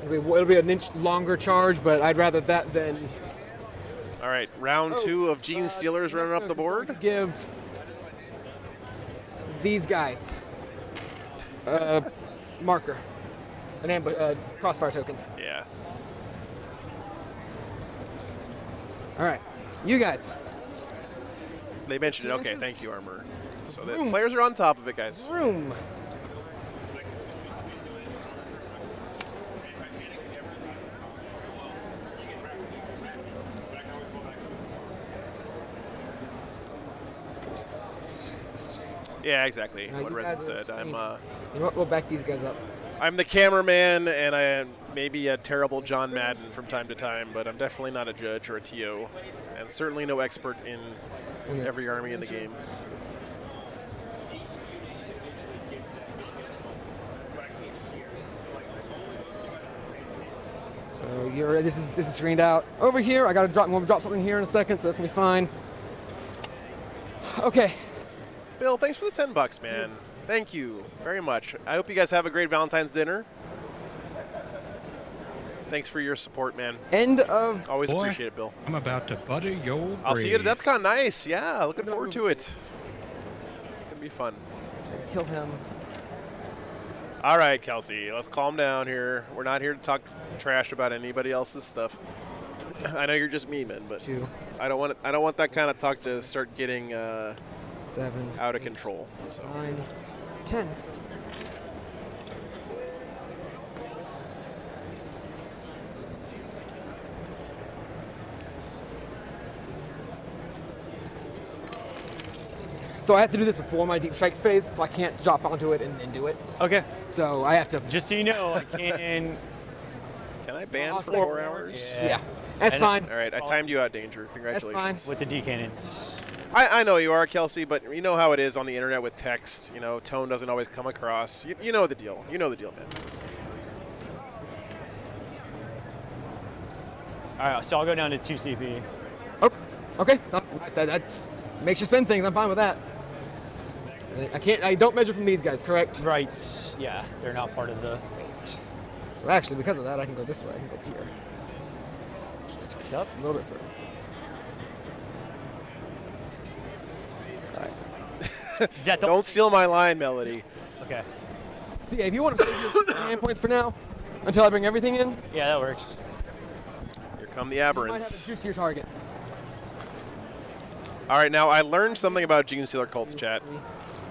It'll be an inch longer charge, but I'd rather that than... All right, round 2 of Gene Stealers running up the board. Give these guys marker, an crossfire token. Yeah. All right, you guys. They mentioned it. Okay, thank you, Armor. So the players are on top of it, guys. Room. Yeah, exactly. No, what you Resin guys are said. I'm You know what? We'll back these guys up. I'm the cameraman, and I am maybe a terrible John Madden from time to time, but I'm definitely not a judge or a TO, and certainly no expert in every army in the game. So this is screened out over here. I'm gonna drop something here in a second, so that's gonna be fine. Okay. Bill, thanks for the $10, man. Thank you very much. I hope you guys have a great Valentine's dinner. Thanks for your support, man. End of. Always Boy, appreciate it, Bill. I'm about to butter your I'll see you at brain. DEFCON. Nice. Yeah, looking forward to it. It's gonna be fun. Kill him. All right, Kelsey, let's calm down here. We're not here to talk trash about anybody else's stuff. I know you're just memeing, but I don't want that kind of talk to start getting 7 out of control. So 9, 10. So I have to do this before my deep strikes phase, so I can't drop onto it and then do it. Okay. So I have to. Just so you know, I can. Can I ban for 4 hours? Yeah. That's fine. All right, I timed you out, Danger. Congratulations. With the D cannons. I know you are, Kelsey, but you know how it is on the internet with text. You know, tone doesn't always come across. You know the deal. You know the deal, man. All right, so I'll go down to 2 CP. Okay. So that's makes you spend things. I'm fine with that. I don't measure from these guys, correct? Right. Yeah, they're not part of the. So actually, because of that, I can go this way. I can go here. Just up a little bit further. Don't steal my line, Melody. Okay. So yeah, if you want to save your command points for now, until I bring everything in. Yeah, that works. Here come the You might have a aberrants. juicier target. All right, now I learned something about Gene Stealer Cults, chat.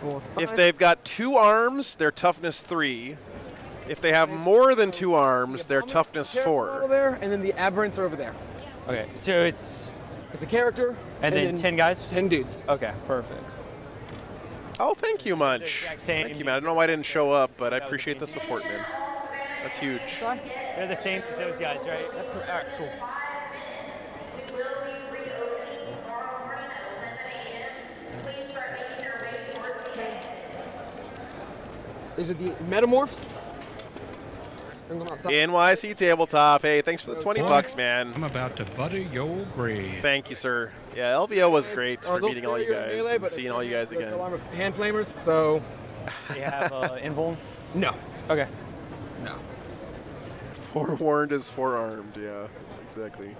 4, 5. If they've got 2 arms, they're toughness 3. If they have more than 2 arms, they're toughness Over 4. there, and then the aberrants are over there. Okay, so it's a character. And then 10 guys? 10 dudes. Okay, perfect. Oh, thank you much. Thank you, man. I don't know why I didn't show up, but I appreciate the support, man. That's huge. They're the same as those guys, right? That's correct. All right, cool. These are the metamorphs. NYC Tabletop. Hey, thanks for the $20, man. I'm about to butter your brain. Thank you, sir. Yeah, LVO was great for meeting all you guys melee, and but seeing all you guys it's again. a lot of hand flamers, so. Do you have invuln? No. Okay. No. Forewarned is forearmed. Yeah, exactly.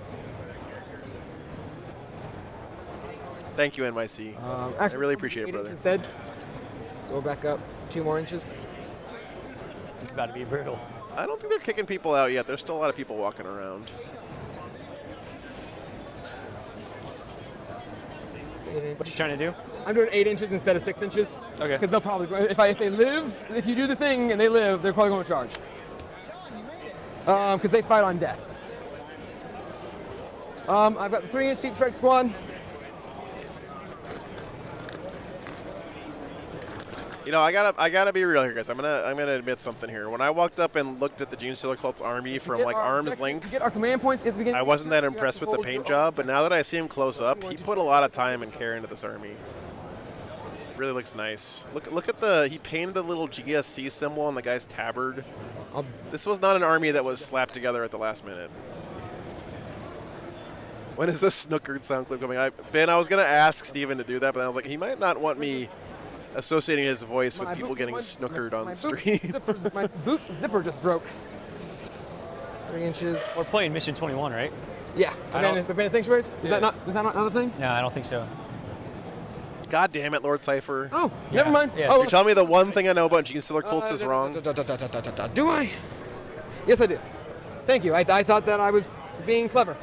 Thank you, NYC. I really appreciate it, brother. Instead, so we'll back up 2 more inches. It's about to be brutal. I don't think they're kicking people out yet. There's still a lot of people walking around. What are you trying to do? I'm doing 8 inches instead of 6 inches. Okay. Because they'll probably, if you do the thing and they live, they're probably going to charge. Because they fight on death. I've got the 3-inch deep strike squad. You know, I gotta be real here, guys. I'm gonna admit something here. When I walked up and looked at the Gene Stealer Cult's army from like arm's length, To get our command points at the beginning. I wasn't that impressed with the paint job. But now that I see him close up, he put a lot of time and care into this army. Really looks nice. Look at he painted the little GSC symbol on the guy's tabard. This was not an army that was slapped together at the last minute. When is this snookered sound clip coming? Ben, I was gonna ask Steven to do that, but then I was like, he might not want me associating his voice with people getting snookered on stream. My boot zipper just broke. 3 inches. We're playing Mission 21, right? Yeah. Abandoned Sanctuaries? Is that not a thing? No, I don't think so. God damn it, Lord Cypher. Oh, never mind. Yeah, Oh, you're telling me the one thing I know about Gene Stealer Cults is wrong? Do I? Yes, I do. Thank you. I thought that I was being clever.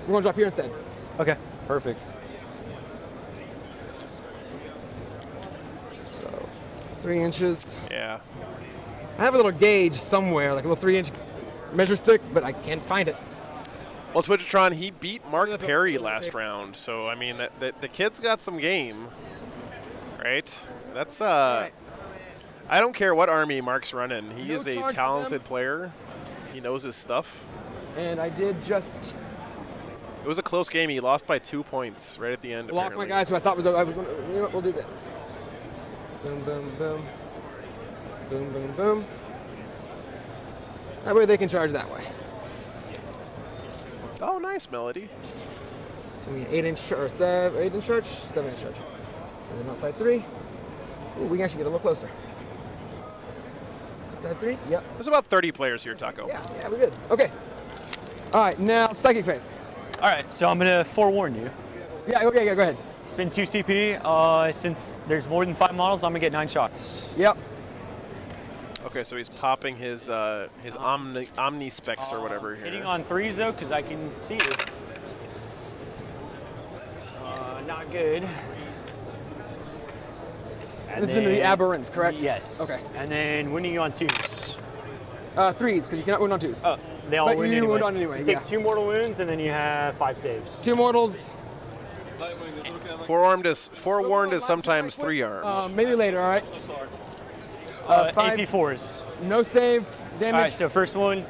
We're going to drop here instead. Okay, perfect. So, 3 inches. Yeah. I have a little gauge somewhere, like a little 3-inch measure stick, but I can't find it. Well, Twitchitron, he beat Mark Perry last round, so I mean, the kid's got some game, right? That's I don't care what army Mark's running. He is a talented player. He knows his stuff. And I did just. It was a close game. He lost by 2 points right at the end. Lock my guys who I thought was. You know what? We'll do this. Boom, boom, boom. Boom, boom, boom. That way they can charge that way. Oh, nice, Melody. So we 8-inch or 8-inch charge, 7-inch charge. And then outside 3. Ooh, we can actually get a little closer. Outside 3, yep. There's about 30 players here, Taco. Yeah, we're good. Okay. All right, now psychic phase. All right, so I'm gonna forewarn you. Yeah, okay, go ahead. Spend 2 CP. Since there's more than 5 models, I'm gonna get 9 shots. Yep. Okay, so he's popping his Omni specs or whatever here. Hitting on 3s though, because I can see you. Not good. And this is into the aberrants, correct? Yes. Okay. And then winning you on 2s. 3s, because you cannot wound on 2s. Oh, they all but win you anyways. wound on anyway. You take 2 mortal wounds, and then you have 5 saves. 2 mortals. Forewarned is sometimes 3-armed. Maybe later, all right? 5 AP4s. No save damage. All right, so first one,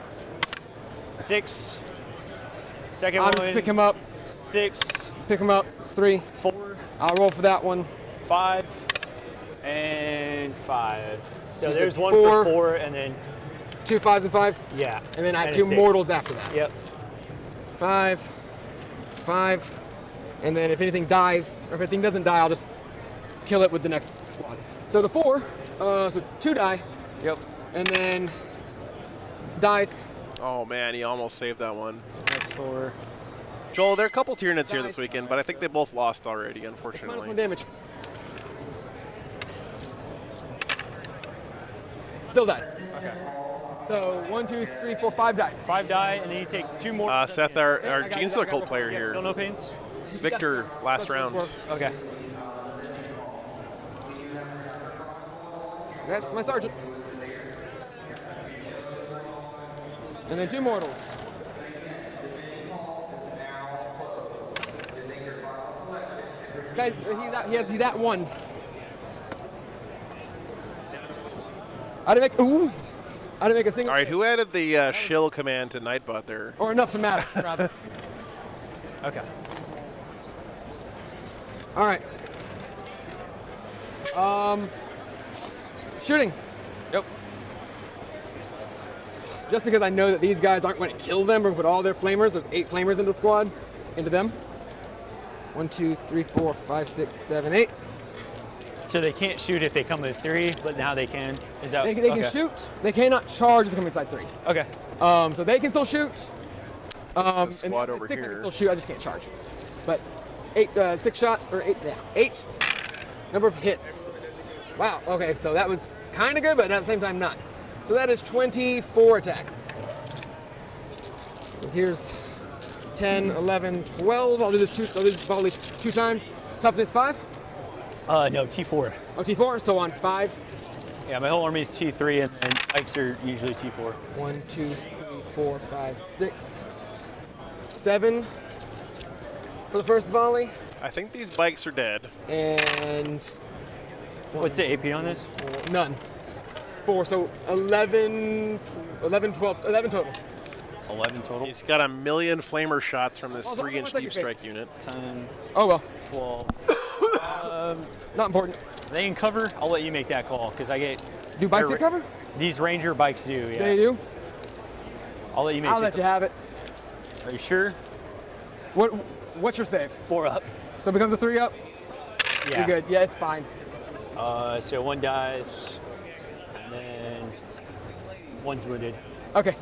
6. Second I'll one, just pick him up. 6. Pick him up. It's 3. 4. I'll roll for that one. 5. And 5. So You there's said 1 4. for 4, and then 2 5s and 5s? Yeah. And then I have And 2 a 6. mortals after that. Yep. 5. 5. And then if anything dies, or if anything doesn't die, I'll just kill it with the next squad. So the 4, so 2 die. Yep. And then dies. Oh man, he almost saved that one. Next 4. Joel, there are a couple tier nets here this weekend, but I think they both lost already, unfortunately. -1 damage. Still dies. Okay. So 1, 2, 3, 4, 5 die. 5 die, and then you take 2 more. Seth, our I got Gene it, Circle player here. Still no pains? Victor, last round. Okay. That's my sergeant. And then 2 mortals. Okay, he's at 1. I didn't make a single. All right, who added the shill command to Nightbot there? Or enough to matter, rather. Okay. All right. Shooting. Yep. Just because I know that these guys aren't going to kill them or put all their flamers, there's 8 flamers in the squad, into them. 1, 2, 3, 4, 5, 6, 7, 8. So they can't shoot if they come with 3, but now they can. Is that They can shoot. They cannot charge if they come inside 3. Okay. So they can still shoot. The squad over 6 I can here. still shoot. I just can't charge. But 6 shot or 8. Yeah, 8 number of hits. Wow. Okay, so that was kind of good, but at the same time not. So that is 24 attacks. So here's 10, 11, 12. I'll do this volley 2 times. Toughness 5. No, T4. Oh, T4. So on 5s. Yeah, my whole army is T3, and bikes are usually T4. 1, 2, 3, 4, 5, 6, 7 for the first volley. I think these bikes are dead. And what's the AP on this? None. 4, so 11, 12, 11 total. 11 total. He's got a million flamer shots from this Oh, 3-inch take deep your strike face. unit. 10, Oh well. 12. Not important. They can cover. I'll let you make that call because I get. Do bikes get cover? These Ranger bikes do. Yeah. They do. I'll let you make. I'll let you have it. Are you sure? What's your save? 4 up. So it becomes a 3 up. Yeah. You're good. Yeah, it's fine. So 1 dies, and then 1's wounded. Okay.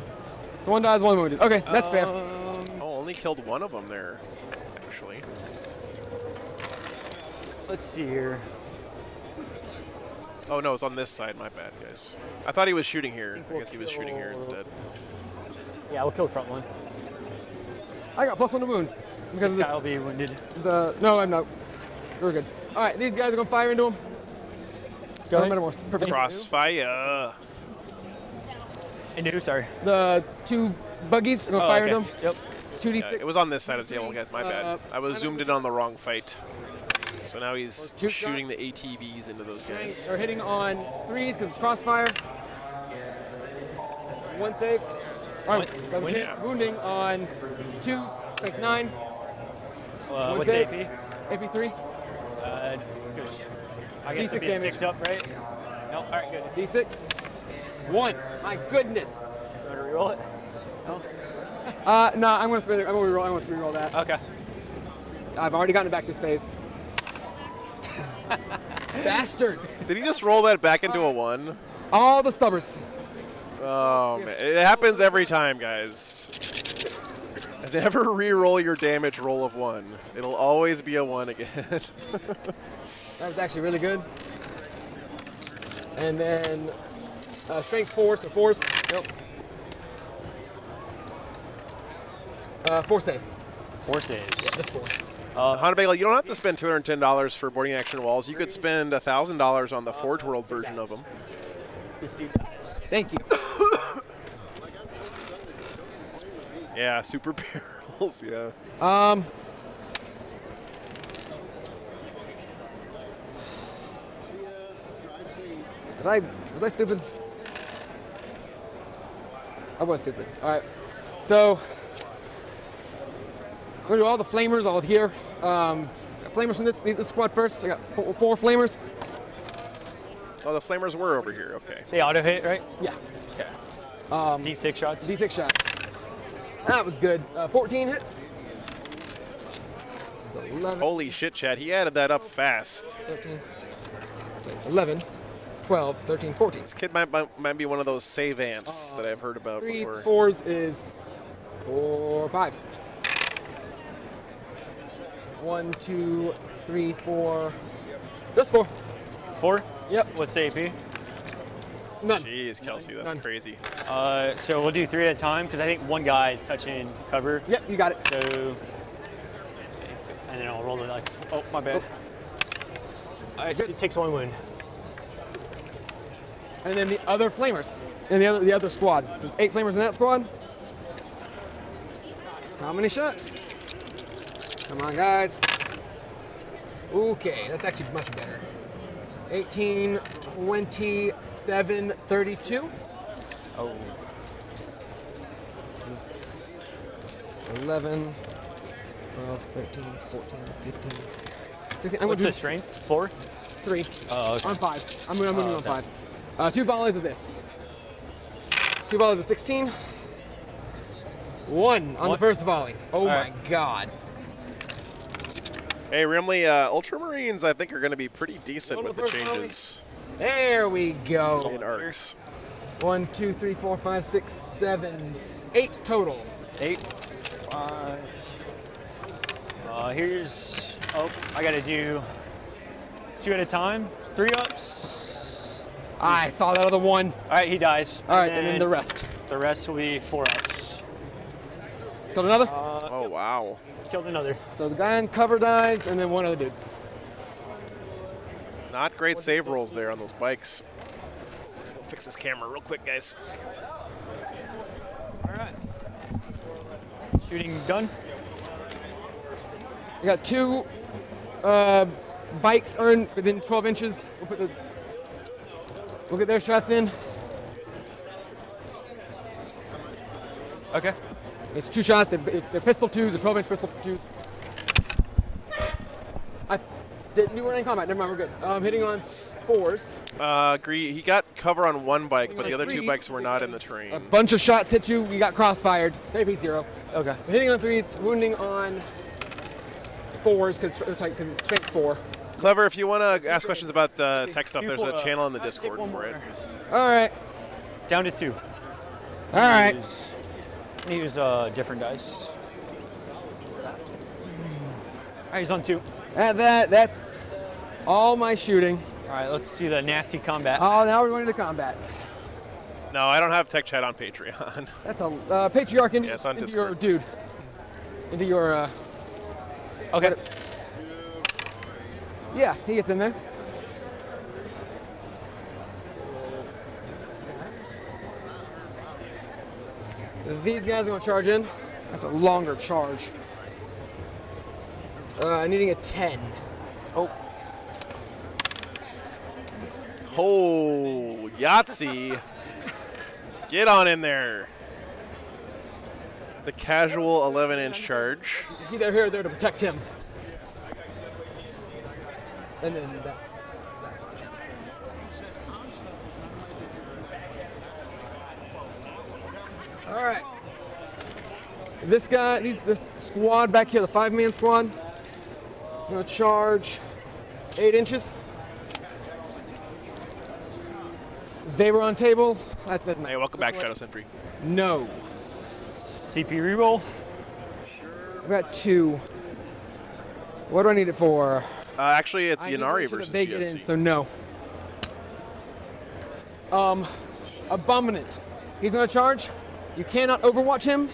So 1 dies, 1 wounded. Okay, that's fair. Oh, only killed one of them there, actually. Let's see here. Oh no, it's on this side. My bad, guys. I thought he was shooting here. I guess he was shooting here instead. Yeah, we'll kill the front one. I got +1 to wound because This of guy will be wounded. No, I'm not. We're good. All right, these guys are gonna fire into him. Go ahead. Metamorphs. Perfect. Crossfire. Into, sorry. The 2 buggies are gonna fire into them. Yep. 2d6. It was on this side of the table, guys. My bad. I was zoomed in on the wrong fight. So now he's shooting the ATVs into those guys. They're hitting on 3s because it's crossfire. 1 save. All right, that was hit. Wounding on 2s, strength 9. What's save. AP? AP 3. I guess it'd D6 be a damage. 6 up, right? No, all right, good. D6. 1. My goodness. You want to reroll it? No. No, I'm gonna spin it. I'm gonna reroll that. Okay. I've already gotten it back this phase. Bastards. Did he just roll that back into a 1? All the stubbers. Oh, man. It happens every time, guys. Never re-roll your damage roll of 1. It'll always be a 1 again. That was actually really good. And then strength 4, so force. Nope. 4 saves. 4 saves. Yeah, just 4. Honda Bagel, you don't have to spend $210 for boarding action walls. You could spend $1,000 on the Forge World version of them. Thank you. Yeah, super barrels, yeah. Was I stupid? I was stupid. All right. So, I'm gonna do all the flamers all here. Flamers from this squad first. I got 4 flamers. Oh, the flamers were over here. Okay. They auto hit, right? Yeah. Okay. D6 shots. D6 shots. That was good. 14 hits. This is 11. Holy shit, Chad. He added that up fast. 13. So 11, 12, 13, 14. This kid might be one of those save ants that I've heard about 3 before. 4s is 4 5s. 1, 2, 3, 4. Just 4. 4? Yep. What's the AP? None. Jeez, Kelsey, that's None. crazy. So we'll do 3 at a time because I think one guy is touching cover. Yep, you got it. So, and then I'll roll the next. Oh, my bad. It takes 1 wound. And then the other flamers in the other squad. There's 8 flamers in that squad. How many shots? Come on, guys. Okay, that's actually much better. 18, 27, 32. Oh. This is 11, 12, 13, 14, 15, 16. I'm What's gonna the strength? 4? 3. Oh, okay. On 5s. I'm moving on okay. 5s. 2 volleys of this. 2 volleys of 16. 1 on the first volley. Oh my god. Hey, Rimley, Ultramarines, I think, are going to be pretty decent with the changes There we go. in arcs. 1, 2, 3, 4, 5, 6, 7, 8 total. 8. 5. Here's. Oh, I got to do 2 at a time. 3 ups. I saw that other one. All right, he dies. All right, and then the rest. The rest will be 4 ups. Killed another? Oh, wow. Killed another. So the guy on cover dies, and then one other dude. Not great save rolls there on those bikes. We'll fix this camera real quick, guys. All right. Shooting done. We got 2 bikes earned within 12 inches. We'll get their shots in. Okay. It's 2 shots. They're pistol 2s, they're 12-inch pistol 2s. You weren't in combat. Never mind, we're good. Hitting on 4s. Agree. He got cover on 1 bike, but the other 2 3s, bikes were not in the terrain. A bunch of shots hit you. You got crossfired. AP 0. Okay. We're hitting on 3s, wounding on 4s because it's strength 4. Clever, if you want to ask questions about tech stuff, there's a channel in the Discord for it. All right. Down to 2. All right. Use different dice. All right, he's on 2. That's all my shooting. All right, let's see the nasty combat. Oh, now we're going into combat. No, I don't have tech chat on Patreon. That's a patriarch into, Yeah, it's on into Discord. your dude. Into your. Okay. Yeah, he gets in there. These guys are going to charge in. That's a longer charge. Needing a 10. Oh. Oh, Yahtzee. Get on in there. The casual 11-inch charge. Either here or there to protect him. And then that's all right. This guy, this squad back here, the 5-man squad, is going to charge 8 inches. They were on table. Hey, welcome back, Shadow Sentry. No. CP reroll. We got 2. What do I need it for? Actually, it's I need to Ynnari make sure versus that they get GSC. in, so no. Abominant. He's going to charge. You cannot overwatch him.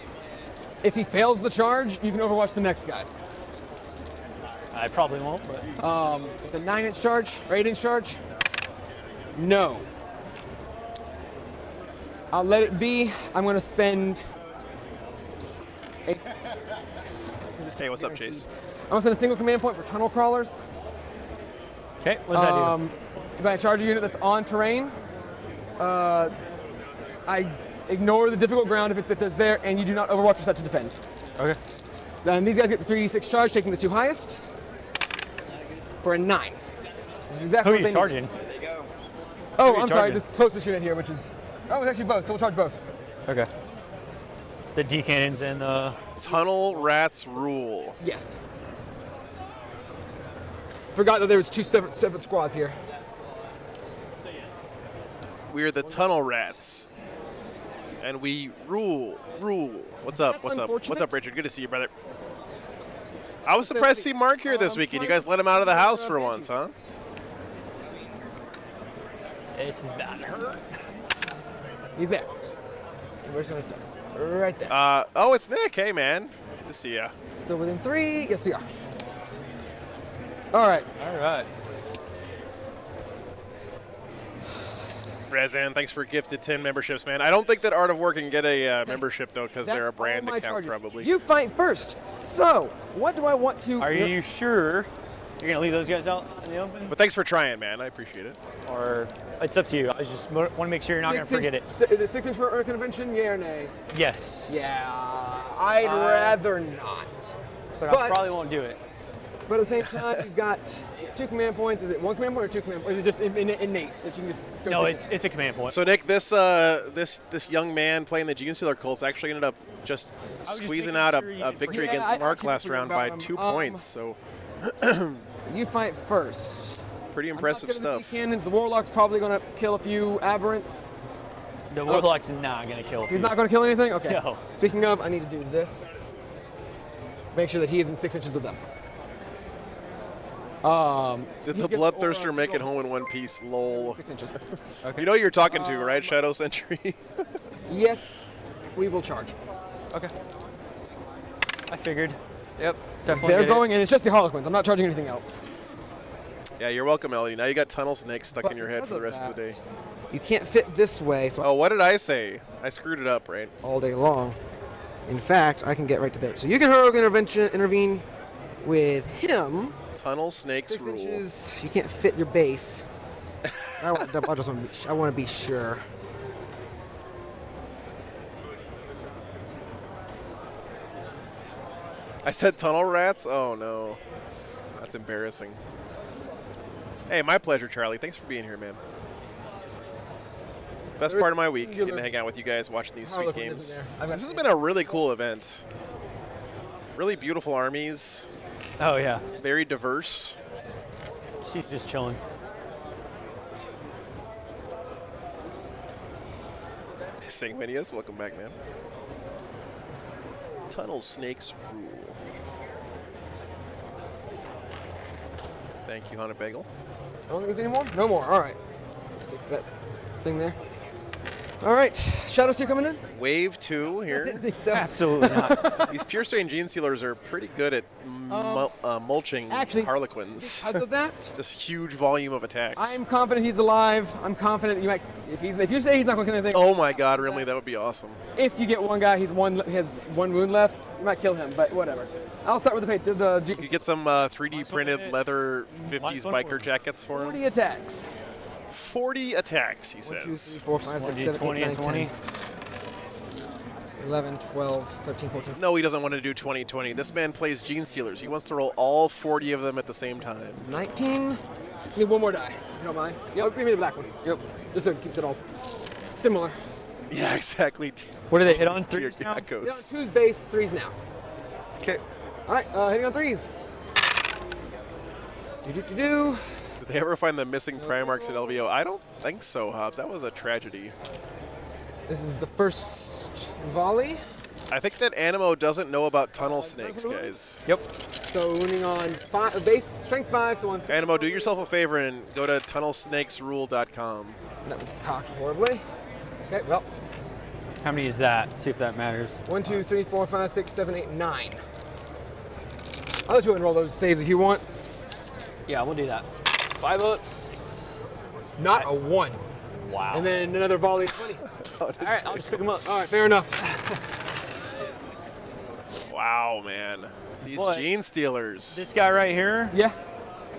If he fails the charge, you can overwatch the next guys. I probably won't, but. It's a 9-inch charge or 8-inch charge. No. I'll let it be. I'm going to spend a. Hey, what's up, Chase? I'm going to send a single command point for tunnel crawlers. Okay, what does that do? If I charge a unit that's on terrain, I ignore the difficult ground if it's there, and you do not overwatch or set to defend. Okay. Then these guys get the 3d6 charge, taking the 2 highest for a 9. Which is exactly Who are you what they charging? need. Oh, Who are you I'm sorry, charging? this closest unit here, which is, oh, it's actually both, so we'll charge both. Okay. The D cannons and the Tunnel Rats rule. Yes. Forgot that there was 2 separate squads here. We're the Tunnel Rats. And we rule. What's up? That's What's up? unfortunate. What's up, Richard? Good to see you, brother. I was surprised to see Mark here this weekend. You guys let him out of the house for once, huh? This is bad. He's there. Where's the right there. Oh, it's Nick. Hey, man. Good to see ya. Still within 3. Yes, we are. All right. All right. Rezan, thanks for gifted 10 memberships, man. I don't think that Art of War can get a membership, though, because they're a brand account, charges. probably. You fight first. So, what do I want to... Are you sure you're going to leave those guys out in the open? But thanks for trying, man. I appreciate it. Or it's up to you. I just want to make sure you're not going to forget it. The 6-inch for convention, yeah or nay? Yes. Yeah, I'd rather not. But I probably won't do it. But at the same time, you've got 2 command points. Is it 1 command point or 2 command points? Or is it just innate that you can just go No, through? it's a command point. So, Nick, this young man playing the Genestealer Colts actually ended up just squeezing out a victory against Mark last round by 2 points. So, you fight first. pretty impressive stuff. Cannons. The Warlock's probably going to kill a few aberrants. The Warlock's not going to kill. He's not going to kill anything? Okay. No. Speaking of, I need to do this. Make sure that he is in 6 inches of them. Did the Bloodthirster make it home in one piece? Lol. 6 inches. Okay. You know who you're talking to, right, Shadow Sentry? Yes, we will charge. Okay. I figured. Yep. Definitely. They're going, and it's just the Harlequins. I'm not charging anything else. Yeah, you're welcome, Elodie. Now you got Tunnel Snake stuck in your head for the rest of the day. You can't fit this way. So Oh, what did I say? I screwed it up, right? all day long. In fact, I can get right to there. So you can heroic intervene with him. Tunnel Snake's 6 rule. inches. You can't fit your base. I want to be sure. I said Tunnel Rats? Oh, no. That's embarrassing. Hey, my pleasure, Charlie. Thanks for being here, man. Best part of my week, getting to hang out with you guys, watching these sweet games. This has been a really cool event. Really beautiful armies. Oh, yeah. Very diverse. She's just chilling. Sangminius, welcome back, man. Tunnel Snakes rule. Thank you, Haunted Bagel. I don't think there's any more? No more. All right. Let's fix that thing there. All right, Shadow Seer coming in? Wave 2 here. I think so. Absolutely not. These Pure Strain Gene Stealers are pretty good at mulching Harlequins. Because of that, Just huge volume of attacks. I'm confident he's alive. I'm confident you might. If you say he's not going to kill anything. Oh my God! Really, that would be awesome. If you get one guy, he has one wound left. You might kill him, but whatever. I'll start with the You get some 3D printed leather 50s biker jackets for him. 40 attacks. 40 attacks, he says. 1, 2, 3, 4, 5, 6, 7, 8, 9, 10, 11, 12, 13, 14. No, he doesn't want to do 20-20. This man plays Gene Stealers. He wants to roll all 40 of them at the same time. 19. Need one more die, if you don't mind. Yep. Give me the black one. Yep. Just so it keeps it all similar. Yeah, exactly. What do they hit on? Your 3s now? geckos. Yeah, 2's base, 3's now. Okay. All right, hitting on 3s. Do. Did they ever find the missing Primarchs at LVO? I don't think so, Hobbs. That was a tragedy. This is the first volley. I think that Animo doesn't know about tunnel snakes, guys. Yep. So wounding on base strength 5, so on. Animo, do yourself a favor and go to tunnelsnakesrule.com. That was cocked horribly. Okay, well. How many is that? See if that matters. 1, 2, 3, 4, 5, 6, 7, 8, 9. I'll let you roll those saves if you want. Yeah, we'll do that. 5 ups. Not a 1. Wow. And then another volley of 20. All right, I'll just pick them up. All right, fair enough. Wow, man. These But Gene Stealers. This guy right here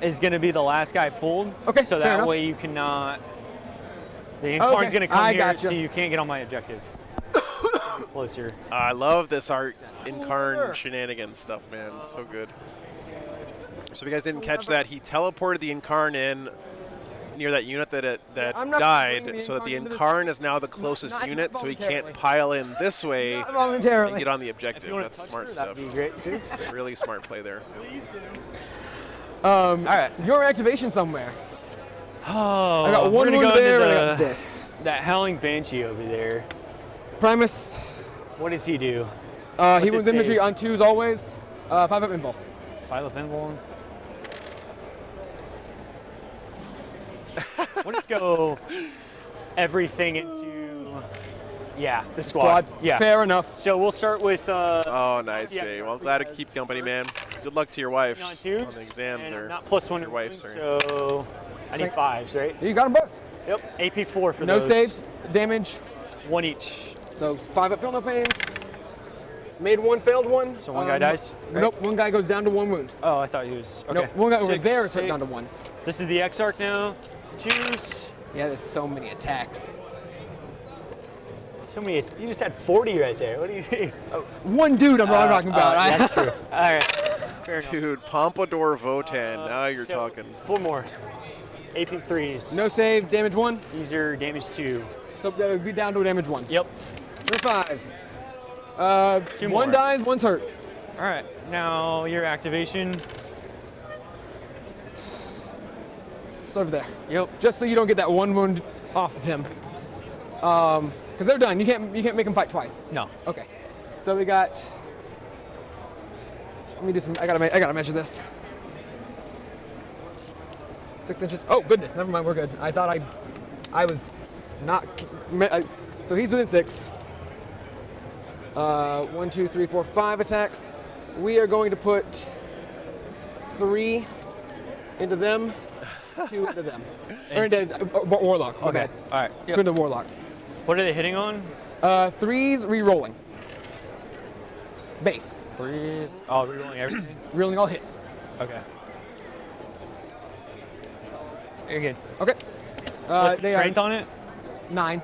is going to be the last guy pulled. Okay, so fair that enough. way you cannot. The Incarn's going to come here, gotcha. so you can't get on my objective. Closer. I love this art Incarn shenanigans stuff, man. It's so good. So if you guys didn't catch that, he teleported the Incarn in near that unit that died, so that the Incarn is now the closest unit, so he can't pile in this way and get on the objective. That's smart stuff. That'd be great too. Really smart play there. All right. Your activation somewhere. Oh, I got one we're gonna wound go there, into and I got this. That Howling Banshee over there. Primus. What does he do? He wounds infantry on 2s always. 5 up invul. 5 up invul. We'll just go everything into, the squad. Yeah. Fair enough. So we'll start with. Oh, nice, Jay. Well, glad to keep company, man. Good luck to your wife On on twos, the exams. and Or not +1 your wife, sorry. So I need 5s, right? You got them both. Yep. AP4 for No those. saves, damage. 1 each. So 5 up, feel no pains. Made 1, failed 1. So one guy dies? Right? Nope, 1 guy goes down to 1 wound. Oh, I thought he was. Okay. Nope, 1 guy over 6, there is hurt 8. down to 1. This is the Exarch now. 2s. Yeah, there's so many attacks. Show me. You just had 40 right there. What do you mean? One dude I'm not talking about. That's true. All right. Fair enough. Dude, Pompadour Votan. Now you're talking. 4 more. AP3s. No save, damage 1. These are damage 2. So that would be down to a damage 1. Yep. No 5s. 2 1 more. dies, 1's hurt. All right. Now your activation. It's over there. Yep. Just so you don't get that 1 wound off of him. Because they're done. You can't make them fight twice. No. Okay. So we got. Let me do some. I gotta measure this. 6 inches. Oh goodness. Never mind. We're good. I thought I was not. So he's within 6. 1, 2, 3, 4, 5 attacks. We are going to put 3 into them, 2 into them. Or into Warlock. My bad. All right. Yep. Into Warlock. What are they hitting on? 3s re-rolling. Base. 3s. Oh, rerolling everything? Rolling all hits. Okay. You're good. Okay. What's the they strength are on it? 9.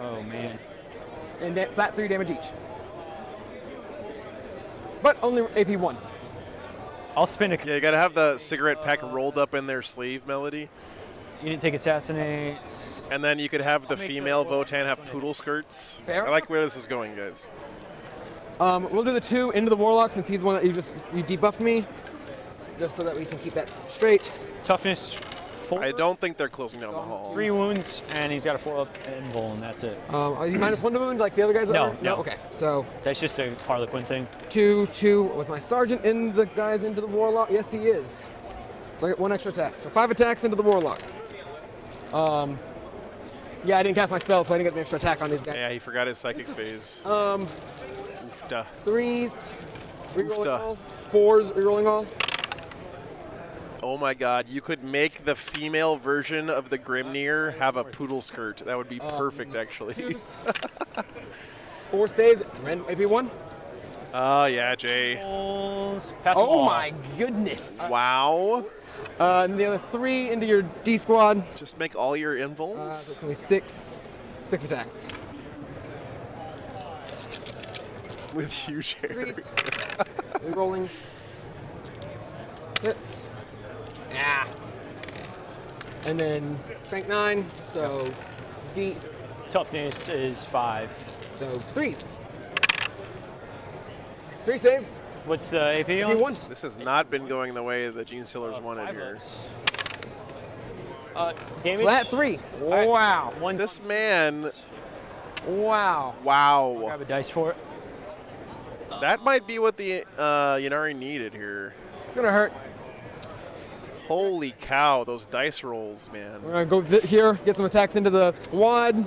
Oh, man. And flat 3 damage each. But only AP 1. I'll spin a. Yeah, you gotta have the cigarette pack rolled up in their sleeve, Melody. You didn't take assassinate. And then you could have the I'll make female the- Votan have poodle skirts. Fair I like where this is going, guys. We'll do the 2 into the Warlock since he's the one that you debuffed me. Just so that we can keep that straight. Toughness 4. I don't think they're closing down the hall. 3 wounds, and he's got a 4 up invul, and that's it. Is he -1 to wound like the other guys? No, no. Okay. So That's just a Harlequin thing. 2. Was my sergeant in the guys into the Warlock? Yes, he is. So I get 1 extra attack. So 5 attacks into the Warlock. Yeah, I didn't cast my spell, so I didn't get the extra attack on these guys. Yeah, he forgot his psychic phase. Oofda. 3s, rerolling Oofda. all. 4s, rerolling all. Oh my god, you could make the female version of the Grimnir have a poodle skirt. That would be perfect, actually. 2s. 4 saves, random AP1. Oh, yeah, Jay. Pass the Oh ball. my goodness. Wow. And the other 3 into your D squad. Just make all your So invols. it's only 6 attacks. With huge hair. 3s. Rerolling. Hits. Ah. And then strength 9, so D. Toughness is 5. So 3s. 3 saves. What's the AP on? AP1. This has not been going the way the Gene Stealers wanted 5 here. ups. Damage? Flat 3. Alright, Wow. This man, Wow. wow. Grab a dice for it. That might be what the Ynnari needed here. It's going to hurt. Holy cow, those dice rolls, man. We're going to go here, get some attacks into the squad.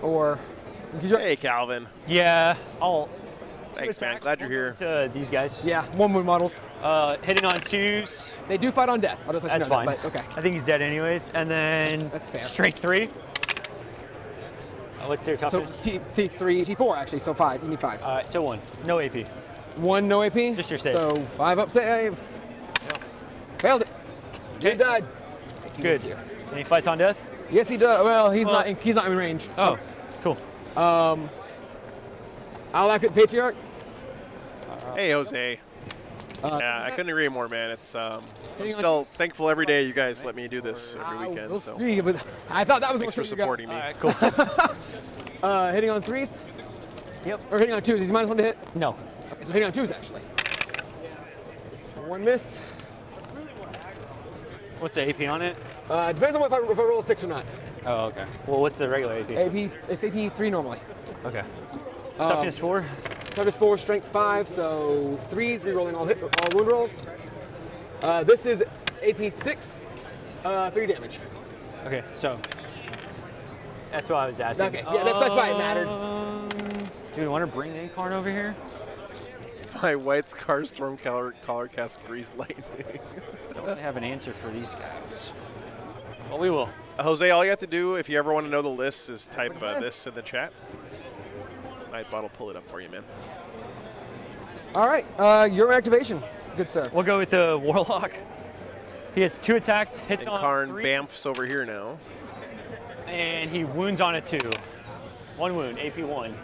Or. Hey, Calvin. Yeah, I'll. Thanks, man. Glad you're here. To these guys. Yeah, 1 wound models. Hitting on 2s. They do fight on death. I'll just let That's you know fine. that, but okay. I think he's dead anyways. And then That's fair. strength 3. What's their So toughness? T3, T4 actually, so 5. You need 5s. Alright, so 1. No AP. 1, no AP. Just your save. So 5 up save. Failed it. Dude died. Good. And he fights on death? Yes, he does. Well, he's not in range. Oh, cool. I'll act at Patriarch. Hey, Jose. Yeah, I couldn't agree more, man. It's I'm still thankful every day you guys let me do this every weekend. We'll So see, but I thought that was thanks for what you supporting me. Alright, cool. Hitting on 3s? Yep. Or hitting on 2s. Is he -1 to hit? No. Okay, so hitting on 2s actually. 1 miss. What's the AP on it? Depends on if I roll a 6 or not. Oh, okay. Well, what's the regular AP? It's AP 3 normally. Okay. Toughness 4? Toughness 4, strength 5, so 3s, rerolling all wound rolls. This is AP 6, 3 damage. Okay, so that's what I was asking. Okay, yeah, that's why it mattered. Do we want to bring Incarn over here? My White Scar Storm Collar cast Grease Lightning. I don't really have an answer for these guys. Well, we will. Jose, all you have to do if you ever want to know the list is type this in the chat. Nightbot will pull it up for you, man. All right, your activation, good sir. We'll go with the Warlock. He has 2 attacks, hits on Karn 3, Bamf's over here now. and he wounds on a 2. 1 wound, AP 1.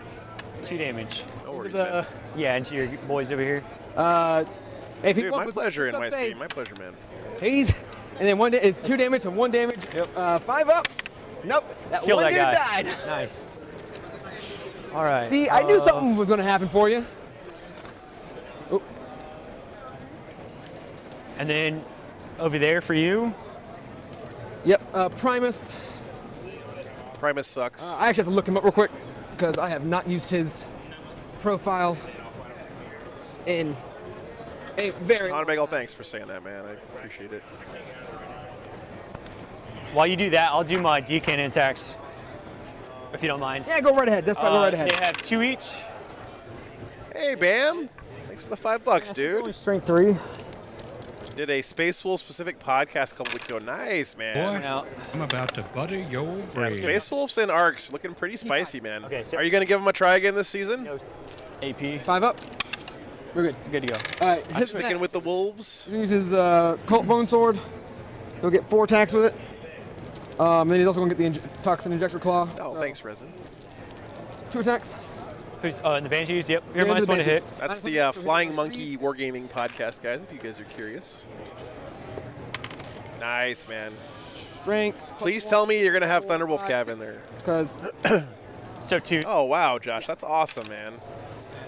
2 damage. No worries, man. Yeah, and to your boys over here. AP Dude, 1 my was pleasure, up NYC. save. My pleasure, man. He's, and then it's 2 damage and 1 damage. Yep. 5 up. Nope. That Kill one that dude guy. died. Nice. All right. See, I knew something was going to happen for you. Oh. And then over there for you. Yep. Primus. Primus sucks. I actually have to look him up real quick because I have not used his profile in a very. Honorable, thanks for saying that, man. I appreciate it. While you do that, I'll do my D-cannon attacks, if you don't mind. Yeah, go right ahead. That's fine. Go right ahead. They have 2 each. Hey, Bam. Thanks for the $5, dude. Strength 3. Did a Space Wolf specific podcast a couple weeks ago. Nice, man. Boy, I'm about to butter your Yeah, brain. Space Wolves and Arcs looking pretty spicy, man. Okay, so are you going to give them a try again this season? No. AP. 5 up. We're good. Good to go. All right. I'm sticking with the Wolves. Uses Cult Bone Sword. He'll get 4 attacks with it. Then he's also going to get the Toxin Injector Claw. Oh, thanks, Resin. 2 attacks. Who's in the Banshees? Yep. You're Yeah, minus the 1 to hit. Banshees. That's the Flying Monkey Wargaming podcast, guys, if you guys are curious. Nice, man. Strength. Please tell me you're going to have Thunderwolf Cav in there. Because. So 2. Oh, wow, Josh. That's awesome, man.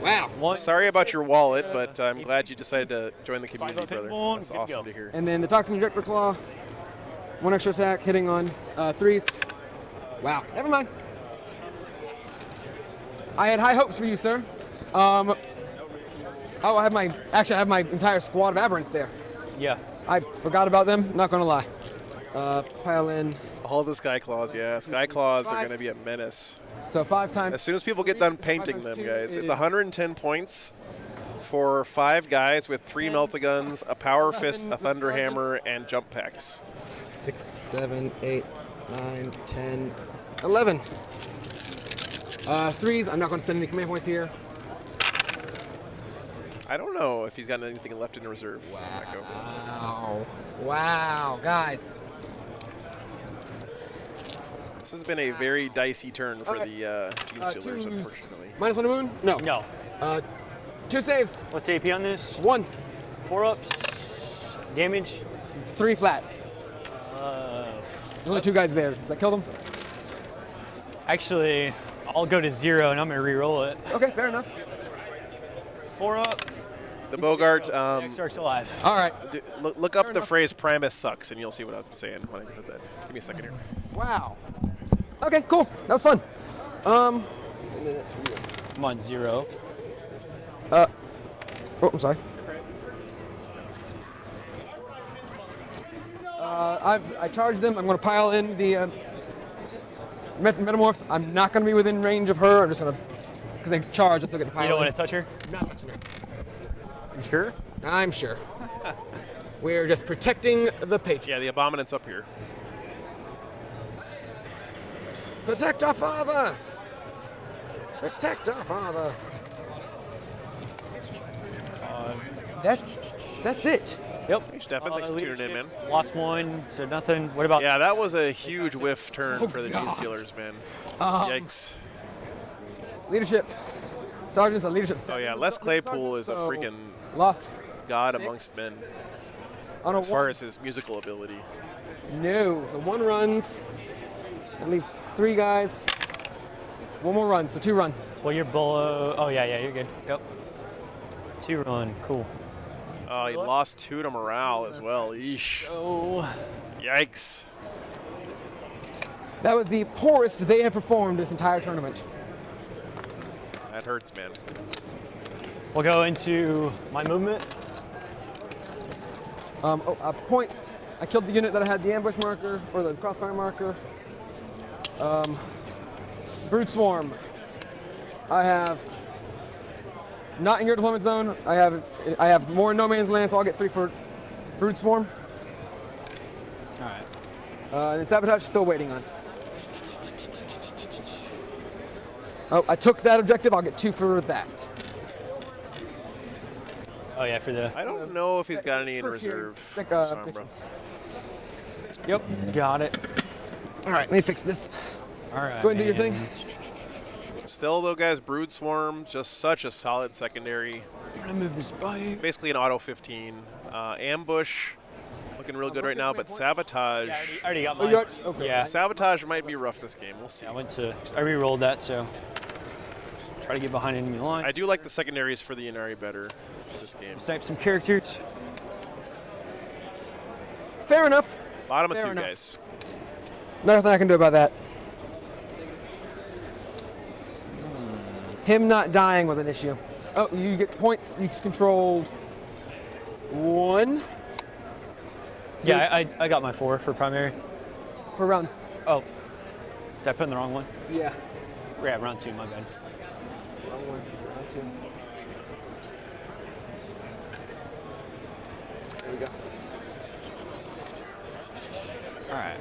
Wow. Sorry about your wallet, but I'm glad you decided to join the community, 5 up brother. pinball, That's good to awesome go. to hear. And then the Toxin Injector Claw. 1 extra attack, hitting on 3s. Wow. Never mind. I had high hopes for you, sir. I have my entire squad of aberrants there. Yeah. I forgot about them, not gonna lie. Pile in. All the Sky Claws, yeah. Sky Claws are going to be a menace. So 5 times. As soon as people get done painting them, guys, it's 110 points for 5 guys with 3 Melt-A-Guns, a Power Fist, a Thunder Hammer, and jump packs. 6, 7, 8, 9, 10, 11. 3s. I'm not going to spend any command points here. I don't know if he's got anything left in reserve. Wow. Wow, guys. This has been a very dicey turn for the Gene Stealers, unfortunately. -1 to moon? No. No. 2 saves. What's AP on this? 1. 4 ups. Damage. 3 flat. There's only 2 guys there. Does that kill them? Actually, I'll go to 0 and I'm gonna re-roll it. Okay, fair enough. 4 up. The Bogart. Exarch's alive. All right. Look up the phrase Primus sucks, and you'll see what I'm saying when I get that. Give me a second here. Wow. Okay, cool. That was fun. And then that's for you. I'm on 0. Oh, I'm sorry. I charged them. I'm going to pile in the Metamorphs. I'm not going to be within range of her. I'm just going to, because they charge, I'm still going to pile in. You don't want to touch her? Not touching her. You sure? I'm sure. We're just protecting the Patriot. Yeah, the Abominant's up here. Protect our father! Protect our father! That's it. Yep. Hey, Stefan, thanks for tuning in, man. Lost 1, so nothing. What about? Yeah, that was a huge whiff turn for the Gene Stealers, man. Yikes. Leadership. Sergeant's a leadership. Oh yeah, Les Claypool is a freaking lost god amongst men as far as his musical ability. No, so 1 runs. That leaves 3 guys. 1 more run, so 2 run. Well, you're below. Oh yeah, you're good. Yep. 2 run, cool. Oh, he lost 2 to morale as well. Eesh. Oh. Yikes. That was the poorest they have performed this entire tournament. That hurts, man. We'll go into my movement. Points. I killed the unit that had the ambush marker, or the crossfire marker. Brood Swarm. I have not in your deployment zone. I have more in no man's land, so I'll get 3 for Brood Swarm. All right. And then Sabotage still waiting on. Oh, I took that objective. I'll get 2 for that. Oh yeah, for the. I don't know if he's got any in reserve. Sorry, bro. Yep, got it. All right, let me fix this. All right. Go ahead and do your thing. Still, though, guys, Brood Swarm, just such a solid secondary. I'm gonna move this by. Basically an auto 15. Ambush, looking real good right now, but Sabotage. Yeah, I already got mine. Okay. Yeah. Sabotage might be rough this game. We'll see. I re-rolled that, so try to get behind enemy lines. I do like the secondaries for the Ynnari better this game. Snipe some characters. Fair enough. Bottom of Fair 2, enough. guys. Nothing I can do about that. Him not dying was an issue. Oh, you get points. You controlled 1. So Yeah, I got my 4 for primary. for round. Oh, did I put in the wrong one? Yeah. Yeah, round 2, my bad. Wrong one. Round 2. There we go. All right.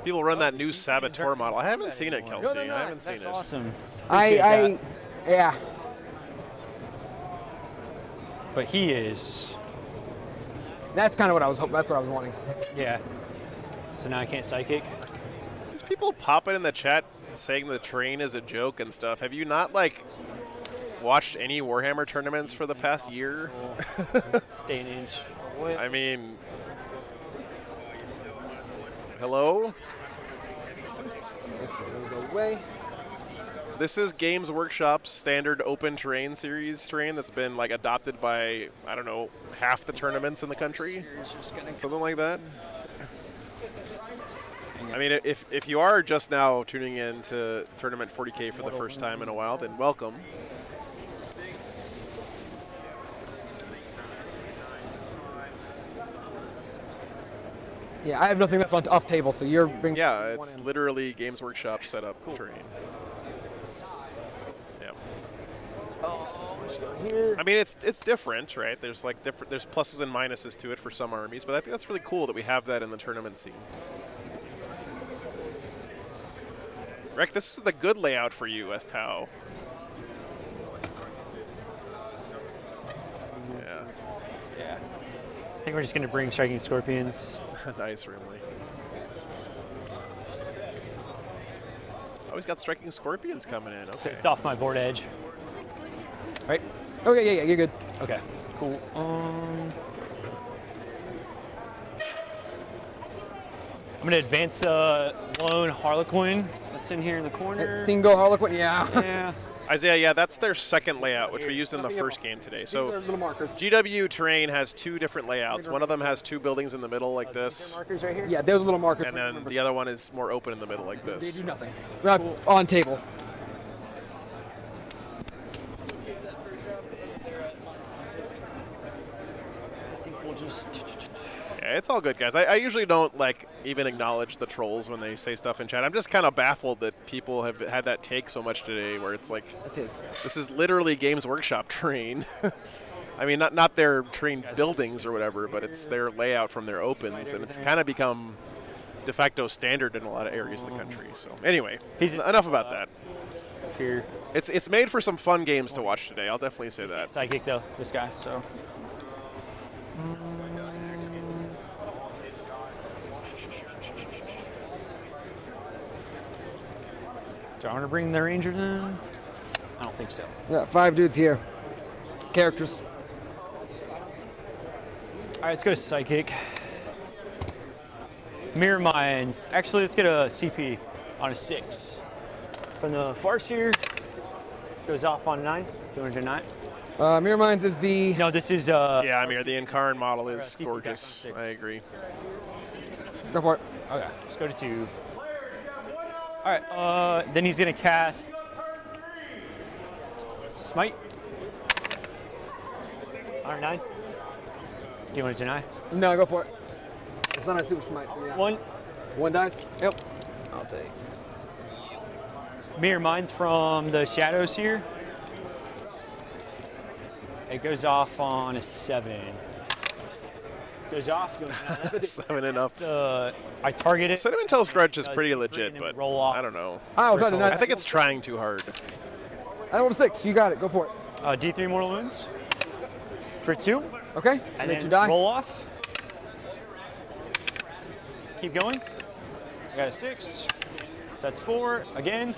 People run that new Saboteur model. I haven't seen it, Kelsey. No, I haven't seen that's it. awesome. Yeah. But he is. That's kind of what I was hoping. That's what I was wanting. Yeah. So now I can't psychic. These people popping in the chat saying the terrain is a joke and stuff. Have you not, like, watched any Warhammer tournaments for the past year? Stay an inch. I mean, hello? This goes away. This is Games Workshop's standard open terrain series terrain that's been like adopted by, I don't know, half the tournaments in the country. Something like that. I mean, if you are just now tuning in to Tournament 40K for the first time in a while, then welcome. Yeah, I have nothing left off table, so you're bringing. Yeah, it's literally Games Workshop setup terrain. Yeah. I mean, it's different, right? There's like there's pluses and minuses to it for some armies, but I think that's really cool that we have that in the tournament scene. Rick, this is the good layout for you, Tau. Yeah. Yeah. I think we're just going to bring Striking Scorpions. Nice, really. Oh, he's got Striking Scorpions coming in. Okay. It's off my board edge. Right? Okay, yeah, you're good. Okay, cool. I'm going to advance the lone Harlequin that's in here in the corner. That single Harlequin, yeah. Yeah. Isaiah, yeah, that's their second layout, which we used in the first game today. So little markers. GW terrain has 2 different layouts. One of them has 2 buildings in the middle like this. Markers right here? Yeah, those little markers. And then the other one is more open in the middle like this. They do nothing. Not on table. I think we'll just... Yeah, it's all good, guys. I usually don't like even acknowledge the trolls when they say stuff in chat. I'm just kind of baffled that people have had that take so much today, where it's like, that's his. This is literally Games Workshop terrain. I mean, not their terrain buildings or whatever, but it's their layout from their opens, and it's kind of become de facto standard in a lot of areas of the country. So anyway, enough about that. Here. It's made for some fun games to watch today. I'll definitely say that. Psychic though, this guy. So. Do I want to bring the Rangers in? I don't think so. We got 5 dudes here. Characters. All right, let's go to Psychic. Mirror Minds. Actually, let's get a CP on a 6. From the farce here, goes off on 9. 209. Mirror Minds is the... No, this is... yeah, Amir, the Incarn model is gorgeous. I agree. Go for it. Okay, let's go to 2. All right, then he's going to cast Smite. 109. Do you want to deny? No, go for it. It's not a super smite, so yeah. 1 dice? Yep. I'll take. Mirror Minds from the shadows here. It goes off on a 7. Goes off. 7 enough. I target it. Cinnamon Toast Crunch is pretty legit, but I don't know. I think it's trying too hard. I rolled a 6. You got it. Go for it. D3 mortal wounds for 2. Okay. And then then you die. roll off. Keep going. I got a 6. So that's 4. Again.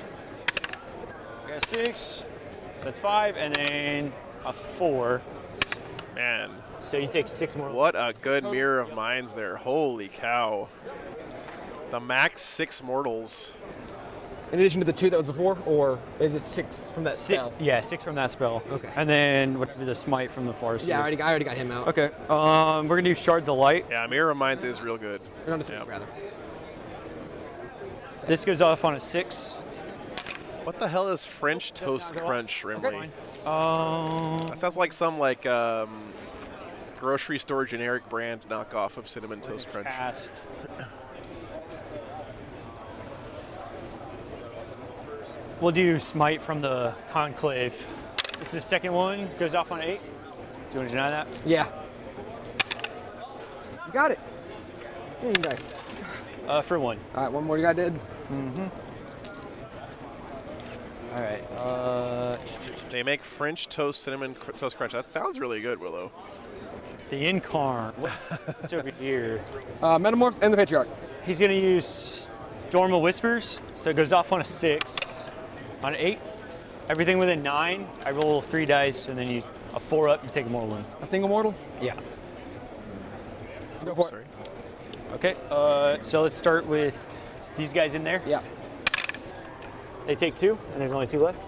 I got a 6. So that's 5. And then a 4. Man. So you take 6 more. What a good Mirror of Minds there. Holy cow. The max 6 mortals. In addition to the 2 that was before, or is it 6 from that spell? Yeah, 6 from that spell. Okay. And then whatever the smite from the farce. Yeah, I already got him out. Okay. We're gonna do Shards of Light. Yeah, Mirror of Minds is real good. We're on the 3, rather. This goes off on a 6. What the hell is French Toast Crunch, Rimley? Okay. That sounds like some grocery store generic brand knockoff of Cinnamon Toast Crunch. We'll do Smite from the Conclave. This is the second one. Goes off on 8. Do you want to deny that? Yeah. You got it. You guys. For 1. All right, one more you got did. Mm-hmm. All right. They make French Toast Cinnamon Toast Crunch. That sounds really good, Willow. The Incarn. What's over here? Metamorphs and the Patriarch. He's going to use Dorma Whispers. So it goes off on a 6. On an 8. Everything within 9, I roll 3 dice, and then a 4 up, you take a mortal wound. A single mortal? Yeah. Go for it. Okay, so let's start with these guys in there. Yeah. They take 2, and there's only 2 left.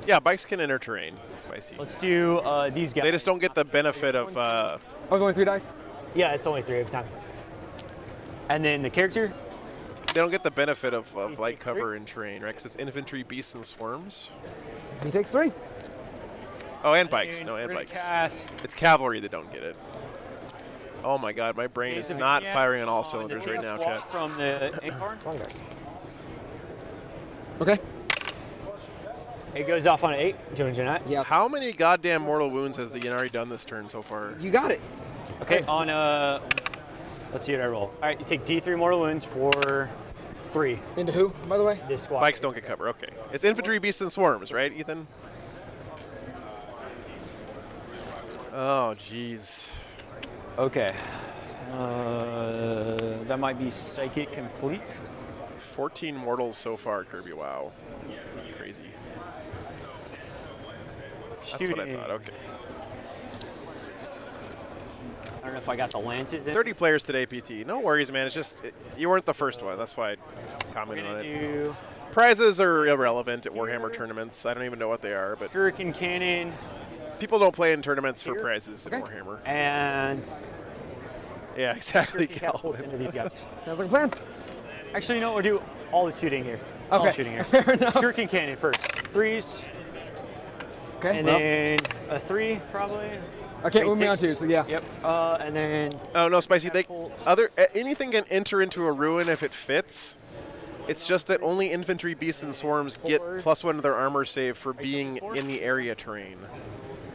Yeah, bikes can enter terrain. Spicy. Let's do these guys. They just don't get the benefit of... Oh, it's only 3 dice? Yeah, it's only 3 every time. And then the character? They don't get the benefit of light cover in terrain, right? Because it's infantry, beasts, and swarms. He takes 3. Oh, and bikes. No, and bikes. Cast. It's cavalry that don't get it. Oh my God, my brain is Here's a not vignette firing on all on the cylinders team right now, squad chat. From the ink card. Wrong guys. Okay. It goes off on an 8. Doing Jeanette. Yeah. How many goddamn mortal wounds has the Ynnari done this turn so far? You got it. Okay, on let's see what I roll. All right, you take D3 mortal wounds for 3. Into who, by the way? This squad. Bikes don't get cover. Okay. It's infantry, beasts, and swarms, right, Ethan? Oh, jeez. Okay. That might be psychic complete. 14 mortals so far, Kirby. Wow. Crazy. That's what I thought. Okay. I don't know if I got the lances in. 30 players today, PT. No worries, man. It's just you weren't the first one. That's why I commented on it. Prizes are irrelevant at Warhammer tournaments. I don't even know what they are, but Shuriken Cannon. People don't play in tournaments for prizes in Warhammer. And yeah, exactly. Calvin. Into these guys. Sounds like a plan. Actually, you know what? We'll do all the shooting here. Okay. All the shooting here. Fair enough. Shuriken Cannon first. 3s. Okay. And then a 3 probably. Okay, move me on 2. So yeah. Yep. And then. Oh no, Spicy. Anything can enter into a ruin if it fits. It's just that only infantry, beasts, and swarms get +1 to their armor save for being in the area terrain.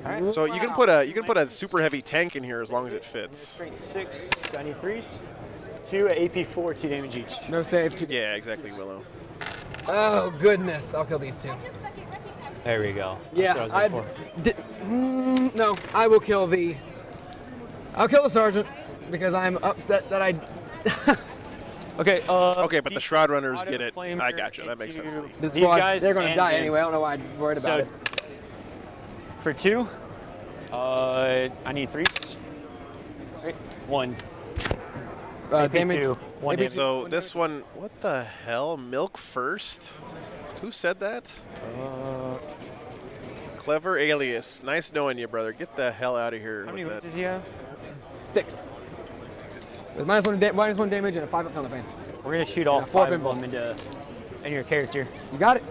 Right. So you can put a super heavy tank in here as long as it fits. Straight 6, 93s. 2 at AP4, 2 damage each. No save. 2. Yeah, exactly, Willow. Oh goodness, I'll kill these 2. There we go. Yeah, no, I will kill the. I'll kill the sergeant because I'm upset that I. Okay. Okay, but the Shroud Runners get it. I gotcha. That makes sense. This These squad, guys they're going to and die him. anyway. I don't know why I'm worried about it. For 2, I need 3s. Right. 1. Damage. 2. 1 damage. So this one, what the hell? Milk first? Who said that? Clever alias. Nice knowing you, brother. Get the hell out of here. How many with wounds that. does he have? 6. With -1 damage and a 5 up on the pain. We're gonna shoot all Yeah, 4 5 of pinball. them into your character. You got it.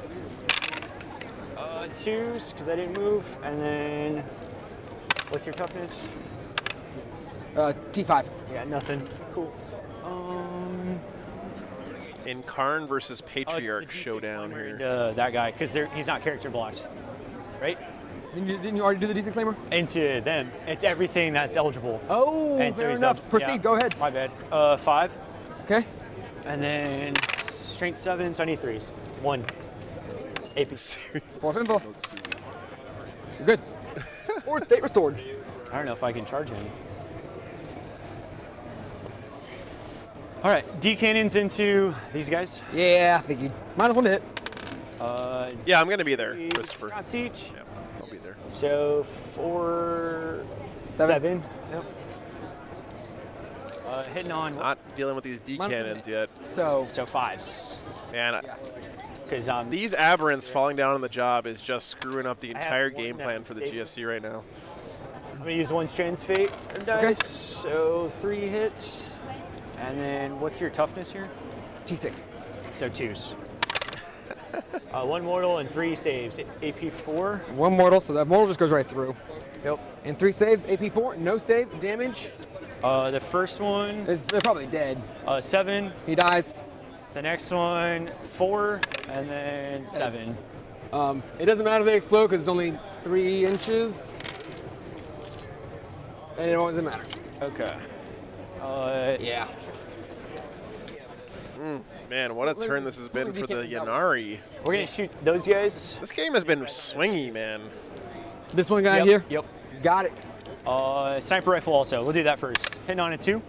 2s, because I didn't move, and then what's your toughness? T5. Yeah, nothing. Cool. In Karn versus Patriarch Showdown here. That guy, because he's not character blocked, right? Didn't you already do the D6 claimer? Into them, it's everything that's eligible. Oh, And so fair he's enough. up- Proceed. yeah. Go ahead. My bad. 5, Okay. and then strength 7, so I need 3s. 1. AP. 4 pinball. You're good. Or state restored. I don't know if I can charge him. All right, D cannons into these guys. Yeah, I think you -1 to hit. Yeah, I'm going to be there, Christopher. Shots each. Yep, I'll be there. So 4, 7. 7. Yep. Hitting on Not dealing with these D cannons yet. So 5s. And Because these aberrants falling down on the job is just screwing up the have entire one game that plan for the saved me. GSC right now. I'm gonna use 1 Strand's Fate dice. So 3 hits. And then what's your toughness here? T6. So 2s. 1 mortal and 3 saves. AP4. 1 mortal, so that mortal just goes right through. Yep. And 3 saves, AP4, no save, damage. The first one, They're probably dead. 7. He dies. The next one, 4, and then 7. It doesn't matter if they explode because it's only 3 inches. And it doesn't matter. Okay. Yeah. Man, what a turn this has been for the Ynnari. We're gonna shoot those guys. This game has been swingy, man. This one guy Yep, here? Yep. Got it. Sniper rifle also. We'll do that first. Hitting on a 2.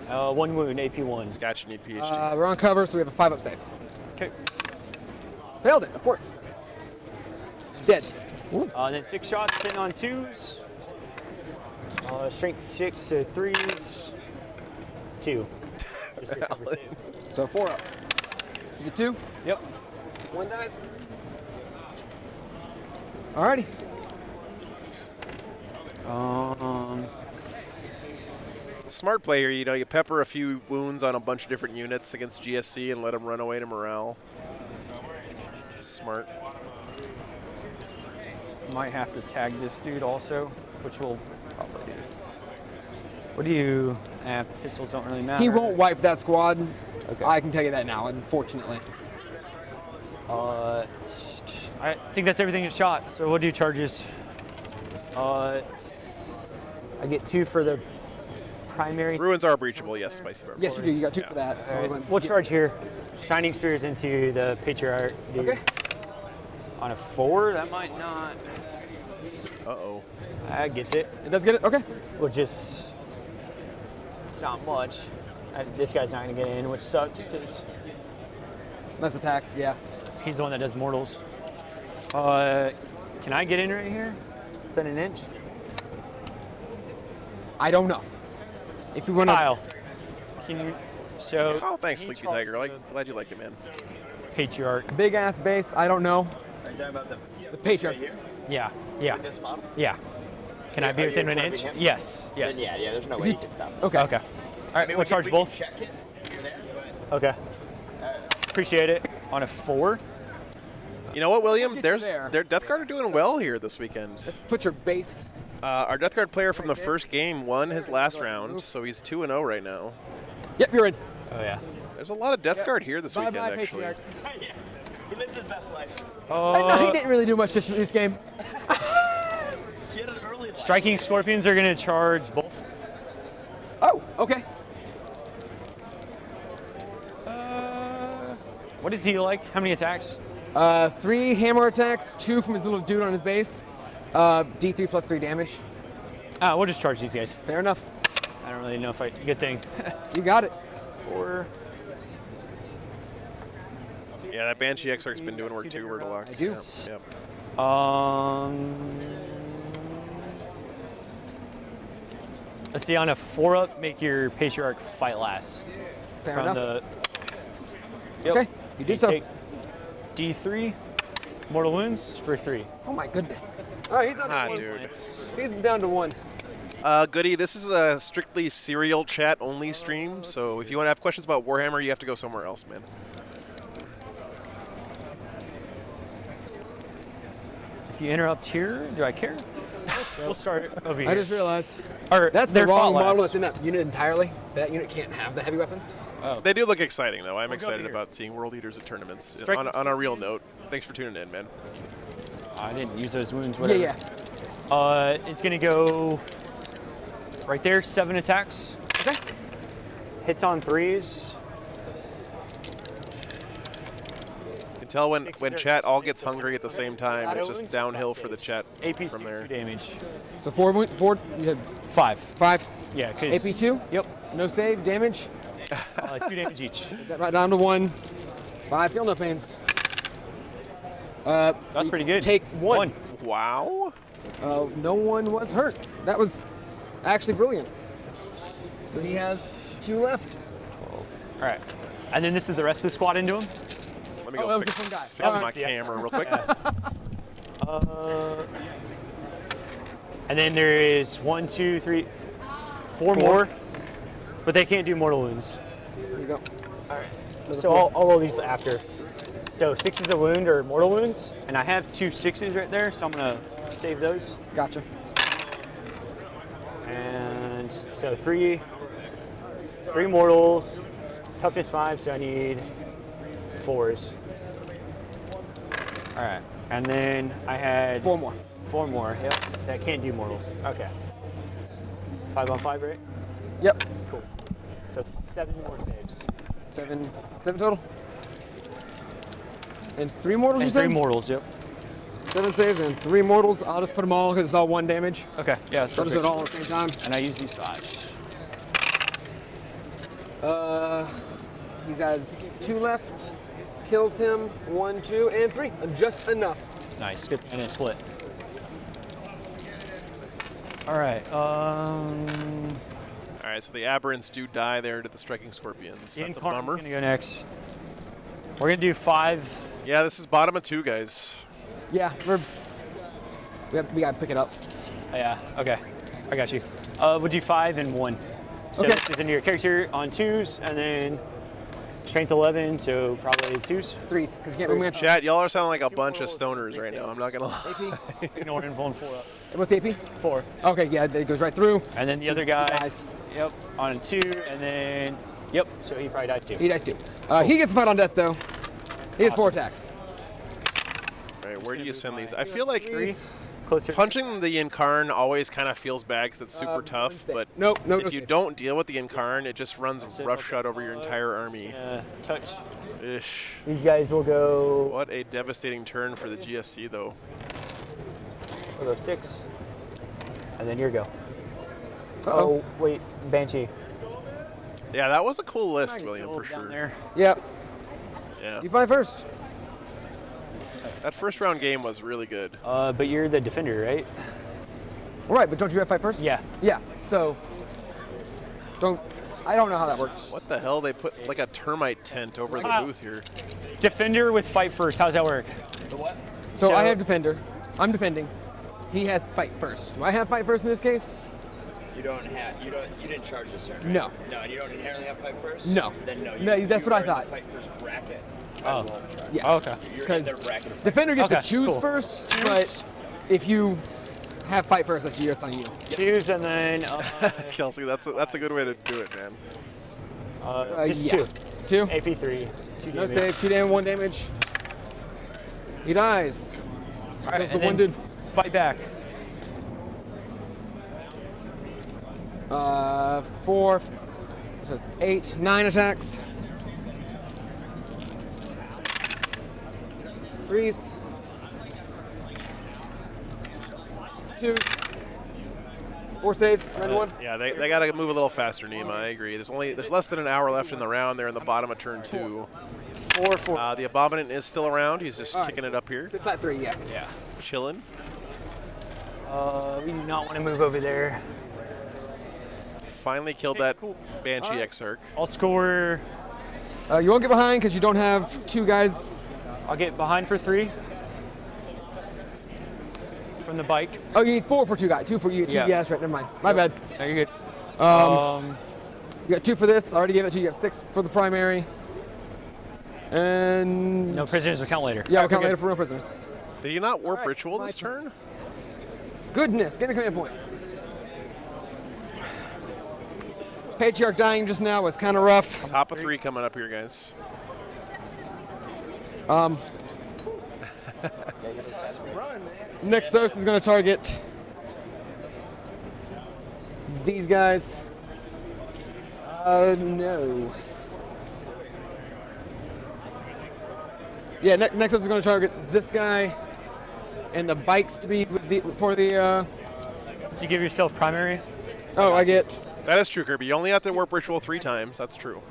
1 wound, AP1. Gotcha, need PhD. We're on cover, so we have a 5 up save. Okay. Failed it, of course. Dead. And then 6 shots, hitting on 2s. Strength 6, so 3s. 2. Just to cover save. So 4 ups. Is it 2? Yep. 1 dies. Alrighty. Smart play here, you know, you pepper a few wounds on a bunch of different units against GSC and let them run away to morale. Smart. Might have to tag this dude also, which we'll probably do. What do you? Pistols don't really matter. He won't wipe that squad. Okay. I can tell you that now, unfortunately. I think that's everything in shot. So we'll do charges. I get 2 for the primary. Ruins are breachable, yes, Spicy Barb. Yes, you do. You got 2 for that. So We'll charge here. Shining Spears into the Patriarch. Dude. Okay. On a 4, that might not. Uh-oh. That gets it. It does get it? Okay. We'll just. It's not much. This guy's not going to get in, which sucks because. Less attacks, yeah. He's the one that does mortals. Can I get in right here? Within an inch? I don't know. If you want to. Kyle. Can you. So. Oh, thanks, Sleepy Tiger. Glad you like it, man. Patriarch. Big ass base, I don't know. Are you talking about The Patriarch. Yeah. Yeah. this model? Yeah. Can I be Are within you an charging inch? him? Yes. Yes. Then yeah, there's no way you can stop. Okay. Okay. All right, we'll charge both. Check it. You're there. Okay. Appreciate it. On a 4. You know what, William? Look at Their there. Death Guard are doing well here this weekend. Put your base. Our Death Guard player from the first game won his last round, so he's 2-0 right now. Yep, you're in. Oh, yeah. There's a lot of Death Guard here this weekend, Bye-bye, actually. Patriarch. Yeah. He lived his best life. He didn't really do much this game. He had an early life. Striking Scorpions are going to charge both. Oh, okay. What is he like? How many attacks? 3 hammer attacks, 2 from his little dude on his base. D3 plus 3 damage. We'll just charge these guys. Fair enough. I don't really know if I. Good thing. You got it. 4. Yeah, that Banshee Exarch's been doing work too, Wordalox. I do. Yep. Let's see, on a 4-up, make your Patriarch fight last. Fair From enough. Yep. Okay, you do You so. take D3, mortal wounds for 3. Oh my goodness. All right, he's on Ah, to 1. dude. He's down to 1. Goody, this is a strictly serial chat only stream, so if you want to have questions about Warhammer, you have to go somewhere else, man. If you interrupt here, do I care? We'll start over here. I just realized. Or That's the their wrong fought model last. that's in that unit entirely. That unit can't have the heavy weapons. Oh. They do look exciting, though. I'm We'll go excited here. about seeing World Eaters at tournaments. Strike- On a real note, thanks for tuning in, man. I didn't use those wounds, whatever. Yeah. It's going to go right there, 7 attacks. Okay. Hits on 3s. You can tell when chat all gets hungry at the same time. It's just downhill for the chat AP from there. 2 damage. So 4, you had 5. 5. Yeah, because AP 2? Yep. No save, damage. 2 damage each. Get that right down to 1. 5, feel no pains. That's pretty good. Take 1. Wow. No one was hurt. That was actually brilliant. So he has 2 left. 12. All right. And then this is the rest of the squad into him. Let me Oh, go that was fix, just one guy. fix All my right. camera real quick. And then there is 1, 2, 3, 4 more, but they can't do mortal wounds. There you go. All right. So I'll roll these after. So 6 is a wound or mortal wounds, and I have 2 6s right there, so I'm gonna save those. Gotcha. And so 3 mortals, toughness 5, so I need 4s. All right. And then I had 4 more. 4 more. Yep. That can't do mortals. Okay. 5 on 5, right? Yep. Cool. So 7 more saves. 7 total. And 3 mortals, you And said? 3 mortals. Yep. 7 saves and 3 mortals. I'll just put them all because it's all 1 damage. Okay. Yeah. That's So I'll just do perfect. it all at the same time. And I use these 5s. He has 2 left. Kills him. 1, 2, and 3. Just enough. Nice. Good. And it split. All right. All right, so the Aberrants do die there to the Striking Scorpions. That's a bummer. Gonna go next. We're gonna do 5. Yeah, this is bottom of 2, guys. Yeah, we gotta pick it up. Yeah. Okay. I got you. We'll do 5 and 1. So Okay. this is into your character on 2s, and then strength 11, so probably 2s. 3s, because you can't remember. Chat, y'all are sounding like a bunch of stoners right now. I'm not gonna lie. AP. Ignore and rolling 4 up. What's the AP? 4. Okay, yeah, it goes right through. And then the other guy Guys. Yep, on a 2, and then, yep, so he probably dies 2. He dies 2. He gets the fight on death, though. He has 4 attacks. All right, where do you send these? I feel like Closer. punching the Incarn always kind of feels bad because it's super tough, but Nope, if you don't deal with the Incarn, it just runs roughshod over your entire army. Touch. Ish. These guys will go. What a devastating turn for the GSC, though. We'll go 6. And then your go. Uh-oh. Oh, wait, Banshee. Yeah, that was a cool list, William, for Down sure. there. Yep. Yeah. You fight first. That first round game was really good. But you're the defender, right? Right, but don't you have fight first? Yeah. Yeah. So I don't know how that works. What the hell? They put like a termite tent over the booth here. Defender with fight first. How's that work? The what? So I have defender. I'm defending. He has fight first. Do I have fight first in this case? You didn't charge this turn, right? No. No, you don't inherently have fight first? No. Then no. No, that's what I thought. Fight first bracket. Oh. Yeah. Oh, okay. You're in their Because bracket. of defender gets to Okay, choose cool. first, but if you have fight first, that's yours on you. Choose and then Kelsey, that's a good way to do it, man. just yeah. 2. 2. AP3. 2 No damage. save. 2 damage, 1 damage. He dies. All right, Does the and then wounded. fight back. 4, so it's 8, 9 attacks. 3s. 2s. 4 saves. 91. Yeah, they got to move a little faster, Nima. I agree. There's less than an hour left in the round. They're in the bottom of turn 2. 4. The Abominant is still around. He's just kicking it up here. It's at 3. Yeah. Yeah. Chilling. We do not want to move over there. Finally killed that Banshee Exarch. I'll score. You won't get behind because you don't have 2 guys. I'll get behind for 3. From the bike. Oh, you need 4 for 2 guys. 2 for you. 2. Yeah. Yeah, that's right. Never mind. My bad. No, you're good. You got 2 for this. I already gave it to you. You have 6 for the primary. And No prisoners will count later. yeah, we'll Okay, count good. later for real prisoners. Did you not warp ritual this turn? Goodness, get a command point. Patriarch dying just now was kind of rough. Top of 3 coming up here, guys. Nexos is going to target these guys. No. Yeah, Nexos is going to target this guy and the bikes to be for the. Did you give yourself primary? Oh, I get. That is true, Kirby. You only have to warp ritual 3 times. That's true.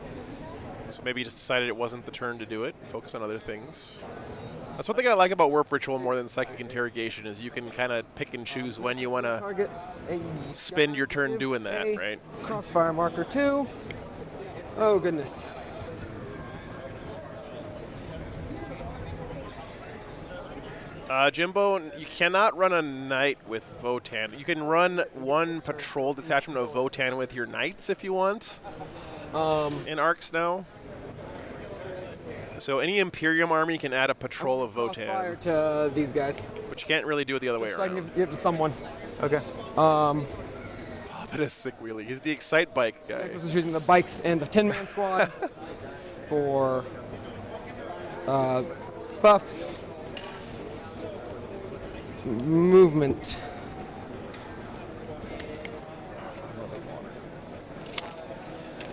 So maybe you just decided it wasn't the turn to do it. Focus on other things. That's one thing I like about warp ritual more than psychic interrogation is you can kind of pick and choose when you want to spend your turn doing that, right? Crossfire marker 2. Oh goodness. Jimbo, you cannot run a knight with Votan. You can run 1 patrol detachment of Votan with your knights if you want. In arcs now. So any Imperium army can add a patrol of Crossfire Votan. to these guys. But you can't really do it the other way So I can around. give it to someone. Okay. But a sick wheelie. He's the Excite Bike guy. Nexus is using the bikes and the 10-man squad for buffs. Movement.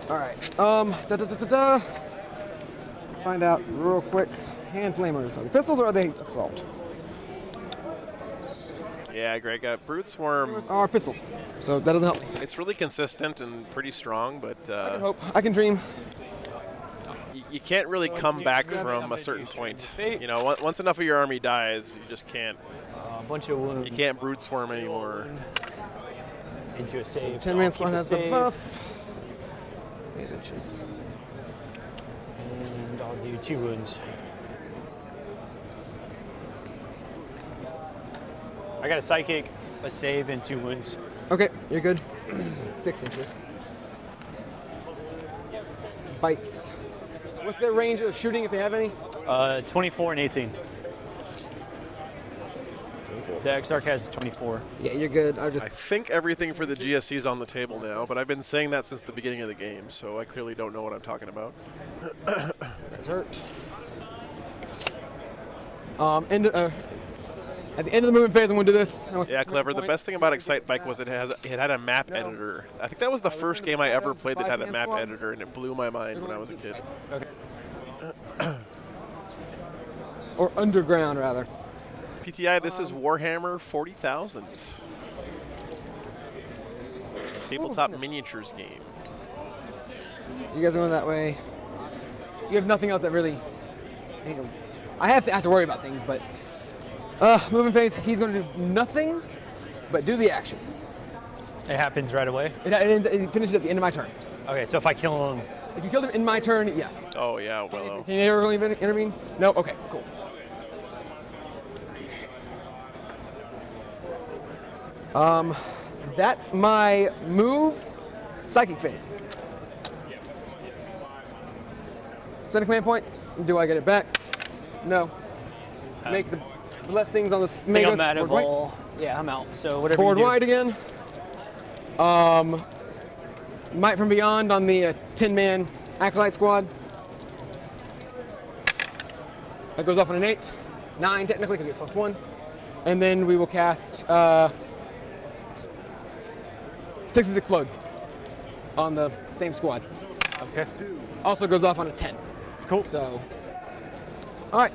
All right. Find out real quick. Hand flamers. Are they pistols or are they assault? Yeah, Greg. Brute Swarm. Are pistols. So that doesn't help. It's really consistent and pretty strong, but I can hope. I can dream. You can't really come back from a certain point. You know, once enough of your army dies, you just can't. A bunch of wounds. You can't brute swarm anymore. Into a save. 10-man so squad I'll has keep a the save, buff. 8 inches. And I'll do 2 wounds. I got a psychic, a save, and 2 wounds. Okay, you're good. 6 inches. Bikes. What's their range of shooting if they have any? 24 and 18. The X-Dark has 24. Yeah, you're good. I think everything for the GSC is on the table now, but I've been saying that since the beginning of the game, so I clearly don't know what I'm talking about. That's hurt. At the end of the movement phase, I'm going to do this. Yeah, clever. The best thing about Excite Bike was it had a map editor. I think that was the first game I ever played that had a map editor, and it blew my mind when I was a kid. Okay. Or underground, rather. PTI, this is Warhammer 40,000. Tabletop miniatures game. You guys are going that way. You have nothing else that really... I have to worry about things, but... moving phase, he's going to do nothing but do the action. It happens right away? It finishes at the end of my turn. Okay, so if I kill him... If you killed him in my turn, yes. Oh, yeah, well... Can you ever really intervene? No? Okay, cool. That's my move. Psychic phase. Spend a command point. Do I get it back? No. Make the blessings on the Magos. I'm out of all. Yeah, I'm out. So whatever Forward you do. wide again. Might from Beyond on the 10-man Acolyte squad. That goes off on an 8. 9 technically because it's +1. And then we will cast 6s Explode on the same squad. Okay. Also goes off on a 10. Cool. So, all right.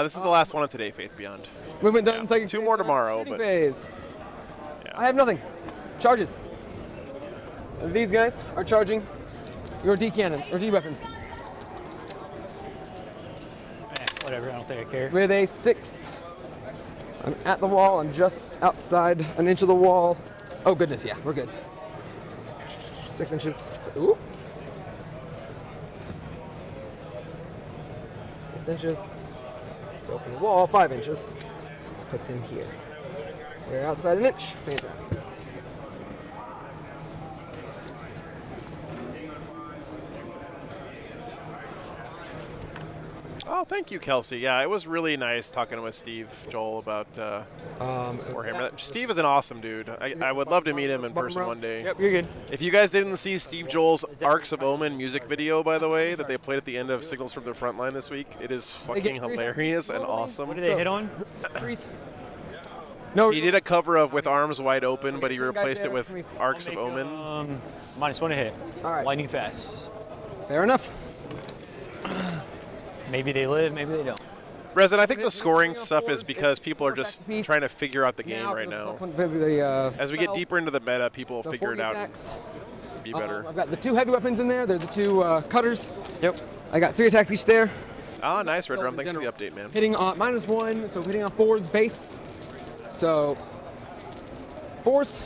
This is the last one of today, Faith Beyond. Movement done. Psychic 2 more tomorrow, shooting but phase. I have nothing. Charges. These guys are charging your D cannon or D weapons. Whatever, I don't think I care. With a 6. I'm at the wall. I'm just outside an inch of the wall. Oh goodness, yeah, we're good. 6 inches. Ooh. 6 inches. So from the wall, 5 inches. Puts him here. We're outside an inch. Fantastic. Oh, thank you, Kelsey. Yeah, it was really nice talking with Steve Joel about Warhammer. Steve is an awesome dude. I would love to meet him in person one day. Yep, you're good. If you guys didn't see Steve Joel's Arcs of Omen music video, by the way, that they played at the end of Signals from the Frontline this week, it is fucking hilarious and awesome. What did they hit on? No, he did a cover of With Arms Wide Open, but he replaced it with Arcs of Omen. -1 to hit. All right. Lightning fast. Fair enough. Maybe they live, maybe they don't. Resin, I think the scoring stuff is because people are just trying to figure out the game right now. As we get deeper into the meta, people will figure it out and be better. I've got the 2 heavy weapons in there. They're the 2 cutters. Yep. I got 3 attacks each there. Ah, nice, Red Drum. Thanks for the update, man. Hitting on -1, so hitting on 4's base. So 4's.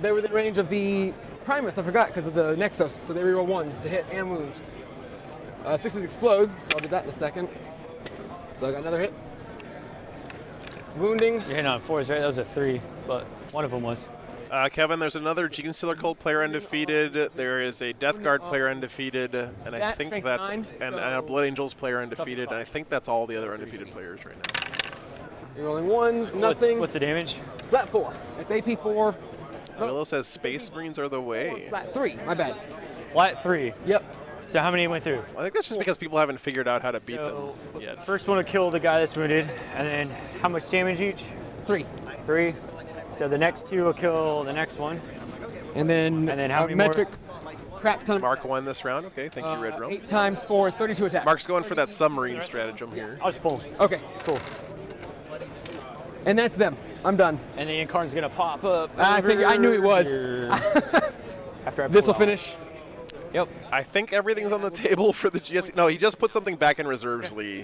They were within range of the Primus, I forgot, because of the Nexus, so they reroll 1s to hit and wound. 6s Explode, so I'll do that in a second. So I got another hit. Wounding. You're hitting on 4s, right? That was a 3, but one of them was. Kevin, there's another Gene Stealer Cult player undefeated. There is a Death Guard player undefeated, and I think that's and a Blood Angels player undefeated, and I think that's all the other undefeated players right now. You're rolling 1s, nothing. What's the damage? Flat 4. It's AP 4. Willow says Space Marines are the way. Flat 3. My bad. Flat 3. Yep. So how many went through? I think that's just because people haven't figured out how to beat them yet. First one to kill the guy that's wounded, and then how much damage each? 3. 3. So the next 2 will kill the next one. And then how many metric crap ton. Mark won this round. Okay, thank you, Red Drum. 8 times 4 is 32 attacks. Mark's going for that submarine stratagem here. I'll just pull him. Okay, cool. And that's them. I'm done. And the Incarn's gonna pop up. I figured. I knew he was. After this will finish. Yep. I think everything's on the table for the GSC. No, he just put something back in reserves, Lee,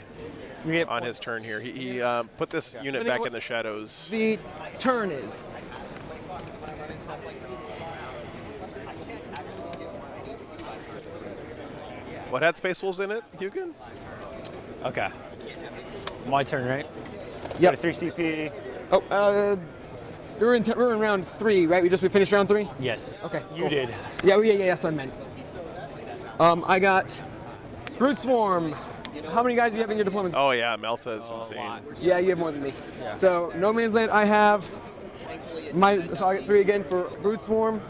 on his turn here. He put this unit back in the shadows. The turn is. What had Space Wolves in it, Hugin? Okay. My turn, right? Yep. Got a 3 CP. Oh, we're in round 3, right? We finished round 3? Yes. Okay. You cool. did. Yeah, that's what I meant. I got Brood Swarm, How many guys do you have in your deployment? Oh yeah, Melta is insane. Yeah, you have more than me. So No Man's Land, I have so I get 3 again for Brood Swarm.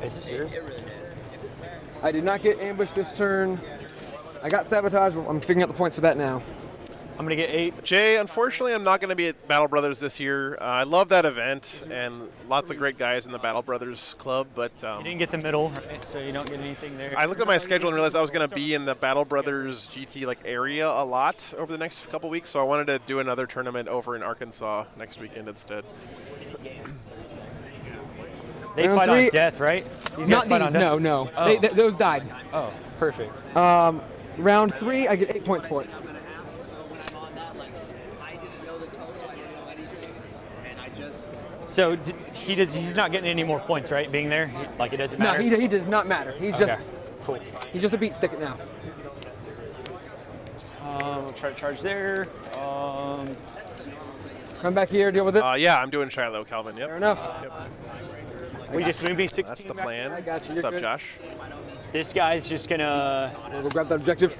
Is this yours? I did not get Ambush this turn. I got Sabotage. I'm figuring out the points for that now. I'm gonna get 8. Jay, unfortunately, I'm not going to be at Battle Brothers this year. I love that event and lots of great guys in the Battle Brothers club, but You didn't get the middle, right? So you don't get anything there. I looked at my schedule and realized I was going to be in the Battle Brothers GT area a lot over the next couple weeks, so I wanted to do another tournament over in Arkansas next weekend instead. They Round fight 3, on death, right? These Not guys fight these, on death? no. Oh. Those died. Oh, perfect. Round 3, I get 8 points for it. So he's not getting any more points, right? Being there, like it doesn't matter. No, he does not matter. He's Okay. Cool. he's just a beat stick now. We'll try to charge there. Come back here, deal with it. Yeah, I'm doing Shiloh, Calvin. Yep. Fair enough. We just moving 16. That's the plan. I got you. What's You're up, good. Josh? This guy's just gonna. We'll go grab that objective.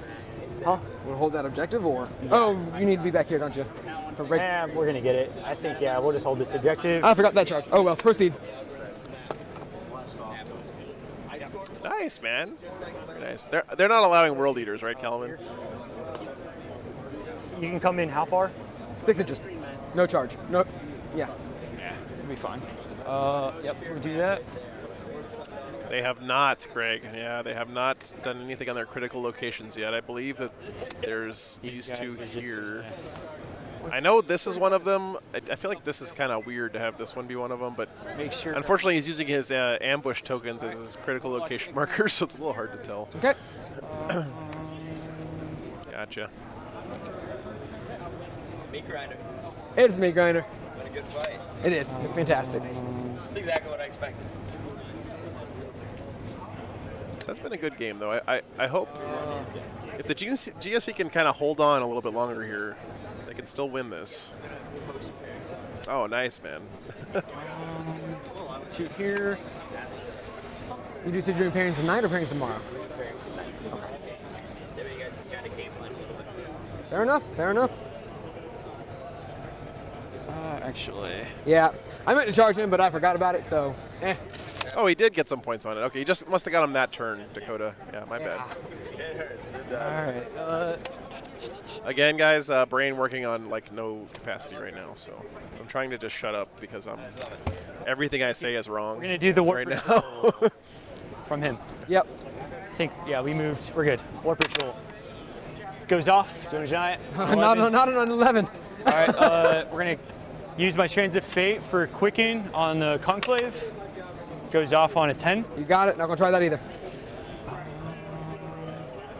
Huh? We'll hold that objective, or? Oh, you need to be back here, don't you? For break. We're gonna get it. I think we'll just hold this objective. I forgot that charge. Oh well, proceed. Nice, man. Very nice. They're not allowing World Eaters, right, Calvin? You can come in how far? 6 inches. No charge. No. Yeah. Yeah, it'll be fine. Yep, we'll do that. They have not, Greg. Yeah, they have not done anything on their critical locations yet. I believe that there's these guys two are just- here. I know this is one of them. I feel like this is kind of weird to have this one be one of them, but Make sure. unfortunately he's using his ambush tokens as his critical location markers, so it's a little hard to tell. Okay. Gotcha. It's a meat grinder. It is meat grinder. It's been a good fight. It is. It's fantastic. It's exactly what I expected. So that's been a good game, though. I hope if the GSC can kind of hold on a little bit longer here, they can still win this. Oh, nice, man. Shoot here. You do doing pairings tonight or pairings tomorrow? Fair enough. Fair enough. Actually. Yeah. I meant to charge him, but I forgot about it, so Oh, he did get some points on it. Okay, he just must have got him that turn, Dakota. Yeah, my bad. All right. Again, guys, brain working on like no capacity right now, so I'm trying to just shut up because everything I say is wrong. We're gonna do the warp right now. from him. Yep. I think we moved. We're good. Warp ritual goes off. Doing a giant. not an 11. All right. We're gonna use my transit fate for quicken on the conclave. Goes off on a 10. You got it. Not gonna try that either.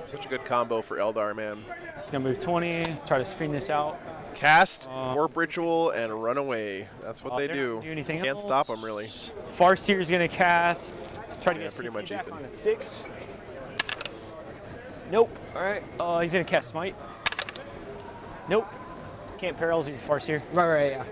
Such a good combo for Eldar, man. Just gonna move 20. Try to screen this out. Cast, warp ritual, and run away. That's what they they're do. not gonna do anything Can't else. stop them, really. Farseer is gonna cast. Try to Yeah, get pretty much back Ethan. on a 6. Nope. All right. He's gonna cast smite. Nope. Can't perils. He's a Farseer. Right, yeah.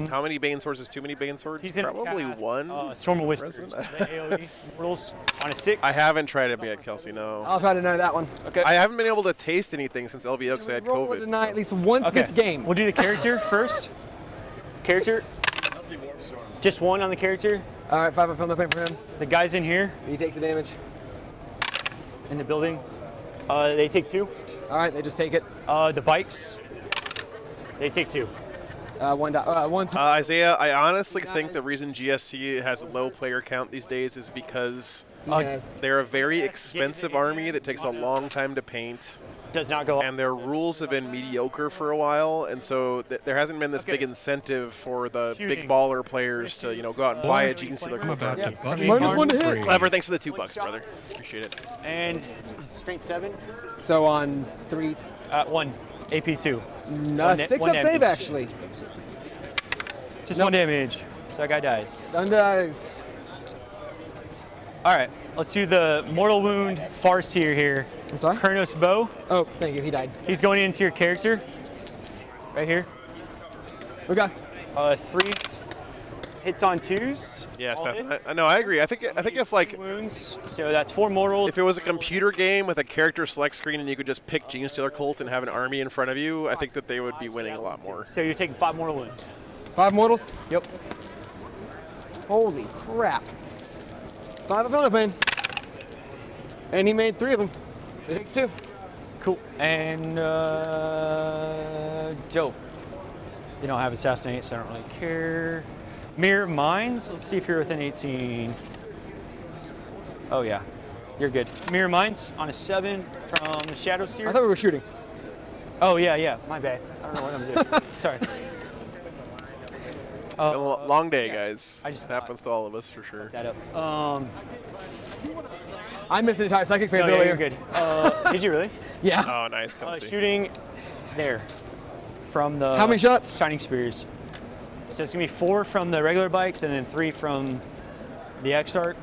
How many Bane Swords is too many Bane Swords? He's gonna Probably cast, one. Storm of Whispers. The President? AoE mortals on a 6. I haven't tried it yet, Kelsey, no. I'll try to know that one. Okay. I haven't been able to taste anything since LVO because I had Roll COVID. tonight at least once this game. We'll do the character first. Character. Just one on the character. All right, 5 up, no pain for him. The guy's in here He takes the damage. in the building. They take 2. All right, they just take it. The bikes. They take 2. One. Isaiah, I honestly think the reason GSC has a low player count these days is because they're a very expensive army that takes a long time to paint. Does not go up. And their rules have been mediocre for a while, and so there hasn't been this big incentive for the big baller players to go out and buy a Gene Stealer quick. Minus 1 to hit. Clever, thanks for the $2, brother. Appreciate it. And strength 7. So on 3s. 1. AP 2. 6 up save, actually. Just 1 damage. So that guy dies. Done dies. All right. Let's do the Mortal Wound Farseer here. I'm sorry? Kurnos Bow. Oh, thank you. He died. He's going into your character. Right here. Okay. 3. hits on 2s. Yeah, all Stefan. hit. No, I agree. I think if like wounds, so that's 4 mortals. if it was a computer game with a character select screen and you could just pick Genestealer Cult and have an army in front of you, I think that they would be winning a lot more. So you're taking 5 mortal wounds. 5 mortals? Yep. Holy crap. 5 of Philippine. And he made 3 of them. It takes 2. Cool. And Joe. You don't have Assassinate, so I don't really care. Mirror Minds. Let's see if you're within 18. Oh, yeah. You're good. Mirror Minds on a 7 from the Shadow Seer. I thought we were shooting. Oh, yeah. My bad. I don't know what I'm doing. Sorry. Long day, guys. I just happens to all of us for sure. That up. I missed an entire psychic phase Yeah, earlier. you're good. Did you really? Yeah. Oh, nice. Come see. Shooting there from the. How many shots? Shining Spears. So it's gonna be 4 from the regular bikes, and then 3 from the Exarch,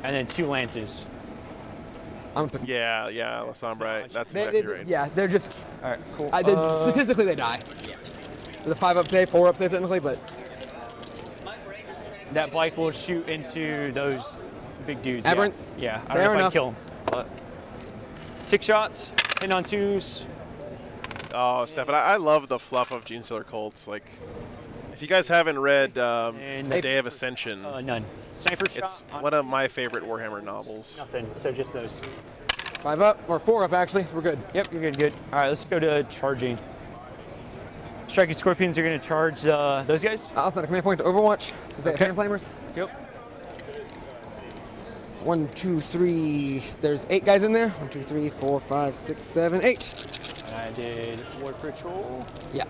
and then 2 lances. Yeah, La Sombra. That's exactly right. Yeah, they're just. All right, cool. Statistically, they die. With a 5-up save, 4-up save technically, but. That bike will shoot into those big dudes. Aberrants? Yeah. I Fair don't know enough. if I can kill them. But 6 shots, hitting on 2s. Oh, Stefan, I love the fluff of Genestealer Cults. Like, if you guys haven't read Day of Ascension, none. Sniper it's shot. one of my favorite Warhammer novels. Nothing. So just those. 5-up or 4-up actually, so we're good. Yep, you're good. All right, let's go to charging. Striking Scorpions are going to charge those guys. I'll send a command point to Overwatch. Since they have Fan Flamers. Yep. 1, 2, 3. There's 8 guys in there. 1, 2, 3, 4, 5, 6, 7, 8. And I did War Patrol. Yeah.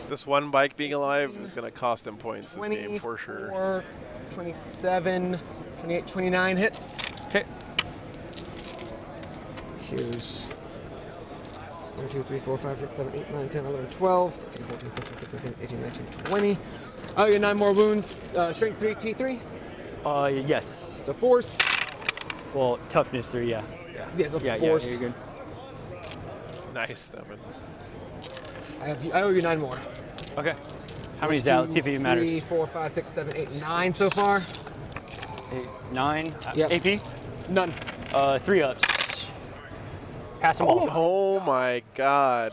This one bike being alive is going to cost him points this game for sure. 24, 27, 28, 29 hits. Okay. Here's 1, 2, 3, 4, 5, 6, 7, 8, 9, 10, 11, 12, 13, 14, 15, 16, 17, 18, 19, 20. Oh, you 9 more wounds. Strength 3, T3. Yes. So force. Well, toughness 3, yeah. Yeah, so Yeah, force. you're good. Nice, Stefan. I owe you 9 more. Okay. How many is that? Let's see if it even matters. 3, 4, 5, 6, 7, 8, 9 so far. 8, 9. Yep. AP? None. 3 ups. Pass them all. Oh my God.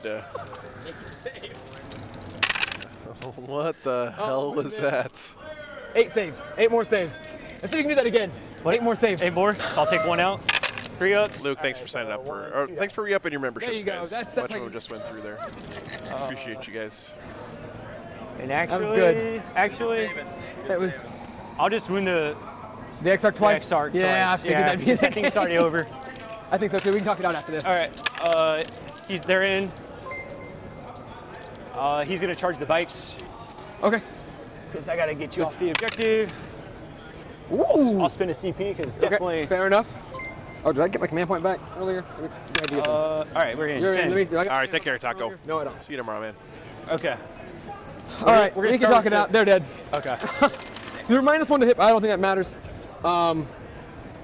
What the hell was that? 8 saves. 8 more saves. Let's see if you can do that again. What? 8 more saves. 8 more? I'll take 1 out. 3 ups. Luke, thanks for signing up or thanks for re-upping your memberships, There you go. guys. That's Much like- of what we just went through there. Appreciate you guys. And actually, was good. Actually, It was I'll just wound the Exarch twice. Exarch Yeah, twice. I figured that'd be the I think it's already case. over. I think so too. We can talk it out after this. All right. They're in. He's gonna charge the bikes. Okay. Because I gotta get you off the objective. Ooh. I'll spin a CP because it's definitely. Fair enough. Oh, did I get my command point back earlier? All right, we're in. You're 10. in. Let me see. All right, take care, Taco. No, I don't. See you tomorrow, man. Okay. All right, we're gonna we can start talk with it out. They're dead. Okay. You're -1 to hit. I don't think that matters.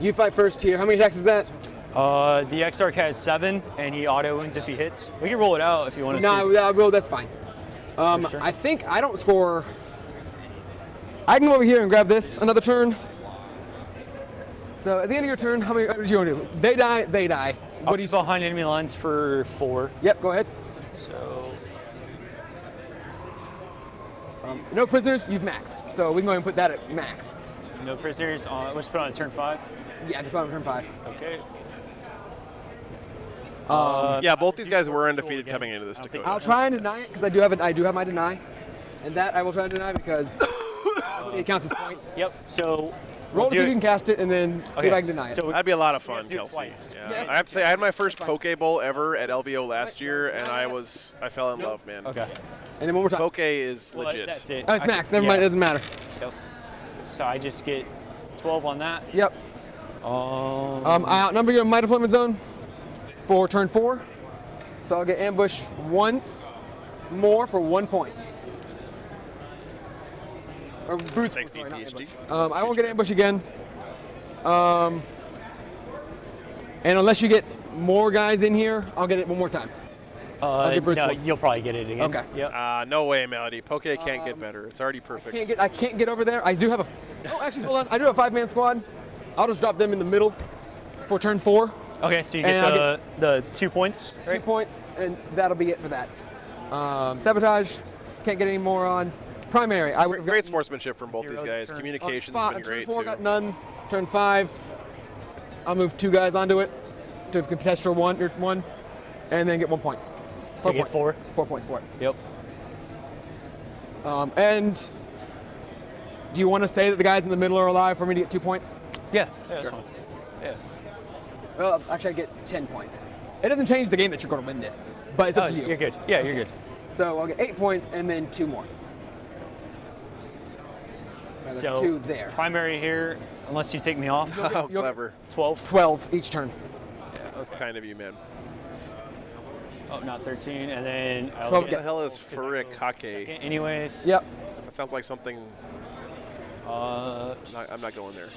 You fight first here. How many attacks is that? The Exarch has 7, and he auto wins if he hits. We can roll it out if you want to. No, that's fine. Sure? I think I don't score. I can go over here and grab this another turn. So at the end of your turn, how many do you want to do? They die, they die. What do you behind enemy lines for 4? Yep, go ahead. So no prisoners, you've maxed. So we can go ahead and put that at max. no prisoners. Let's put on turn 5. Yeah, just put on turn 5. Okay. Yeah, both these guys were undefeated coming into this Dakota. I'll try and deny it because I do have my deny, and that I will try and deny because it counts as points. Yep. So roll to see if you can cast it, and then see if I can deny it. So That'd be a lot of fun, Kelsey. twice. Yeah. I have to say, I had my first Poke Bowl ever at LVO last year, and I fell in love, man. Okay. And then one more time. Poke is Well, legit. that's it. Oh, it's max. Never mind. It doesn't matter. Yep. So I just get 12 on that. Yep. I outnumber you in my deployment zone for turn 4. So I'll get ambushed once more for 1 point. Or brute Thanks, force, sorry, not DPHD. ambush. I won't get ambush again. And unless you get more guys in here, I'll get it one more time. I'll get Brute no, Swarm. you'll probably get it again. Okay. Yep. No way, Melody. Poke can't get better. It's already perfect. I can't get over there. I do have a. Oh, actually, hold on. I do have a 5-man squad. I'll just drop them in the middle for turn 4. Okay, so you And get the 2 points. Right? 2 points, and that'll be it for that. Sabotage. Can't get any more on. Primary. I would Great sportsmanship from both these guys. Communication's been great turn 4 too. got none. Turn 5. I'll move 2 guys onto it to contest your one, and then get 1 point. So you get 4. 4 points for it. Yep. And do you want to say that the guys in the middle are alive for me to get 2 points? Yeah. That's fine. Yeah. Well, actually, I get 10 points. It doesn't change the game that you're going to win this, but it's up to you. You're good. Yeah, you're good. So I'll get 8 points and then 2 more. So 2 there. Primary here, unless you take me off. How clever. 12. 12 each turn. Yeah, that was kind of you, man. Oh, not 13, and then I'll 12 What the hell is Furikake? Anyways. Yep. That sounds like something. I'm not going there.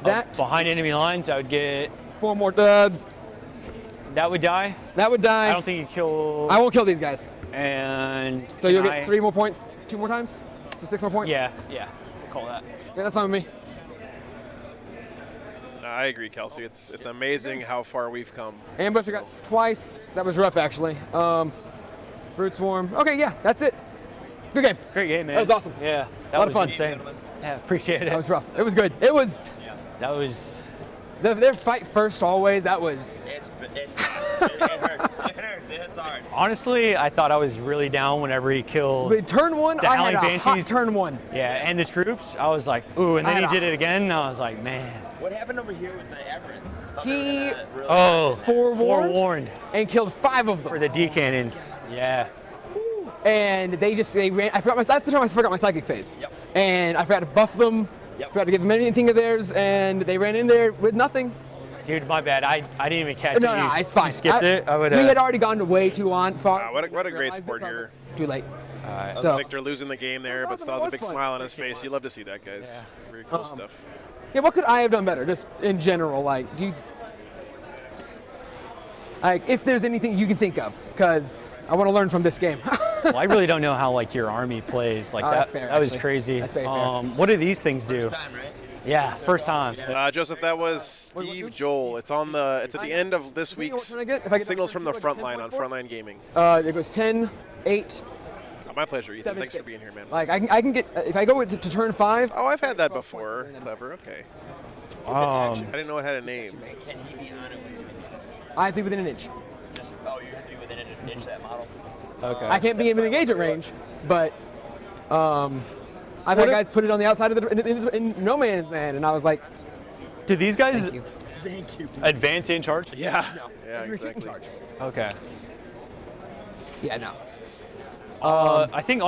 That behind enemy lines, I would get 4 more. that would die. That would die. I don't think you kill. I won't kill these guys. And so you'll get 3 more points, 2 more times, so 6 more points. Yeah, we'll call that. Yeah, that's fine with me. I agree, Kelsey. It's amazing how far we've come. Ambush I got twice. That was rough, actually. Brute Swarm. Okay, yeah, that's it. Good game. Great game, man. That was awesome. Yeah, that a lot was of fun. insane. Yeah, appreciate it. That was rough. It was good. It was. Yeah, that was. Their fight first always. That was. It hurts. It hurts. It's hard. Honestly, I thought I was really down whenever he killed. But turn 1, the I had Howling a hot Banshees. turn 1. Yeah, and the troops, I was like, ooh, and then he did it again, and I was like, man. What happened over here with the Aberrants? He forewarned and killed 5 of them for the D cannons. Yeah. And they ran. I forgot that's the time I forgot my psychic phase. Yep. And I forgot to buff them. Yep. Forgot to give them anything of theirs, and they ran in there with nothing. Dude, my bad. I didn't even catch it. No, it's fine. You skipped it. We had already gone way too far. What a great sport here. Too late. So Victor losing the game there, but still has a big smile on his face. You love to see that, guys. Yeah. Very cool stuff. Yeah, what could I have done better, just in general? Like, if there's anything you can think of, because I want to learn from this game. Well, I really don't know how your army plays. Like that's fair, that was actually. crazy. That's very fair. What do these things do? First time, right? Yeah, first time. Joseph, that was Steve Joel. It's at the end of this week's Signals from the Frontline on Frontline Gaming. It goes 10, 8. My pleasure, Ethan. 7, Thanks 6. for being here, man. Like I can get if I go to turn 5. Oh, I've had that before. Clever. Okay. I didn't know it had a name. Can he be on it? I have to be within an inch. You have to be within an inch of that model. Okay. I can't be in engagement range, but I've had guys put it on the outside of in no man's land, and I was like, did these guys Thank you. advance in charge? Yeah. No. Yeah, exactly. Okay. Yeah, no. I think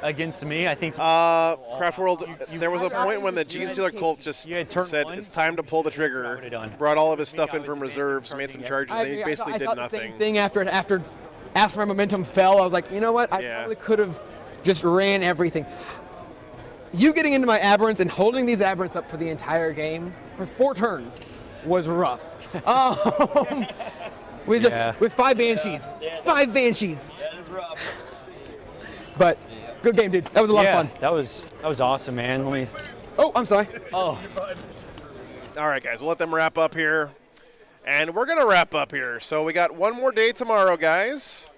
against me, Craft World, there was a point when the Gene Stealer cult just said it's time to pull the trigger, brought all of his stuff in from reserves, made some charges, and he basically did nothing. The same thing after my momentum fell, I was like, you know what? I probably could have just ran everything. You getting into my aberrants and holding these aberrants up for the entire game for 4 turns was rough. With 5 Banshees. 5 Banshees. That is rough. But good game, dude. That was a lot of fun. That was awesome, man. Oh, I'm sorry. Oh. All right, guys. We'll let them wrap up here. And we're going to wrap up here. So we got one more day tomorrow, guys.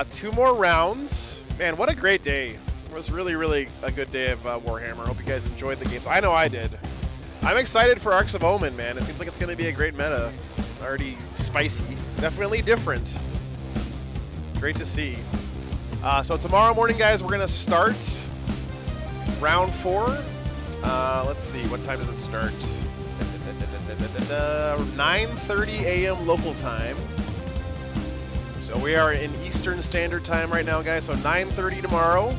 2 more rounds. Man, what a great day. It was really, really a good day of Warhammer. I hope you guys enjoyed the games. I know I did. I'm excited for Arcs of Omen, man. It seems like it's going to be a great meta. Already spicy. Definitely different. Great to see. So tomorrow morning, guys, we're going to start round 4. Let's see. What time does it start? 9:30 a.m. local time. So we are in Eastern Standard Time right now, guys. So 9:30 tomorrow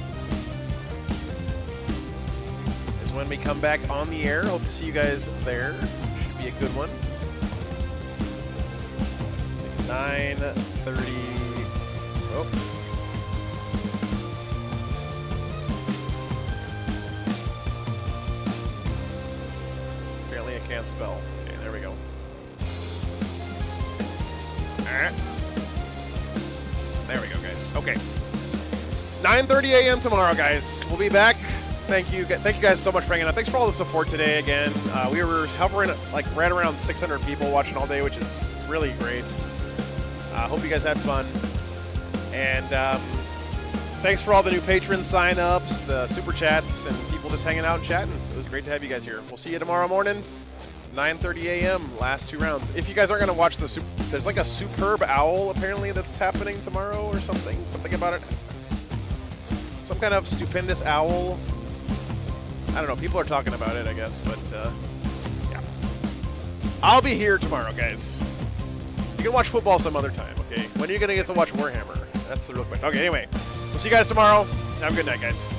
is when we come back on the air. Hope to see you guys there. Should be a good one. Let's see. 9:30. Oh. Apparently I can't spell. Okay, there we go. All right. guys. Okay. 9:30 a.m. tomorrow, guys. We'll be back. Thank you guys so much for hanging out. Thanks for all the support today again. We were hovering like right around 600 people watching all day, which is really great. Hope you guys had fun. And thanks for all the new patron sign-ups, the super chats, and people just hanging out and chatting. It was great to have you guys here. We'll see you tomorrow morning, 9:30 a.m. Last 2 rounds. If you guys aren't going to watch there's like a superb owl apparently that's happening tomorrow or something. Something about it. Some kind of stupendous owl. I don't know. People are talking about it, I guess. But, yeah. I'll be here tomorrow, guys. You can watch football some other time, okay? When are you going to get to watch Warhammer? That's the real question. Okay, anyway. We'll see you guys tomorrow. Have a good night, guys.